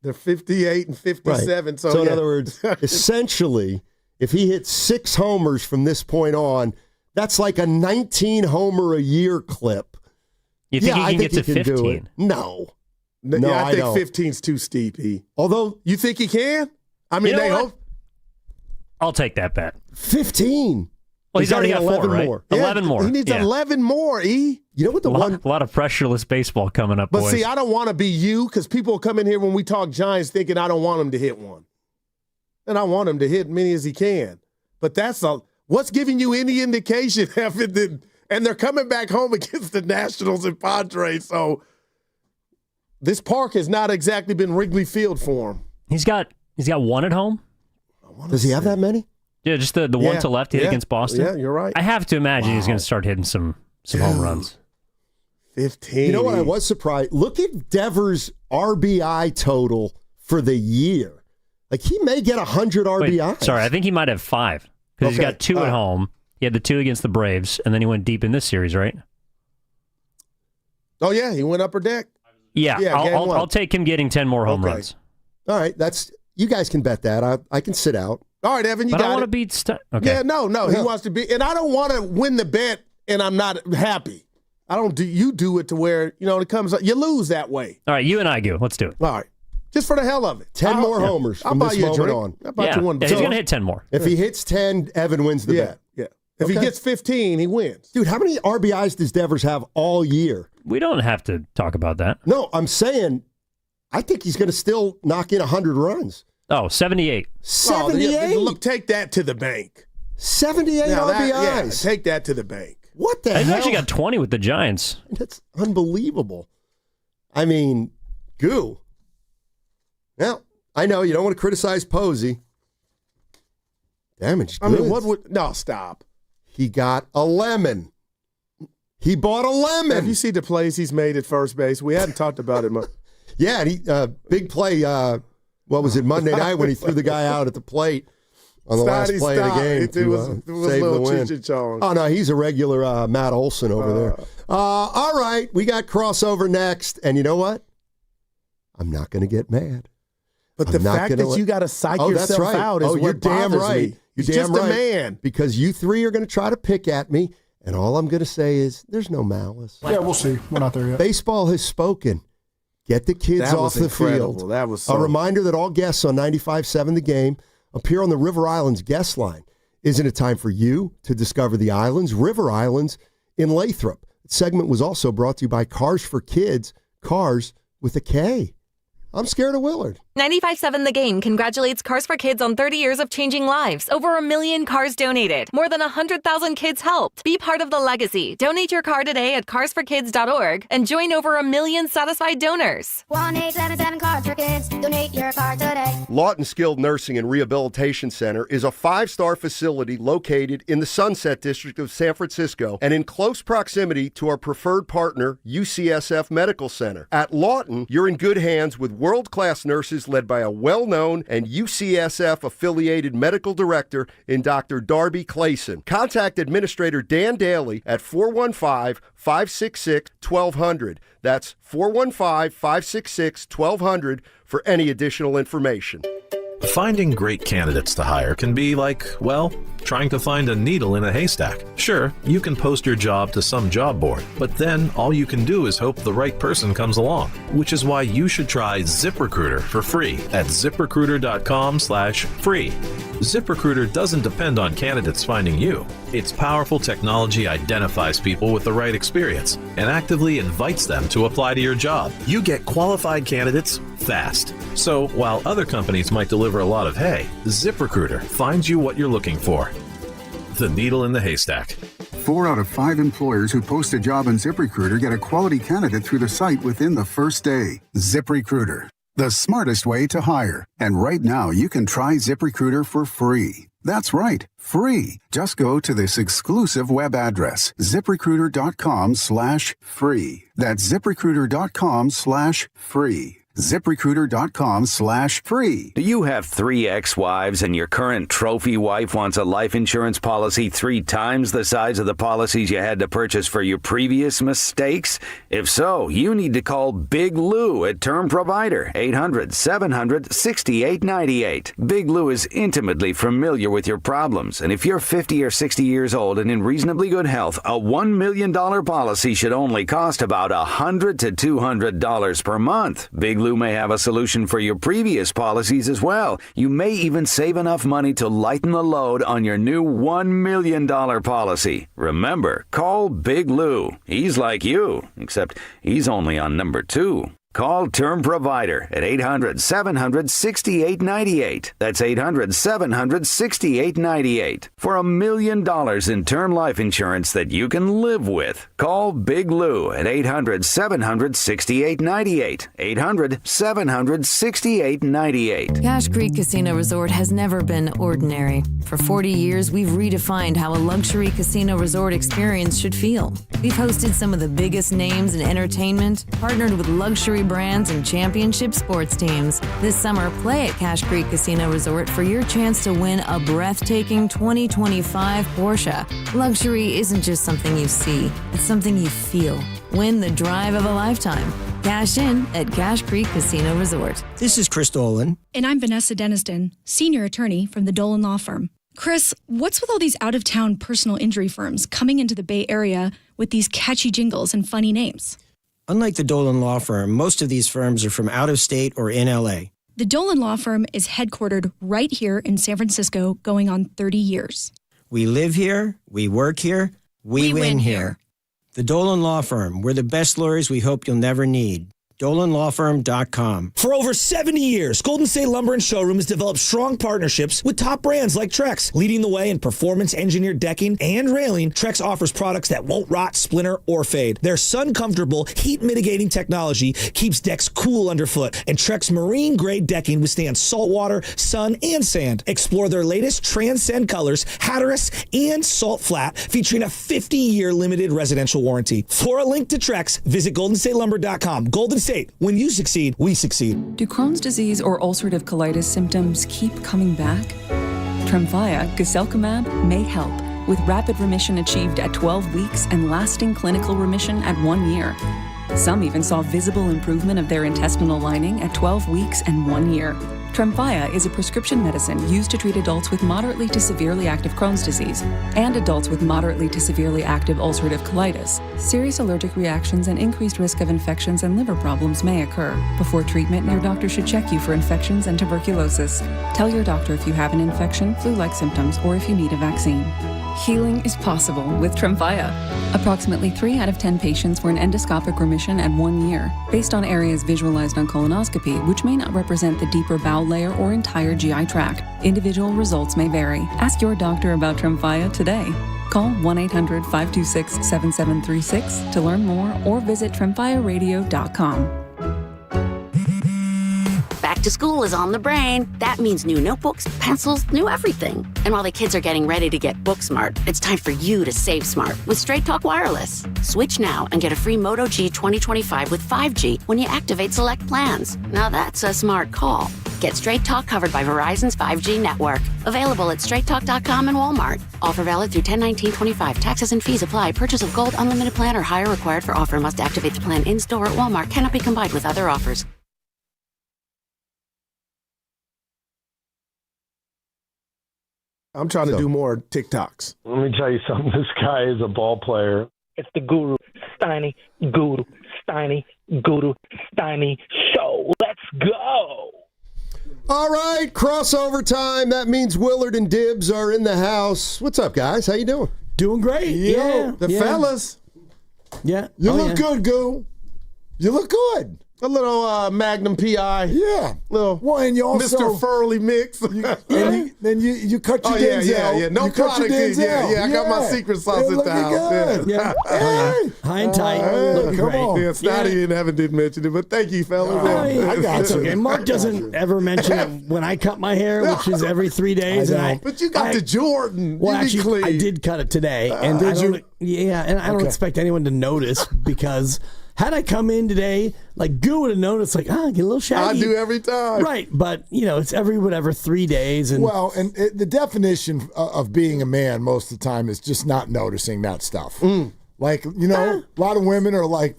They're 58 and 57. Right. So in other words, essentially, if he hits 6 homers from this point on, that's like a 19 homer a year clip. You think he can get to 15? Do it. No, I think 15's too steep. Although you think he can? I mean, they hope. I'll take that bet. 15. Well, he's already got 11 4, more. Right? 11 more. He needs 11 more. You know what a lot of pressureless baseball coming up. But boys. see, I don't want to be you because people come in here when we talk Giants thinking I don't want him to hit one, and I want him to hit many as he can. But what's giving you any indication? And they're coming back home against the Nationals and Padres, so this park has not exactly been Wrigley Field for him. He's got 1 at home. Does he have that many? Yeah, just the one to left hit against Boston. Yeah, you're right. I have to imagine he's going to start hitting some home runs. 15. You know what? I was surprised. Look at Devers' RBI total for the year. Like, he may get 100 RBIs. Wait, sorry, I think he might have 5. Because he's got 2 at home. He had the 2 against the Braves, and then he went deep in this series, right? Oh, yeah, he went upper deck. Yeah, I'll take him getting 10 more home runs. All right, you guys can bet that. I can sit out. All right, Evan, you but got it. I want to beat okay. Yeah, no, he wants to be, and I don't want to win the bet, and I'm not happy. I don't do. You do it to where it comes. You lose that way. All right, you and I go. Let's do it. All right, just for the hell of it. 10 more homers from this moment on. How about you one? He's going to hit 10 more. If he hits 10, Evan wins the bet. Yeah. If he gets 15, he wins. Dude, how many RBIs does Devers have all year? We don't have to talk about that. No, I'm saying I think he's going to still knock in 100 runs. Oh, 78. 78? Look, take that to the bank. 78 RBIs. Take that to the bank. What the hell? He's actually got 20 with the Giants. That's unbelievable. I mean, goo. Well, I know you don't want to criticize Posey. Damage goods. I mean, what would... No, stop. He got a lemon. He bought a lemon. Have you seen the plays he's made at first base? We hadn't talked about it much. Yeah, and he big play, what was it, Monday night when he threw the guy out at the plate on the last play of the game to save the win. Oh, no, he's a regular Matt Olson over there. All right, we got crossover next, and you know what? I'm not going to get mad. But the fact that you got to psych yourself out is what bothers me. You're He's damn just right. a man. Because you three are going to try to pick at me, and all I'm going to say is there's no malice. Yeah, we'll see. We're not there yet. Baseball has spoken. Get the kids off the field. That was a reminder that all guests on 95.7 The Game appear on the River Islands guest line. Isn't it time for you to discover the islands, River Islands in Lathrop? The segment was also brought to you by Cars for Kids, cars with a K. I'm scared of Willard. 95.7 The Game congratulates Cars for Kids on 30 years of changing lives. Over 1 million cars donated. More than 100,000 kids helped. Be part of the legacy. Donate your car today at carsforkids.org and join over 1 million satisfied donors. 1-877 Cars for Kids. Donate your car today. Lawton Skilled Nursing and Rehabilitation Center is a 5-star facility located in the Sunset District of San Francisco and in close proximity to our preferred partner, UCSF Medical Center. At Lawton, you're in good hands with world-class nurses led by a well-known and UCSF-affiliated medical director in Dr. Darby Clayson. Contact Administrator Dan Daly at 415-566-1200. That's 415-566-1200 for any additional information. Finding great candidates to hire can be like, well, trying to find a needle in a haystack. Sure, you can post your job to some job board, but then all you can do is hope the right person comes along, which is why you should try ZipRecruiter for free at ZipRecruiter.com/free. ZipRecruiter doesn't depend on candidates finding you. Its powerful technology identifies people with the right experience and actively invites them to apply to your job. You get qualified candidates fast. So while other companies might deliver a lot of hay, ZipRecruiter finds you what you're looking for. The needle in the haystack. 4 out of 5 employers who post a job on ZipRecruiter get a quality candidate through the site within the first day. ZipRecruiter, the smartest way to hire. And right now, you can try ZipRecruiter for free. That's right, free. Just go to this exclusive web address, ZipRecruiter.com/free. That's ZipRecruiter.com/free. ZipRecruiter.com/free. Do you have 3 ex-wives and your current trophy wife wants a life insurance policy 3 times the size of the policies you had to purchase for your previous mistakes? If so, you need to call Big Lou at Term Provider, 800-700-6898. Big Lou is intimately familiar with your problems, and if you're 50 or 60 years old and in reasonably good health, a $1 million policy should only cost about $100 to $200 per month. Big Lou may have a solution for your previous policies as well. You may even save enough money to lighten the load on your new $1 million policy. Remember, call Big Lou. He's like you, except he's only on number 2. Call Term Provider at 800-700-6898. That's 800-700-6898. For $1 million in term life insurance that you can live with. Call Big Lou at 800-700-6898. 800-700-6898. Cache Creek Casino Resort has never been ordinary. For 40 years, we've redefined how a luxury casino resort experience should feel. We've hosted some of the biggest names in entertainment, partnered with luxury brands and championship sports teams. This summer, play at Cache Creek Casino Resort for your chance to win a breathtaking 2025 Porsche. Luxury isn't just something you see, it's something you feel. Win the drive of a lifetime. Cash in at Cache Creek Casino Resort. This is Chris Dolan. And I'm Vanessa Deniston, senior attorney from the Dolan Law Firm. Chris, what's with all these out-of-town personal injury firms coming into the Bay Area with these catchy jingles and funny names? Unlike the Dolan Law Firm, most of these firms are from out of state or in L.A. The Dolan Law Firm is headquartered right here in San Francisco, going on 30 years. We live here, we work here, we win here. The Dolan Law Firm, we're the best lawyers we hope you'll never need. DolanLawFirm.com. For over 70 years, Golden State Lumber and Showroom has developed strong partnerships with top brands like Trex. Leading the way in performance-engineered decking and railing, Trex offers products that won't rot, splinter, or fade. Their sun-comfortable, heat-mitigating technology keeps decks cool underfoot, and Trex marine-grade decking withstands salt water, sun, and sand. Explore their latest Transcend colors, Hatteras, and Salt Flat, featuring a 50-year limited residential warranty. For a link to Trex, visit GoldenStateLumber.com. Golden State, when you succeed, we succeed. Do Crohn's disease or ulcerative colitis symptoms keep coming back? Tremfya, guselkumab, may help, with rapid remission achieved at 12 weeks and lasting clinical remission at 1 year. Some even saw visible improvement of their intestinal lining at 12 weeks and 1 year. Tremfya is a prescription medicine used to treat adults with moderately to severely active Crohn's disease and adults with moderately to severely active ulcerative colitis. Serious allergic reactions and increased risk of infections and liver problems may occur. Before treatment, your doctor should check you for infections and tuberculosis. Tell your doctor if you have an infection, flu-like symptoms, or if you need a vaccine. Healing is possible with Tremfya. Approximately 3 out of 10 patients were in endoscopic remission at 1 year, based on areas visualized on colonoscopy, which may not represent the deeper bowel layer or entire GI tract. Individual results may vary. Ask your doctor about Tremfya today. Call 1-800-526-7736 to learn more or visit tremfyaradio.com. Back to school is on the brain. That means new notebooks, pencils, new everything. And while the kids are getting ready to get book smart, it's time for you to save smart with Straight Talk Wireless. Switch now and get a free Moto G 2025 with 5G when you activate select plans. Now that's a smart call. Get Straight Talk covered by Verizon's 5G network. Available at straighttalk.com and Walmart. Offer valid through 10/19/25. Taxes and fees apply. Purchase of Gold Unlimited plan or higher required for offer. Must activate the plan in-store at Walmart. Cannot be combined with other offers. I'm trying to do more TikToks. Let me tell you something. This guy is a ball player. It's the Guru, Steiny Guru, Steiny Guru, Steiny Show. Let's go. All right, crossover time. That means Willard and Dibs are in the house. What's up, guys? How you doing? Doing great. Yo, the fellas. Yeah. You look good, Goo. You look good. A little Magnum PI. Yeah. Little and you also, Mr. Furley mix. Then you cut your Denzel. Yeah. No you cut your product. Denzel. I got my secret sauce at the house. Good. Yeah. Hey. High and tight. Come on. Yeah, Steiny didn't mention it, but thank you, fellas. I got it. Okay. Mark doesn't ever mention it when I cut my hair, which is every 3 days. But you got the Jordan. Well, actually, I did cut it today. And did you? Yeah, and I don't expect anyone to notice because had I come in today, like Goo would have noticed, like, get a little shaggy. I do every time. Right, but, it's every 3 days. And the definition of being a man most of the time is just not noticing that stuff. Like, a lot of women are like,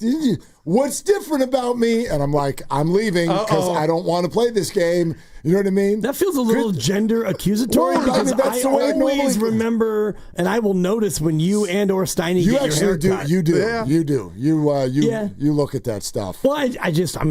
what's different about me? And I'm like, I'm leaving because I don't want to play this game. You know what I mean? That feels a little gender accusatory because I always remember, and I will notice when you and or Steiny get your hair cut. You do. You look at that stuff. Well, I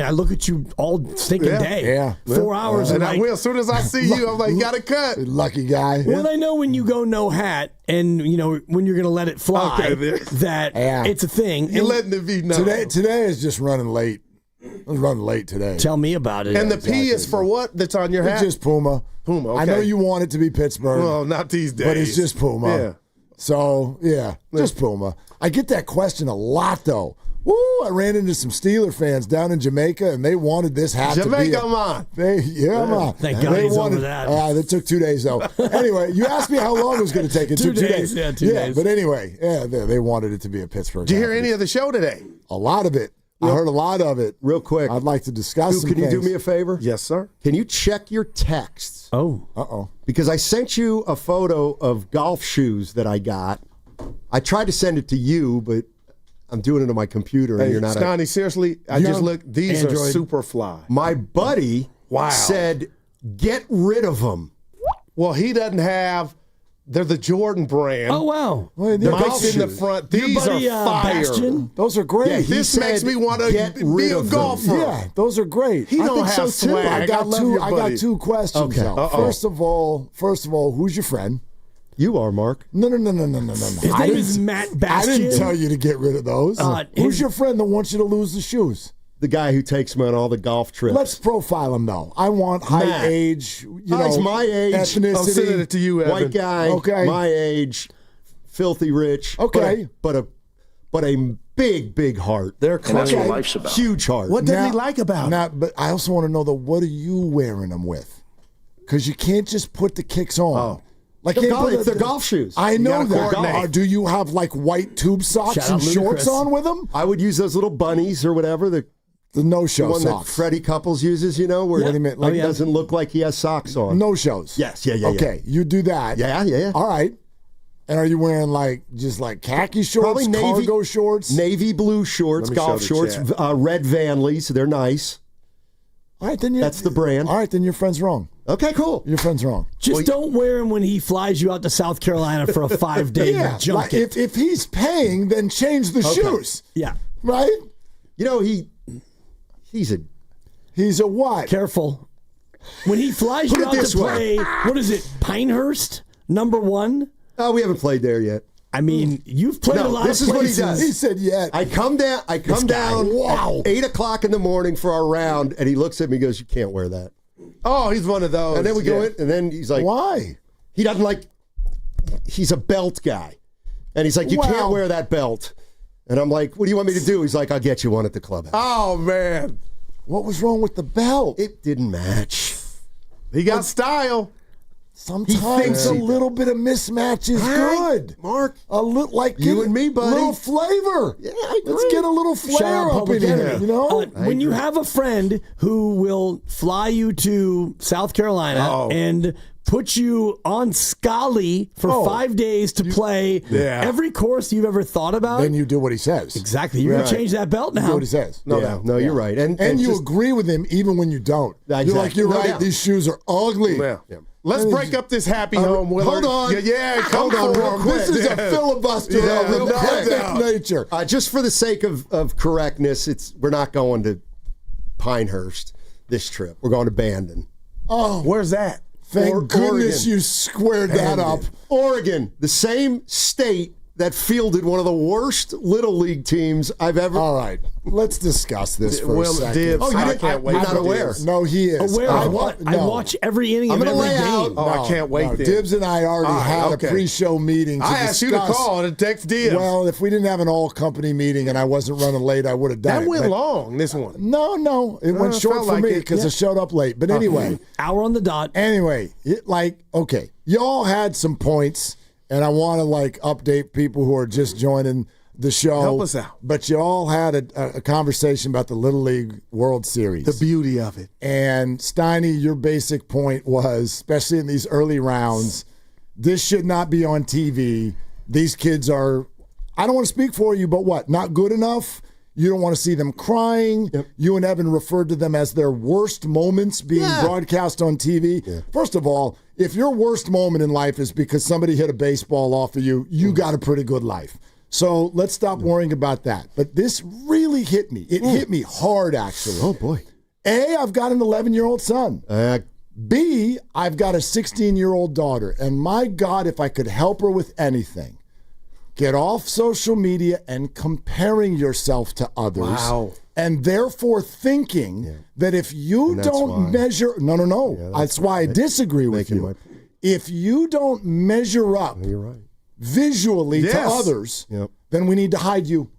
look at you all stinking day. Yeah. 4 hours. And I will. As soon as I see you, I'm like, got a cut. Lucky guy. Well, I know when you go no hat and, when you're going to let it fly, that it's a thing. You're letting it be known. Today is just running late. I was running late today. Tell me about it. And the P is for what that's on your hat? It's just Puma. Puma, okay. I know you want it to be Pittsburgh. Well, not these days. But it's just Puma. Yeah. So, yeah, just Puma. I get that question a lot, though. Woo! I ran into some Steeler fans down in Jamaica, and they wanted this hat to be. Jamaica, man. Man. Thank God he's over that. That took 2 days, though. Anyway, you asked me how long it was going to take. It took 2 days. Yeah, 2 days. But anyway, they wanted it to be a Pittsburgh. Did you hear any of the show today? A lot of it. I heard a lot of it. Real quick. I'd like to discuss some Can you things. do me a favor? Yes, sir. Can you check your texts? Oh. Uh-oh. Because I sent you a photo of golf shoes that I got. I tried to send it to you, but I'm doing it on my computer, and you're not. Stoney, seriously, I just looked. These Android. are super fly. My buddy said, get rid of them. Well, he doesn't have. They're the Jordan brand. Oh, wow. Well, Mike's in the front. These buddy, are fire. Bastion? Those are great. Yeah, This makes me want to be a golfer. Yeah, those are great. He don't think have so too. swag. I got two questions. Okay. Though. First of all, who's your friend? You are, Mark. No. His name is Matt Bastion. I didn't tell you to get rid of those. Who's your friend that wants you to lose the shoes? The guy who takes me on all the golf trips. Let's profile him, though. I want height, age, He's my age. ethnicity. I'm sending it to you, Evan. White guy, Okay. my age, filthy rich. Okay. But a big heart. They're And that's what Okay. life's about. Huge heart. What does he like about it? But I also want to know, though, what are you wearing them with? Because you can't just put the kicks on. Oh. Like It's their golf shoes. I know gotta that. coordinate. Do you have like white tube socks Shout and out shorts Ludacris. on with them? I would use those little bunnies or whatever. The no-show one socks. that Freddie Couples uses, where Wait a minute, like yeah. doesn't look like he has socks on. No-shows. Yes, yeah. Okay, you do that. Yeah. All right. And are you wearing just khaki shorts, Probably navy, cargo shorts? navy blue shorts, Let me golf show the shorts, red Vanleys. They're nice. All right, then That's the brand. All right, then your friend's wrong. Okay, cool. Your friend's wrong. Just don't wear him when he flies you out to South Carolina for a 5-day junket. If he's paying, then change the shoes. Yeah. Right? He's a He's a what? Careful. When he flies you out to play, what is it, Pinehurst, #1? Oh, we haven't played there yet. I mean, you've played a lot of places. This is what he does. He said yet. I come down Wow. at 8 o'clock in the morning for our round, and he looks at me and goes, you can't wear that. Oh, he's one of those. And then we go in, and then he's like, why? He doesn't he's a belt guy. And he's like, you can't wear that belt. And I'm like, what do you want me to do? He's like, I'll get you one at the clubhouse. Oh, man. What was wrong with the belt? It didn't match. He got style. Sometimes a little bit of mismatch is good. Mark. A little like you and me, buddy. A little flavor. Yeah, I agree. Let's get a little flair up in here, when you have a friend who will fly you to South Carolina and put you on Scali for 5 days to play every course you've ever thought about. Then you do what he says. Exactly. You're going to change that belt now. You do what he says. No, you're right. And you just, agree with him even when you don't. Exactly. You're like, you're right. doubt. These shoes are ugly. Yeah. Let's break up this happy home, Willard. Hold on. Hold on real quick. This is a filibuster of the nature. Just for the sake of correctness, we're not going to Pinehurst this trip. We're going to Bandon. Oh, where's that? Thank goodness Oregon. you squared that up. Oregon, the same state that fielded one of the worst Little League teams I've ever. All right, let's discuss this for a second. Dibs, I can't wait. You're not aware. No, he is. Aware of what? I watch every inning of every game. I can't wait. Dibs and I already had a pre-show meeting to I asked you to call and text Dibs. Well, if we didn't have an all-company meeting and I wasn't running late, I would have done it. That went long, this one. No. It went short for me because I showed up late. But anyway. Hour on the dot. Anyway, okay, y'all had some points. And I want to update people who are just joining the show. Help us out. But you all had a conversation about the Little League World Series. The beauty of it. And Steiny, your basic point was, especially in these early rounds, this should not be on TV. These kids are, I don't want to speak for you, but what, not good enough? You don't want to see them crying. Yep. You and Evan referred to them as their worst moments being broadcast on TV. Yeah. First of all, if your worst moment in life is because somebody hit a baseball off of you, you got a pretty good life. So let's stop worrying about that. But this really hit me. It hit me hard, actually. Oh, boy. A, I've got an 11-year-old son. B, I've got a 16-year-old daughter. And my God, if I could help her with anything, get off social media and comparing yourself to others and therefore thinking that if you don't measure, that's why I disagree with you. If you don't measure up visually to others, then we need to hide you.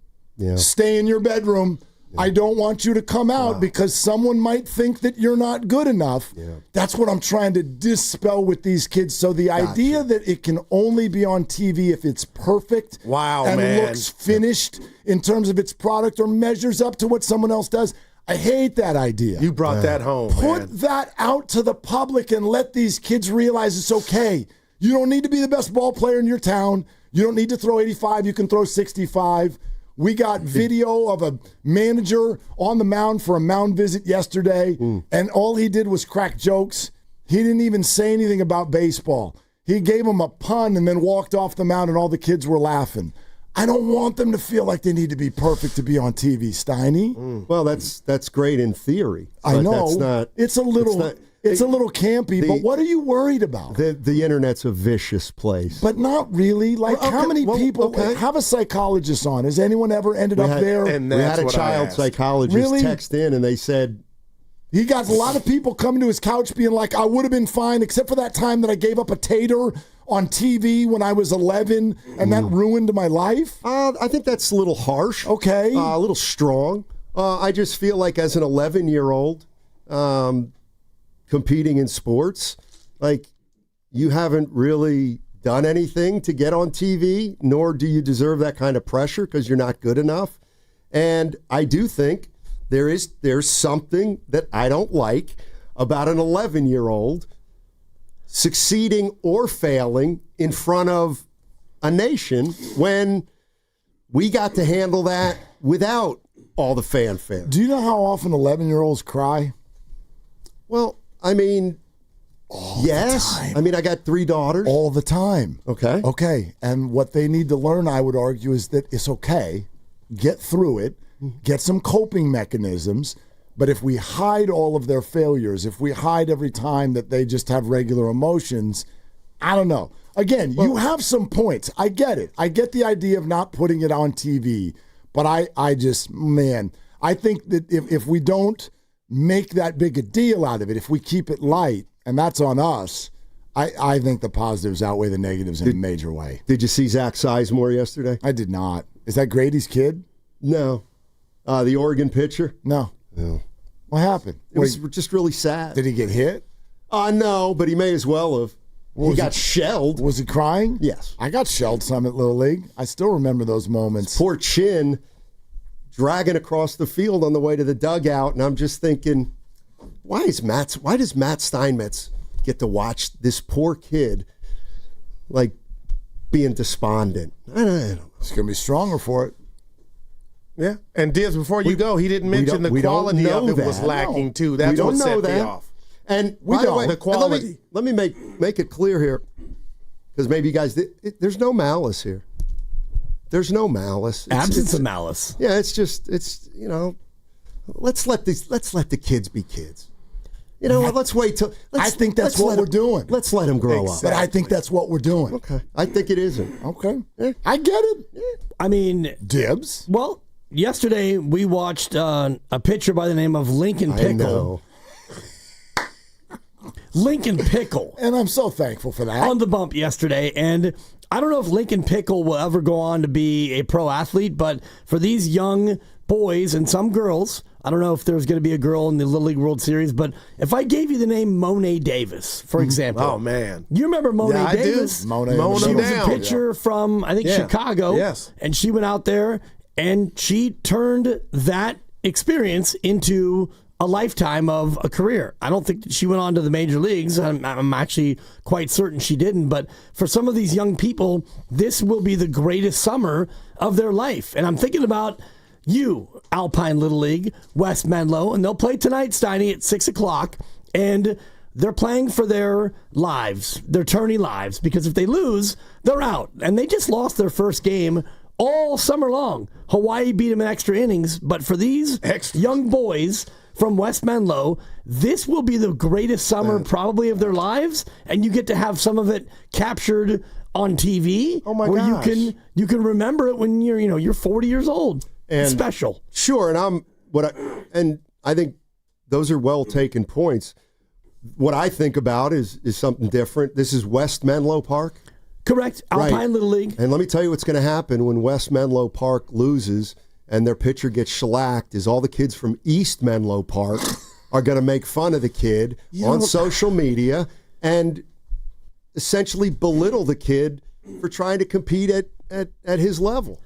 Stay in your bedroom. I don't want you to come out because someone might think that you're not good enough. That's what I'm trying to dispel with these kids. So the idea that it can only be on TV if it's perfect and looks finished in terms of its product or measures up to what someone else does, I hate that idea. You brought that home. Put that out to the public and let these kids realize it's okay. You don't need to be the best ball player in your town. You don't need to throw 85. You can throw 65. We got video of a manager on the mound for a mound visit yesterday, and all he did was crack jokes. He didn't even say anything about baseball. He gave them a pun and then walked off the mound, and all the kids were laughing. I don't want them to feel like they need to be perfect to be on TV, Steiny. Well, that's great in theory. I know. That's not, it's a little campy, but what are you worried about? The internet's a vicious place. But not really. Like, how many people have a psychologist on? Has anyone ever ended up there? And we had a child psychologist text in, and they said, he got a lot of people coming to his couch being like, I would have been fine except for that time that I gave up a tater on TV when I was 11, and that ruined my life? I think that's a little harsh. Okay. A little strong. I just feel like as an 11-year-old competing in sports, like, you haven't really done anything to get on TV, nor do you deserve that kind of pressure because you're not good enough. And I do think there's something that I don't like about an 11-year-old succeeding or failing in front of a nation when we got to handle that without all the fanfare. Do you know how often 11-year-olds cry? Well, I mean, yes. I mean, I got 3 daughters. All the time. Okay. Okay. And what they need to learn, I would argue, is that it's okay. Get through it. Get some coping mechanisms. But if we hide all of their failures, if we hide every time that they just have regular emotions, I don't know. Again, you have some points. I get it. I get the idea of not putting it on TV. But I just, I think that if we don't make that big a deal out of it, if we keep it light, and that's on us, I think the positives outweigh the negatives in a major way. Did you see Zach Sizemore yesterday? I did not. Is that Grady's kid? No. The Oregon pitcher? No. What happened? It was just really sad. Did he get hit? No, but he may as well have. He got shelled. Was he crying? Yes. I got shelled some at Little League. I still remember those moments. His poor chin dragging across the field on the way to the dugout, and I'm just thinking, why does Matt Steinmetz get to watch this poor kid like being despondent? I don't know. He's going to be stronger for it. Yeah. And Dibs, before you go, he didn't mention the quality of it was lacking too. That's what set me off. And by the way, the quality. Let me make it clear here, because maybe you guys, there's no malice here. There's no malice. Absence of malice. Yeah, it's let's let the kids be kids. You know, let's wait till. I think that's what we're doing. Let's let them grow up. But I think that's what we're doing. Okay. I think it isn't. Okay. Yeah. I get it. Yeah. I mean, Dibs. Well, yesterday we watched a pitcher by the name of Lincoln Pickle. I know. Lincoln Pickle. And I'm so thankful for that. On the bump yesterday. And I don't know if Lincoln Pickle will ever go on to be a pro athlete, but for these young boys and some girls, I don't know if there's going to be a girl in the Little League World Series, but if I gave you the name Monet Davis, for example. Oh, man. You remember Monet Davis? I do. Monet she was a pitcher from, I think, Chicago. Yes. And she went out there and she turned that experience into a lifetime of a career. I don't think she went on to the major leagues. I'm actually quite certain she didn't. But for some of these young people, this will be the greatest summer of their life. And I'm thinking about you, Alpine Little League, West Menlo, and they'll play tonight, Steiny, at 6 o'clock. And they're playing for their lives, their tourney lives, because if they lose, they're out. And they just lost their first game all summer long. Hawaii beat them in extra innings. But for these young boys from West Menlo, this will be the greatest summer probably of their lives, and you get to have some of it captured on TV. Oh my where gosh. you can remember it when you're 40 years old. And it's special. Sure, and I'm I think those are well taken points. What I think about is something different. This is West Menlo Park. Correct. Alpine Right. Little League. And let me tell you what's going to happen when West Menlo Park loses and their pitcher gets shellacked is all the kids from East Menlo Park are going to make fun of the kid on social media and essentially belittle the kid for trying to compete at his level.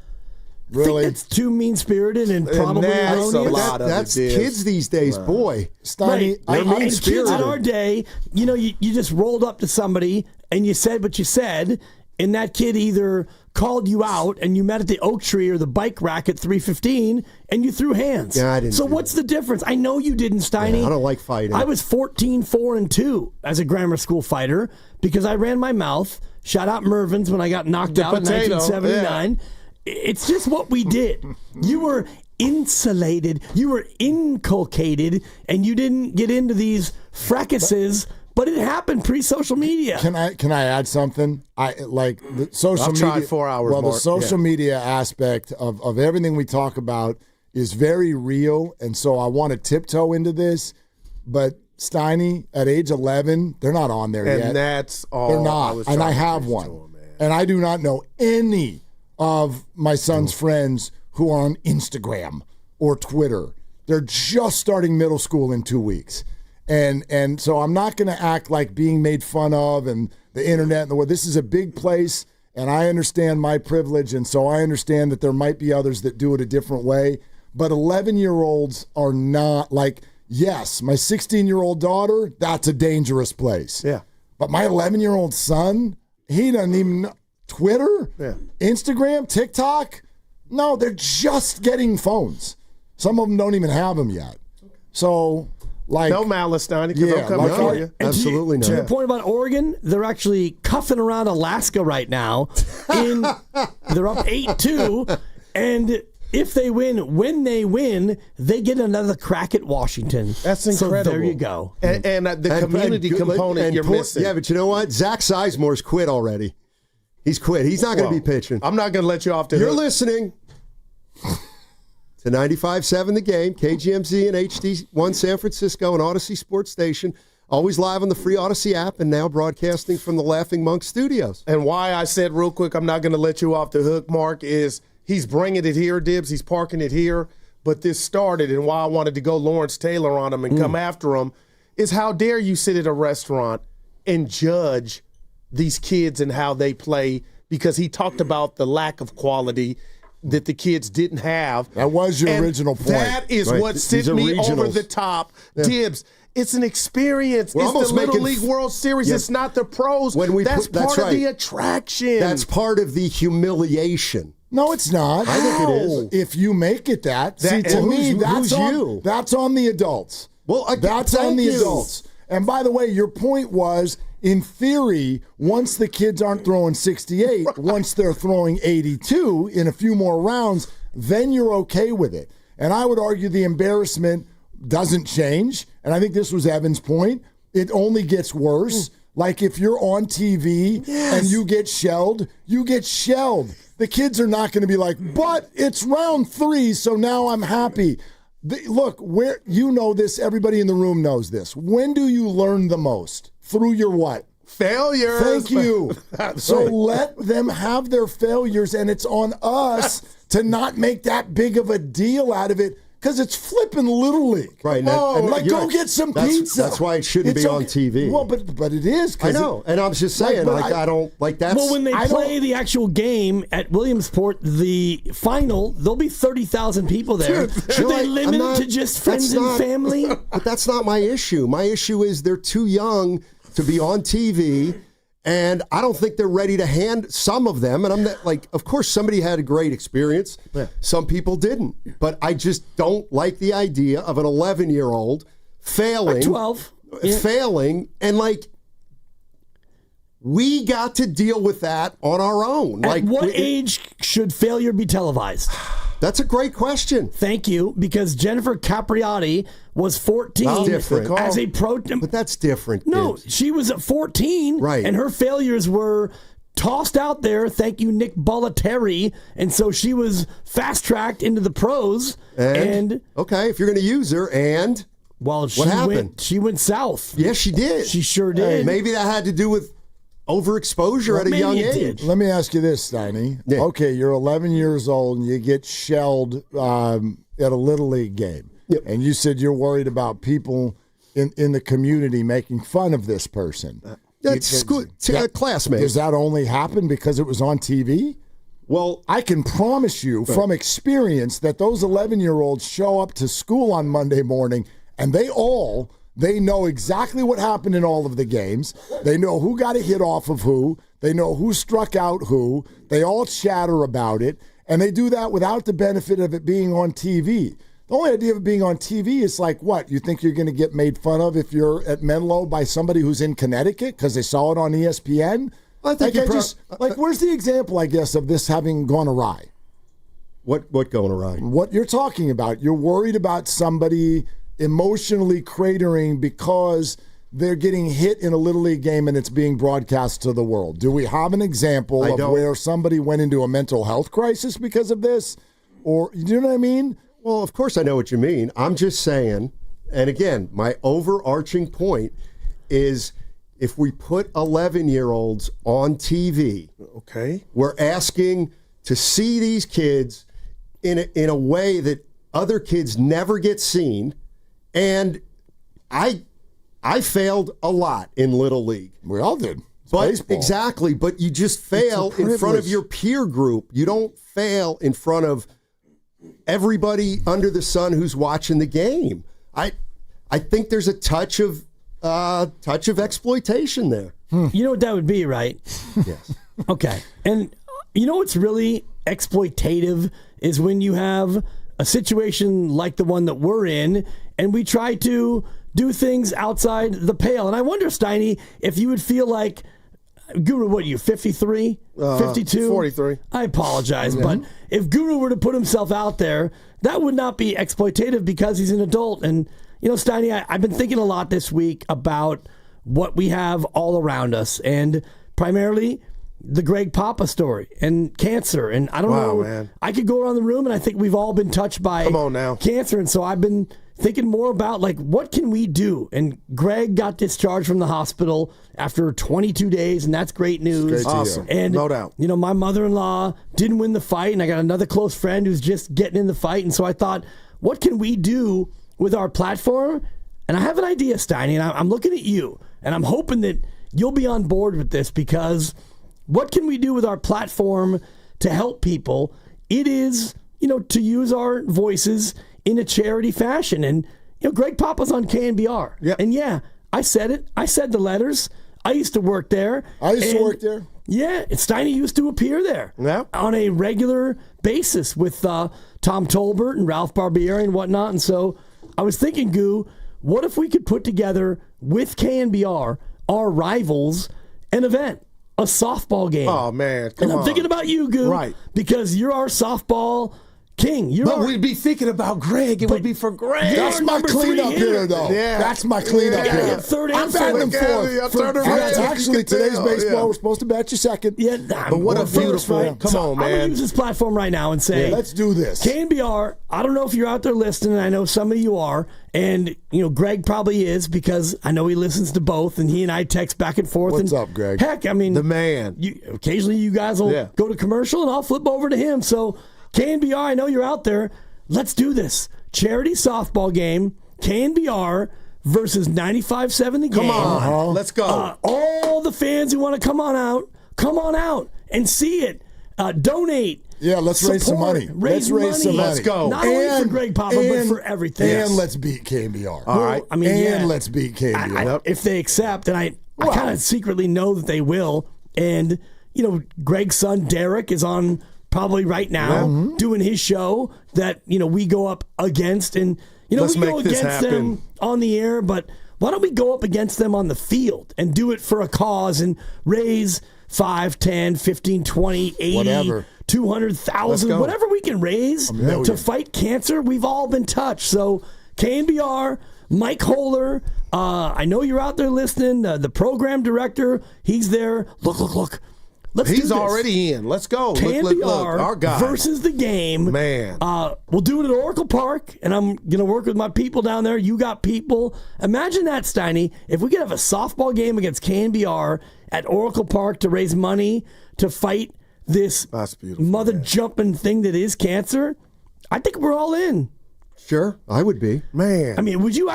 Really? I think that's too mean-spirited and probably that's erroneous. a lot of That's it is. kids these days, boy. Steiny, Right. And kids mean-spirited. in our day, you just rolled up to somebody and you said what you said, and that kid either called you out and you met at the oak tree or the bike rack at 3:15 and you threw hands. Yeah, I didn't So do what's the difference? I know you didn't, Steiny. I don't like fighting. I was 14-4-2 as a grammar school fighter because I ran my mouth. Shout out Mervin's when I got knocked out in 1979. It's just what we did. You were insulated, you were inculcated, and you didn't get into these fracases. But it happened pre-social media. Can I add something? I like the social media. Tried 4 hours. Well, Mark. the social media aspect of everything we talk about is very real, and so I want to tiptoe into this. But Steiny, at age 11, they're not on there yet. And that's all. They're not, and I have one, and I do not know any of my son's friends who are on Instagram or Twitter. They're just starting middle school in 2 weeks. And so I'm not going to act like being made fun of and the internet and the world. This is a big place, and I understand my privilege, and so I understand that there might be others that do it a different way. But 11-year-olds are not like, yes, my 16-year-old daughter, that's a dangerous place. Yeah. But my 11-year-old son, he doesn't even know. Twitter, Instagram, TikTok, no, they're just getting phones. Some of them don't even have them yet. So... Like, no malice, Steiny, because I'm coming for you. Absolutely not. To your point about Oregon, they're actually cuffing around Alaska right now. They're up 8-2, and if they win, when they win, they get another crack at Washington. That's incredible. So there you go. And the community component you're missing. Yeah, but you know what? Zach Sizemore's quit already. He's quit. He's not going to be pitching. I'm not going to let you off the You're hook. listening to 95.7 The Game, KGMZ and HD1 San Francisco and Odyssey Sports Station. Always live on the free Odyssey app and now broadcasting from the Laughing Monk Studios. And why I said real quick I'm not going to let you off the hook, Mark, is he's bringing it here, Dibs. He's parking it here. But this started, and why I wanted to go Lawrence Taylor on him and come after him, is how dare you sit at a restaurant and judge these kids and how they play, because he talked about the lack of quality that the kids didn't have. That was your original point. That is what sent me over the top. Yeah. Dibs, it's an experience. We're it's almost the Little making League World Series. Yep. It's not the pros. That's part right. of the attraction. That's part of the humiliation. No, it's not. I think it is. If you make it that. See, to and me, who's you? That's on the adults. Well, that's on the adults. And by the way, your point was, in theory, once the kids aren't throwing 68, once they're throwing 82 in a few more rounds, then you're okay with it. And I would argue the embarrassment doesn't change. And I think this was Evan's point. It only gets worse. Like if you're on TV and you get shelled, you get shelled. The kids are not going to be like, but it's round 3, so now I'm happy. Look, where you know this, everybody in the room knows this. When do you learn the most? Through your what? Failures. Thank you. So let them have their failures, and it's on us to not make that big of a deal out of it, because it's flipping Little League. Right. And like, go get some pizza. That's why it shouldn't be on TV. Well, but it is. I know. And I was just saying, I don't, like that's. Well, when they play the actual game at Williamsport, the final, there'll be 30,000 people there. Should they limit it to just friends and family? But that's not my issue. My issue is they're too young to be on TV, and I don't think they're ready to hand some of them. And I'm not, like, of course, somebody had a great experience. Yeah. Some people didn't. But I just don't like the idea of an 11-year-old failing. 12. Failing, and like, we got to deal with that on our own. At what age should failure be televised? That's a great question. Thank you, because Jennifer Capriati was 14 as a pro. But that's different. No, Dibs. she was at 14, right? And her failures were tossed out there. Thank you, Nick Bollettieri. And so she was fast-tracked into the pros. And okay, if you're going to use her, and what happened? She went south. Yes, she did. She sure did. Maybe that had to do with overexposure at a young age. Let me ask you this, Steiny. Yeah. Okay, you're 11 years old and you get shelled at a Little League game. Yep. And you said you're worried about people in the community making fun of this person. That's classmate. Does that only happen because it was on TV? Well, I can promise you from experience that those 11-year-olds show up to school on Monday morning and they know exactly what happened in all of the games. They know who got a hit off of who. They know who struck out who. They all chatter about it. And they do that without the benefit of it being on TV. The only idea of it being on TV is like, what? You think you're going to get made fun of if you're at Menlo by somebody who's in Connecticut because they saw it on ESPN? Where's the example, I guess, of this having gone awry? What going awry? What you're talking about. You're worried about somebody emotionally cratering because they're getting hit in a Little League game and it's being broadcast to the world. Do we have an example of where somebody went into a mental health crisis because of this? Or, you know what I mean? Well, of course I know what you mean. I'm just saying, and again, my overarching point is if we put 11-year-olds on TV, we're asking to see these kids in a way that other kids never get seen. And I failed a lot in Little League. We all did. Exactly, but you just fail in front of your peer group. You don't fail in front of everybody under the sun who's watching the game. I think there's a touch of exploitation there. You know what that would be, right? Yes. Okay. And you know what's really exploitative is when you have a situation like the one that we're in and we try to do things outside the pale. And I wonder, Steiny, if you would feel like, Guru, what are you, 53? 52? 43. I apologize, but if Guru were to put himself out there, that would not be exploitative because he's an adult. And, you know, Steiny, I've been thinking a lot this week about what we have all around us, and primarily the Greg Papa story and cancer. And I don't know, man. I could go around the room, and I think we've all been touched by cancer. And so I've been thinking more about, like, what can we do? And Greg got discharged from the hospital after 22 days, and that's great news. Awesome. And, no doubt. You know, my mother-in-law didn't win the fight, and I got another close friend who's just getting in the fight. And so I thought, what can we do with our platform? And I have an idea, Steiny, and I'm looking at you, and I'm hoping that you'll be on board with this, because what can we do with our platform to help people? It is, you know, to use our voices in a charity fashion. And, you know, Greg Papa's on KNBR. Yeah. And yeah, I said it. I said the letters. I used to work there. I used to work there. Yeah, and Steiny used to appear there on a regular basis with Tom Tolbert and Ralph Barbieri and whatnot. And so I was thinking, Goo, what if we could put together with KNBR, our rivals, an event? A softball game. Oh, man. Come on. Thinking about you, Goo. Right. Because you're our softball king. We'd be thinking about Greg. It would be for Greg. That's my cleanup hitter, though. Yeah. That's my cleanup hitter. Third I'm and batting fourth. Actually, today's baseball, yeah. We're supposed to bat you second. Yeah, but what a beautiful. Right? Come on, man. I'm going to use this platform right now and say, let's do this. KNBR, I don't know if you're out there listening. I know some of you are. And, you know, Greg probably is, because I know he listens to both, and he and I text back and forth. What's up, Greg? Heck, I mean, the man. Occasionally you guys will go to commercial, and I'll flip over to him. So, KNBR, I know you're out there. Let's do this. Charity softball game, KNBR versus 95.7 The Game. Come on. Let's go. All the fans who want to come on out and see it. Donate. Yeah, let's raise some money. Let's raise some money. Let's go. Not only for Greg Papa, but for everything. And let's beat KNBR. All right. I mean, let's beat KNBR. If they accept, and I kind of secretly know that they will. And, you know, Greg's son, Derek, is on probably right now doing his show that, you know, we go up against. And, you know, we go against them on the air, but why don't we go up against them on the field and do it for a cause and raise 5, 10, 15, 20, 80, whatever. 200,000, whatever we can raise to fight cancer. We've all been touched. So KNBR, Mike Holler, I know you're out there listening. The program director, he's there. Look. He's already in. Let's go. Look, our guy versus the game. Man. We'll do it at Oracle Park, and I'm going to work with my people down there. You got people. Imagine that, Steiny. If we could have a softball game against KNBR at Oracle Park to raise money to fight this mother-jumping thing that is cancer, I think we're all in. Sure, I would be. Man. I mean, would you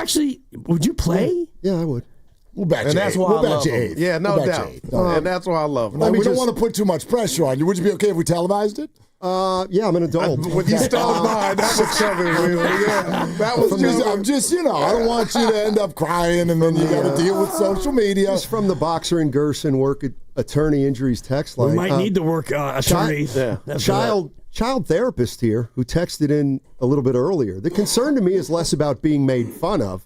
play? Yeah, I would. We'll bet and you that's eight. why We'll I bet love you him. eight. Yeah, no We'll bet doubt. you eight. And that's why I love him. We don't want to put too much pressure on you. Would you be okay if we televised it? Yeah, I'm an adult. When you stole mine, that was something real. Yeah, that was I'm just, I don't want you to end up crying and then you got to deal with social media. Just from the Boxer and Gerson work at attorney injuries text line. We might need to work attorneys. Child therapist here who texted in a little bit earlier. The concern to me is less about being made fun of.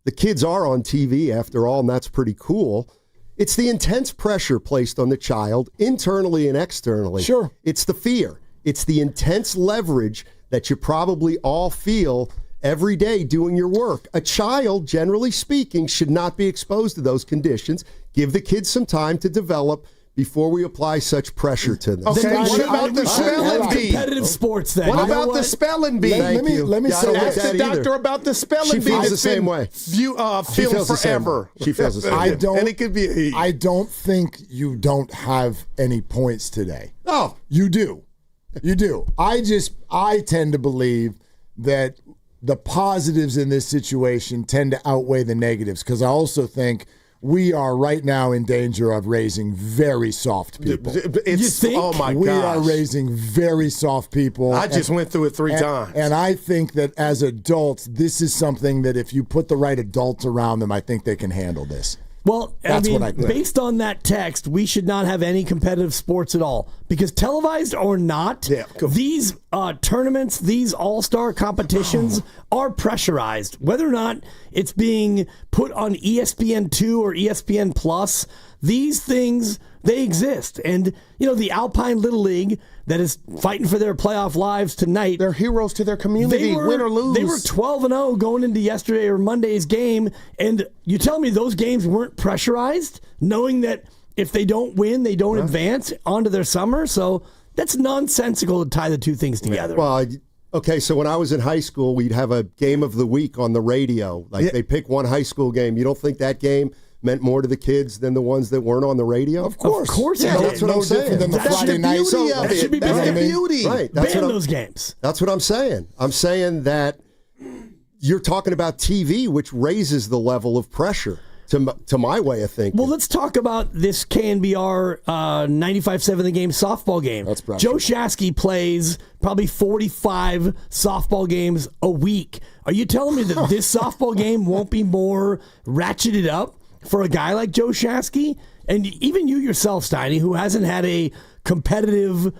The kids are on TV after all, and that's pretty cool. It's the intense pressure placed on the child internally and externally. Sure. It's the fear. It's the intense leverage that you probably all feel every day doing your work. A child, generally speaking, should not be exposed to those conditions. Give the kids some time to develop before we apply such pressure to them. Okay, what about the spelling bee? Competitive sports then. What about the spelling bee? Let me say ask the doctor about the spelling bee. She feels the same way. Feels forever. She feels the same way. And it could be a he. I don't think you don't have any points today. Oh. You do. You do. I tend to believe that the positives in this situation tend to outweigh the negatives, because I also think we are right now in danger of raising very soft people. You think? Oh, my gosh. We are raising very soft people. I just went through it three times. And I think that as adults, this is something that if you put the right adults around them, I think they can handle this. Well, That's what I think. Based on that text, we should not have any competitive sports at all, because televised or not, these tournaments, these all-star competitions are pressurized. Whether or not it's being put on ESPN2 or ESPN Plus, these things, they exist. And, the Alpine Little League that is fighting for their playoff lives tonight. They're heroes to their community, win or lose. They were 12-0 going into yesterday or Monday's game, and you tell me those games weren't pressurized, knowing that if they don't win, they don't advance onto their summer? So that's nonsensical to tie the two things together. Well, okay, so when I was in high school, we'd have a game of the week on the radio. They pick one high school game. You don't think that game meant more to the kids than the ones that weren't on the radio? Of course. Of course it That's what I'm saying. Than the Friday night. That should be That's the beauty. Right. Ban those games. That's what I'm saying. I'm saying that you're talking about TV, which raises the level of pressure to my way of thinking. Well, let's talk about this KNBR 95-7 the game softball game. That's pressure. Joe Shasky plays probably 45 softball games a week. Are you telling me that this softball game won't be more ratcheted up for a guy like Joe Shasky? And even you yourself, Steiny, who hasn't had a competitive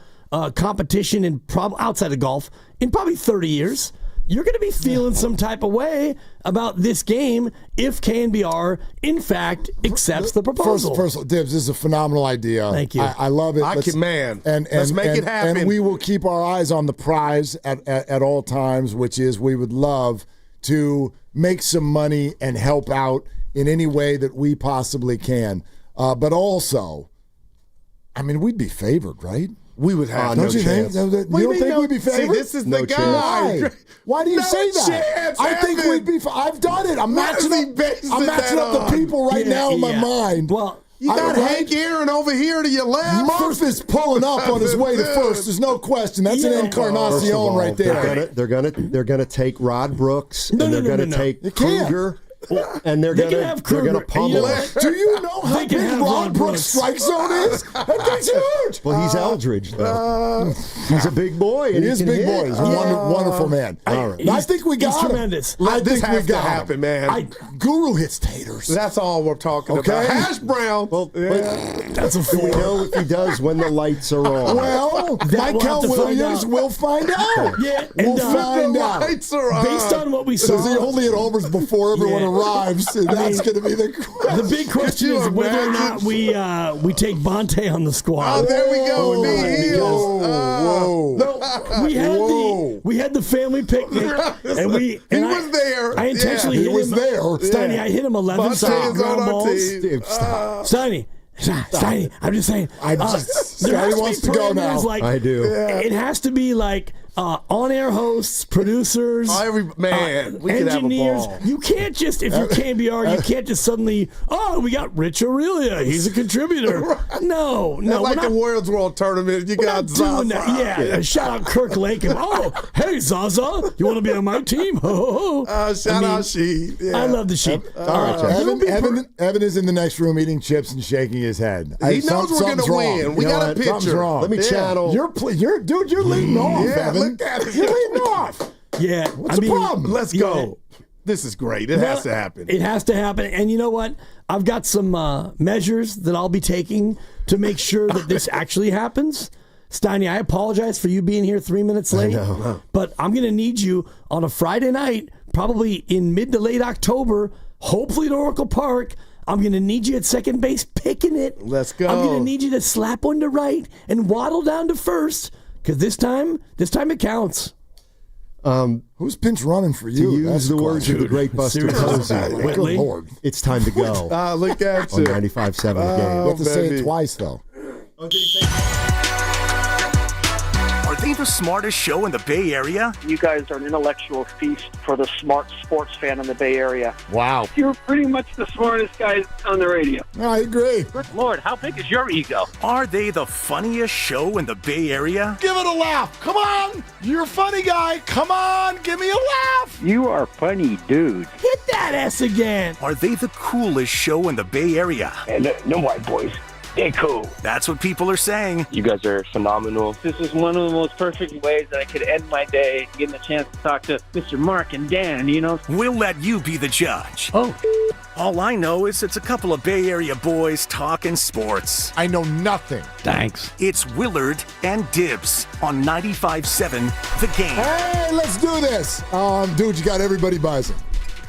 competition in outside of golf in probably 30 years, you're going to be feeling some type of way about this game if KNBR, in fact, accepts the proposal. First, Dibs, this is a phenomenal idea. Thank you. I love it. Let's make it happen. And we will keep our eyes on the prize at all times, which is we would love to make some money and help out in any way that we possibly can. But also, we'd be favored, right? We would have don't no you chance. think? You don't think we'd be favored? See, this is the guy. Why do you No say that? chance, I think Evan. we'd be. I'm done it. I'm What matching is he up. basing I'm matching that up the on? people right now in my mind. Well, You got Hank Aaron over here to your left. Murph is pulling up on his way to first. There's no question. That's an Encarnacion right there. They're gonna take Rod Brooks and they're gonna take Kruger. And they're They can gonna have Kruger. pummel us. Do you know how They can big have Rod Rod Brooks' Brooks. strike zone is? That thing's huge. Well, he's Eldridge, though. He's a big boy. He And is a can big hit. boy. He's a wonderful man. All right. I think we got he's him. tremendous. I This think we has to got happen, him. man. Guru hits taters. That's all we're talking Okay. about. Hash brown. Well, That's a we four. know if he does when the lights are on. Well, That we'll Michael have to find Williams out. will find out. Yeah, We'll and find out. Lights are on. based on what we saw, Because he only at Homer's before everyone arrives. And that's going to be the question. the big question you is whether or not imagine? we take Bonte on the squad. Oh, there we go. Whoa, Knee heels. whoa. No, we had the family picnic, and He was there. I intentionally He hit was him. there. Steiny, I hit him 11 Bonte soft is on ground our balls. team. Dude, stop. Steiny, Steiny, I'm just saying. Steiny wants to go now. Like, I do. It has to be like on-air hosts, producers, we could have a engineers. ball. You can't just, if you can't be you can't just suddenly, we got Rich Aurelia. He's a contributor. Right. No. Like the World Tournament. You got Zaza. Yeah, shout out Kirk Lake. And, hey, Zaza, you want to be on my team? Shout out Sheep. Yeah. I love the Sheep. All right, Evan is in the next room eating chips and shaking his head. He knows we're going to win. We got a picture. Something's wrong. Let me channel. You're leading off, Evan. Look at it. You're leading off. Yeah. What's the problem? Let's go. This is great. It has to happen. It has to happen. And you know what? I've got some measures that I'll be taking to make sure that this actually happens. Steiny, I apologize for you being here 3 minutes late. I know. But I'm going to need you on a Friday night, probably in mid to late October, hopefully at Oracle Park. I'm going to need you at second base picking it. Let's go. I'm going to need you to slap one to right and waddle down to first, because this time it counts. Who's pinch running for you? To use the words of the great Buster Posey, Whitley. it's time to go. Look at on you. 95.7 The Game. You have to say it twice, though. Are they the smartest show in the Bay Area? You guys are an intellectual feast for the smart sports fan in the Bay Area. Wow. You're pretty much the smartest guys on the radio. I agree. Good Lord, how big is your ego? Are they the funniest show in the Bay Area? Give it a laugh. Come on. You're a funny guy. Come on. Give me a laugh. You are funny, dude. Hit that S again. Are they the coolest show in the Bay Area? And no white boys. They're cool. That's what people are saying. You guys are phenomenal. This is one of the most perfect ways that I could end my day, getting a chance to talk to Mr. Mark and Dan, you know? We'll let you be the judge. Oh. All I know is it's a couple of Bay Area boys talking sports. I know nothing. Thanks. It's Willard and Dibs on 95.7 The Game. Hey, let's do this. Dude, you got everybody buzzing.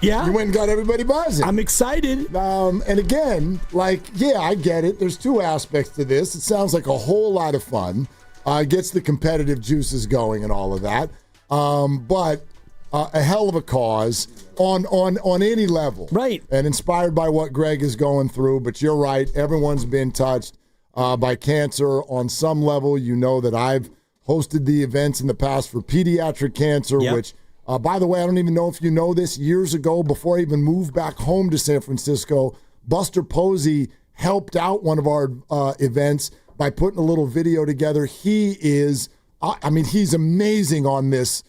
Yeah. You went and got everybody buzzing. I'm excited. And again, I get it. There's two aspects to this. It sounds like a whole lot of fun. Gets the competitive juices going and all of that. But a hell of a cause on any level. Right. And inspired by what Greg is going through. But you're right. Everyone's been touched by cancer on some level. You know that I've hosted the events in the past for pediatric cancer, which... by the way, I don't even know if you know this. Years ago, before I even moved back home to San Francisco, Buster Posey helped out one of our events by putting a little video together. He is, he's amazing on this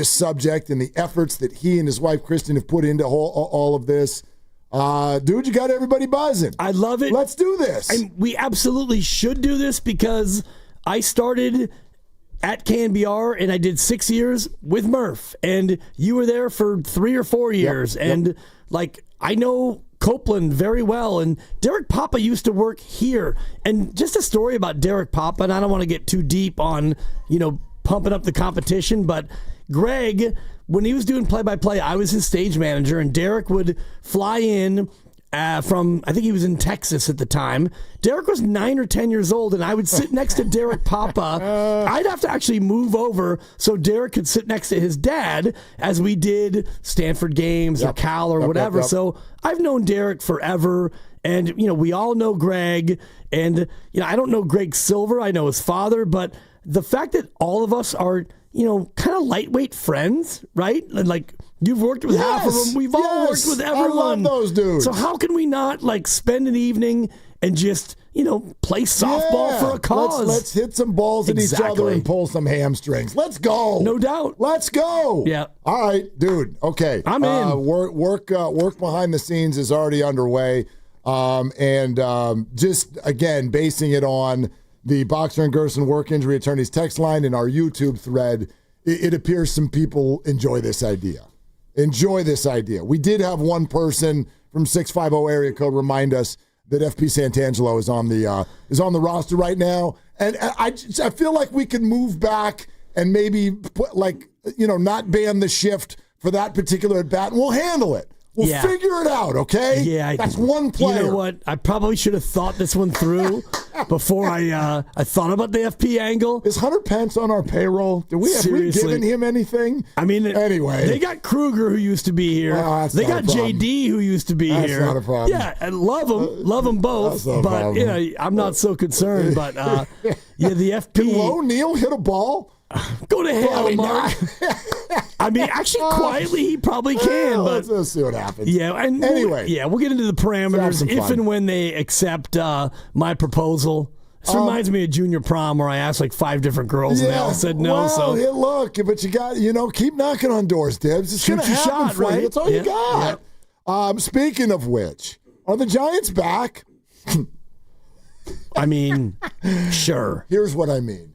subject and the efforts that he and his wife, Kristen, have put into all of this. Dude, you got everybody buzzing. I love it. Let's do this. And we absolutely should do this because I started at KNBR, and I did 6 years with Murph, and you were there for 3 or 4 years, and I know Copeland very well, and Derek Papa used to work here, and just a story about Derek Papa, and I don't want to get too deep on, pumping up the competition, but Greg, when he was doing play-by-play, I was his stage manager, and Derek would fly in from, I think he was in Texas at the time. Derek was 9 or 10 years old, and I would sit next to Derek Papa. I'd have to actually move over so Derek could sit next to his dad as we did Stanford games or Cal or whatever. So I've known Derek forever, and, we all know Greg, and, I don't know Greg Silver. I know his father, but the fact that all of us are, kind of lightweight friends, right? Like, you've worked with half of them. We've all worked with everyone. I love those dudes. So how can we not spend an evening and just play softball for a cause? Let's hit some balls at each other and pull some hamstrings. Let's go. No doubt. Let's go. Yeah. All right, dude. Okay. I'm in. Work behind the scenes is already underway, and just again basing it on the Boxer and Gerson Work Injury Attorneys text line in our YouTube thread. It appears some people enjoy this idea. We did have one person from 650 area code remind us that FP Santangelo is on the roster right now, and I feel like we can move back and maybe put not ban the shift for that particular at bat, and we'll handle it. We'll figure it out, okay? Yeah, that's one player. You know what? I probably should have thought this one through. before I thought about the FP angle. Is Hunter Pence on our payroll? Have we given him anything? I mean, anyway, they got Kruger who used to be here. They got JD who used to be here. That's not a problem. Yeah, I love them both. But I'm not so concerned. But the FP. Can O'Neal hit a ball? Go to hell, Mark. I mean, actually, quietly, he probably can. But let's see what happens. Yeah, and anyway, we'll get into the parameters if and when they accept my proposal. This reminds me of junior prom where I asked like 5 different girls and they all said no. Well, yeah, look, but you got keep knocking on doors, Dibs. It's going to happen shot, for right? you. That's all you got. Yeah. Speaking of which, are the Giants back? I mean, sure. Here's what I mean.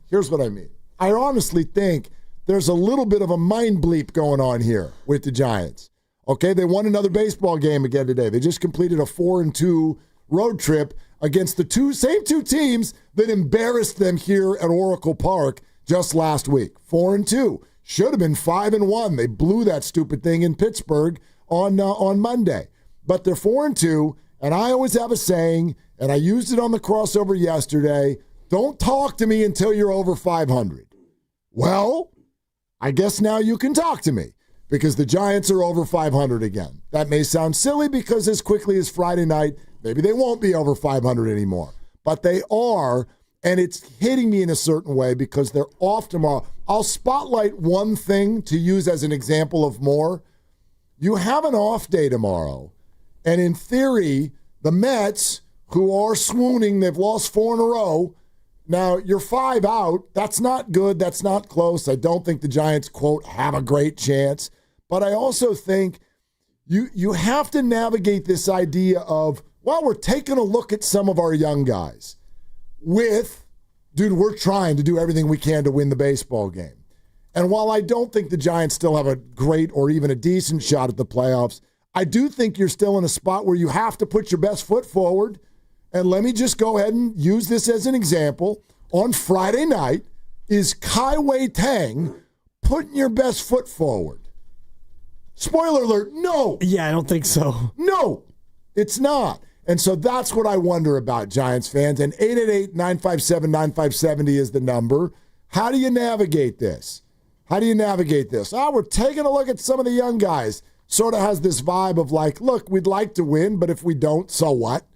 I honestly think there's a little bit of a mind bleep going on here with the Giants. Okay, they won another baseball game again today. They just completed a 4-2 road trip against the same two teams that embarrassed them here at Oracle Park just last week. 4-2. Should have been 5-1. They blew that stupid thing in Pittsburgh on Monday. But they're 4-2, and I always have a saying, and I used it on the crossover yesterday, don't talk to me until you're over 500. Well, I guess now you can talk to me because the Giants are over 500 again. That may sound silly because as quickly as Friday night, maybe they won't be over 500 anymore. But they are, and it's hitting me in a certain way because they're off tomorrow. I'll spotlight one thing to use as an example of more. You have an off day tomorrow, and in theory, the Mets, who are swooning, they've lost 4 in a row. Now, you're 5 out. That's not good. That's not close. I don't think the Giants, quote, have a great chance. But I also think you have to navigate this idea of, well, we're taking a look at some of our young guys with, dude, we're trying to do everything we can to win the baseball game. And while I don't think the Giants still have a great or even a decent shot at the playoffs, I do think you're still in a spot where you have to put your best foot forward. And let me just go ahead and use this as an example. On Friday night, is Kai-Wei Tang putting your best foot forward? Spoiler alert, no. Yeah, I don't think so. No, it's not. And so that's what I wonder about, Giants fans. And 888-957-9570 is the number. How do you navigate this? We're taking a look at some of the young guys. Sort of has this vibe of like, look, we'd like to win, but if we don't, so what?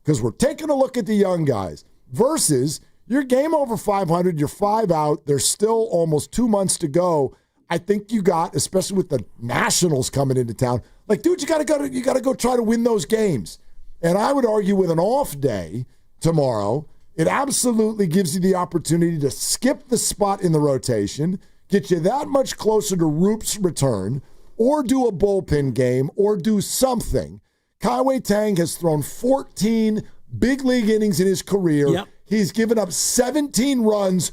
Because we're taking a look at the young guys versus your game over 500, you're 5 out. There's still almost 2 months to go. I think you got, especially with the Nationals coming into town, like, dude, you got to go try to win those games. And I would argue with an off day tomorrow, it absolutely gives you the opportunity to skip the spot in the rotation, get you that much closer to Roop's return, or do a bullpen game, or do something. Kai-Wei Tang has thrown 14 big league innings in his career. Yep. He's given up 17 runs,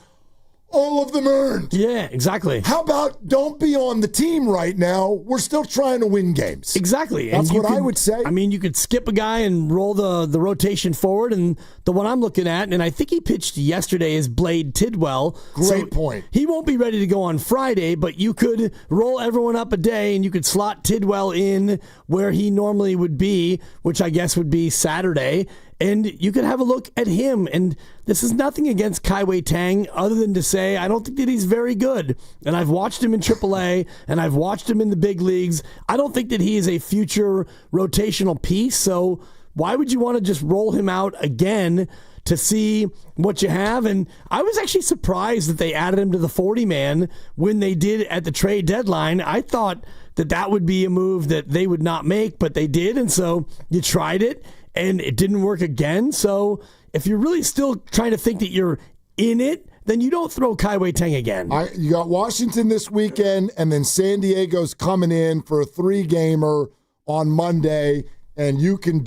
all of them earned. Yeah, exactly. How about don't be on the team right now? We're still trying to win games. Exactly. That's what I would say. I mean, you could skip a guy and roll the rotation forward, and the one I'm looking at, and I think he pitched yesterday, is Blade Tidwell. Great point. He won't be ready to go on Friday, but you could roll everyone up a day, and you could slot Tidwell in where he normally would be, which I guess would be Saturday, and you could have a look at him. And this is nothing against Kai-Wei Tang other than to say I don't think that he's very good. And I've watched him in AAA, and I've watched him in the big leagues. I don't think that he is a future rotational piece, so why would you want to just roll him out again to see what you have? And I was actually surprised that they added him to the 40-man when they did at the trade deadline. I thought that would be a move that they would not make, but they did, and so you tried it, and it didn't work again. So if you're really still trying to think that you're in it, then you don't throw Kai-Wei Tang again. You got Washington this weekend, and then San Diego's coming in for a 3-gamer on Monday, and you can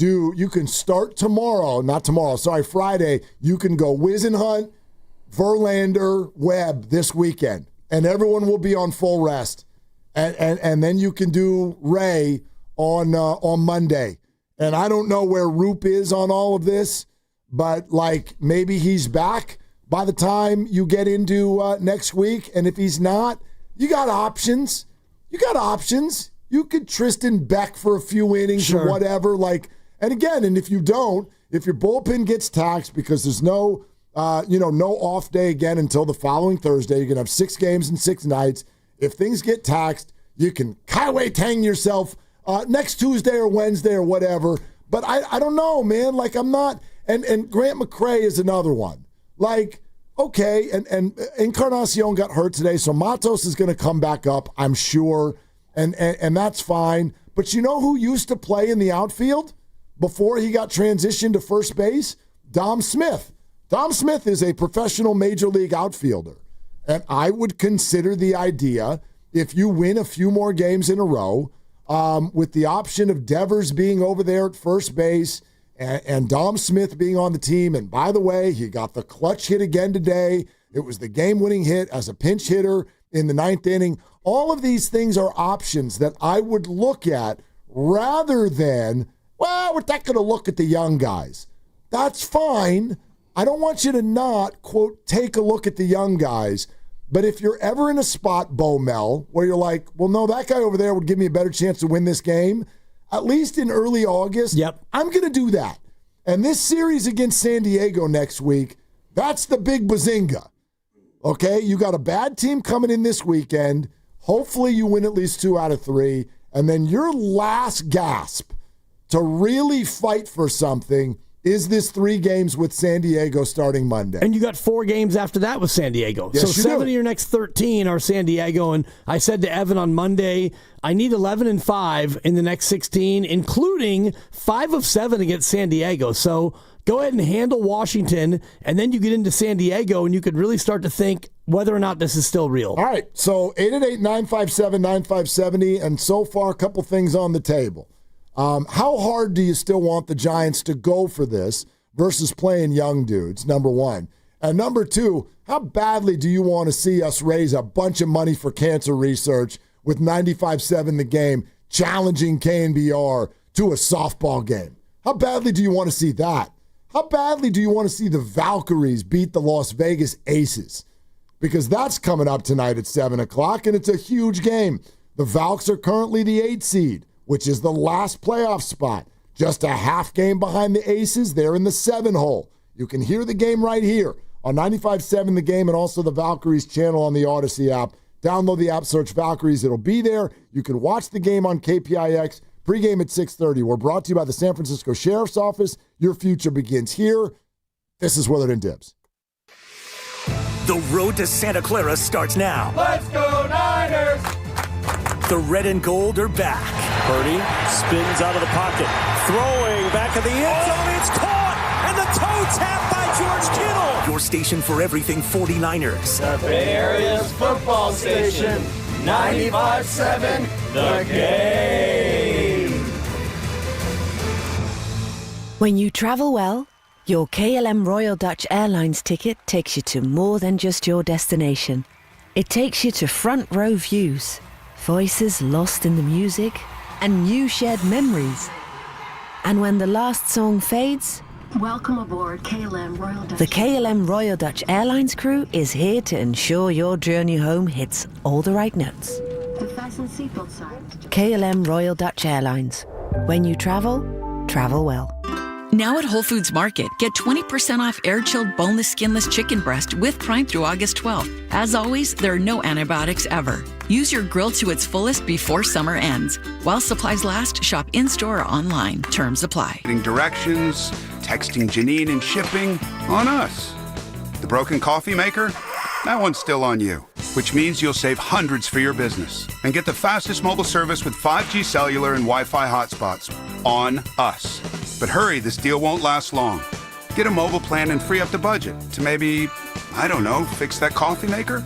start Friday. You can go Wisenhunt, Verlander, Webb this weekend, and everyone will be on full rest. And then you can do Ray on Monday. And I don't know where Roop is on all of this, but like maybe he's back by the time you get into next week. And if he's not, you got options. You could Tristan Beck for a few innings or whatever. And if you don't, if your bullpen gets taxed because there's no off day again until the following Thursday, you're going to have 6 games and 6 nights. If things get taxed, you can Kaiwei Tang yourself next Tuesday or Wednesday or whatever. But I don't know, man. Like, I'm not. And Grant McCray is another one. Like, okay, and Encarnacion got hurt today, so Matos is going to come back up, I'm sure, and that's fine. But you know who used to play in the outfield before he got transitioned to first base? Dom Smith. Dom Smith is a professional major league outfielder. And I would consider the idea, if you win a few more games in a row, with the option of Devers being over there at first base and Dom Smith being on the team. And by the way, he got the clutch hit again today. It was the game-winning hit as a pinch hitter in the 9th inning. All of these things are options that I would look at rather than, well, we're not going to look at the young guys. That's fine. I don't want you to not, quote, take a look at the young guys. But if you're ever in a spot, Bo Mel, where you're like, well, no, that guy over there would give me a better chance to win this game, at least in early August, I'm going to do that. And this series against San Diego next week, that's the big bazinga. Okay, you got a bad team coming in this weekend. Hopefully you win at least 2 out of 3. And then your last gasp to really fight for something is this 3 games with San Diego starting Monday. And you got 4 games after that with San Diego. Yes, so 7 of your next 13 are San Diego. And I said to Evan on Monday, I need 11-5 in the next 16, including 5 of 7 against San Diego. So go ahead and handle Washington, and then you get into San Diego, and you could really start to think whether or not this is still real. All right, so 888-957-9570, and so far a couple things on the table. How hard do you still want the Giants to go for this versus playing young dudes, number one? And number two, how badly do you want to see us raise a bunch of money for cancer research with 95.7 The Game challenging KNBR to a softball game? How badly do you want to see that? How badly do you want to see the Valkyries beat the Las Vegas Aces? Because that's coming up tonight at 7 o'clock, and it's a huge game. The Valks are currently the 8 seed, which is the last playoff spot. Just a half game behind the Aces. They're in the 7 hole. You can hear the game right here on 95.7 The Game and also the Valkyries channel on the Odyssey app. Download the app, search Valkyries. It'll be there. You can watch the game on KPIX. Pregame at 6:30. We're brought to you by the San Francisco Sheriff's Office. Your future begins here. This is Willard Dibs. The road to Santa Clara starts now. Let's go Niners! The red and gold are back. Purdy spins out of the pocket. Throwing back of the end zone. It's caught! And the toe tap by George Kittle. Your station for everything 49ers. The Bay Area's football station. 95.7 The Game. When you travel well, your KLM Royal Dutch Airlines ticket takes you to more than just your destination. It takes you to front row views, voices lost in the music, and new shared memories. And when the last song fades, welcome aboard KLM Royal Dutch. The KLM Royal Dutch Airlines crew is here to ensure your journey home hits all the right notes. The fasten seatbelt sign. KLM Royal Dutch Airlines. When you travel, travel well. Now at Whole Foods Market, get 20% off air-chilled boneless, skinless chicken breast with Prime through August 12th. As always, there are no antibiotics ever. Use your grill to its fullest before summer ends. While supplies last, shop in-store or online. Terms apply. Getting directions, texting Janine and shipping, on us. The broken coffee maker? That one's still on you, which means you'll save hundreds for your business and get the fastest mobile service with 5G cellular and Wi-Fi hotspots on us. But hurry, this deal won't last long. Get a mobile plan and free up the budget to maybe, I don't know, fix that coffee maker?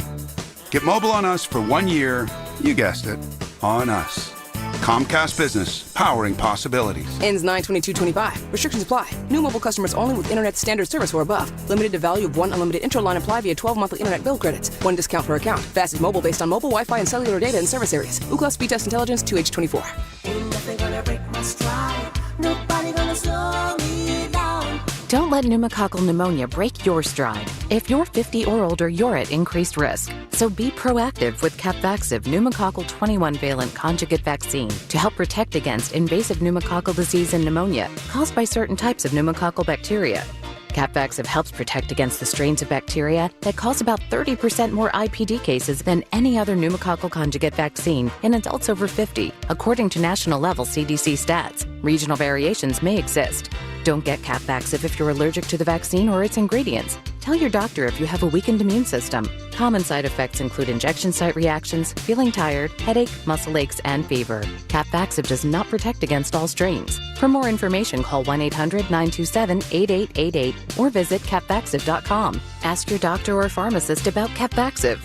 Get mobile on us for 1 year, you guessed it, on us. Comcast Business, powering possibilities. Ends 9/22/25. Restrictions apply. New mobile customers only with internet standard service or above. Limited to value of 1 unlimited intro-line apply via 12 monthly internet bill credits. 1 discount per account. Fastest mobile based on mobile, Wi-Fi, and cellular data in service areas. Ookla Speed Test Intelligence 2H24. Ain't nothing gonna break my stride. Nobody gonna slow me down. Don't let pneumococcal pneumonia break your stride. If you're 50 or older, you're at increased risk. So be proactive with Capvaxive pneumococcal 21-valent conjugate vaccine to help protect against invasive pneumococcal disease and pneumonia caused by certain types of pneumococcal bacteria. Capvaxive helps protect against the strains of bacteria that cause about 30% more IPD cases than any other pneumococcal conjugate vaccine in adults over 50, according to national-level CDC stats. Regional variations may exist. Don't get Capvaxive if you're allergic to the vaccine or its ingredients. Tell your doctor if you have a weakened immune system. Common side effects include injection site reactions, feeling tired, headache, muscle aches, and fever. Capvaxive does not protect against all strains. For more information, call 1-800-927-8888 or visit capvaxive.com. Ask your doctor or pharmacist about Capvaxive.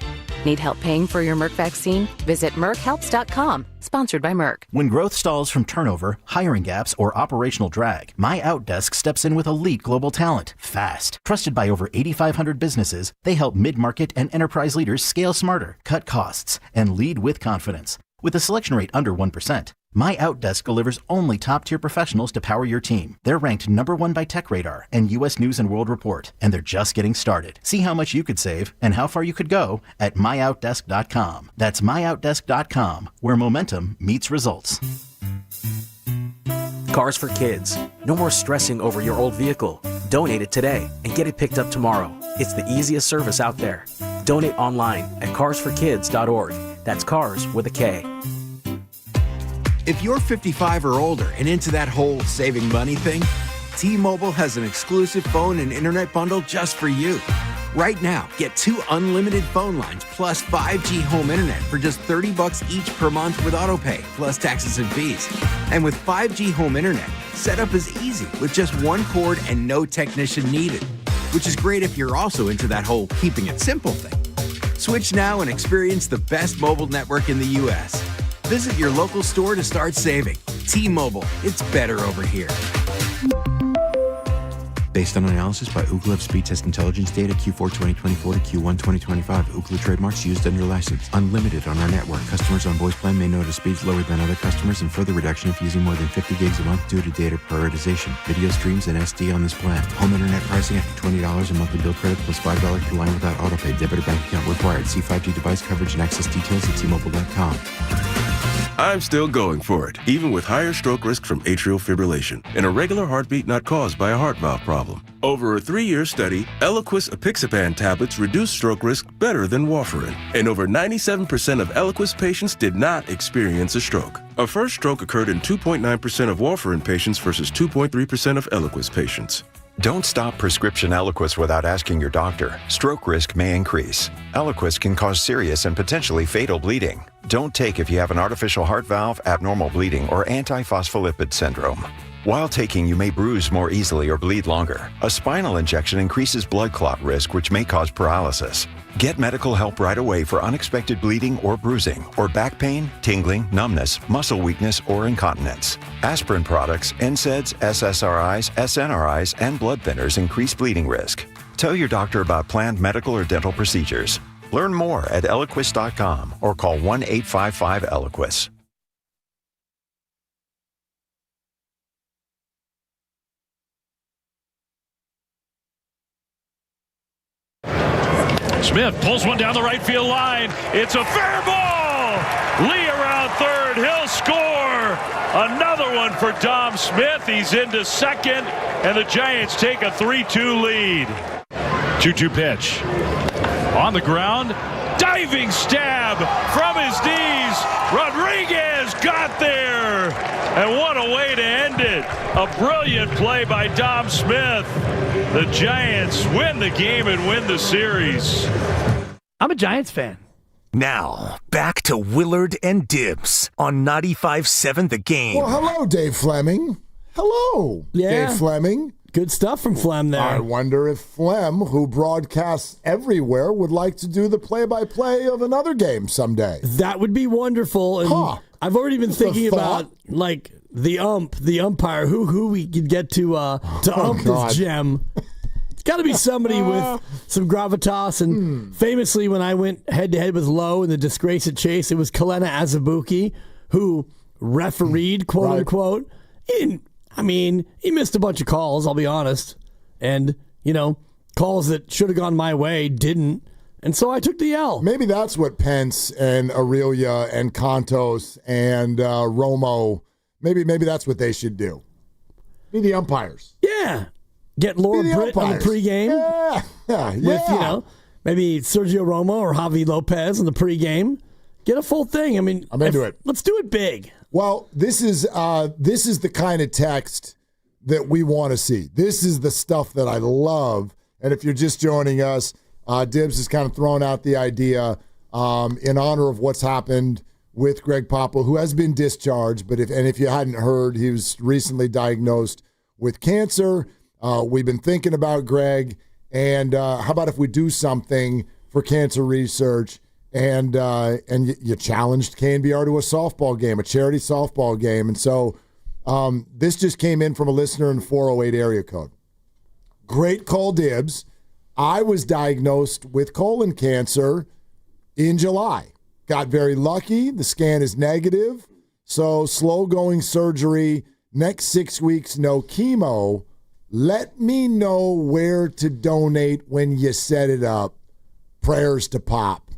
Need help paying for your Merck vaccine? Visit merckhelps.com. Sponsored by Merck. When growth stalls from turnover, hiring gaps, or operational drag, My Outdesk steps in with elite global talent, fast. Trusted by over 8,500 businesses, they help mid-market and enterprise leaders scale smarter, cut costs, and lead with confidence. With a selection rate under 1%, My Outdesk delivers only top-tier professionals to power your team. They're ranked #1 by TechRadar and U.S. News & World Report, and they're just getting started. See how much you could save and how far you could go at myoutdesk.com. That's myoutdesk.com, where momentum meets results. Cars for Kids. No more stressing over your old vehicle. Donate it today and get it picked up tomorrow. It's the easiest service out there. Donate online at carsforkids.org. That's cars with a K. If you're 55 or older and into that whole saving money thing, T-Mobile has an exclusive phone and internet bundle just for you. Right now, get 2 unlimited phone lines plus 5G home internet for just $30 each per month with autopay, plus taxes and fees. And with 5G home internet, setup is easy with just 1 cord and no technician needed, which is great if you're also into that whole keeping it simple thing. Switch now and experience the best mobile network in the U.S. Visit your local store to start saving. T-Mobile, it's better over here. Based on analysis by Ookla Speed Test Intelligence data Q4 2024 to Q1 2025. Ookla trademarks used under license. Unlimited on our network. Customers on voice plan may notice speeds lower than other customers and further reduction if using more than 50 gigs a month due to data prioritization. Video streams and SD on this plan. Home internet pricing after $20 a monthly bill credit plus $5 per line without autopay. Debit or bank account required. See 5G device coverage and access details at T-Mobile.com. I'm still going for it, even with higher stroke risk from atrial fibrillation, an irregular heartbeat not caused by a heart valve problem. Over a 3-year study, Eliquis apixaban tablets reduced stroke risk better than warfarin, and over 97% of Eliquis patients did not experience a stroke. A first stroke occurred in 2.9% of warfarin patients versus 2.3% of Eliquis patients. Don't stop prescription Eliquis without asking your doctor. Stroke risk may increase. Eliquis can cause serious and potentially fatal bleeding. Don't take if you have an artificial heart valve, abnormal bleeding, or antiphospholipid syndrome. While taking, you may bruise more easily or bleed longer. A spinal injection increases blood clot risk, which may cause paralysis. Get medical help right away for unexpected bleeding or bruising, or back pain, tingling, numbness, muscle weakness, or incontinence. Aspirin products, NSAIDs, SSRIs, SNRIs, and blood thinners increase bleeding risk. Tell your doctor about planned medical or dental procedures. Learn more at Eliquis.com or call 1-855-ELIQUIS. Smith pulls one down the right field line. It's a fair ball. Lee around third. He'll score. Another one for Dom Smith. He's into second, and the Giants take a 3-2 lead. 2-2 pitch. On the ground. Diving stab from his knees. Rodriguez got there. And what a way to end it. A brilliant play by Dom Smith. The Giants win the game and win the series. I'm a Giants fan. Now, back to Willard and Dibs on 95.7 The Game. Well, hello, Dave Fleming. Hello, Yeah. Dave Fleming. Good stuff from Flem there. I wonder if Flem, who broadcasts everywhere, would like to do the play-by-play of another game someday. That would be wonderful. And I've already been thinking about, like, the umpire, who we could get to ump this gem. It's got to be somebody with some gravitas. And famously, when I went head-to-head with Lowe in the Disgrace at Chase, it was Kalena Azubuike who refereed, quote-unquote. He missed a bunch of calls, I'll be honest. And, calls that should have gone my way didn't. And so I took the L. Maybe that's what Pence and Aurelia and Contos and Romo, maybe that's what they should do. Be the umpires. Yeah. Get Laura Britt on the pregame. Yeah. With, maybe Sergio Romo or Javi Lopez on the pregame. Get a full thing. I mean, I'm into it. Let's do it big. Well, this is the kind of text that we want to see. This is the stuff that I love. And if you're just joining us, Dibs has kind of thrown out the idea in honor of what's happened with Greg Poppel, who has been discharged. But if you hadn't heard, he was recently diagnosed with cancer. We've been thinking about Greg, and how about if we do something for cancer research? And you challenged KNBR to a softball game, a charity softball game. And so this just came in from a listener in 408 area code. Great call, Dibs. I was diagnosed with colon cancer in July. Got very lucky. The scan is negative. So slow-going surgery. Next 6 weeks, no chemo. Let me know where to donate when you set it up. Prayers to Pop.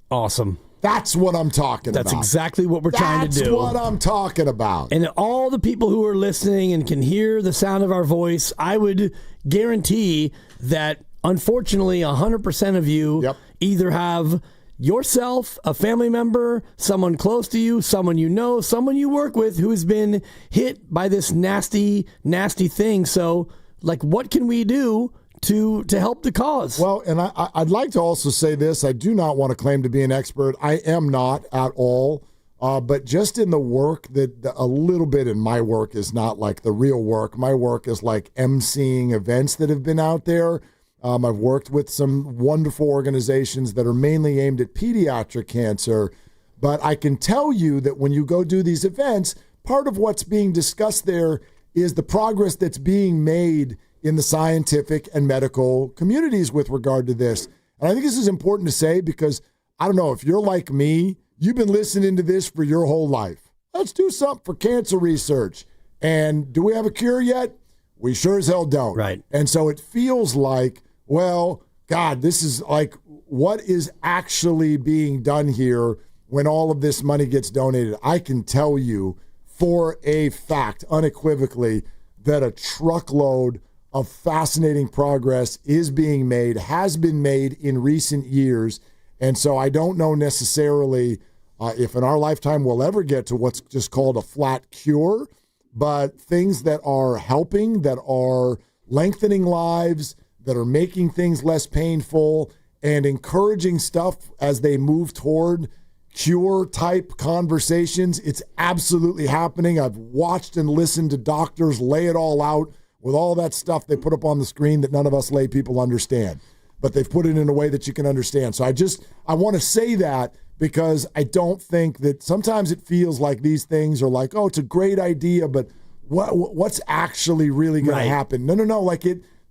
Awesome. That's what I'm talking about. That's exactly what we're trying to do. That's what I'm talking about. And all the people who are listening and can hear the sound of our voice, I would guarantee that, unfortunately, 100% of you either have yourself, a family member, someone close to you, someone you know, someone you work with who has been hit by this nasty, nasty thing. So, what can we do to help the cause? Well, and I'd like to also say this. I do not want to claim to be an expert. I am not at all. But just in the work, a little bit in my work is not like the real work. My work is like emceeing events that have been out there. I've worked with some wonderful organizations that are mainly aimed at pediatric cancer. But I can tell you that when you go do these events, part of what's being discussed there is the progress that's being made in the scientific and medical communities with regard to this. And I think this is important to say because, I don't know, if you're like me, you've been listening to this for your whole life. Let's do something for cancer research. And do we have a cure yet? We sure as hell don't. Right. And so it feels like, well, God, this is like what is actually being done here when all of this money gets donated. I can tell you for a fact, unequivocally, that a truckload of fascinating progress is being made, has been made in recent years. And so I don't know necessarily if in our lifetime we'll ever get to what's just called a flat cure, but things that are helping, that are lengthening lives, that are making things less painful, and encouraging stuff as they move toward cure-type conversations. It's absolutely happening. I've watched and listened to doctors lay it all out with all that stuff they put up on the screen that none of us lay people understand. But they've put it in a way that you can understand. So I want to say that because I don't think that sometimes it feels like these things are like, oh, it's a great idea, but what's actually really going to happen? No.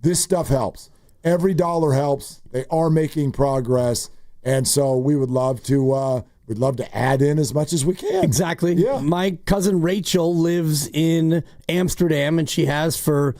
This stuff helps. Every dollar helps. They are making progress. And so we would love to we'd love to add in as much as we can. Exactly. Yeah. My cousin Rachel lives in Amsterdam, and she has for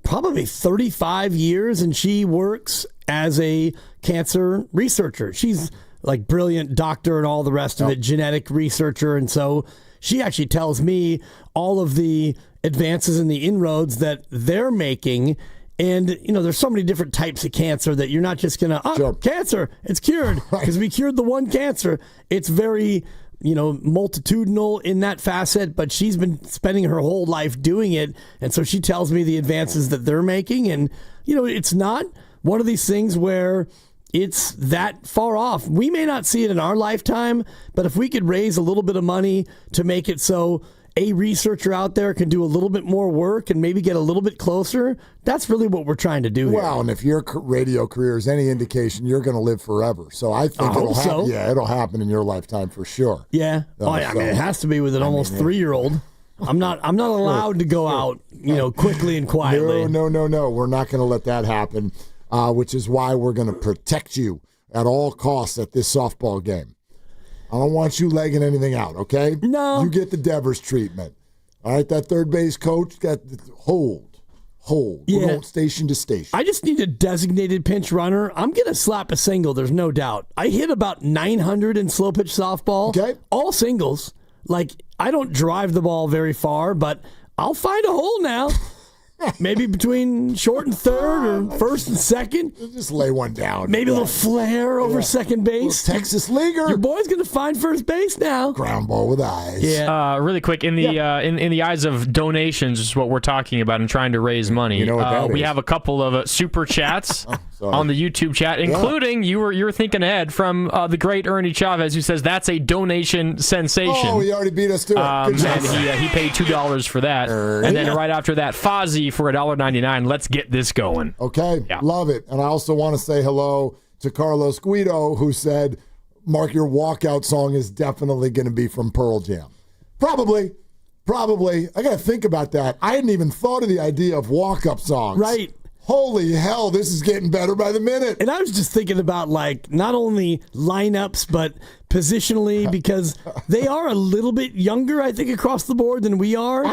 probably 35 years, and she works as a cancer researcher. She's like brilliant doctor and all the rest of it, genetic researcher. And so she actually tells me all of the advances and the inroads that they're making. And, there's so many different types of cancer that you're not just going to, cancer, it's cured because we cured the one cancer. It's very, multitudinal in that facet, but she's been spending her whole life doing it. And so she tells me the advances that they're making. And, it's not one of these things where it's that far off. We may not see it in our lifetime, but if we could raise a little bit of money to make it so a researcher out there can do a little bit more work and maybe get a little bit closer, that's really what we're trying to do here. Well, and if your radio career is any indication, you're going to live forever. So I think it'll happen in your lifetime for sure. Yeah. I mean, it has to be with an almost 3-year-old. I'm not allowed to go out, quickly and quietly. No. We're not going to let that happen, which is why we're going to protect you at all costs at this softball game. I don't want you legging anything out, okay? No. You get the Devers treatment. All right, that third base coach got hold hold. Yeah. We're going station to station. I just need a designated pinch runner. I'm going to slap a single, there's no doubt. I hit about 900 in slow pitch softball. Okay. All singles. Like, I don't drive the ball very far, but I'll find a hole now. Maybe between short and third or first and second. Just lay one down. Maybe a little flare over second base. Texas leaguer. Your boy's going to find first base now. Ground ball with eyes. Yeah. Really quick, in the in the eyes of donations is what we're talking about and trying to raise money. You know what that we is. have a couple of super chats on the YouTube chat, including you were thinking ahead from the great Ernie Chavez, who says that's a donation sensation. Oh, he already beat us to it. Good job. And he paid $2 for that. And then right after that, Fozzie for $1.99. Let's get this going. Okay, love it. And I also want to say hello to Carlos Guido, who said, Mark, your walkout song is definitely going to be from Pearl Jam. Probably. I got to think about that. I hadn't even thought of the idea of walk-up songs. Right. Holy hell, this is getting better by the minute. And I was just thinking about, like, not only lineups, but positionally, because they are a little bit younger, I think, across the board than we are.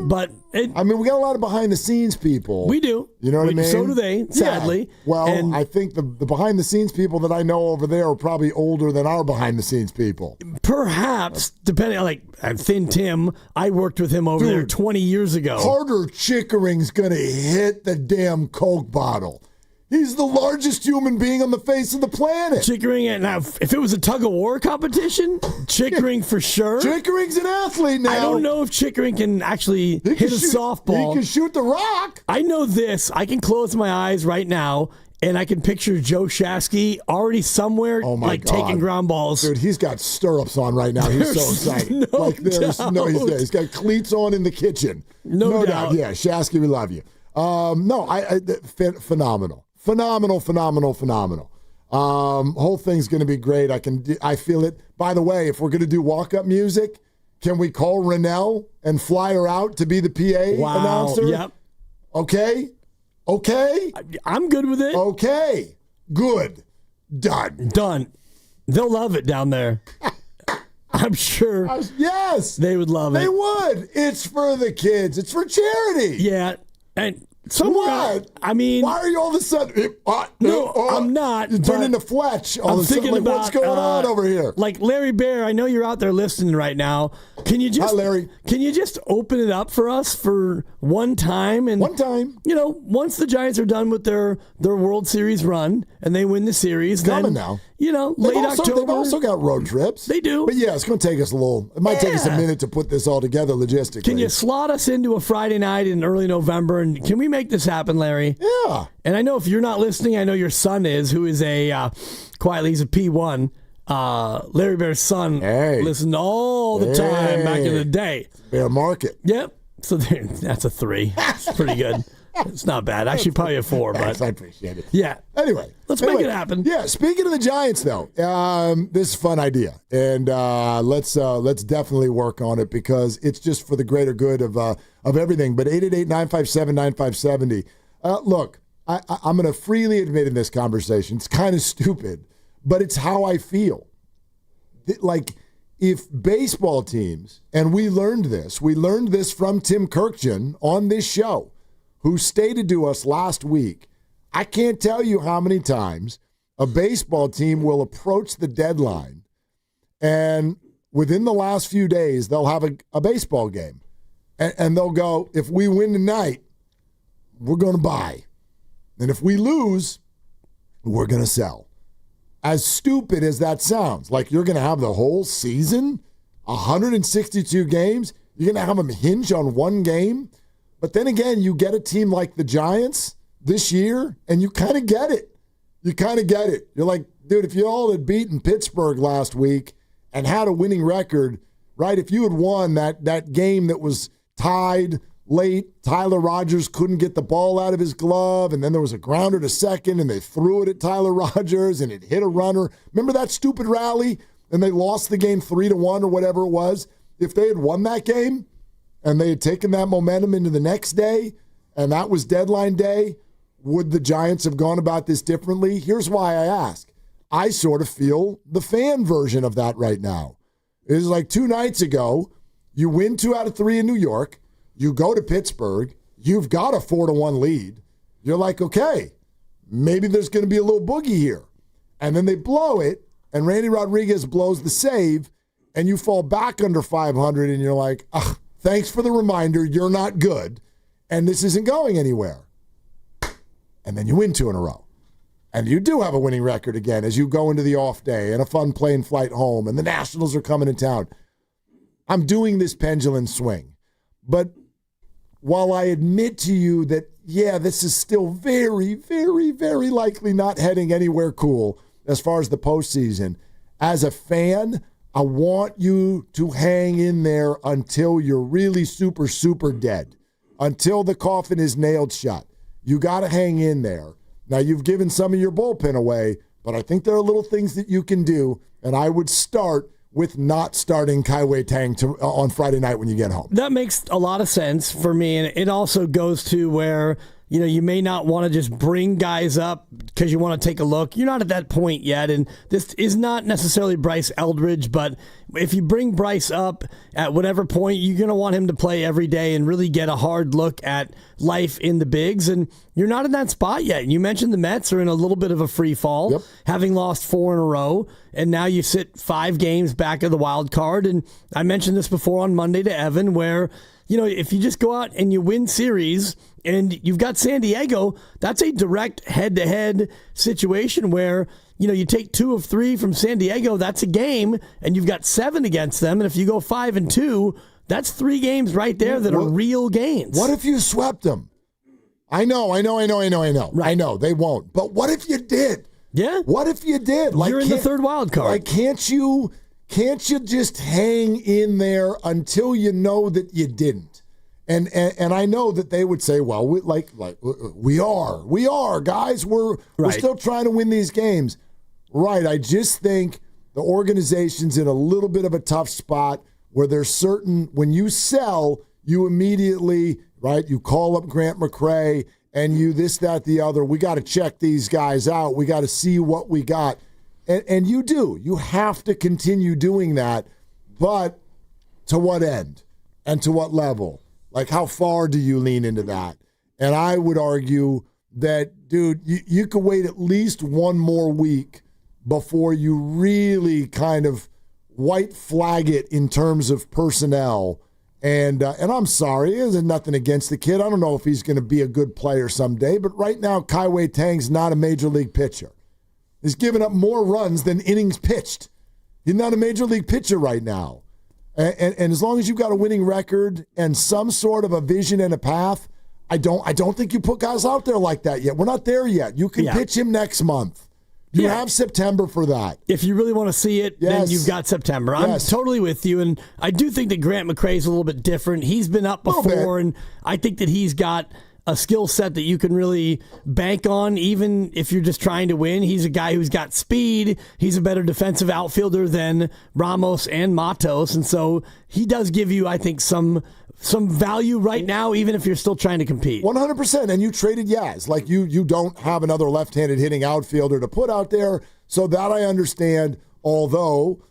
But we got a lot of behind-the-scenes people. We do. You know what I mean? So do they, sadly. Yeah. Well, and I think the behind-the-scenes people that I know over there are probably older than our behind-the-scenes people. Perhaps, depending on, like, Thin Tim, I worked with him over there 20 years ago. Carter Chickering's going to hit the damn Coke bottle. He's the largest human being on the face of the planet. Chickering, now, if it was a tug-of-war competition, Chickering for sure. Chickering's an athlete now. I don't know if Chickering can actually hit a softball. He can shoot the rock. I know this. I can close my eyes right now, and I can picture Joe Shasky already somewhere, taking ground balls. Dude, he's got stirrups on right now. He's so excited. He's got cleats on in the kitchen. No doubt. Yeah, Shasky, we love you. Phenomenal. Whole thing's going to be great. I feel it. By the way, if we're going to do walk-up music, can we call Rennell and fly her out to be the PA announcer? Yep. Okay. I'm good with it. Okay. Good. Done. They'll love it down there. I'm sure. Yes. They would love it. They would. It's for the kids. It's for charity. Yeah. And what? I mean, why are you all of a sudden? I'm not. You turn into Fletch. All of a sudden, like, what's going on over here? Like Larry Bear, I know you're out there listening right now. Can you just, Hi, Larry. Can you just open it up for us for one time? And once the Giants are done with their World Series run and they win the series, then now. Late October. They've also got road trips. They do. But yeah, it's going to take us it might take us a minute to put this all together logistically. Can you slot us into a Friday night in early November? And can we make this happen, Larry? Yeah. And I know if you're not listening, I know your son is, who is he's a P1. Larry Bear's son listened all the time back in the day. Bear Market. Yep. So that's a 3. It's pretty good. It's not bad. Actually, probably a 4. But I appreciate it. Yeah. Anyway, let's make it happen. Yeah. Speaking of the Giants, though, this is a fun idea, and let's definitely work on it because it's just for the greater good of everything. But 888-957-9570. Look, I'm going to freely admit in this conversation, it's kind of stupid, but it's how I feel. Like, if baseball teams, and we learned this from Tim Kirkjian on this show, who stated to us last week, I can't tell you how many times a baseball team will approach the deadline, and within the last few days, they'll have a baseball game. And they'll go, if we win tonight, we're going to buy. And if we lose, we're going to sell. As stupid as that sounds, like you're going to have the whole season, 162 games, you're going to have them hinge on one game. But then again, you get a team like the Giants this year, and you kind of get it. You're like, dude, if you all had beaten Pittsburgh last week and had a winning record, right? If you had won that game that was tied late, Tyler Rogers couldn't get the ball out of his glove, and then there was a grounder to second, and they threw it at Tyler Rogers, and it hit a runner. Remember that stupid rally? And they lost the game 3-1 or whatever it was. If they had won that game, and they had taken that momentum into the next day, and that was deadline day, would the Giants have gone about this differently? Here's why I ask. I sort of feel the fan version of that right now. It was like 2 nights ago, you win 2 out of 3 in New York, you go to Pittsburgh, you've got a 4-1 lead. You're like, okay, maybe there's going to be a little boogie here. And then they blow it, and Randy Rodriguez blows the save, and you fall back under 500, and you're like, thanks for the reminder, you're not good, and this isn't going anywhere. And then you win 2 in a row. And you do have a winning record again as you go into the off day and a fun plane flight home, and the Nationals are coming to town. I'm doing this pendulum swing. But while I admit to you that, yeah, this is still very, very, very likely not heading anywhere cool as far as the postseason, as a fan, I want you to hang in there until you're really super, super dead, until the coffin is nailed shut. You got to hang in there. Now, you've given some of your bullpen away, but I think there are little things that you can do, and I would start with not starting Kai-Wei Tang on Friday night when you get home. That makes a lot of sense for me, and it also goes to where, you may not want to just bring guys up because you want to take a look. You're not at that point yet, and this is not necessarily Bryce Eldridge, but if you bring Bryce up at whatever point, you're going to want him to play every day and really get a hard look at life in the bigs, and you're not in that spot yet. You mentioned the Mets are in a little bit of a free fall, having lost 4 in a row, and now you sit 5 games back of the wild card, and I mentioned this before on Monday to Evan, where if you just go out and you win series and you've got San Diego, that's a direct head-to-head situation where, you take 2 of 3 from San Diego, that's a game, and you've got 7 against them. And if you go 5-2, that's 3 games right there that are real gains. What if you swept them? I know. Right. I know, they won't. But what if you did? Yeah. What if you did? You're in the third wild card. Like, can't you just hang in there until you know that you didn't? And I know that they would say, well, we are guys. We're still trying to win these games. Right. I just think the organization's in a little bit of a tough spot where there's certain, when you sell, you immediately, right, you call up Grant McCray and you this, that, the other. We got to check these guys out. We got to see what we got. And you do. You have to continue doing that. But to what end? And to what level? Like, how far do you lean into that? And I would argue that, dude, you could wait at least one more week before you really kind of white flag it in terms of personnel. And I'm sorry, there's nothing against the kid. I don't know if he's going to be a good player someday, but right now, Kai-Wei Tang's not a major league pitcher. He's given up more runs than innings pitched. He's not a major league pitcher right now. And as long as you've got a winning record and some sort of a vision and a path, I don't think you put guys out there like that yet. We're not there yet. You can pitch him next month. You have September for that. If you really want to see it, then you've got September. I'm totally with you, and I do think that Grant McCray is a little bit different. He's been up before, and I think that he's got a skill set that you can really bank on, even if you're just trying to win. He's a guy who's got speed. He's a better defensive outfielder than Ramos and Matos, and so he does give you, I think, some value right now, even if you're still trying to compete. 100%, and you traded Yaz. Like, you don't have another left-handed hitting outfielder to put out there, so that I understand, although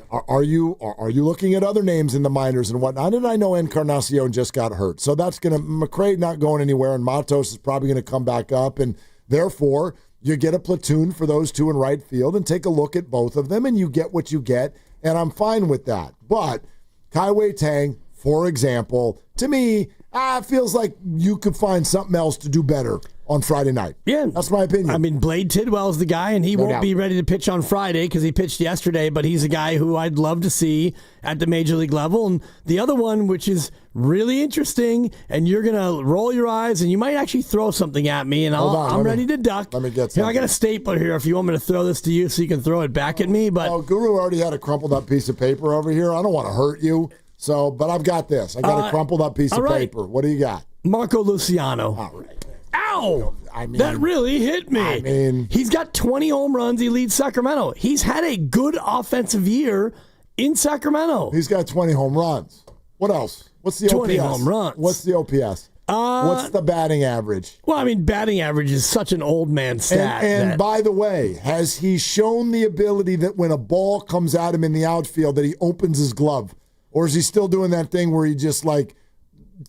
Are you looking at other names in the minors and whatnot? And I know Encarnacion just got hurt. So that's going to, McCray not going anywhere, and Matos is probably going to come back up. And therefore, you get a platoon for those 2 in right field and take a look at both of them, and you get what you get. And I'm fine with that. But Kai-Wei Tang, for example, to me, it feels like you could find something else to do better on Friday night. Yeah. That's my opinion. I mean, Blade Tidwell's the guy, and he won't be ready to pitch on Friday because he pitched yesterday, but he's a guy who I'd love to see at the major league level. And the other one, which is really interesting, and you're going to roll your eyes, and you might actually throw something at me, and I'm ready to duck. Let me get something. Here, I got a stapler here if you want me to throw this to you so you can throw it back at me. But Guru already had a crumpled up piece of paper over here. I don't want to hurt you. So, but I've got this. I got a crumpled up piece of paper. What do you got? Marco Luciano. All right. Ow! That really hit me. I mean, he's got 20 home runs. He leads Sacramento. He's had a good offensive year in Sacramento. He's got 20 home runs. What else? What's the 20 OPS? home runs. What's the OPS? What's the batting average? Well, I mean, batting average is such an old man stat. And by the way, has he shown the ability that when a ball comes at him in the outfield that he opens his glove? Or is he still doing that thing where he just like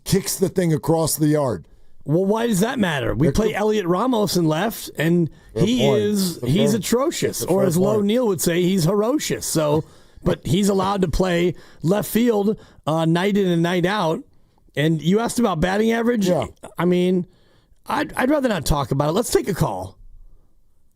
kicks the thing across the yard. Well, why does that matter? We play Elliot Ramos in left, and he's atrocious. Or as Low Neal would say, he's ferocious. So, but he's allowed to play left field night in and night out. And you asked about batting average? Yeah. I mean, I'd rather not talk about it. Let's take a call.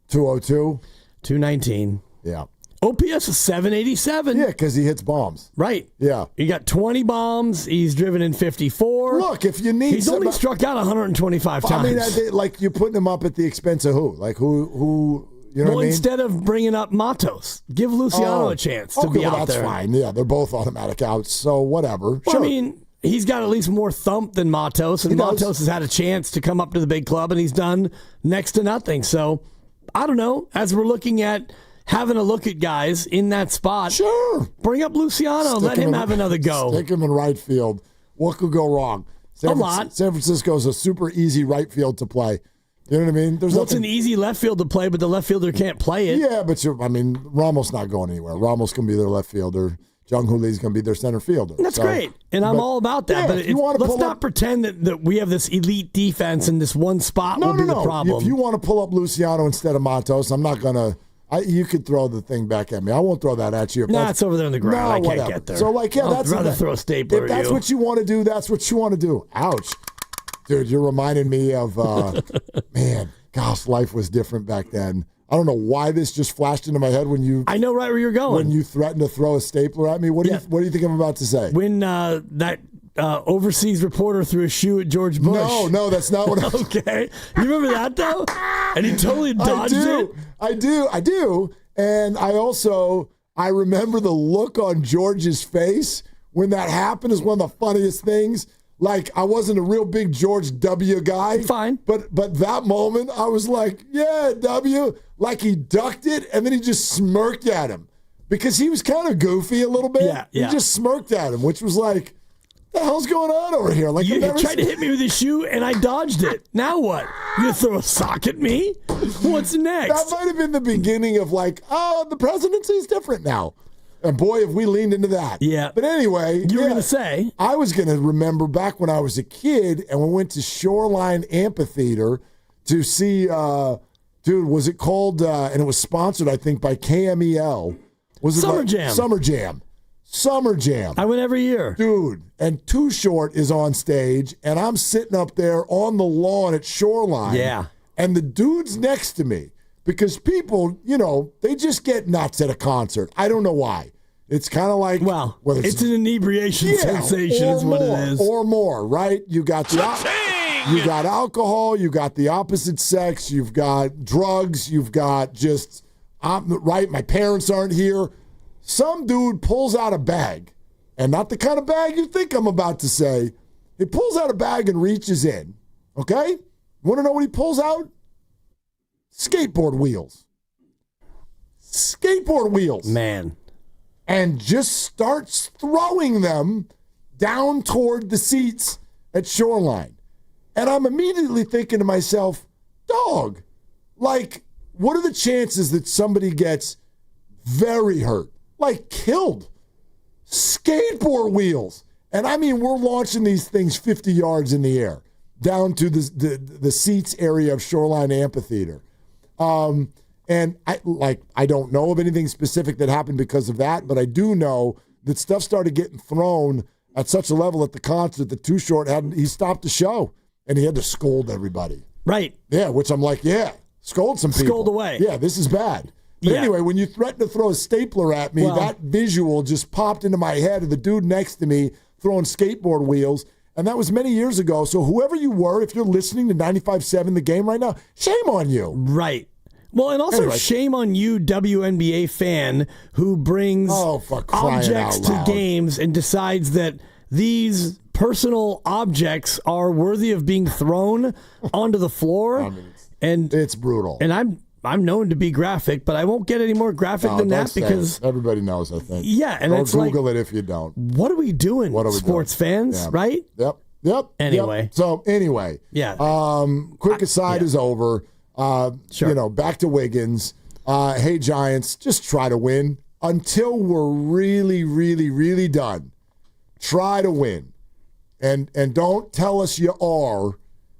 202? 219. Yeah. OPS is 787. Yeah, because he hits bombs. Right. Yeah. He got 20 bombs. He's driven in 54. Look, if you need... He's only struck out 125 times. I mean, like, you're putting him up at the expense of who? Like, who you know what I mean? Instead of bringing up Matos, give Luciano a chance to be out that's there. Fine. Yeah, they're both automatic outs, so whatever. Well, sure. I mean, he's got at least more thump than Matos, and Matos has had a chance to come up to the big club, and he's done next to nothing. So, I don't know. As we're looking at having a look at guys in that spot, sure, bring up Luciano, let him have another go. Stick him in right field. What could go wrong? A lot. San Francisco's a super easy right field to play. You know what I mean? It's an easy left field to play, but the left fielder can't play it. Yeah, but Ramos not going anywhere. Ramos can be their left fielder. Jung Hoo Lee's going to be their center fielder. That's great, and I'm all about that. Yeah, but let's not pretend that we have this elite defense and this one spot will be the problem. If you want to pull up Luciano instead of Matos, I'm not going to. You could throw the thing back at me. I won't throw that at you. It's over there on the ground. I can't whatever. get there. So, I'd rather throw a stapler. If that's what you want to do, that's what you want to do. Ouch. Dude, you're reminding me of, man, gosh, life was different back then. I don't know why this just flashed into my head when you... I know right where you're going. When you threatened to throw a stapler at me. What do you think I'm about to say? When that overseas reporter threw a shoe at George Bush. No, that's not what I was... Okay. You remember that, though? And he totally dodged it? I do. And I remember the look on George's face when that happened is one of the funniest things. Like, I wasn't a real big George W. guy. Fine. But that moment, I was like, yeah, W. Like, he ducked it, and then he just smirked at him. Because he was kind of goofy a little bit. Yeah. He just smirked at him, which was like, what the hell's going on over here? Like, you tried to hit me with a shoe, and I dodged it. Now what? You gonna throw a sock at me? What's next? That might have been the beginning of like, the presidency's different now. And boy, have we leaned into that. Yeah. But anyway. You were going to say. I was going to remember back when I was a kid and we went to Shoreline Amphitheater to see, was it called, and it was sponsored, I think, by KMEL. Was it Summer Jam. Summer Jam. I went every year. Dude, and Too Short is on stage, and I'm sitting up there on the lawn at Shoreline. Yeah. And the dude's next to me. Because people, they just get nuts at a concert. I don't know why. It's kind of like... Well, it's an inebriation sensation is what it is. Or more, right? You got you got alcohol, you got the opposite sex, you've got drugs, you've got just... right, my parents aren't here. Some dude pulls out a bag, and not the kind of bag you think I'm about to say. He pulls out a bag and reaches in, okay? You want to know what he pulls out? Skateboard wheels. Man. And just starts throwing them down toward the seats at Shoreline. And I'm immediately thinking to myself, dog, like, what are the chances that somebody gets very hurt, like killed? Skateboard wheels. And I mean, we're launching these things 50 yards in the air down to the seats area of Shoreline Amphitheater. And I don't know of anything specific that happened because of that, but I do know that stuff started getting thrown at such a level at the concert that Too Short he stopped the show and he had to scold everybody. Right. Yeah, which I'm like, scold some people. Scold away. Yeah, this is bad. But anyway, when you threatened to throw a stapler at me, that visual just popped into my head of the dude next to me throwing skateboard wheels. And that was many years ago. So whoever you were, if you're listening to 95.7 The Game right now, shame on you. Right. Well, and also shame on you, WNBA fan, who brings objects to games and decides that these personal objects are worthy of being thrown onto the floor. I mean, it's brutal. And I'm known to be graphic, but I won't get any more graphic than that because everybody knows, I think. Yeah, and don't it's Google it if you don't. What are we doing, sports fans? Right? Yep. Anyway. Yep. So anyway, quick aside is over. Back to Wiggins. Hey, Giants, just try to win until we're really, really, really done. Try to win. And don't tell us you are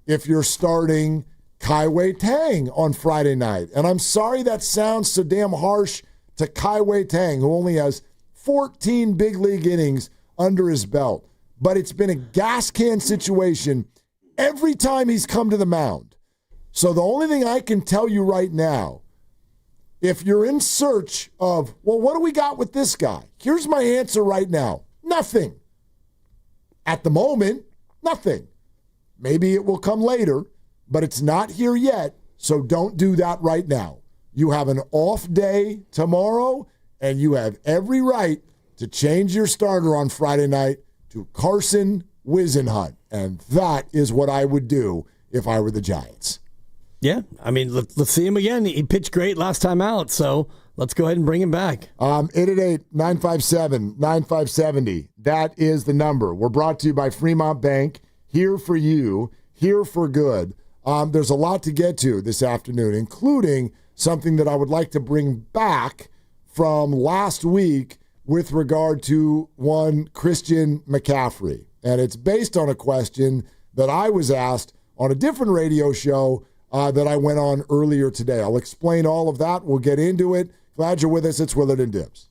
if you're starting Kai Tang on Friday night. And I'm sorry that sounds so damn harsh to Kai Tang, who only has 14 big league innings under his belt. But it's been a gas can situation every time he's come to the mound. So the only thing I can tell you right now, if you're in search of, well, what do we got with this guy? Here's my answer right now. Nothing. At the moment, nothing. Maybe it will come later, but it's not here yet, so don't do that right now. You have an off day tomorrow, and you have every right to change your starter on Friday night to Carson Whisenhunt, and that is what I would do if I were the Giants. Yeah, I mean, let's see him again. He pitched great last time out, so let's go ahead and bring him back. 888-957-9570. That is the number. We're brought to you by Fremont Bank. Here for you, here for good. There's a lot to get to this afternoon, including something that I would like to bring back from last week with regard to one Christian McCaffrey. And it's based on a question that I was asked on a different radio show that I went on earlier today. I'll explain all of that. We'll get into it. Glad you're with us. It's Willard Dibs.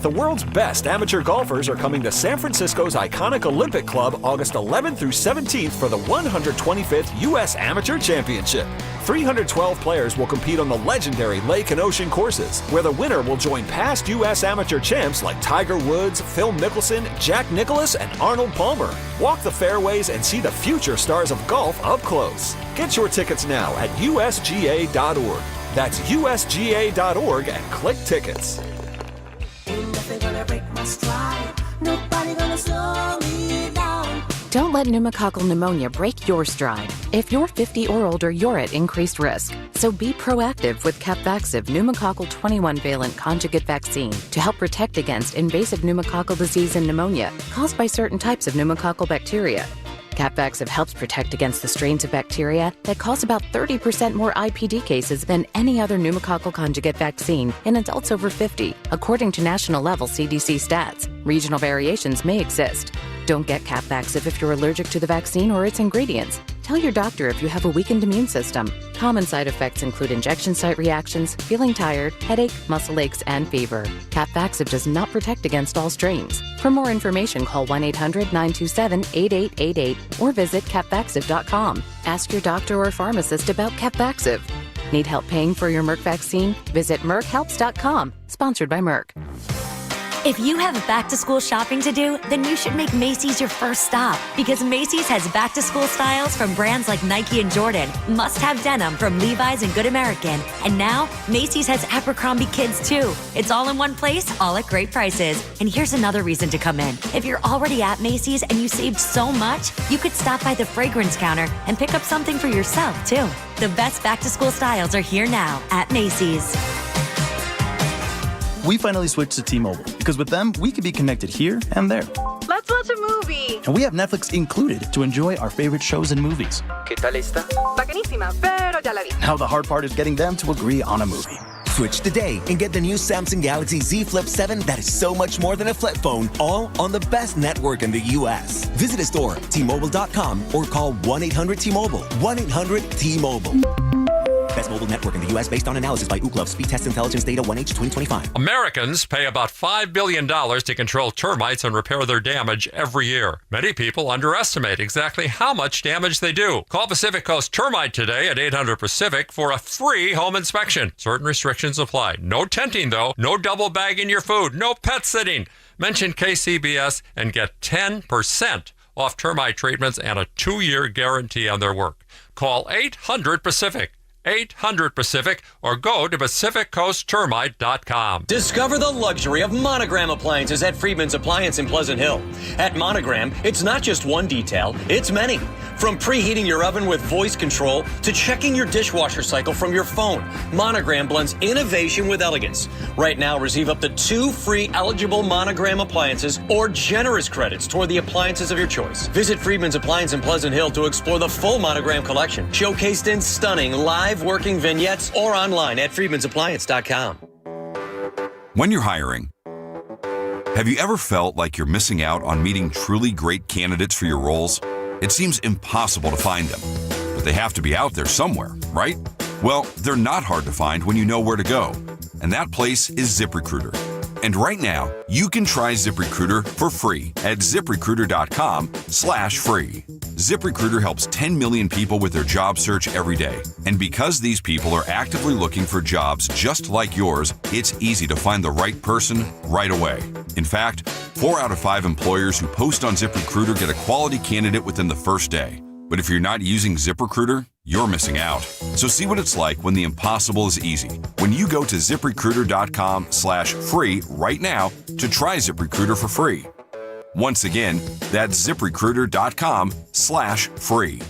The world's best amateur golfers are coming to San Francisco's iconic Olympic Club August 11th through 17th for the 125th U.S. Amateur Championship. 312 players will compete on the legendary lake and ocean courses, where the winner will join past U.S. amateur champs like Tiger Woods, Phil Mickelson, Jack Nicklaus, and Arnold Palmer. Walk the fairways and see the future stars of golf up close. Get your tickets now at usga.org. That's usga.org and click tickets. Don't let pneumococcal pneumonia break your stride. If you're 50 or older, you're at increased risk. So be proactive with Capvaxive pneumococcal 21-valent conjugate vaccine to help protect against invasive pneumococcal disease and pneumonia caused by certain types of pneumococcal bacteria. Capvaxive helps protect against the strains of bacteria that cause about 30% more IPD cases than any other pneumococcal conjugate vaccine in adults over 50, according to national-level CDC stats. Regional variations may exist. Don't get Capvaxive if you're allergic to the vaccine or its ingredients. Tell your doctor if you have a weakened immune system. Common side effects include injection site reactions, feeling tired, headache, muscle aches, and fever. Capvaxive does not protect against all strains. For more information, call 1-800-927-8888 or visit capvaxive.com. Ask your doctor or pharmacist about Capvaxive. Need help paying for your Merck vaccine? Visit merckhelps.com. Sponsored by Merck. If you have back-to-school shopping to do, then you should make Macy's your first stop, because Macy's has back-to-school styles from brands like Nike and Jordan, must-have denim from Levi's and Good American, and now Macy's has Abercrombie Kids too. It's all in one place, all at great prices. And here's another reason to come in. If you're already at Macy's and you saved so much, you could stop by the fragrance counter and pick up something for yourself too. The best back-to-school styles are here now at Macy's. We finally switched to T-Mobile because with them, we can be connected here and there. Let's watch a movie. And we have Netflix included to enjoy our favorite shows and movies. ¿Qué tal esta? Bacanísima, pero ya la vi. Now the hard part is getting them to agree on a movie. Switch today and get the new Samsung Galaxy Z Flip 7 that is so much more than a flip phone, all on the best network in the U.S. Visit a store, T-Mobile.com, or call 1-800-T-Mobile. 1-800-T-Mobile. Best mobile network in the U.S. based on analysis by Ookla Speed Test Intelligence Data 1H 2025. Americans pay about $5 billion to control termites and repair their damage every year. Many people underestimate exactly how much damage they do. Call Pacific Coast Termite today at 800-PACIFIC for a free home inspection. Certain restrictions apply. No tenting, though. No double bagging your food. No pet sitting. Mention KCBS and get 10% off termite treatments and a 2-year guarantee on their work. Call 800-PACIFIC. 800-PACIFIC or go to PacificCoastTermite.com. Discover the luxury of Monogram appliances at Friedman's Appliance in Pleasant Hill. At Monogram, it's not just one detail, it's many. From preheating your oven with voice control to checking your dishwasher cycle from your phone, Monogram blends innovation with elegance. Right now, receive up to 2 free eligible Monogram appliances or generous credits toward the appliances of your choice. Visit Friedman's Appliance in Pleasant Hill to explore the full Monogram collection, showcased in stunning live working vignettes or online at freedmansappliance.com. When you're hiring, Have you ever felt like you're missing out on meeting truly great candidates for your roles? It seems impossible to find them, but they have to be out there somewhere, right? Well, they're not hard to find when you know where to go, and that place is ZipRecruiter. And right now, you can try ZipRecruiter for free at ZipRecruiter.com/free. ZipRecruiter helps 10 million people with their job search every day. And because these people are actively looking for jobs just like yours, it's easy to find the right person right away. In fact, 4 out of 5 employers who post on ZipRecruiter get a quality candidate within the first day. But if you're not using ZipRecruiter, you're missing out. So see what it's like when the impossible is easy. When you go to ZipRecruiter.com/free right now to try ZipRecruiter for free. Once again, that's ZipRecruiter.com/free.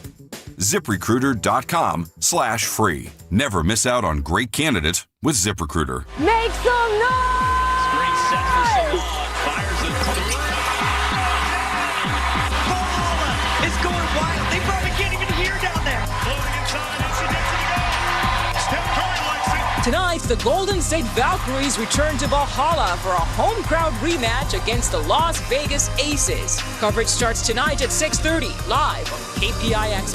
ZipRecruiter.com/free. Never miss out on great candidates with ZipRecruiter. Make some noise! Screen set for Salon. Fires it through. Ball is going wild. They probably can't even hear down there. Floating inside as he gets it to go. Steph Curry likes it. Tonight, the Golden State Valkyries return to Valhalla for a home crowd rematch against the Las Vegas Aces. Coverage starts tonight at 6:30, live on KPIX+.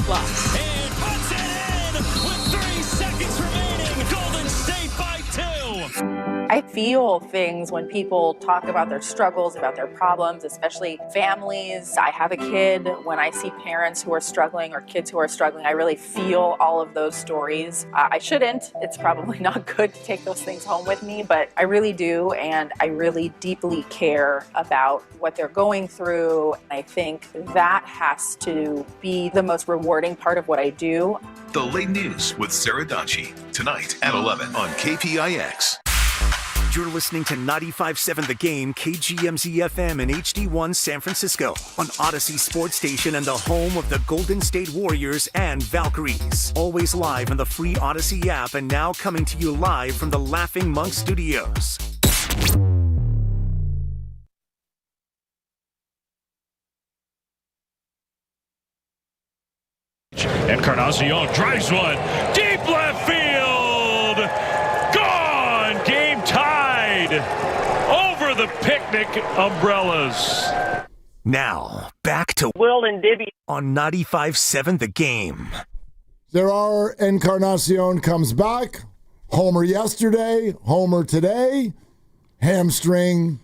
And puts it in with 3 seconds remaining. Golden State by 2. I feel things when people talk about their struggles, about their problems, especially families. I have a kid. When I see parents who are struggling or kids who are struggling, I really feel all of those stories. I shouldn't. It's probably not good to take those things home with me, but I really do, and I really deeply care about what they're going through. I think that has to be the most rewarding part of what I do. The Late News with Sarah Donchie, tonight at 11 on KPIX. You're listening to 95.7 The Game, KGMZ-FM and HD1 San Francisco on Odyssey Sports Station and the home of the Golden State Warriors and Valkyries. Always live on the free Odyssey app and now coming to you live from the Laughing Monk Studios. Encarnacion drives one. Deep left field. Gone. Game tied. Over the picnic umbrellas. Now, back to Will and Dibby on 95.7 The Game. Gerard Encarnacion comes back. Homer yesterday, Homer today. Hamstring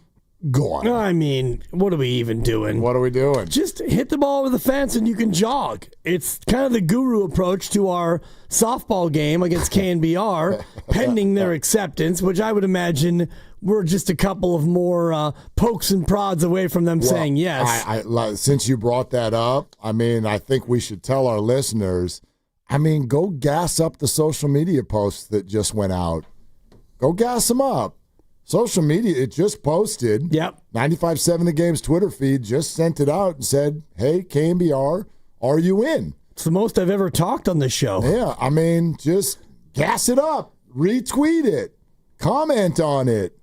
gone. I mean, what are we even doing? What are we doing? Just hit the ball over the fence and you can jog. It's kind of the guru approach to our softball game against KNBR, pending their acceptance, which I would imagine we're just a couple of more pokes and prods away from them saying yes. Since you brought that up, I mean, I think we should tell our listeners, go gas up the social media posts that just went out. Go gas them up. Social media, it just posted. Yep. 95.7 The Game's Twitter feed just sent it out and said, hey, KNBR, are you in? It's the most I've ever talked on this show. Yeah, just gas it up. Retweet it. Comment on it.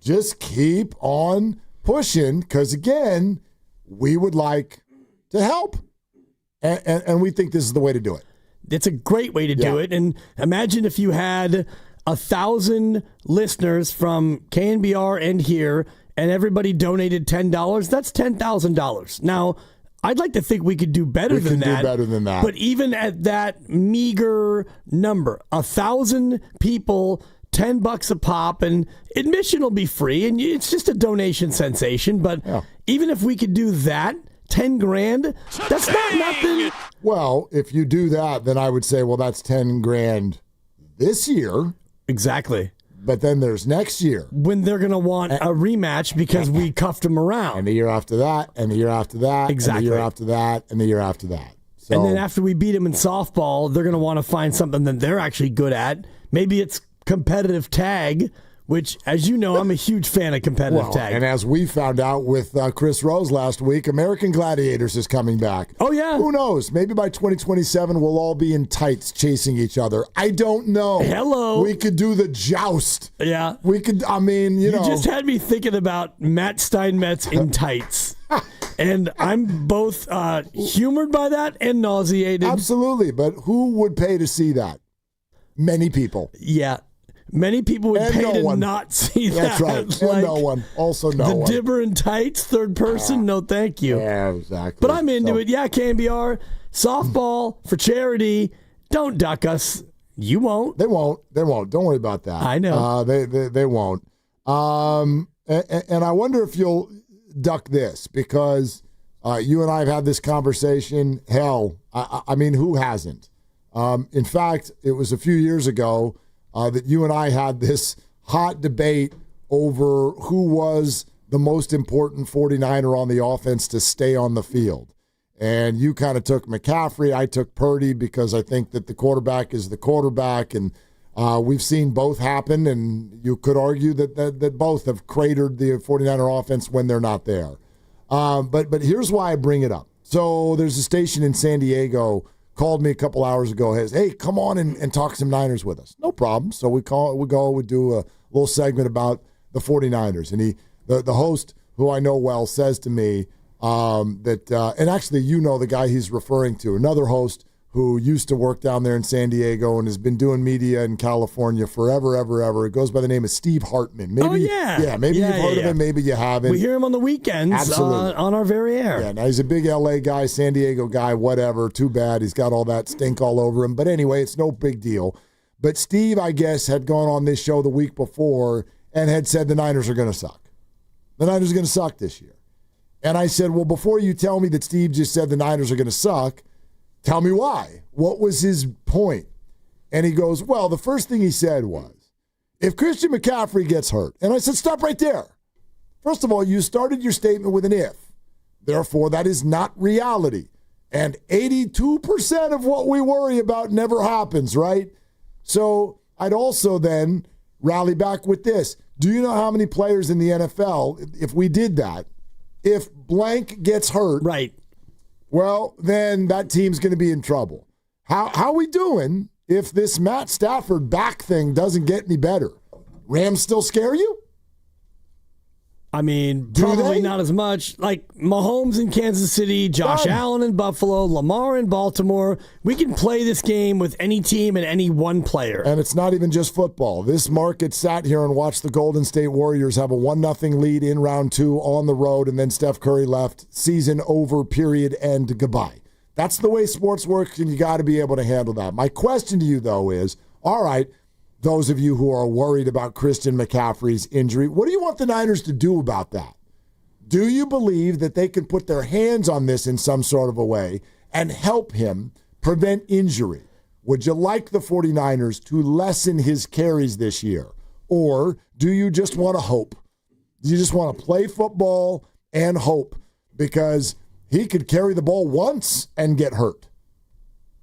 Just keep on pushing because, again, we would like to help. And we think this is the way to do it. It's a great way to do it. And imagine if you had 1,000 listeners from KNBR and here, and everybody donated $10. That's $10,000. Now, I'd like to think we could do better than that. But even at that meager number, 1,000 people, $10 a pop, and admission will be free, and it's just a donation sensation. But even if we could do that, 10 grand, that's not nothing. Well, if you do that, then I would say, well, that's 10 grand this year. Exactly. But then there's next year. When they're going to want a rematch because we cuffed them around. And the year after that, and the year after that, exactly. And the year after that, and the year after that. So, and then after we beat them in softball, they're going to want to find something that they're actually good at. Maybe it's competitive tag, which, as you know, I'm a huge fan of competitive tag. And as we found out with Chris Rose last week, American Gladiators is coming back. Oh, yeah. Who knows? Maybe by 2027, we'll all be in tights chasing each other. I don't know. Hello. We could do the joust. Yeah. We could, you know. You just had me thinking about Matt Steinmetz in tights. And I'm both humored by that and nauseated. Absolutely. But who would pay to see that? Many people. Yeah. Many people would pay to not see that. That's right. And no one. Also no one. The Dibber in tights, third person, no thank you. Yeah, exactly. But I'm into it. Yeah, KNBR, softball for charity. Don't duck us. You won't. They won't. Don't worry about that. I know. They won't. And I wonder if you'll duck this, because you and I have had this conversation. Hell, I mean, who hasn't? In fact, it was a few years ago that you and I had this hot debate over who was the most important 49er on the offense to stay on the field. And you kind of took McCaffrey. I took Purdy, because I think that the quarterback is the quarterback. And we've seen both happen, and you could argue that both have cratered the 49er offense when they're not there. But here's why I bring it up. So there's a station in San Diego called me a couple hours ago. Hey, come on and talk some Niners with us. No problem. So we do a little segment about the 49ers. And the host, who I know well, says to me that, and actually you know the guy he's referring to, another host who used to work down there in San Diego and has been doing media in California forever, ever. It goes by the name of Steve Hartman. Maybe, you've heard of him, maybe you haven't. We hear him on the weekends on our very air. Yeah, now he's a big LA guy, San Diego guy, whatever. Too bad he's got all that stink all over him. But anyway, it's no big deal. But Steve, I guess, had gone on this show the week before and had said the Niners are going to suck. The Niners are going to suck this year. And I said, well, before you tell me that Steve just said the Niners are going to suck, tell me why. What was his point? And he goes, well, the first thing he said was, if Christian McCaffrey gets hurt. And I said, stop right there. First of all, you started your statement with an if. Therefore, that is not reality. And 82% of what we worry about never happens, right? So I'd also then rally back with this. Do you know how many players in the NFL, if we did that, if blank gets hurt, right? Well, then that team's going to be in trouble. How are we doing if this Matt Stafford back thing doesn't get any better? Rams still scare you? I mean, probably not as much. Like Mahomes in Kansas City, Josh Allen in Buffalo, Lamar in Baltimore. We can play this game with any team and any one player. And it's not even just football. This market sat here and watched the Golden State Warriors have a 1-0 lead in round 2 on the road, and then Steph Curry left. Season over, period, end, goodbye. That's the way sports works, and you got to be able to handle that. My question to you, though, is, all right, those of you who are worried about Christian McCaffrey's injury, what do you want the Niners to do about that? Do you believe that they can put their hands on this in some sort of a way and help him prevent injury? Would you like the 49ers to lessen his carries this year? Or do you just want to hope? Do you just want to play football and hope? Because he could carry the ball once and get hurt.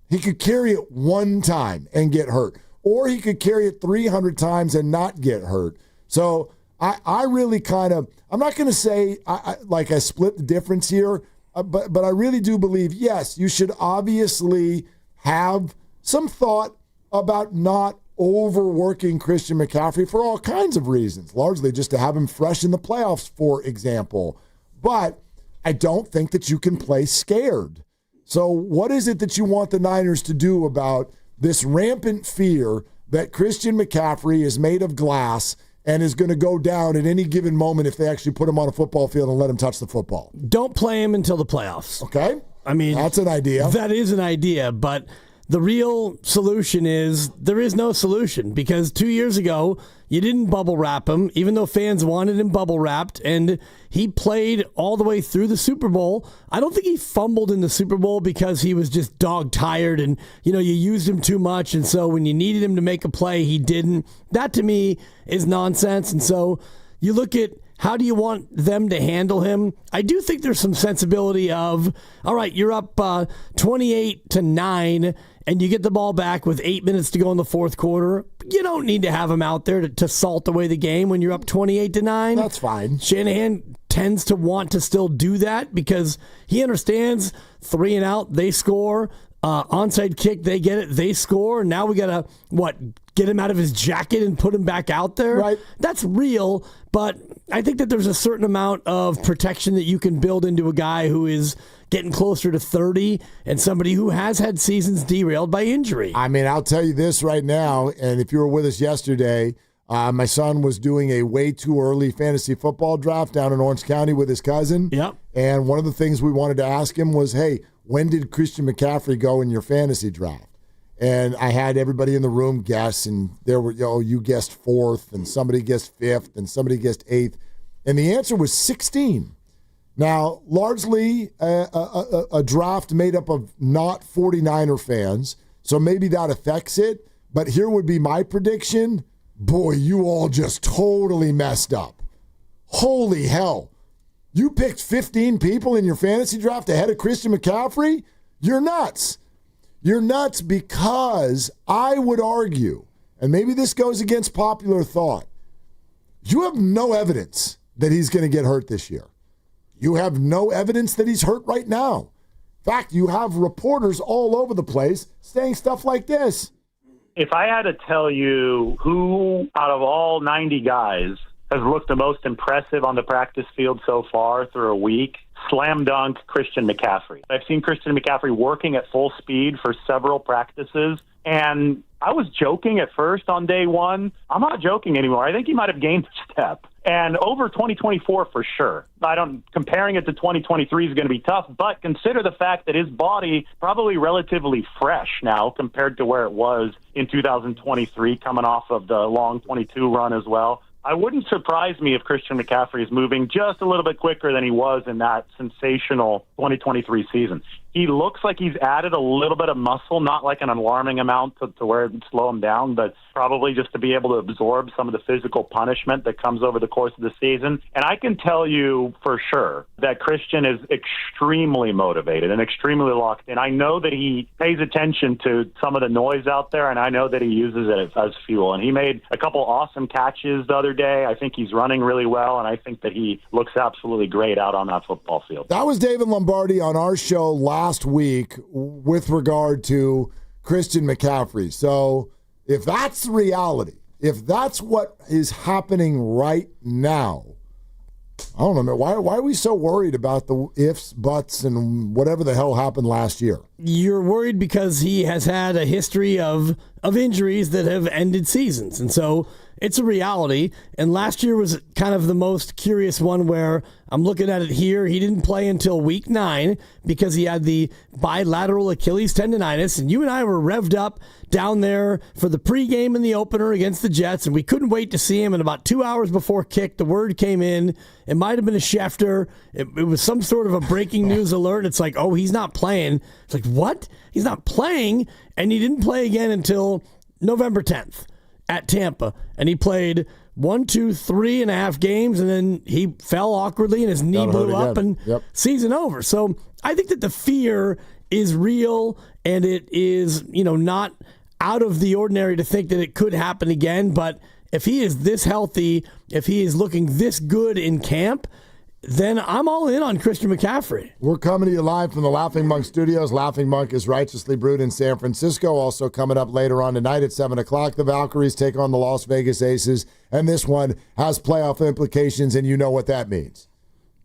He could carry it one time and get hurt. Or he could carry it 300 times and not get hurt. So I really kind of, I'm not going to say I split the difference here, but I really do believe, yes, you should obviously have some thought about not overworking Christian McCaffrey for all kinds of reasons, largely just to have him fresh in the playoffs, for example. But I don't think that you can play scared. So what is it that you want the Niners to do about this rampant fear that Christian McCaffrey is made of glass and is going to go down at any given moment if they actually put him on a football field and let him touch the football? Don't play him until the playoffs. Okay. I mean, that's an idea. That is an idea, but the real solution is there is no solution, because 2 years ago, you didn't bubble wrap him, even though fans wanted him bubble wrapped, and he played all the way through the Super Bowl. I don't think he fumbled in the Super Bowl because he was just dog tired and, you used him too much, and so when you needed him to make a play, he didn't. That, to me, is nonsense, and so you look at how do you want them to handle him? I do think there's some sensibility of, all right, you're up 28-9, and you get the ball back with 8 minutes to go in the fourth quarter. You don't need to have him out there to salt away the game when you're up 28-9. That's fine. Shanahan tends to want to still do that because he understands 3 and out, they score. Onside kick, they get it, they score. Now we got to, get him out of his jacket and put him back out there? Right. That's real, but I think that there's a certain amount of protection that you can build into a guy who is getting closer to 30 and somebody who has had seasons derailed by injury. I mean, I'll tell you this right now, and if you were with us yesterday, my son was doing a way too early fantasy football draft down in Orange County with his cousin. Yep. And one of the things we wanted to ask him was, hey, when did Christian McCaffrey go in your fantasy draft? And I had everybody in the room guess, and there were, you guessed 4th, and somebody guessed 5th, and somebody guessed 8th. And the answer was 16. Now, largely a draft made up of not 49er fans, so maybe that affects it. But here would be my prediction. Boy, you all just totally messed up. Holy hell. You picked 15 people in your fantasy draft ahead of Christian McCaffrey? You're nuts. You're nuts because I would argue, and maybe this goes against popular thought, you have no evidence that he's going to get hurt this year. You have no evidence that he's hurt right now. In fact, you have reporters all over the place saying stuff like this. If I had to tell you who out of all 90 guys has looked the most impressive on the practice field so far through a week, slam dunk Christian McCaffrey. I've seen Christian McCaffrey working at full speed for several practices, and I was joking at first on day one. I'm not joking anymore. I think he might have gained a step. And over 2024 for sure. Comparing it to 2023 is going to be tough, but consider the fact that his body probably relatively fresh now compared to where it was in 2023, coming off of the long 22 run as well. I wouldn't surprise me if Christian McCaffrey is moving just a little bit quicker than he was in that sensational 2023 season. He looks like he's added a little bit of muscle, not like an alarming amount to where it would slow him down, but probably just to be able to absorb some of the physical punishment that comes over the course of the season. And I can tell you for sure that Christian is extremely motivated and extremely locked in. I know that he pays attention to some of the noise out there, and I know that he uses it as fuel. And he made a couple awesome catches the other day. I think he's running really well, and I think that he looks absolutely great out on that football field. That was David Lombardi on our show last week with regard to Christian McCaffrey. So if that's the reality, if that's what is happening right now, I don't know, man, why are we so worried about the ifs, buts, and whatever the hell happened last year? You're worried because he has had a history of injuries that have ended seasons. And so it's a reality. And last year was kind of the most curious one where I'm looking at it here. He didn't play until week 9 because he had the bilateral Achilles tendonitis. And you and I were revved up down there for the pregame and the opener against the Jets. And we couldn't wait to see him. And about 2 hours before kick, the word came in. It might have been a Schefter. It was some sort of a breaking news alert. It's like, oh, he's not playing. It's like, what? He's not playing? And he didn't play again until November 10th. At Tampa, and he played 1, 2, 3.5 games, and then he fell awkwardly, and his knee blew up, and season over. So I think that the fear is real, and it is, not out of the ordinary to think that it could happen again. But if he is this healthy, if he is looking this good in camp, then I'm all in on Christian McCaffrey. We're coming to you live from the Laughing Monk Studios. Laughing Monk is righteously brewed in San Francisco. Also coming up later on tonight at 7 o'clock, the Valkyries take on the Las Vegas Aces, and this one has playoff implications, and you know what that means.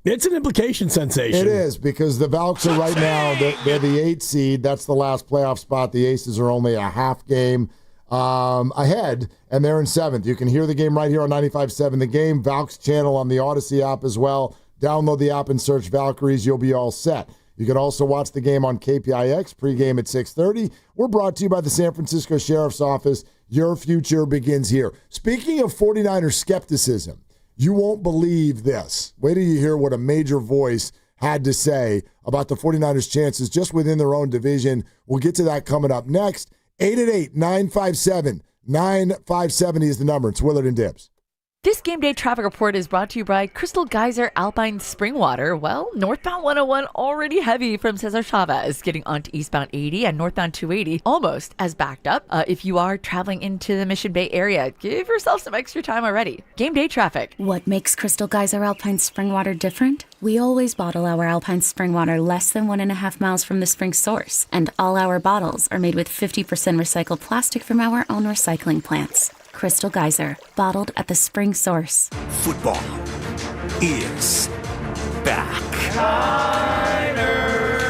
It's an implication sensation. It is, because the Valks are right now, they're the 8th seed. That's the last playoff spot. The Aces are only a half game ahead, and they're in 7th. You can hear the game right here on 95.7 The Game, Valks channel on the Odyssey app as well. Download the app and search Valkyries. You'll be all set. You can also watch the game on KPIX, pregame at 6:30. We're brought to you by the San Francisco Sheriff's Office. Your future begins here. Speaking of 49er skepticism, you won't believe this. Wait till you hear what a major voice had to say about the 49ers' chances just within their own division. We'll get to that coming up next. 888-957-9570 is the number. It's Willard and Dibs. This Game Day traffic report is brought to you by Crystal Geyser Alpine Spring Water. Well, northbound 101 already heavy from Cesar Chavez, getting onto eastbound 80 and northbound 280 almost as backed up. If you are traveling into the Mission Bay area, give yourself some extra time already. Game Day traffic. What makes Crystal Geyser Alpine Spring Water different? We always bottle our Alpine Spring Water less than 1.5 miles from the spring source, and all our bottles are made with 50% recycled plastic from our own recycling plants. Crystal Geyser, bottled at the spring source. Football is back. Niners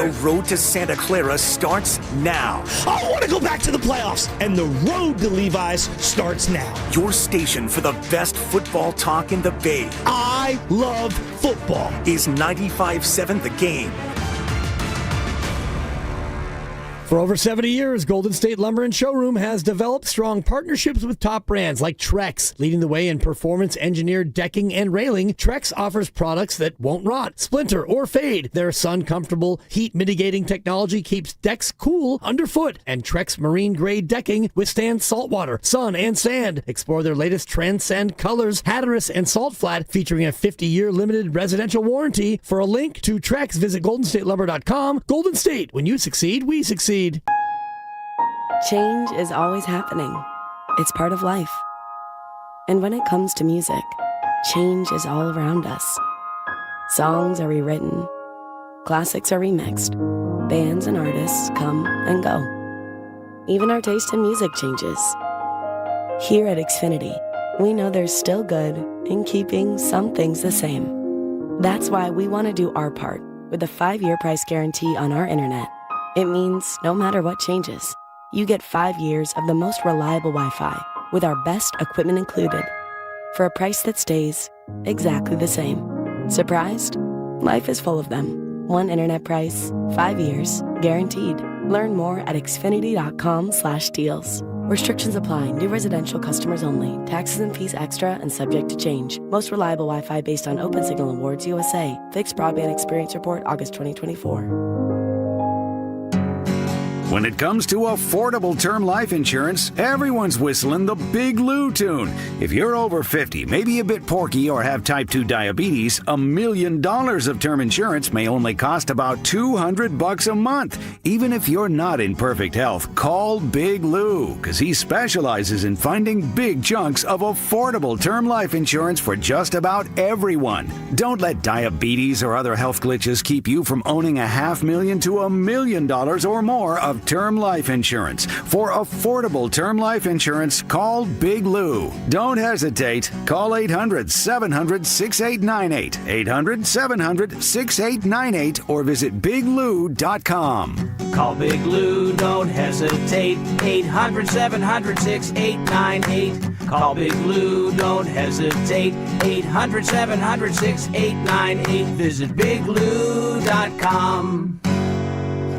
The road to Santa Clara starts now. I want to go back to the playoffs, and the road to Levi's starts now. Your station for the best football talk in the Bay. I love football. Is 95.7 The Game. For over 70 years, Golden State Lumber and Showroom has developed strong partnerships with top brands like Trex. Leading the way in performance-engineered decking and railing, Trex offers products that won't rot, splinter, or fade. Their sun-comfortable, heat-mitigating technology keeps decks cool underfoot, and Trex marine-grade decking withstands saltwater, sun, and sand. Explore their latest Transcend colors, Hatteras, and Salt Flat, featuring a 50-year limited residential warranty. For a link to Trex, visit GoldenStateLumber.com. Golden State, when you succeed, we succeed. Change is always happening. It's part of life. And when it comes to music, change is all around us. Songs are rewritten. Classics are remixed. Bands and artists come and go. Even our taste in music changes. Here at Xfinity, we know there's still good in keeping some things the same. That's why we want to do our part with a 5-year price guarantee on our internet. It means no matter what changes, you get 5 years of the most reliable Wi-Fi with our best equipment included for a price that stays exactly the same. Surprised? Life is full of them. One internet price, 5 years, guaranteed. Learn more at xfinity.com/deals. Restrictions apply. New residential customers only. Taxes and fees extra and subject to change. Most reliable Wi-Fi based on Open Signal Awards USA. Fixed Broadband Experience Report, August 2024. When it comes to affordable term life insurance, everyone's whistling the Big Lou tune. If you're over 50, maybe a bit porky, or have type 2 diabetes, $1 million of term insurance may only cost about $200 a month. Even if you're not in perfect health, call Big Lou, because he specializes in finding big chunks of affordable term life insurance for just about everyone. Don't let diabetes or other health glitches keep you from owning $500,000 to $1 million or more of term life insurance. For affordable term life insurance, call Big Lou. Don't hesitate. Call 800-700-6898, 800-700-6898, or visit biglou.com. Call Big Lou, don't hesitate. 800-700-6898. Call Big Lou, don't hesitate. 800-700-6898. Visit biglou.com.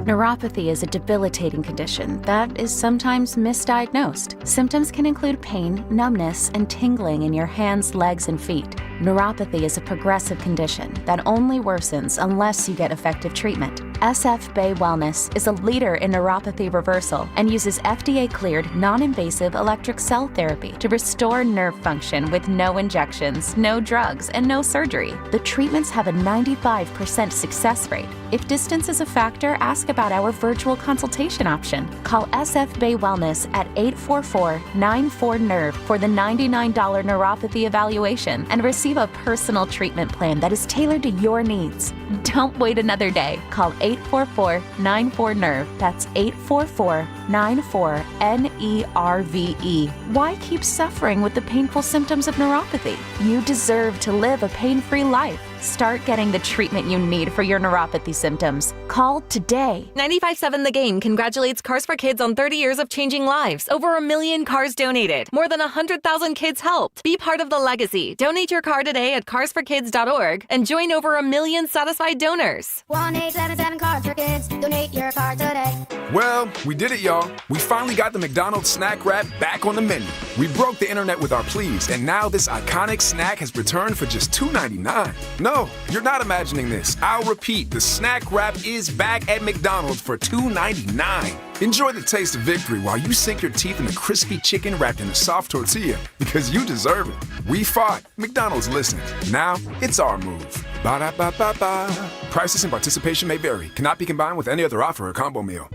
Neuropathy is a debilitating condition that is sometimes misdiagnosed. Symptoms can include pain, numbness, and tingling in your hands, legs, and feet. Neuropathy is a progressive condition that only worsens unless you get effective treatment. SF Bay Wellness is a leader in neuropathy reversal and uses FDA-cleared, non-invasive electric cell therapy to restore nerve function with no injections, no drugs, and no surgery. The treatments have a 95% success rate. If distance is a factor, ask about our virtual consultation option. Call SF Bay Wellness at 844-94-NERVE for the $99 neuropathy evaluation and receive a personal treatment plan that is tailored to your needs. Don't wait another day. Call 844-94-NERVE. That's 844-94-NERVE. Why keep suffering with the painful symptoms of neuropathy? You deserve to live a pain-free life. Start getting the treatment you need for your neuropathy symptoms. Call today. 95.7 The Game congratulates Cars for Kids on 30 years of changing lives. Over 1 million cars donated. More than 100,000 kids helped. Be part of the legacy. Donate your car today at carsforkids.org and join over 1 million satisfied donors. 1-877 Cars for Kids. Donate your car today. Well, we did it, y'all. We finally got the McDonald's snack wrap back on the menu. We broke the internet with our pleas, and now this iconic snack has returned for just $2.99. No, you're not imagining this. I'll repeat, the snack wrap is back at McDonald's for $2.99. Enjoy the taste of victory while you sink your teeth in the crispy chicken wrapped in a soft tortilla, because you deserve it. We fought. McDonald's listened. Now, it's our move. Ba-da-ba-ba-ba. Prices and participation may vary. Cannot be combined with any other offer or combo meal.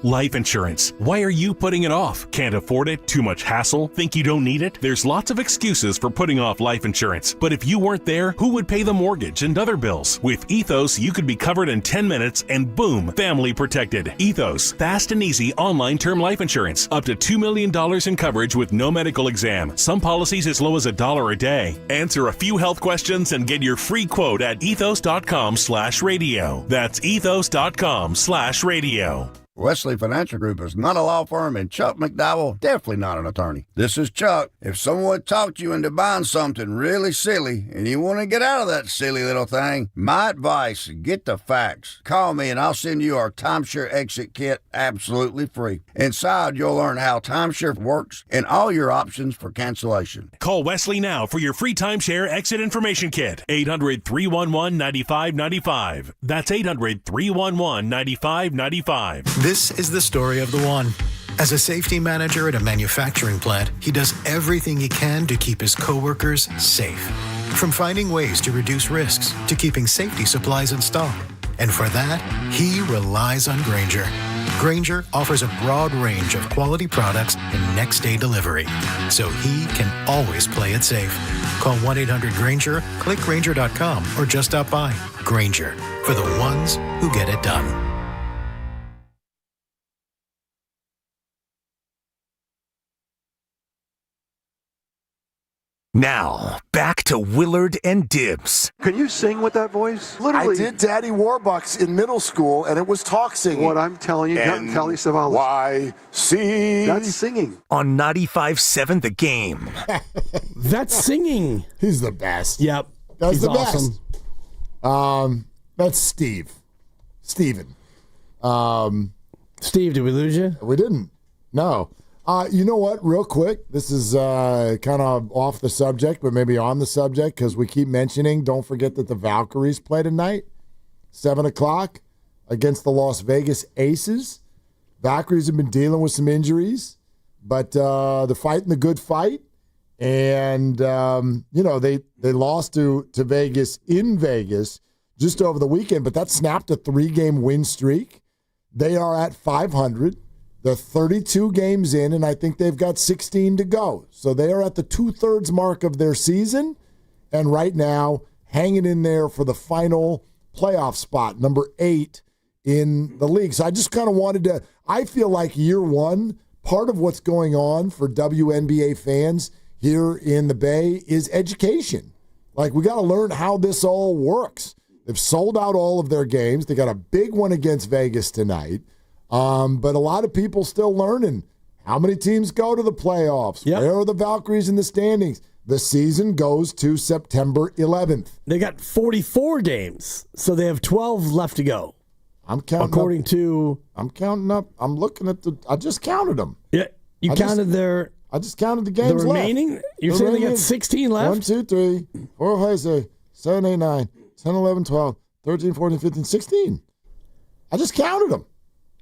Life insurance. Why are you putting it off? Can't afford it? Too much hassle? Think you don't need it? There's lots of excuses for putting off life insurance. But if you weren't there, who would pay the mortgage and other bills? With Ethos, you could be covered in 10 minutes and boom, family protected. Ethos, fast and easy online term life insurance. Up to $2 million in coverage with no medical exam. Some policies as low as $1 a day. Answer a few health questions and get your free quote at ethos.com/radio. That's ethos.com/radio. Wesley Financial Group is not a law firm, and Chuck McDowell definitely not an attorney. This is Chuck. If someone talked you into buying something really silly and you want to get out of that silly little thing, my advice, get the facts. Call me and I'll send you our timeshare exit kit absolutely free. Inside, you'll learn how timeshare works and all your options for cancellation. Call Wesley now for your free timeshare exit information kit. 800-311-9595. That's 800-311-9595. This is the story of the one. As a safety manager at a manufacturing plant, he does everything he can to keep his coworkers safe. From finding ways to reduce risks to keeping safety supplies in stock. And for that, he relies on Grainger. Grainger offers a broad range of quality products and next-day delivery, so he can always play it safe. Call 1-800-GRAINGER, click Grainger.com, or just stop by. Grainger, for the ones who get it done. Now, back to Willard and Dibs. Can you sing with that voice? Literally. I did Daddy Warbucks in middle school, and it was talk singing. What I'm telling you, Telly Savalas. NYC. That's singing. On 95.7 The Game. That's singing. He's the best. Yep. That's He's the awesome. best. That's Steve. Steven. Steve, did we lose you? We didn't. No. You know what? Real quick, this is kind of off the subject, but maybe on the subject because we keep mentioning, don't forget that the Valkyries play tonight, 7 o'clock, against the Las Vegas Aces. Valkyries have been dealing with some injuries, but they're fighting the good fight. And, they lost to Vegas in Vegas just over the weekend, but that snapped a 3-game win streak. They are at 500. They're 32 games in, and I think they've got 16 to go. So they are at the 2/3 mark of their season, and right now hanging in there for the final playoff spot, number 8 in the league. So I just kind of wanted to – I feel like year one, part of what's going on for WNBA fans here in the Bay is education. Like, we got to learn how this all works. They've sold out all of their games. They got a big one against Vegas tonight. But a lot of people still learning how many teams go to the playoffs. Yep. Where are the Valkyries in the standings? The season goes to September 11th. They got 44 games, so they have 12 left to go. I'm counting according to... I'm counting up. I'm looking at the... I just counted them. Yeah, I just counted the games the remaining, left. You're saying they got 16 left? 1, 2, 3, 4, 5, 6, 7, 8, 9, 10, 11, 12, 13, 14, 15, 16. I just counted them.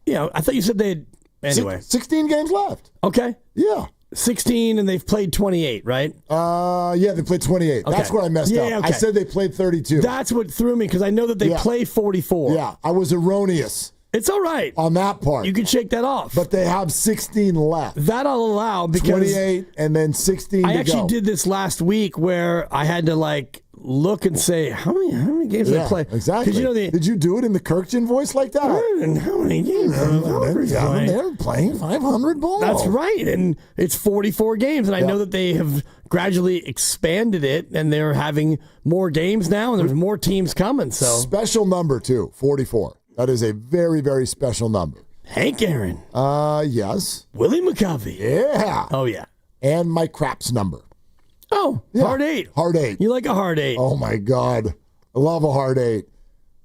Yeah, I thought you said they had... Anyway. 16 games left. Okay. Yeah. 16, and they've played 28, right? Yeah, they played 28. Okay. That's where I messed up. Okay. I said they played 32. That's what threw me, because I know that they play 44. Yeah, I was erroneous. It's all right. On that part. You can shake that off. But they have 16 left. That I'll allow, because... 28 and then 16 I actually did this last week where I had to, look and say, how many games did I play? Exactly. Did you do it in the Kirkjian voice like that? And how many games? They're playing 500 ball. That's right. And it's 44 games. And I know that they have gradually expanded it, and they're having more games now, and there's more teams coming. So special number, too, 44. That is a very, very special number. Hank Aaron. Yes. Willie McCaffrey. Yeah. Oh, yeah. And my craps number. Oh, yeah. Hard 8. Hard 8. You like a hard 8. Oh, my God. I love a hard 8.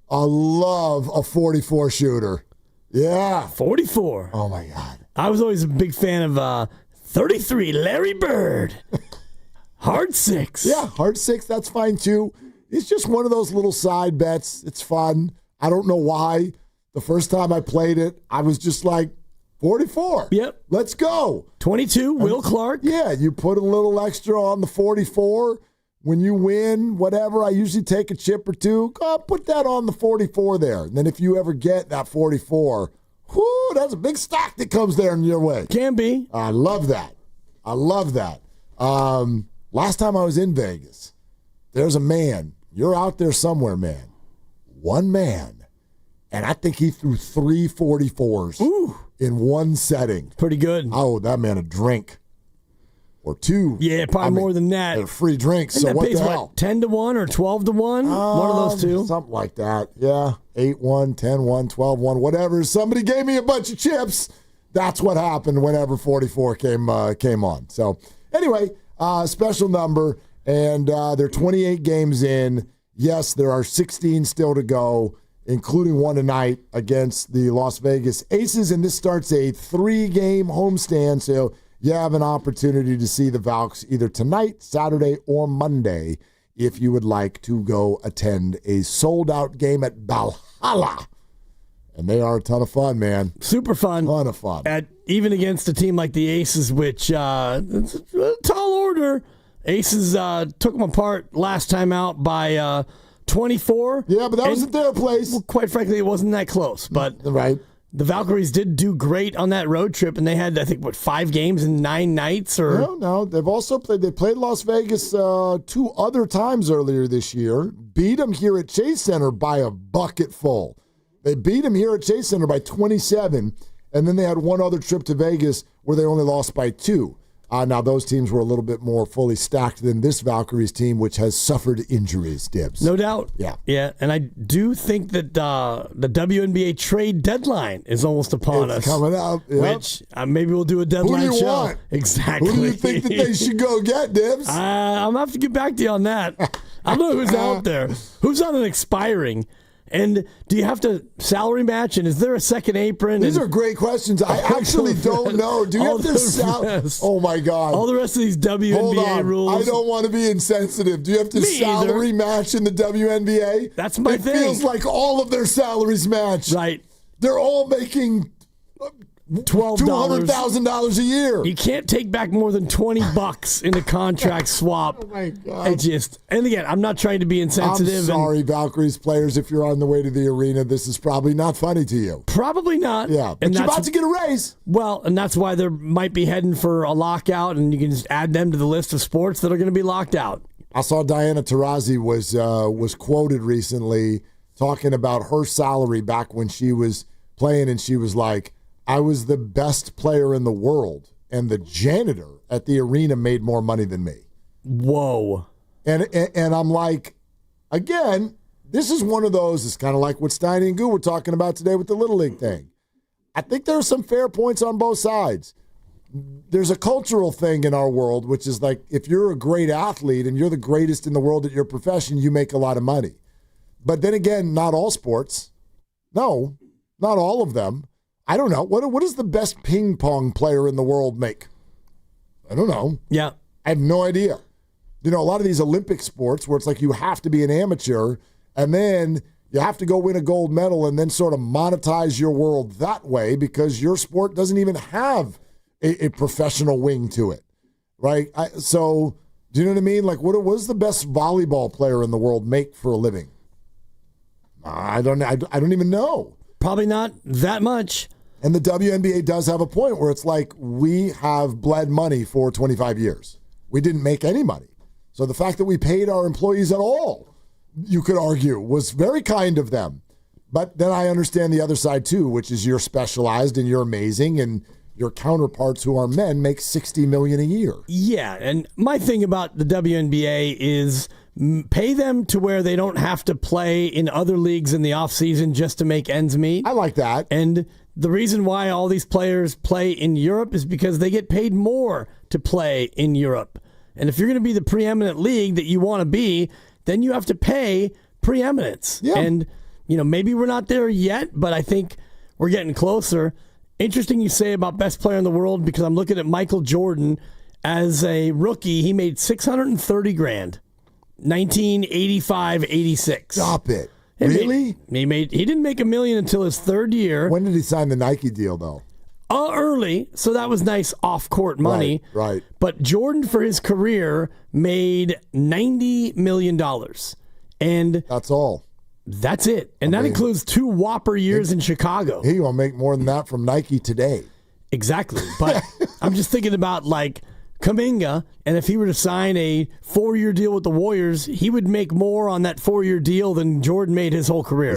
I love a 44 shooter. Yeah. 44. Oh, my God. I was always a big fan of 33, Larry Bird. Hard 6. Yeah, hard 6, that's fine, too. It's just one of those little side bets. It's fun. I don't know why. The first time I played it, I was just like, 44. Yep. Let's go. 22, Will Clark. Yeah, you put a little extra on the 44. When you win, whatever, I usually take a chip or two. Put that on the 44 there. And then if you ever get that 44, That's a big stack that comes there in your way. Can be. I love that. Last time I was in Vegas, there's a man. You're out there somewhere, man. One man. And I think he threw 3 44s in one setting. Pretty good. Oh, that man a drink. Or 2. Yeah, probably more than that. A free drink. So what the hell? 10-1 or 12-1? One of those two. Something like that. Yeah. 8-1, 10-1, 12-1, whatever. Somebody gave me a bunch of chips. That's what happened whenever 44 came on. So anyway, special number, and they're 28 games in. Yes, there are 16 still to go, including one tonight against the Las Vegas Aces, and this starts a 3-game homestand, so you have an opportunity to see the Valks either tonight, Saturday, or Monday if you would like to go attend a sold-out game at Valhalla. And they are a ton of fun, man. Super fun. Ton of fun. Even against a team like the Aces, which it's a tall order. Aces took them apart last time out by 24. Yeah, but that wasn't their place. Well, quite frankly, it wasn't that close. But right. The Valkyries did do great on that road trip, and they had, I think, 5 games in 9 nights? Or No. They've also played. They played Las Vegas 2 other times earlier this year. Beat them here at Chase Center by a bucket full. They beat them here at Chase Center by 27, and then they had one other trip to Vegas where they only lost by 2. Now, those teams were a little bit more fully stacked than this Valkyries team, which has suffered injuries, Dibs. No doubt. Yeah, and I do think that the WNBA trade deadline is almost upon us. It's coming up. Yep. Which maybe we'll do a deadline show. Who do you want? Exactly. Who do you think that they should go get, Dibs? I'm going to have to get back to you on that. I don't know who's out there. Who's on an expiring? And do you have to salary match? And is there a second apron? These are great questions. I actually don't know. Do you have to Oh, my God. All the rest of these WNBA rules. I don't want to be insensitive. Do you have to salary match in the WNBA? That's my thing. It feels like all of their salaries match. Right. They're all making $200,000 a year. You can't take back more than $20 in a contract swap. Oh my God! And again, I'm not trying to be insensitive. I'm sorry, Valkyries players, if you're on the way to the arena, this is probably not funny to you. Probably not. Yeah, but you're about to get a raise. Well, and that's why they might be heading for a lockout, and you can just add them to the list of sports that are going to be locked out. I saw Diana Taurasi was quoted recently talking about her salary back when she was playing, and she was like, I was the best player in the world, and the janitor at the arena made more money than me. Whoa. And I'm like, again, this is one of those, it's kind of like what Steiny and Guru were talking about today with the Little League thing. I think there are some fair points on both sides. There's a cultural thing in our world, which is like, if you're a great athlete and you're the greatest in the world at your profession, you make a lot of money. But then again, not all sports. No, not all of them. I don't know. What does the best ping pong player in the world make? I don't know. Yeah. I have no idea. You know, a lot of these Olympic sports where it's like you have to be an amateur and then you have to go win a gold medal and then sort of monetize your world that way because your sport doesn't even have a professional wing to it, right? So do you know what I mean? Like, what does the best volleyball player in the world make for a living? I don't even know. Probably not that much. And the WNBA does have a point where it's like we have bled money for 25 years. We didn't make any money. So the fact that we paid our employees at all, you could argue, was very kind of them. But then I understand the other side too, which is you're specialized and you're amazing and your counterparts who are men make $60 million a year. Yeah, and my thing about the WNBA is pay them to where they don't have to play in other leagues in the offseason just to make ends meet. I like that. And the reason why all these players play in Europe is because they get paid more to play in Europe. And if you're going to be the preeminent league that you want to be, then you have to pay preeminence. Yeah. And, maybe we're not there yet, but I think we're getting closer. Interesting you say about best player in the world because I'm looking at Michael Jordan. As a rookie, he made $630,000. 1985-86. Stop it. Really? He didn't make $1 million until his third year. When did he sign the Nike deal, though? Early, so that was nice off-court money. Right. But Jordan, for his career, made $90 million. And that's all. That's it. And that includes 2 whopper years in Chicago. He will make more than that from Nike today. Exactly. But I'm just thinking about like Kuminga, and if he were to sign a 4-year deal with the Warriors, he would make more on that 4-year deal than Jordan made his whole career.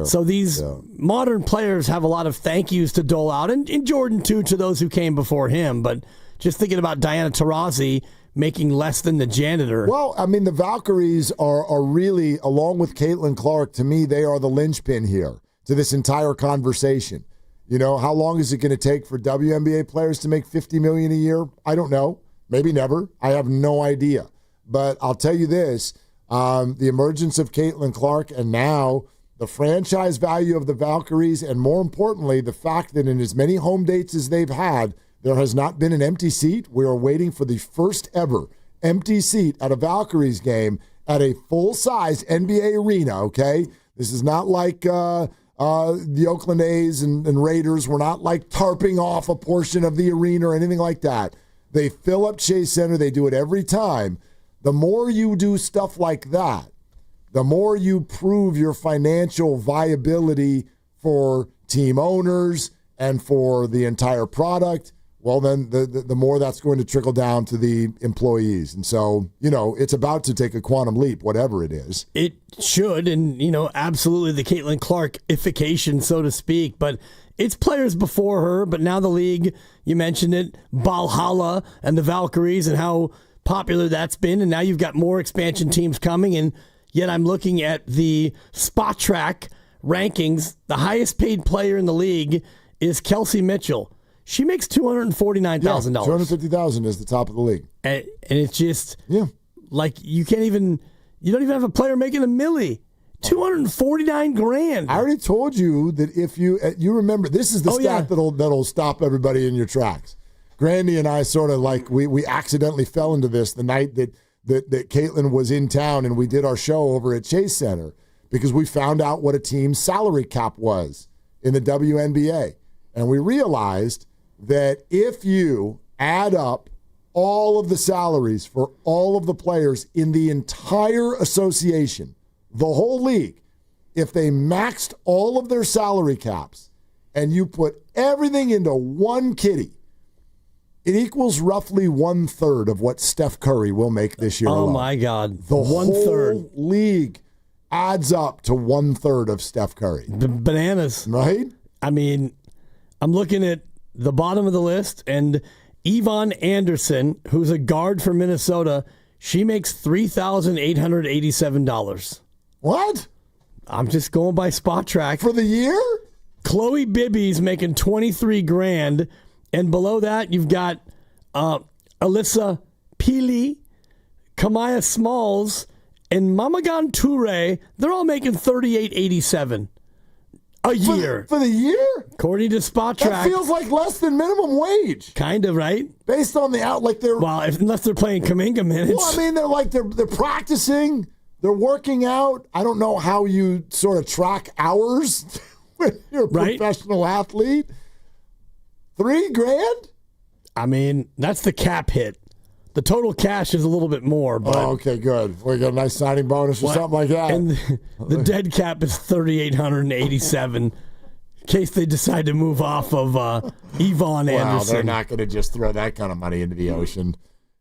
So these modern players have a lot of thank yous to dole out, and Jordan too to those who came before him. But just thinking about Diana Taurasi making less than the janitor. Well, I mean, the Valkyries are really, along with Caitlin Clark, to me, they are the linchpin here to this entire conversation. You know, how long is it going to take for WNBA players to make $50 million a year? I don't know. Maybe never. I have no idea. But I'll tell you this, the emergence of Caitlin Clark and now the franchise value of the Valkyries, and more importantly, the fact that in as many home dates as they've had, there has not been an empty seat. We are waiting for the first ever empty seat at a Valkyries game at a full-size NBA arena, okay? This is not like the Oakland A's and Raiders. We're not like tarping off a portion of the arena or anything like that. They fill up Chase Center. They do it every time. The more you do stuff like that, the more you prove your financial viability for team owners and for the entire product. Well, then the more that's going to trickle down to the employees. And so, you know, it's about to take a quantum leap, whatever it is. It should, and, you know, absolutely the Caitlin Clark-ification, so to speak. But it's players before her, but now the league, you mentioned it, Valhalla and the Valkyries and how popular that's been. And now you've got more expansion teams coming. And yet I'm looking at the Spot Track rankings. The highest paid player in the league is Kelsey Mitchell. She makes $249,000. $250,000 is the top of the league. And it's just like you don't even have a player making $1 million. $249,000. I already told you that if you remember, this is the stat that'll stop everybody in your tracks. Grandy and I sort of like we accidentally fell into this the night that Caitlin was in town and we did our show over at Chase Center because we found out what a team's salary cap was in the WNBA. And we realized that if you add up all of the salaries for all of the players in the entire association, the whole league, if they maxed all of their salary caps and you put everything into one kitty, it equals roughly 1/3 of what Steph Curry will make this year alone. My God. The whole league adds up to 1/3 of Steph Curry. Bananas. Right? I mean, I'm looking at the bottom of the list, and Yvonne Anderson, who's a guard for Minnesota, she makes $3,887. What? I'm just going by Spot Track. For the year? Chloe Bibby's making $23,000, and below that you've got Alyssa Pili, Kamaya Smalls, and Mamagan Toure. They're all making $38,87. A year. For the year? According to Spot Track. That feels like less than minimum wage. Kind of, right? Based on the they're... Well, unless they're playing Kuminga minutes. Well, I mean, they're practicing, they're working out. I don't know how you sort of track hours when you're a professional athlete. $3,000? I mean, that's the cap hit. The total cash is a little bit more. But okay, good. We got a nice signing bonus or something like that. And the dead cap is $3,887 in case they decide to move off of Yvonne Anderson. They're not going to just throw that kind of money into the ocean.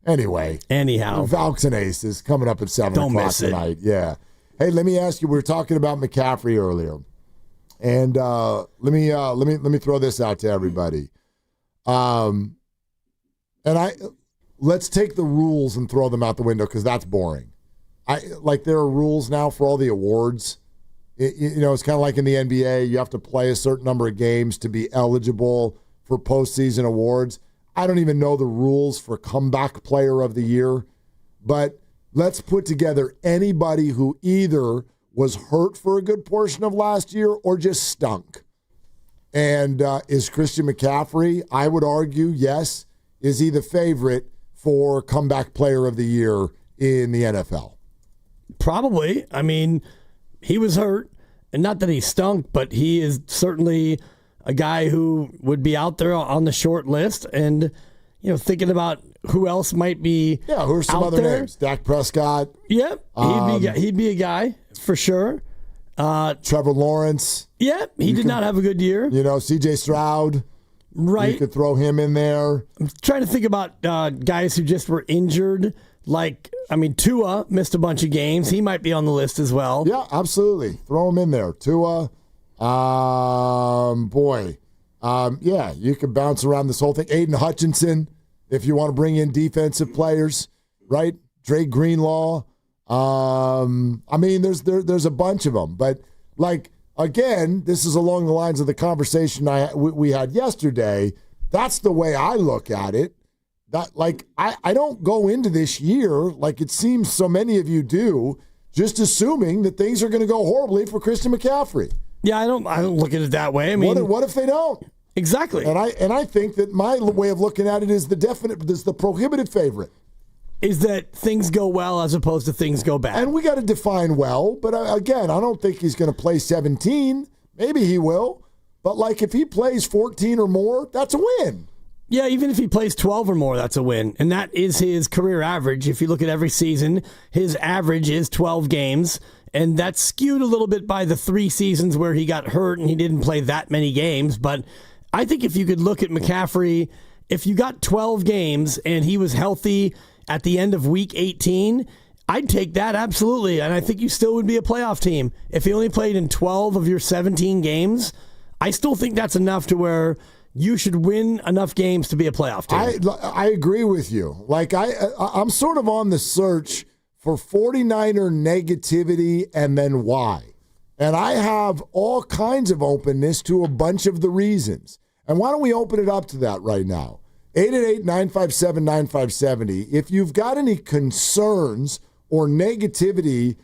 Anyhow. Valks and Aces coming up at 7 o'clock tonight. Yeah. Hey, let me ask you, we were talking about McCaffrey earlier. And let me throw this out to everybody. Let's take the rules and throw them out the window because that's boring. There are rules now for all the awards. It's kind of like in the NBA. You have to play a certain number of games to be eligible for postseason awards. I don't even know the rules for comeback player of the year. But let's put together anybody who either was hurt for a good portion of last year or just stunk. And is Christian McCaffrey, I would argue, yes, is he the favorite for comeback player of the year in the NFL? Probably. I mean, he was hurt, and not that he stunk, but he is certainly a guy who would be out there on the short list. And, thinking about who else might be who are some other names? Dak Prescott. Yep, he'd be a guy for sure. Trevor Lawrence. Yeah, he did not have a good year. C.J. Stroud. Right. You could throw him in there. I'm trying to think about guys who just were injured. Tua missed a bunch of games. He might be on the list as well. Yeah, absolutely. Throw him in there. Tua. You could bounce around this whole thing. Aiden Hutchinson, if you want to bring in defensive players, right? Drake Greenlaw. There's a bunch of them. But, again, this is along the lines of the conversation we had yesterday. That's the way I look at it. That I don't go into this year like it seems so many of you do, just assuming that things are going to go horribly for Christian McCaffrey. Yeah, I don't look at it that way. What if they don't? Exactly. And I think that my way of looking at it is the prohibitive favorite. Is that things go well as opposed to things go bad. And we got to define well, but again, I don't think he's going to play 17. Maybe he will. But if he plays 14 or more, that's a win. Yeah, even if he plays 12 or more, that's a win. And that is his career average. If you look at every season, his average is 12 games. And that's skewed a little bit by the 3 seasons where he got hurt and he didn't play that many games. But I think if you could look at McCaffrey, if you got 12 games and he was healthy at the end of week 18, I'd take that absolutely. And I think you still would be a playoff team. If he only played in 12 of your 17 games, I still think that's enough to where you should win enough games to be a playoff team. I agree with you. I'm sort of on the search for 49er negativity and then why. And I have all kinds of openness to a bunch of the reasons. And why don't we open it up to that right now? 888-957-9570. If you've got any concerns or negativity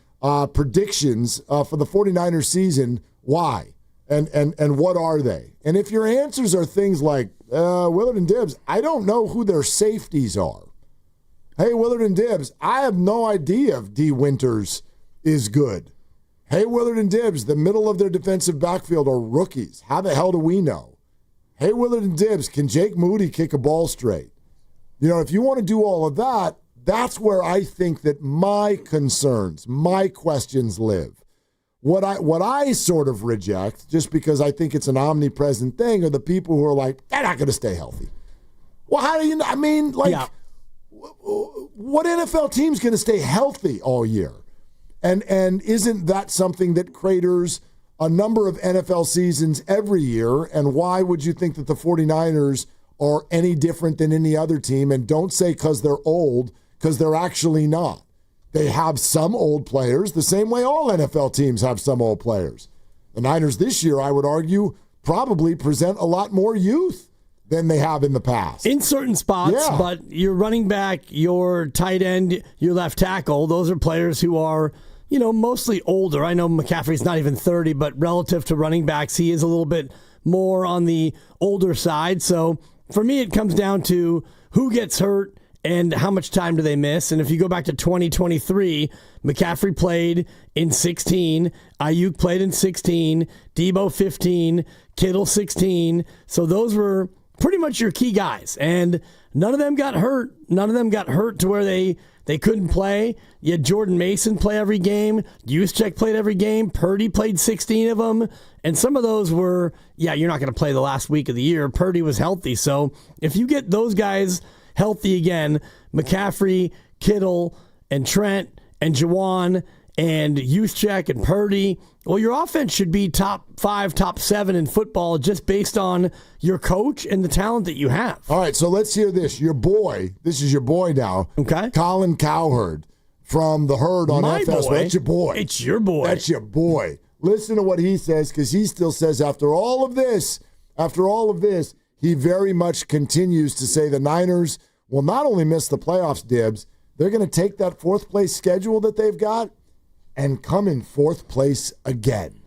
predictions for the 49ers season, why? And what are they? And if your answers are things like, Willard and Dibs, I don't know who their safeties are. Hey, Willard and Dibs, I have no idea if D. Winters is good. Hey, Willard and Dibs, the middle of their defensive backfield are rookies. How the hell do we know? Hey, Willard and Dibs, can Jake Moody kick a ball straight? If you want to do all of that, that's where I think that my concerns, my questions live. What I sort of reject, just because I think it's an omnipresent thing, are the people who are like, they're not going to stay healthy. Well, how do you know? What NFL team's going to stay healthy all year? And isn't that something that craters a number of NFL seasons every year? And why would you think that the 49ers are any different than any other team? And don't say because they're old, because they're actually not. They have some old players, the same way all NFL teams have some old players. The Niners this year, I would argue, probably present a lot more youth than they have in the past. In certain spots, but your running back, your tight end, your left tackle, those are players who are, mostly older. I know McCaffrey's not even 30, but relative to running backs, he is a little bit more on the older side. So for me, it comes down to who gets hurt and how much time do they miss? And if you go back to 2023, McCaffrey played in 16, Ayuk played in 16, Debo 15, Kittle 16. So those were pretty much your key guys. And none of them got hurt. None of them got hurt to where they couldn't play. You had Jordan Mason play every game. Juszczyk played every game. Purdy played 16 of them. And some of those were, you're not going to play the last week of the year. Purdy was healthy. So if you get those guys healthy again, McCaffrey, Kittle, and Trent, and Juwan, and Juszczyk, and Purdy, well, your offense should be top 5, top 7 in football just based on your coach and the talent that you have. All right, so let's hear this. This is your boy now. Okay. Colin Cowherd from The Herd on FS. That's your boy. It's your boy. That's your boy. Listen to what he says, because he still says after all of this, he very much continues to say the Niners will not only miss the playoffs, Dibs, they're going to take that 4th place schedule that they've got and come in 4th place again.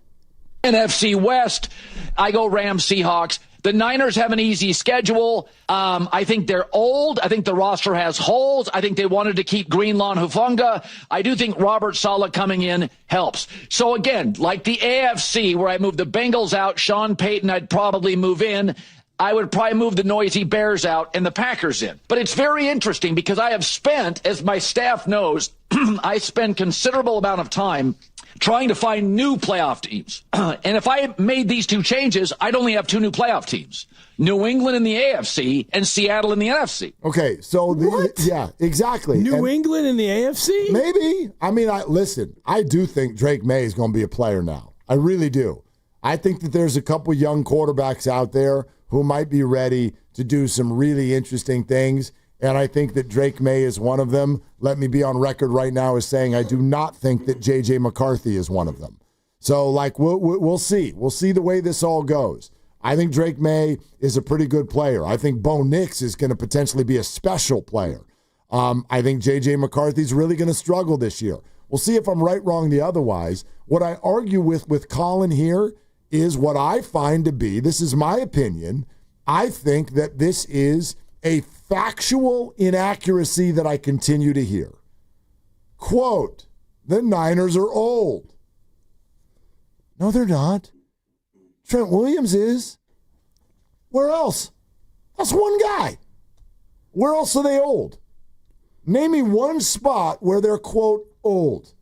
NFC West, I go Rams, Seahawks. The Niners have an easy schedule. I think they're old. I think the roster has holes. I think they wanted to keep Greenlaw and Hufanga. I do think Robert Saleh coming in helps. So again, like the AFC, where I moved the Bengals out, Sean Payton, I'd probably move in. I would probably move the noisy Bears out and the Packers in. But it's very interesting because I have spent, as my staff knows, I spend considerable amount of time trying to find new playoff teams. And if I made these two changes, I'd only have two new playoff teams. New England in the AFC and Seattle in the NFC. Okay, so yeah, exactly. New England in the AFC? Maybe. I mean, listen, I do think Drake May is going to be a player now. I really do. I think that there's a couple young quarterbacks out there who might be ready to do some really interesting things, and I think that Drake May is one of them. Let me be on record right now as saying I do not think that J.J. McCarthy is one of them. So, we'll see. We'll see the way this all goes. I think Drake May is a pretty good player. I think Bo Nix is going to potentially be a special player. I think J.J. McCarthy's really going to struggle this year. We'll see if I'm right, wrong, the otherwise. What I argue with Colin here is what I find to be, this is my opinion, I think that this is a factual inaccuracy that I continue to hear. Quote, the Niners are old. No, they're not. Trent Williams is. Where else? That's one guy. Where else are they old? Name me one spot where they're, quote, old.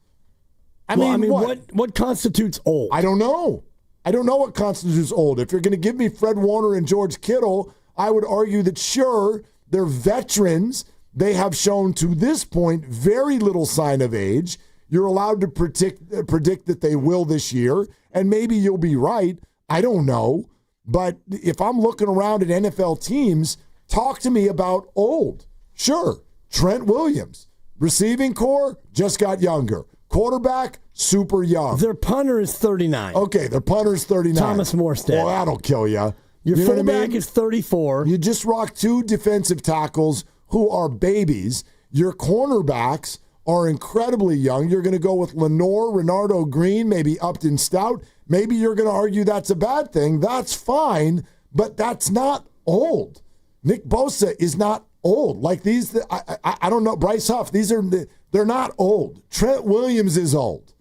I mean, what constitutes old? I don't know. I don't know what constitutes old. If you're going to give me Fred Warner and George Kittle, I would argue that, sure, they're veterans. They have shown to this point very little sign of age. You're allowed to predict that they will this year, and maybe you'll be right. I don't know. But if I'm looking around at NFL teams, talk to me about old. Sure, Trent Williams. Receiving core, just got younger. Quarterback, super young. Their punter is 39. Okay, their punter is 39. Thomas Morstead. Well, that'll kill you. Your fullback is 34. You just rocked two defensive tackles who are babies. Your cornerbacks are incredibly young. You're going to go with Lenore, Renardo Green, maybe Upton Stout. Maybe you're going to argue that's a bad thing. That's fine, but that's not old. Nick Bosa is not old. Like these, I don't know. Bryce Huff, they're not old. Trent Williams is old.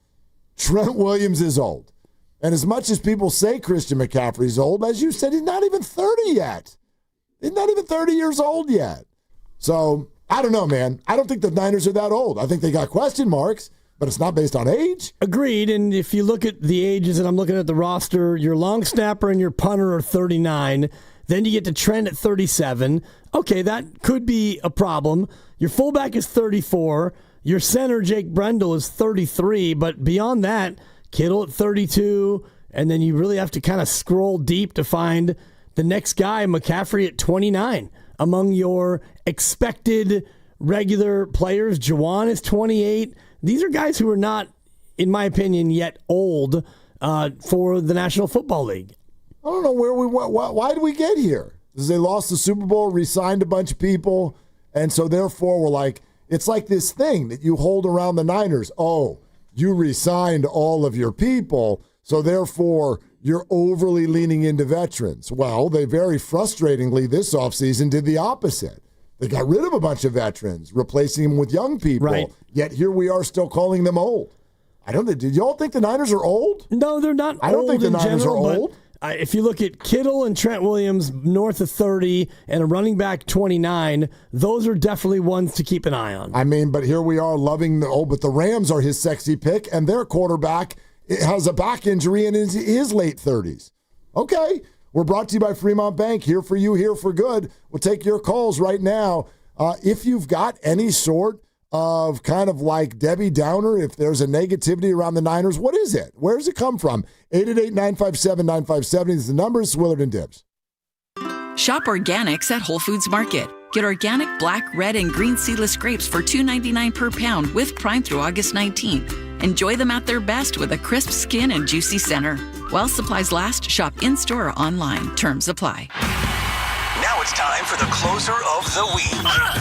Trent Williams is old. And as much as people say Christian McCaffrey's old, as you said, he's not even 30 yet. He's not even 30 years old yet. So, I don't know, man. I don't think the Niners are that old. I think they got question marks, but it's not based on age. Agreed. And if you look at the ages, and I'm looking at the roster, your long snapper and your punter are 39. Then you get to Trent at 37. Okay, that could be a problem. Your fullback is 34. Your center, Jake Brendel, is 33. But beyond that, Kittle at 32. And then you really have to kind of scroll deep to find the next guy, McCaffrey at 29. Among your expected regular players, Juwan is 28. These are guys who are not, in my opinion, yet old for the National Football League. I don't know why did we get here? Because they lost the Super Bowl, re-signed a bunch of people, and so therefore we're like, it's like this thing that you hold around the Niners. Oh, you re-signed all of your people, so therefore you're overly leaning into veterans. Well, they very frustratingly this offseason did the opposite. They got rid of a bunch of veterans, replacing them with young people. Right. Yet here we are still calling them old. I don't know. Did y'all think the Niners are old? No, they're not. I don't think the Niners are old. If you look at Kittle and Trent Williams north of 30 and a running back 29, those are definitely ones to keep an eye on. I mean, but here we are loving but the Rams are his sexy pick, and their quarterback has a back injury and is his late 30s. Okay, we're brought to you by Fremont Bank. Here for you, here for good. We'll take your calls right now. If you've got any sort of kind of like Debbie Downer, if there's a negativity around the Niners, what is it? Where does it come from? 888-957-9570 is the number. It's Willard and Dibs. Shop organics at Whole Foods Market. Get organic black, red, and green seedless grapes for $2.99 per pound with Prime through August 19th. Enjoy them at their best with a crisp skin and juicy center. While supplies last, shop in-store or online. Terms apply. Now it's time for the closer of the week.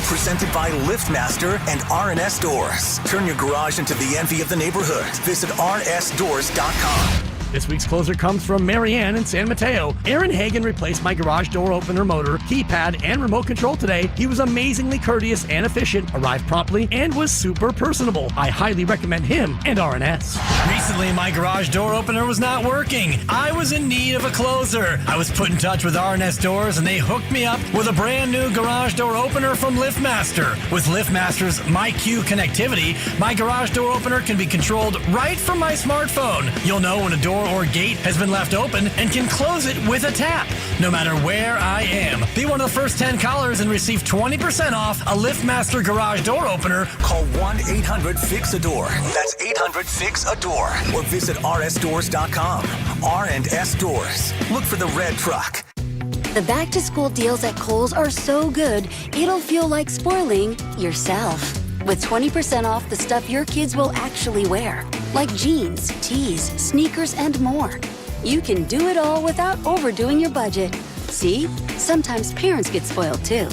Presented by LiftMaster and RNS Doors. Turn your garage into the envy of the neighborhood. Visit rnsdoors.com. This week's closer comes from Marianne in San Mateo. Aaron Hagen replaced my garage door opener motor, keypad, and remote control today. He was amazingly courteous and efficient, arrived promptly, and was super personable. I highly recommend him and RNS. Recently, my garage door opener was not working. I was in need of a closer. I was put in touch with RNS Doors, and they hooked me up with a brand new garage door opener from LiftMaster. With LiftMaster's MyQ connectivity, my garage door opener can be controlled right from my smartphone. You'll know when a door or gate has been left open and can close it with a tap, no matter where I am. Be one of the first 10 callers and receive 20% off a LiftMaster garage door opener. Call 1-800-FIX-A-DOOR. That's 800-FIX-A-DOOR. Or visit rsdoors.com. R&S Doors. Look for the red truck. The back-to-school deals at Kohl's are so good, it'll feel like spoiling yourself. With 20% off the stuff your kids will actually wear, like jeans, tees, sneakers, and more. You can do it all without overdoing your budget. See? Sometimes parents get spoiled too.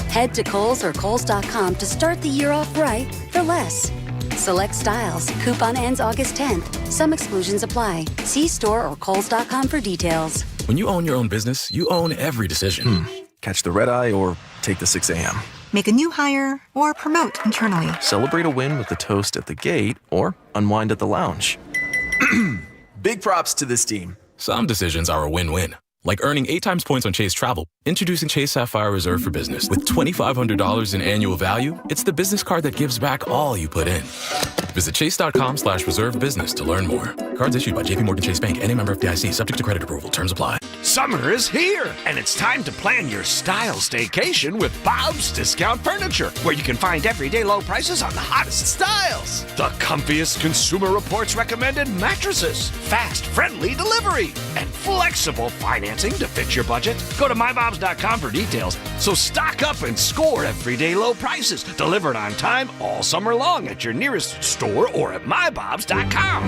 Head to Kohl's or Kohls.com to start the year off right for less. Select styles. Coupon ends August 10th. Some exclusions apply. See store or Kohls.com for details. When you own your own business, you own every decision. Catch the red eye or take the 6 a.m. Make a new hire or promote internally. Celebrate a win with a toast at the gate or unwind at the lounge. Big props to this team. Some decisions are a win-win. Like earning 8 times points on Chase Travel. Introducing Chase Sapphire Reserve for Business. With $2,500 in annual value, it's the business card that gives back all you put in. Visit chase.com/reserve business to learn more. Cards issued by JPMorgan Chase Bank and a member of FDIC, subject to credit approval. Terms apply. Summer is here, and it's time to plan your style staycation with Bob's Discount Furniture, where you can find everyday low prices on the hottest styles. The comfiest Consumer Reports recommended mattresses, fast, friendly delivery, and flexible financing to fit your budget. Go to mybobs.com for details. So stock up and score everyday low prices, delivered on time all summer long at your nearest store or at mybobs.com.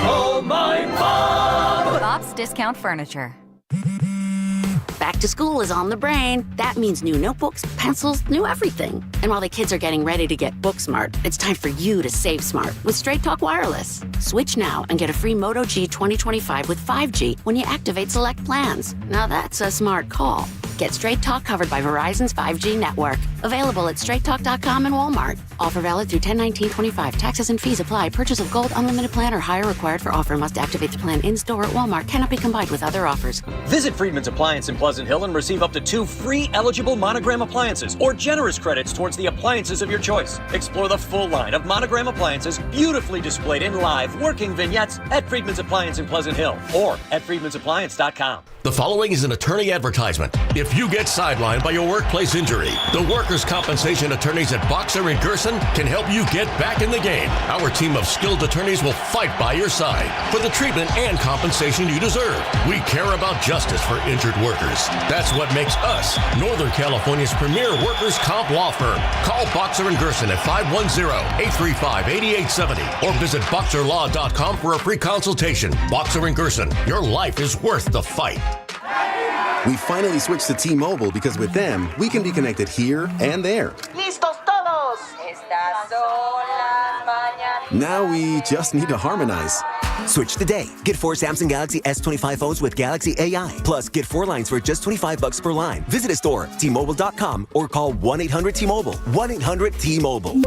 Oh, my Bob! Bob's Discount Furniture. Back to school is on the brain. That means new notebooks, pencils, new everything. And while the kids are getting ready to get book smart, it's time for you to save smart with Straight Talk Wireless. Switch now and get a free Moto G 2025 with 5G when you activate select plans. Now that's a smart call. Get Straight Talk covered by Verizon's 5G network. Available at straighttalk.com and Walmart. Offer valid through 10/19/25. Taxes and fees apply. Purchase of gold unlimited plan or higher required for offer. Must activate the plan in-store at Walmart. Cannot be combined with other offers. Visit Friedman's Appliance in Pleasant Hill and receive up to 2 free eligible Monogram appliances or generous credits towards the appliances of your choice. Explore the full line of Monogram appliances beautifully displayed in live working vignettes at Friedman's Appliance in Pleasant Hill or at friedmansappliance.com. The following is an attorney advertisement. If you get sidelined by your workplace injury, the workers' compensation attorneys at Boxer and Gerson can help you get back in the game. Our team of skilled attorneys will fight by your side for the treatment and compensation you deserve. We care about justice for injured workers. That's what makes us Northern California's premier workers' comp law firm. Call Boxer and Gerson at 510-835-8870 or visit boxerlaw.com for a free consultation. Boxer and Gerson, your life is worth the fight. We finally switched to T-Mobile because with them, we can be connected here and there. ¡Listos todos! Estas son las mañanas. Now we just need to harmonize. Switch today. Get 4 Samsung Galaxy S25 phones with Galaxy AI. Plus, get 4 lines for just $25 per line. Visit a store, T-Mobile.com, or call 1-800-T-Mobile. 1-800-T-Mobile.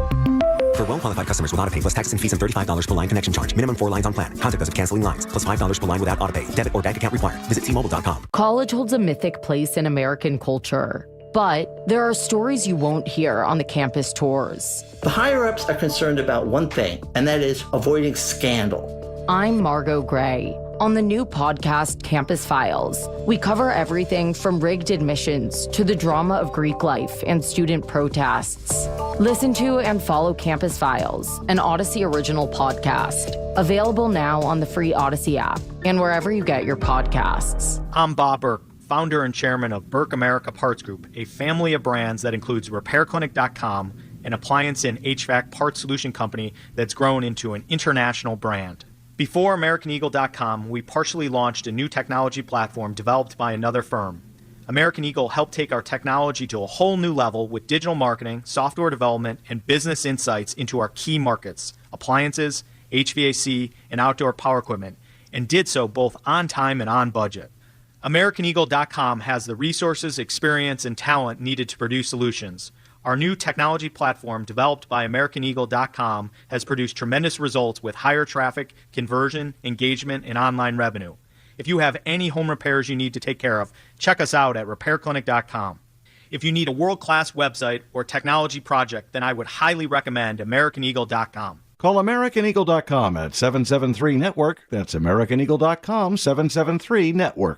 For well-qualified customers with autopay plus taxes and fees and $35 per line connection charge. Minimum 4 lines on plan. Contact us if canceling lines. Plus $5 per line without autopay. Debit or bank account required. Visit T-Mobile.com. College holds a mythic place in American culture. But there are stories you won't hear on the campus tours. The higher-ups are concerned about one thing, and that is avoiding scandal. I'm Margot Gray. On the new podcast, Campus Files, we cover everything from rigged admissions to the drama of Greek life and student protests. Listen to and follow Campus Files, an Odyssey original podcast. Available now on the free Odyssey app and wherever you get your podcasts. I'm Bob Burke, founder and chairman of Burke America Parts Group, a family of brands that includes RepairClinic.com, an appliance and HVAC parts solution company that's grown into an international brand. Before AmericanEagle.com, we partially launched a new technology platform developed by another firm. American Eagle helped take our technology to a whole new level with digital marketing, software development, and business insights into our key markets, appliances, HVAC, and outdoor power equipment, and did so both on time and on budget. AmericanEagle.com has the resources, experience, and talent needed to produce solutions. Our new technology platform, developed by AmericanEagle.com, has produced tremendous results with higher traffic, conversion, engagement, and online revenue. If you have any home repairs you need to take care of, check us out at RepairClinic.com. If you need a world-class website or technology project, then I would highly recommend AmericanEagle.com. Call AmericanEagle.com at 773-NETWORK. That's AmericanEagle.com, 773-NETWORK.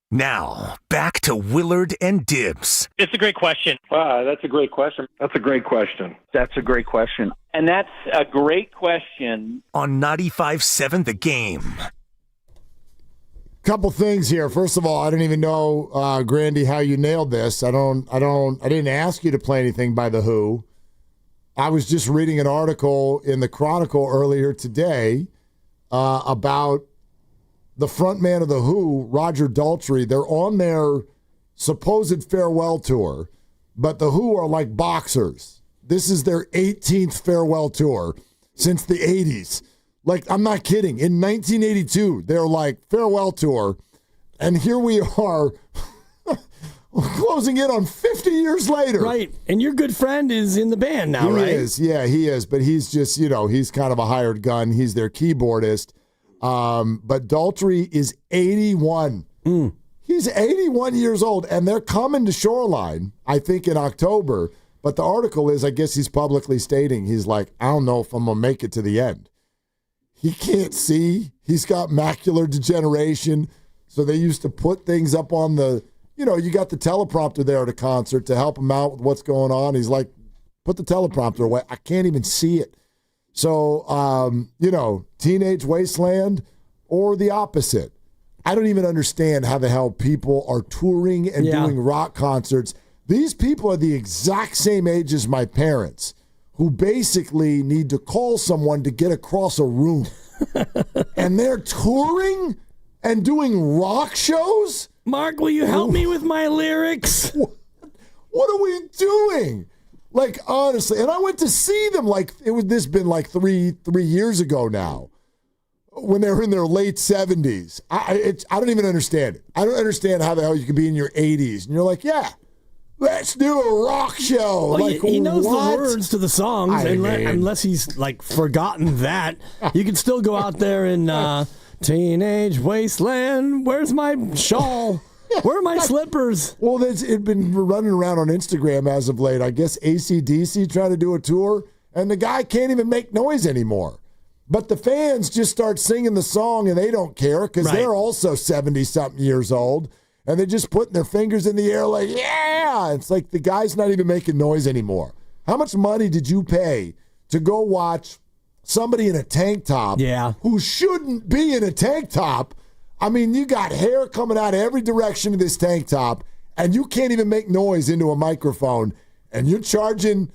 Now, back to Willard and Dibs. It's a great question. Wow, that's a great question. That's a great question. That's a great question. And that's a great question. On 95.7 The Game. Couple things here. First of all, I don't even know, Grandy, how you nailed this. I didn't ask you to play anything by The Who. I was just reading an article in the Chronicle earlier today about the front man of The Who, Roger Daltrey. They're on their supposed farewell tour, but The Who are like boxers. This is their 18th farewell tour since the 80s. Like, I'm not kidding. In 1982, they're like, farewell tour, and here we are closing in on 50 years later. Right, and your good friend is in the band now, right? He is, yeah, he is, but he's just, he's kind of a hired gun. He's their keyboardist. But Daltrey is 81. He's 81 years old, and they're coming to Shoreline, I think, in October. But the article is, I guess he's publicly stating, he's like, I don't know if I'm going to make it to the end. He can't see. He's got macular degeneration. So they used to put things up on the, you got the teleprompter there at a concert to help him out with what's going on. He's like, put the teleprompter away. I can't even see it. So, Teenage Wasteland or the opposite. I don't even understand how the hell people are touring and doing rock concerts. These people are the exact same age as my parents, who basically need to call someone to get across a room. And they're touring and doing rock shows? Mark, will you help me with my lyrics? What are we doing? Like, honestly, and I went to see them this been like three years ago now, when they were in their late 70s. I don't even understand it. I don't understand how the hell you can be in your 80s and you're like, yeah, let's do a rock show. Well, like, he knows what? the words to the songs, unless he's like forgotten that. You can still go out there and Teenage Wasteland. Where's my shawl? Where are my slippers? Well, it's been running around on Instagram as of late. I guess AC/DC trying to do a tour, and the guy can't even make noise anymore. But the fans just start singing the song, and they don't care because they're also 70-something years old, and they're just putting their fingers in the air like, yeah! It's like the guy's not even making noise anymore. How much money did you pay to go watch somebody in a tank top who shouldn't be in a tank top? I mean, you got hair coming out of every direction of this tank top, and you can't even make noise into a microphone, and you're charging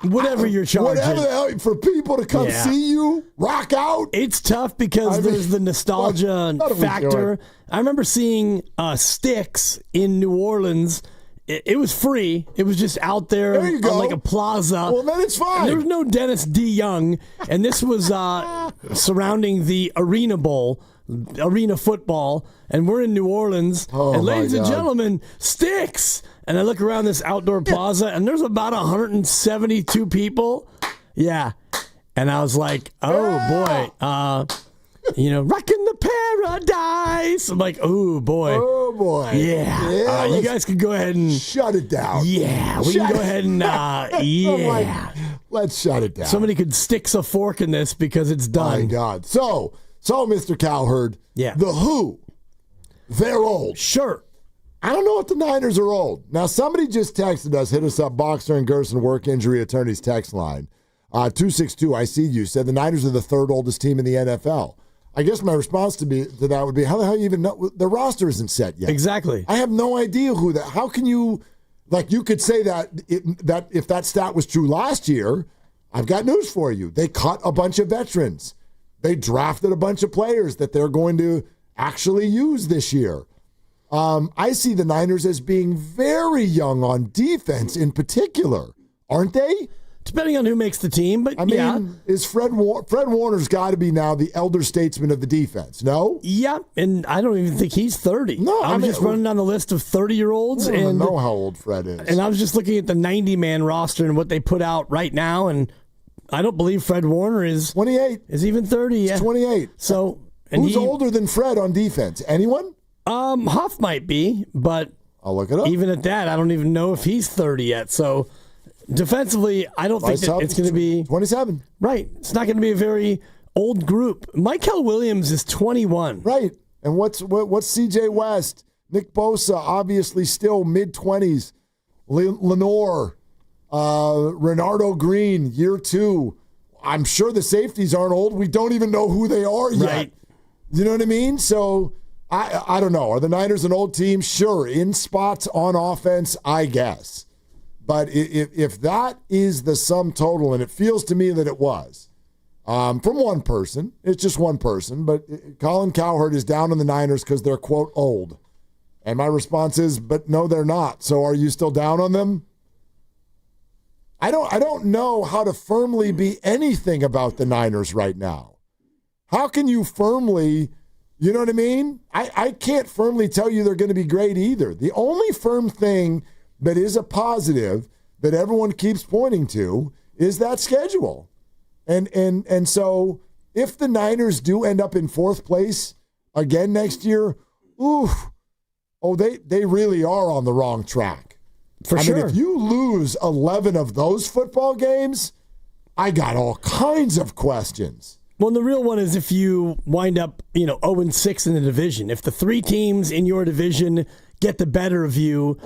whatever you're charging. Whatever the hell, for people to come see you, rock out. It's tough because there's the nostalgia factor. I remember seeing Styx in New Orleans. It was free. It was just out there on like a plaza. Well, then it's fine. And there was no Dennis D. Young, and this was surrounding the Arena Bowl. Arena football, and we're in New Orleans, and ladies and gentlemen, Styx. And I look around this outdoor plaza, and there's about 172 people. Yeah, and I was like, oh boy, rocking the paradise. I'm like, oh boy, yeah. You guys can go ahead and shut it down. Yeah, we can go ahead and let's shut it down. Somebody could stick a fork in this because it's done. My God, So, Mr. Cowherd, The Who, they're old. Sure. I don't know if the Niners are old. Now, somebody just texted us, hit us up, Boxer and Gerson Work Injury Attorneys text line. 262, I see you, said the Niners are the third oldest team in the NFL. I guess my response to that would be, how the hell you even know? The roster isn't set yet. Exactly. I have no idea who that. How can you, you could say that if that stat was true last year, I've got news for you. They cut a bunch of veterans. They drafted a bunch of players that they're going to actually use this year. I see the Niners as being very young on defense in particular, aren't they? Depending on who makes the team, but I mean, is Fred Warner's got to be now the elder statesman of the defense, no? Yeah, and I don't even think he's 30. No, I was just running down the list of 30-year-olds. I don't even and know how old Fred is. And I was just looking at the 90-man roster and what they put out right now, and I don't believe Fred Warner is 28. Is even 30. Yeah. He's 28. So, who's older than Fred on defense? Anyone? Huff might be, but I'll look it up. Even at that, I don't even know if he's 30 yet. So defensively, I don't think that it's going to be 27. Right. It's not going to be a very old group. Michael Williams is 21. Right. And what's CJ West? Nick Bosa, obviously still mid-20s. Lenore, Renardo Green, year 2. I'm sure the safeties aren't old. We don't even know who they are yet. Right. You know what I mean? So I don't know. Are the Niners an old team? Sure. In spots on offense, I guess. But if that is the sum total, and it feels to me that it was, from one person, it's just one person, but Colin Cowherd is down on the Niners because they're, quote, old. And my response is, but no, they're not. So are you still down on them? I don't know how to firmly be anything about the Niners right now. How can you firmly, you know what I mean? I can't firmly tell you they're going to be great either. The only firm thing that is a positive that everyone keeps pointing to is that schedule. And so if the Niners do end up in 4th place again next year, they really are on the wrong track. For sure. I mean, if you lose 11 of those football games, I got all kinds of questions. Well, the real one is if you wind up, 0-6 in the division. If the 3 teams in your division get the better of you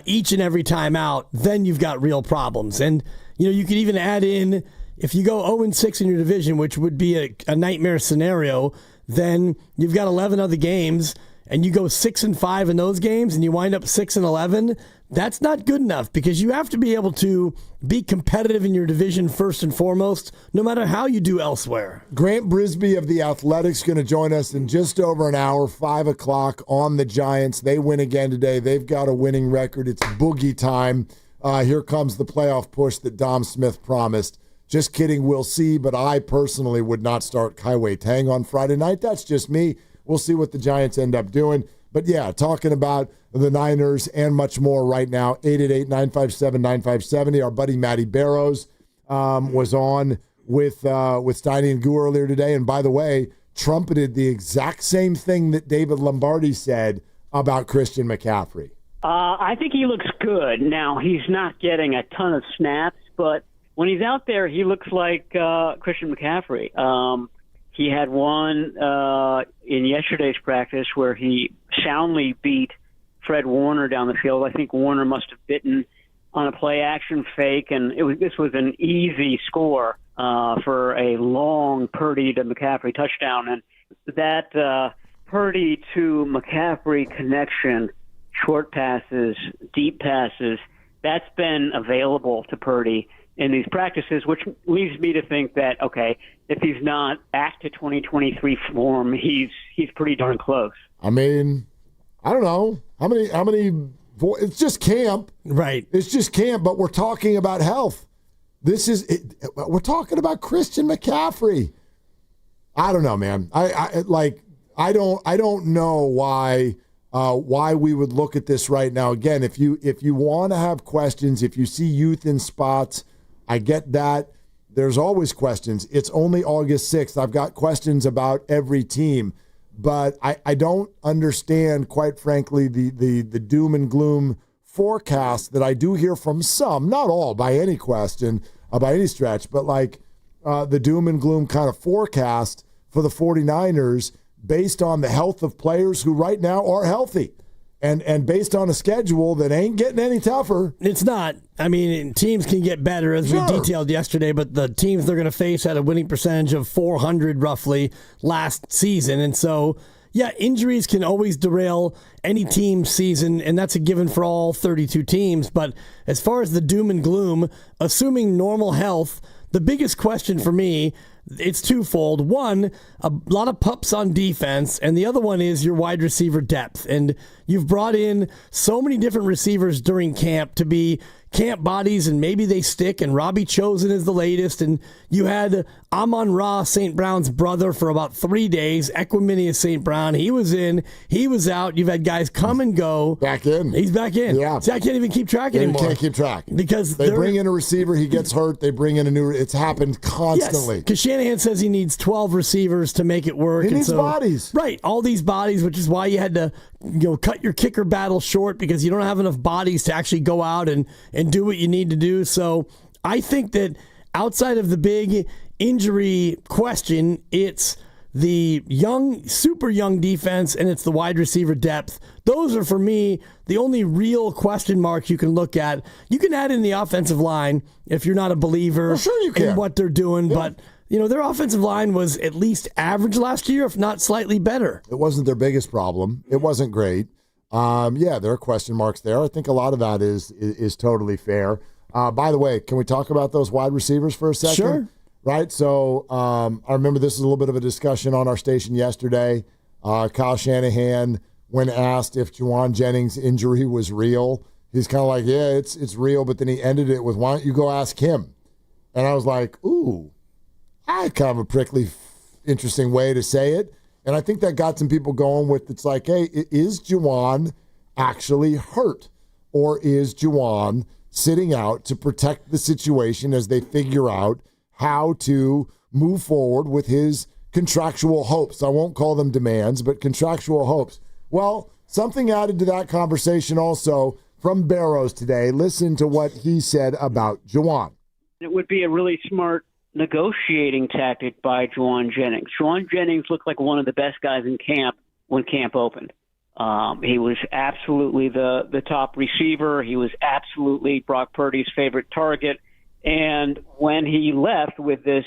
each and every time out, then you've got real problems. And, you could even add in, if you go 0-6 in your division, which would be a nightmare scenario, then you've got 11 other games, and you go 6-5 in those games, and you wind up 6-11. That's not good enough because you have to be able to be competitive in your division first and foremost, no matter how you do elsewhere. Grant Brisbee of The Athletic's going to join us in just over an hour, 5 o'clock on the Giants. They win again today. They've got a winning record. It's boogie time. Here comes the playoff push that Dom Smith promised. Just kidding, we'll see, but I personally would not start Kaiwei Tang on Friday night. That's just me. We'll see what the Giants end up doing. But yeah, talking about the Niners and much more right now, 888-957-9570. Our buddy Matty Barrows was on with Steiny Guru earlier today. And by the way, trumpeted the exact same thing that David Lombardi said about Christian McCaffrey. I think he looks good. Now, he's not getting a ton of snaps, but when he's out there, he looks like Christian McCaffrey. He had one in yesterday's practice where he soundly beat Fred Warner down the field. I think Warner must have bitten on a play-action fake, and this was an easy score for a long Purdy to McCaffrey touchdown. And that Purdy to McCaffrey connection, short passes, deep passes, that's been available to Purdy in these practices, which leads me to think that, okay, if he's not back to 2023 form, he's pretty darn close. I mean, I don't know. How many it's just camp. Right. It's just camp, but we're talking about health. We're talking about Christian McCaffrey. I don't know, man. I don't know why we would look at this right now. Again, if you want to have questions, if you see youth in spots, I get that. There's always questions. It's only August 6th. I've got questions about every team, but I don't understand, quite frankly, the doom and gloom forecast that I do hear from some, not all by any question, by any stretch, but like the doom and gloom kind of forecast for the 49ers based on the health of players who right now are healthy. And based on a schedule that ain't getting any tougher. It's not. I mean, teams can get better, as we detailed yesterday, but the teams they're going to face had a winning percentage of 400 roughly last season. And so, yeah, injuries can always derail any team's season, and that's a given for all 32 teams. But as far as the doom and gloom, assuming normal health, the biggest question for me, it's twofold. One, a lot of pups on defense, and the other one is your wide receiver depth. And you've brought in so many different receivers during camp to be camp bodies, and maybe they stick, and Robbie Chosen is the latest, and you had Amon-Ra, St. Brown's brother, for about 3 days. Equiminius St. Brown, he was in, he was out. You've had guys come and go. Back in. He's back in. Yeah. See, I can't even keep track anymore. You can't keep track. Because they bring in a receiver, he gets hurt, they bring in a new, it's happened constantly. Yes, because Shanahan says he needs 12 receivers to make it work. He needs bodies. Right, all these bodies, which is why you had to cut your kicker battle short, because you don't have enough bodies to actually go out and do what you need to do. So I think that outside of the big injury question, it's the young, super young defense, and it's the wide receiver depth. Those are, for me, the only real question marks you can look at. You can add in the offensive line if you're not a believer in what they're doing, but their offensive line was at least average last year, if not slightly better. It wasn't their biggest problem. It wasn't great. There are question marks there. I think a lot of that is totally fair. By the way, can we talk about those wide receivers for a second? Sure. Right? So I remember this is a little bit of a discussion on our station yesterday. Kyle Shanahan, when asked if Juwan Jennings' injury was real, he's kind of like, yeah, it's real, but then he ended it with, why don't you go ask him? And I was like, ooh, that's kind of a prickly, interesting way to say it. And I think that got some people going with, it's like, hey, is Juwan actually hurt? Or is Juwan sitting out to protect the situation as they figure out how to move forward with his contractual hopes? I won't call them demands, but contractual hopes. Well, something added to that conversation also from Barrows today. Listen to what he said about Juwan. It would be a really smart negotiating tactic by Juwan Jennings. Juwan Jennings looked like one of the best guys in camp when camp opened. He was absolutely the top receiver. He was absolutely Brock Purdy's favorite target. And when he left with this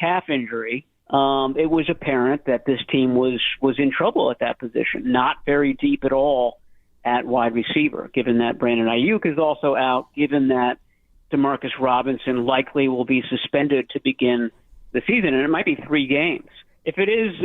calf injury, it was apparent that this team was in trouble at that position. Not very deep at all at wide receiver, given that Brandon Ayuk is also out, given that Demarcus Robinson likely will be suspended to begin the season, and it might be 3 games. If it is,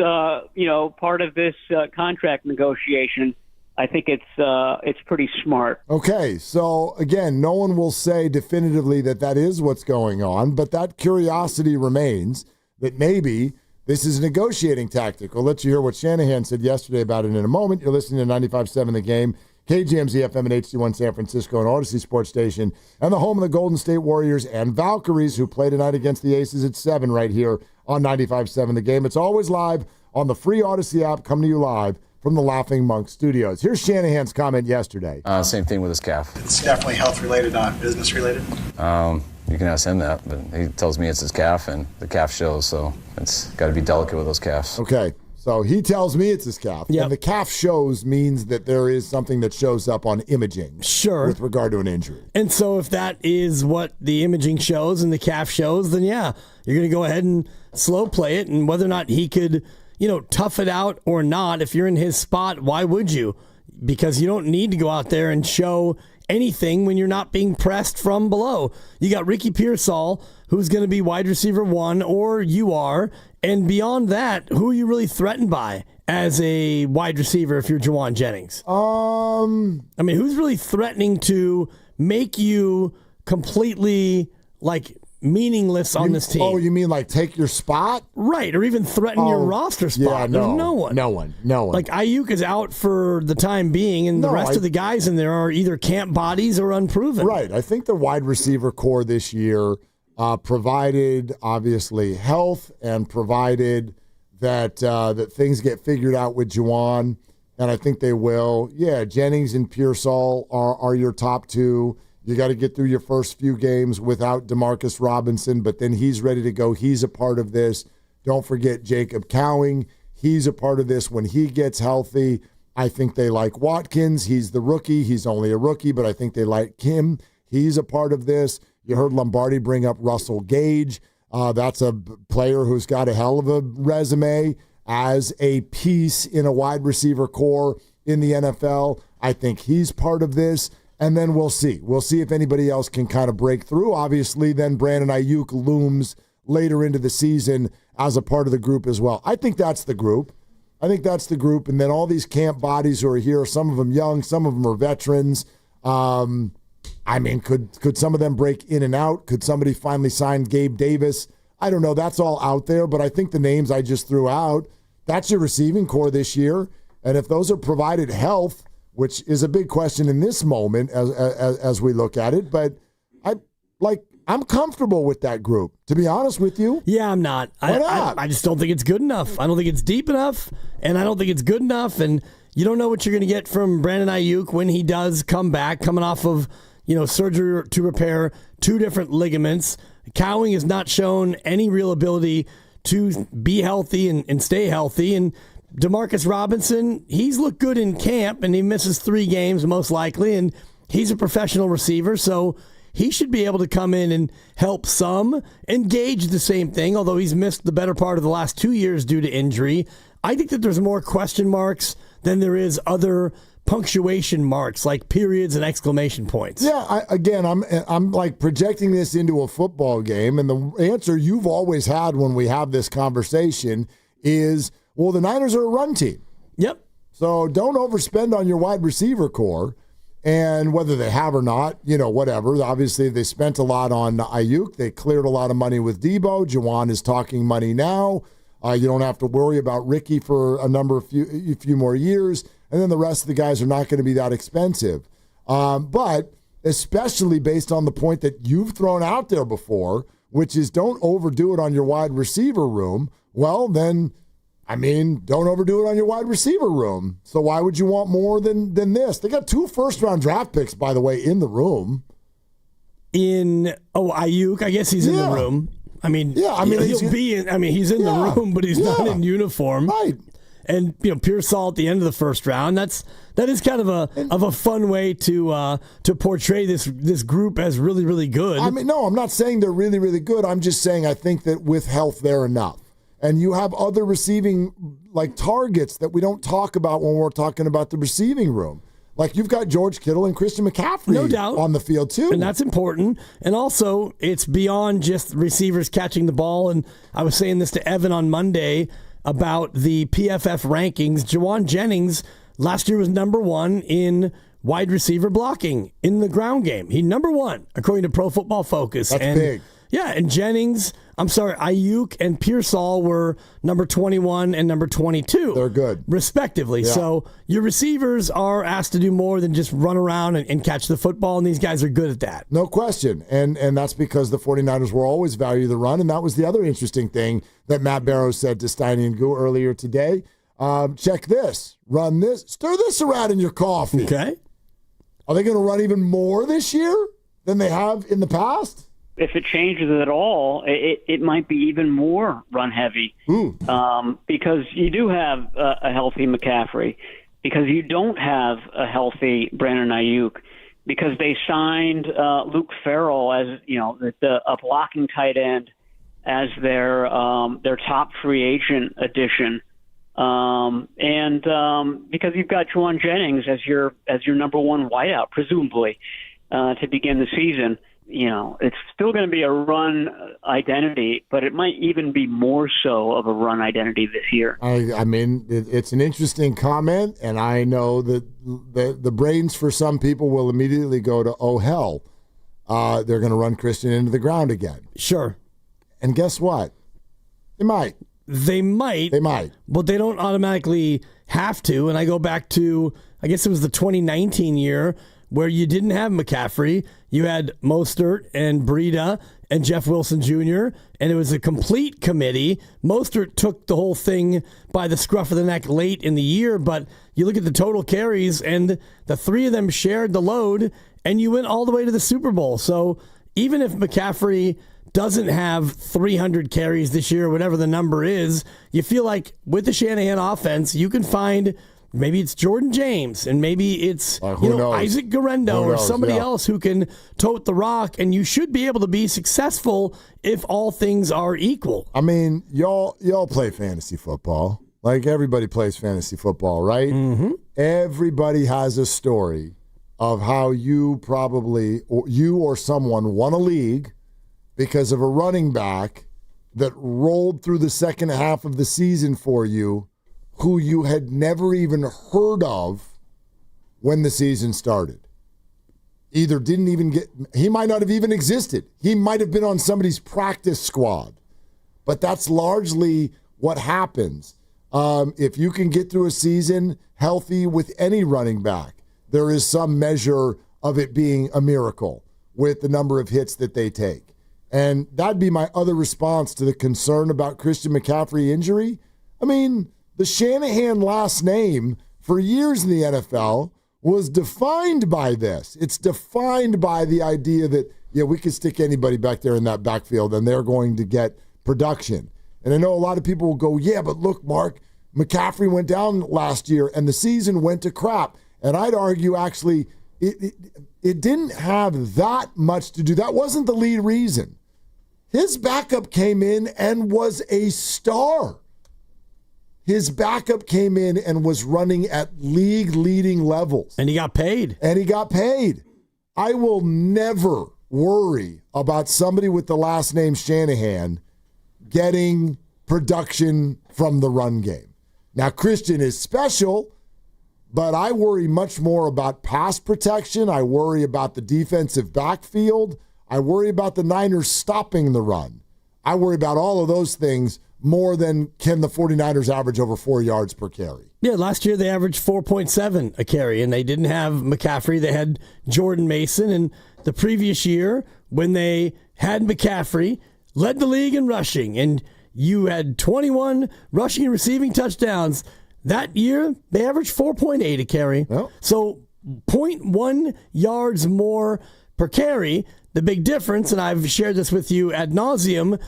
part of this contract negotiation, I think it's pretty smart. Okay, so again, no one will say definitively that is what's going on, but that curiosity remains that maybe this is a negotiating tactic. We'll let you hear what Shanahan said yesterday about it in a moment. You're listening to 95.7 The Game, KGMZ FM and HD1 San Francisco, and Odyssey Sports Station, and the home of the Golden State Warriors and Valkyries, who play tonight against the Aces at 7 right here on 95.7 The Game. It's always live on the free Odyssey app, coming to you live from the Laughing Monk Studios. Here's Shanahan's comment yesterday. Same thing with his calf. It's definitely health-related, not business-related. You can ask him that, but he tells me it's his calf, and the calf shows, so it's got to be delicate with those calves. Okay. So he tells me it's his calf. Yep. And the calf shows means that there is something that shows up on imaging. Sure. With regard to an injury. And so if that is what the imaging shows and the calf shows, then yeah, you're going to go ahead and slow play it. And whether or not he could, tough it out or not, if you're in his spot, why would you? Because you don't need to go out there and show anything when you're not being pressed from below. You got Ricky Pearsall, who's going to be wide receiver 1, or you are. And beyond that, who are you really threatened by as a wide receiver if you're Juwan Jennings? Who's really threatening to make you completely, meaningless on this team? Oh, you mean take your spot? Right, or even threaten your roster spot. Yeah, There's no one. No one. Ayuk is out for the time being, and the rest of the guys in there are either camp bodies or unproven. Right. I think the wide receiver core this year, provided obviously health and provided that things get figured out with Juwan, and I think they will. Yeah, Jennings and Pearsall are your top 2. You got to get through your first few games without Demarcus Robinson, but then he's ready to go. He's a part of this. Don't forget Jacob Cowing. He's a part of this when he gets healthy. I think they like Watkins. He's the rookie. He's only a rookie, but I think they like him. He's a part of this. You heard Lombardi bring up Russell Gage. That's a player who's got a hell of a resume as a piece in a wide receiver core in the NFL. I think he's part of this. And then we'll see. We'll see if anybody else can kind of break through. Obviously, then Brandon Ayuk looms later into the season as a part of the group as well. I think that's the group. And then all these camp bodies who are here, some of them young, some of them are veterans. I mean, could some of them break in and out? Could somebody finally sign Gabe Davis? I don't know. That's all out there, but I think the names I just threw out, that's your receiving core this year. And if those are provided health, which is a big question in this moment as we look at it, but I'm comfortable with that group, to be honest with you. Yeah, I'm not. Why not? I just don't think it's good enough. I don't think it's deep enough, and I don't think it's good enough. And you don't know what you're going to get from Brandon Ayuk when he does come back, coming off of surgery to repair 2 different ligaments. Cowing has not shown any real ability to be healthy and stay healthy. And Demarcus Robinson, he's looked good in camp, and he misses 3 games most likely, and he's a professional receiver, so he should be able to come in and help some. And Gage the same thing, although he's missed the better part of the last 2 years due to injury. I think that there's more question marks than there is other punctuation marks like periods and exclamation points. Yeah, I'm like projecting this into a football game, and the answer you've always had when we have this conversation is, well, the Niners are a run team. Yep. So don't overspend on your wide receiver core. And whether they have or not, whatever. Obviously, they spent a lot on Ayuk. They cleared a lot of money with Debo. Juwan is talking money now. You don't have to worry about Ricky for a few more years. And then the rest of the guys are not going to be that expensive. But especially based on the point that you've thrown out there before, which is don't overdo it on your wide receiver room, well, then, don't overdo it on your wide receiver room. So why would you want more than this? They got 2 first-round draft picks, by the way, in the room. Ayuk, I guess he's in the room. He's in the room, but he's not in uniform. Right. And Pearsall at the end of the first round. That is kind of a fun way to portray this group as really, really good. No, I'm not saying they're really, really good. I'm just saying I think that with health they're enough. And you have other receiving targets that we don't talk about when we're talking about the receiving room. Like you've got George Kittle and Christian McCaffrey no doubt. On the field too. And that's important. And also it's beyond just receivers catching the ball. And I was saying this to Evan on Monday about the PFF rankings. Juwan Jennings last year was number 1 in wide receiver blocking in the ground game. He number 1 according to Pro Football Focus. That's big. Yeah, and Ayuk and Pearsall were number 21 and number 22. They're good. Respectively. Yeah. So your receivers are asked to do more than just run around and catch the football, and these guys are good at that. No question. And that's because the 49ers will always value the run, and that was the other interesting thing that Matt Barrows said to Steiny Guru earlier today. Check this. Run this. Stir this around in your coffee. Okay. Are they going to run even more this year than they have in the past? If it changes at all, it might be even more run heavy because you do have a healthy McCaffrey, because you don't have a healthy Brandon Ayuk, because they signed Luke Farrell as a blocking tight end as their top free agent addition, and because you've got Juwan Jennings as your number 1 wideout presumably to begin the season. It's still going to be a run identity, but it might even be more so of a run identity this year. It's an interesting comment, and I know that the brains for some people will immediately go to, oh, hell, they're going to run Christian into the ground again. Sure. And guess what? They might. They might, but they don't automatically have to. And I go back to, I guess it was the 2019 year, where you didn't have McCaffrey. You had Mostert and Breida and Jeff Wilson Jr., and it was a complete committee. Mostert took the whole thing by the scruff of the neck late in the year, but you look at the total carries, and the 3 of them shared the load, and you went all the way to the Super Bowl. So even if McCaffrey doesn't have 300 carries this year, whatever the number is, you feel like with the Shanahan offense, you can find... Maybe it's Jordan James, and maybe it's Isaac Guerendo or somebody else who can tote the rock, and you should be able to be successful if all things are equal. Y'all play fantasy football. Like everybody plays fantasy football, right? Mm-hmm. Everybody has a story of how you or someone won a league because of a running back that rolled through the second half of the season for you who you had never even heard of when the season started? Either didn't even he might not have even existed. He might have been on somebody's practice squad. But that's largely what happens. If you can get through a season healthy with any running back, there is some measure of it being a miracle with the number of hits that they take. And that'd be my other response to the concern about Christian McCaffrey injury. I mean, the Shanahan last name for years in the NFL was defined by this. It's defined by the idea that, yeah, we could stick anybody back there in that backfield and they're going to get production. And I know a lot of people will go, yeah, but look, Mark, McCaffrey went down last year and the season went to crap. And I'd argue actually it didn't have that much to do. That wasn't the lead reason. His backup came in and was a star. His backup came in and was running at league-leading levels. And he got paid. I will never worry about somebody with the last name Shanahan getting production from the run game. Now, Christian is special, but I worry much more about pass protection. I worry about the defensive backfield. I worry about the Niners stopping the run. I worry about all of those things more than can the 49ers average over 4 yards per carry. Yeah, last year they averaged 4.7 a carry, and they didn't have McCaffrey. They had Jordan Mason, and the previous year when they had McCaffrey, led the league in rushing, and you had 21 rushing and receiving touchdowns. That year, they averaged 4.8 a carry. Oh. So 0.1 yards more per carry. The big difference, and I've shared this with you ad nauseum,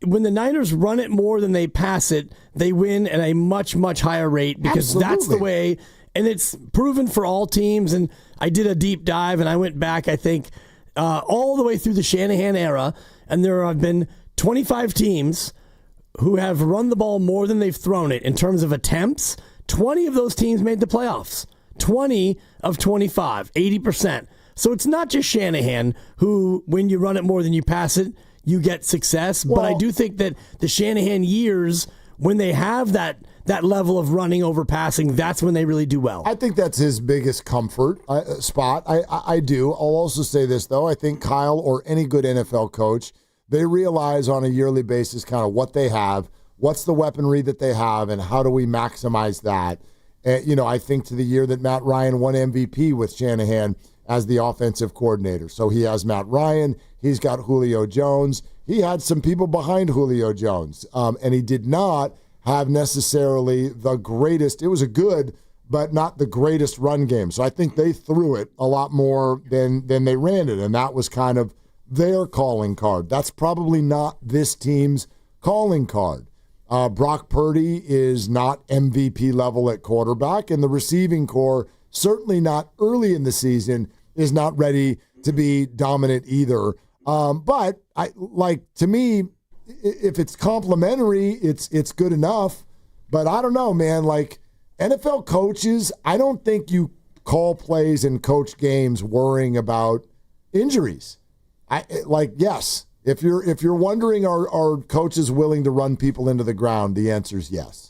when the Niners run it more than they pass it, they win at a much, much higher rate because that's the way, and it's proven for all teams. And I did a deep dive, and I went back, I think, all the way through the Shanahan era, and there have been 25 teams who have run the ball more than they've thrown it in terms of attempts. 20 of those teams made the playoffs. 20 of 25, 80%. So it's not just Shanahan who, when you run it more than you pass it, you get success. Well, but I do think that the Shanahan years, when they have that level of running over passing, that's when they really do well. I think that's his biggest comfort spot. I do. I'll also say this, though. I think Kyle or any good NFL coach, they realize on a yearly basis kind of what they have, what's the weaponry that they have, and how do we maximize that. I think to the year that Matt Ryan won MVP with Shanahan as the offensive coordinator. So he has Matt Ryan. He's got Julio Jones. He had some people behind Julio Jones, and he did not have necessarily the greatest. It was a good, but not the greatest run game. So I think they threw it a lot more than they ran it, and that was kind of their calling card. That's probably not this team's calling card. Brock Purdy is not MVP level at quarterback, and the receiving core, certainly not early in the season, is not ready to be dominant either. But to me, if it's complimentary, it's good enough. But I don't know, man. Like NFL coaches, I don't think you call plays and coach games worrying about injuries. Yes. If you're wondering, are coaches willing to run people into the ground? The answer is yes.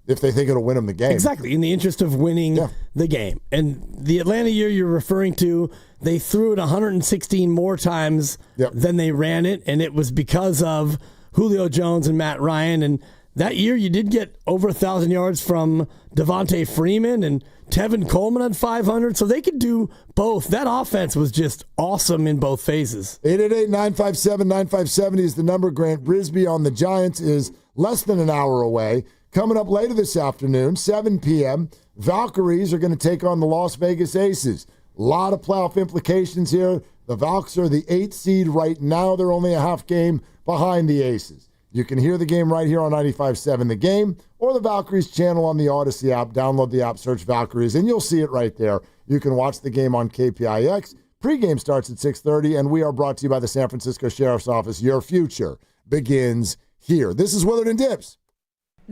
If they think it'll win them the game. Exactly, in the interest of winning the game. And the Atlanta year you're referring to, they threw it 116 more times than they ran it, and it was because of Julio Jones and Matt Ryan. And that year you did get over 1,000 yards from Devontae Freeman, and Tevin Coleman had 500, so they could do both. That offense was just awesome in both phases. 888-957-9570 is the number. Grant Brisbee on the Giants is less than an hour away. Coming up later this afternoon, 7 p.m., Valkyries are going to take on the Las Vegas Aces. A lot of playoff implications here. The Valks are the 8th seed right now. They're only a half game behind the Aces. You can hear the game right here on 95.7 The Game or the Valkyries channel on the Odyssey app. Download the app, search Valkyries, and you'll see it right there. You can watch the game on KPIX. Pre-game starts at 6:30, and we are brought to you by the San Francisco Sheriff's Office. Your future begins here. This is Willard and Dibs.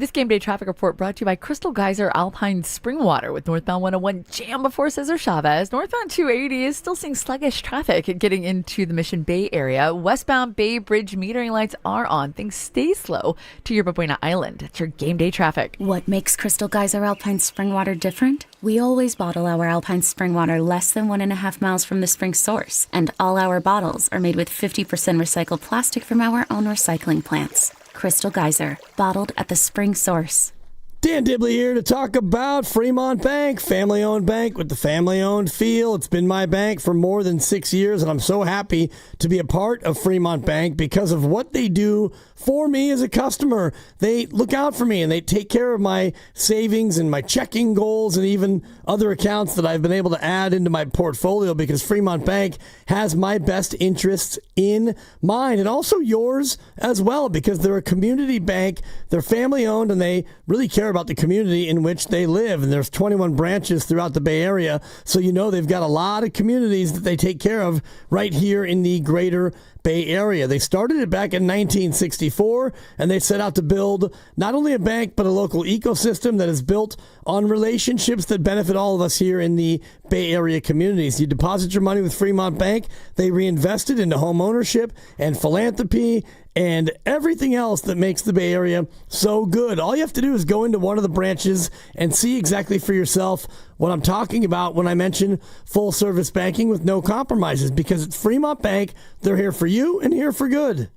This game day traffic report brought to you by Crystal Geyser Alpine Spring Water with northbound 101 jam before Cesar Chavez. Northbound 280 is still seeing sluggish traffic getting into the Mission Bay area. Westbound Bay Bridge metering lights are on. Things stay slow to Yerba Buena Island. That's your game day traffic. What makes Crystal Geyser Alpine Spring Water different? We always bottle our Alpine Spring Water less than 1.5 miles from the spring source. And all our bottles are made with 50% recycled plastic from our own recycling plants. Crystal Geyser, bottled at the spring source. Dan Dibley here to talk about Fremont Bank, family-owned bank with the family-owned feel. It's been my bank for more than 6 years, and I'm so happy to be a part of Fremont Bank because of what they do for me as a customer. They look out for me, and they take care of my savings and my checking goals and even other accounts that I've been able to add into my portfolio because Fremont Bank has my best interests in mind, and also yours as well because they're a community bank. They're family-owned, and they really care about the community in which they live. And there's 21 branches throughout the Bay Area, so you know they've got a lot of communities that they take care of right here in the greater Bay Area. They started it back in 1964, and they set out to build not only a bank, but a local ecosystem that is built on relationships that benefit all of us here in the Bay Area communities. You deposit your money with Fremont Bank, they reinvest it into home ownership and philanthropy and everything else that makes the Bay Area so good. All you have to do is go into one of the branches and see exactly for yourself what I'm talking about when I mention full-service banking with no compromises, because it's Fremont Bank. They're here for you and here for good.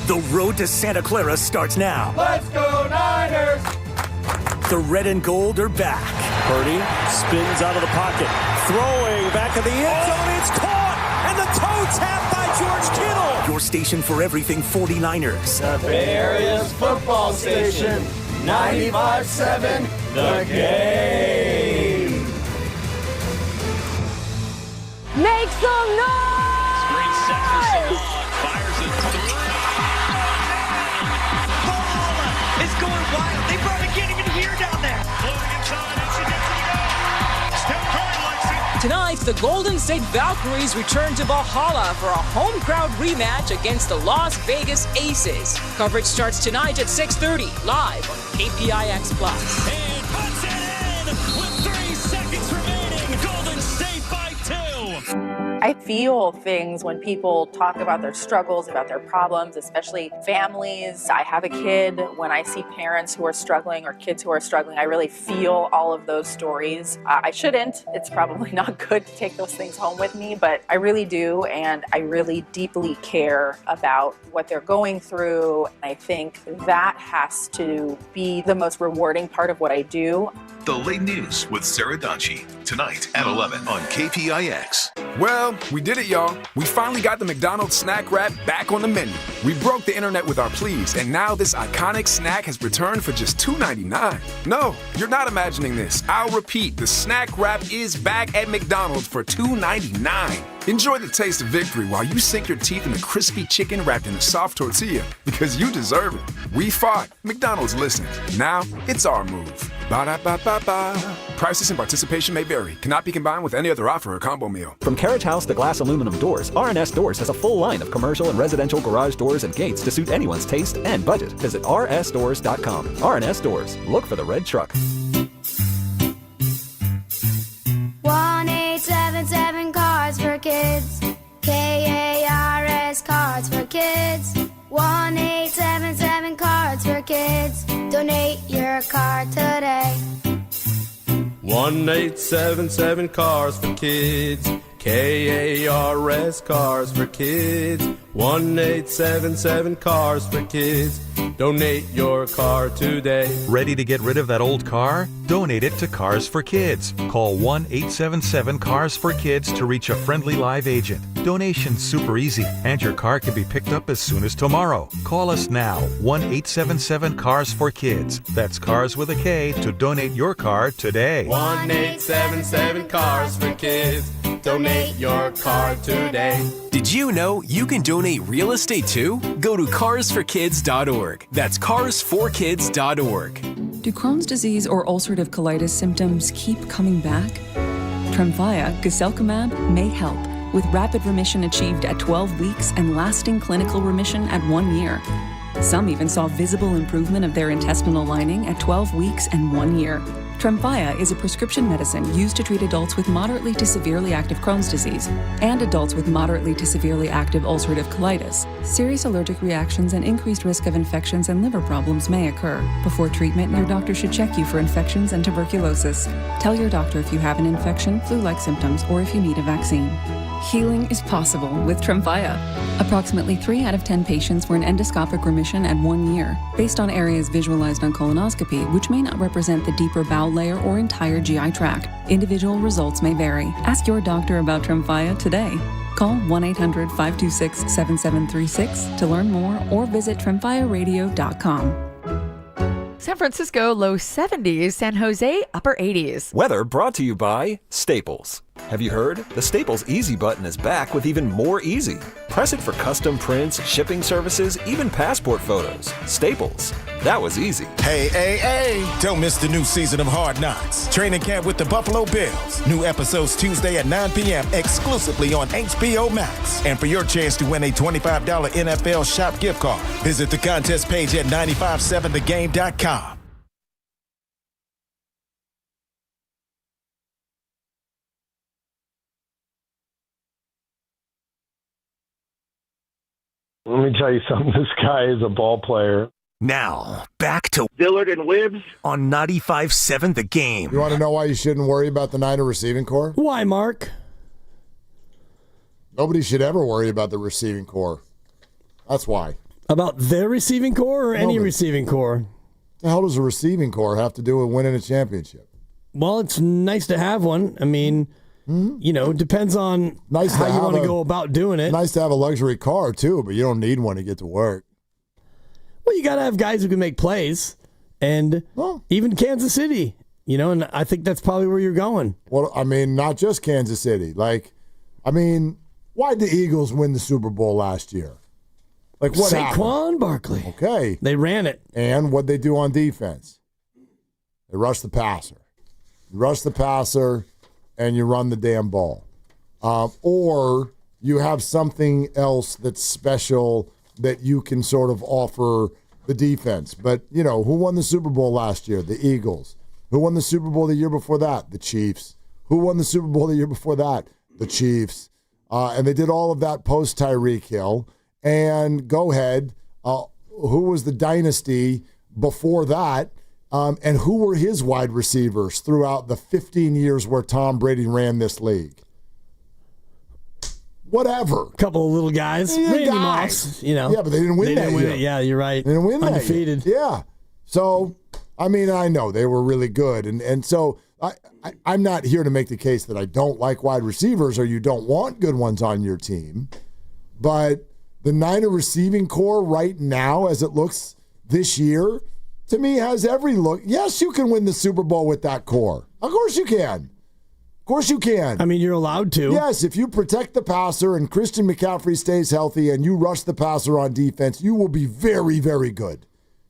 The road to Santa Clara starts now. Let's go Niners! The red and gold are back. Purdy spins out of the pocket, throwing back in the end zone. It's caught, and the toe tap by George Kittle. Your station for everything 49ers. The Bay Area's football station, 95.7 The Game. Make some noise! Screen set for Salah. Fires it through. Ball is going wild. They probably can't even hear down there. Floating inside, and she gets it to go. Steph Curry likes it. Tonight, the Golden State Valkyries return to Valhalla for a home crowd rematch against the Las Vegas Aces. Coverage starts tonight at 6:30, live on KPIX+. And puts it in with 3 seconds remaining. Golden State by 2. I feel things when people talk about their struggles, about their problems, especially families. I have a kid. When I see parents who are struggling or kids who are struggling, I really feel all of those stories. I shouldn't. It's probably not good to take those things home with me, but I really do, and I really deeply care about what they're going through. I think that has to be the most rewarding part of what I do. The Late News with Sarah Donchie, tonight at 11 on KPIX. Well, we did it, y'all. We finally got the McDonald's snack wrap back on the menu. We broke the internet with our pleas, and now this iconic snack has returned for just $2.99. No, you're not imagining this. I'll repeat, the snack wrap is back at McDonald's for $2.99. Enjoy the taste of victory while you sink your teeth in the crispy chicken wrapped in a soft tortilla, because you deserve it. We fought. McDonald's listened. Now, it's our move. Ba-da-ba-ba-ba. Prices and participation may vary. Cannot be combined with any other offer or combo meal. From Carriage House to Glass Aluminum Doors, R&S Doors has a full line of commercial and residential garage doors and gates to suit anyone's taste and budget. Visit rsdoors.com. R&S Doors. Look for the red truck. 1877 Cards for Kids. KARS Cards for Kids. 1877 Cards for Kids. Donate your card today. 1877 Cars for Kids. KARS Cars for Kids. 1877 Cars for Kids. Donate your car today. Ready to get rid of that old car? Donate it to Cars for Kids. Call 1-877-CARS-FOR-KIDS to reach a friendly live agent. Donation's super easy, and your car can be picked up as soon as tomorrow. Call us now, 1-877-CARS-FOR-KIDS. That's Cars with a K to donate your car today. 1877 Cars for Kids. Donate your car today. Did you know you can donate real estate too? Go to carsforkids.org. That's carsforkids.org. Do Crohn's disease or ulcerative colitis symptoms keep coming back? Tremfya, guselkumab, may help, with rapid remission achieved at 12 weeks and lasting clinical remission at 1 year. Some even saw visible improvement of their intestinal lining at 12 weeks and 1 year. Tremfya is a prescription medicine used to treat adults with moderately to severely active Crohn's disease and adults with moderately to severely active ulcerative colitis. Serious allergic reactions and increased risk of infections and liver problems may occur. Before treatment, your doctor should check you for infections and tuberculosis. Tell your doctor if you have an infection, flu-like symptoms, or if you need a vaccine. Healing is possible with Tremfya. Approximately 3 out of 10 patients were in endoscopic remission at 1 year, based on areas visualized on colonoscopy, which may not represent the deeper bowel layer or entire GI tract. Individual results may vary. Ask your doctor about Tremfya today. Call 1-800-526-7736 to learn more or visit tremfyaradio.com. San Francisco, low 70s. San Jose, upper 80s. Weather brought to you by Staples. Have you heard? The Staples Easy button is back with even more easy. Press it for custom prints, shipping services, even passport photos. Staples. That was easy. Hey. Don't miss the new season of Hard Knocks. Training camp with the Buffalo Bills. New episodes Tuesday at 9 p.m. exclusively on HBO Max. And for your chance to win a $25 NFL Shop gift card, visit the contest page at 957thegame.com. Let me tell you something. This guy is a ball player. Now, back to Willard and Dibs on 95.7 The Game. You want to know why you shouldn't worry about the Niner receiving corps? Why, Mark? Nobody should ever worry about the receiving corps. That's why. About their receiving corps or any receiving corps? The hell does a receiving corps have to do with winning a championship? Well, it's nice to have one. I mean, you know, depends on how you want to go about doing it. Nice to have a luxury car, too, but you don't need one to get to work. Well, you got to have guys who can make plays. And even Kansas City, you know, and I think that's probably where you're going. Well, I mean, not just Kansas City. Like, I mean, why did the Eagles win the Super Bowl last year? Like, what happened? Saquon Barkley. Okay. They ran it. And what'd they do on defense? They rushed the passer. You rush the passer, and you run the damn ball. Or you have something else that's special that you can sort of offer the defense. But, you know, who won the Super Bowl last year? The Eagles. Who won the Super Bowl the year before that? The Chiefs. Who won the Super Bowl the year before that? The Chiefs. And they did all of that post Tyreek Hill. And go ahead, who was the dynasty before that? And who were his wide receivers throughout the 15 years where Tom Brady ran this league? Whatever. A couple of little guys. Randy Moss, you know. Yeah, but they didn't win that year. Yeah, you're right. They didn't win Undefeated. that year. Yeah. So, I mean, I know they were really good. And so I'm not here to make the case that I don't like wide receivers or you don't want good ones on your team. But the Niner receiving core right now, as it looks this year, to me has every look. Yes, you can win the Super Bowl with that core. Of course you can. Of course you can. I mean, you're allowed to. Yes, if you protect the passer and Christian McCaffrey stays healthy and you rush the passer on defense, you will be very, very good.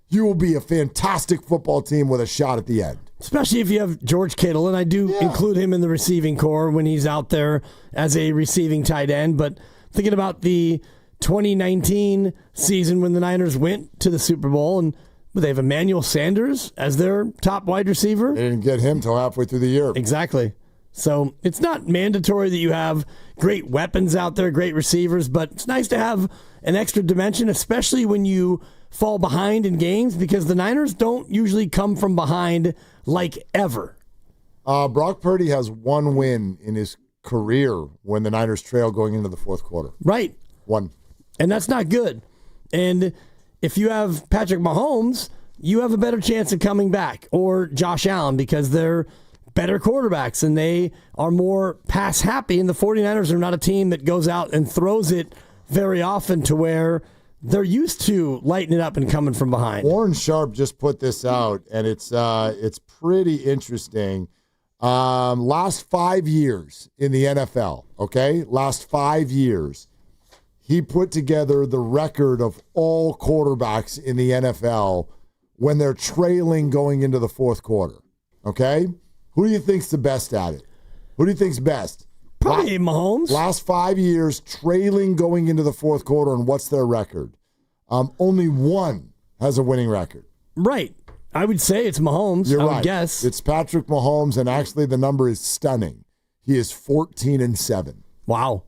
You will be a fantastic football team with a shot at the end. Especially if you have George Kittle, and I do include him in the receiving core when he's out there as a receiving tight end. But thinking about the 2019 season when the Niners went to the Super Bowl, and they have Emmanuel Sanders as their top wide receiver. They didn't get him till halfway through the year. Exactly. So it's not mandatory that you have great weapons out there, great receivers, but it's nice to have an extra dimension, especially when you fall behind in games, because the Niners don't usually come from behind like ever. Brock Purdy has one win in his career when the Niners trail going into the fourth quarter. Right. One. And that's not good. And if you have Patrick Mahomes, you have a better chance of coming back, or Josh Allen, because they're better quarterbacks and they are more pass happy. And the 49ers are not a team that goes out and throws it very often to where they're used to lighting it up and coming from behind. Warren Sharp just put this out, and it's pretty interesting. Last 5 years in the NFL, okay? Last 5 years, he put together the record of all quarterbacks in the NFL when they're trailing going into the fourth quarter, okay? Who do you think's the best at it? Who do you think's best? Probably Mahomes. Last 5 years, trailing going into the fourth quarter, and what's their record? only one has a winning record. Right. I would say it's Mahomes. You're I would right. guess. It's Patrick Mahomes, and actually the number is stunning. He is 14-7. Wow.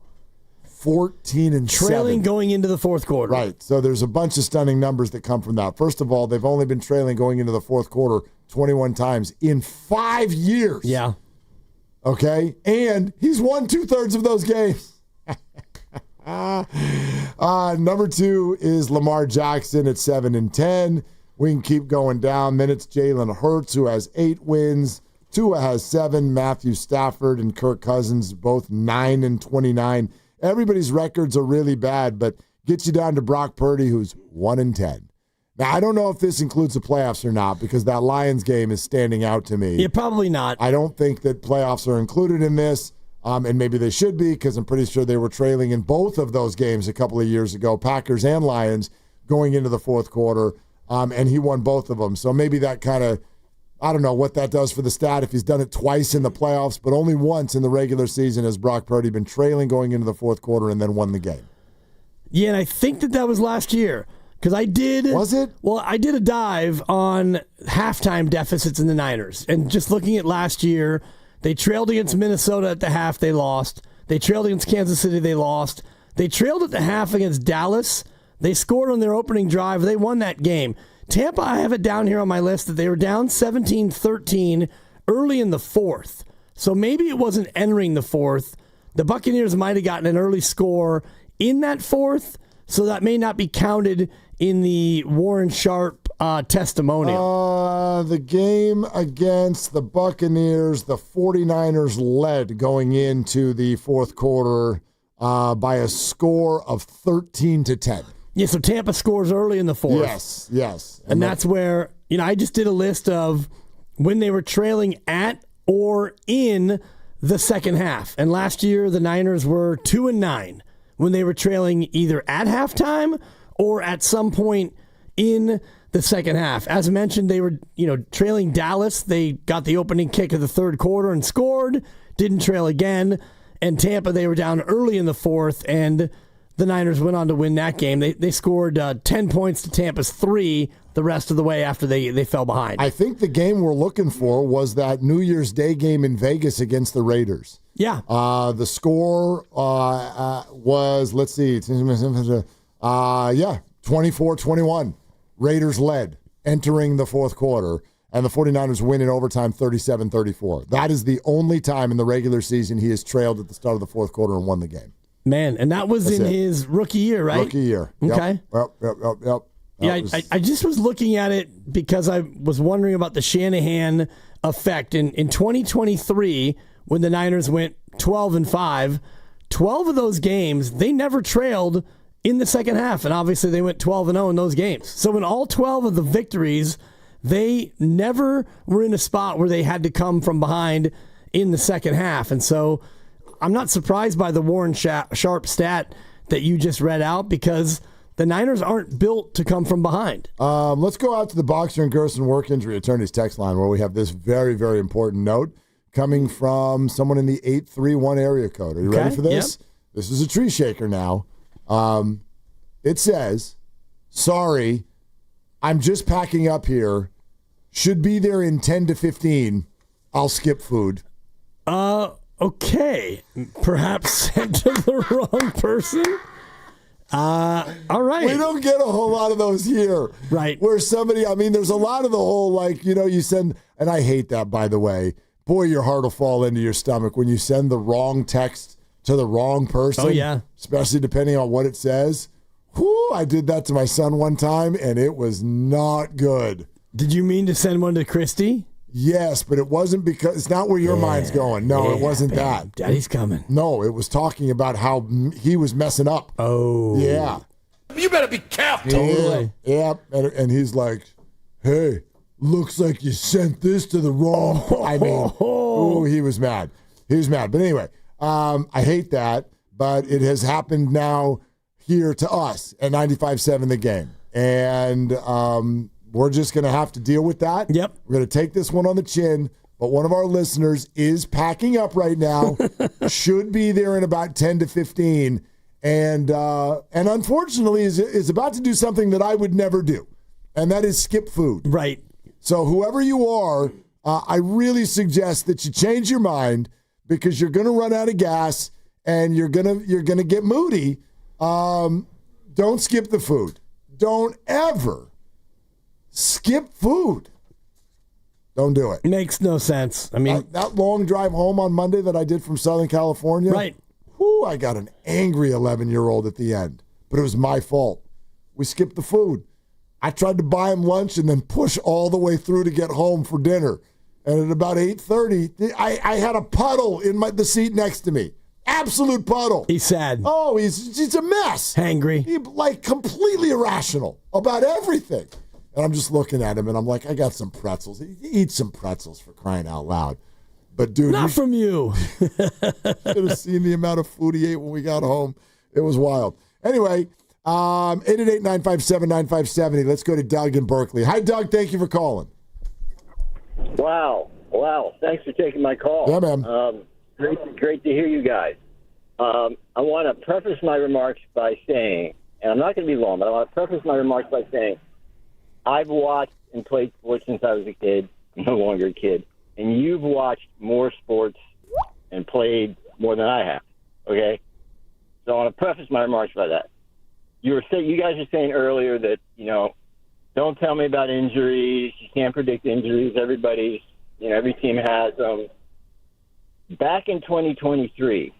14-7. Trailing going into the fourth quarter. Right. So there's a bunch of stunning numbers that come from that. First of all, they've only been trailing going into the fourth quarter 21 times in 5 years. Yeah. Okay? And he's won 2/3 of those games. Number 2 is Lamar Jackson at 7-10. We can keep going down. Then it's Jalen Hurts, who has 8 wins. Tua has 7. Matthew Stafford and Kirk Cousins, both 9-29. Everybody's records are really bad, but gets you down to Brock Purdy, who's 1-10. Now, I don't know if this includes the playoffs or not, because that Lions game is standing out to me. Yeah, probably not. I don't think that playoffs are included in this, and maybe they should be, because I'm pretty sure they were trailing in both of those games a couple of years ago, Packers and Lions, going into the fourth quarter, and he won both of them. So maybe that kind of, I don't know what that does for the stat if he's done it twice in the playoffs, but only once in the regular season has Brock Purdy been trailing going into the fourth quarter and then won the game. Yeah, and I think that was last year. Because I did. Was it? Well, I did a dive on halftime deficits in the Niners. And just looking at last year, they trailed against Minnesota at the half, they lost. They trailed against Kansas City, they lost. They trailed at the half against Dallas. They scored on their opening drive. They won that game. Tampa, I have it down here on my list that they were down 17-13 early in the fourth. So maybe it wasn't entering the fourth. The Buccaneers might have gotten an early score in that fourth, so that may not be counted in the Warren Sharp testimonial. The game against the Buccaneers, the 49ers led going into the fourth quarter by a score of 13-10. Yeah, so Tampa scores early in the fourth. Yes. And that's where, I just did a list of when they were trailing at or in the second half. And last year, the Niners were 2-9 when they were trailing either at halftime or at some point in the second half. As mentioned, they were, trailing Dallas. They got the opening kick of the third quarter and scored, didn't trail again. And Tampa, they were down early in the fourth, and the Niners went on to win that game. They scored 10 points to Tampa's 3 the rest of the way after they fell behind. I think the game we're looking for was that New Year's Day game in Vegas against the Raiders. Yeah. The score was, let's see, 24-21. Raiders led entering the fourth quarter, and the 49ers win in overtime 37-34. That is the only time in the regular season he has trailed at the start of the fourth quarter and won the game. Man, and that was his rookie year, right? Rookie year. Okay. Yep. I just was looking at it because I was wondering about the Shanahan effect. In 2023, when the Niners went 12-5, 12 of those games, they never trailed in the second half. And obviously they went 12-0 in those games. So in all 12 of the victories, they never were in a spot where they had to come from behind in the second half. And so I'm not surprised by the Warren Sharp stat that you just read out, because the Niners aren't built to come from behind. Let's go out to the Boxer and Gerson Work Injury Attorneys text line, where we have this very, very important note coming from someone in the 831 area code. Are you ready for this? Yep. This is a tree shaker now. It says, sorry, I'm just packing up here. Should be there in 10 to 15. I'll skip food. Okay. Perhaps sent to the wrong person. All right. We don't get a whole lot of those here. Right. Where somebody, there's a lot of the whole, you send, and I hate that, by the way. Boy, your heart will fall into your stomach when you send the wrong text to the wrong person. Oh, yeah. Especially depending on what it says. Whew, I did that to my son one time, and it was not good. Did you mean to send one to Christy? Yes, but it wasn't because it's not where your mind's going. No, it wasn't that. Daddy's coming. No, it was talking about how he was messing up. Oh. Yeah. You better be careful. Totally. Yeah. And he's like, hey, looks like you sent this to the wrong. He was mad. He was mad. But anyway, I hate that, but it has happened now here to us at 95.7 The Game. And we're just going to have to deal with that. Yep. We're going to take this one on the chin, but one of our listeners is packing up right now, should be there in about 10 to 15, and unfortunately is about to do something that I would never do, and that is skip food. Right. So whoever you are, I really suggest that you change your mind, because you're going to run out of gas and you're gonna get moody. Don't skip the food. Don't ever skip food. Don't do it. Makes no sense. I mean, that long drive home on Monday that I did from Southern California. Right. Whew, I got an angry 11-year-old at the end, but it was my fault. We skipped the food. I tried to buy him lunch and then push all the way through to get home for dinner. And at about 8:30, I had a puddle in the seat next to me. Absolute puddle. He's sad. Oh, he's a mess. Hangry. Completely irrational about everything. And I'm just looking at him, and I'm like, I got some pretzels. Eat some pretzels, for crying out loud. But, dude. Not from you. Should have seen the amount of food he ate when we got home. It was wild. Anyway, 888-957-9570. Let's go to Doug in Berkeley. Hi, Doug. Thank you for calling. Wow. Thanks for taking my call. Yeah, man. Great to hear you guys. I want to preface my remarks by saying, and I'm not going to be long, but I want to preface my remarks by saying, I've watched and played sports since I was a kid, no longer a kid, and you've watched more sports and played more than I have, okay? So I want to preface my remarks by that. You guys were saying earlier that, don't tell me about injuries. You can't predict injuries. Every team has them. Back in 2023,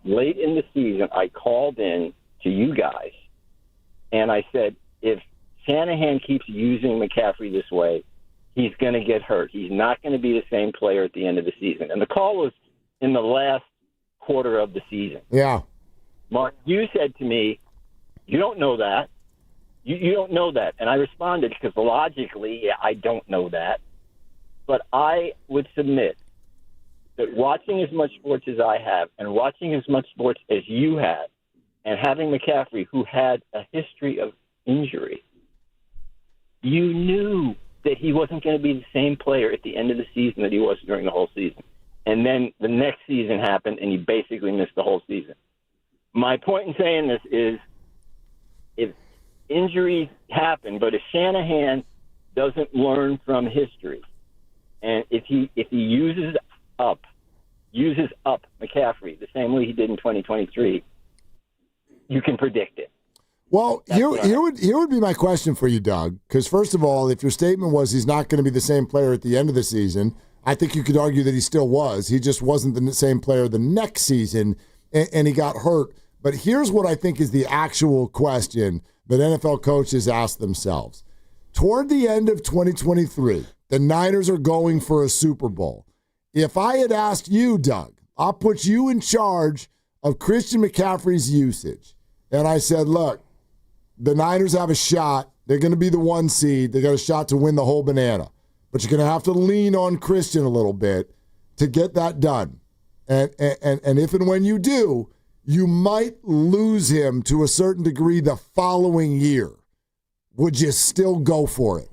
late in the season, I called in to you guys, and I said, if Shanahan keeps using McCaffrey this way, he's going to get hurt. He's not going to be the same player at the end of the season. And the call was in the last quarter of the season. Yeah. Mark, you said to me, you don't know that. You don't know that. And I responded, because logically, I don't know that. But I would submit that watching as much sports as I have and watching as much sports as you have, and having McCaffrey, who had a history of injury, you knew that he wasn't going to be the same player at the end of the season that he was during the whole season. And then the next season happened, and he basically missed the whole season. My point in saying this is, if injuries happen, but if Shanahan doesn't learn from history, and if he uses up McCaffrey the same way he did in 2023, you can predict it. Well, here would be my question for you, Doug, because first of all, if your statement was he's not going to be the same player at the end of the season, I think you could argue that he still was. He just wasn't the same player the next season, and he got hurt. But here's what I think is the actual question that NFL coaches ask themselves. Toward the end of 2023, the Niners are going for a Super Bowl. If I had asked you, Doug, I'll put you in charge of Christian McCaffrey's usage, and I said, look, the Niners have a shot. They're going to be the 1 seed. They got a shot to win the whole banana. But you're going to have to lean on Christian a little bit to get that done. And if and when you do, you might lose him to a certain degree the following year. Would you still go for it?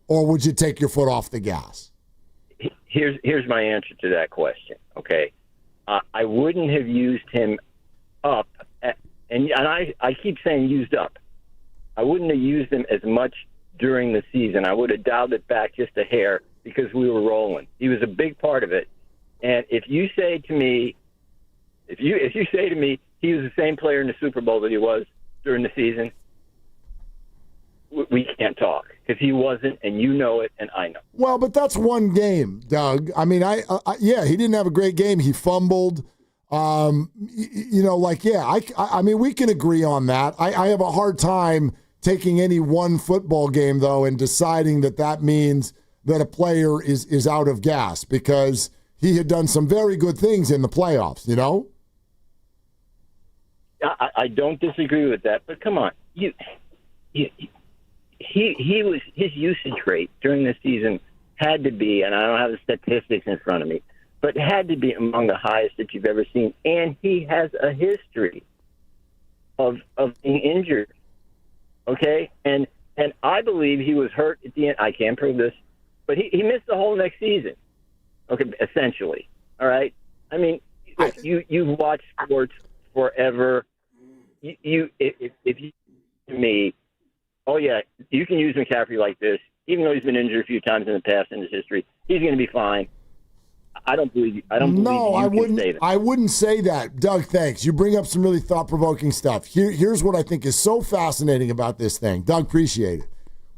Or would you take your foot off the gas? Here's my answer to that question, okay? I wouldn't have used him up, and I keep saying used up. I wouldn't have used him as much during the season. I would have dialed it back just a hair because we were rolling. He was a big part of it. And if you say to me, he was the same player in the Super Bowl that he was during the season, we can't talk, because he wasn't, and you know it, and I know. Well, but that's one game, Doug. I mean, he didn't have a great game. He fumbled. I mean, we can agree on that. I have a hard time taking any one football game, though, and deciding that means that a player is out of gas, because he had done some very good things in the playoffs, I don't disagree with that, but come on. He was, his usage rate during the season had to be, and I don't have the statistics in front of me, but had to be among the highest that you've ever seen. And he has a history of being injured. Okay? And I believe he was hurt at the end. I can't prove this, but he missed the whole next season. Okay, essentially. All right? I mean, you've watched sports forever. if you to me, oh yeah, you can use McCaffrey like this, even though he's been injured a few times in the past in his history, he's going to be fine. I don't believe you. I wouldn't say that. Doug, thanks. You bring up some really thought-provoking stuff. Here's what I think is so fascinating about this thing. Doug, appreciate it.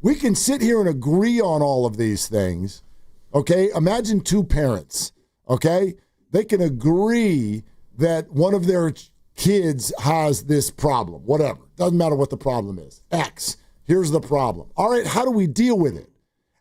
We can sit here and agree on all of these things, okay? Imagine two parents, okay? They can agree that one of their kids has this problem, whatever. Doesn't matter what the problem is. X. Here's the problem. All right, how do we deal with it?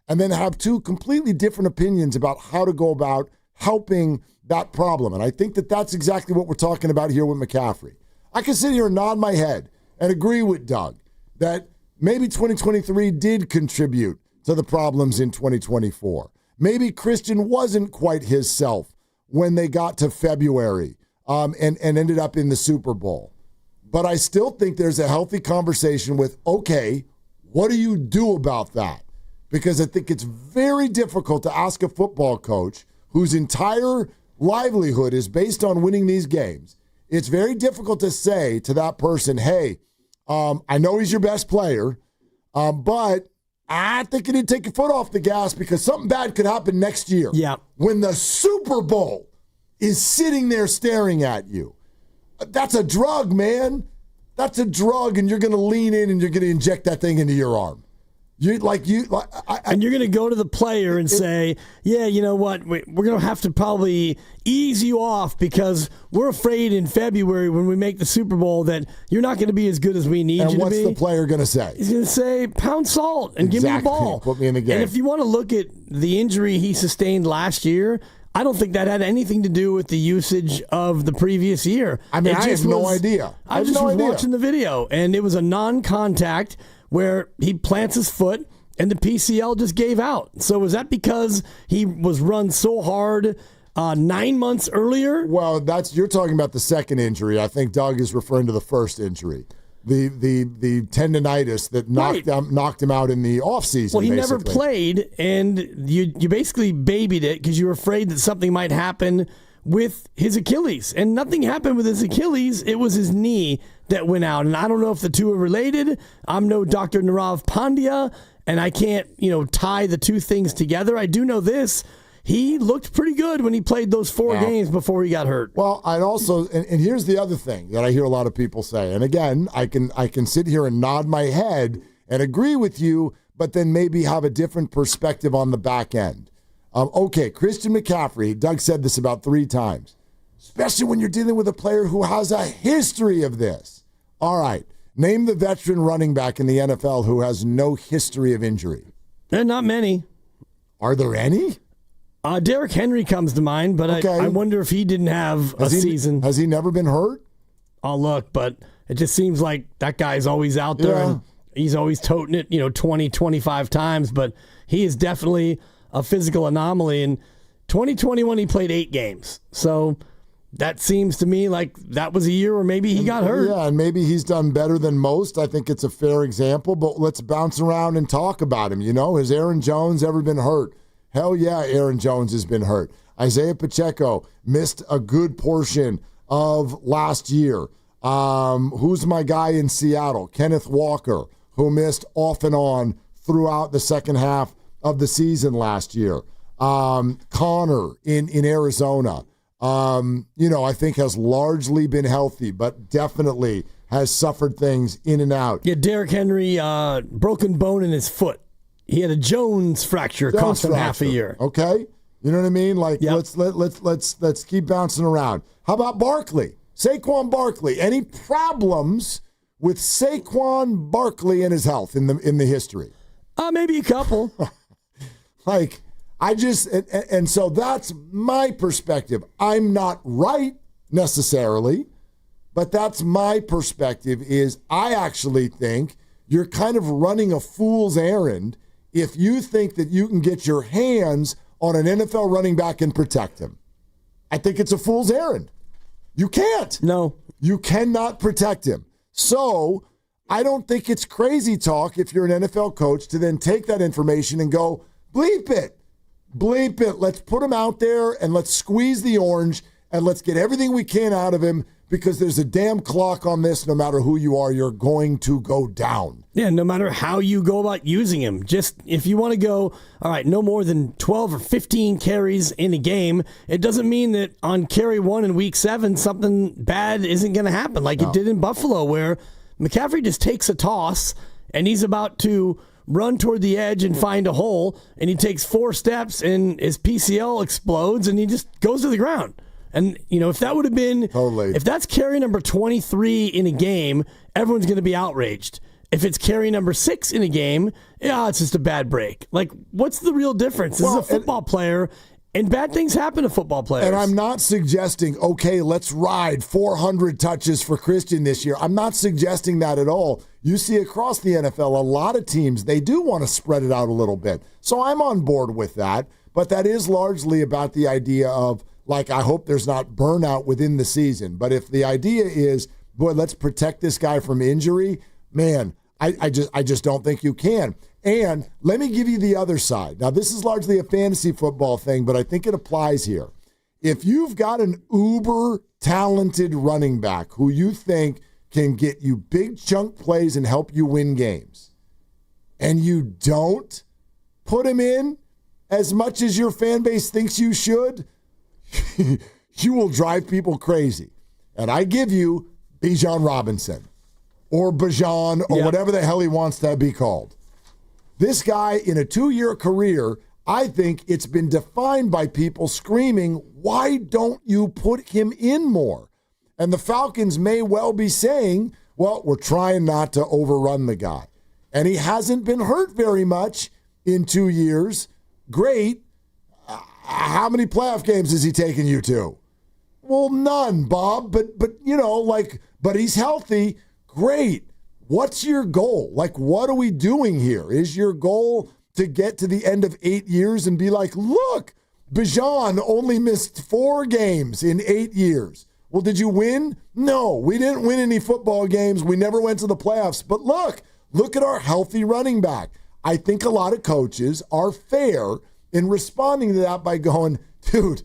And then have two completely different opinions about how to go about helping that problem. And I think that that's exactly what we're talking about here with McCaffrey. I can sit here and nod my head and agree with Doug that maybe 2023 did contribute to the problems in 2024. Maybe Christian wasn't quite his self when they got to February and ended up in the Super Bowl. But I still think there's a healthy conversation with, okay, what do you do about that? Because I think it's very difficult to ask a football coach whose entire livelihood is based on winning these games. It's very difficult to say to that person, hey, I know he's your best player, but I think you need to take your foot off the gas because something bad could happen next year. Yeah. When the Super Bowl is sitting there staring at you. That's a drug, man. That's a drug, and you're going to lean in and you're going to inject that thing into your arm. And you're going to go to the player and say, yeah, you know what, we're going to have to probably ease you off because we're afraid in February when we make the Super Bowl that you're not going to be as good as we need you to be. And what's the player going to say? He's going to say, pound salt and give me the ball. Put me in the game. And if you want to look at the injury he sustained last year, I don't think that had anything to do with the usage of the previous year. I mean, I have no idea. I just was watching the video, and it was a non-contact where he plants his foot and the PCL just gave out. So was that because he was run so hard 9 months earlier? Well, you're talking about the second injury. I think Doug is referring to the first injury. The tendonitis that knocked him out in the offseason. Well, he never played, and you basically babied it because you were afraid that something might happen with his Achilles. And nothing happened with his Achilles. It was his knee that went out. And I don't know if the two are related. I'm no Dr. Nirav Pandya, and I can't, tie the two things together. I do know this. He looked pretty good when he played those 4 games before he got hurt. Well, I'd also, and here's the other thing that I hear a lot of people say, and again, I can sit here and nod my head and agree with you, but then maybe have a different perspective on the back end. Okay, Christian McCaffrey, Doug said this about 3 times, especially when you're dealing with a player who has a history of this. All right, name the veteran running back in the NFL who has no history of injury. And not many. Are there any? Derrick Henry comes to mind, but okay. I wonder if he didn't have a season. Has he never been hurt? I'll look, but it just seems like that guy's always out there and he's always toting it, 20, 25 times, but he is definitely a physical anomaly. In 2021, he played 8 games. So that seems to me like that was a year where maybe he got hurt. Yeah, and maybe he's done better than most. I think it's a fair example, but let's bounce around and talk about him. Has Aaron Jones ever been hurt? Hell yeah, Aaron Jones has been hurt. Isaiah Pacheco missed a good portion of last year. Who's my guy in Seattle? Kenneth Walker, who missed off and on throughout the second half of the season last year. Connor in Arizona, I think has largely been healthy, but definitely has suffered things in and out. Yeah, Derrick Henry, broken bone in his foot. He had a Jones fracture, cost him half a year. Okay, you know what I mean? Let's keep bouncing around. How about Barkley? Saquon Barkley. Any problems with Saquon Barkley and his health in the history? Maybe a couple. And so that's my perspective. I'm not right necessarily, but that's my perspective. Is I actually think you're kind of running a fool's errand if you think that you can get your hands on an NFL running back and protect him. I think it's a fool's errand. You can't. No. You cannot protect him. So I don't think it's crazy talk if you're an NFL coach to then take that information and go, bleep it. Bleep it. Let's put him out there and let's squeeze the orange and let's get everything we can out of him because there's a damn clock on this. No matter who you are, you're going to go down. Yeah, no matter how you go about using him. Just if you want to go, all right, no more than 12 or 15 carries in a game, it doesn't mean that on carry 1 in week 7, something bad isn't going to happen like it did in Buffalo, where McCaffrey just takes a toss and he's about to run toward the edge and find a hole, and he takes 4 steps and his PCL explodes and he just goes to the ground. And, if that would have been, if that's carry number 23 in a game, everyone's going to be outraged. If it's carry number 6 in a game, it's just a bad break. Like, what's the real difference? This is a football player, and bad things happen to football players. And I'm not suggesting, okay, let's ride 400 touches for Christian this year. I'm not suggesting that at all. You see across the NFL, a lot of teams, they do want to spread it out a little bit. So I'm on board with that. But that is largely about the idea of, like, I hope there's not burnout within the season. But if the idea is, boy, let's protect this guy from injury, man, I just don't think you can. And let me give you the other side. Now, this is largely a fantasy football thing, but I think it applies here. If you've got an uber-talented running back who you think can get you big chunk plays and help you win games, and you don't put him in as much as your fan base thinks you should, you will drive people crazy. And I give you Bijan Robinson or Bijan or whatever the hell he wants to be called. This guy in a 2-year career, I think it's been defined by people screaming, why don't you put him in more? And the Falcons may well be saying, well, we're trying not to overrun the guy. And he hasn't been hurt very much in 2 years. Great. How many playoff games has he taken you to? Well, none, Bob. But he's healthy. Great. What's your goal? Like, what are we doing here? Is your goal to get to the end of 8 years and be like, look, Bijan only missed 4 games in 8 years. Well, did you win? No, we didn't win any football games. We never went to the playoffs. But look at our healthy running back. I think a lot of coaches are fair in responding to that by going, dude,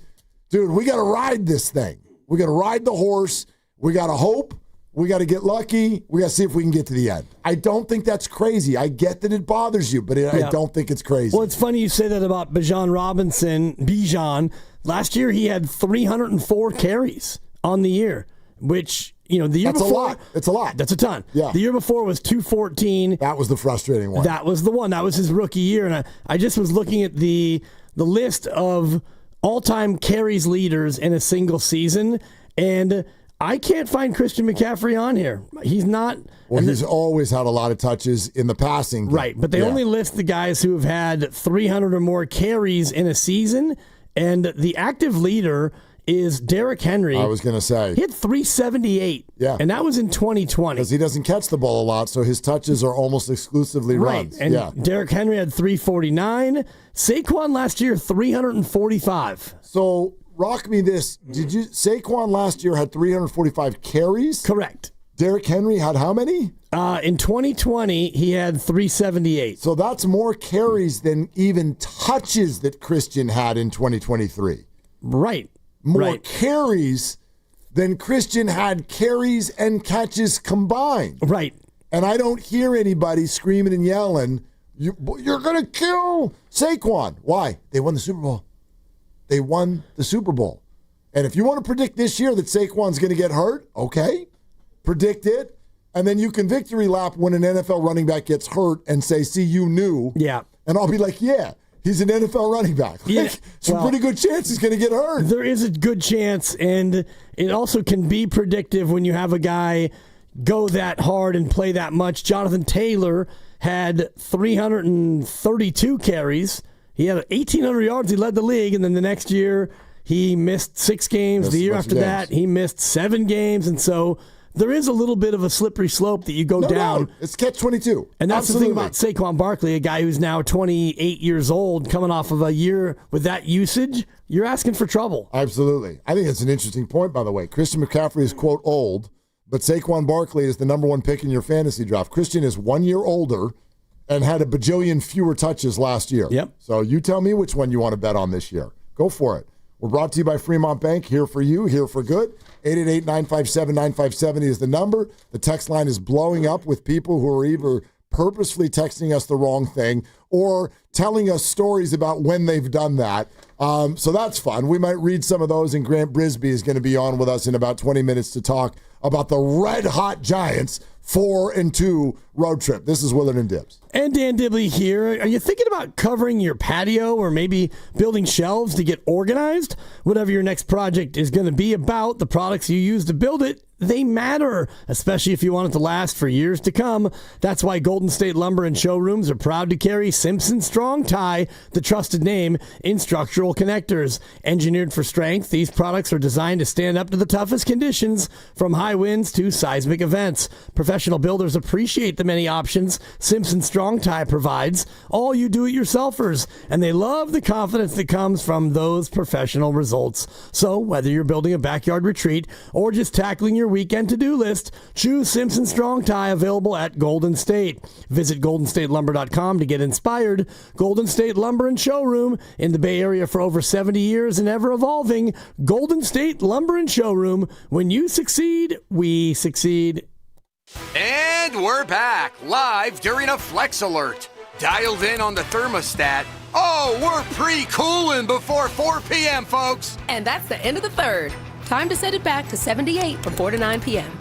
we got to ride this thing. We got to ride the horse. We got to hope. We got to get lucky. We got to see if we can get to the end. I don't think that's crazy. I get that it bothers you, but I don't think it's crazy. Well, it's funny you say that about Bijan Robinson. Bijan, last year he had 304 carries on the year, which, the year before. That's a lot. It's a lot. That's a ton. Yeah. The year before was 214. That was the frustrating one. That was the one. That was his rookie year. And I just was looking at the list of all-time carries leaders in a single season, and I can't find Christian McCaffrey on here. He's not. Well, he's always had a lot of touches in the passing game. Right, but they only list the guys who have had 300 or more carries in a season, and the active leader is Derrick Henry. I was going to say. He had 378. Yeah. And that was in 2020. Because he doesn't catch the ball a lot, so his touches are almost exclusively runs. And Derrick Henry had 349. Saquon last year, 345. So, rock me this. Did you Saquon last year had 345 carries? Correct. Derrick Henry had how many? In 2020, he had 378. So that's more carries than even touches that Christian had in 2023. Right. More carries than Christian had carries and catches combined. Right. And I don't hear anybody screaming and yelling, you're going to kill Saquon. Why? They won the Super Bowl. They won the Super Bowl. And if you want to predict this year that Saquon's going to get hurt, okay, predict it. And then you can victory lap when an NFL running back gets hurt and say, see, you knew. Yeah. And I'll be like, yeah, he's an NFL running back. Yeah. It's a pretty good chance he's going to get hurt. There is a good chance, and it also can be predictive when you have a guy go that hard and play that much. Jonathan Taylor had 332 carries. He had 1,800 yards. He led the league, and then the next year he missed 6 games. The year after that, he missed 7 games, and so there is a little bit of a slippery slope that you go down. No, it's catch-22. And that's Absolutely. the thing about Saquon Barkley, a guy who's now 28 years old, coming off of a year with that usage. You're asking for trouble. Absolutely. I think it's an interesting point, by the way. Christian McCaffrey is, quote, old, but Saquon Barkley is the number 1 pick in your fantasy draft. Christian is 1 year older and had a bajillion fewer touches last year. Yep. So you tell me which one you want to bet on this year. Go for it. We're brought to you by Fremont Bank, here for you, here for good. 888-957-9570 is the number. The text line is blowing up with people who are either purposefully texting us the wrong thing or telling us stories about when they've done that. So that's fun. We might read some of those, and Grant Brisbee is going to be on with us in about 20 minutes to talk about the red-hot Giants 4-2 road trip. This is Willard and Dibs. And Dan Dibley here. Are you thinking about covering your patio or maybe building shelves to get organized? Whatever your next project is going to be about, the products you use to build it, they matter, especially if you want it to last for years to come. That's why Golden State Lumber and Showrooms are proud to carry Simpson Strong Tie, the trusted name in structural connectors. Engineered for strength, these products are designed to stand up to the toughest conditions, from high winds to seismic events. Professional builders appreciate the many options Simpson Strong Tie provides, all you do-it-yourselfers, and they love the confidence that comes from those professional results. So whether you're building a backyard retreat or just tackling your weekend to-do list, choose Simpson Strong Tie, available at Golden State. Visit goldenstatelumber.com to get inspired. Golden State Lumber and Showroom, in the Bay Area for over 70 years and ever evolving. Golden State Lumber and Showroom. When you succeed, we succeed. And we're back, live during a Flex Alert. Dialed in on the thermostat. Oh, we're pre-cooling before 4 p.m., folks. And that's the end of the third. Time to set it back to 78 from 4 to 9 p.m.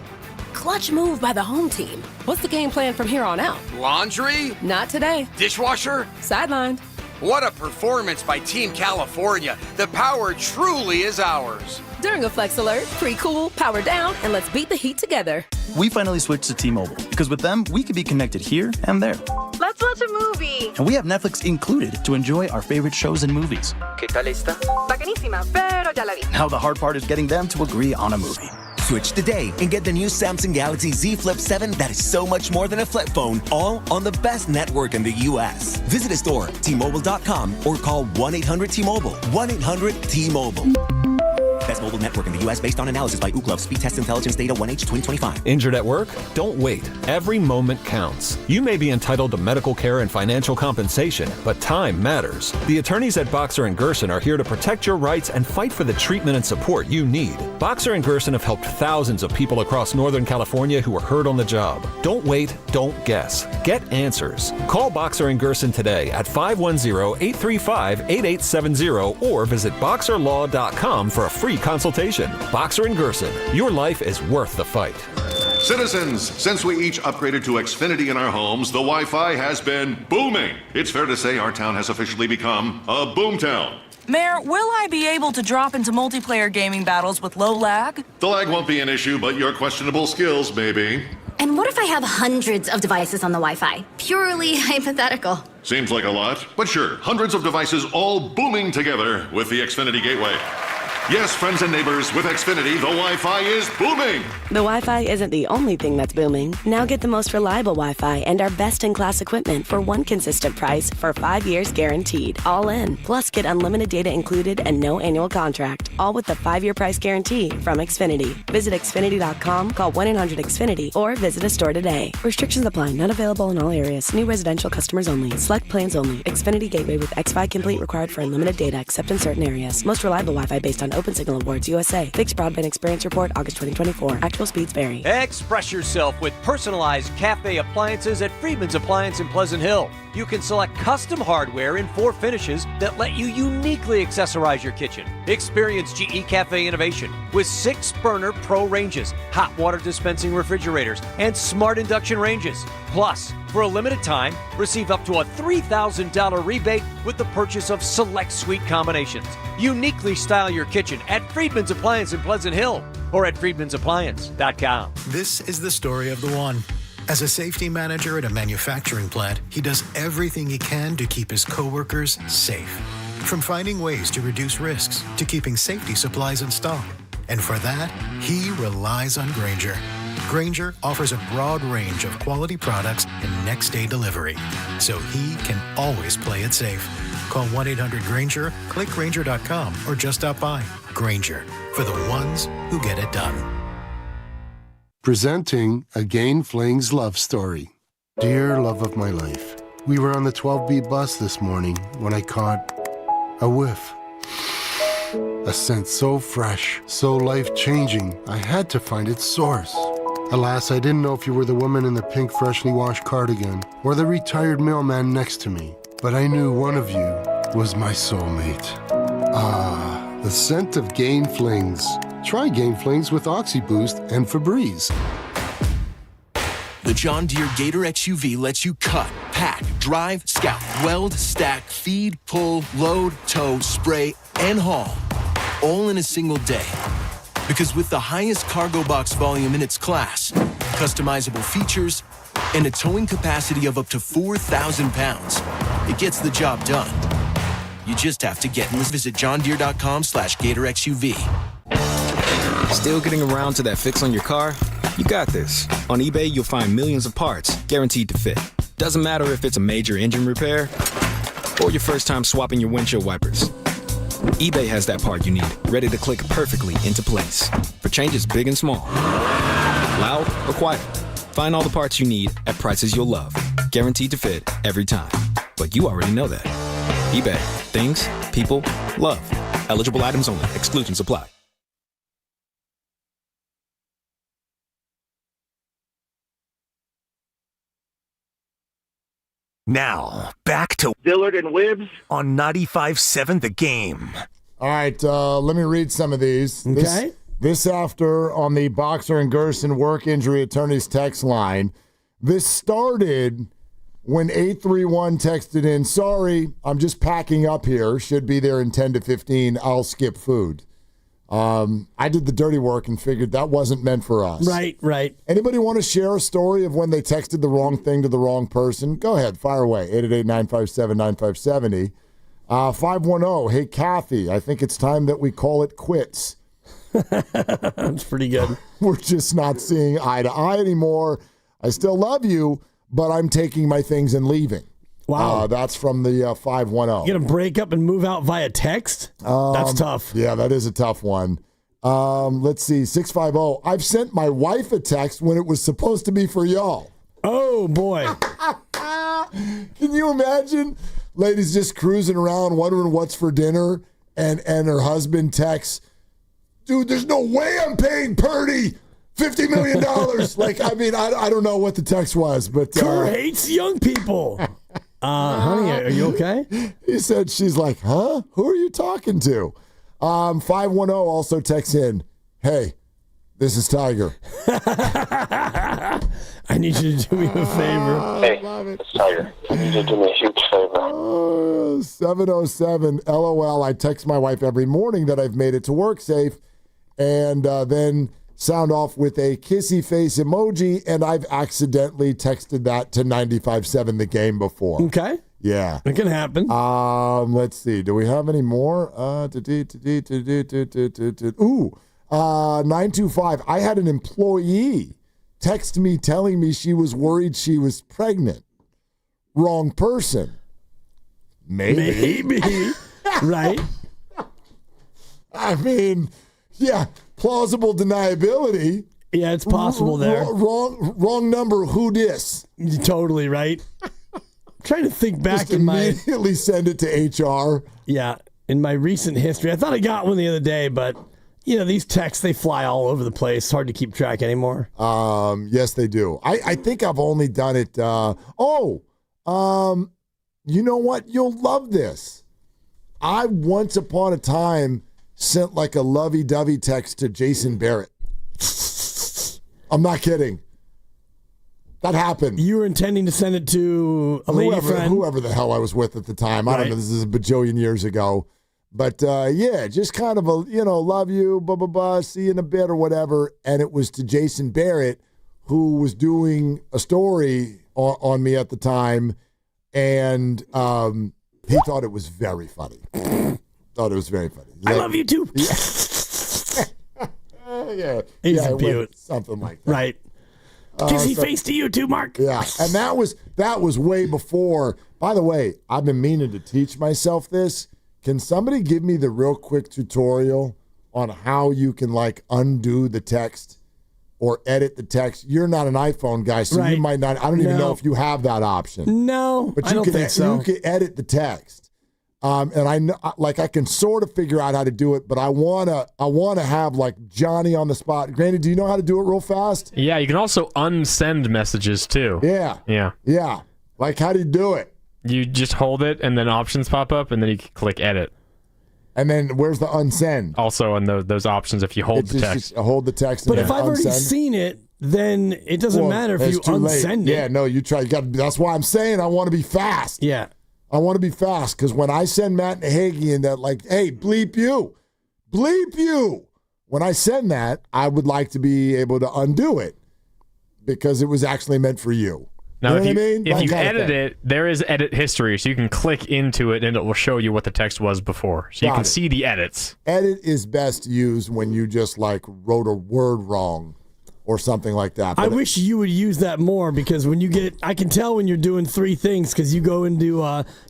Clutch move by the home team. What's the game plan from here on out? Laundry? Not today. Dishwasher? Sidelined. What a performance by Team California. The power truly is ours. During a Flex Alert, pre-cool, power down, and let's beat the heat together. We finally switched to T-Mobile because with them, we can be connected here and there. Let's watch a movie. And we have Netflix included to enjoy our favorite shows and movies. ¿Qué tal esta? Bacanísima, pero ya la vi. Now the hard part is getting them to agree on a movie. Switch today and get the new Samsung Galaxy Z Flip 7 that is so much more than a flip phone, all on the best network in the U.S. Visit a store, T-Mobile.com, or call 1-800-T-Mobile. 1-800-T-Mobile. Best mobile network in the U.S. based on analysis by Ookla. Speed test intelligence data 1H 2025. Injured at work? Don't wait. Every moment counts. You may be entitled to medical care and financial compensation, but time matters. The attorneys at Boxer & Gerson are here to protect your rights and fight for the treatment and support you need. Boxer & Gerson have helped thousands of people across Northern California who were hurt on the job. Don't wait. Don't guess. Get answers. Call Boxer & Gerson today at 510-835-8870 or visit boxerlaw.com for a free consultation. Boxer & Gerson, your life is worth the fight. Citizens, since we each upgraded to Xfinity in our homes, the Wi-Fi has been booming. It's fair to say our town has officially become a boomtown. Mayor, will I be able to drop into multiplayer gaming battles with low lag? The lag won't be an issue, but your questionable skills may be. And what if I have hundreds of devices on the Wi-Fi? Purely hypothetical. Seems like a lot, but sure, hundreds of devices all booming together with the Xfinity Gateway. Yes, friends and neighbors, with Xfinity, the Wi-Fi is booming. The Wi-Fi isn't the only thing that's booming. Now get the most reliable Wi-Fi and our best-in-class equipment for one consistent price for 5 years guaranteed. All in. Plus, get unlimited data included and no annual contract. All with the 5-year price guarantee from Xfinity. Visit Xfinity.com, call 1-800-XFINITY, or visit a store today. Restrictions apply. Not available in all areas. New residential customers only. Select plans only. Xfinity Gateway with XFi Complete required for unlimited data except in certain areas. Most reliable Wi-Fi based on Open Signal Awards USA. Fixed Broadband Experience Report, August 2024. Actual speeds vary. Express yourself with personalized cafe appliances at Friedman's Appliance in Pleasant Hill. You can select custom hardware in 4 finishes that let you uniquely accessorize your kitchen. Experience GE Cafe innovation with 6-burner Pro ranges, hot water dispensing refrigerators, and smart induction ranges. Plus, for a limited time, receive up to a $3,000 rebate with the purchase of select suite combinations. Uniquely style your kitchen at Friedman's Appliance in Pleasant Hill or at friedmansappliance.com. This is the story of the one. As a safety manager at a manufacturing plant, he does everything he can to keep his coworkers safe. From finding ways to reduce risks to keeping safety supplies in stock. And for that, he relies on Grainger. Grainger offers a broad range of quality products and next-day delivery, so he can always play it safe. Call 1-800-GRAINGER, click Grainger.com, or just stop by. Grainger, for the ones who get it done. Presenting a Gain Flings love story. Dear love of my life, we were on the 12B bus this morning when I caught a whiff. A scent so fresh, so life-changing, I had to find its source. Alas, I didn't know if you were the woman in the pink freshly washed cardigan or the retired mailman next to me. But I knew one of you was my soulmate. Ah, the scent of Gain Flings. Try Gain Flings with OxyBoost and Febreze. The John Deere Gator XUV lets you cut, pack, drive, scout, weld, stack, feed, pull, load, tow, spray, and haul, all in a single day. Because with the highest cargo box volume in its class, customizable features, and a towing capacity of up to 4,000 pounds, it gets the job done. You just have to get in. Visit johndeere.com/GatorXUV. Still getting around to that fix on your car? You got this. On eBay, you'll find millions of parts guaranteed to fit. Doesn't matter if it's a major engine repair or your first time swapping your windshield wipers. eBay has that part you need, ready to click perfectly into place for changes big and small. Loud or quiet, find all the parts you need at prices you'll love. Guaranteed to fit every time. But you already know that. eBay. Things, people, love. Eligible items only. Exclusions apply. Now, back to Willard and Dibs on 95.7 The Game. All right, let me read some of these. Okay. This after on the Boxer and Gerson work injury attorneys text line. This started when 831 texted in, sorry, I'm just packing up here. Should be there in 10 to 15. I'll skip food. I did the dirty work and figured that wasn't meant for us. Right. Anybody want to share a story of when they texted the wrong thing to the wrong person? Go ahead, fire away. 888-957-9570. 510, hey, Kathy, I think it's time that we call it quits. That's pretty good. We're just not seeing eye to eye anymore. I still love you, but I'm taking my things and leaving. Wow. That's from the 510. You going to break up and move out via text? That's tough. Yeah, that is a tough one. Let's see, 650. I've sent my wife a text when it was supposed to be for y'all. Oh, boy. Can you imagine? Ladies just cruising around wondering what's for dinner, and her husband texts, dude, there's no way I'm paying Purdy $50 million. I don't know what the text was, but Kerr hates young people. Honey, are you okay? He said, she's like, huh? Who are you talking to? 510 also texts in, hey, this is Tiger. I need you to do me a favor. Hey, it's Tiger. I need you to do me a huge favor. 707, LOL. I text my wife every morning that I've made it to work safe, and then sound off with a kissy face emoji, and I've accidentally texted that to 95.7 The Game before. Okay. Yeah. It can happen. Let's see. Do we have any more? 925. I had an employee text me telling me she was worried she was pregnant. Wrong person. Maybe. Right. I mean, yeah, plausible deniability. Yeah, it's possible there. Wrong number. Who dis? Totally right. I'm trying to think back Just in my immediately send it to HR. Yeah, in my recent history, I thought I got one the other day, but these texts, they fly all over the place. It's hard to keep track anymore. Yes, they do. I think I've only done it. You know what? You'll love this. I once upon a time sent like a lovey-dovey text to Jason Barrett. I'm not kidding. That happened. You were intending to send it to a lady friend? Whoever the hell I was with at the time. I don't know. This is a bajillion years ago. But, yeah, just kind of a, love you, blah, blah, blah, see you in a bit or whatever. And it was to Jason Barrett, who was doing a story on me at the time. And he thought it was very funny. I love you, too. Yeah. He's a beaut. Something like that. Right. Kissy face to you too, Mark. Yeah, and that was way before. By the way, I've been meaning to teach myself this. Can somebody give me the real quick tutorial on how you can undo the text or edit the text? You're not an iPhone guy, so you might not. I don't even know if you have that option. No, but I don't think so. You can edit the text. And I know, like, I can sort of figure out how to do it, but I wanna have like Johnny on the spot. Granny, do you know how to do it real fast? Yeah, you can also unsend messages too. Yeah. Like, how do you do it? You just hold it, and then options pop up, and then you can click edit. And then where's the unsend? Also on those options, if you hold the text. Just hold the text. But if I've already seen it, then it doesn't matter if you unsend it. Yeah, no, you try. That's why I'm saying I want to be fast. Yeah. I want to be fast, because when I send Matt Nahagian that, like, hey, bleep you. When I send that, I would like to be able to undo it because it was actually meant for you. Now, you know what I mean? If you edit it, there is edit history, so you can click into it and it will show you what the text was before. So you can see the edits. Edit is best used when you just, like, wrote a word wrong or something like that. I wish you would use that more, because when you I can tell when you're doing three things, because you go into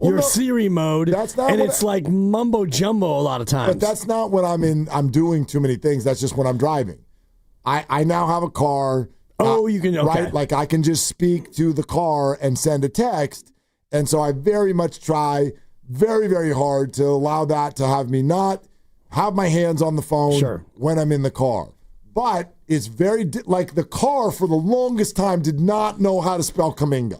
your Siri mode, and it's like mumbo jumbo a lot of times. But that's not when I'm doing too many things. That's just when I'm driving. I now have a car. You can, okay. Right? Like, I can just speak to the car and send a text. And so I very much try very, very hard to allow that to have me not have my hands on the phone when I'm in the car. But it's very, like, the car for the longest time did not know how to spell Kaminga.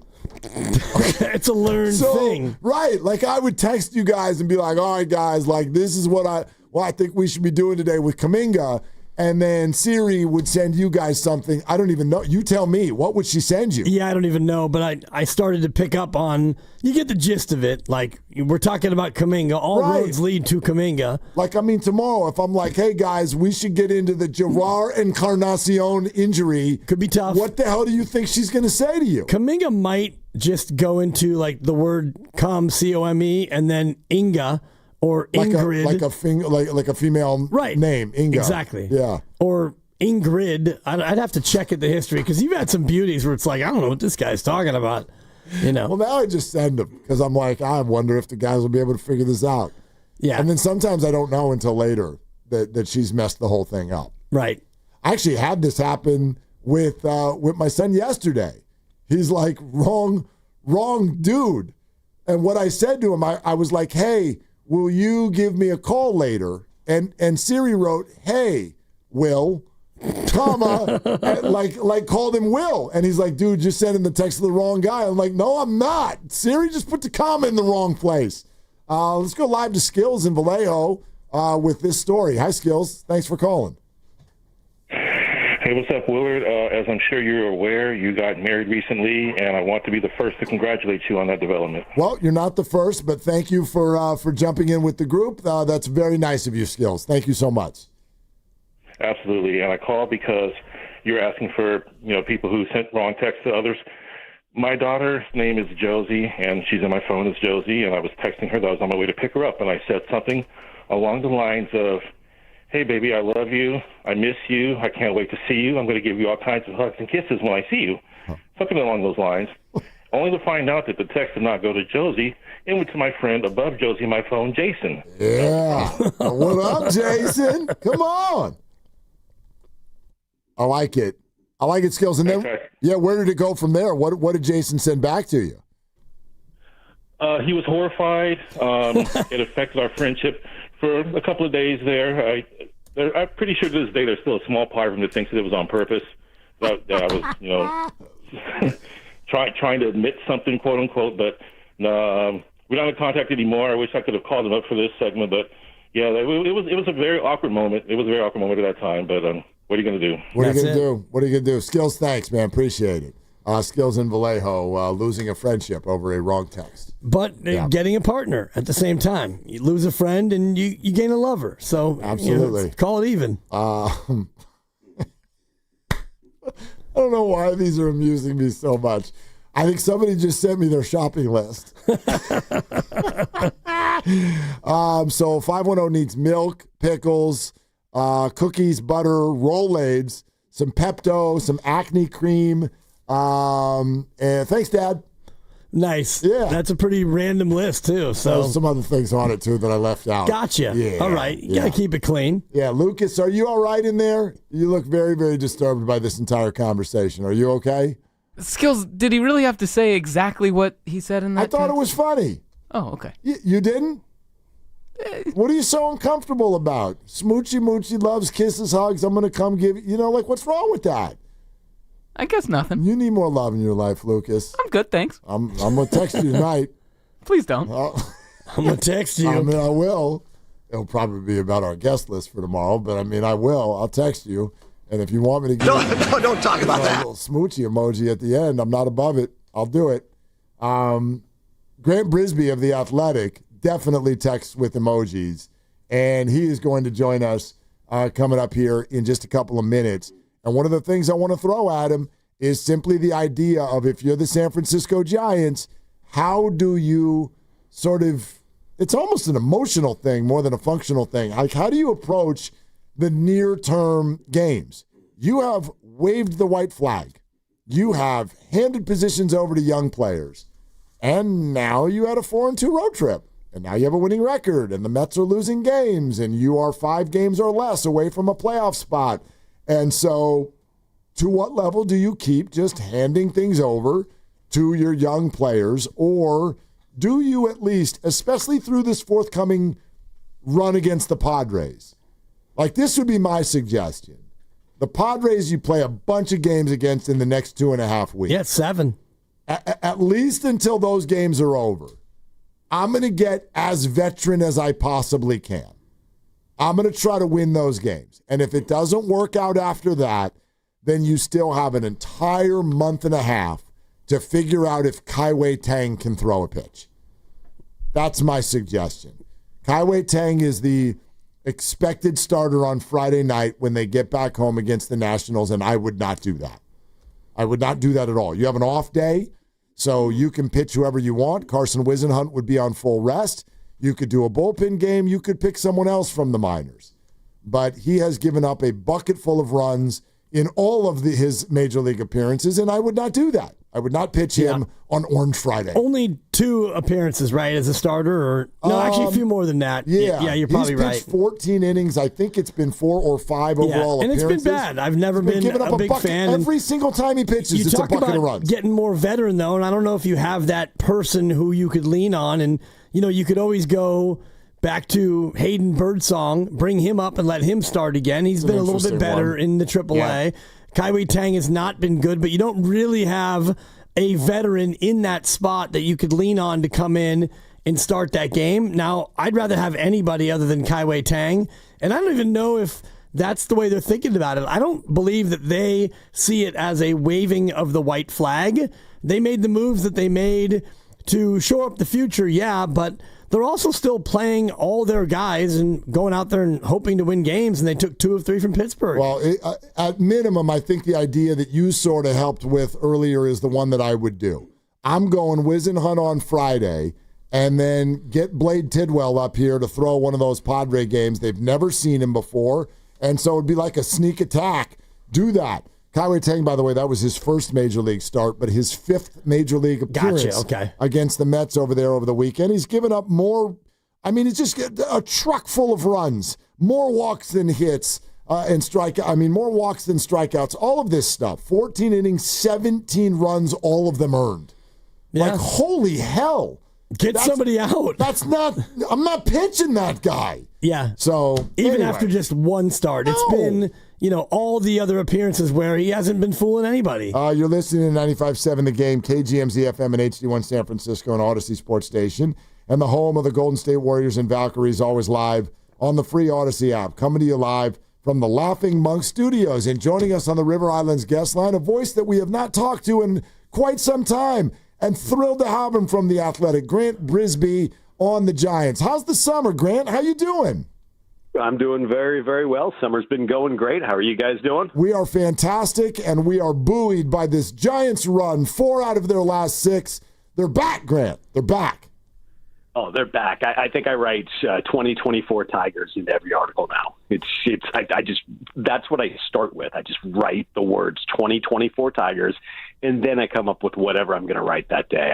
It's a learned thing. Right. Like, I would text you guys and be like, all right, guys, like, this is what I think we should be doing today with Kaminga. And then Siri would send you guys something. I don't even know. You tell me. What would she send you? Yeah, I don't even know. But I started to pick up on, you get the gist of it. Like, we're talking about Kaminga. All roads lead to Kaminga. Like, I mean, tomorrow, if I'm like, hey, guys, we should get into the Gerard Encarnacion injury. Could be tough. What the hell do you think she's going to say to you? Kaminga might just go into, like, the word C-O-M-E, and then Inga. Or Ingrid. Like a female name, Inga. Exactly. Yeah. Or Ingrid. I'd have to check at the history, because you've had some beauties where it's like, I don't know what this guy's talking about. You know. Well, now I just send them, because I'm like, I wonder if the guys will be able to figure this out. Yeah. And then sometimes I don't know until later that she's messed the whole thing up. Right. I actually had this happen with my son yesterday. He's like, wrong dude. And what I said to him, I was like, hey, will you give me a call later? And Siri wrote, hey, Will, comma, like called him Will. And he's like, dude, just sending the text to the wrong guy. I'm like, no, I'm not. Siri just put the comma in the wrong place. Let's go live to Skills in Vallejo with this story. Hi, Skills. Thanks for calling. Hey, what's up, Willard? As I'm sure you're aware, you got married recently, and I want to be the first to congratulate you on that development. Well, you're not the first, but thank you for jumping in with the group. That's very nice of you, Skills. Thank you so much. Absolutely, and I called because you're asking for people who sent wrong texts to others. My daughter's name is Josie, and she's in my phone as Josie, and I was texting her that I was on my way to pick her up, and I said something along the lines of, hey, baby, I love you. I miss you. I can't wait to see you. I'm going to give you all kinds of hugs and kisses when I see you. Something along those lines. Only to find out that the text did not go to Josie. It went to my friend above Josie in my phone, Jason. Yeah. What up, Jason? Come on. I like it. I like it, Skills. And then, where did it go from there? What did Jason send back to you? He was horrified. It affected our friendship for a couple of days there. I'm pretty sure to this day there's still a small part of him that thinks that it was on purpose. That I was, trying to admit something, quote unquote. But we're not in contact anymore. I wish I could have called him up for this segment, but yeah, it was a very awkward moment. It was a very awkward moment at that time. But what are you going to do? What are you going to do? Skills, thanks, man. Appreciate it. Skills in Vallejo, losing a friendship over a wrong text. But getting a partner at the same time. You lose a friend and you gain a lover. So absolutely, call it even. I don't know why these are amusing me so much. I think somebody just sent me their shopping list. So 510 needs milk, pickles, cookies, butter, Rolaids, some Pepto, some acne cream. And thanks, Dad. Nice. Yeah. That's a pretty random list, too. So there's some other things on it, too, that I left out. Gotcha. Yeah. All right. You got to keep it clean. Yeah. Lucas, are you all right in there? You look very, very disturbed by this entire conversation. Are you okay? Skills, did he really have to say exactly what he said in that I thought text? it was funny. Oh, okay. You didn't? What are you so uncomfortable about? Smoochy Moochie loves kisses, hugs. I'm going to come give you. What's wrong with that? I guess nothing. You need more love in your life, Lucas. I'm good, thanks. I'm going to text you tonight. Please don't. I'm going to text you. I will. It'll probably be about our guest list for tomorrow, but I will. I'll text you. And if you want me to give don't talk about that. A little smoochy emoji at the end, I'm not above it. I'll do it. Grant Brisbee of The Athletic definitely texts with emojis, and he is going to join us coming up here in just a couple of minutes. And one of the things I want to throw at him is simply the idea of, if you're the San Francisco Giants, how do you sort of, it's almost an emotional thing more than a functional thing. Like, how do you approach the near-term games? You have waved the white flag. You have handed positions over to young players. And now you had a 4-2 road trip. And now you have a winning record, and the Mets are losing games, and you are 5 games or less away from a playoff spot. And so to what level do you keep just handing things over to your young players, or do you at least, especially through this forthcoming run against the Padres, like, this would be my suggestion. The Padres you play a bunch of games against in the next 2.5 weeks. Yeah, 7. At least until those games are over. I'm going to get as veteran as I possibly can. I'm going to try to win those games. And if it doesn't work out after that, then you still have an entire month and a half to figure out if Kai-Wei Tang can throw a pitch. That's my suggestion. Kai-Wei Tang is the expected starter on Friday night when they get back home against the Nationals, and I would not do that. I would not do that at all. You have an off day, so you can pitch whoever you want. Carson Whisenhunt would be on full rest. You could do a bullpen game. You could pick someone else from the minors. But he has given up a bucket full of runs in all of his major league appearances, and I would not do that. I would not pitch him on Orange Friday. Only 2 appearances, right, as a starter? Or no, actually a few more than that. Yeah, you're probably right. He's pitched 14 innings. I think it's been 4 or 5 overall and appearances. It's been bad. I've never been a big fan. Every single time he pitches, it's a bucket of runs. Getting more veteran, though, and I don't know if you have that person who you could lean on. And, you could always go back to Hayden Birdsong, bring him up and let him start again. He's been a little bit better in the AAA. Yeah. Kai-Wei Tang has not been good, but you don't really have a veteran in that spot that you could lean on to come in and start that game. Now, I'd rather have anybody other than Kai-Wei Tang, and I don't even know if that's the way they're thinking about it. I don't believe that they see it as a waving of the white flag. They made the moves that they made to shore up the future, but they're also still playing all their guys and going out there and hoping to win games, and they took 2 of 3 from Pittsburgh. Well, at minimum, I think the idea that you sort of helped with earlier is the one that I would do. I'm going Whisenhunt on Friday, and then get Blade Tidwell up here to throw one of those Padre games. They've never seen him before, and so it'd be like a sneak attack. Do that. Kai-Wei Tang, by the way, that was his first major league start, but his 5th major league appearance against the Mets over there over the weekend. He's given up more. He's just a truck full of runs, more walks than hits and strikeouts. More walks than strikeouts. All of this stuff. 14 innings, 17 runs, all of them earned. Yeah. Like, holy hell. Get somebody out. I'm not pitching that guy. Yeah. So even after just 1 start, it's been, all the other appearances where he hasn't been fooling anybody. You're listening to 95.7 The Game, KGMZ FM and HD1 San Francisco and Odyssey Sports Station, and the home of the Golden State Warriors and Valkyries, always live on the free Odyssey app. Coming to you live from the Laughing Monk Studios, and joining us on the River Islands guest line, a voice that we have not talked to in quite some time, and thrilled to have him from The Athletic, Grant Brisbee on the Giants. How's the summer, Grant? How you doing? I'm doing very, very well. Summer's been going great. How are you guys doing? We are fantastic, and we are buoyed by this Giants run. 4 out of their last 6. They're back, Grant. They're back. Oh, they're back. I think I write 2024 Tigers in every article now. I just that's what I start with. I just write the words 2024 Tigers, and then I come up with whatever I'm going to write that day.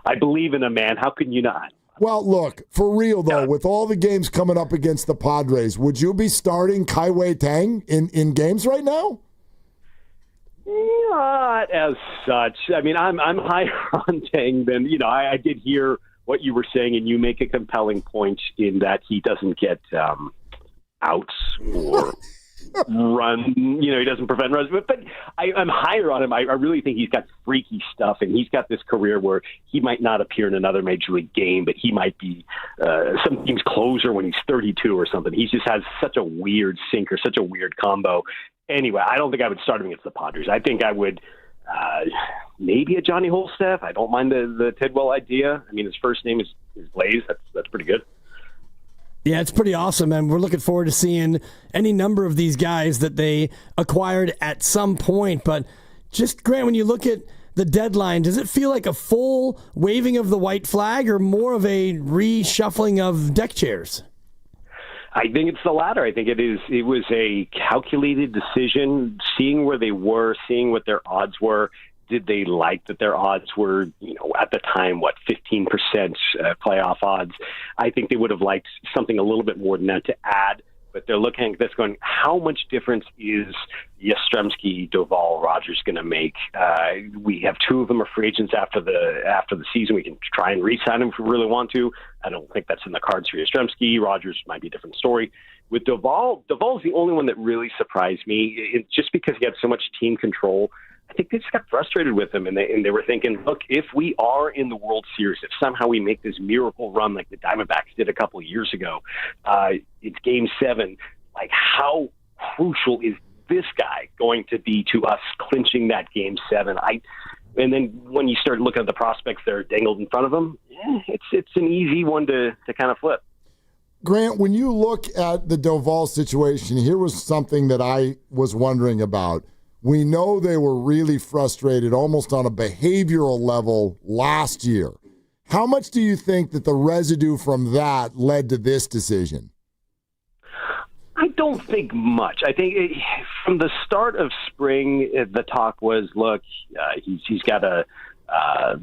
I believe in a man. How can you not? Well, look, for real, though, with all the games coming up against the Padres, would you be starting Kai-Wei Tang in games right now? Not as such. I'm higher on Tang than, I did hear what you were saying, and you make a compelling point in that he doesn't get outs or run. He doesn't prevent runs. But I'm higher on him. I really think he's got freaky stuff, and he's got this career where he might not appear in another major league game, but he might be some team's closer when he's 32 or something. He just has such a weird sinker, such a weird combo. Anyway, I don't think I would start him against the Padres. I think I would maybe a Johnny Holstaff. I don't mind the Tidwell idea. I mean, his first name is Blaze. That's pretty good. Yeah, it's pretty awesome, and we're looking forward to seeing any number of these guys that they acquired at some point. But just, Grant, when you look at the deadline, does it feel like a full waving of the white flag or more of a reshuffling of deck chairs? I think it's the latter. I think it is. It was a calculated decision, seeing where they were, seeing what their odds were. Did they like that their odds were, at the time, 15% playoff odds? I think they would have liked something a little bit more than that to add. But they're looking at this going, how much difference is Yastrzemski, Doval, Rogers going to make? We have two of them are free agents after the season. We can try and re-sign them if we really want to. I don't think that's in the cards for Yastrzemski. Rogers might be a different story. With Doval's the only one that really surprised me, just because he had so much team control. I think they just got frustrated with him, and they were thinking, look, if we are in the World Series, if somehow we make this miracle run like the Diamondbacks did a couple of years ago, it's Game 7. Like, how crucial is this guy going to be to us clinching that Game 7? And then when you start looking at the prospects that are dangled in front of him, it's an easy one to kind of flip. Grant, when you look at the Doval situation, here was something that I was wondering about. We know they were really frustrated almost on a behavioral level last year. How much do you think that the residue from that led to this decision? I don't think much. I think from the start of spring, the talk was, look, he's got a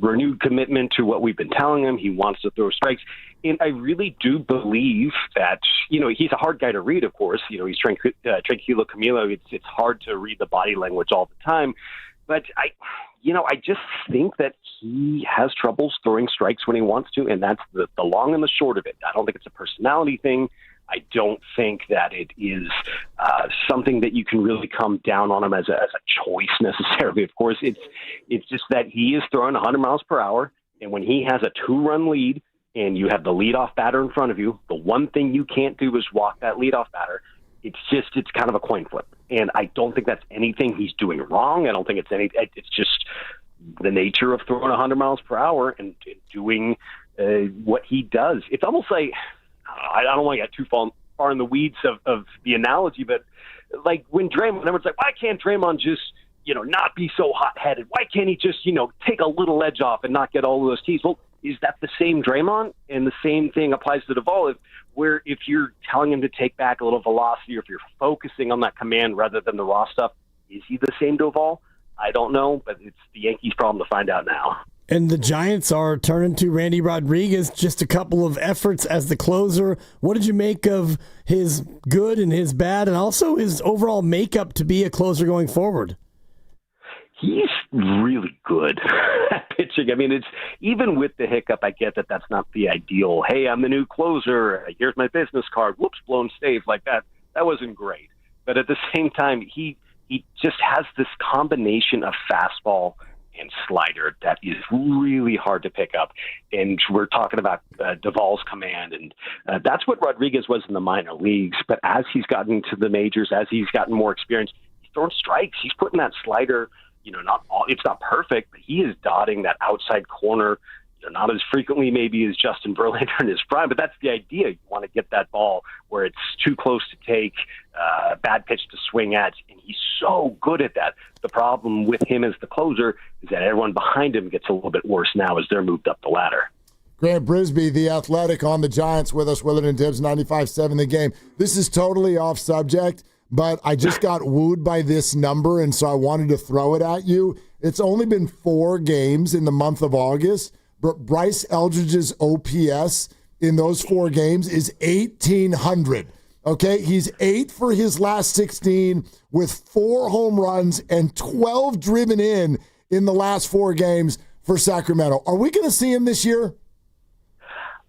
renewed commitment to what we've been telling him. He wants to throw strikes. And I really do believe that, he's a hard guy to read, of course. He's Tranquilo Camilo. It's hard to read the body language all the time. But I just think that he has troubles throwing strikes when he wants to, and that's the long and the short of it. I don't think it's a personality thing. I don't think that it is something that you can really come down on him as a choice necessarily. Of course, it's just that he is throwing 100 miles per hour, and when he has a 2-run lead and you have the leadoff batter in front of you, the one thing you can't do is walk that leadoff batter. It's kind of a coin flip, and I don't think that's anything he's doing wrong. I don't think it's just the nature of throwing 100 miles per hour and doing what he does. It's almost like, I don't want to get too far in the weeds of the analogy, but like when Draymond, everyone's like, why can't Draymond just, not be so hot-headed? Why can't he just, take a little edge off and not get all of those tees? Well, is that the same Draymond? And the same thing applies to Doval, where if you're telling him to take back a little velocity, or if you're focusing on that command rather than the raw stuff, is he the same Doval? I don't know, but it's the Yankees' problem to find out now. And the Giants are turning to Randy Rodriguez, just a couple of efforts as the closer. What did you make of his good and his bad, and also his overall makeup to be a closer going forward? He's really good at pitching. I mean, it's even with the hiccup, I get that that's not the ideal. Hey, I'm the new closer. Here's my business card. Whoops, blown save like that. That wasn't great. But at the same time, he just has this combination of fastball and slider that is really hard to pick up. And we're talking about Doval's command, and that's what Rodriguez was in the minor leagues. But as he's gotten to the majors, as he's gotten more experience, he's throwing strikes. He's putting that slider, it's not perfect, but he is dotting that outside corner, not as frequently maybe as Justin Verlander in his prime, but that's the idea. You want to get that ball where it's too close to take, bad pitch to swing at, and he's so good at that. The problem with him as the closer is that everyone behind him gets a little bit worse now as they're moved up the ladder. Grant Brisbee, The Athletic, on the Giants with us. Willard and Dibs, 95.7 The Game. This is totally off subject, but I just got wooed by this number, and so I wanted to throw it at you. It's only been 4 games in the month of August, but Bryce Eldridge's OPS in those 4 games is 1,800. Okay, he's 8 for his last 16 with 4 home runs and 12 driven in the last 4 games for Sacramento. Are we going to see him this year?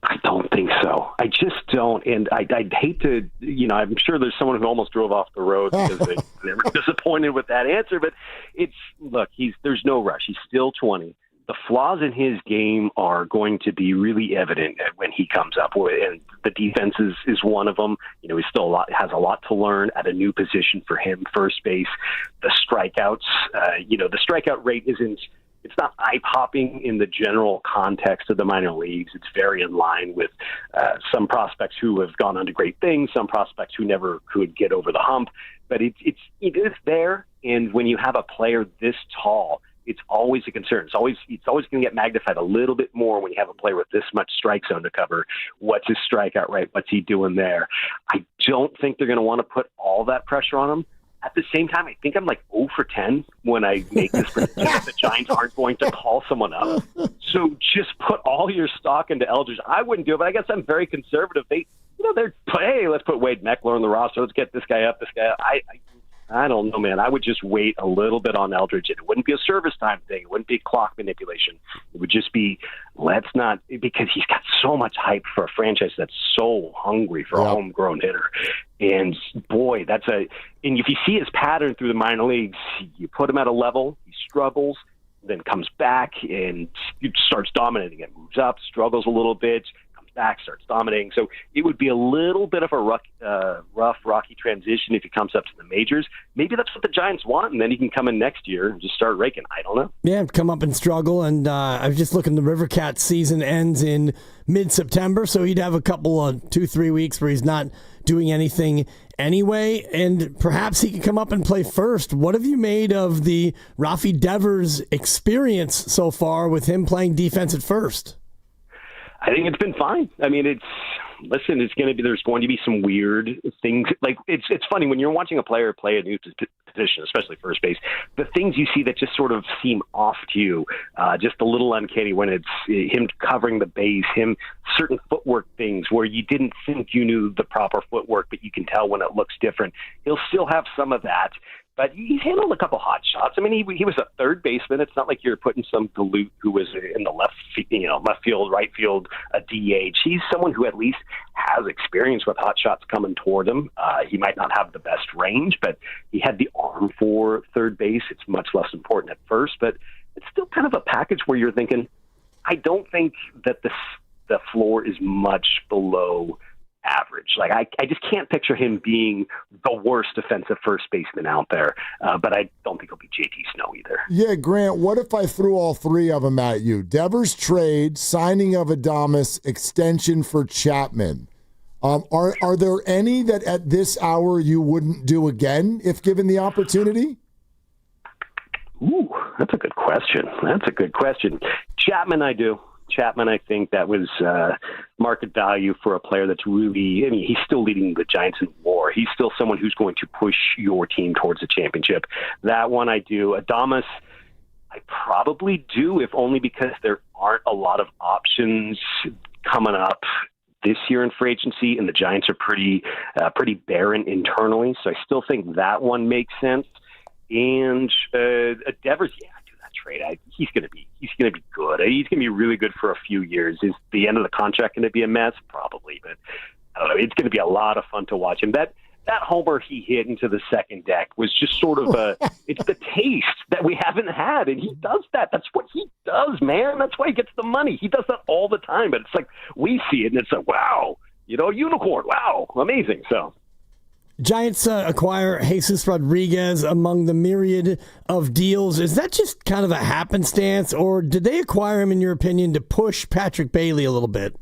I don't think so. I just don't. And I'd hate to, I'm sure there's someone who almost drove off the road because they were disappointed with that answer. But there's no rush. He's still 20. The flaws in his game are going to be really evident when he comes up. And the defense is one of them. He still has a lot to learn at a new position for him, first base. The strikeouts, the strikeout rate it's not eye-popping in the general context of the minor leagues. It's very in line with some prospects who have gone on to great things, some prospects who never could get over the hump. But it's there, and when you have a player this tall, it's always a concern. It's always going to get magnified a little bit more when you have a player with this much strike zone to cover. What's his strikeout rate? What's he doing there? I don't think they're going to want to put all that pressure on him. At the same time, I think I'm like 0 for 10 when I make this prediction that the Giants aren't going to call someone up. So just put all your stock into Eldridge. I wouldn't do it, but I guess I'm very conservative. Hey, let's put Wade Meckler on the roster. Let's get this guy up, I don't know, man. I would just wait a little bit on Eldridge. It wouldn't be a service time thing. It wouldn't be clock manipulation. It would just be, because he's got so much hype for a franchise that's so hungry for a homegrown hitter. And boy, and if you see his pattern through the minor leagues, you put him at a level, he struggles, then comes back and starts dominating it, moves up, struggles a little bit, back, starts dominating. So it would be a little bit of a rough, rocky transition if he comes up to the majors. Maybe that's what the Giants want, and then he can come in next year and just start raking. I don't know. Yeah, come up and struggle. And I was just looking, the River Cat season ends in mid-September, so he'd have a couple of 2-3 weeks where he's not doing anything anyway, and perhaps he can come up and play first. What have you made of the Rafi Devers experience so far with him playing defense at first? I think it's been fine. I mean, there's going to be some weird things. Like it's funny when you're watching a player play a new position, especially first base, the things you see that just sort of seem off to you, just a little uncanny when it's him covering the base, him certain footwork things where you didn't think you knew the proper footwork, but you can tell when it looks different. He'll still have some of that. But he's handled a couple hot shots. I mean, he was a third baseman. It's not like you're putting some galoot who was in the left field, right field, a DH. He's someone who at least has experience with hot shots coming toward him. He might not have the best range, but he had the arm for third base. It's much less important at first, but it's still kind of a package where you're thinking, I don't think that the floor is much below average. Like I just can't picture him being the worst defensive first baseman out there, but I don't think he'll be JT Snow either. Yeah, Grant, what if I threw all three of them at you? Devers trade, signing of Adames, extension for Chapman. Are there any that at this hour you wouldn't do again if given the opportunity? Ooh, that's a good question. Chapman, I do. Chapman, I think that was market value for a player that's really, I mean, he's still leading the Giants in WAR. He's still someone who's going to push your team towards a championship. That one I do. Adames, I probably do, if only because there aren't a lot of options coming up this year in free agency, and the Giants are pretty barren internally. So I still think that one makes sense. And Devers, trade. He's going to be good. He's going to be really good for a few years. Is the end of the contract going to be a mess? Probably, but I don't know. It's going to be a lot of fun to watch him. That homer he hit into the second deck was just sort of it's the taste that we haven't had, and he does that. That's what he does, man. That's why he gets the money. He does that all the time, but it's like we see it, and it's like, wow, unicorn, wow, amazing. So. Giants acquire Jesus Rodriguez among the myriad of deals. Is that just kind of a happenstance, or did they acquire him, in your opinion, to push Patrick Bailey a little bit?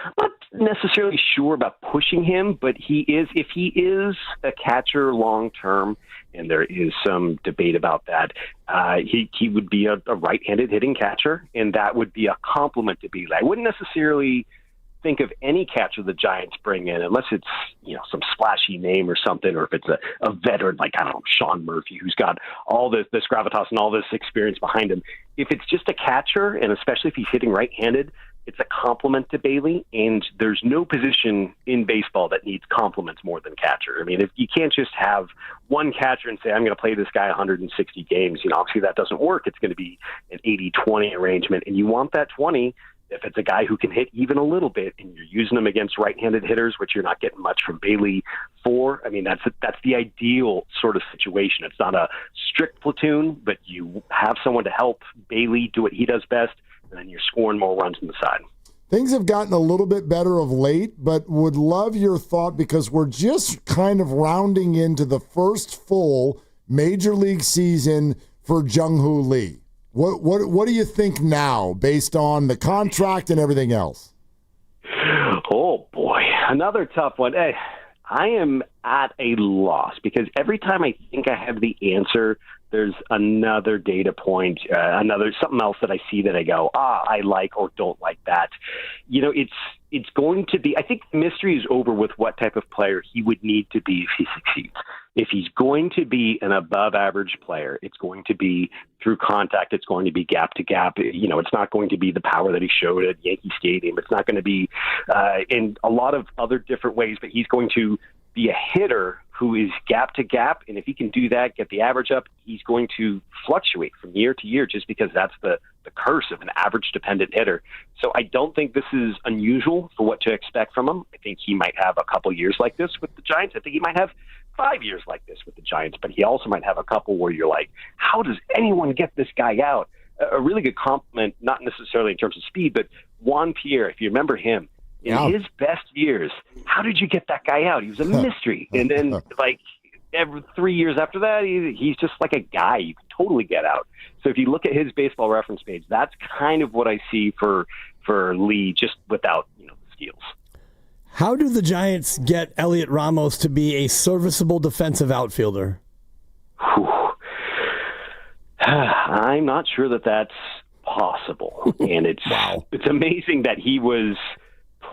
I'm not necessarily sure about pushing him, but if he is a catcher long term, and there is some debate about that, he would be a right-handed hitting catcher, and that would be a compliment to Bailey. I wouldn't necessarily think of any catcher the Giants bring in, unless it's some splashy name or something, or if it's a veteran like, I don't know, Sean Murphy, who's got all this gravitas and all this experience behind him. If it's just a catcher, and especially if he's hitting right-handed, it's a compliment to Bailey, and there's no position in baseball that needs compliments more than catcher. I mean, if you can't just have one catcher and say, I'm going to play this guy 160 games, obviously that doesn't work. It's going to be an 80-20 arrangement, and you want that 20 If it's a guy who can hit even a little bit and you're using him against right-handed hitters, which you're not getting much from Bailey for, I mean, that's the ideal sort of situation. It's not a strict platoon, but you have someone to help Bailey do what he does best, and then you're scoring more runs on the side. Things have gotten a little bit better of late, but would love your thought because we're just kind of rounding into the first full major league season for Jung-Hoo Lee. What do you think now based on the contract and everything else? Oh, boy. Another tough one. Hey, I am at a loss because every time I think I have the answer, there's another data point, something else that I see that I go, I like or don't like that. You know, it's going to be, I think the mystery is over with what type of player he would need to be if he succeeds. If he's going to be an above average player, it's going to be through contact. It's going to be gap to gap. You know, it's not going to be the power that he showed at Yankee Stadium. It's not going to be in a lot of other different ways, but he's going to be a hitter who is gap to gap. And if he can do that, get the average up, he's going to fluctuate from year to year just because that's the curse of an average dependent hitter. So I don't think this is unusual for what to expect from him. I think he might have a couple years like this with the Giants. I think he might have 5 years like this with the Giants, but he also might have a couple where you're like, how does anyone get this guy out? A really good compliment, not necessarily in terms of speed, but Juan Pierre, if you remember him, in his best years, how did you get that guy out? He was a mystery. And then, like, every 3 years after that, he's just like a guy you can totally get out. So if you look at his baseball reference page, that's kind of what I see for Lee, just without, the skills. How do the Giants get Elliot Ramos to be a serviceable defensive outfielder? I'm not sure that that's possible. And it's amazing that he was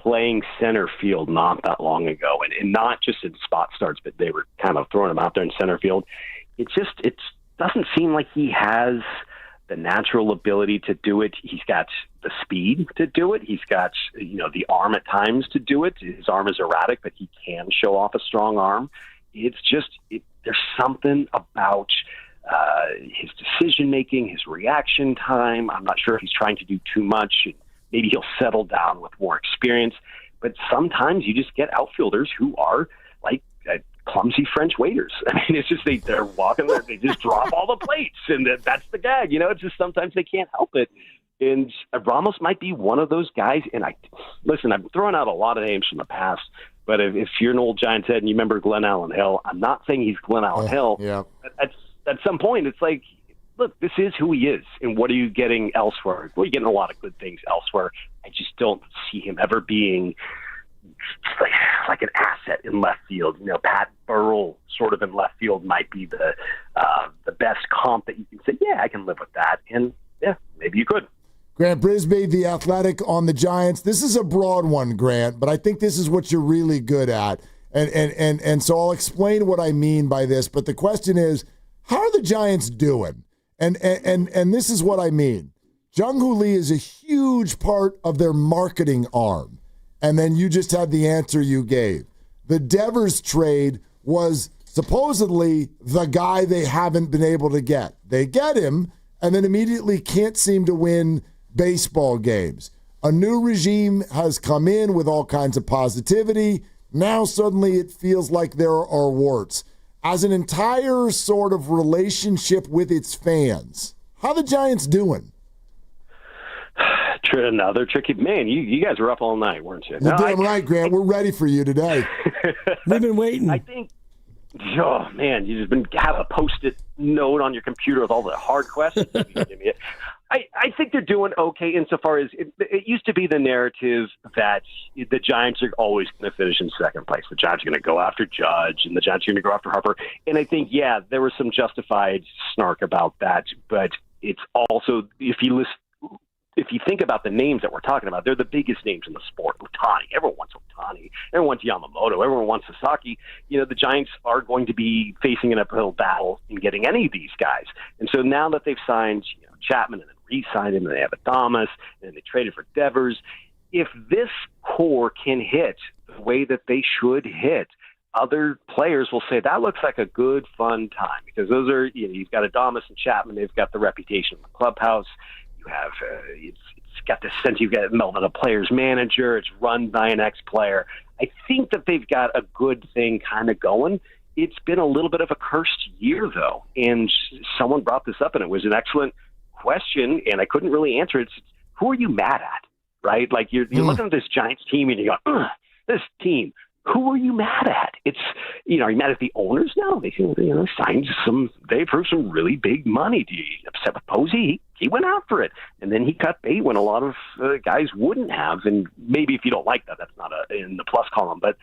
playing center field not that long ago, and not just in spot starts, but they were kind of throwing him out there in center field. It doesn't seem like he has the natural ability to do it. He's got the speed to do it. He's got, the arm at times to do it. His arm is erratic, but he can show off a strong arm. It's just, there's something about his decision-making, his reaction time. I'm not sure if he's trying to do too much. Maybe he'll settle down with more experience. But sometimes you just get outfielders who are like clumsy French waiters. I mean, it's just they're walking there, they just drop all the plates, and that's the gag. It's just sometimes they can't help it. And Ramos might be one of those guys. And I'm throwing out a lot of names from the past, but if you're an old Giants head and you remember Glenn Allen Hill, I'm not saying he's Glenn Allen Hill. Yeah. At some point, it's like, look, this is who he is, and what are you getting elsewhere? Well, you're getting a lot of good things elsewhere. I just don't see him ever being like an asset in left field. Pat Burrell sort of in left field might be the best comp that you can say, yeah, I can live with that. And yeah, maybe you could. Grant Brisbane, The Athletic, on the Giants. This is a broad one, Grant, but I think this is what you're really good at. And so I'll explain what I mean by this. But the question is, how are the Giants doing? And this is what I mean. Jung-Hoo Lee is a huge part of their marketing arm. And then you just had the answer you gave. The Devers trade was supposedly the guy they haven't been able to get. They get him and then immediately can't seem to win baseball games. A new regime has come in with all kinds of positivity. Now suddenly it feels like there are warts. As an entire sort of relationship with its fans, how are the Giants doing? Another tricky man. You guys were up all night, weren't you? You're damn right, Grant. We're ready for you today. We've been waiting. I think. Oh man, you just have a Post-it note on your computer with all the hard questions. I think they're doing okay insofar as it used to be the narrative that the Giants are always going to finish in second place. The Giants are going to go after Judge, and the Giants are going to go after Harper. And I think, yeah, there was some justified snark about that. But it's also, if you think about the names that we're talking about, they're the biggest names in the sport. Ohtani. Everyone wants Ohtani. Everyone wants Yamamoto. Everyone wants Sasaki. The Giants are going to be facing an uphill battle in getting any of these guys. And so now that they've signed Chapman and then re-signed him, and they have Adames, and they traded for Devers, if this core can hit the way that they should hit, other players will say that looks like a good, fun time, because those are, you've got Adames and Chapman. They've got the reputation in the clubhouse. You have it's got this sense you've got Melvin, a player's manager. It's run by an ex-player. I think that they've got a good thing kind of going. It's been a little bit of a cursed year, though, and someone brought this up, and it was an excellent question, and I couldn't really answer it. It's, who are you mad at, right? Like, you're looking at this Giants team, and you go, this team, who are you mad at? It's, are you mad at the owners? No, they signed they approved some really big money. Do you upset with Posey? He went after it, and then he cut bait when a lot of guys wouldn't have. And maybe if you don't like that, that's not in the plus column. But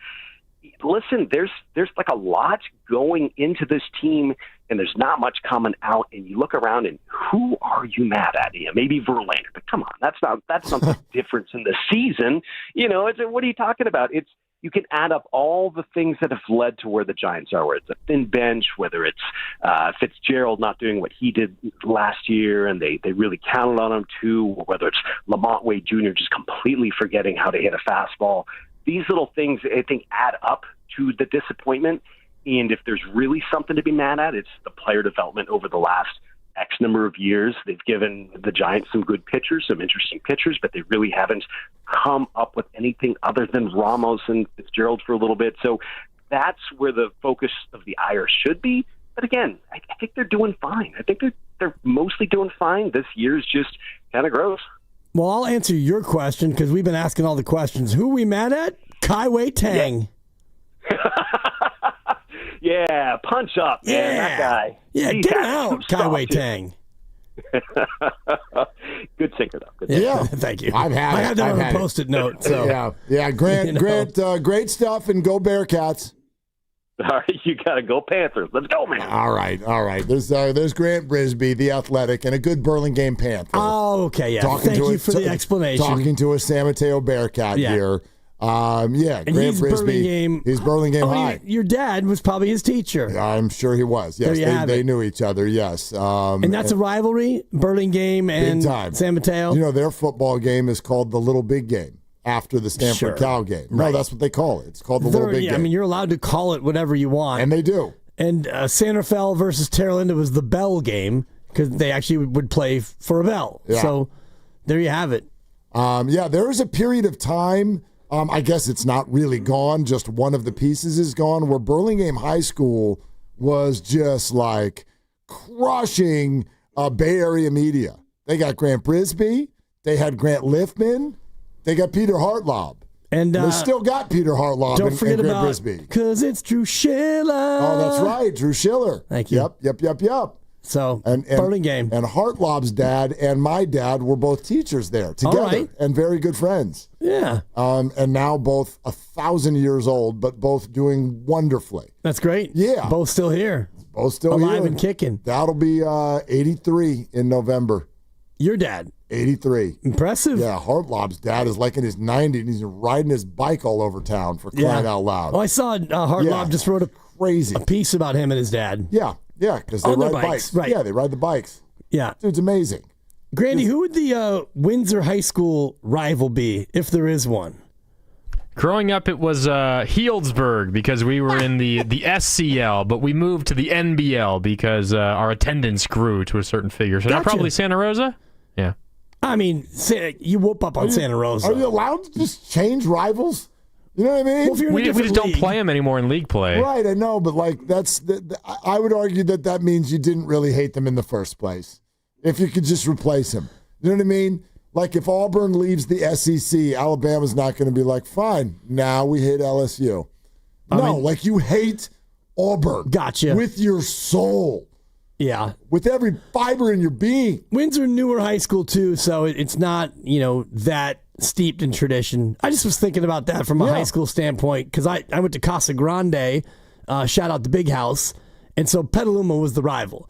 listen, there's like a lot going into this team, and there's not much coming out. And you look around, and who are you mad at? Yeah, maybe Verlander, but come on, that's not the difference in the season. What are you talking about? You can add up all the things that have led to where the Giants are, where it's a thin bench, whether it's Fitzgerald not doing what he did last year, and they really counted on him too, or whether it's Lamont Wade Jr. just completely forgetting how to hit a fastball. These little things, I think, add up to the disappointment. And if there's really something to be mad at, it's the player development over the last X number of years. They've given the Giants some good pitchers, some interesting pitchers, but they really haven't come up with anything other than Ramos and Fitzgerald for a little bit. So that's where the focus of the ire should be. But again, I think they're doing fine. I think they're mostly doing fine. This year's just kind of gross. Well, I'll answer your question because we've been asking all the questions. Who are we mad at? Kai Wei Tang. Yeah, punch up, man, that guy. Yeah, get out, Kai Wei Tang. Good sinker, though. Yeah, thank you. I've had it. I had that on a Post-it note. So. Yeah. Grant, great stuff, and go Bearcats. All right, you got to go Panthers. Let's go, man. All right. There's Grant Brisbee, the Athletic, and a good Burlingame Panther. Oh, okay, yeah. Thank you for the explanation. Talking to a San Mateo Bearcat here. And Grant Brisbee. He's Burlingame High. Your dad was probably his teacher. I'm sure he was. Yes, they knew each other. Yes, and that's a rivalry, Burlingame and San Mateo. Their football game is called the Little Big Game after the Stanford Cal game. No, that's what they call it. It's called the Little Big Game. I mean, you're allowed to call it whatever you want, and they do. And San Rafael versus Terra Linda was the Bell game because they actually would play for a bell. Yeah. So there you have it. There was a period of time. I guess it's not really gone. Just one of the pieces is gone, where Burlingame High School was just like crushing Bay Area media. They got Grant Brisbee. They had Grant Liftman. They got Peter Hartlaub. And they still got Peter Hartlaub and Grant Brisbee. Because it's Drew Schiller. Oh, that's right. Drew Schiller. Thank you. Yep. So, and Burlingame. And Hartlaub's dad and my dad were both teachers there together and very good friends. Yeah. And now both 1,000 years old, but both doing wonderfully. That's great. Yeah. Both still here. Both still alive here. And kicking. That'll be 83 in November. Your dad. 83. Impressive. Yeah, Hartlaub's dad is like in his 90s, and he's riding his bike all over town for crying out loud. Oh, I saw Hartlaub just wrote a piece about him and his dad. Yeah, because they ride bikes. Right. Yeah, they ride the bikes. Yeah. Dude's amazing. Grandy, who would the Windsor High School rival be, if there is one? Growing up, it was Healdsburg because we were in the SCL, but we moved to the NBL because our attendance grew to a certain figure. So now probably Santa Rosa? Yeah. I mean, you whoop up on Santa Rosa. Are you allowed to just change rivals? You know what I mean? Well, we just don't play them anymore in league play. Right, I know, but like I would argue that means you didn't really hate them in the first place. If you could just replace them. You know what I mean? Like if Auburn leaves the SEC, Alabama's not going to be like, fine, now we hate LSU. Like you hate Auburn. Gotcha. With your soul. Yeah. With every fiber in your being. Windsor newer high school too, so it's not, that steeped in tradition. I just was thinking about that from a high school standpoint because I went to Casa Grande, shout out the Big House, and so Petaluma was the rival.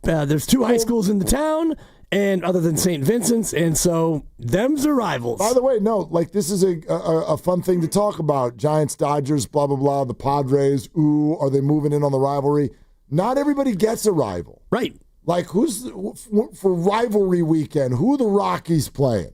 There's two high schools in the town, and other than St. Vincent's, and so them's are rivals. By the way, this is a fun thing to talk about. Giants, Dodgers, blah, blah, blah, the Padres, are they moving in on the rivalry? Not everybody gets a rival. Right. Like, for rivalry weekend, who are the Rockies playing?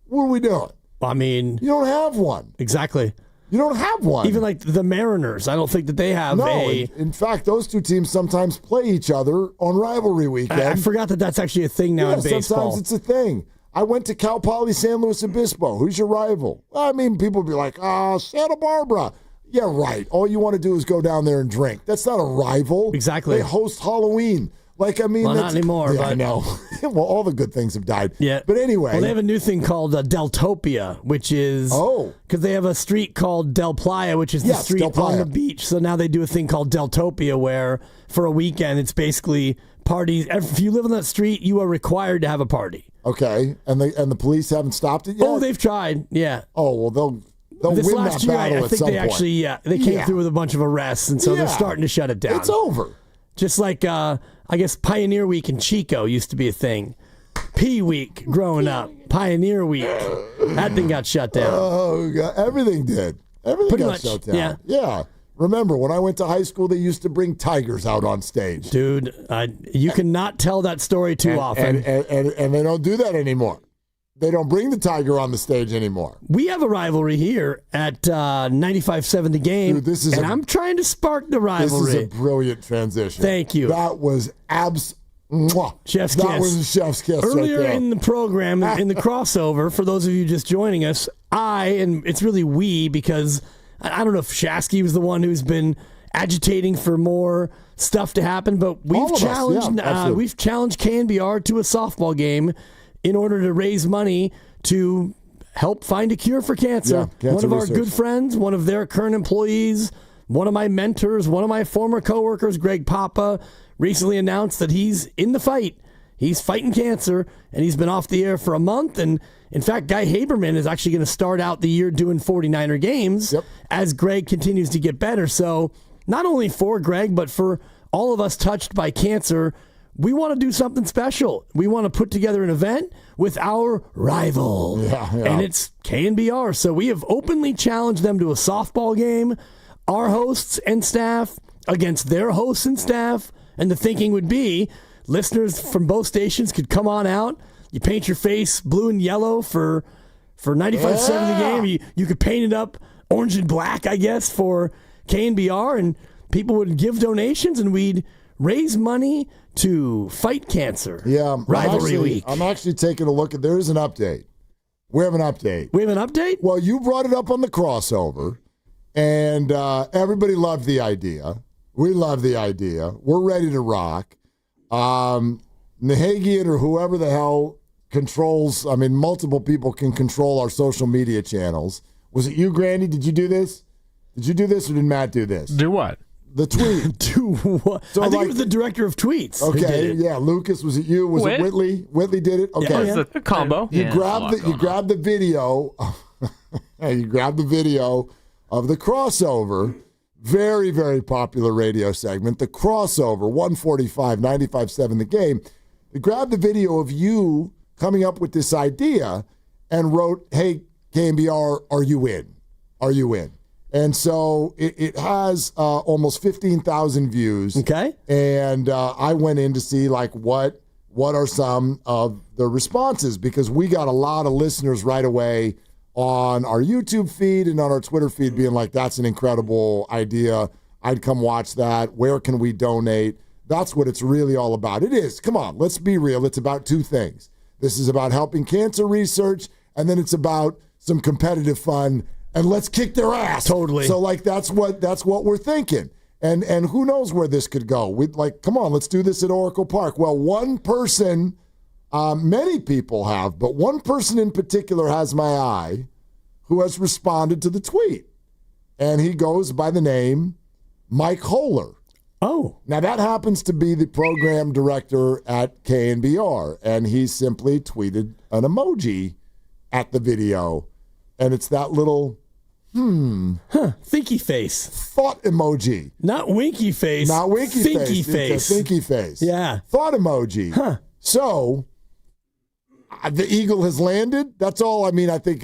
What are we doing? I mean, you don't have one. Exactly. You don't have one. Even like the Mariners, I don't think that they have in fact, those two teams sometimes play each other on rivalry weekend. I forgot that that's actually a thing now in baseball. Sometimes it's a thing. I went to Cal Poly San Luis Obispo. Who's your rival? I mean, people be like, Santa Barbara. Yeah, right. All you want to do is go down there and drink. That's not a rival. Exactly. They host Halloween. Like, I mean, well, not anymore. Yeah, but I know. Well, all the good things have died. Yeah. But anyway. Well, they have a new thing called Deltopia, which is because they have a street called Del Playa, which is the street on the beach. So now they do a thing called Deltopia, where for a weekend it's basically parties. If you live on that street, you are required to have a party. Okay, and the police haven't stopped it yet? Oh, they've tried. Yeah. Oh well, they'll this win last that year, battle I at think some they point. actually they came through with a bunch of arrests, and so they're starting to shut it down. It's over. Just like I guess Pioneer Week in Chico used to be a thing. P Week growing up, Pioneer Week, that thing got shut down. Oh God, everything did. Everything Pretty got much, shut down. yeah. Yeah. Remember, when I went to high school, they used to bring tigers out on stage. Dude, you cannot tell that story too often. And they don't do that anymore. They don't bring the tiger on the stage anymore. We have a rivalry here at 95.7 The Game, Dude, I'm trying to spark the rivalry. This is a brilliant transition. Thank you. That was chef's kiss. That was a chef's kiss. Earlier right there. in the program, in the crossover, for those of you just joining us, and it's really we, because I don't know if Shasky was the one who's been agitating for more stuff to happen, but we've challenged KNBR to a softball game in order to raise money to help find a cure for cancer. Cancer one of research. our good friends, one of their current employees, one of my mentors, one of my former coworkers, Greg Papa, recently announced that he's in the fight. He's fighting cancer, and he's been off the air for a month. And in fact, Guy Haberman is actually going to start out the year doing 49er games as Greg continues to get better. So not only for Greg, but for all of us touched by cancer, we want to do something special. We want to put together an event with our rival. And it's KNBR. So we have openly challenged them to a softball game, our hosts and staff against their hosts and staff. And the thinking would be listeners from both stations could come on out. You paint your face blue and yellow for 95.7 The Game. You could paint it up orange and black, I guess, for KNBR. And people would give donations, and we'd raise money to fight cancer. Yeah, Rivalry Week. I'm actually taking a look at. There is an update. We have an update. We have an update? Well, you brought it up on the crossover, and everybody loved the idea. We love the idea. We're ready to rock. Nahagian or whoever the hell controls, multiple people can control our social media channels. Was it you, Grandy? Did you do this? Did you do this, or did Matt do this? Do what? The tweet. Do what? So I think it was the director of tweets. Okay, yeah. Lucas, was it you? Was it Whitley? Whitley did it? Okay. Yeah, it was a combo. You grabbed the video. You grabbed the video of the crossover. Very, very popular radio segment. The crossover, 145, 95.7 The Game. You grabbed the video of you coming up with this idea and wrote, hey, KNBR, are you in? Are you in? And so it has almost 15,000 views. Okay. And I went in to see what are some of the responses, because we got a lot of listeners right away on our YouTube feed and on our Twitter feed being like, that's an incredible idea. I'd come watch that. Where can we donate? That's what it's really all about. It is. Come on, let's be real. It's about two things. This is about helping cancer research, and then it's about some competitive fun, and let's kick their ass. Totally. So that's what we're thinking. And who knows where this could go. We'd come on, let's do this at Oracle Park. Well, one person, many people have, but one person in particular has my eye, who has responded to the tweet. And he goes by the name Mike Holer. Oh. Now, that happens to be the program director at KNBR, and he simply tweeted an emoji at the video, and it's that little, thinky face. Thought emoji. Not winky face. Not winky thinky face. face. It's a thinky face. Yeah. Thought emoji. Huh. So, the eagle has landed. That's all. I think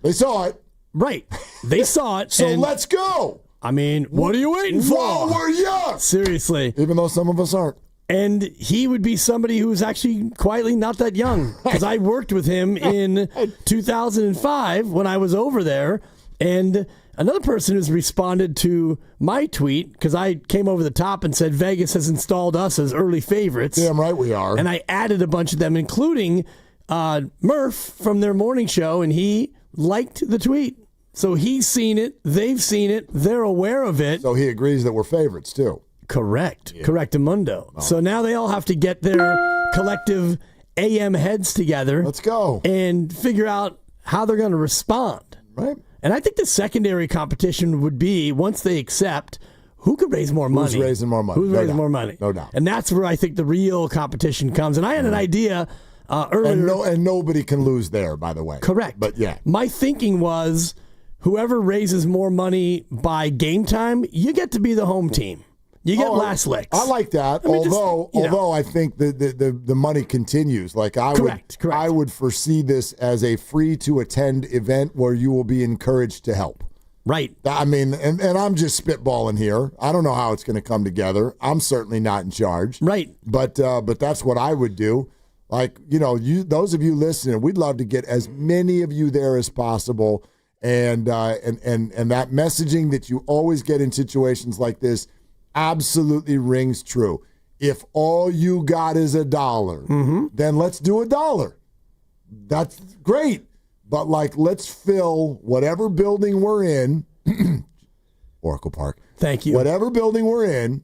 they saw it. Right. They saw it. So let's go. What are you waiting for? Whoa, we're young. Seriously. Even though some of us aren't. And he would be somebody who's actually quietly not that young, because I worked with him in 2005 when I was over there. And another person who's responded to my tweet, because I came over the top and said Vegas has installed us as early favorites. Damn right we are. And I added a bunch of them, including Murph from their morning show, and he liked the tweet. So he's seen it, they've seen it, they're aware of it. So he agrees that we're favorites, too. Correct. Yeah. Correctamundo. Oh. So now they all have to get their collective AM heads together. Let's go. And figure out how they're going to respond. Right. And I think the secondary competition would be, once they accept, who could raise more money? Who's raising more money? Who's raising more money? No doubt. And that's where I think the real competition comes. And I had an idea earlier. And nobody can lose there, by the way. Correct. But yeah. My thinking was, whoever raises more money by game time, you get to be the home team. You get last licks. I like that. Although I think the money continues. Like I would foresee this as a free to attend event where you will be encouraged to help. Right. I mean, and I'm just spitballing here. I don't know how it's going to come together. I'm certainly not in charge. Right. But that's what I would do. Like, those of you listening, we'd love to get as many of you there as possible. And that messaging that you always get in situations like this absolutely rings true. If all you got is $1, then let's do $1. That's great. But let's fill whatever building we're in, Oracle Park. Thank you. Whatever building we're in,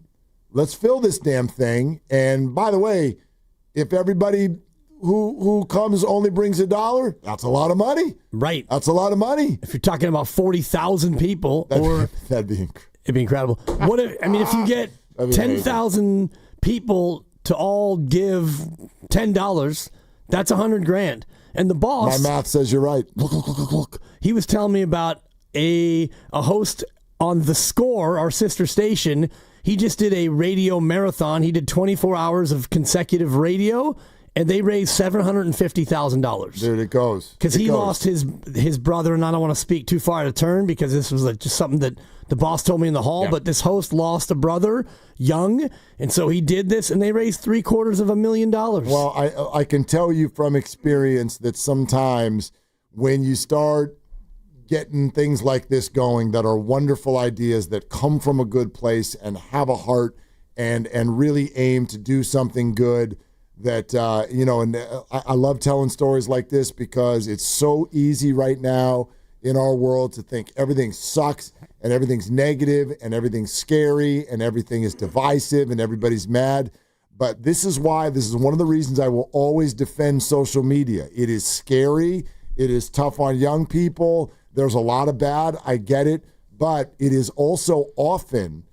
let's fill this damn thing. And by the way, if everybody who comes only brings $1, that's a lot of money. Right. That's a lot of money. If you're talking about 40,000 people, that'd be it'd be incredible. If you get 10,000 people to all give $10, that's $100,000. And the boss, my math says you're right. Look. He was telling me about a host on The Score, our sister station. He just did a radio marathon. He did 24 hours of consecutive radio, and they raised $750,000. Dude, it goes. Because he lost his brother, and I don't want to speak too far out of turn because this was just something that the boss told me in the hall, but this host lost a brother young, and so he did this, and they raised $750,000. Well, I can tell you from experience that sometimes when you start getting things like this going that are wonderful ideas that come from a good place and have a heart and really aim to do something good, that, and I love telling stories like this because it's so easy right now in our world to think everything sucks and everything's negative and everything's scary and everything is divisive and everybody's mad. But this is one of the reasons I will always defend social media. It is scary. It is tough on young people. There's a lot of bad. I get it. But it is also often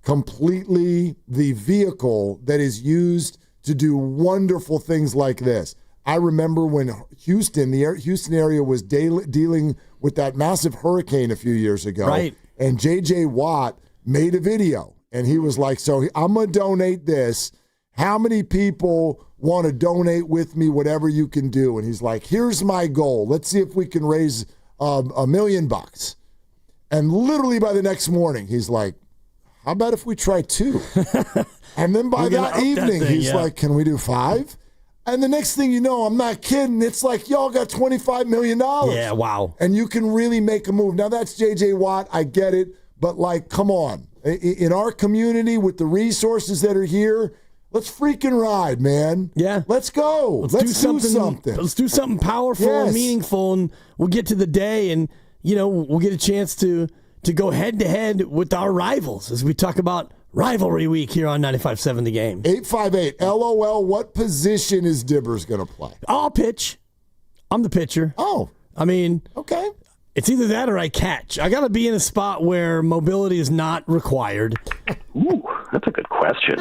completely the vehicle that is used to do wonderful things like this. I remember when the Houston area was dealing with that massive hurricane a few years ago. Right. And J.J. Watt made a video. And he was like, so I'm going to donate this. How many people want to donate with me, whatever you can do? And he's like, here's my goal. Let's see if we can raise $1 million. And literally by the next morning, he's like, how about if we try 2? And then by that evening, he's like, can we do 5? And the next thing you know, I'm not kidding, it's like, y'all got $25 million. Yeah, wow. And you can really make a move. Now, that's J.J. Watt. I get it. But, come on. In our community, with the resources that are here, let's freaking ride, man. Yeah. Let's go. Let's do something. Let's do something powerful and meaningful, and we'll get to the day, and, we'll get a chance to go head-to-head with our rivals as we talk about Rivalry Week here on 95.7 The Game. 858 LOL, what position is Dibbers going to play? I'll pitch. I'm the pitcher. Oh. I mean, okay. It's either that or I catch. I got to be in a spot where mobility is not required. Ooh, that's a good question.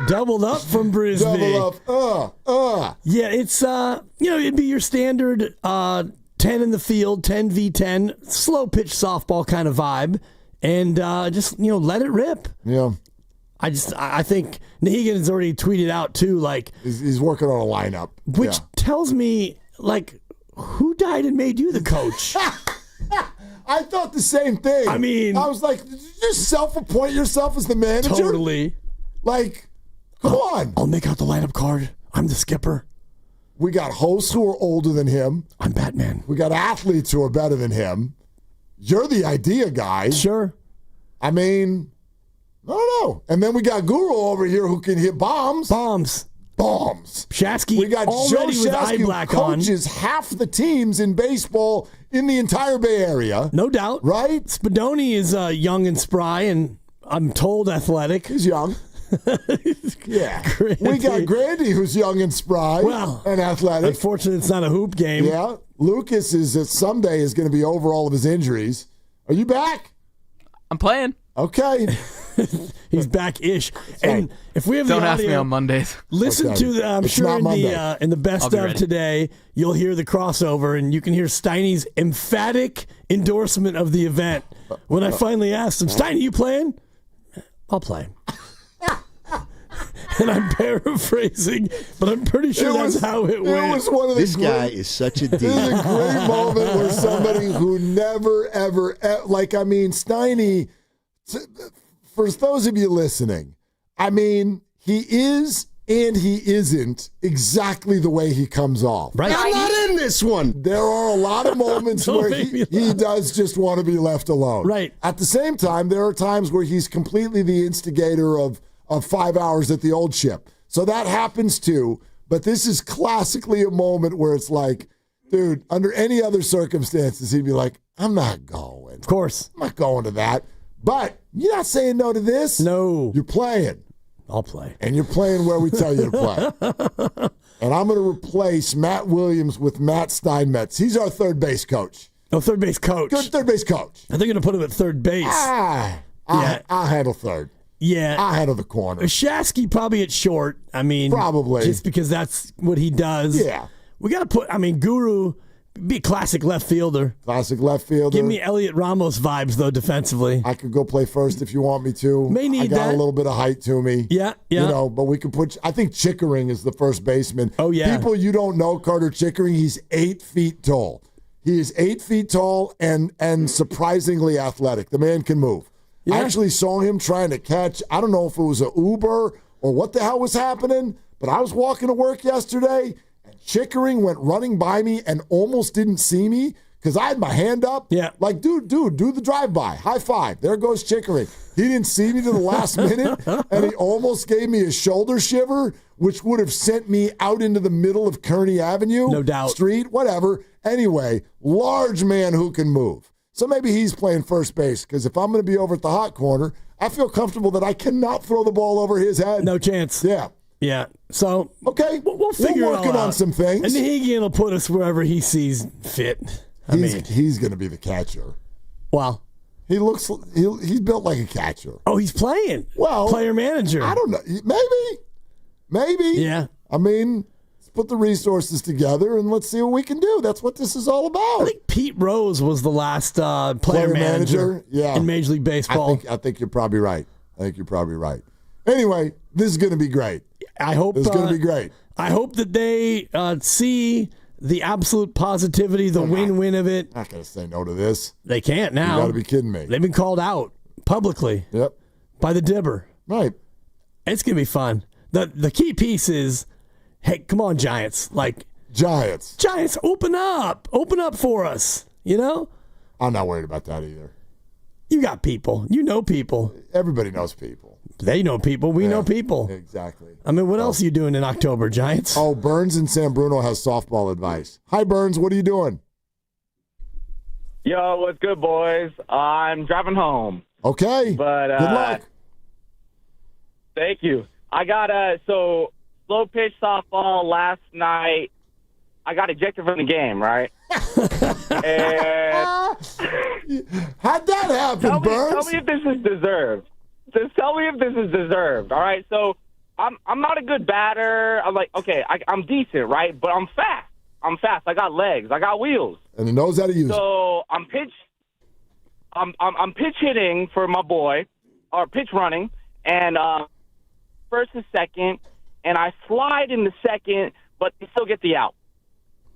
Doubled up from Brisbane. Double up. Yeah, it's, it'd be your standard 10 in the field, 10v10, slow pitch softball kind of vibe. And just, let it rip. Yeah. I think Nahegan has already tweeted out, too, he's working on a lineup. Which tells me, who died and made you the coach? I thought the same thing. I mean, I was like, did you just self-appoint yourself as the manager? Totally. Come on. I'll make out the lineup card. I'm the skipper. We got hosts who are older than him. I'm Batman. We got athletes who are better than him. you're the idea guy. Sure. I mean, I don't know. And then we got Guru over here who can hit bombs. Bombs. Shasky we got already Joe with Shasky, eye who black on. coaches half the teams in baseball in the entire Bay Area. No doubt. Right? Spadoni is young and spry, and I'm told athletic. He's young. Yeah. We got Grandy, who's young and spry and athletic. Unfortunately, it's not a hoop game. Yeah. Lucas is someday is going to be over all of his injuries. Are you back? I'm playing. Okay. He's back-ish. And if we have Don't the ask audio, me on Mondays. Listen to the, I'm It's sure not in the best I'll be of ready. today, you'll hear the crossover, and you can hear Steiny's emphatic endorsement of the event. When I finally asked him, Steiny, you playing? I'll play. And I'm paraphrasing, but I'm pretty sure that's how it went. It was one of the This guy is such a This D. is a great moment where somebody who never, ever, like, I mean, Steiny, for those of you listening, I mean, he is and he isn't exactly the way he comes off. Right. I'm not in this one. There are a lot of moments Don't where make me he does just want to be left alone. Right. At the same time, there are times where he's completely the instigator of 5 hours at the old ship. So that happens too. But this is classically a moment where it's like, dude, under any other circumstances, he'd be like, I'm not going. Of course. I'm not going to that. But you're not saying no to this. No. You're playing. I'll play. And you're playing where we tell you to play. And I'm going to replace Matt Williams with Matt Steinmetz. He's our third base coach. Oh, third base coach. Good third base coach. I think they're going to put him at third base. I'll handle third. Yeah. I'll handle the corner. Shasky probably at short. I mean, probably. Just because that's what he does. Yeah. We got to put, Guru, be a classic left fielder. Classic left fielder. Give me Elliot Ramos vibes, though, defensively. I could go play first if you want me to. May need I got that. a little bit of height to me. Yeah. But we could put, I think Chickering is the first baseman. Oh, yeah. People you don't know, Carter Chickering, he's 8 feet tall. He is 8 feet tall and surprisingly athletic. The man can move. Yeah. I actually saw him trying to catch, I don't know if it was an Uber or what the hell was happening, but I was walking to work yesterday, and Chickering went running by me and almost didn't see me because I had my hand up. Yeah. Like, dude, do the drive-by. High five. There goes Chickering. He didn't see me to the last minute, and he almost gave me a shoulder shiver, which would have sent me out into the middle of Kearney Avenue. No doubt. Street, whatever. Anyway, large man who can move. So maybe he's playing first base, because if I'm going to be over at the hot corner, I feel comfortable that I cannot throw the ball over his head. No chance. Yeah. Yeah. So, okay, we'll figure we're it all working out. on some things. And Nahigian will put us wherever he sees fit. He's going to be the catcher. Well, he's built like a catcher. Oh, he's playing. Well, player manager. I don't know. Maybe. Yeah. I mean, let's put the resources together and let's see what we can do. That's what this is all about. I think Pete Rose was the last player manager in Major League Baseball. I think you're probably right. Anyway, this is going to be great. I hope this is going to be great. I hope that they see the absolute positivity, the win-win of it. Not going to say no to this. They can't now. You got to be kidding me. They've been called out publicly. Yep. By the Dibber. Right. It's going to be fun. The key piece is, hey, come on, Giants. Giants, open up for us. You know. I'm not worried about that either. You got people. You know people. Everybody knows people. They know people. We know people. Exactly. I mean, what else are you doing in October, Giants? Oh, Burns in San Bruno has softball advice. Hi, Burns. What are you doing? Yo, what's good, boys? I'm driving home. Okay. But good luck. Thank you. I got slow pitch softball last night. I got ejected from the game, right? And how'd that happen, Burns? Tell me if this is deserved. Just tell me if this is deserved. All right. So I'm not a good batter. I'm like, okay, I'm decent, right? But I'm fast. I got legs. I got wheels. And he knows how to use it. So I'm pitch hitting for my boy, or pitch running, and first and second, and I slide in the second, but they still get the out.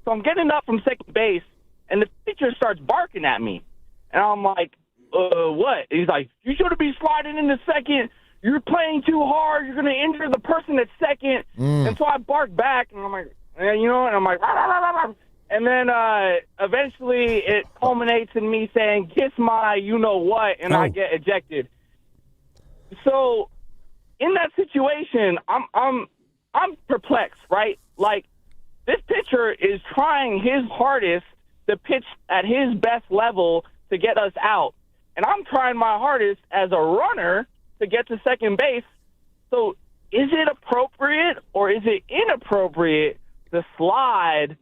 So I'm getting up from second base, and the pitcher starts barking at me. And I'm like, what? And he's like, you shouldn't be sliding in the second. You're playing too hard. You're going to injure the person at second. And so I bark back, and I'm like, you know, and I'm like, rah, rah, rah, rah. And then eventually it culminates in me saying, kiss my you-know-what, and I get ejected. So in that situation, I'm perplexed, right? Like, this pitcher is trying his hardest to pitch at his best level to get us out. And I'm trying my hardest as a runner to get to second base. So is it appropriate or is it inappropriate to slide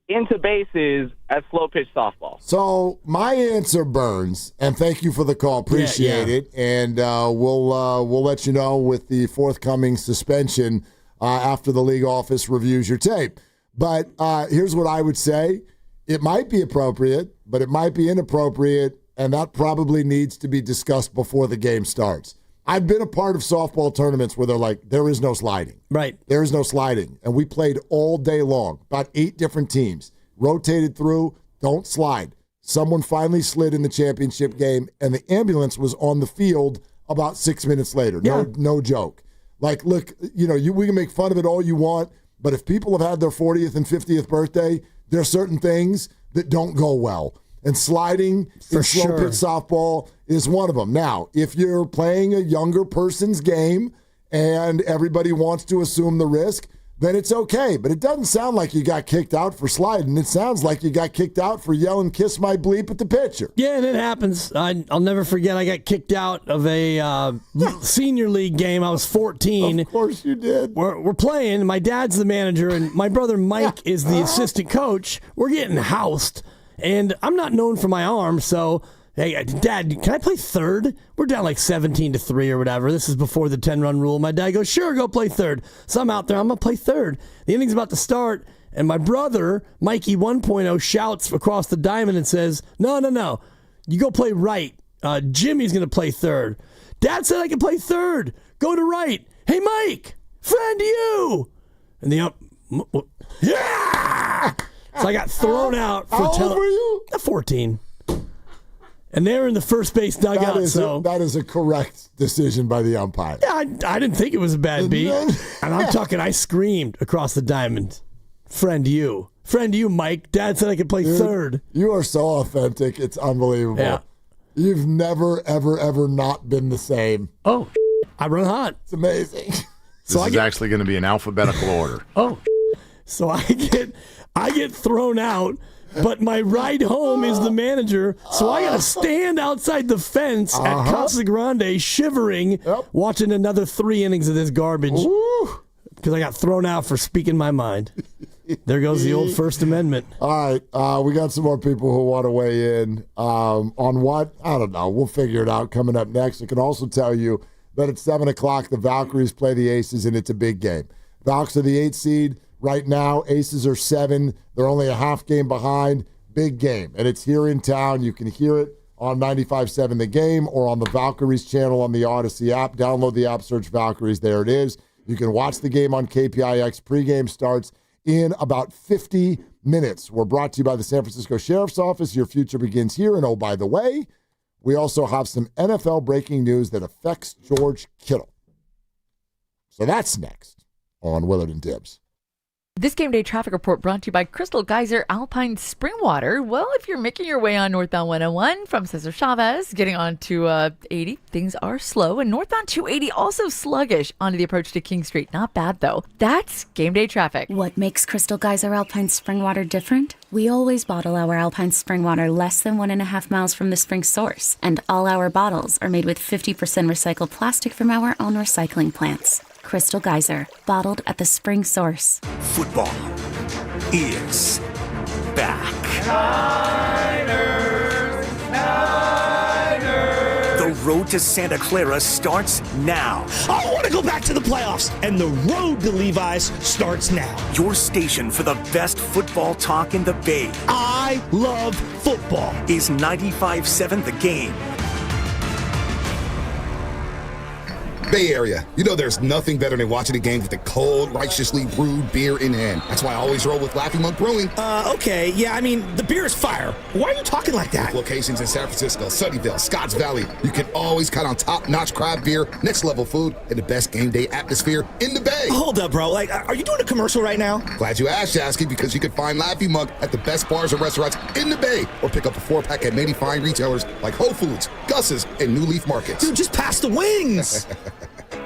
into bases at slow pitch softball? So my answer, Burns, and thank you for the call. Appreciate it. And we'll let you know with the forthcoming suspension after the league office reviews your tape. But here's what I would say. It might be appropriate, but it might be inappropriate, and that probably needs to be discussed before the game starts. I've been a part of softball tournaments where they're like, there is no sliding. Right. There is no sliding. And we played all day long, about 8 different teams, rotated through, don't slide. Someone finally slid in the championship game, and the ambulance was on the field about 6 minutes later. No joke. Like, look, we can make fun of it all you want, but if people have had their 40th and 50th birthday, there are certain things that don't go well. And sliding in slow pitch softball is one of them. Now, if you're playing a younger person's game and everybody wants to assume the risk, then it's okay. But it doesn't sound like you got kicked out for sliding. It sounds like you got kicked out for yelling, kiss my bleep at the pitcher. Yeah, and it happens. I'll never forget I got kicked out of a senior league game. I was 14. Of course you did. We're playing. My dad's the manager, and my brother Mike is the assistant coach. We're getting housed, and I'm not known for my arm, so... Hey, Dad, can I play third? We're down like 17-3 or whatever. This is before the 10-run rule. My dad goes, sure, go play third. So I'm out there. I'm going to play third. The inning's about to start, and my brother, Mikey 1.0, shouts across the diamond and says, no. You go play right. Jimmy's going to play third. Dad said I can play third. Go to right. Hey, Mike, friend you. And the yeah! So I got thrown out for... How old were you? 14. And they're in the first base dugout. That is a correct decision by the umpire. Yeah, I didn't think it was a bad beat. And I'm talking, I screamed across the diamond, friend you, Mike. Dad said I could play third. You are so authentic. It's unbelievable. Yeah. You've never, ever, ever not been the same. Oh, I run hot. It's amazing. This is actually going to be in alphabetical order. Oh, so I get thrown out. But my ride home is the manager, so I got to stand outside the fence at Casa Grande shivering, watching another 3 innings of this garbage because I got thrown out for speaking my mind. There goes the old First Amendment. All right, we got some more people who want to weigh in on what? I don't know. We'll figure it out coming up next. I can also tell you that at 7 o'clock, the Valkyries play the Aces, and it's a big game. Valks are the 8th seed. Right now, Aces are 7. They're only a half game behind. Big game. And it's here in town. You can hear it on 95.7 The Game or on the Valkyries channel on the Odyssey app. Download the app, search Valkyries. There it is. You can watch the game on KPIX. Pregame starts in about 50 minutes. We're brought to you by the San Francisco Sheriff's Office. Your future begins here. And oh, by the way, we also have some NFL breaking news that affects George Kittle. So that's next on Willard and Dibs. This game day traffic report brought to you by Crystal Geyser Alpine Spring Water. Well, if you're making your way on northbound 101 from Cesar Chavez, getting on to 80, things are slow. And northbound 280 also sluggish onto the approach to King Street. Not bad, though. That's game day traffic. What makes Crystal Geyser Alpine Spring Water different? We always bottle our Alpine Spring Water less than 1.5 miles from the spring source. And all our bottles are made with 50% recycled plastic from our own recycling plants. Crystal Geyser, bottled at the spring source. Football is back. The road to Santa Clara starts now. I want to go back to the playoffs, and the road to Levi's starts now. Your station for the best football talk in the Bay. I love football. Is 95.7 The Game. Bay Area, you know there's nothing better than watching a game with a cold, righteously brewed beer in hand. That's why I always roll with Laughing Monk Brewing. Okay, yeah, I mean, the beer is fire. Why are you talking like that? With locations in San Francisco, Sunnyvale, Scotts Valley, you can always count on top-notch craft beer, next-level food, and the best game day atmosphere in the Bay. Hold up, bro. Like, are you doing a commercial right now? Glad you asked, Jasky, because you can find Laughing Monk at the best bars and restaurants in the Bay, or pick up a 4-pack at many fine retailers like Whole Foods, Gus's, and New Leaf Markets. Dude, just pass the wings!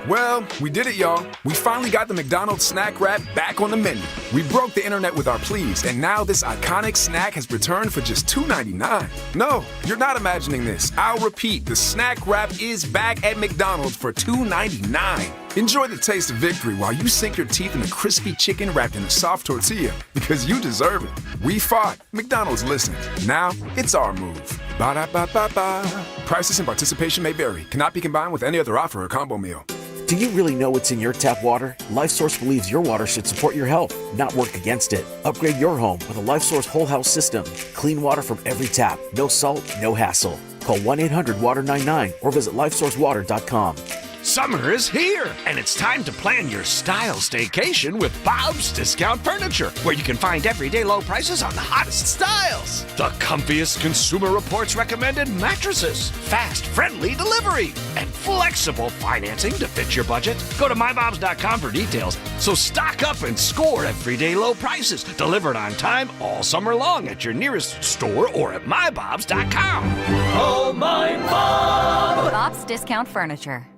Well, we did it, y'all. We finally got the McDonald's snack wrap back on the menu. We broke the internet with our pleas, and now this iconic snack has returned for just $2.99. No, you're not imagining this. I'll repeat, the snack wrap is back at McDonald's for $2.99. Enjoy the taste of victory while you sink your teeth in the crispy chicken wrapped in a soft tortilla, because you deserve it. We fought. McDonald's listened. Now, it's our move. Ba-da-ba-ba-ba. Prices and participation may vary. Cannot be combined with any other offer or combo meal. Do you really know what's in your tap water? LifeSource believes your water should support your health, not work against it. Upgrade your home with a LifeSource whole house system. Clean water from every tap. No salt, no hassle. Call 1-800-WATER-99 or visit lifesourcewater.com. Summer is here, and it's time to plan your style staycation with Bob's Discount Furniture, where you can find everyday low prices on the hottest styles. The comfiest Consumer Reports recommended mattresses, fast, friendly delivery, and flexible financing to fit your budget. Go to mybobs.com for details. So stock up and score everyday low prices, delivered on time all summer long at your nearest store or at mybobs.com. Oh, my Bob! Bob's Discount Furniture.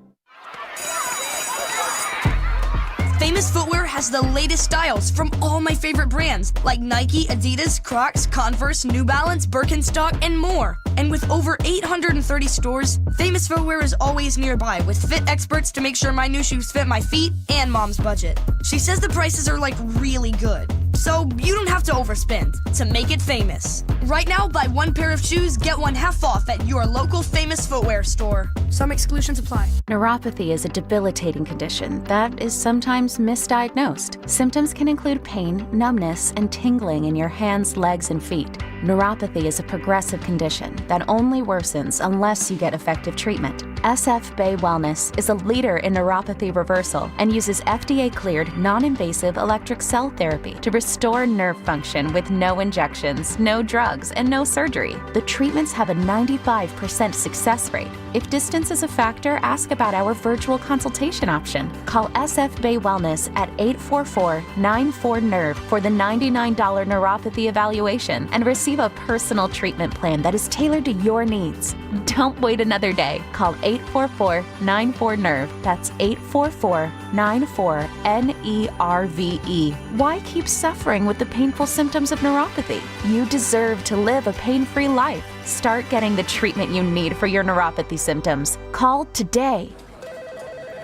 Famous Footwear has the latest styles from all my favorite brands like Nike, Adidas, Crocs, Converse, New Balance, Birkenstock, and more. And with over 830 stores, Famous Footwear is always nearby with fit experts to make sure my new shoes fit my feet and mom's budget. She says the prices are like really good, so you don't have to overspend to make it famous. Right now, buy one pair of shoes, get one half off at your local Famous Footwear store. Some exclusions apply. Neuropathy is a debilitating condition that is sometimes misdiagnosed. Symptoms can include pain, numbness, and tingling in your hands, legs, and feet. Neuropathy is a progressive condition that only worsens unless you get effective treatment. SF Bay Wellness is a leader in neuropathy reversal and uses FDA-cleared, non-invasive electric cell therapy to restore nerve function with no injections, no drugs, and no surgery. The treatments have a 95% success rate. If distance is a factor, ask about our virtual consultation option. Call SF Bay Wellness at 844-94-NERVE for the $99 neuropathy evaluation and receive a personal treatment plan that is tailored to your needs. Don't wait another day. Call 844-94-NERVE. That's 844-94-NERVE. Why keep suffering with the painful symptoms of neuropathy? You deserve to live a pain-free life. Start getting the treatment you need for your neuropathy symptoms. Call today.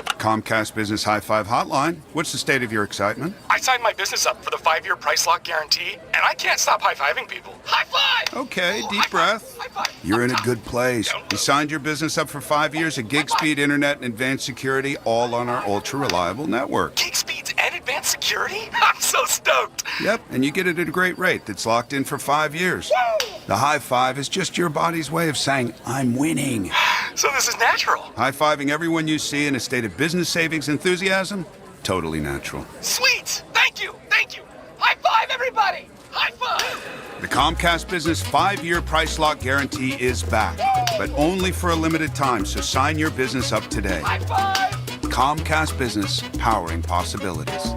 Comcast Business High Five Hotline. What's the state of your excitement? I signed my business up for the 5-year price lock guarantee, and I can't stop high-fiving people. High five! Okay, deep breath. You're in a good place. You signed your business up for 5 years of gig speed internet and advanced security, all on our ultra-reliable network. Gig speeds and advanced security? I'm so stoked! Yep, and you get it at a great rate that's locked in for 5 years. Woo! The high five is just your body's way of saying, I'm winning. So this is natural. High-fiving everyone you see in a state of business savings enthusiasm? Totally natural. Sweet! Thank you! Thank you! High five, everybody! High five! The Comcast Business 5-year price lock guarantee is back, but only for a limited time, so sign your business up today. High five! Comcast Business, powering possibilities.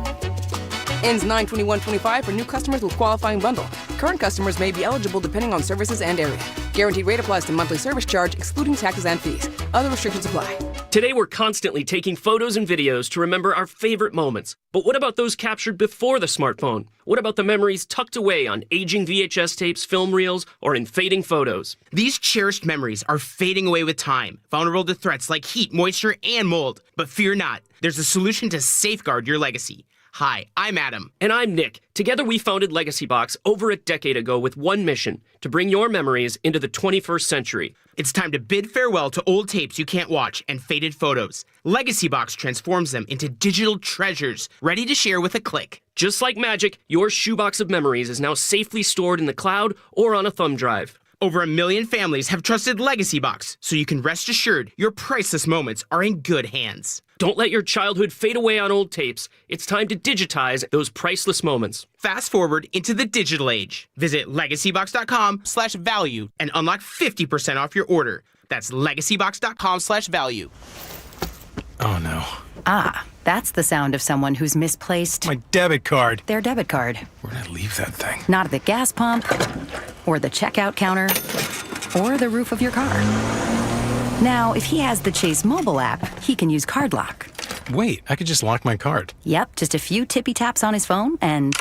Ends 9/21/25 for new customers with qualifying bundle. Current customers may be eligible depending on services and area. Guaranteed rate applies to monthly service charge, excluding taxes and fees. Other restrictions apply. Today we're constantly taking photos and videos to remember our favorite moments. But what about those captured before the smartphone? What about the memories tucked away on aging VHS tapes, film reels, or in fading photos? These cherished memories are fading away with time, vulnerable to threats like heat, moisture, and mold. But fear not, there's a solution to safeguard your legacy. Hi, I'm Adam. And I'm Nick. Together we founded Legacy Box over a decade ago with one mission, to bring your memories into the 21st century. It's time to bid farewell to old tapes you can't watch and faded photos. Legacy Box transforms them into digital treasures, ready to share with a click. Just like magic, your shoebox of memories is now safely stored in the cloud or on a thumb drive. Over 1 million families have trusted Legacy Box, so you can rest assured your priceless moments are in good hands. Don't let your childhood fade away on old tapes. It's time to digitize those priceless moments. Fast forward into the digital age. Visit legacybox.com/value and unlock 50% off your order. That's legacybox.com/value. Oh, no. Ah, that's the sound of someone who's misplaced My debit card. their debit card. Where'd I leave that thing? Not at the gas pump, or the checkout counter, or the roof of your car. Now, if he has the Chase mobile app, he can use Card Lock. Wait, I could just lock my card. Yep, just a few tippy taps on his phone, and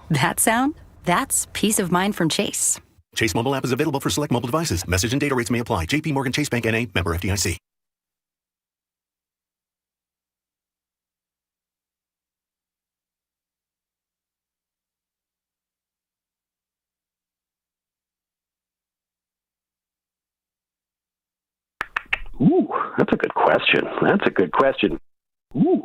that sound? That's peace of mind from Chase. Chase mobile app is available for select mobile devices. Message and data rates may apply. JP Morgan Chase Bank N.A. member FDIC. Ooh, that's a good question. Ooh.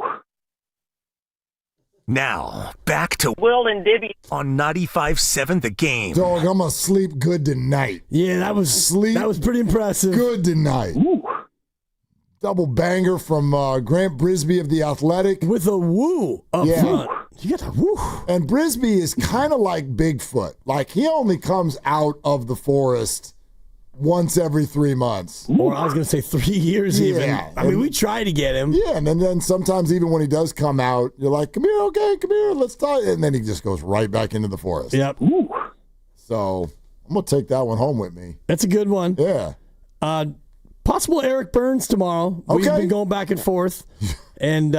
Now, back to Will and Dibby on 95.7 The Game. Dog, I'm going to sleep good tonight. Yeah, that was pretty impressive. Good tonight. Ooh. Double banger from Grant Brisbee of The Athletic. With a woo up front. You got a woo. And Brisbee is kind of like Bigfoot. Like, he only comes out of the forest once every 3 months. Or I was going to say 3 years even. I mean, we try to get him. Yeah, and then sometimes even when he does come out, you're like, come here, okay, come here, let's talk. And then he just goes right back into the forest. Yep. Ooh. So I'm going to take that one home with me. That's a good one. Yeah. Possible Eric Burns tomorrow. Okay. We've been going back and forth. And,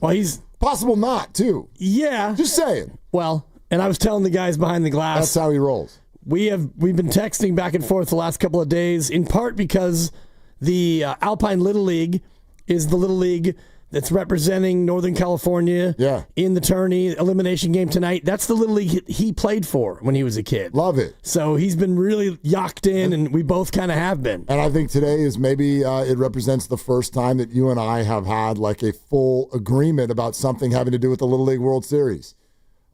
he's... Possible not, too. Yeah. Just saying. Well, and I was telling the guys behind the glass. That's how he rolls. We've been texting back and forth the last couple of days, in part because the Alpine Little League is the Little League that's representing Northern California in the tourney elimination game tonight. That's the Little League he played for when he was a kid. Love it. So he's been really yocked in, and we both kind of have been. And I think today is maybe it represents the first time that you and I have had like a full agreement about something having to do with the Little League World Series.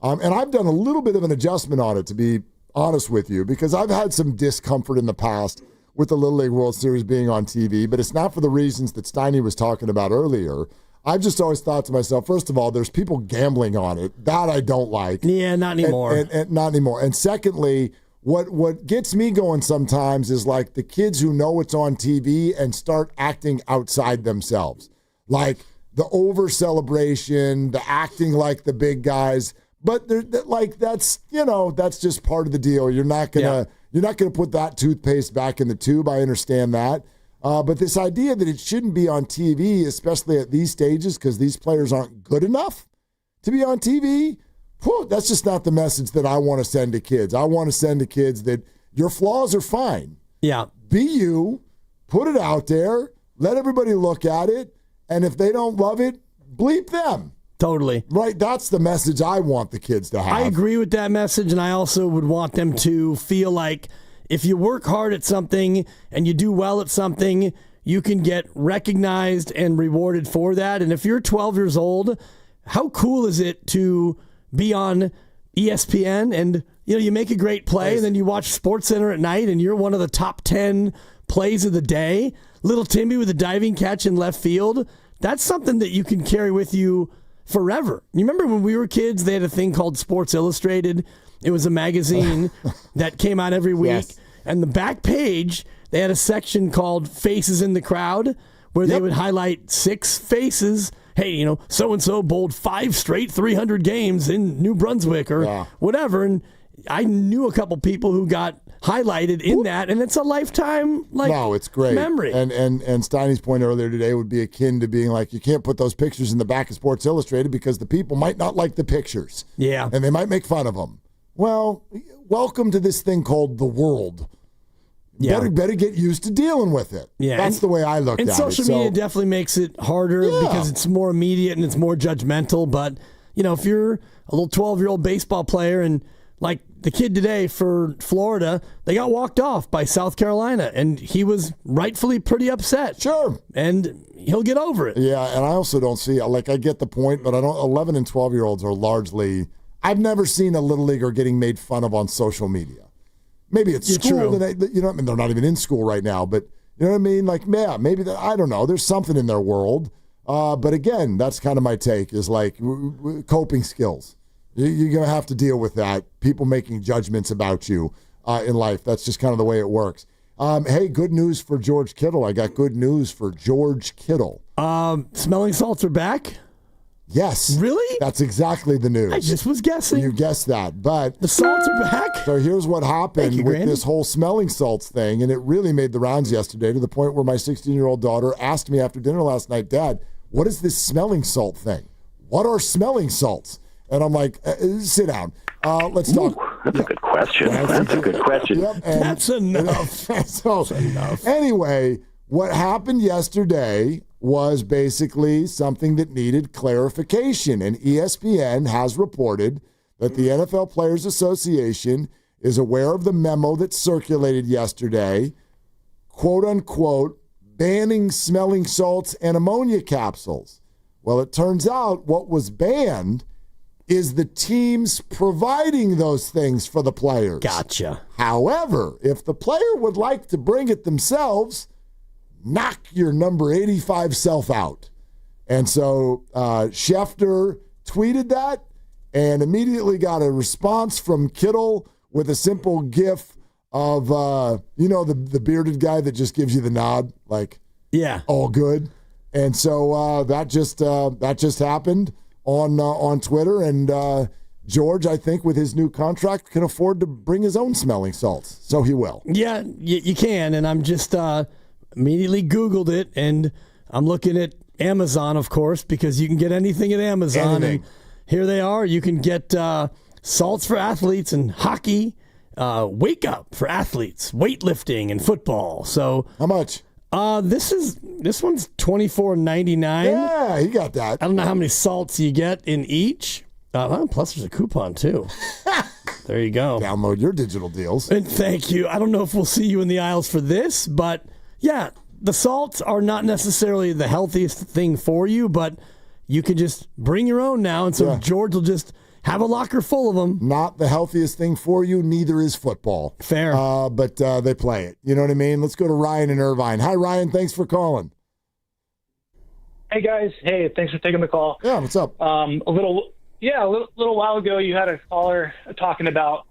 And I've done a little bit of an adjustment on it, to be honest with you, because I've had some discomfort in the past with the Little League World Series being on TV, but it's not for the reasons that Steiny was talking about earlier. I've just always thought to myself, first of all, there's people gambling on it. That I don't like. Yeah, not anymore. And not anymore. And secondly, what gets me going sometimes is like the kids who know it's on TV and start acting outside themselves. Like the over celebration, the acting like the big guys. But that's just part of the deal. You're not gonna put that toothpaste back in the tube. I understand that. But this idea that it shouldn't be on TV, especially at these stages, because these players aren't good enough to be on TV, that's just not the message that I want to send to kids. I want to send to kids that your flaws are fine. Yeah. Be you, put it out there, let everybody look at it, and if they don't love it, bleep them. Totally. Right, that's the message I want the kids to have. I agree with that message, and I also would want them to feel like if you work hard at something and you do well at something, you can get recognized and rewarded for that. And if you're 12 years old, how cool is it to be on ESPN and you make a great play and then you watch SportsCenter at night and you're one of the top 10 plays of the day? Little Timmy with a diving catch in left field. That's something that you can carry with you forever. You remember when we were kids, they had a thing called Sports Illustrated. It was a magazine that came out every week. Yes. And the back page, they had a section called Faces in the Crowd, where they would highlight 6 faces. Hey, so-and-so bowled 5 straight 300 games in New Brunswick or whatever. And I knew a couple people who got highlighted in that, and it's a lifetime it's great memory. And Steiny's point earlier today would be akin to being like, you can't put those pictures in the back of Sports Illustrated because the people might not like the pictures. Yeah. And they might make fun of them. Well, welcome to this thing called the world. Yeah. Better get used to dealing with it. Yeah. That's the way I look at it. And social media definitely makes it harder because it's more immediate and it's more judgmental. But, if you're a little 12-year-old baseball player and like the kid today for Florida, they got walked off by South Carolina, and he was rightfully pretty upset. Sure. And he'll get over it. Yeah, and I also don't see, I get the point, but 11 and 12-year-olds are largely, I've never seen a little leaguer getting made fun of on social media. Maybe it's school, they're not even in school right now, but you know what I mean? Maybe I don't know. There's something in their world, But again, that's kind of my take, is like coping skills. You're going to have to deal with that. People making judgments about you in life. That's just kind of the way it works. Hey, good news for George Kittle. I got good news for George Kittle. Smelling salts are back? Yes. Really? That's exactly the news. I just was guessing. You guessed that. But the salts are back? So here's what happened with Granny. this whole smelling salts thing, and it really made the rounds yesterday to the point where my 16-year-old daughter asked me after dinner last night, Dad, what is this smelling salt thing? What are smelling salts? And I'm like, sit down. Let's talk. That's a good question. That's a good question. Yep, That's enough. That's enough. Anyway, what happened yesterday was basically something that needed clarification. And ESPN has reported that the NFL Players Association is aware of the memo that circulated yesterday, quote unquote, banning smelling salts and ammonia capsules. Well, it turns out what was banned is the teams providing those things for the players. Gotcha. However, if the player would like to bring it themselves, knock your number 85 self out. And so Schefter tweeted that and immediately got a response from Kittle with a simple gif of, the bearded guy that just gives you the nod, like, yeah, all good. And so that just happened on Twitter. And George, I think, with his new contract, can afford to bring his own smelling salts. So he will. Yeah, you can. And I'm just immediately Googled it, and I'm looking at Amazon, of course, because you can get anything at Amazon. Anything. And here they are. You can get salts for athletes and hockey, Wake Up for athletes, weightlifting, and football. So how much? This one's $24.99. Yeah, you got that. I don't know how many salts you get in each. Plus, there's a coupon too. There you go. Download your digital deals. And thank you. I don't know if we'll see you in the aisles for this, but yeah, the salts are not necessarily the healthiest thing for you, but you can just bring your own now. And so George will just have a locker full of them. Not the healthiest thing for you. Neither is football. Fair. But they play it. You know what I mean? Let's go to Ryan in Irvine. Hi, Ryan. Thanks for calling. Hey, guys. Hey, thanks for taking the call. Yeah, what's up? A little while ago, you had a caller talking about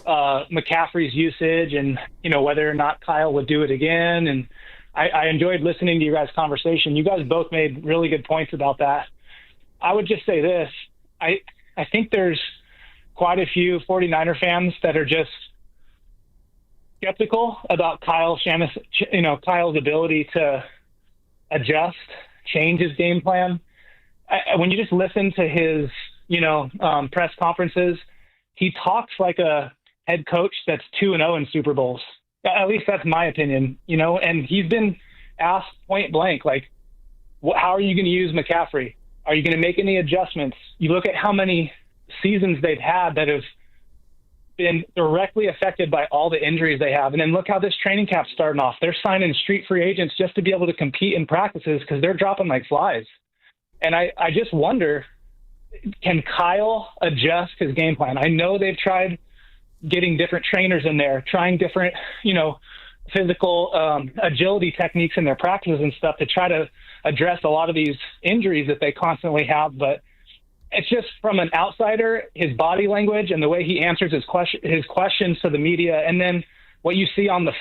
McCaffrey's usage and, whether or not Kyle would do it again. And I enjoyed listening to you guys' conversation. You guys both made really good points about that. I would just say this. I think there's quite a few 49er fans that are just skeptical about Kyle's ability to adjust, change his game plan. When you just listen to his, press conferences, he talks like a head coach that's 2-0 in Super Bowls. At least that's my opinion, and he's been asked point blank, like, how are you going to use McCaffrey? Are you going to make any adjustments? You look at how many seasons they've had that have been directly affected by all the injuries they have. And then look how this training camp's starting off. They're signing street free agents just to be able to compete in practices because they're dropping like flies. And I just wonder, can Kyle adjust his game plan? I know they've tried getting different trainers in there, trying different, physical agility techniques in their practices and stuff to try to address a lot of these injuries that they constantly have. But it's just from an outsider, his body language and the way he answers his questions to the media, and then what you see on the